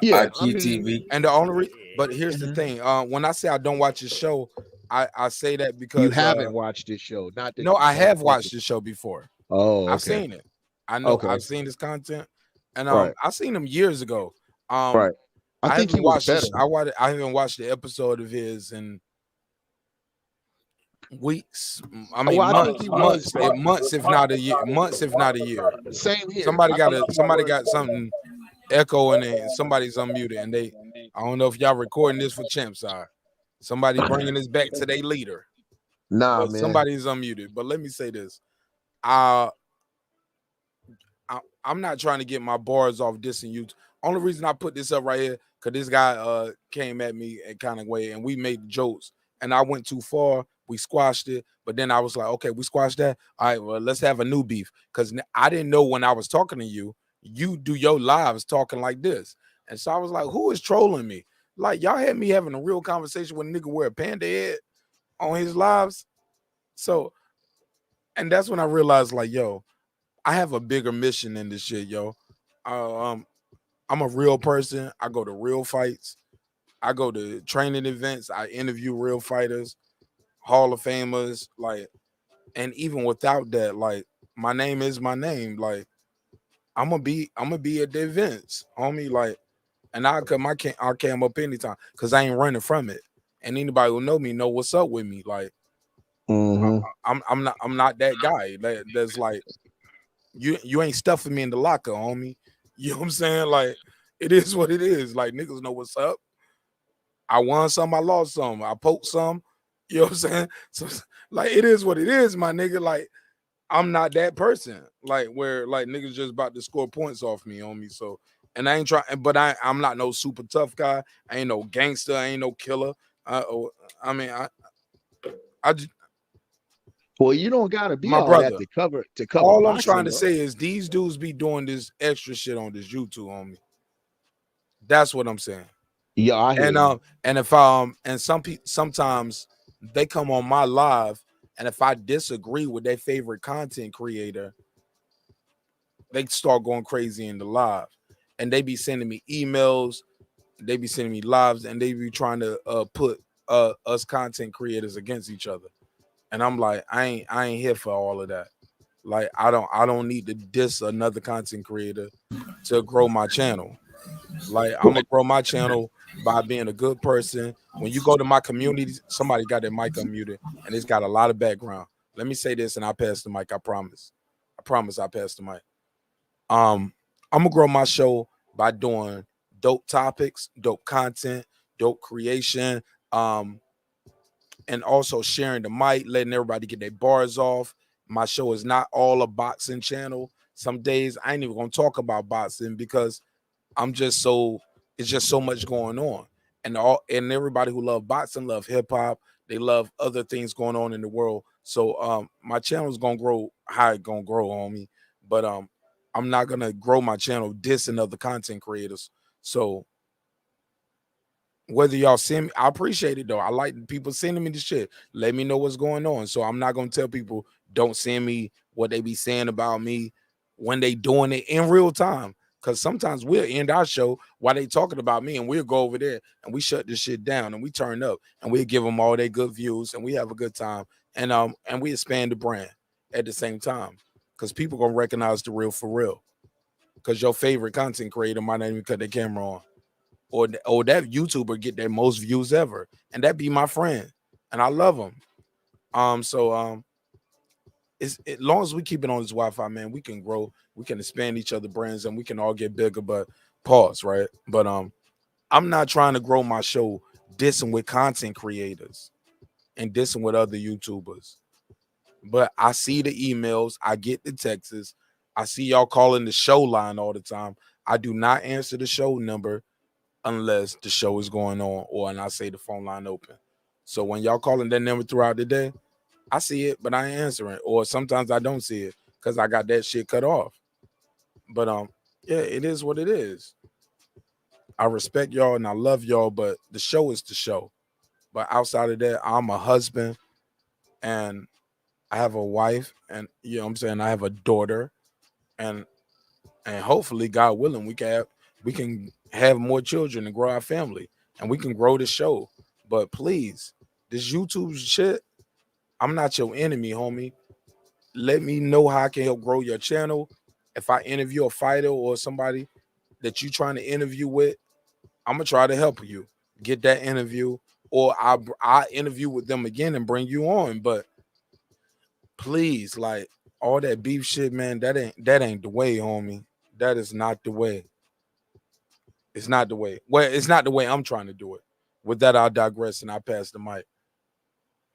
Yeah, I IQ mean, TV. And the only but here's the thing. When I say I don't watch his show, I say that because you haven't watched this show, not that no, you I don't have fuck watched with. this show before. Oh, I've okay. seen it. I know Okay. I've seen his content, and Right. I seen him years ago. Right. I think he haven't was watched better. this. I haven't watched the episode of his in weeks. I mean Well, I think he was better. months, if not a year. Months, if not a year. Same here. Somebody I got think he somebody was got something echoing it, and somebody's unmuted, and I don't know if y'all recording this for Champ Side. Somebody bringing this back to their leader. Nah, But man. somebody's unmuted. But let me say this. I'm not trying to get my bars off dissing you. Only reason I put this up right here, because this guy came at me in kind of way, and we made jokes, and I went too far. We squashed it, but then I was like, okay, we squashed that. All right, well, let's have a new beef, because I didn't know when I was talking to you, you do your lives talking like this. And so I was like, who is trolling me? Like, y'all had me having a real conversation with a nigga wear a panda head on his lives. So, and that's when I realized, like, yo, I have a bigger mission in this shit, yo. I'm a real person. I go to real fights. I go to training events. I interview real fighters, Hall of Famers, like, and even without that, like, my name is my name. Like, I'm gonna be at the events, homie. Like, and I cam up anytime because I ain't running from it. And anybody who know me know what's up with me. Like, I'm not that guy. That's like, you ain't stuffing me in the locker, homie. You know what I'm saying? Like, it is what it is. Like, niggas know what's up. I won some, I lost some, I poked some. You know what I'm saying? So, like, it is what it is, my nigga. Like, I'm not that person. Like, where like niggas just about to score points off me, homie. So, and I ain't trying, but I'm not no super tough guy. I ain't no gangster. I ain't no killer. I mean, I just, well, you don't gotta be my all brother. that to cover All boxing, I'm trying to bro. say is these dudes be doing this extra shit on this YouTube, homie. That's what I'm saying. Yeah, I hear you. And if and sometimes they come on my live, and if I disagree with their favorite content creator, they start going crazy in the live, and they be sending me emails, they be sending me lives, and they be trying to put us content creators against each other. And I'm like, I ain't here for all of that. Like, I don't need to diss another content creator to grow my channel. Like, I'm gonna grow my channel by being a good person. When you go to my community, somebody got their mic unmuted and it's got a lot of background. Let me say this and I'll pass the mic. I promise I'll pass the mic. I'm gonna grow my show by doing dope topics, dope content, dope creation, and also sharing the mic, letting everybody get their bars off. My show is not all a boxing channel. Some days I ain't even gonna talk about boxing because it's just so much going on. And everybody who love boxing love hip hop. They love other things going on in the world. So my channel is gonna grow how it gonna grow, homie. But I'm not gonna grow my channel dissing other content creators. So whether y'all send me, I appreciate it though. I like people sending me the shit. Let me know what's going on. So I'm not gonna tell people don't send me what they be saying about me when they doing it in real time. Because sometimes we'll end our show while they talking about me, and we'll go over there and we shut this shit down and we turn up and we'll give them all their good views and we have a good time, and we expand the brand at the same time, because people gonna recognize the real for real. Because your favorite content creator might not even cut their camera on, or that YouTuber get their most views ever, and that be my friend, and I love him. As long as we keep it on this Wi-Fi, man, we can grow, we can expand each other brands, and we can all get bigger. But pause, right? But I'm not trying to grow my show dissing with content creators and dissing with other YouTubers. But I see the emails, I get the texts, I see y'all calling the show line all the time. I do not answer the show number unless the show is going on or and I say the phone line open. So when y'all calling that number throughout the day, I see it, but I ain't answering. Or sometimes I don't see it because I got that shit cut off. But yeah, it is what it is. I respect y'all and I love y'all, but the show is the show. But outside of that, I'm a husband and I have a wife, and you know what I'm saying, I have a daughter, and hopefully, God willing, we can have more children and grow our family, and we can grow the show. But please, this YouTube shit, I'm not your enemy, homie. Let me know how I can help grow your channel. If I interview a fighter or somebody that you trying to interview with, I'm gonna try to help you get that interview, or I interview with them again and bring you on. But please, like all that beef shit, man, that ain't the way, homie. That is not the way. It's not the way. Well, it's not the way I'm trying to do it. With that, I'll digress and I pass the mic.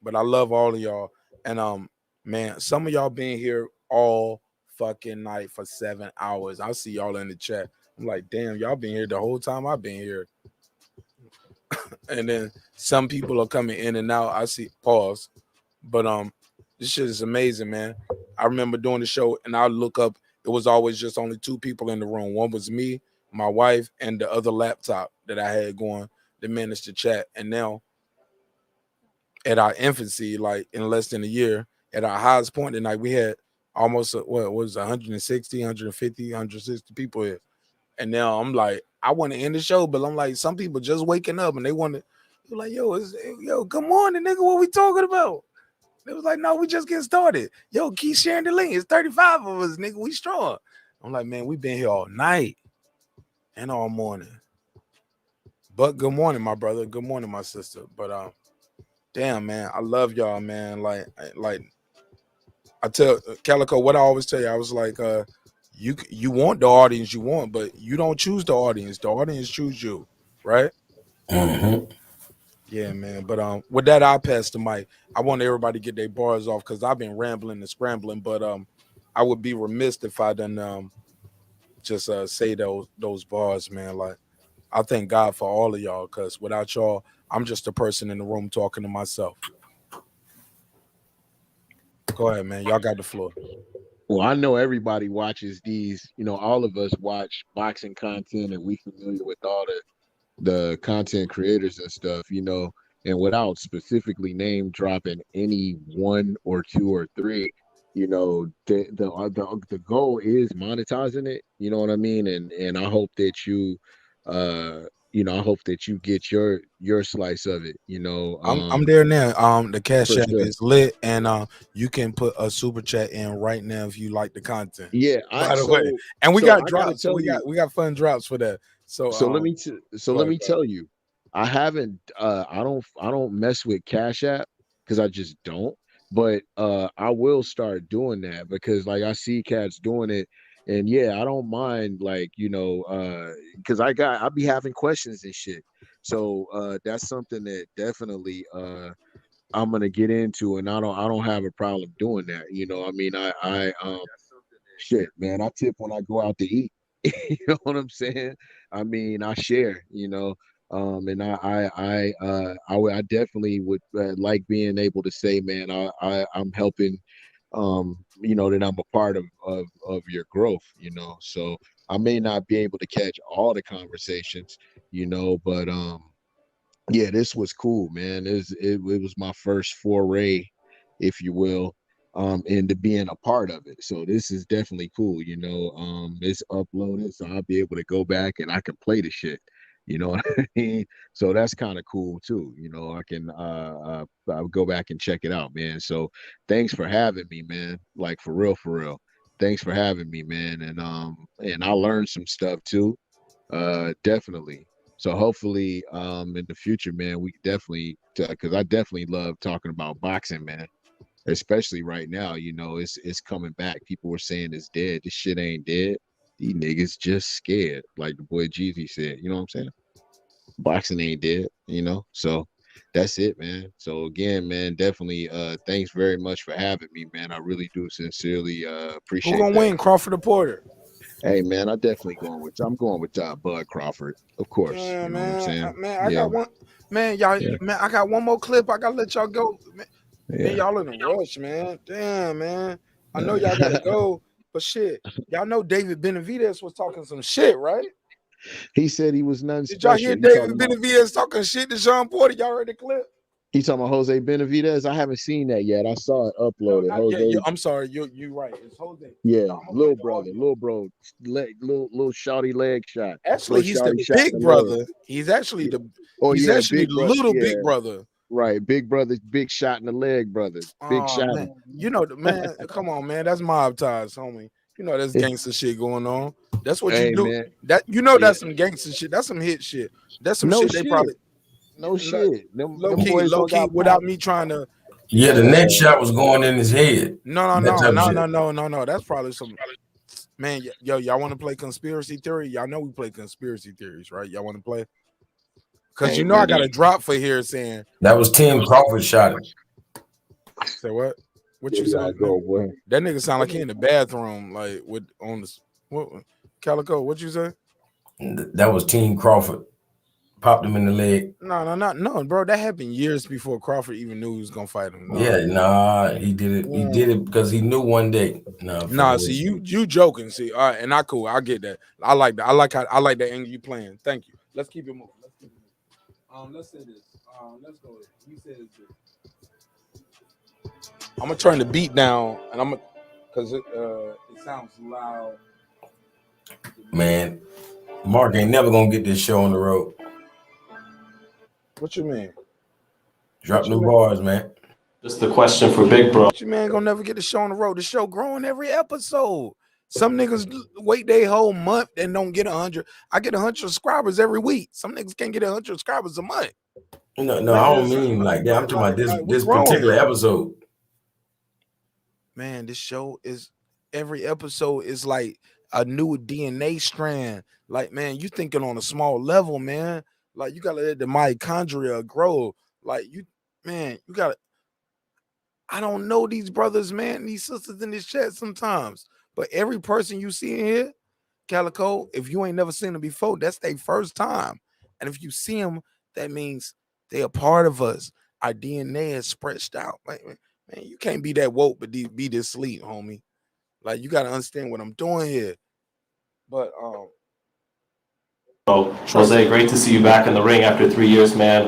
But I love all of y'all. And man, some of y'all been here all fucking night for 7 hours. I'll see y'all in the chat. I'm like, damn, y'all been here the whole time I've been here. And then some people are coming in and out. I see pause. But this shit is amazing, man. I remember doing the show and I look up, it was always just only 2 people in the room. One was me, my wife, and the other laptop that I had going to manage the chat. And now at our infancy, like in less than a year, at our highest point tonight, we had almost what was 160, 150, 160 people here. And now I'm like, I want to end the show, but I'm like, some people just waking up and they want to be like, yo, good morning, nigga. What we talking about? It was like, no, we just getting started. Yo, keep sharing the link. It's 35 of us, nigga. We strong. I'm like, man, we been here all night and all morning. But good morning, my brother. Good morning, my sister. But damn, man, I love y'all, man. Like I tell Calico, what I always tell you, I was like, you want the audience you want, but you don't choose the audience. The audience choose you, right? Yeah, man. But with that, I'll pass the mic. I want everybody to get their bars off because I've been rambling and scrambling. But I would be remiss if I didn't just say those bars, man. Like I thank God for all of y'all, because without y'all, I'm just a person in the room talking to myself. Go ahead, man. Y'all got the floor. Well, I know everybody watches these, all of us watch boxing content and we familiar with all the content creators and stuff, and without specifically name dropping any 1 or 2 or 3, the goal is monetizing it, you know what I mean? And I hope that you I hope that you get your slice of it, I'm there now. The Cash App sure. is lit, and you can put a super chat in right now if you like the content. Yeah, by the way, and we got drops. So we got fun drops for that. So let me tell you, I haven't I don't mess with Cash App because I just don't. But I will start doing that because like I see cats doing it. And yeah, I don't mind because I be having questions and shit. So that's something that definitely I'm gonna get into, and I don't have a problem doing that. I mean, I shit, man, I tip when I go out to eat. You know what I'm saying? I mean, I share, and I definitely would like being able to say, man, I'm helping, that I'm a part of your growth, so I may not be able to catch all the conversations, but yeah, this was cool, man. It was my first foray, if you will, into being a part of it. So this is definitely cool, you know. It's uploaded, so I'll be able to go back and I can play the shit. You know what I mean? So that's kind of cool too. You know, I can I'll go back and check it out, man. So thanks for having me, man. Like for real, for real. Thanks for having me, man. And I learned some stuff too. Definitely. So hopefully in the future, man, we definitely because I definitely love talking about boxing, man. Especially right now, you know, it's coming back. People were saying it's dead. This shit ain't dead. These niggas just scared, like the boy Jeezy said. You know what I'm saying? Boxing ain't dead, you know. So that's it, man. So again, man, definitely thanks very much for having me, man. I really do sincerely Who appreciate gonna that. win, Crawford or Porter? Hey man, I'm going with Bud Crawford, of course. Yeah, You know what I'm saying? man, I got one. Man, y'all, Yeah. man, I got one more clip. I gotta let y'all go. Man, Yeah. y'all in a rush, man. Damn, man. I know y'all gotta go, but shit, y'all know David Benavidez was talking some shit, right? He said he was none Did y'all special. hear David Benavidez talking shit to Sean Porter? Y'all heard the clip? He talking about Jose Benavidez? I haven't seen that yet. I saw it uploaded. No, Jose. I'm sorry, you right. It's Jose. Yeah, No, little brother, little shawty leg shot. actually, he's the shawty shot big in the brother. leg. He's actually the Big brother. little Yeah, big brother. right. Big brother, big shot in the leg, brother. Big Oh shot. man, you know the man. Come on, man. That's mob ties, homie. You know that's gangster shit going on. That's what Hey, you do. man. That you know that's some gangster shit. That's some hit shit. That's some No shit they shit. probably No shit. Them low boys don't got without pop. me trying to. Yeah, the next shot was going in his head. No. That type of shit. No. That's probably some. Man, yo, y'all want to play conspiracy theory? Y'all know we play conspiracy theories, right? Y'all want to play? Because you know I got a drop for here saying that was Tim Crawford shot him. Say what? What There you say? y'all go, boy. That nigga sound like he in the bathroom, like with on the what Calico. What you say? That was Tim Crawford. Popped him in the leg. No, bro. That happened years before Crawford even knew he was gonna fight him. No. Yeah, nah, he did it. He did it because he knew one day. Nah, see you joking. See, all right, and I cool. I get that. I like that. I like that angle you playing. Thank you. Let's keep it moving. Let's say this. Let's go ahead. You said I'm gonna turn the beat down, and I'm gonna because it sounds loud. Man, Mark ain't never gonna get this show on the road. What you mean? Drop them bars, man. Just the question for Big Bro. What you man gonna never get the show on the road? The show growing every episode. Some niggas wait their whole month and don't get 100. I get 100 subscribers every week. Some niggas can't get 100 subscribers a month. No, I don't mean like that. I'm talking about this particular episode. Man, this show is every episode is like a new DNA strand. Like, man, you thinking on a small level, man. Like, you gotta let the mitochondria grow. Like, you gotta. I don't know these brothers, man, these sisters in this chat sometimes, but every person you see in here, Calico, if you ain't never seen them before, that's their first time. And if you see them, that means they a part of us. Our DNA is stretched out. Like, man, you can't be that woke, but be this sleep, homie. Like, you got to understand what I'm doing here. But Jose, great to see you back in the ring after 3 years, man.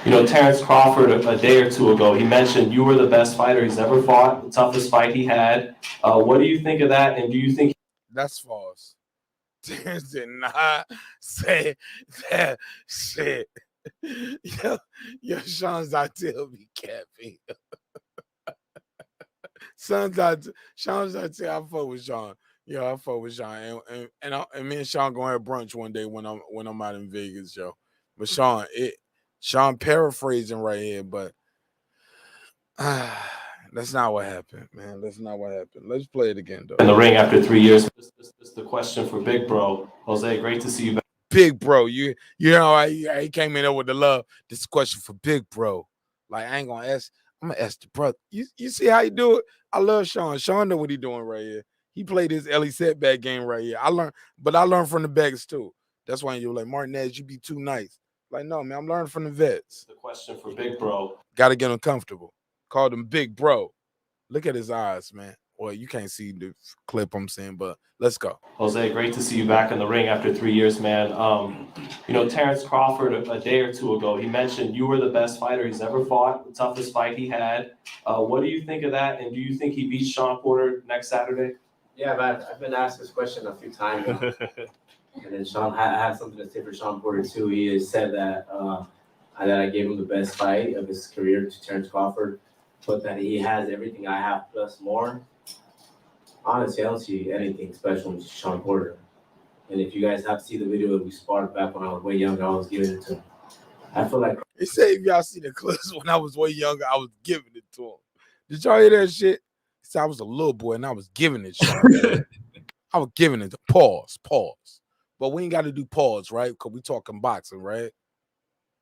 You know, Terence Crawford a day or two ago, he mentioned you were the best fighter he's ever fought, the toughest fight he had. What do you think of that? And do you think that's false? Terence did not say that shit. Yo, Sean's Zartel be capping. Sean's Zartel, I fuck with Sean. Yeah, I fuck with Sean, and me and Sean gonna have brunch one day when I'm out in Vegas, yo. But Sean paraphrasing right here, but that's not what happened, man. That's not what happened. Let's play it again, though. In the ring after 3 years. This is the question for Big Bro. Jose, great to see you back. Big Bro, you know he came in there with the love. This is a question for Big Bro. Like, I ain't gonna ask. I'm gonna ask the brother. You see how he do it? I love Sean. Sean know what he doing right here. He played his Ellie setback game right here. I learned from the backs too. That's why you're like, marqnash, you be too nice. Like, no, man, I'm learning from the vets. The question for Big Bro. Gotta get him comfortable. Called him Big Bro. Look at his eyes, man. Well, you can't see the clip I'm saying, but let's go. Jose, great to see you back in the ring after 3 years, man. Terence Crawford a day or two ago, he mentioned you were the best fighter he's ever fought, the toughest fight he had. What do you think of that? And do you think he beats Shawn Porter next Saturday? Yeah, man, I've been asked this question a few times. And then Shawn, I have something to say for Shawn Porter too. He has said that I gave him the best fight of his career to Terence Crawford, but that he has everything I have plus more. Honestly, I don't see anything special in Shawn Porter. And if you guys have seen the video that we sparred back when I was way younger, I was giving it to him. I feel like He said if y'all see the clips when I was way younger, I was giving it to him. Did y'all hear that shit? He said I was a little boy and I was giving it, Shawn. I was giving it to pause. But we ain't got to do pause, right? Because we talking boxing, right?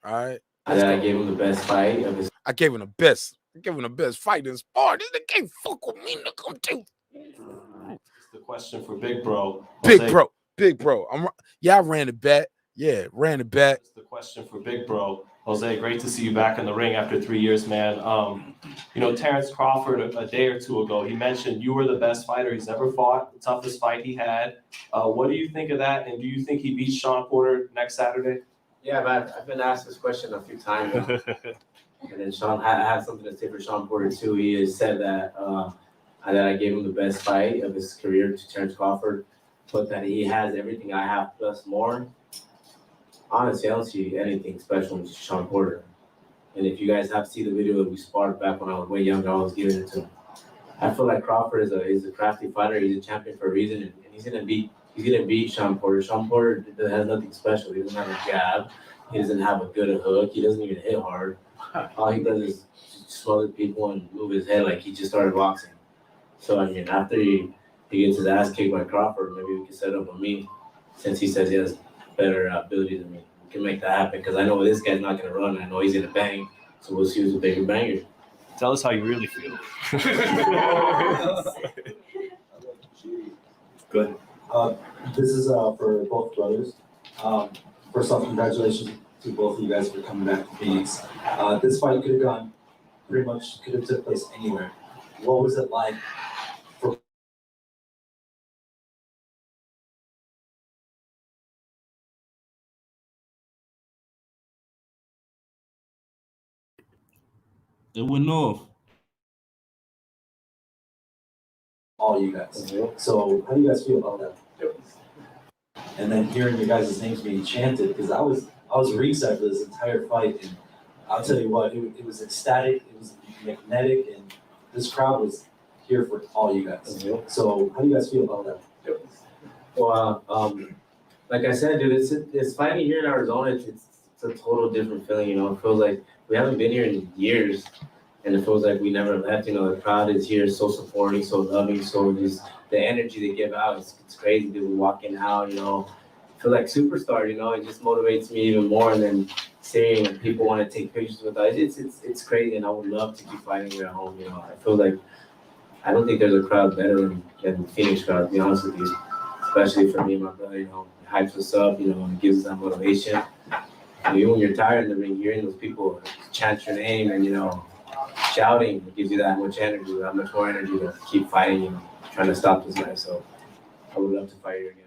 All right. I gave him the best fight of his. I gave him the best. I gave him the best fight in sport. This nigga can't fuck with me. Nigga, come to. It's the question for Big Bro. Big bro. I ran it back. Yeah, ran it back. It's the question for Big Bro. Jose, great to see you back in the ring after 3 years, man. Terence Crawford a day or two ago, he mentioned you were the best fighter he's ever fought, the toughest fight he had. What do you think of that? And do you think he beats Shawn Porter next Saturday? Yeah, man, I've been asked this question a few times. And then Shawn, I have something to say for Shawn Porter too. He has said that I gave him the best fight of his career to Terence Crawford, but that he has everything I have plus more. Honestly, I don't see anything special in Shawn Porter. And if you guys have seen the video that we sparred back when I was way younger, I was giving it to him. I feel like Crawford is a crafty fighter. He's a champion for a reason, and he's gonna beat Shawn Porter. Shawn Porter has nothing special. He doesn't have a jab. He doesn't have a good hook. He doesn't even hit hard. All he does is smother people and move his head like he just started boxing. So I mean, after he gets his ass kicked by Crawford, maybe we can set up on me, since he says he has better ability than me. We can make that happen because I know this guy's not gonna run. I know he's gonna bang. So we'll see who's a bigger banger. Tell us how you really feel. Good. This is for both brothers. First off, congratulations to both of you guys for coming back to Phoenix. This fight could have gone pretty much could have took place anywhere. What was it like for It went off. all you guys? So how do you guys feel about that? And then hearing your guys' names being chanted, because I was ringside for this entire fight, and I'll tell you what, it was ecstatic, it was magnetic, and this crowd was here for all you guys. So how do you guys feel about that? Well, like I said, dude, it's fighting here in Arizona. It's a total different feeling. You know, it feels like we haven't been here in years, and it feels like we never left. You know, the crowd is here, so supporting, so loving, so just the energy they give out. It's crazy. Dude, we walking out, you know, feel like superstar. You know, it just motivates me even more. And then seeing people want to take pictures with us, it's crazy. And I would love to keep fighting here at home. You know, I feel like I don't think there's a crowd better than the Phoenix crowd. To be honest with you. Especially for me and my brother, you know, it hypes us up, you know, and gives us that motivation. And even when you're tired in the ring, hearing those people chant your name and, you know, shouting, it gives you that much energy, that much more energy to keep fighting, you know, trying to stop this guy. So I would love to fight here again.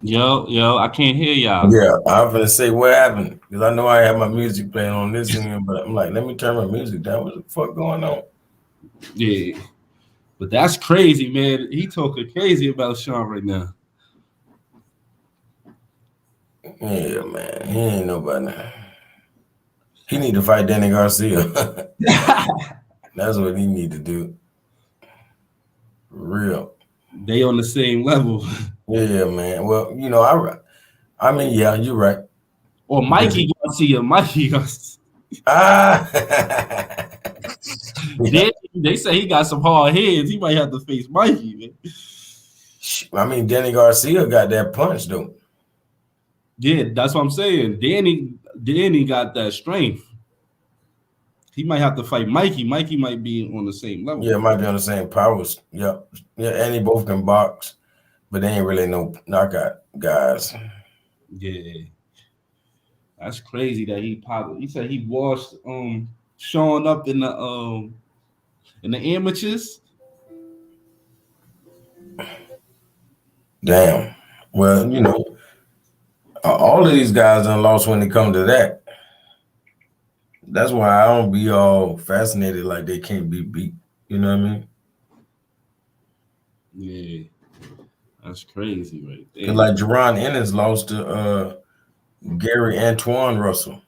Yo, I can't hear y'all. Yeah, I'm gonna say what happened because I know I have my music playing on this end, but I'm like, let me turn my music down. What the fuck going on? Yeah, but that's crazy, man. He talking crazy about Shawn right now. Yeah, man, he ain't nobody. He need to fight Danny Garcia. That's what he need to do. Real. They on the same level. Yeah, man. Well, you know, I mean, yeah, you're right. Or Mikey Garcia. Mikey Garcia. They say he got some hard heads. He might have to face Mikey, man. I mean, Danny Garcia got that punch, though. Yeah, that's what I'm saying. Danny got that strength. He might have to fight Mikey. Mikey might be on the same level. Yeah, might be on the same powers. Yeah, and they both can box, but they ain't really no knockout guys. Yeah, that's crazy that he said he washed Shawn up in the amateurs. Damn. Well, you know, all of these guys done lost when they come to that. That's why I don't be all fascinated like they can't be beat. You know what I mean? Yeah, that's crazy, right there. Like Jaron Ennis lost to Gary Antoine Russell.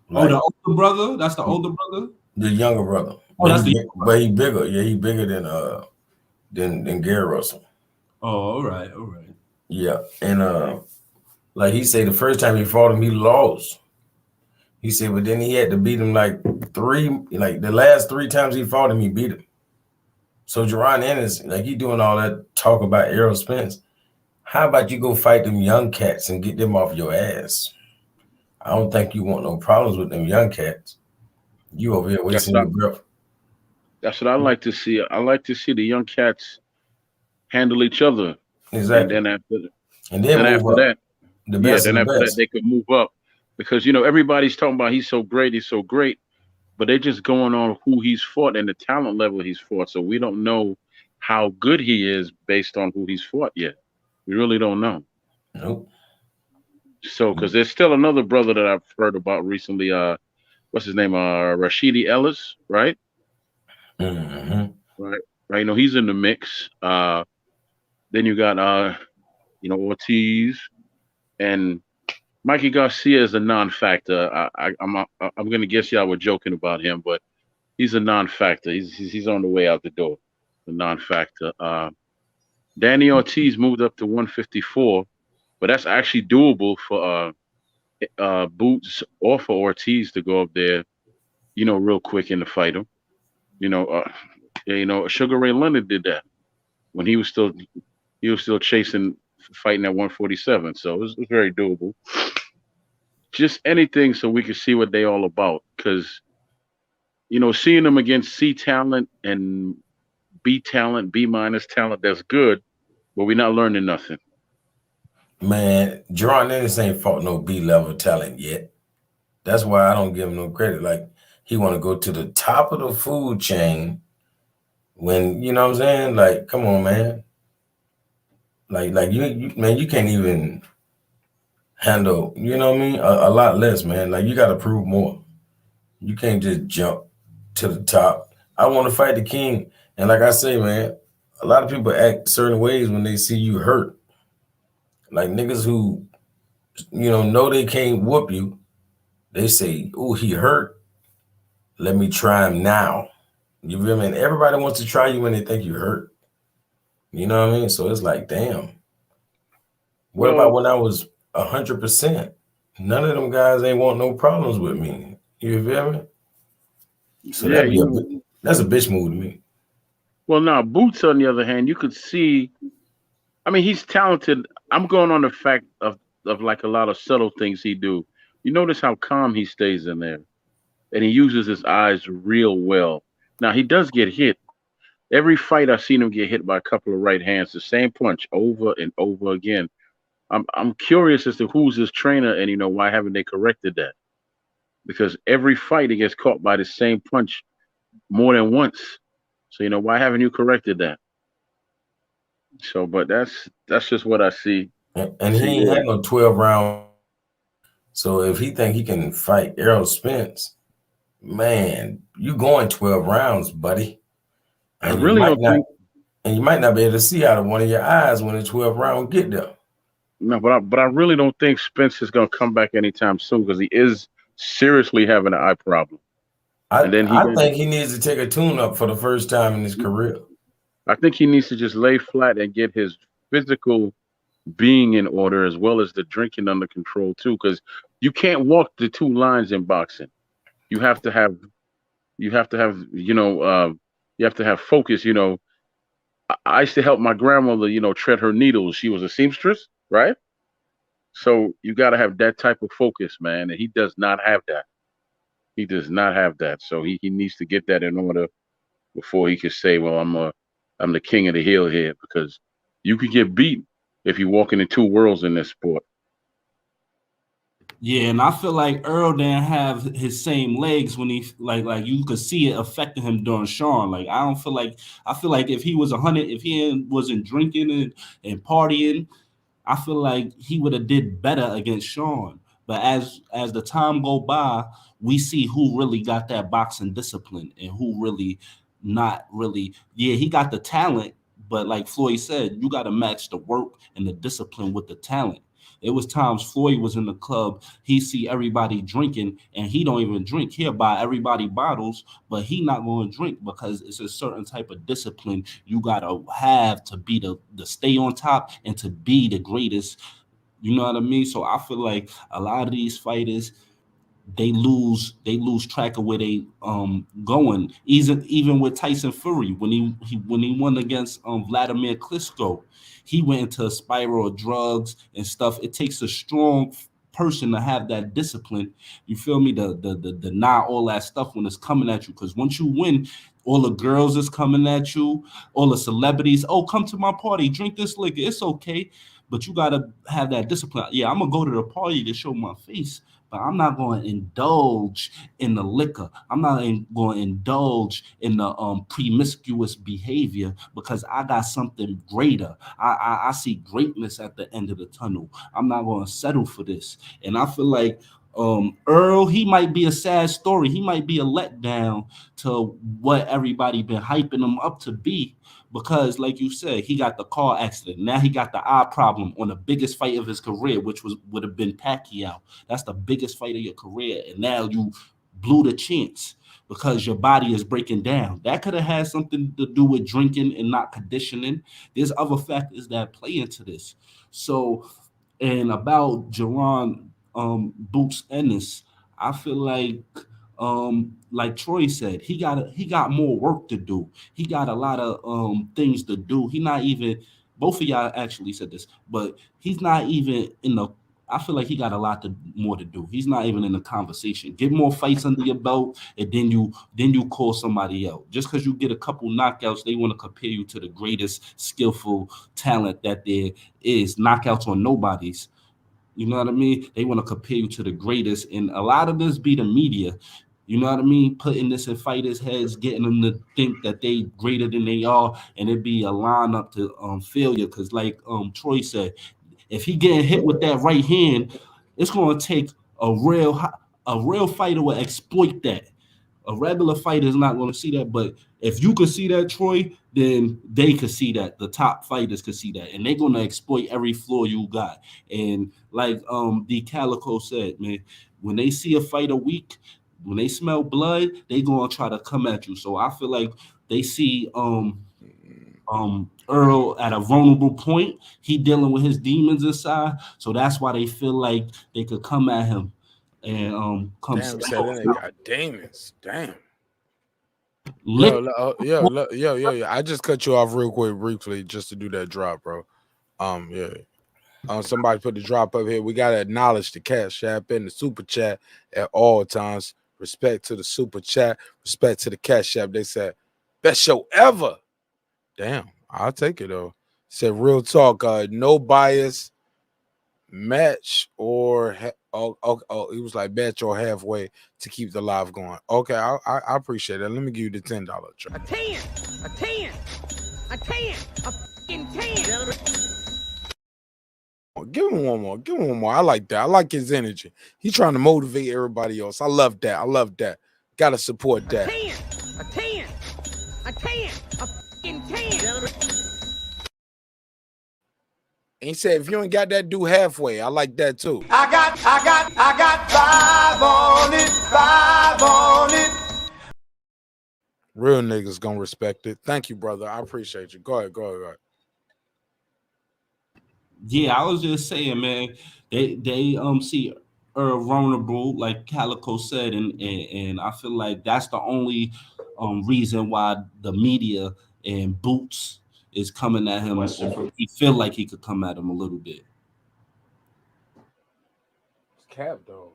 Like, the older brother? That's the older brother? The younger brother. Oh, that's the younger but he bigger. Yeah, he bigger than Gary Russell. Oh, all right. Yeah. And like he said, the first time he fought him, he lost. He said, but then he had to beat him like the last 3 times he fought him, he beat him. So Jaron Ennis, like he doing all that talk about Errol Spence. How about you go fight them young cats and get them off your ass? I don't think you want no problems with them young cats. You over here wasting your breath. That's what I like to see. I like to see the young cats handle each other. Exactly. And then after that, they could move up. Because, you know, everybody's talking about he's so great, but they're just going on who he's fought and the talent level he's fought. So we don't know how good he is based on who he's fought yet. We really don't know. Nope. So, because there's still another brother that I've heard about recently. What's his name? Rashidi Ellis, right? Mm-hmm. Right. You know, he's in the mix. Then you got, Ortiz and Mikey Garcia is a non-factor. I'm gonna guess y'all were joking about him, but he's a non-factor. He's on the way out the door. The non-factor. Danny Ortiz moved up to 154, but that's actually doable for Boots or for Ortiz to go up there, real quick and to fight him. Sugar Ray Leonard did that when he was still chasing, fighting at 147. So it was very doable. Just anything so we can see what they all about. Because, seeing them against C talent and B talent, B- talent, that's good, but we're not learning nothing. Man, Jaron Ennis ain't fought no B-level talent yet. That's why I don't give him no credit. Like, he want to go to the top of the food chain when, you know what I'm saying? Like, come on, man. Like you man, you can't even handle, you know what I mean? A lot less, man. Like, you got to prove more. You can't just jump to the top. I want to fight the king. And like I say, man, a lot of people act certain ways when they see you hurt. Like niggas who, know they can't whoop you. They say, oh, he hurt. Let me try him now. You feel me? And everybody wants to try you when they think you hurt. You know what I mean? So it's like, damn. What about when I was 100%? None of them guys ain't want no problems with me. You feel me? So that's a bitch move to me. Well, now Boots, on the other hand, you could see. I mean, he's talented. I'm going on the fact of like a lot of subtle things he do. You notice how calm he stays in there, and he uses his eyes real well. Now he does get hit. Every fight I've seen him get hit by a couple of right hands, the same punch over and over again. I'm curious as to who's his trainer and why haven't they corrected that? Because every fight he gets caught by the same punch more than once. So why haven't you corrected that? So, but that's just what I see. And he ain't had no 12 round. So if he think he can fight Errol Spence, man, you going 12 rounds, buddy. And I really don't think. And you might not be able to see out of one of your eyes when the 12th round get there. No, but I really don't think Spence is going to come back anytime soon because he is seriously having an eye problem. I think he needs to take a tune-up for the first time in his career. I think he needs to just lay flat and get his physical being in order as well as the drinking under control too, because you can't walk the two lines in boxing. You have to have you have to have focus. I used to help my grandmother, tread her needles. She was a seamstress, right? So you got to have that type of focus, man. And he does not have that. He does not have that. So he needs to get that in order before he can say, well, I'm the king of the hill here, because you could get beat if you're walking in two worlds in this sport. Yeah, and I feel like Earl didn't have his same legs when he like you could see it affecting him during Shawn. Like I feel like if he was 100, if he wasn't drinking and partying, I feel like he would have did better against Shawn. But as the time go by, we see who really got that boxing discipline and who really not really. Yeah, he got the talent, but like Floyd said, you got to match the work and the discipline with the talent. It was times Floyd was in the club, he see everybody drinking and he don't even drink. He'll buy everybody bottles, but he not going to drink because it's a certain type of discipline you got to have to be the stay on top and to be the greatest. You know what I mean? So I feel like a lot of these fighters, they lose track of where they going. Even with Tyson Fury, when he won against Vladimir Klitschko, he went into a spiral of drugs and stuff. It takes a strong person to have that discipline. You feel me? The not all that stuff when it's coming at you. Because once you win, all the girls is coming at you, all the celebrities. Oh, come to my party, drink this liquor. It's okay. But you gotta have that discipline. Yeah, I'm gonna go to the party to show my face, but I'm not going to indulge in the liquor. I'm not going to indulge in the promiscuous behavior because I got something greater. I see greatness at the end of the tunnel. I'm not going to settle for this. And I feel like Earl, he might be a sad story. He might be a letdown to what everybody been hyping him up to be. Because, like you said, he got the car accident. Now he got the eye problem on the biggest fight of his career, which would have been Pacquiao. That's the biggest fight of your career. And now you blew the chance because your body is breaking down. That could have had something to do with drinking and not conditioning. There's other factors that play into this. So, and about Jaron Boots Ennis, I feel like Troy said, he got more work to do. He got a lot of things to do. He not even, both of y'all actually said this, but he's not even in the, I feel like he got a lot more to do. He's not even in the conversation. Get more fights under your belt, and then you call somebody out. Just because you get a couple knockouts, they want to compare you to the greatest skillful talent that there is. Knockouts on nobodies. You know what I mean? They want to compare you to the greatest, and a lot of this be the media. You know what I mean? Putting this in fighters' heads, getting them to think that they greater than they are, and it be a line up to failure. Because like Troy said, if he getting hit with that right hand, it's going to take a real fighter will exploit that. A regular fighter is not going to see that, but if you could see that, Troy, then they could see that. The top fighters could see that, and they're going to exploit every flaw you got. And like D Calico said, man, when they see a fighter weak, when they smell blood, they going to try to come at you. So I feel like they see Earl at a vulnerable point. He dealing with his demons inside, so that's why they feel like they could come at him and come. Damn, said that nigga got demons. Damn. Yo, I just cut you off real quick, briefly, just to do that drop, bro. Somebody put the drop up here. We gotta acknowledge the Cash App and the super chat at all times. Respect to the super chat, respect to the Cash App. They said best show ever. Damn, I'll take it though. Said real talk, no bias, match or he was like match or halfway to keep the live going. Okay, I appreciate that. Let me give you the $10 trade. A 10. A 10. A fucking 10. Give him one more. Give him one more. I like that. I like his energy. He's trying to motivate everybody else. I love that. I love that. Gotta support that. A 10. A 10. A 10. A fucking 10. And he said, if you ain't got that, do halfway. I like that too. I got 5 on it. Real niggas gonna respect it. Thank you, brother. I appreciate you. Go ahead. Yeah, I was just saying, man, they see vulnerable, like Calico said, and I feel like that's the only reason why the media and Boots is coming at him. He feel like he could come at him a little bit. Cap though.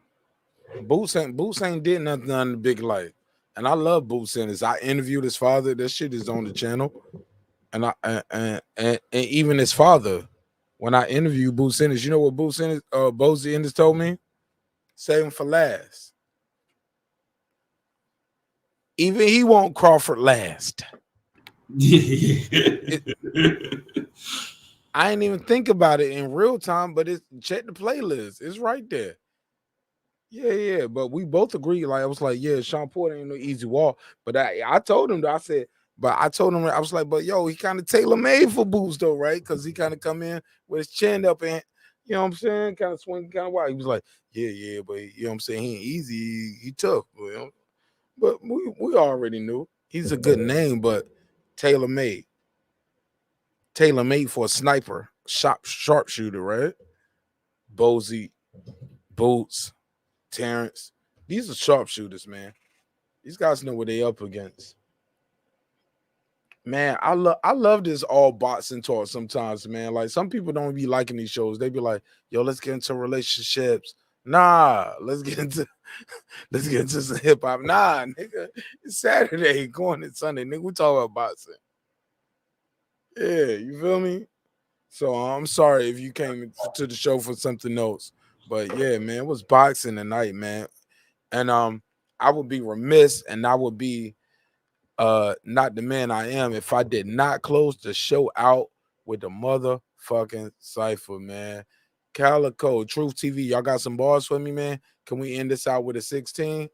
Boots ain't did nothing on the big light. And I love Boots Ennis. I interviewed his father. That shit is on the channel. And and even his father, when I interviewed Boots Ennis, you know what Boots Ennis, Bozy Ennis told me? Save him for last. Even he want Crawford last. I ain't even think about it in real time, but check the playlist. It's right there. Yeah. But we both agree. Like I was like, yeah, Shawn Porter ain't no easy walk. But I told him, I was like, but yo, he kind of tailor-made for Boots though, right? Because he kind of come in with his chin up and you know what I'm saying, kind of swinging, kind of wild. He was like, yeah, but you know what I'm saying, he ain't easy, he tough, you know? But we already knew he's a good name, but tailor-made for a sniper, sharpshooter, right? Bozy, Boots, Terence, these are sharpshooters, man. These guys know what they up against. Man, I love this all boxing talk sometimes, man. Like some people don't be liking these shows. They be like, yo, let's get into relationships. Nah, let's get into some hip hop. Nah, nigga, it's Saturday going to Sunday. Nigga, we talk about boxing. Yeah, you feel me? So I'm sorry if you came to the show for something else. But yeah, man, it was boxing tonight, man. And I would be remiss and I would be not the man I am if I did not close the show out with the motherfucking cipher, man. Calico, Truth TV, y'all got some bars for me, man? Can we end this out with a 16?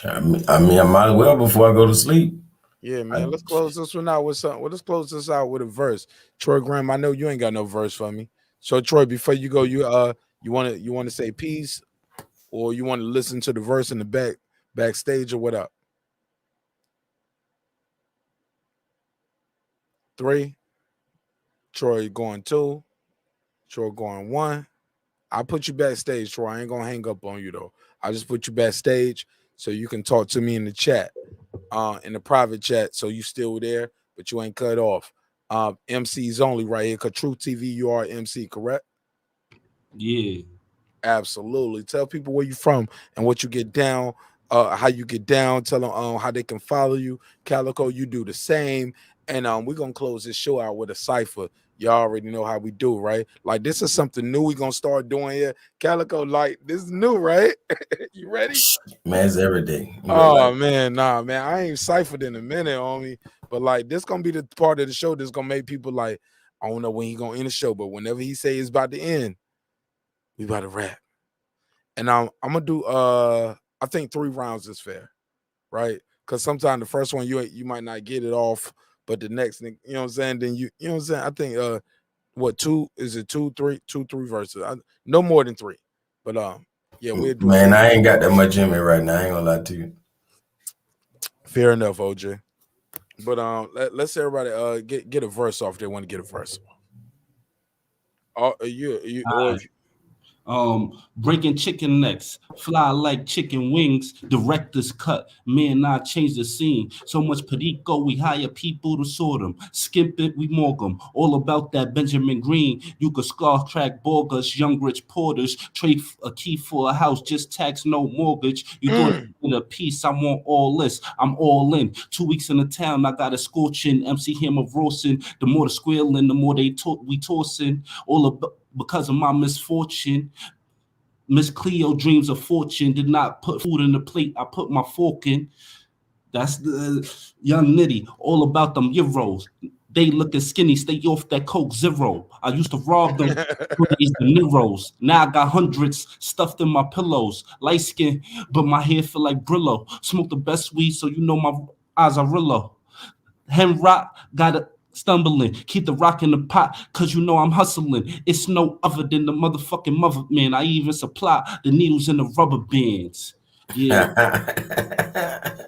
I mean, I might as well before I go to sleep. Yeah, man. Let's close this one out with something. Well, let's close this out with a verse. Troy Graham, I know you ain't got no verse for me. So Troy, before you go, you want to say peace, or you want to listen to the verse in the backstage, or what up? 3. Troy going 2. Troy going 1. I'll put you backstage, Troy. I ain't gonna hang up on you though. I'll just put you backstage so you can talk to me in the chat, in the private chat. So you still there, but you ain't cut off. MCs only right here. Cause Truth TV, you are MC, correct? Yeah. Absolutely. Tell people where you from and what you get down, how you get down. Tell them how they can follow you. Calico, you do the same. And we're gonna close this show out with a cipher. Y'all already know how we do, right? Like this is something new we're gonna start doing here. Calico, like this is new, right? You ready? Man, it's every day. Oh man, nah, man. I ain't ciphered in a minute, homie. But like this gonna be the part of the show that's gonna make people like, I don't know when he gonna end the show, but whenever he say it's about to end, we about to wrap. And I'm gonna do I think 3 rounds is fair, right? Because sometimes the first one you might not get it off, but the next, you know what I'm saying? Then you know what I'm saying? I think what 2 is it 2, 3 verses? No more than 3. But yeah, we'll do. Man, I ain't got that much in me right now. I ain't gonna lie to you. Fair enough, OJ. But let's everybody get a verse off. They want to get a verse. Breaking chicken necks, fly like chicken wings, director's cut, man, I change the scene. So much perico, we hire people to sort them. Skimp it, we morgue them. All about that Benjamin Green. You could scarf track Borgers, young rich porters, trade a key for a house, just tax no mortgage. You thought in a piece, I want all this. I'm all in. 2 weeks in the town, I got a scorching MC Hammer roasting. The more the squealing, the more we tossing. All about because of my misfortune. Miss Cleo dreams of fortune, did not put food in the plate, I put my fork in. That's the young Nitty, all about them euros. They looking skinny, stay off that Coke Zero. I used to rob them when they the Neros. Now I got hundreds stuffed in my pillows. Light skin, but my hair feel like Brillo. Smoke the best weed, so you know my eyes are Rillo. Hem rock, gotta stumbling. Keep the rock in the pot, cause you know I'm hustling. It's no other than the motherfucking mother man. I even supply the needles and the rubber bands. Yeah.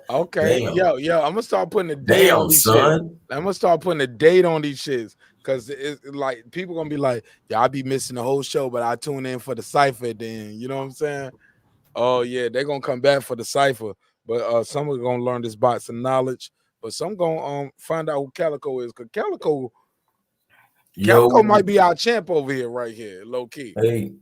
Okay. Damn. Yo, I'm gonna start putting a date on Damn, these son. shit. I'm gonna start putting a date on these shits. Cause it's like people gonna be like, yeah, I be missing the whole show, but I tune in for the cipher then. You know what I'm saying? Oh yeah, they're gonna come back for the cipher. But some are gonna learn this box of knowledge, but some gonna find out who Calico is, because Calico might be our champ over here, right here, low key. Hey,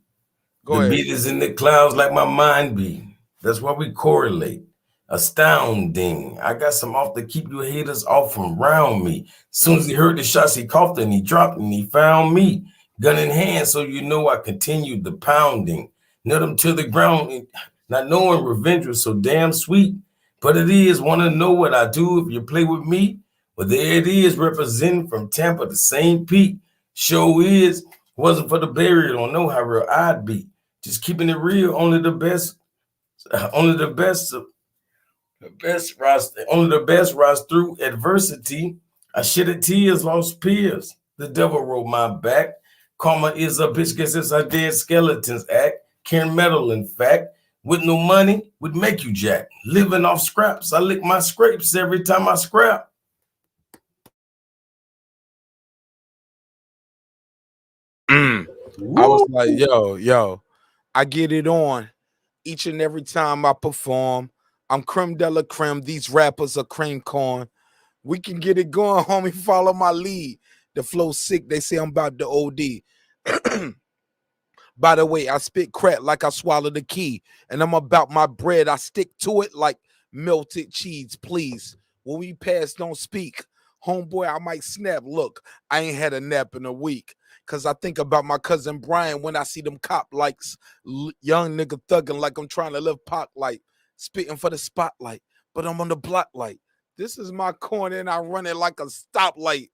Go the ahead. beat is in the clouds like my mind be. That's why we correlate. Astounding. I got some off to keep you haters off from round me. Soon as he heard the shots, he coughed and he dropped and he found me. Gun in hand, so you know I continued the pounding. Nut him to the ground, not knowing revenge was so damn sweet. But it is, wanna know what I do if you play with me? Well, there it is, representing from Tampa to St. Pete. Show is, wasn't for the burial, don't know how real I'd be. Just keeping it real, only the best rise through adversity. I shed tears, lost peers. The devil wrote my back. Karma is a bitch, guess it's how dead skeletons act. Carrying metal, in fact, with no money would make you jack. Living off scraps, I lick my scrapes every time I scrap. I was like, yo, I get it on each and every time I perform. I'm creme de la creme. These rappers are cream corn. We can get it going, homie. Follow my lead. The flow sick. They say I'm about to OD. By the way, I spit crack like I swallowed the key. And I'm about my bread. I stick to it like melted cheese, please. When we pass, don't speak. Homeboy, I might snap. Look, I ain't had a nap in a week. Cause I think about my cousin Brian when I see them cop likes. Young nigga thugging like I'm trying to live pop like. Spitting for the spotlight. But I'm on the block light. This is my corner and I run it like a stoplight.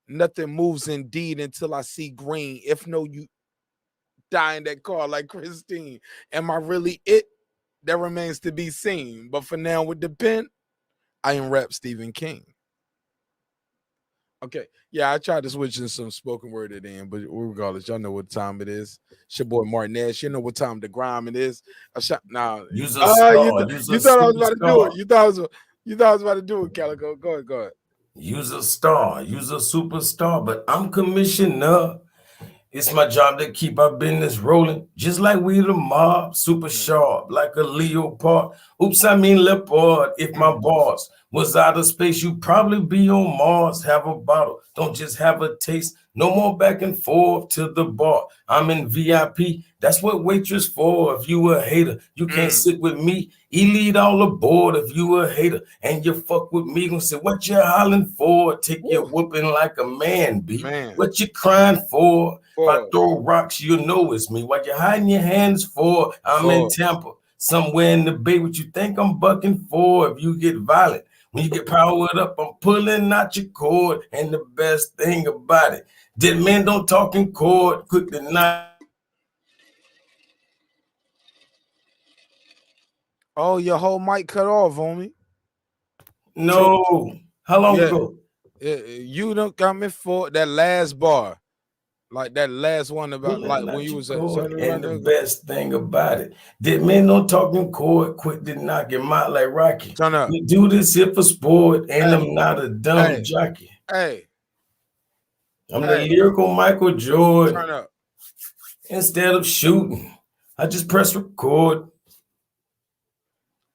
Nothing moves indeed until I see green. If no, you die in that car like Christine. Am I really it? That remains to be seen. But for now, with the pen, I am rap Stephen King. Okay, yeah, I tried to switch in some spoken word at the end, but regardless, y'all know what time it is. It's your boy marqnash. You know what time the grime it is. I shot now. You thought I was about to do it. You thought I was about to do it, Calico. Go ahead. You's a star, you's a superstar, but I'm commissioner. It's my job to keep our business rolling, just like we the mob, super sharp, like a leopard. Oops, I mean leopard. If my boss was out of space, you'd probably be on Mars. Have a bottle, don't just have a taste. No more back and forth to the bar. I'm in VIP. That's what waitress for. If you a hater, you can't sit with me. Elite all aboard. If you a hater and you fuck with me, gonna say what you hollering for. Take your whooping like a man, B. What you crying for? If I throw rocks, you know it's me. What you hiding your hands for? I'm in Tampa, somewhere in the Bay. What you think I'm bucking for? If you get violent, when you get powered up, I'm pulling out your cord. And the best thing about it, dead men don't talk in court. Quick to knock. Oh, your whole mic cut off, homie. No. How long ago? You don't got me for that last bar. Like that last one about like when you was at and the best thing about it, dead men don't talk in court. Quick to knock him out like Rocky. Turn up. We do this here for sport, and I'm not a dumb jockey. Hey. I'm the lyrical Michael Jordan. Turn up. Instead of shooting, I just press record.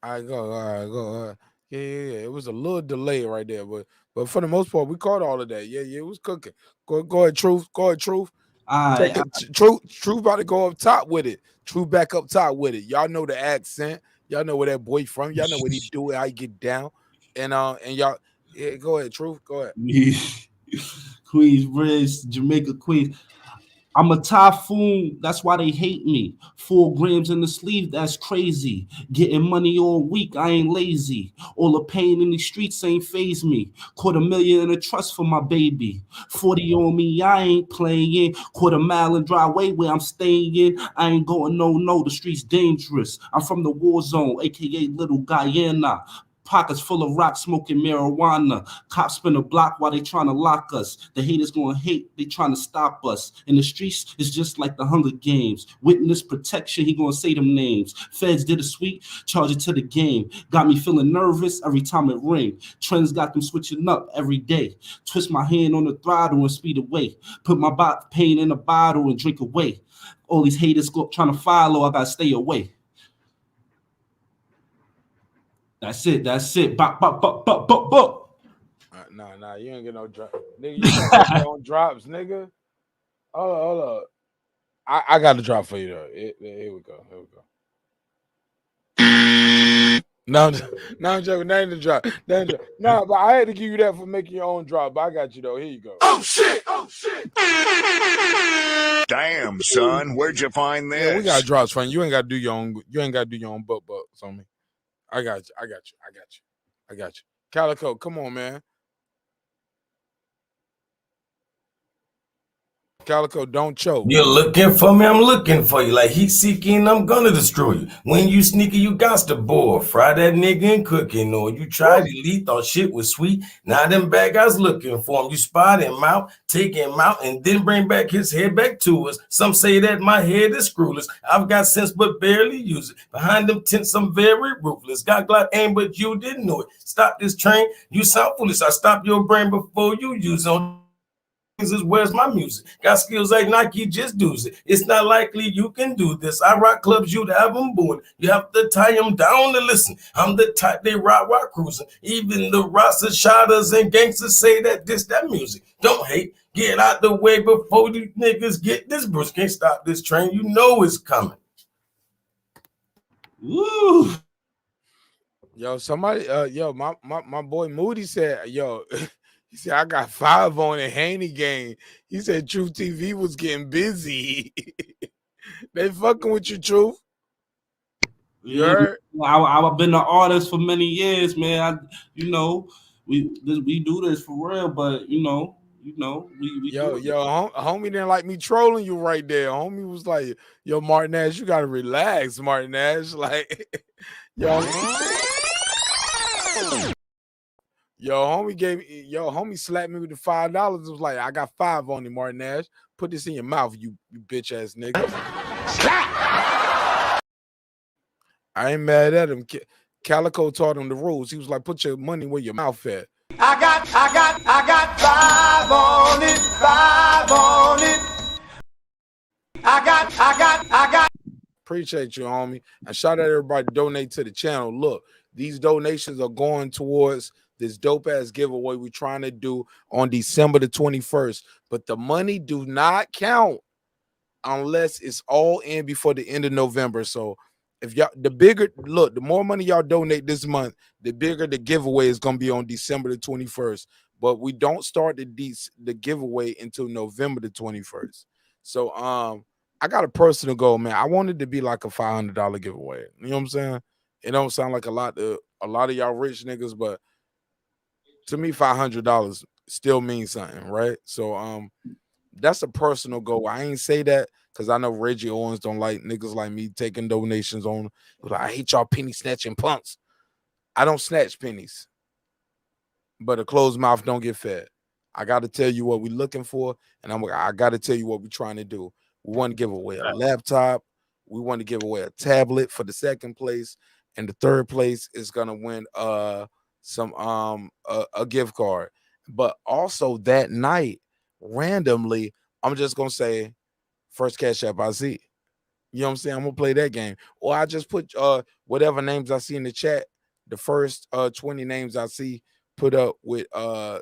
All right, go. Yeah. It was a little delay right there, but for the most part, we caught all of that. Yeah, it was cooking. Go ahead, Truth. Truth about to go up top with it. Truth back up top with it. Y'all know the accent. Y'all know where that boy from. Y'all know what he do, how he get down. And y'all, go ahead, Truth. Go ahead. Queensbridge, Jamaica, Queens. I'm a typhoon, that's why they hate me. 4 grams in the sleeve, that's crazy. Getting money all week, I ain't lazy. All the pain in the streets ain't faze me. $250,000 in a trust for my baby. 40 on me, I ain't playing. 1/4 mile in driveway where I'm staying. I ain't going no, the streets dangerous. I'm from the war zone, aka Little Guyana. Pockets full of rock, smoking marijuana. Cops spin a block while they trying to lock us. The haters gonna hate, they trying to stop us. In the streets, it's just like the Hunger Games. Witness protection, he gonna say them names. Feds did a sweep, charge it to the game. Got me feeling nervous every time it ring. Trends got them switching up every day. Twist my hand on the throttle and speed away. Put my pain in a bottle and drink away. All these haters trying to follow, I gotta stay away. That's it. Bop. Nah, you ain't get no drop. Nigga, you can't get your own drops, nigga. Hold up. I got a drop for you, though. Here we go. No, I'm joking. That ain't the drop. Nah, but I had to give you that for making your own drop. But I got you, though. Here you go. Oh, shit. Damn, son. Where'd you find this? Yeah, we got drops for you. You ain't got to do your own. You ain't got to do your own bucks on me. I got you. Calico, come on, man. Calico, don't choke. You're looking for me, I'm looking for you. Like heat seeking, I'm gonna destroy you. When you sneaky, you got to boil. Fry that nigga and cooking. Or you tried to elite, thought shit was sweet. Now them bad guys looking for him. You spot him out, take him out, and then bring back his head back to us. Some say that my head is screwless. I've got sense but barely use it. Behind them tents, I'm very ruthless. Got Glock aim, but you didn't know it. Stop this train, you sound foolish. I stop your brain before you use it. Is where's my music? Got skills like Nike, just do it. It's not likely you can do this. I rock clubs, you'd have them booing. You have to tie them down to listen. I'm the type they rock cruising. Even the Rasta shotters and gangsters say that music. Don't hate. Get out the way before you niggas get this Bruce. Can't stop this train. You know it's coming. Woo. Yo, somebody, my boy Moody said, yo, he said, I got 5 on a Haney game. He said Truth TV was getting busy. They fucking with you, Truth. You heard? I've been an artist for many years, man. We do this for real, but we homie didn't like me trolling you right there. Homie was like, yo, marqnash, you gotta relax, marqnash. Like, homie slapped me with the $5. It was like, I got 5 on you, marqnash. Put this in your mouth, you bitch ass nigga. I ain't mad at him. Calico taught him the rules. He was like, put your money where your mouth at. I got 5 on it, 5 on it. I got. Appreciate you, homie. And shout out everybody to donate to the channel. Look, these donations are going towards this dope ass giveaway we're trying to do on December the 21st. But the money do not count unless it's all in before the end of November. So if y'all, the more money y'all donate this month, the bigger the giveaway is gonna be on December the 21st. But we don't start the giveaway until November the 21st. So I got a personal goal, man. I wanted to be like a $500 giveaway. You know what I'm saying? It don't sound like a lot of y'all rich niggas, but to me, $500 still means something, right? So that's a personal goal. I ain't say that because I know Reggie Owens don't like niggas like me taking donations on. Like, I hate y'all penny snatching punks. I don't snatch pennies, but a closed mouth don't get fed. I got to tell you what we're looking for, and I got to tell you what we're trying to do. We want to give away a laptop. We want to give away a tablet for the second place, and the third place is gonna win a gift card. But also that night, randomly, I'm just gonna say first cash app I see. You know what I'm saying? I'm gonna play that game, or I just put whatever names I see in the chat. The first 20 names I see put up with you know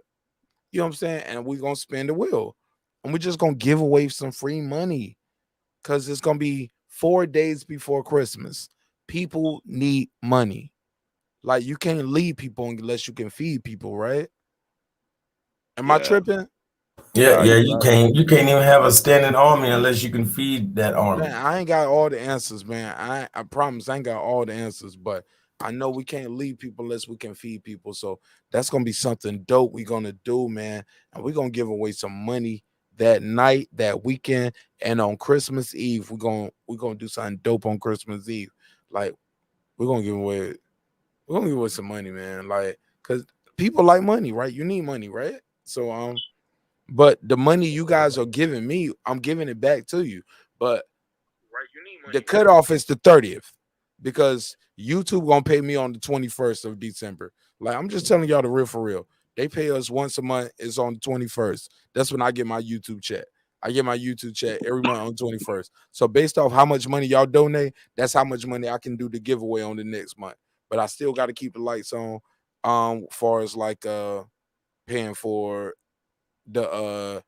what I'm saying, and we're gonna spin the wheel. And we're just gonna give away some free money because it's gonna be 4 days before Christmas. People need money. Like, you can't lead people unless you can feed people, right? Am I tripping? Yeah, you can't even have a standing army unless you can feed that army. Man, I ain't got all the answers, man. I promise I ain't got all the answers, but I know we can't lead people unless we can feed people. So that's gonna be something dope we're gonna do, man. And we're gonna give away some money that night, that weekend, and on Christmas Eve, we're gonna do something dope on Christmas Eve. Like we're gonna give away some money, man. Like, cause people like money, right? You need money, right? So but the money you guys are giving me, I'm giving it back to you. But the cutoff is the 30th because YouTube gonna pay me on the 21st of December. Like, I'm just telling y'all the real for real. They pay us once a month. It's on the 21st. That's when I get my YouTube check. I get my YouTube check every month on the 21st. So based off how much money y'all donate, that's how much money I can do the giveaway on the next month. But I still got to keep the lights on. Far as like paying for the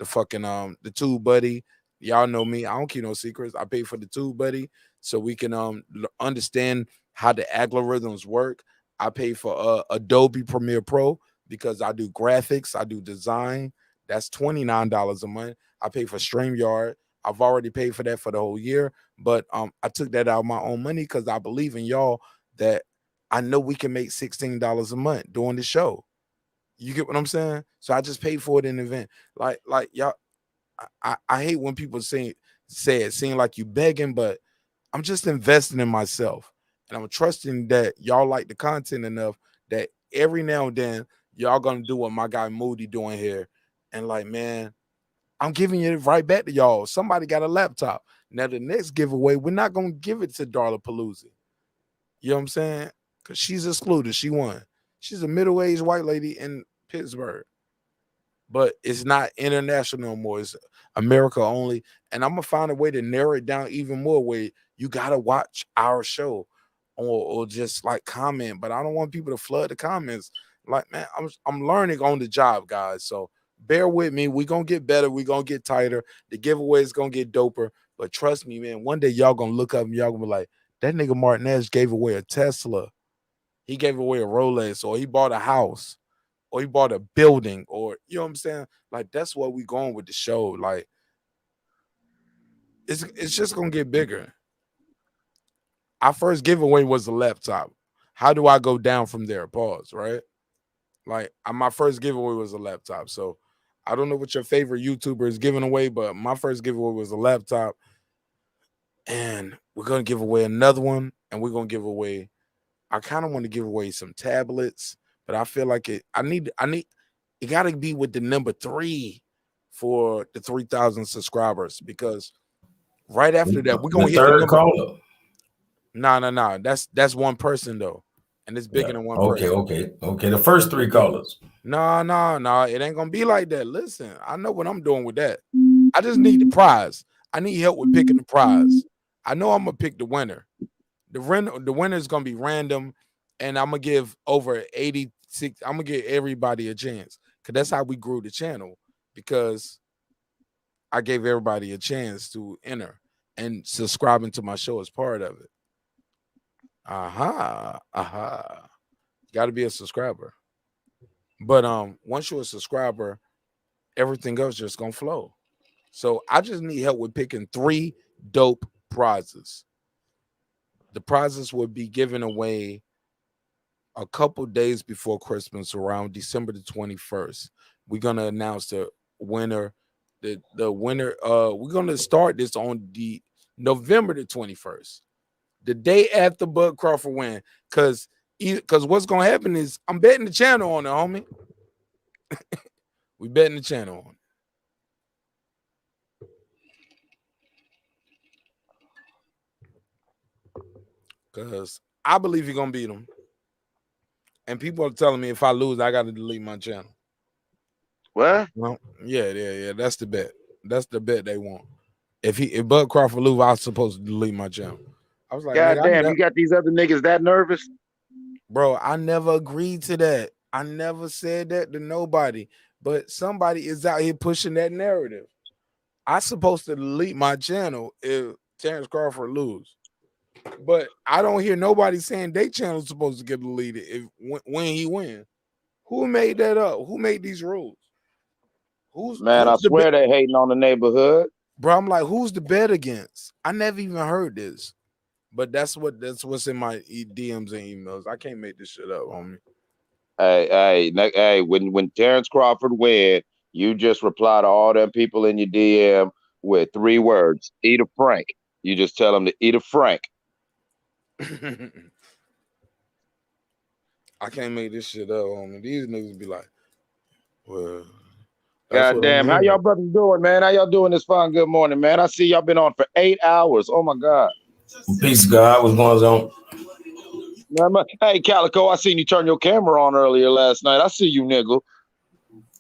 fucking the tube buddy. Y'all know me. I don't keep no secrets. I pay for the tube buddy so we can understand how the algorithms work. I pay for Adobe Premiere Pro because I do graphics, I do design. That's $29 a month. I pay for StreamYard. I've already paid for that for the whole year, but I took that out of my own money because I believe in y'all that I know we can make $16 a month doing the show. You get what I'm saying? So I just paid for it in advance. Like y'all, I hate when people say it seem like you begging, but I'm just investing in myself. And I'm trusting that y'all like the content enough that every now and then y'all gonna do what my guy Moody doing here. And like, man, I'm giving it right back to y'all. Somebody got a laptop. Now the next giveaway, we're not gonna give it to Darla Palooza. You know what I'm saying? Because she's excluded. She won. She's a middle-aged white lady in Pittsburgh. But it's not international no more. It's America only. And I'm gonna find a way to narrow it down even more where you gotta watch our show or just like comment. But I don't want people to flood the comments. Like, man, I'm learning on the job, guys. So bear with me. We're gonna get better, we're gonna get tighter. The giveaway is gonna get doper. But trust me, man, one day y'all gonna look up and y'all gonna be like, that nigga marqnash gave away a Tesla. He gave away a Rolex, or he bought a house, or he bought a building, or you know what I'm saying? Like, that's where we going with the show. Like, it's just gonna get bigger. Our first giveaway was a laptop. How do I go down from there? Pause, right? Like, my first giveaway was a laptop. So I don't know what your favorite YouTuber is giving away, but my first giveaway was a laptop. And we're gonna give away another one, and we're gonna give away. I kind of want to give away some tablets, but I feel like I need it got to be with the number 3 for the 3,000 subscribers, because right after that we're gonna hit the third number. caller. No. That's one person though, and it's bigger than one person. Okay. The first 3 callers. No. It ain't gonna be like that. Listen, I know what I'm doing with that. I just need the prize. I need help with picking the prize. I know I'm gonna pick the winner. The winner is gonna be random, and I'm gonna give over 86. I'm gonna give everybody a chance, because that's how we grew the channel. Because I gave everybody a chance to enter, and subscribing to my show is part of it. Aha. You got to be a subscriber. But once you're a subscriber, everything else just gonna flow. So I just need help with picking 3 dope prizes. The prizes will be given away a couple days before Christmas, around December the 21st. We're gonna announce the winner. The winner. We're gonna start this on the November the 21st, the day after Bud Crawford win. Because what's gonna happen is I'm betting the channel on it, homie. We betting the channel on it. Because I believe you're gonna beat him. And people are telling me if I lose, I gotta delete my channel. What? Well, yeah. That's the bet. That's the bet they want. If Bud Crawford lose, I was supposed to delete my channel. I was like, God damn, you got these other niggas that nervous? Bro, I never agreed to that. I never said that to nobody. But somebody is out here pushing that narrative. I supposed to delete my channel if Terence Crawford lose. But I don't hear nobody saying their channel's supposed to get deleted when he wins. Who made that up? Who made these rules? Man, I swear they hating on the neighborhood. Bro, I'm like, who's the bet against? I never even heard this. But that's what's in my DMs and emails. I can't make this shit up, homie. Hey, when Terence Crawford win, you just reply to all them people in your DM with 3 words: eat a Frank. You just tell them to eat a Frank. I can't make this shit up, homie. These niggas be like, well, goddamn, how y'all brothers doing, man? How y'all doing this fine good morning, man? I see y'all been on for 8 hours. Oh my God. Peace, God. What's going on? Hey, Calico, I seen you turn your camera on earlier last night. I see you, nigga.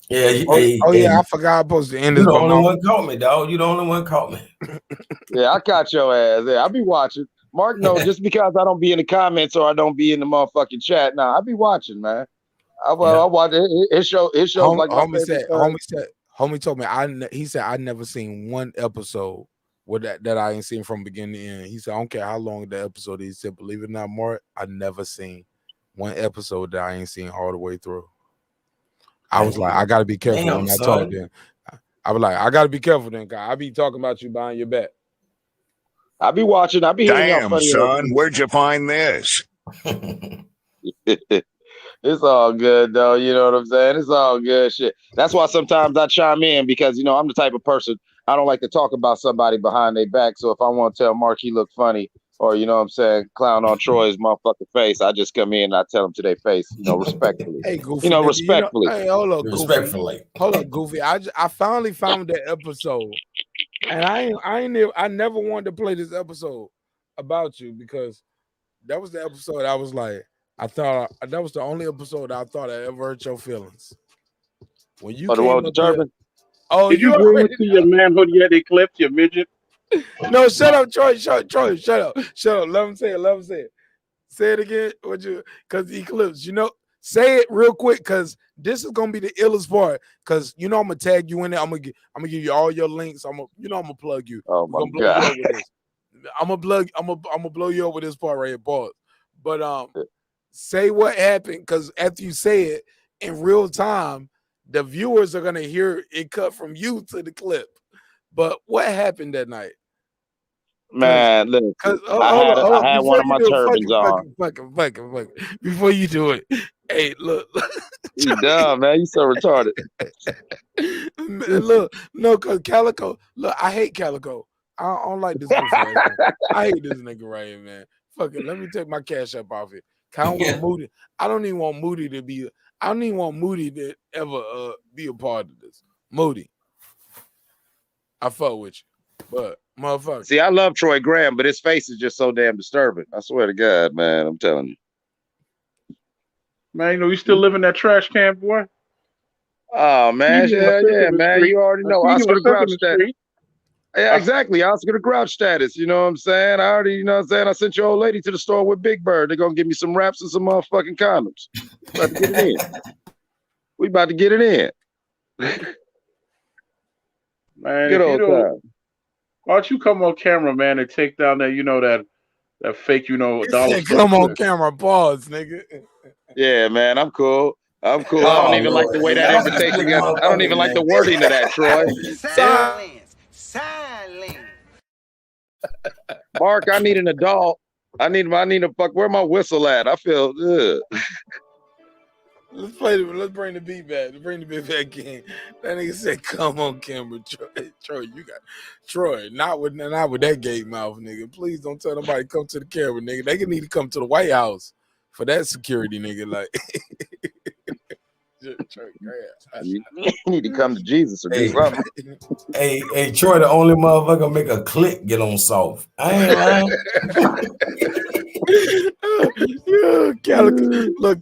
Yeah. I forgot I'm supposed to end this. You the only one caught me, dog. You the only one caught me. Yeah, I caught your ass. Yeah, I be watching. Mark, no, just because I don't be in the comments or I don't be in the motherfucking chat. Nah, I be watching, man. I watch it. It shows like my homie told me he said I never seen one episode with that I ain't seen from beginning to end. He said I don't care how long the episode is. He said, believe it or not, Mark, I never seen one episode that I ain't seen all the way through. I was like, I gotta be careful when I talk then. I was like, I gotta be careful then, guy. I be talking about you behind your back. I be watching. I be hearing y'all funny. Son, where'd you find this? It's all good though, you know what I'm saying? It's all good shit. That's why sometimes I chime in because I'm the type of person I don't like to talk about somebody behind their back. So if I want to tell Mark he look funny or what I'm saying, clown on Troy's motherfucking face, I just come in and I tell him to their face, respectfully. Hey, Goofy, respectfully. Hey, hold up, Goofy. Respectfully. Hold up, Goofy. I finally found that episode, and I never wanted to play this episode about you because that was the episode I was like. I thought that was the only episode I thought I ever hurt your feelings. When you the one with the turban? Did you bring it to your manhood yet, Eclipse, you midget? No, shut up, Troy. Shut up. Let him say it. Say it again. Because Eclipse, say it real quick because this is gonna be the illest part. Because I'm gonna tag you in there. I'm gonna give you all your links. I'm gonna plug you. Oh my God. I'm gonna blow you up with this part right here, pause. But say what happened, because after you say it in real time, the viewers are gonna hear it cut from you to the clip. But what happened that night? Man, look, I had one of my turbans on. Fucking. Before you do it, hey, look. You dumb, man. You so retarded. Look, no, because Calico, look, I hate Calico. I don't like this goofy. I hate this nigga right here, man. Fuck it. Let me take my cash up off it. I don't want Moody. I don't even want Moody to be. I don't even want Moody to ever be a part of this. Moody, I fuck with you, but motherfucker. See, I love Troy Graham, but his face is just so damn disturbing. I swear to God, man. I'm telling you. Man, you still live in that trash can, boy? Oh man, yeah, man. You already know Oscar the Grouch status. Yeah, exactly. Oscar the Grouch status. You know what I'm saying? I already, I sent your old lady to the store with Big Bird. They're gonna give me some wraps and some motherfucking condoms. About to get it in. We about to get it in. Man, good old time. Why don't you come on camera, man, and take down that that fake, dollar? Come on camera, pause, nigga. Yeah, man, I'm cool. I don't even like the way that invitation got. I don't even like the wording of that, Troy. Silence. Mark, I need an adult. I need a fuck. Where my whistle at? I feel good. Let's bring the beat back. Bring the beat back in. That nigga said, "Come on, camera, Troy. You got Troy. Not with that gay mouth, nigga. Please don't tell nobody come to the camera, nigga. They need to come to the White House for that security, nigga. Like, you need to come to Jesus or do something. Hey, Troy, the only motherfucker make a click get on soft. I ain't lying.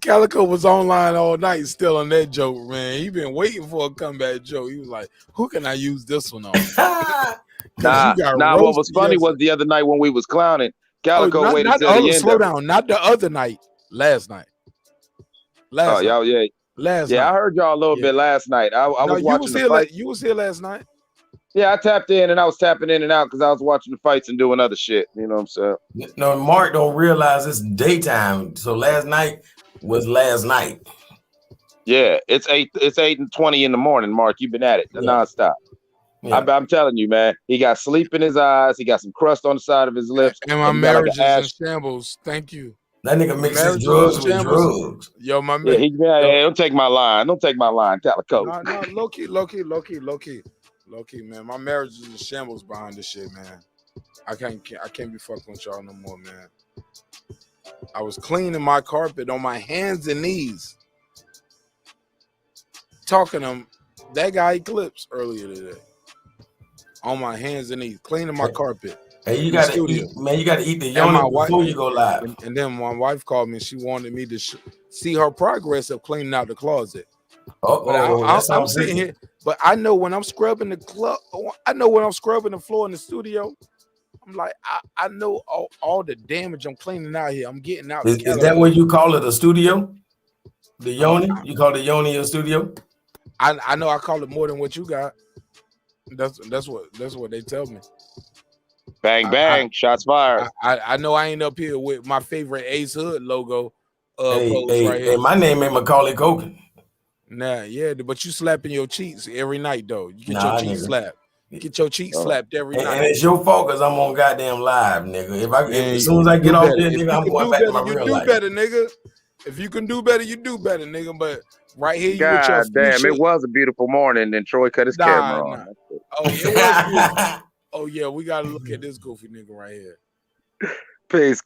Calico was online all night still on that joke, man. He been waiting for a comeback joke. He was like, who can I use this one on? Nah, what was funny was the other night when we was clowning, Calico waited till the end. Slow down, not the other night, last night. Last night. Last night. I heard y'all a little bit last night. I was watching the fight. You was here last night. Yeah, I tapped in and I was tapping in and out because I was watching the fights and doing other shit. You know what I'm saying? No, Mark don't realize it's daytime. So last night was last night. Yeah, it's 8:20 in the morning, Mark. You've been at it nonstop. Yeah. I'm telling you, man. He got sleep in his eyes. He got some crust on the side of his lips. And my he got marriage like is in shambles. Thank you. That nigga My mixes marriage is drugs in with shambles. drugs. Yo, my Yeah, man. hey, don't take my line. Don't take my line. Calico. No, low key, man. My marriage is in shambles behind this shit, man. I can't be fucking with y'all no more, man. I was cleaning my carpet on my hands and knees, talking to him. That guy Eclipse earlier today. On my hands and knees, cleaning my carpet. Hey, you gotta eat, man. You gotta eat the yoni before you go live. And then my wife called me and she wanted me to see her progress of cleaning out the closet. I'm sitting here, but I know when I'm scrubbing the floor in the studio, I'm like, I know all the damage I'm cleaning out here. I'm getting out. Is that what you call it, a studio? The yoni? You call the yoni a studio? I know I call it more than what you got. That's what they tell me. Bang bang, shots fired. I know I ain't up here with my favorite Ace Hood logo. Hey, my name ain't Macaulay Culkin. Nah, yeah, but you slapping your cheeks every night though. You get your cheeks slapped. You get your cheeks slapped every night. And it's your fault because I'm on goddamn live, nigga. As soon as I get off there, nigga, I'm going back to my real life. You do better, nigga. If you can do better, you do better, nigga. But right here, you with your damn, it was a beautiful morning. Then Troy cut his camera on. Oh, it was beautiful. Oh yeah, we gotta look at this goofy nigga right here. Peace,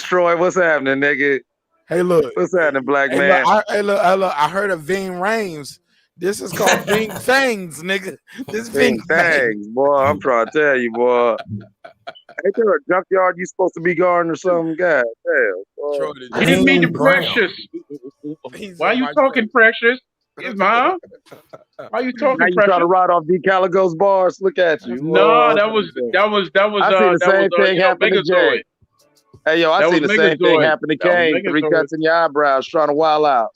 Troy. What's happening, nigga? Hey, look. What's happening, black man? Look, I heard of Ving Rhames. This is called Ving Fangs, nigga. This Ving Fangs, boy. I'm trying to tell you, boy. Ain't there a junkyard you supposed to be guarding or something? God damn. He didn't mean to Precious. Why are you talking Precious? His mom? Why are you talking now you Precious? trying to ride off D. Caligo's bars? Look at you. No, that was I seen the same thing happen to Jay. Hey, yo, I seen the same thing happen to Kane. 3 cuts in your eyebrows, trying to wild out.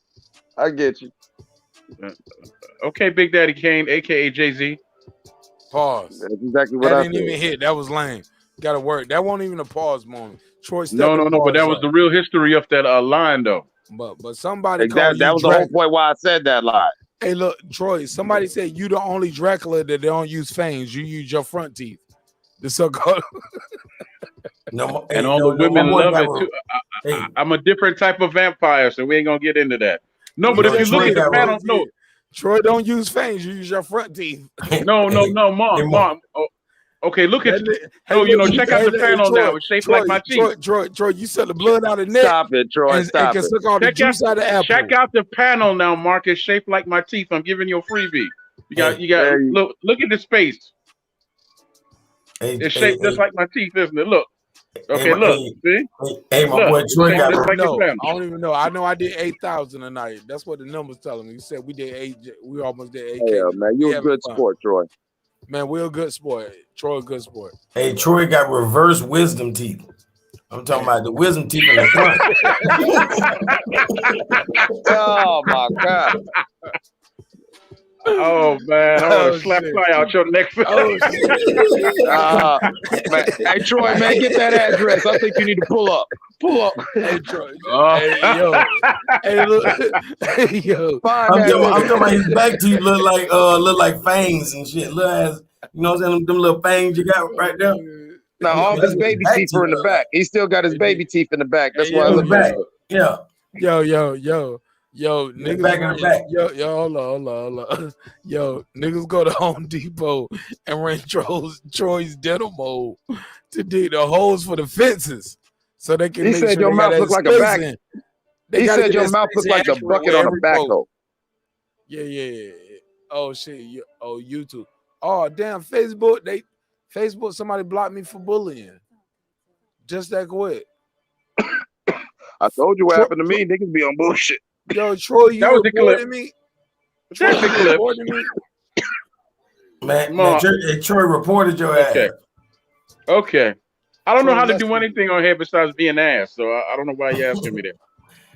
I get you. Okay, Big Daddy Kane, aka Jay-Z. Pause. That's exactly what I didn't even hit. That was lame. Gotta work. That wasn't even a pause moment. Troy, No, but that was the real history of that line, though. But somebody that was the whole point why I said that line. Hey, look, Troy. Somebody said you the only Dracula that they don't use fangs. You use your front teeth. The so-called. And all the women love it too. I'm a different type of vampire, so we ain't gonna get into that. No, but if you look at the panel, no. Troy don't use fangs. You use your front teeth. No, mom. Oh, okay, look at check out the panel now. It's shaped like my teeth. Troy, you suck the blood out of the neck. Stop it, Troy. Stop it. Suck all the juice out of the apple. Check out the panel now, Mark. It's shaped like my teeth. I'm giving you a freebie. You got. Look at the space. It's shaped just like my teeth, isn't it? Look. Okay, look. See? Hey, my boy Troy got I don't even know. I know I did 8,000 a night. That's what the numbers telling me. You said we did 8. We almost did 8K. Yeah, man, you a good sport, Troy. Man, we're a good sport. Troy, a good sport. Hey, Troy got reverse wisdom teeth. I'm talking about the wisdom teeth in the front. Oh my God. Oh man, I want to slap fly out your neck. Man. Hey Troy, man, get that address. I think you need to pull up. Hey Troy. Hey look. Hey yo. I'm talking about his back teeth look like fangs and shit. Look as you know what I'm saying, them little fangs you got right there. Now all his baby teeth are in the back. He still got his baby teeth in the back. That's why I look back. Yeah. Yo, niggas, back. Yo, hold on. Yo, niggas go to Home Depot and rent Troy's dental mold to dig the holes for the fences, so they can. He said your mouth looks like a back. He said your mouth looks like a bucket on a backhoe. Yeah. Oh shit. YouTube. Oh damn. Facebook. Somebody blocked me for bullying. Just that quick. I told you what happened to me. Niggas be on bullshit. Yo, Troy, you reported me? That's the clip. Man, Troy reported your ass. Okay. I don't know how to do anything on here besides being ass, so I don't know why you're asking me that.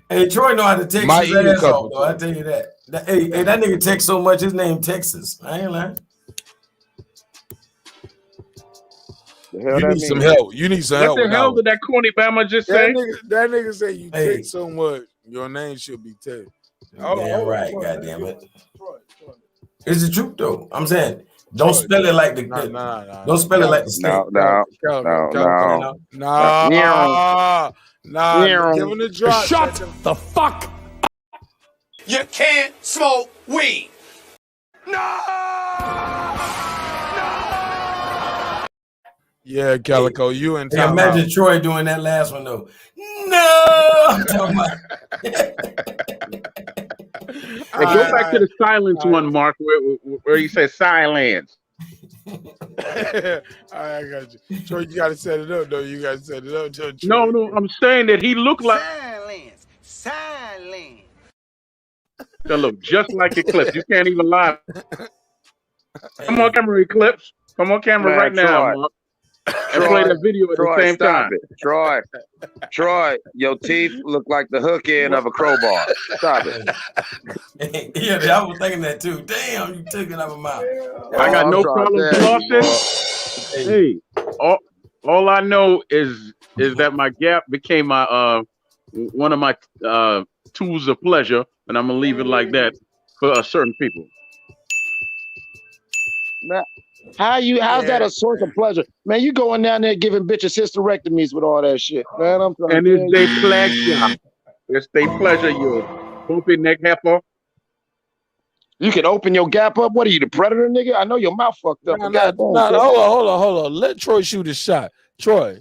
Hey, Troy know how to text his ass off, though. I tell you that. Hey, that nigga texts so much, his name Texas. I ain't lying. You need some help. What the hell did that corny Bama just say? That nigga say you text so much, your name should be text. Damn right, goddamn it. It's the truth though. I'm saying, don't spell it like the. Don't spell it like the state. Nah. Give him the drop. Shut the fuck. You can't smoke weed. Yeah, Calico, you in Hey, time. imagine Troy doing that last one though. No. Hey, go back to the silence one, Mark, where you say silence. All right, I got you. Troy, you got to set it up, though. You got to set it up. Troy. No, I'm saying that he looked like. Silence. That look just like Eclipse. You can't even lie. Come on, camera, Eclipse. Come on, camera right now, Mark. And play that video at the same time. Troy, your teeth look like the hook end of a crowbar. Stop it. Yeah, I was thinking that too. Damn, you took it out of my mouth. I got no problem flossing. Hey, all I know is that my gap became my one of my tools of pleasure, and I'm gonna leave it like that for certain people. How's that a source of pleasure? Man, you going down there giving bitches hysterectomies with all that shit. Man, I'm trying and it's their pleasure. It's their pleasure, you poopy neck heifer. You can open your gap up. What are you, the predator, nigga? I know your mouth fucked up. Hold on. Let Troy shoot his shot. Troy.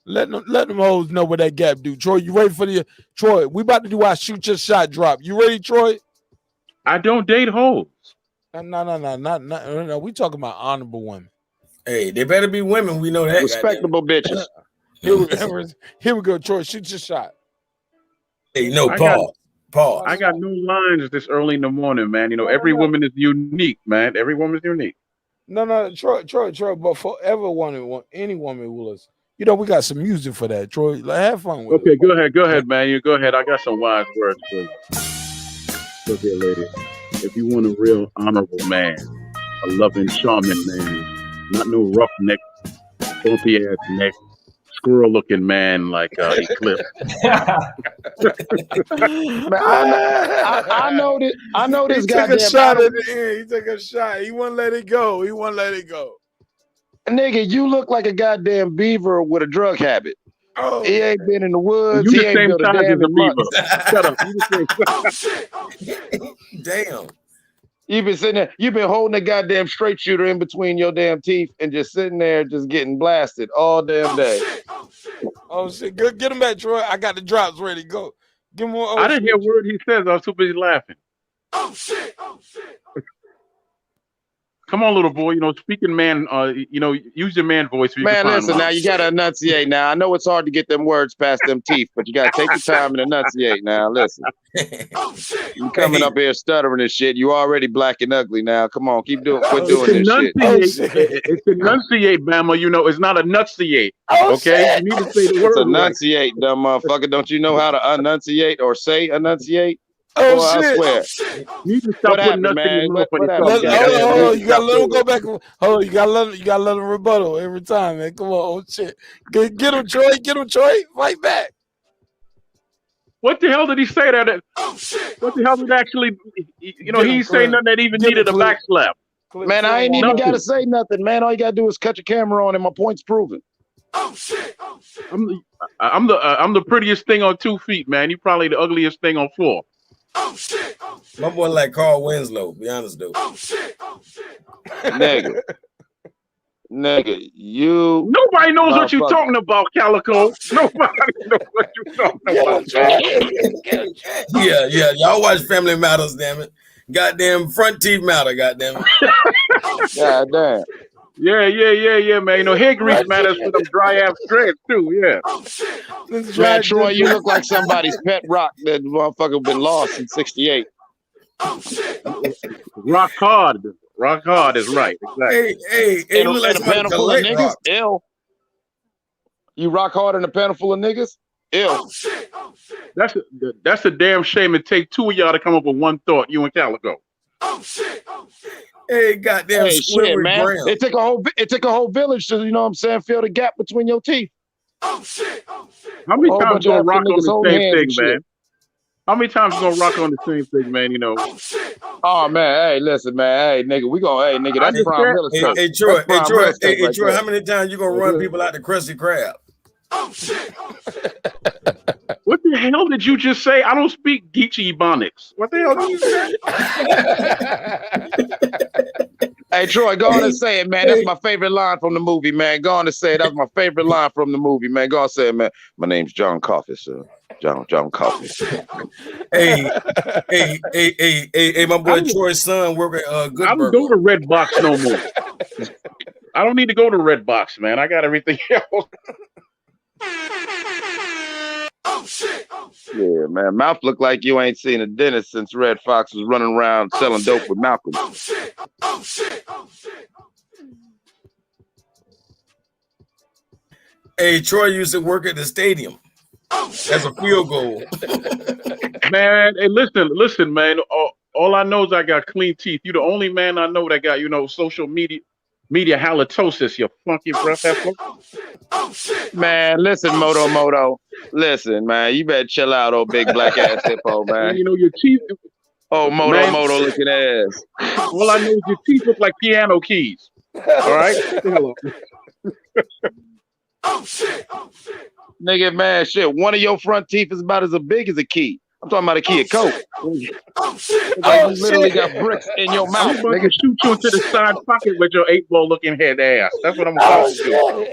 Let them hoes know what that gap do. Troy, you ready for the Troy? We about to do our shoot your shot drop. You ready, Troy? I don't date hoes. No. We talking about honorable women. Hey, they better be women. We know that. Respectable bitches. Here we go, Troy. Shoot your shot. Hey, no, Paul. I got no lines this early in the morning, man. You know, every woman is unique, man. Every woman is unique. No, Troy. But forever any woman will us. You know, we got some music for that, Troy. Like, have fun with it. Okay, go ahead, man. You go ahead. I got some wise words for you. Look here, lady. If you want a real honorable man, a loving, charming man, not no roughneck, bumpy ass neck, squirrel-looking man like Eclipse. Man, I know this. I know this guy. He took a shot at the end. He took a shot. He wouldn't let it go. Nigga, you look like a goddamn beaver with a drug habit. Oh, he ain't been in the woods. You he ain't built a dam in months. Shut up. Damn. You've been sitting there. You've been holding a goddamn straight shooter in between your damn teeth and just sitting there, just getting blasted all damn day. Oh shit! Good, get him back, Troy. I got the drops ready. Go. Give him more. I didn't hear a word he says. I was too busy laughing. Oh shit! Come on, little boy. You know, speaking man. Use your man voice. Man, listen. Now you gotta enunciate. Now I know it's hard to get them words past them teeth, but you gotta take your time and enunciate. Now listen. You coming up here stuttering and shit. You already black and ugly. Now come on, quit doing this shit. It's enunciate, Bama. You know, it's not enunciate. Okay, you need to say the word. It's enunciate, dumb motherfucker. Don't you know how to enunciate or say enunciate? Oh, boy, shit. I swear. You can stop putting nothing in your mouth. Hold on. You gotta let him go back. Hold on. You gotta let him rebuttal every time, man. Come on. Oh shit. Get him, Troy. Fight back. What the hell did he say that? Oh shit. What the hell did actually? You know, he ain't saying nothing that even needed a back slap. Man, I ain't even gotta say nothing, man. All you gotta do is cut your camera on and my point's proven. Oh shit. I'm the prettiest thing on 2 feet, man. You probably the ugliest thing on 4. Oh shit! My boy like Carl Winslow. Be honest though. Oh shit! Nigga, you. Nobody knows what you're talking about, Calico. Nobody knows what you're talking about. Yeah. Y'all watch Family Matters, damn it. Goddamn front teeth matter, goddamn it. God damn. Yeah, man. You know, hair grease matters for them dry ass dreads too. Yeah. Man, Troy, you look like somebody's pet rock that motherfucker been lost in '68. Rock hard is right. Exactly. Hey, in look like a panel full of niggas. Ill. You rock hard in a panel full of niggas. Ill. That's a damn shame. It take 2 of y'all to come up with one thought. You and Calico. Oh shit! Hey, goddamn shit, man. Brown. It took a whole village to, you know what I'm saying, fill the gap between your teeth. Oh shit! How many times do I rock on the same thing, man? How many times you gonna rock on the same thing, man? You know. Oh man, hey, listen, man, hey, nigga, we gonna, hey, nigga, that's just prime said- real estate. Hey, Troy, That's prime real estate right Troy, there. how many times you gonna run people out the Krusty Krab? What the hell did you just say? I don't speak Geechee Ebonics. What the hell did you say? Hey, Troy, go on and say it, man. That's my favorite line from the movie, man. Go on and say it. That's my favorite line from the movie, man. Go on and say it, man. My name's John Coffey, sir. John Coffey. Hey, my boy Troy's son work at Good I don't go to Red Box no more. I don't need to go to Red Box, man. I got everything else. Yeah, man. Mouth look like you ain't seen a dentist since Red Fox was running around selling dope with Malcolm. Hey, Troy used to work at the stadium as a field goal. Man, hey, listen, man. All I know is I got clean teeth. You the only man I know that got, social media halitosis, you funky breath. Man, listen, Moto. Listen, man, you better chill out, old big black ass hippo, man. You know your teeth. Oh, Moto looking ass. All I know is your teeth look like piano keys. All right? Hello. Nigga, man, shit. One of your front teeth is about as big as a key. I'm talking about a key of coke. You literally got bricks in your mouth, I'm about nigga. to shoot you into the side pocket with your 8-ball looking head ass. That's what I'm about to do.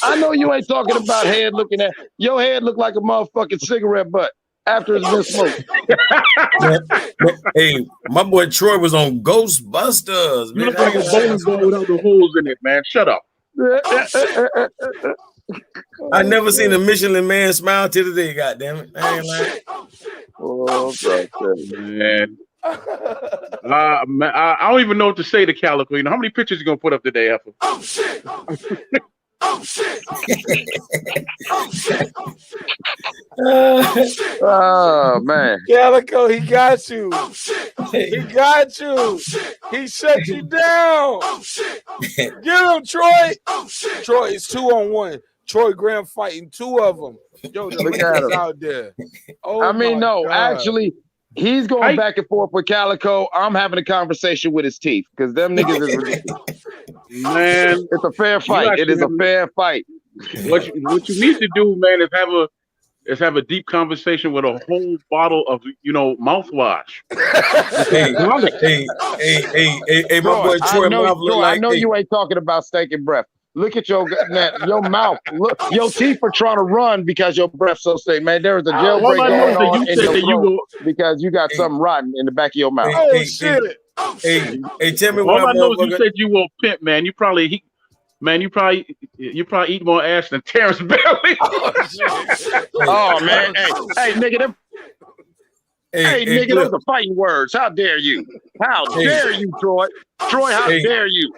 I know you ain't talking about head looking at. Your head look like a motherfucking cigarette butt after it's been smoked. Hey, my boy Troy was on Ghostbusters. You look like a bowling ball without the holes in it, man. Shut up. I never seen a Michelin man smile till today, goddammit. I ain't lying. Oh, man. Man, I don't even know what to say to Calico. How many pictures you gonna put up today, Effa? Oh man, Calico, he got you. He got you. He shut you down. Get him, Troy. Troy, it's 2-on-1. Troy Graham fighting two of them. Yo, the Look link at is him. out there. Oh, I mean, no, God. actually, he's going back and forth with Calico. I'm having a conversation with his teeth because them niggas is ridiculous. Man, it's a fair fight. It is a fair fight. What you need to do, man, is have a deep conversation with a whole bottle of mouthwash. Hey, my boy Troy mouth look like. I know you ain't talking about stinking breath. Look at your mouth. Look, your teeth are trying to run because your breath's so stink, man. There is a jailbreak going on in your throat because you got something rotten in the back of your mouth. Oh shit! Hey, tell me All what I know is you said you will pimp, man. You probably eat more ass than Terence Bailey. Oh man, hey, nigga, them. Hey, nigga, those are fighting words. How dare you? How dare you, Troy? Troy, how dare you?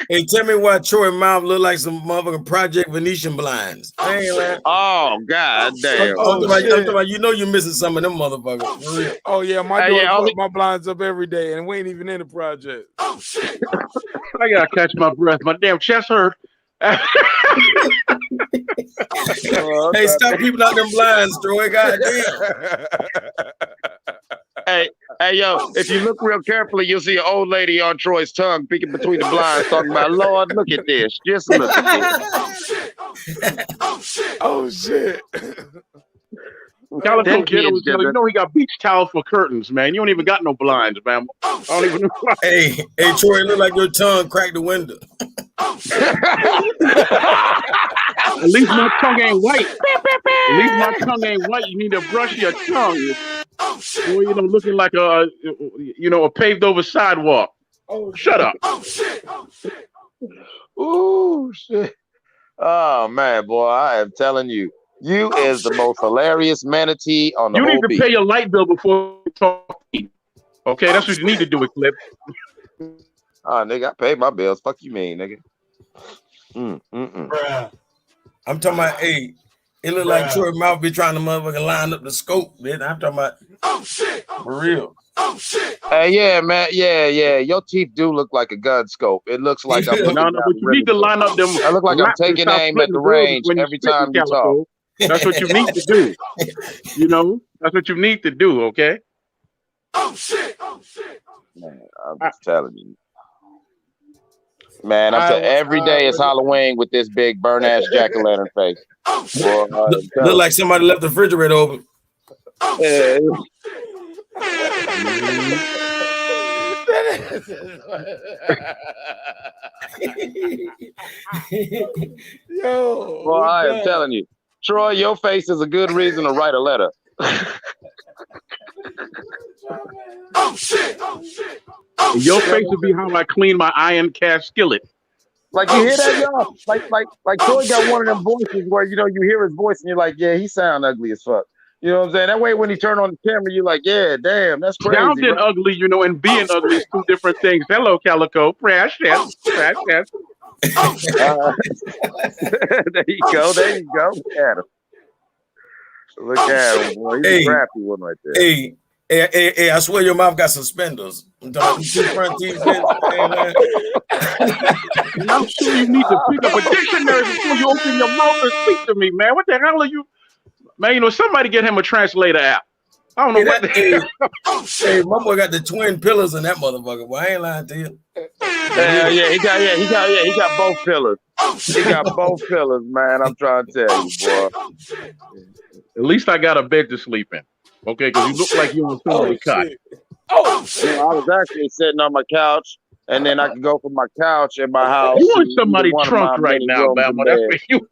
Hey, tell me why Troy mouth look like some motherfucking Project Venetian blinds. I ain't lying. Oh, god damn. I'm talking about, you're missing some of them motherfuckers. For real. Oh yeah, my daughter put my blinds up every day, and we ain't even in the project. I gotta catch my breath. My damn chest hurt. Hey, stop peeping out them blinds, Troy. Goddamn. Hey, yo, if you look real carefully, you'll see an old lady on Troy's tongue peeking between the blinds talking about, Lord, look at this. Just look at this. Oh, shit. Calico Ghetto, you know he got beach towels for curtains, man. You don't even got no blinds, man. I don't even know. Hey, Troy, it look like your tongue cracked the window. At least my tongue ain't white. At least my tongue ain't white. You need to brush your tongue. Boy, looking like a paved over sidewalk. Oh, shut up. Ooh, shit. Oh man, boy, I am telling you. You is the most hilarious manatee on the whole You need to beach. pay your light bill before you talk. Okay, that's what you need to do with Clip. Oh, nigga, I paid my bills. Fuck you mean, nigga. I'm talking about, hey, it look like Troy mouth be trying to motherfucking line up the scope, man. I'm talking about, for real. Hey, yeah, man. Yeah. Your teeth do look like a gun scope. It looks like I'm looking but you need to line up them. I look like I'm taking aim at the range every time you talk. That's what you need to do. You know, that's what you need to do. Okay. Oh shit! Man, I'm just telling you. Man, every day is Halloween with this big burn ass jack-o'-lantern face. Boy, look like somebody left the refrigerator open. Yeah. Yo, well, I am telling you, Troy, your face is a good reason to write a letter. Oh shit! Your face would be how I clean my iron cast skillet. Like you hear that, y'all? Like Troy got one of them voices where you hear his voice and you're like, yeah, he sound ugly as fuck. You know what I'm saying? That way, when he turn on the camera, you're like, yeah, damn, that's crazy. Sounding ugly, and being ugly is two different things. Hello, Calico. Precious. There you go. Look at him, boy. He's a crafty one right there. Hey, I swear your mouth got suspenders. I'm talking two front teeth. I'm sure you need to pick up a dictionary before you open your mouth and speak to me, man. What the hell are you? Man, somebody get him a translator app. I don't know what the hell. Hey, my boy got the twin pillars in that motherfucker. Boy, I ain't lying to you. He got both pillars. He got both pillars, man. I'm trying to tell you, boy. At least I got a bed to sleep in. Okay, because you look like you on somebody's cot. I was actually sitting on my couch, and then I could go from my couch in my house. You in somebody's trunk right now, Bama. That's for you.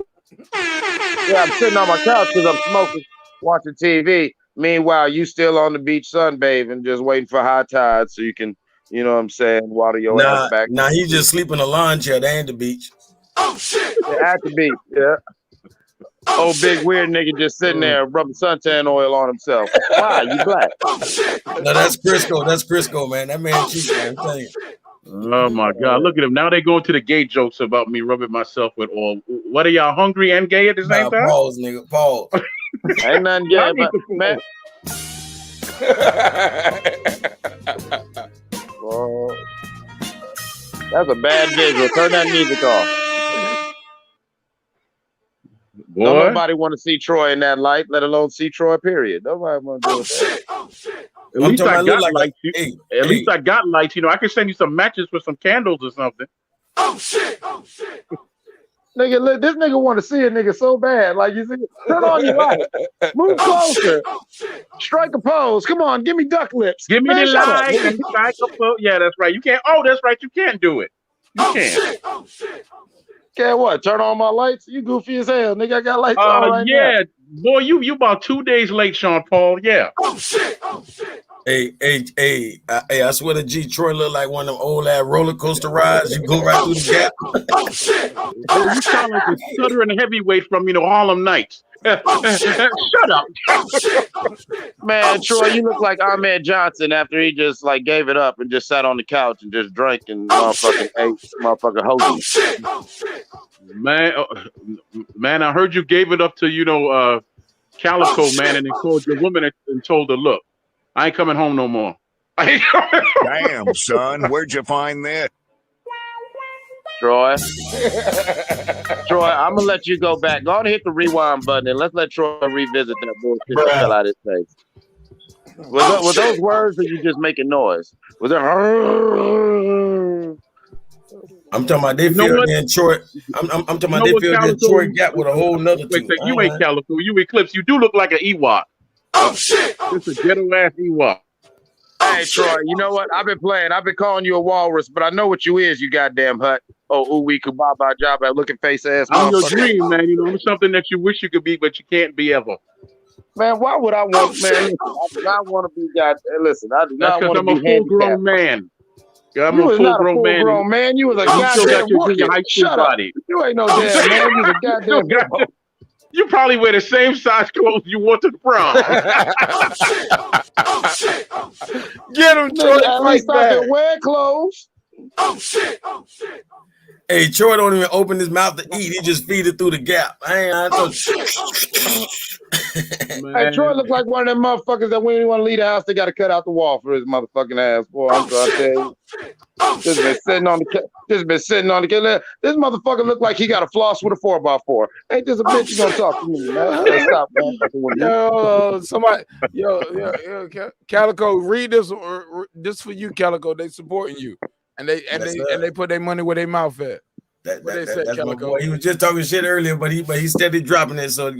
Yeah, I'm sitting on my couch because I'm smoking, watching TV. Meanwhile, you still on the beach sunbathing, just waiting for high tide so you can, you know what I'm saying, water your ass back. Nah, he just sleep in a lawn chair. They ain't the beach. Oh shit! At the beach, yeah. Old big weird nigga just sitting there rubbing suntan oil on himself. Why? You black? No, that's Crisco. That's Crisco, man. That man cheap, man. I'm telling you. Oh my God! Look at him. Now they going to the gay jokes about me rubbing myself with oil. What are y'all, hungry and gay at the same time? Pause, nigga. Pause. Ain't nothing gay about man. Well, that's a bad visual. Turn that music off. Boy. Don't nobody want to see Troy in that light, let alone see Troy, period. Nobody want to do that. At least I got lights. At least I got lights. I can send you some matches with some candles or something. Oh shit! Nigga, look, this nigga want to see a nigga so bad. Like, you see, turn on your light. Move closer. Strike a pose. Come on, give me duck lips. Give me the light and strike a pose. Yeah, that's right. You can't. Oh, that's right. You can't do it. You can't. Can't what? Turn on my lights? You goofy as hell, nigga. I got lights on right now. Boy, you about 2 days late, Sean Paul. Yeah. Oh shit! Hey, I swear to G, Troy look like one of them old ass roller coaster rides. You go right through the gap. Oh shit! You sound like a stuttering heavyweight from Harlem Nights. Shut up. Man, Troy, you look like Ahmed Johnson after he just gave it up and just sat on the couch and just drank and motherfucking ate motherfucking hoagies. Man, I heard you gave it up to Calico, man, and then called your woman and told her, look, I ain't coming home no more. Damn, son, where'd you find that? Troy, I'm gonna let you go back. Go on and hit the rewind button and let's let Troy revisit that bullshit that fell out his face. Was those words, or you just making noise? Was that? I'm talking about they fear and Troy. I'm talking about they fear that Troy got with a whole nother tooth. You ain't Calico. You Eclipse. You do look like an Ewok. Oh shit! It's a ghetto ass Ewok. Hey Troy, you know what? I've been playing. I've been calling you a walrus, but I know what you is. You goddamn hut. Oh, ooh-wee, kubaba, job, looking face ass. I'm your dream, man. I'm something that you wish you could be, but you can't be ever. Man, why would I want? Man, I do not want to be. Listen, I do not want to be. That's because I'm a full-grown man. I'm you a full-grown man. You was a goddamn rookie. Shut up. You ain't no damn man. You was a goddamn. You probably wear the same size clothes you wore to the prom. Get him, Troy. At least I can wear clothes. Oh shit! Hey, Troy don't even open his mouth to eat. He just feed it through the gap. I Hey, Troy looks like one of them motherfuckers that when you want to leave the house, they got to cut out the wall for his motherfucking ass. Boy, I'm trying to tell you. Just been sitting on the This motherfucker look like he got a floss with a 4x4. Ain't this a bitch you gonna talk to me, man? Better stop motherfucking with me. Yo, somebody, Calico, read this. This for you, Calico. They supporting you, and they put their money where their mouth at. That's my boy. He was just talking shit earlier, but he steady dropping it. So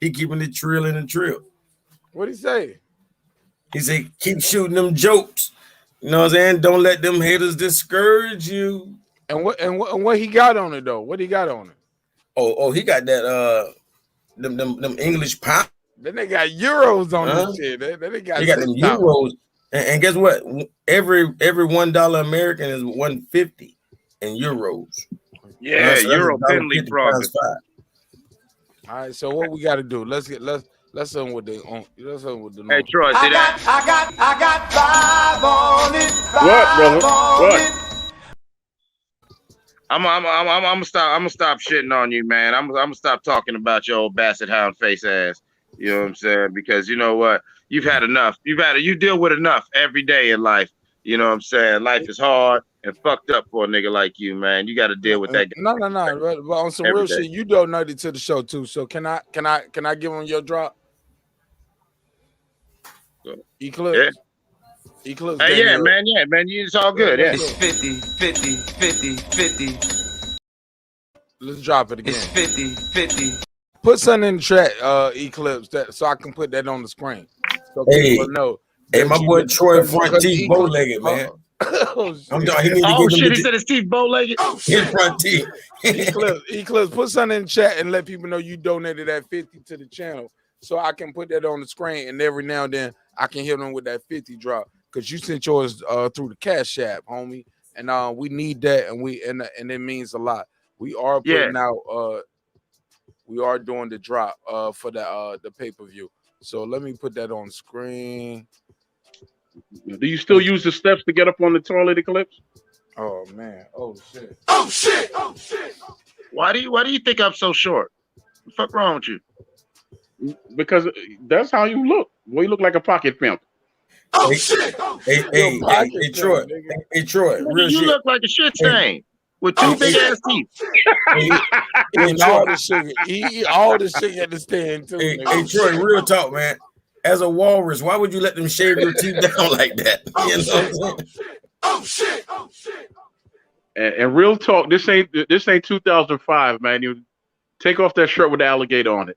he keeping it trill in the trill. What'd he say? He said, keep shooting them jokes. You know what I'm saying? Don't let them haters discourage you. And what he got on it though? What he got on it? Oh, he got that them English pound. Then they got euros on this shit. Then they got them euros. And guess what? Every $1 American is 150 in euros. Yeah, so Euro penalty fraud. All right, so what we got to do? Let's on with the Hey Troy, see that? I got 5 on it. What, brother? What? I'm gonna stop shitting on you, man. I'm gonna stop talking about your old basset hound face ass. You know what I'm saying? Because you know what? You've had enough. You deal with enough every day in life. You know what I'm saying? Life is hard and fucked up for a nigga like you, man. You got to deal with that. No. But on some real shit, you donated to the show too. So can I give him your drop? Eclipse. Yeah. Eclipse. Hey, yeah, man. It's all good. Yeah. It's 50. Let's drop it again. It's 50. Put something in the chat, Eclipse, so I can put that on the screen. So people know. Hey, my boy Troy front teeth bow-legged, man. Oh shit, he said his teeth bow-legged. His front teeth. Eclipse, put something in the chat and let people know you donated that 50 to the channel, so I can put that on the screen, and every now and then I can hit them with that 50 drop because you sent yours through the Cash App, homie, and we need that, and it means a lot. We are putting out, we are doing the drop for the pay-per-view. So let me put that on the screen. Do you still use the steps to get up on the toilet, Eclipse? Oh man! Oh shit! Why do you think I'm so short? What the fuck wrong with you? Because that's how you look. Well, you look like a pocket pimp. Hey, Troy. Hey, Troy. Real you shit. look like a shit stain with two big ass teeth. Eat all the sugar. Eat all the sugar at the stand too. Hey, Troy. Real talk, man. As a walrus, why would you let them shave your teeth down like that? You know what I'm saying? Oh shit! And real talk, this ain't 2005, man. You take off that shirt with the alligator on it.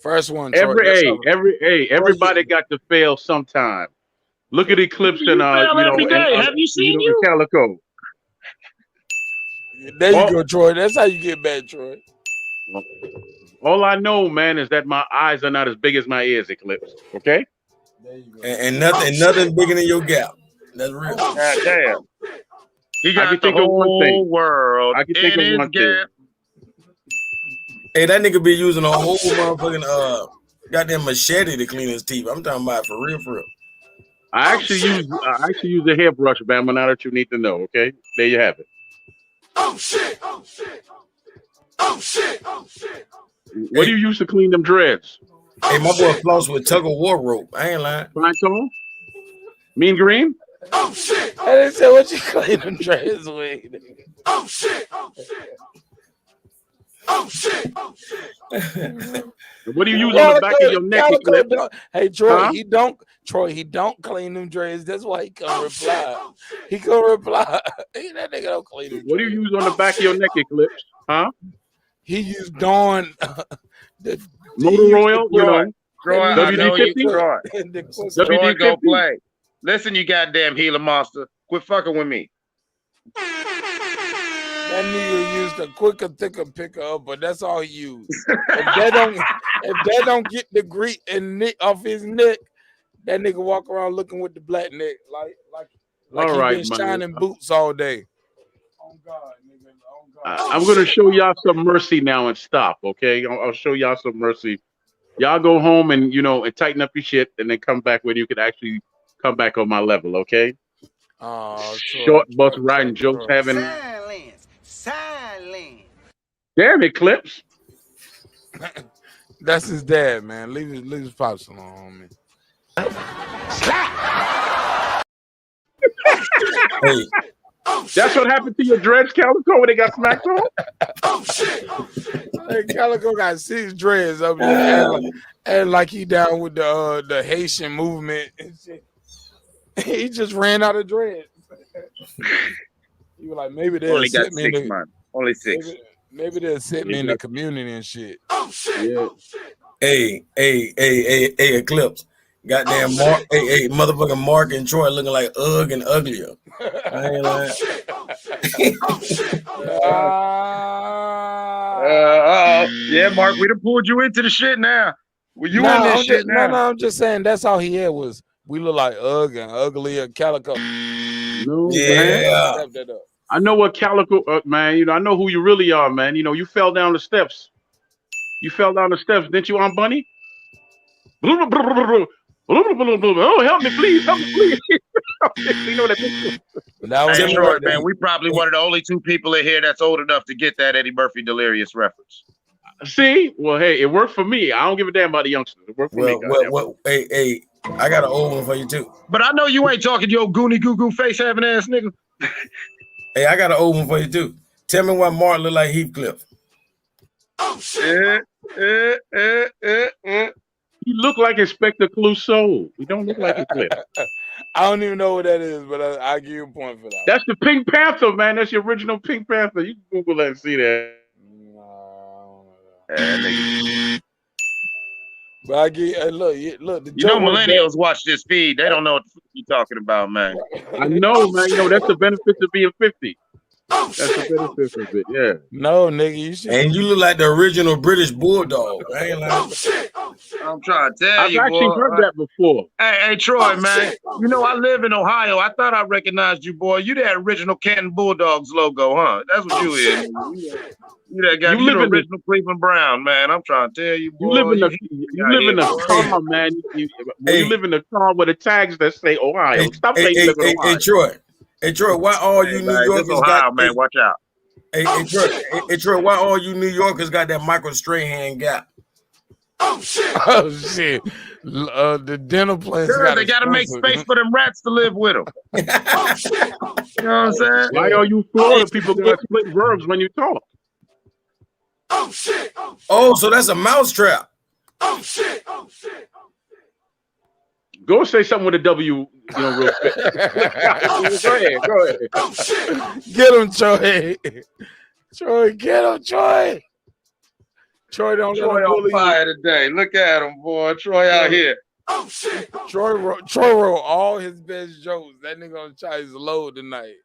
First one. Everybody got to fail sometime. Look at Eclipse and every day. Have you seen you? Calico. There you go, Troy. That's how you get back, Troy. All I know, man, is that my eyes are not as big as my ears, Eclipse. Okay? There you go. And nothing bigger than your gap. That's real. God damn. He got the whole world in his gap. Hey, that nigga be using a whole motherfucking goddamn machete to clean his teeth. I'm talking about for real. I actually use a hairbrush, Bama. Now that you need to know, okay? There you have it. Oh shit! What do you use to clean them dreads? Hey, my boy floss with tug of war rope. I ain't lying. Fine tone? Mean green? Oh shit! I didn't say what you clean them dreads with. Oh shit! What do you use on the back of your neck, Eclipse? Hey, Troy, he don't clean them dreads. That's why he can't reply. He can't reply. That nigga don't clean them. What do you use on the back of your neck, Eclipse? Huh? He used Dawn. Motor Royal, Troy, I know you, Troy. Troy, go WD-50? play. Listen, you goddamn Gila monster. Quit fucking with me. That nigga used a quicker, thicker picker up, but that's all he used. If that don't get the grease and nick off his neck, that nigga walk around looking with the black neck like he been shining boots all day. Oh God, nigga. Oh God. I'm gonna show y'all some mercy now and stop. Okay, I'll show y'all some mercy. Y'all go home and and tighten up your shit, and then come back when you can actually come back on my level. Okay. Short bus riding jokes having. Silence. Damn it, Clips. That's his dad, man. Leave his pops alone, homie. Hey. That's what happened to your dreads, Calico, when they got smacked on? Hey, Calico got 6 dreads up there, and like he down with the Haitian movement and shit. He just ran out of dreads. He was like, maybe they'll Only got sit me 6 in the, months. Only 6. maybe they'll sit me in the community and shit. Yeah. Hey, Eclipse. Goddamn Mark, hey, motherfucking Mark and Troy looking like Ugg and uglier. I ain't lying. Yeah, Mark, we done pulled you into the shit now. Well, you in this shit now. No, I'm just saying that's all he had was we look like Ugg and uglier Calico. No, yeah. Man. I know what Calico, man. You know, I know who you really are, man. You know, you fell down the steps. You fell down the steps, didn't you, Aunt Bunny? Oh, help me, please, help me, please. You know that. Hey, Troy, man, we probably one of the only 2 people in here that's old enough to get that Eddie Murphy delirious reference. See, well, hey, it worked for me. I don't give a damn about the youngsters. It worked for me. Hey, I got an old one for you too. But I know you ain't talking your goony goo goo face having ass nigga. Hey, I got an old one for you too. Tell me why Martin look like Heathcliff. Oh shit! He look like Inspector Clouseau. He don't look like a clip. I don't even know what that is, but I give you a point for that. That's the Pink Panther, man. That's the original Pink Panther. You can Google that and see that. But I get look. The you know, millennials watch this feed. They don't know what the fuck you talking about, man. I know, man. You know that's the benefits of being 50. That's the benefit of it. Yeah. No, nigga, you should. And you look like the original British Bulldog. I ain't lying. I'm trying to tell you, I've actually heard that before. Hey, Troy, man. You know, I live in Ohio. I thought I recognized you, boy. You that original Canton Bulldogs logo, huh? That's what you is. You that guy. You the original Cleveland Brown, man. I'm trying to tell you, boy. You live in a car, man. You live in a car with the tags that say Ohio. Stop saying you live in Ohio. Hey, Troy, why all you New Yorkers Ohio, man? Watch out. Hey, Troy, why all you New Yorkers got that Michael Strahan gap? Oh shit! The dental plans. Sure, they got to make space for them rats to live with them. You know what I'm saying? Why are you Florida people got split verbs when you talk? Oh shit! Oh, so that's a mousetrap. Oh shit! Oh shit! Go say something with a W, you know, real quick. Go ahead. Oh shit! Get him, Troy. Troy, get him, Troy. Troy don't Troy on fire today. Look at him, boy. Troy out here. Oh shit! Troy wrote all his best jokes. That nigga on Chinese load tonight.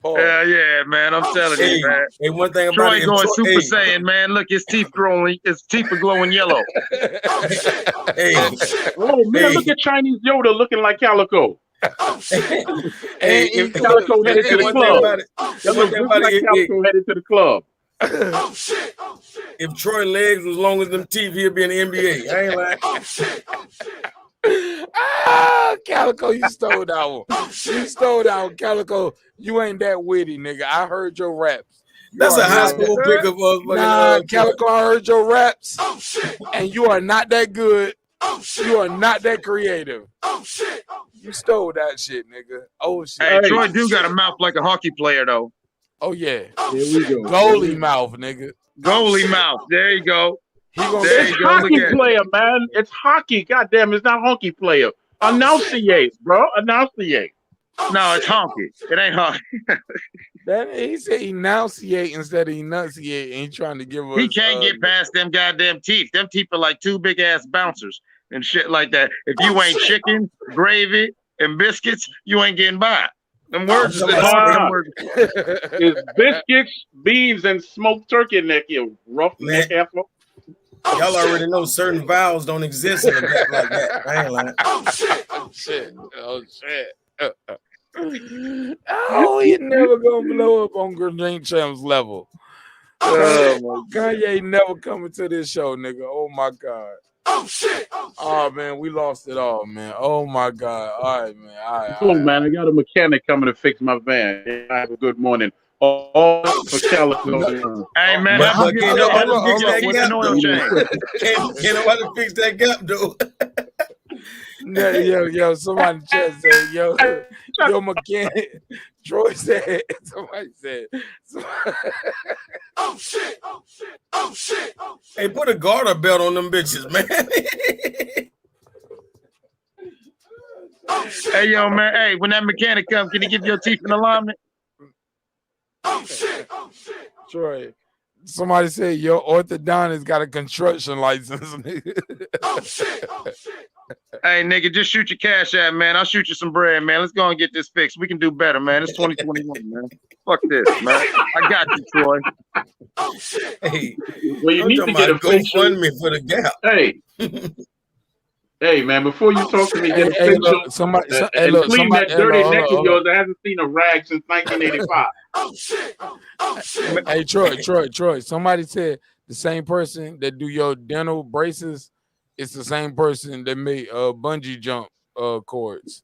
Hell yeah, man. I'm telling you, man. Hey, one thing Troy about going Super Saiyan, man. Look, his teeth growing. His teeth are glowing yellow. Oh man, look at Chinese Yoda looking like Calico. If Calico headed to the club. That looks like Calico headed to the club. Oh shit! If Troy legs was long as them teeth, he'd be in the NBA. I ain't lying. Calico, you stole that one. You stole that one, Calico. You ain't that witty, nigga. I heard your raps. That's a high school pick of us. Nah, Calico, I heard your raps. And you are not that good. You are not that creative. You stole that shit, nigga. Oh shit. Hey, Troy do got a mouth like a hockey player, though. Oh yeah. Here we go. Goalie mouth, nigga. Goalie mouth. There you go. It's hockey player, man. It's hockey. Goddamn, it's not honky player. Enunciate, bro. Enunciate. No, it's honky. It ain't honky. He said enunciate instead of enunciate, and he trying to give us. He can't get past them goddamn teeth. Them teeth are like 2 big ass bouncers and shit like that. If you ain't chicken, gravy, and biscuits, you ain't getting by. Them words is It's biscuits, beans, and smoked turkey neck, you rough neck asshole. Y'all already know certain vowels don't exist in a gap like that. I ain't lying. Oh shit. Oh, he never gonna blow up on Grenade Champ's level. Kanye never coming to this show, nigga. Oh my god. Oh man, we lost it all, man. Oh my God. All right, man. All right. Oh man, I got a mechanic coming to fix my van. I have a good morning. All for Calico. Hey man, But, have him but get can't your nobody get fix your that with gap an oil though. change. Can't nobody fix that gap though. Yo, somebody in the chat said, yo, mechanic. Troy said, somebody said, Hey, put a garter belt on them bitches, man. Hey yo, man. Hey, when that mechanic come, can he give your teeth an alignment? Troy. Somebody said your orthodontist got a construction license. Hey nigga, just shoot your cash at, man. I'll shoot you some bread, man. Let's go and get this fixed. We can do better, man. It's 2021, man. Fuck this, man. I got you, Troy. Hey, Well, you I'm need talking to get about a facial. GoFundMe for the gap. Hey, hey, man! Before you talk to me, get a Hey, facial look, somebody, and clean that dirty neck of hold yours. I haven't seen a rag since 1985. Hey, Troy. Somebody said the same person that do your dental braces, it's the same person that made bungee jump cords.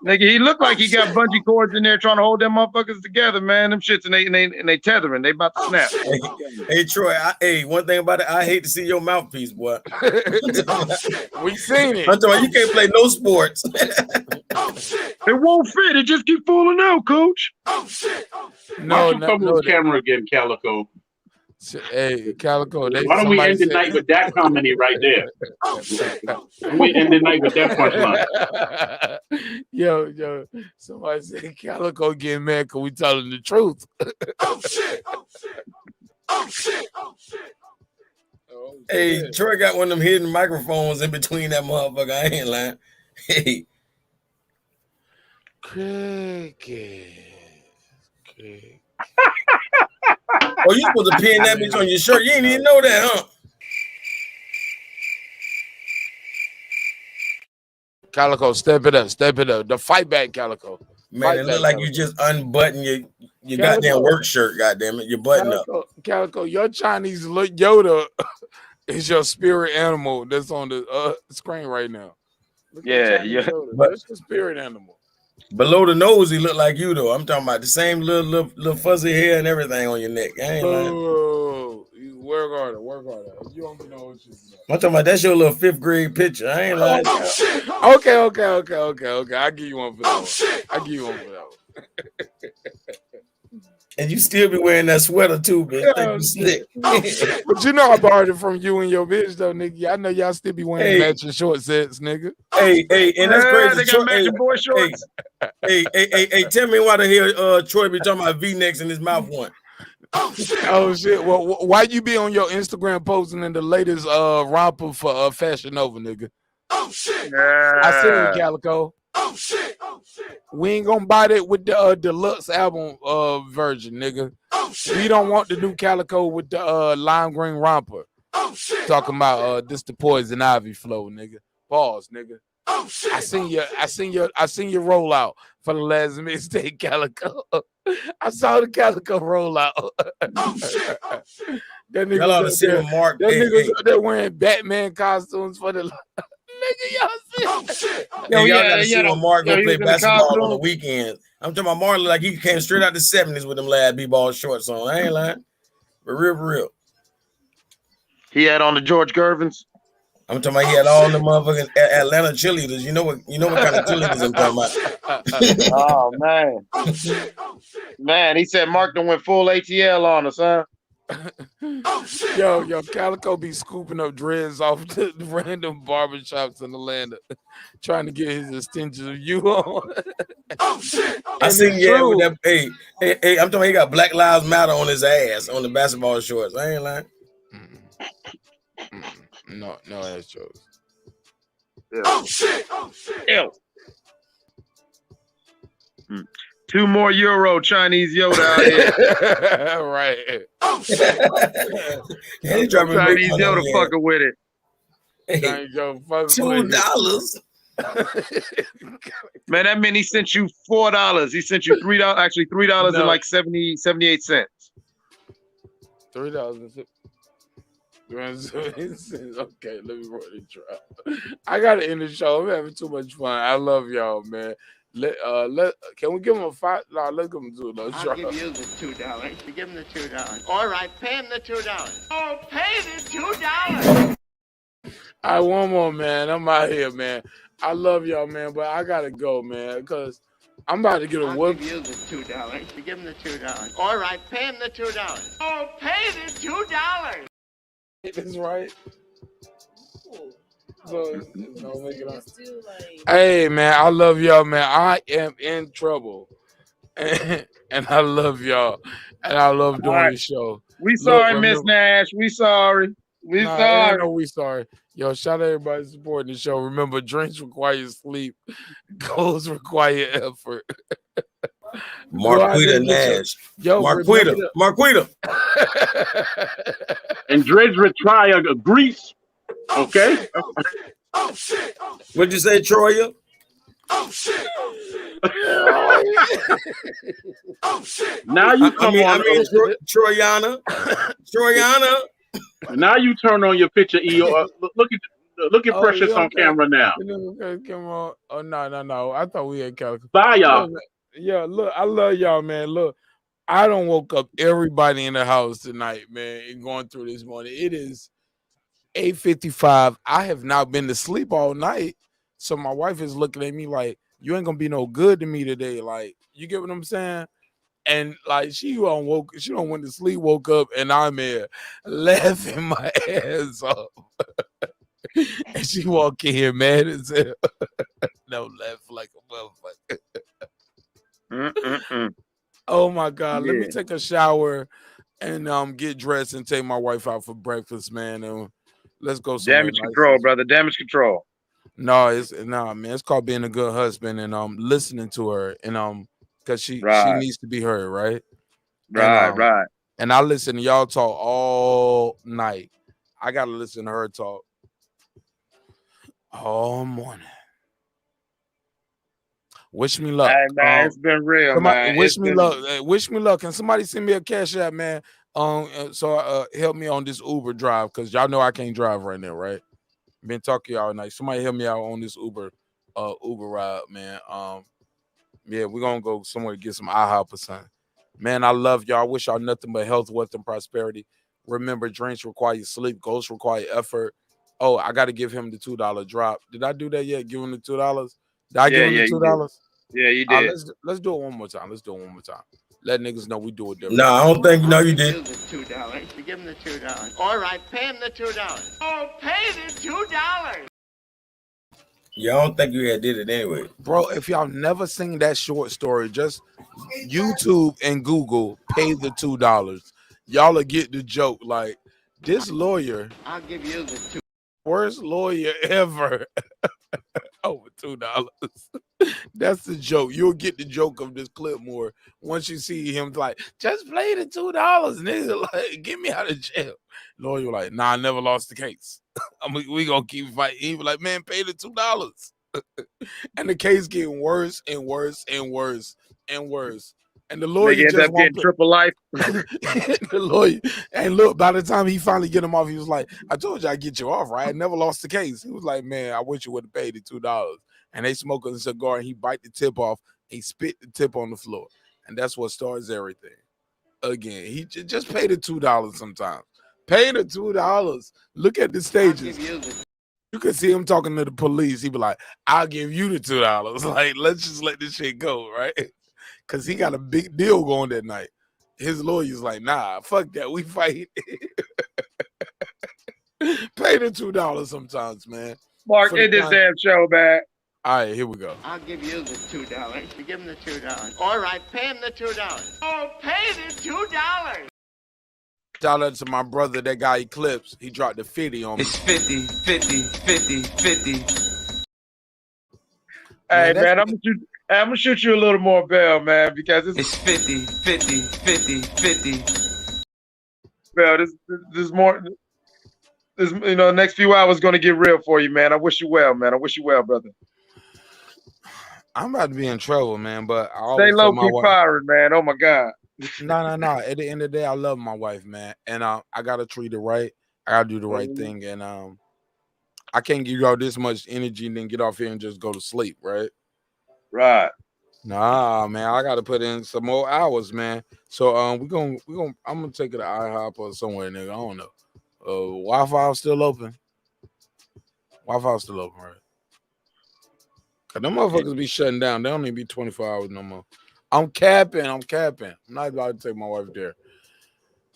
Nigga, he looked like he got bungee cords in there trying to hold them motherfuckers together, man. Them shits and they tethering. They about to snap. Hey Troy, one thing about it, I hate to see your mouthpiece, boy. We seen it. I'm talking about you can't play no sports. It won't fit. It just keep falling out, coach. No, come on camera again, Calico. Hey, Calico. Why don't we end the night with that comedy right there? We end the night with that punchline. Yo, somebody said Calico getting mad because we telling the truth. Hey, Troy got one of them hidden microphones in between that motherfucker. I ain't lying. Hey. Cricket. Oh, you supposed to pin that bitch on your shirt. You ain't even know that, huh? Calico, step it up. The fight back, Calico. Man, it look like you just unbutton your goddamn work shirt, goddamn it. You're button up. Calico, your Chinese Yoda is your spirit animal that's on the screen right now. Yeah. That's the spirit animal. Below the nose, he look like you though. I'm talking about the same little fuzzy hair and everything on your neck. I ain't lying. Work harder. You don't know what you know. I'm talking about that's your little 5th grade picture. I ain't lying. Okay. I'll give you one for that one. And you still be wearing that sweater too, man. Yeah, Slick. But you know I borrowed it from you and your bitch though, nigga. I know y'all still be wearing matching short sets, nigga. Hey, and that's crazy. They got matching boy shorts. Hey, tell me why the hell Troy be talking about V-necks in his mouth one. Oh shit! Well, why you be on your Instagram posting in the latest romper for Fashion Nova, nigga? I seen you, Calico. We ain't gonna buy that with the deluxe album version, nigga. We don't want the new Calico with the lime green romper. Talking about this the Poison Ivy flow, nigga. Pause, nigga. I seen your rollout for the last mixtape, Calico. I saw the Calico rollout. That nigga was up there wearing Batman costumes for the nigga. Y'all see? Y'all gotta see when Mark go play basketball on the weekend. I'm talking about Mark like he came straight out the 70s with them lad b-ball shorts on. I ain't lying. But real. He had on the George Gervins. I'm talking about he had all the motherfucking Atlanta cheerleaders. You know what kind of cheerleaders I'm talking about. Oh man, he said Mark done went full ATL on us, huh? Yo, Calico be scooping up dreads off the random barbershops in Atlanta, trying to get his extensions of you on. I seen with that. Hey, I'm talking. He got Black Lives Matter on his ass on the basketball shorts. I ain't lying. No ass jokes. Ew. 2 more Euro Chinese Yoda out here. Right. Chinese Yoda fucking with it. $2. Man, that meant he sent you $4. He sent you $3. Actually, $3 and like 78 cents. $3. Okay, let me run the drop. I gotta end the show. I'm having too much fun. I love y'all, man. Can we give him a $5? No, let's give him $2. I'll give you the $2. Give him the $2. All right, pay him the $2. Oh, pay the $2. All right, one more, man. I'm out here, man. I love y'all, man, but I gotta go, man, because I'm about to get a I'll whoop. give you the $2. Give him the $2. All right, pay him the $2. Oh, pay the $2. That's right. So, don't make it up. Hey, man, I love y'all, man. I am in trouble. And I love y'all. And I love doing right. this show. We sorry, Miss Nash. We sorry. We Nah, sorry. ain't no we sorry. Yo, shout out everybody supporting the show. Remember, drinks require sleep. Goals require effort. Marquita Nash. Marquita. And Dredge retire grease. Okay. Oh shit! What'd you say, Troya? Oh shit! Oh shit! Now you come on. Troyana. Troyana. Now you turn on your picture, EO. Look at Precious on camera now. Come on. Oh no. I thought we had Calico. Bye, y'all. Yeah, look, I love y'all, man. Look, I don't woke up everybody in the house tonight, man, and going through this morning. It is 8:55. I have not been to sleep all night. So my wife is looking at me like, you ain't gonna be no good to me today. Like, you get what I'm saying? And like she don't went to sleep, woke up, and I'm here laughing my ass off. And she walk in here mad as hell. No, laugh like a motherfucker. Oh my God. Let me take a shower and get dressed and take my wife out for breakfast, man. And let's go somewhere Damage nice. control, brother. Damage control. No, man. It's called being a good husband and listening to her and because she needs to be heard, right? Right. And I listen to y'all talk all night. I gotta listen to her talk all morning. Wish me luck. Hey, man, it's been real, man. Wish me luck. Wish me luck. Can somebody send me a cash app, man? So help me on this Uber drive because y'all know I can't drive right now, right? Been talking all night. Somebody help me out on this Uber ride, man. Yeah, we're gonna go somewhere to get some IHOP or something. Man, I love y'all. I wish y'all nothing but health, wealth, and prosperity. Remember, drinks require sleep, goals require effort. Oh, I got to give him the $2 drop. Did I do that yet? Give him the $2? Did I give him the $2? Yeah, you did. Let's do it one more time. Let niggas know we do it different. No, I don't think you Give did. him the $2. Give him the $2. All right, pay him the $2. Oh, pay the $2. Yeah, I don't think you had did it anyway. Bro, if y'all never seen that short story, just YouTube and Google pay the $2. Y'all will get the joke. Like, this lawyer, I'll give you the $2. worst lawyer ever. Over $2. That's the joke. You'll get the joke of this clip more once you see him like, just play the $2, nigga. Like, get me out of jail. Lawyer like, nah, I never lost the case. We gonna keep fighting. He was like, man, pay the $2. And the case getting worse and worse and worse and worse. And the lawyer Nigga end up getting triple life. The lawyer, and look, by the time he finally get him off, he was like, I told you I'd get you off, right? I never lost the case. He was like, man, I wish you would have paid the $2. And they smoke a cigar and he bite the tip off. He spit the tip on the floor. And that's what starts everything. Again, he just pay the $2 sometimes. Pay the $2. Look at the stages. You can see him talking to the police. He be like, I'll give you the $2. Like, let's just let this shit go, right? Because he got a big deal going that night. His lawyer's like, nah, fuck that. We fight. Pay the $2 sometimes, man. Mark, end this damn show, man. All right, here we go. I'll give you the $2. Give him the $2. All right, pay him the $2. Oh, pay the $2. Shout out to my brother, that guy Eclipse. He dropped the 50 on me. It's 50, 50, 50, 50. Hey, man, I'm gonna shoot you a little more bell, man, because it's 50, 50, 50, 50. Bell, this more. This, the next few hours gonna get real for you, man. I wish you well, man. I wish you well, brother. I'm about to be in trouble, man. But I Stay always low, tell my keep wife, firing, man. Oh my God. No. At the end of the day, I love my wife, man, and I gotta treat her right. I gotta do the right thing, and I can't give y'all this much energy and then get off here and just go to sleep, right? Right. Nah, man, I gotta put in some more hours, man. So I'm gonna take it to IHOP or somewhere, nigga. I don't know. Wi-Fi still open. Wi-Fi still open, right? Cause them motherfuckers be shutting down. They don't even be 24 hours no more. I'm capping. I'm not about to take my wife there.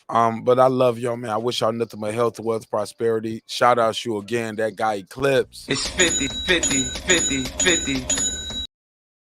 But I love y'all, man. I wish y'all nothing but health, wealth, prosperity. Shout out you again, that guy Eclipse. It's 50, 50, 50, 50.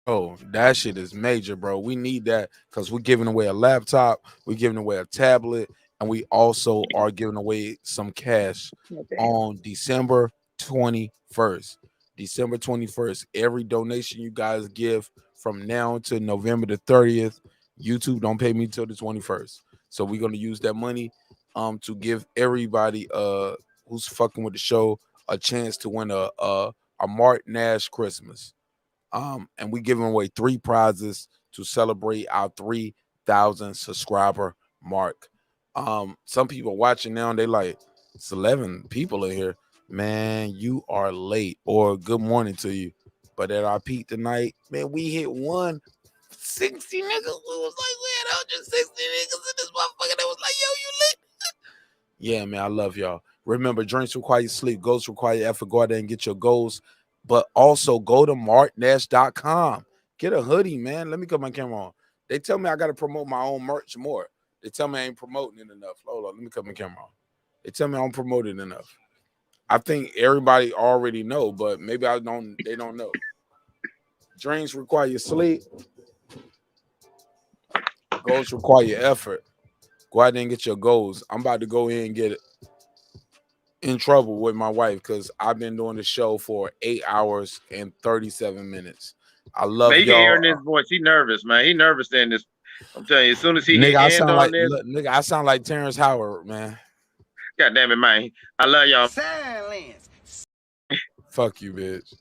Oh, that shit is major, bro. We need that because we're giving away a laptop, we're giving away a tablet, and we also are giving away some cash on December 21st. December 21st. Every donation you guys give from now to November the 30th, YouTube don't pay me till the 21st. So we're gonna use that money to give everybody who's fucking with the show a chance to win a marqnash Christmas. And we giving away 3 prizes to celebrate our 3,000 subscriber mark. Some people watching now and they like, it's 11 people in here. Man, you are late, or good morning to you. But at our peak tonight, man, we hit 160 niggas. We was like, we had 160 niggas in this motherfucker that was like, yo, you lit. Yeah, man, I love y'all. Remember, drinks require sleep, goals require effort. Go out there and get your goals. But also go to marqnash.com. Get a hoodie, man. Let me cut my camera on. They tell me I got to promote my own merch more. They tell me I ain't promoting it enough. Hold on, let me cut my camera on. They tell me I don't promote it enough. I think everybody already know, but maybe they don't know. Dreams require sleep. Goals require effort. Go out there and get your goals. I'm about to go in and get it. In trouble with my wife because I've been doing the show for 8 hours and 37 minutes. I love man, you can y'all. hear in his voice. He nervous, man. He nervous in this. I'm telling you, as soon as he Nigga, I I sound like Terence Howard, man. God damn it, man. I love y'all. Silence. Fuck you, bitch.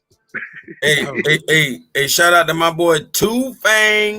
Hey, shout out to my boy Two Fang.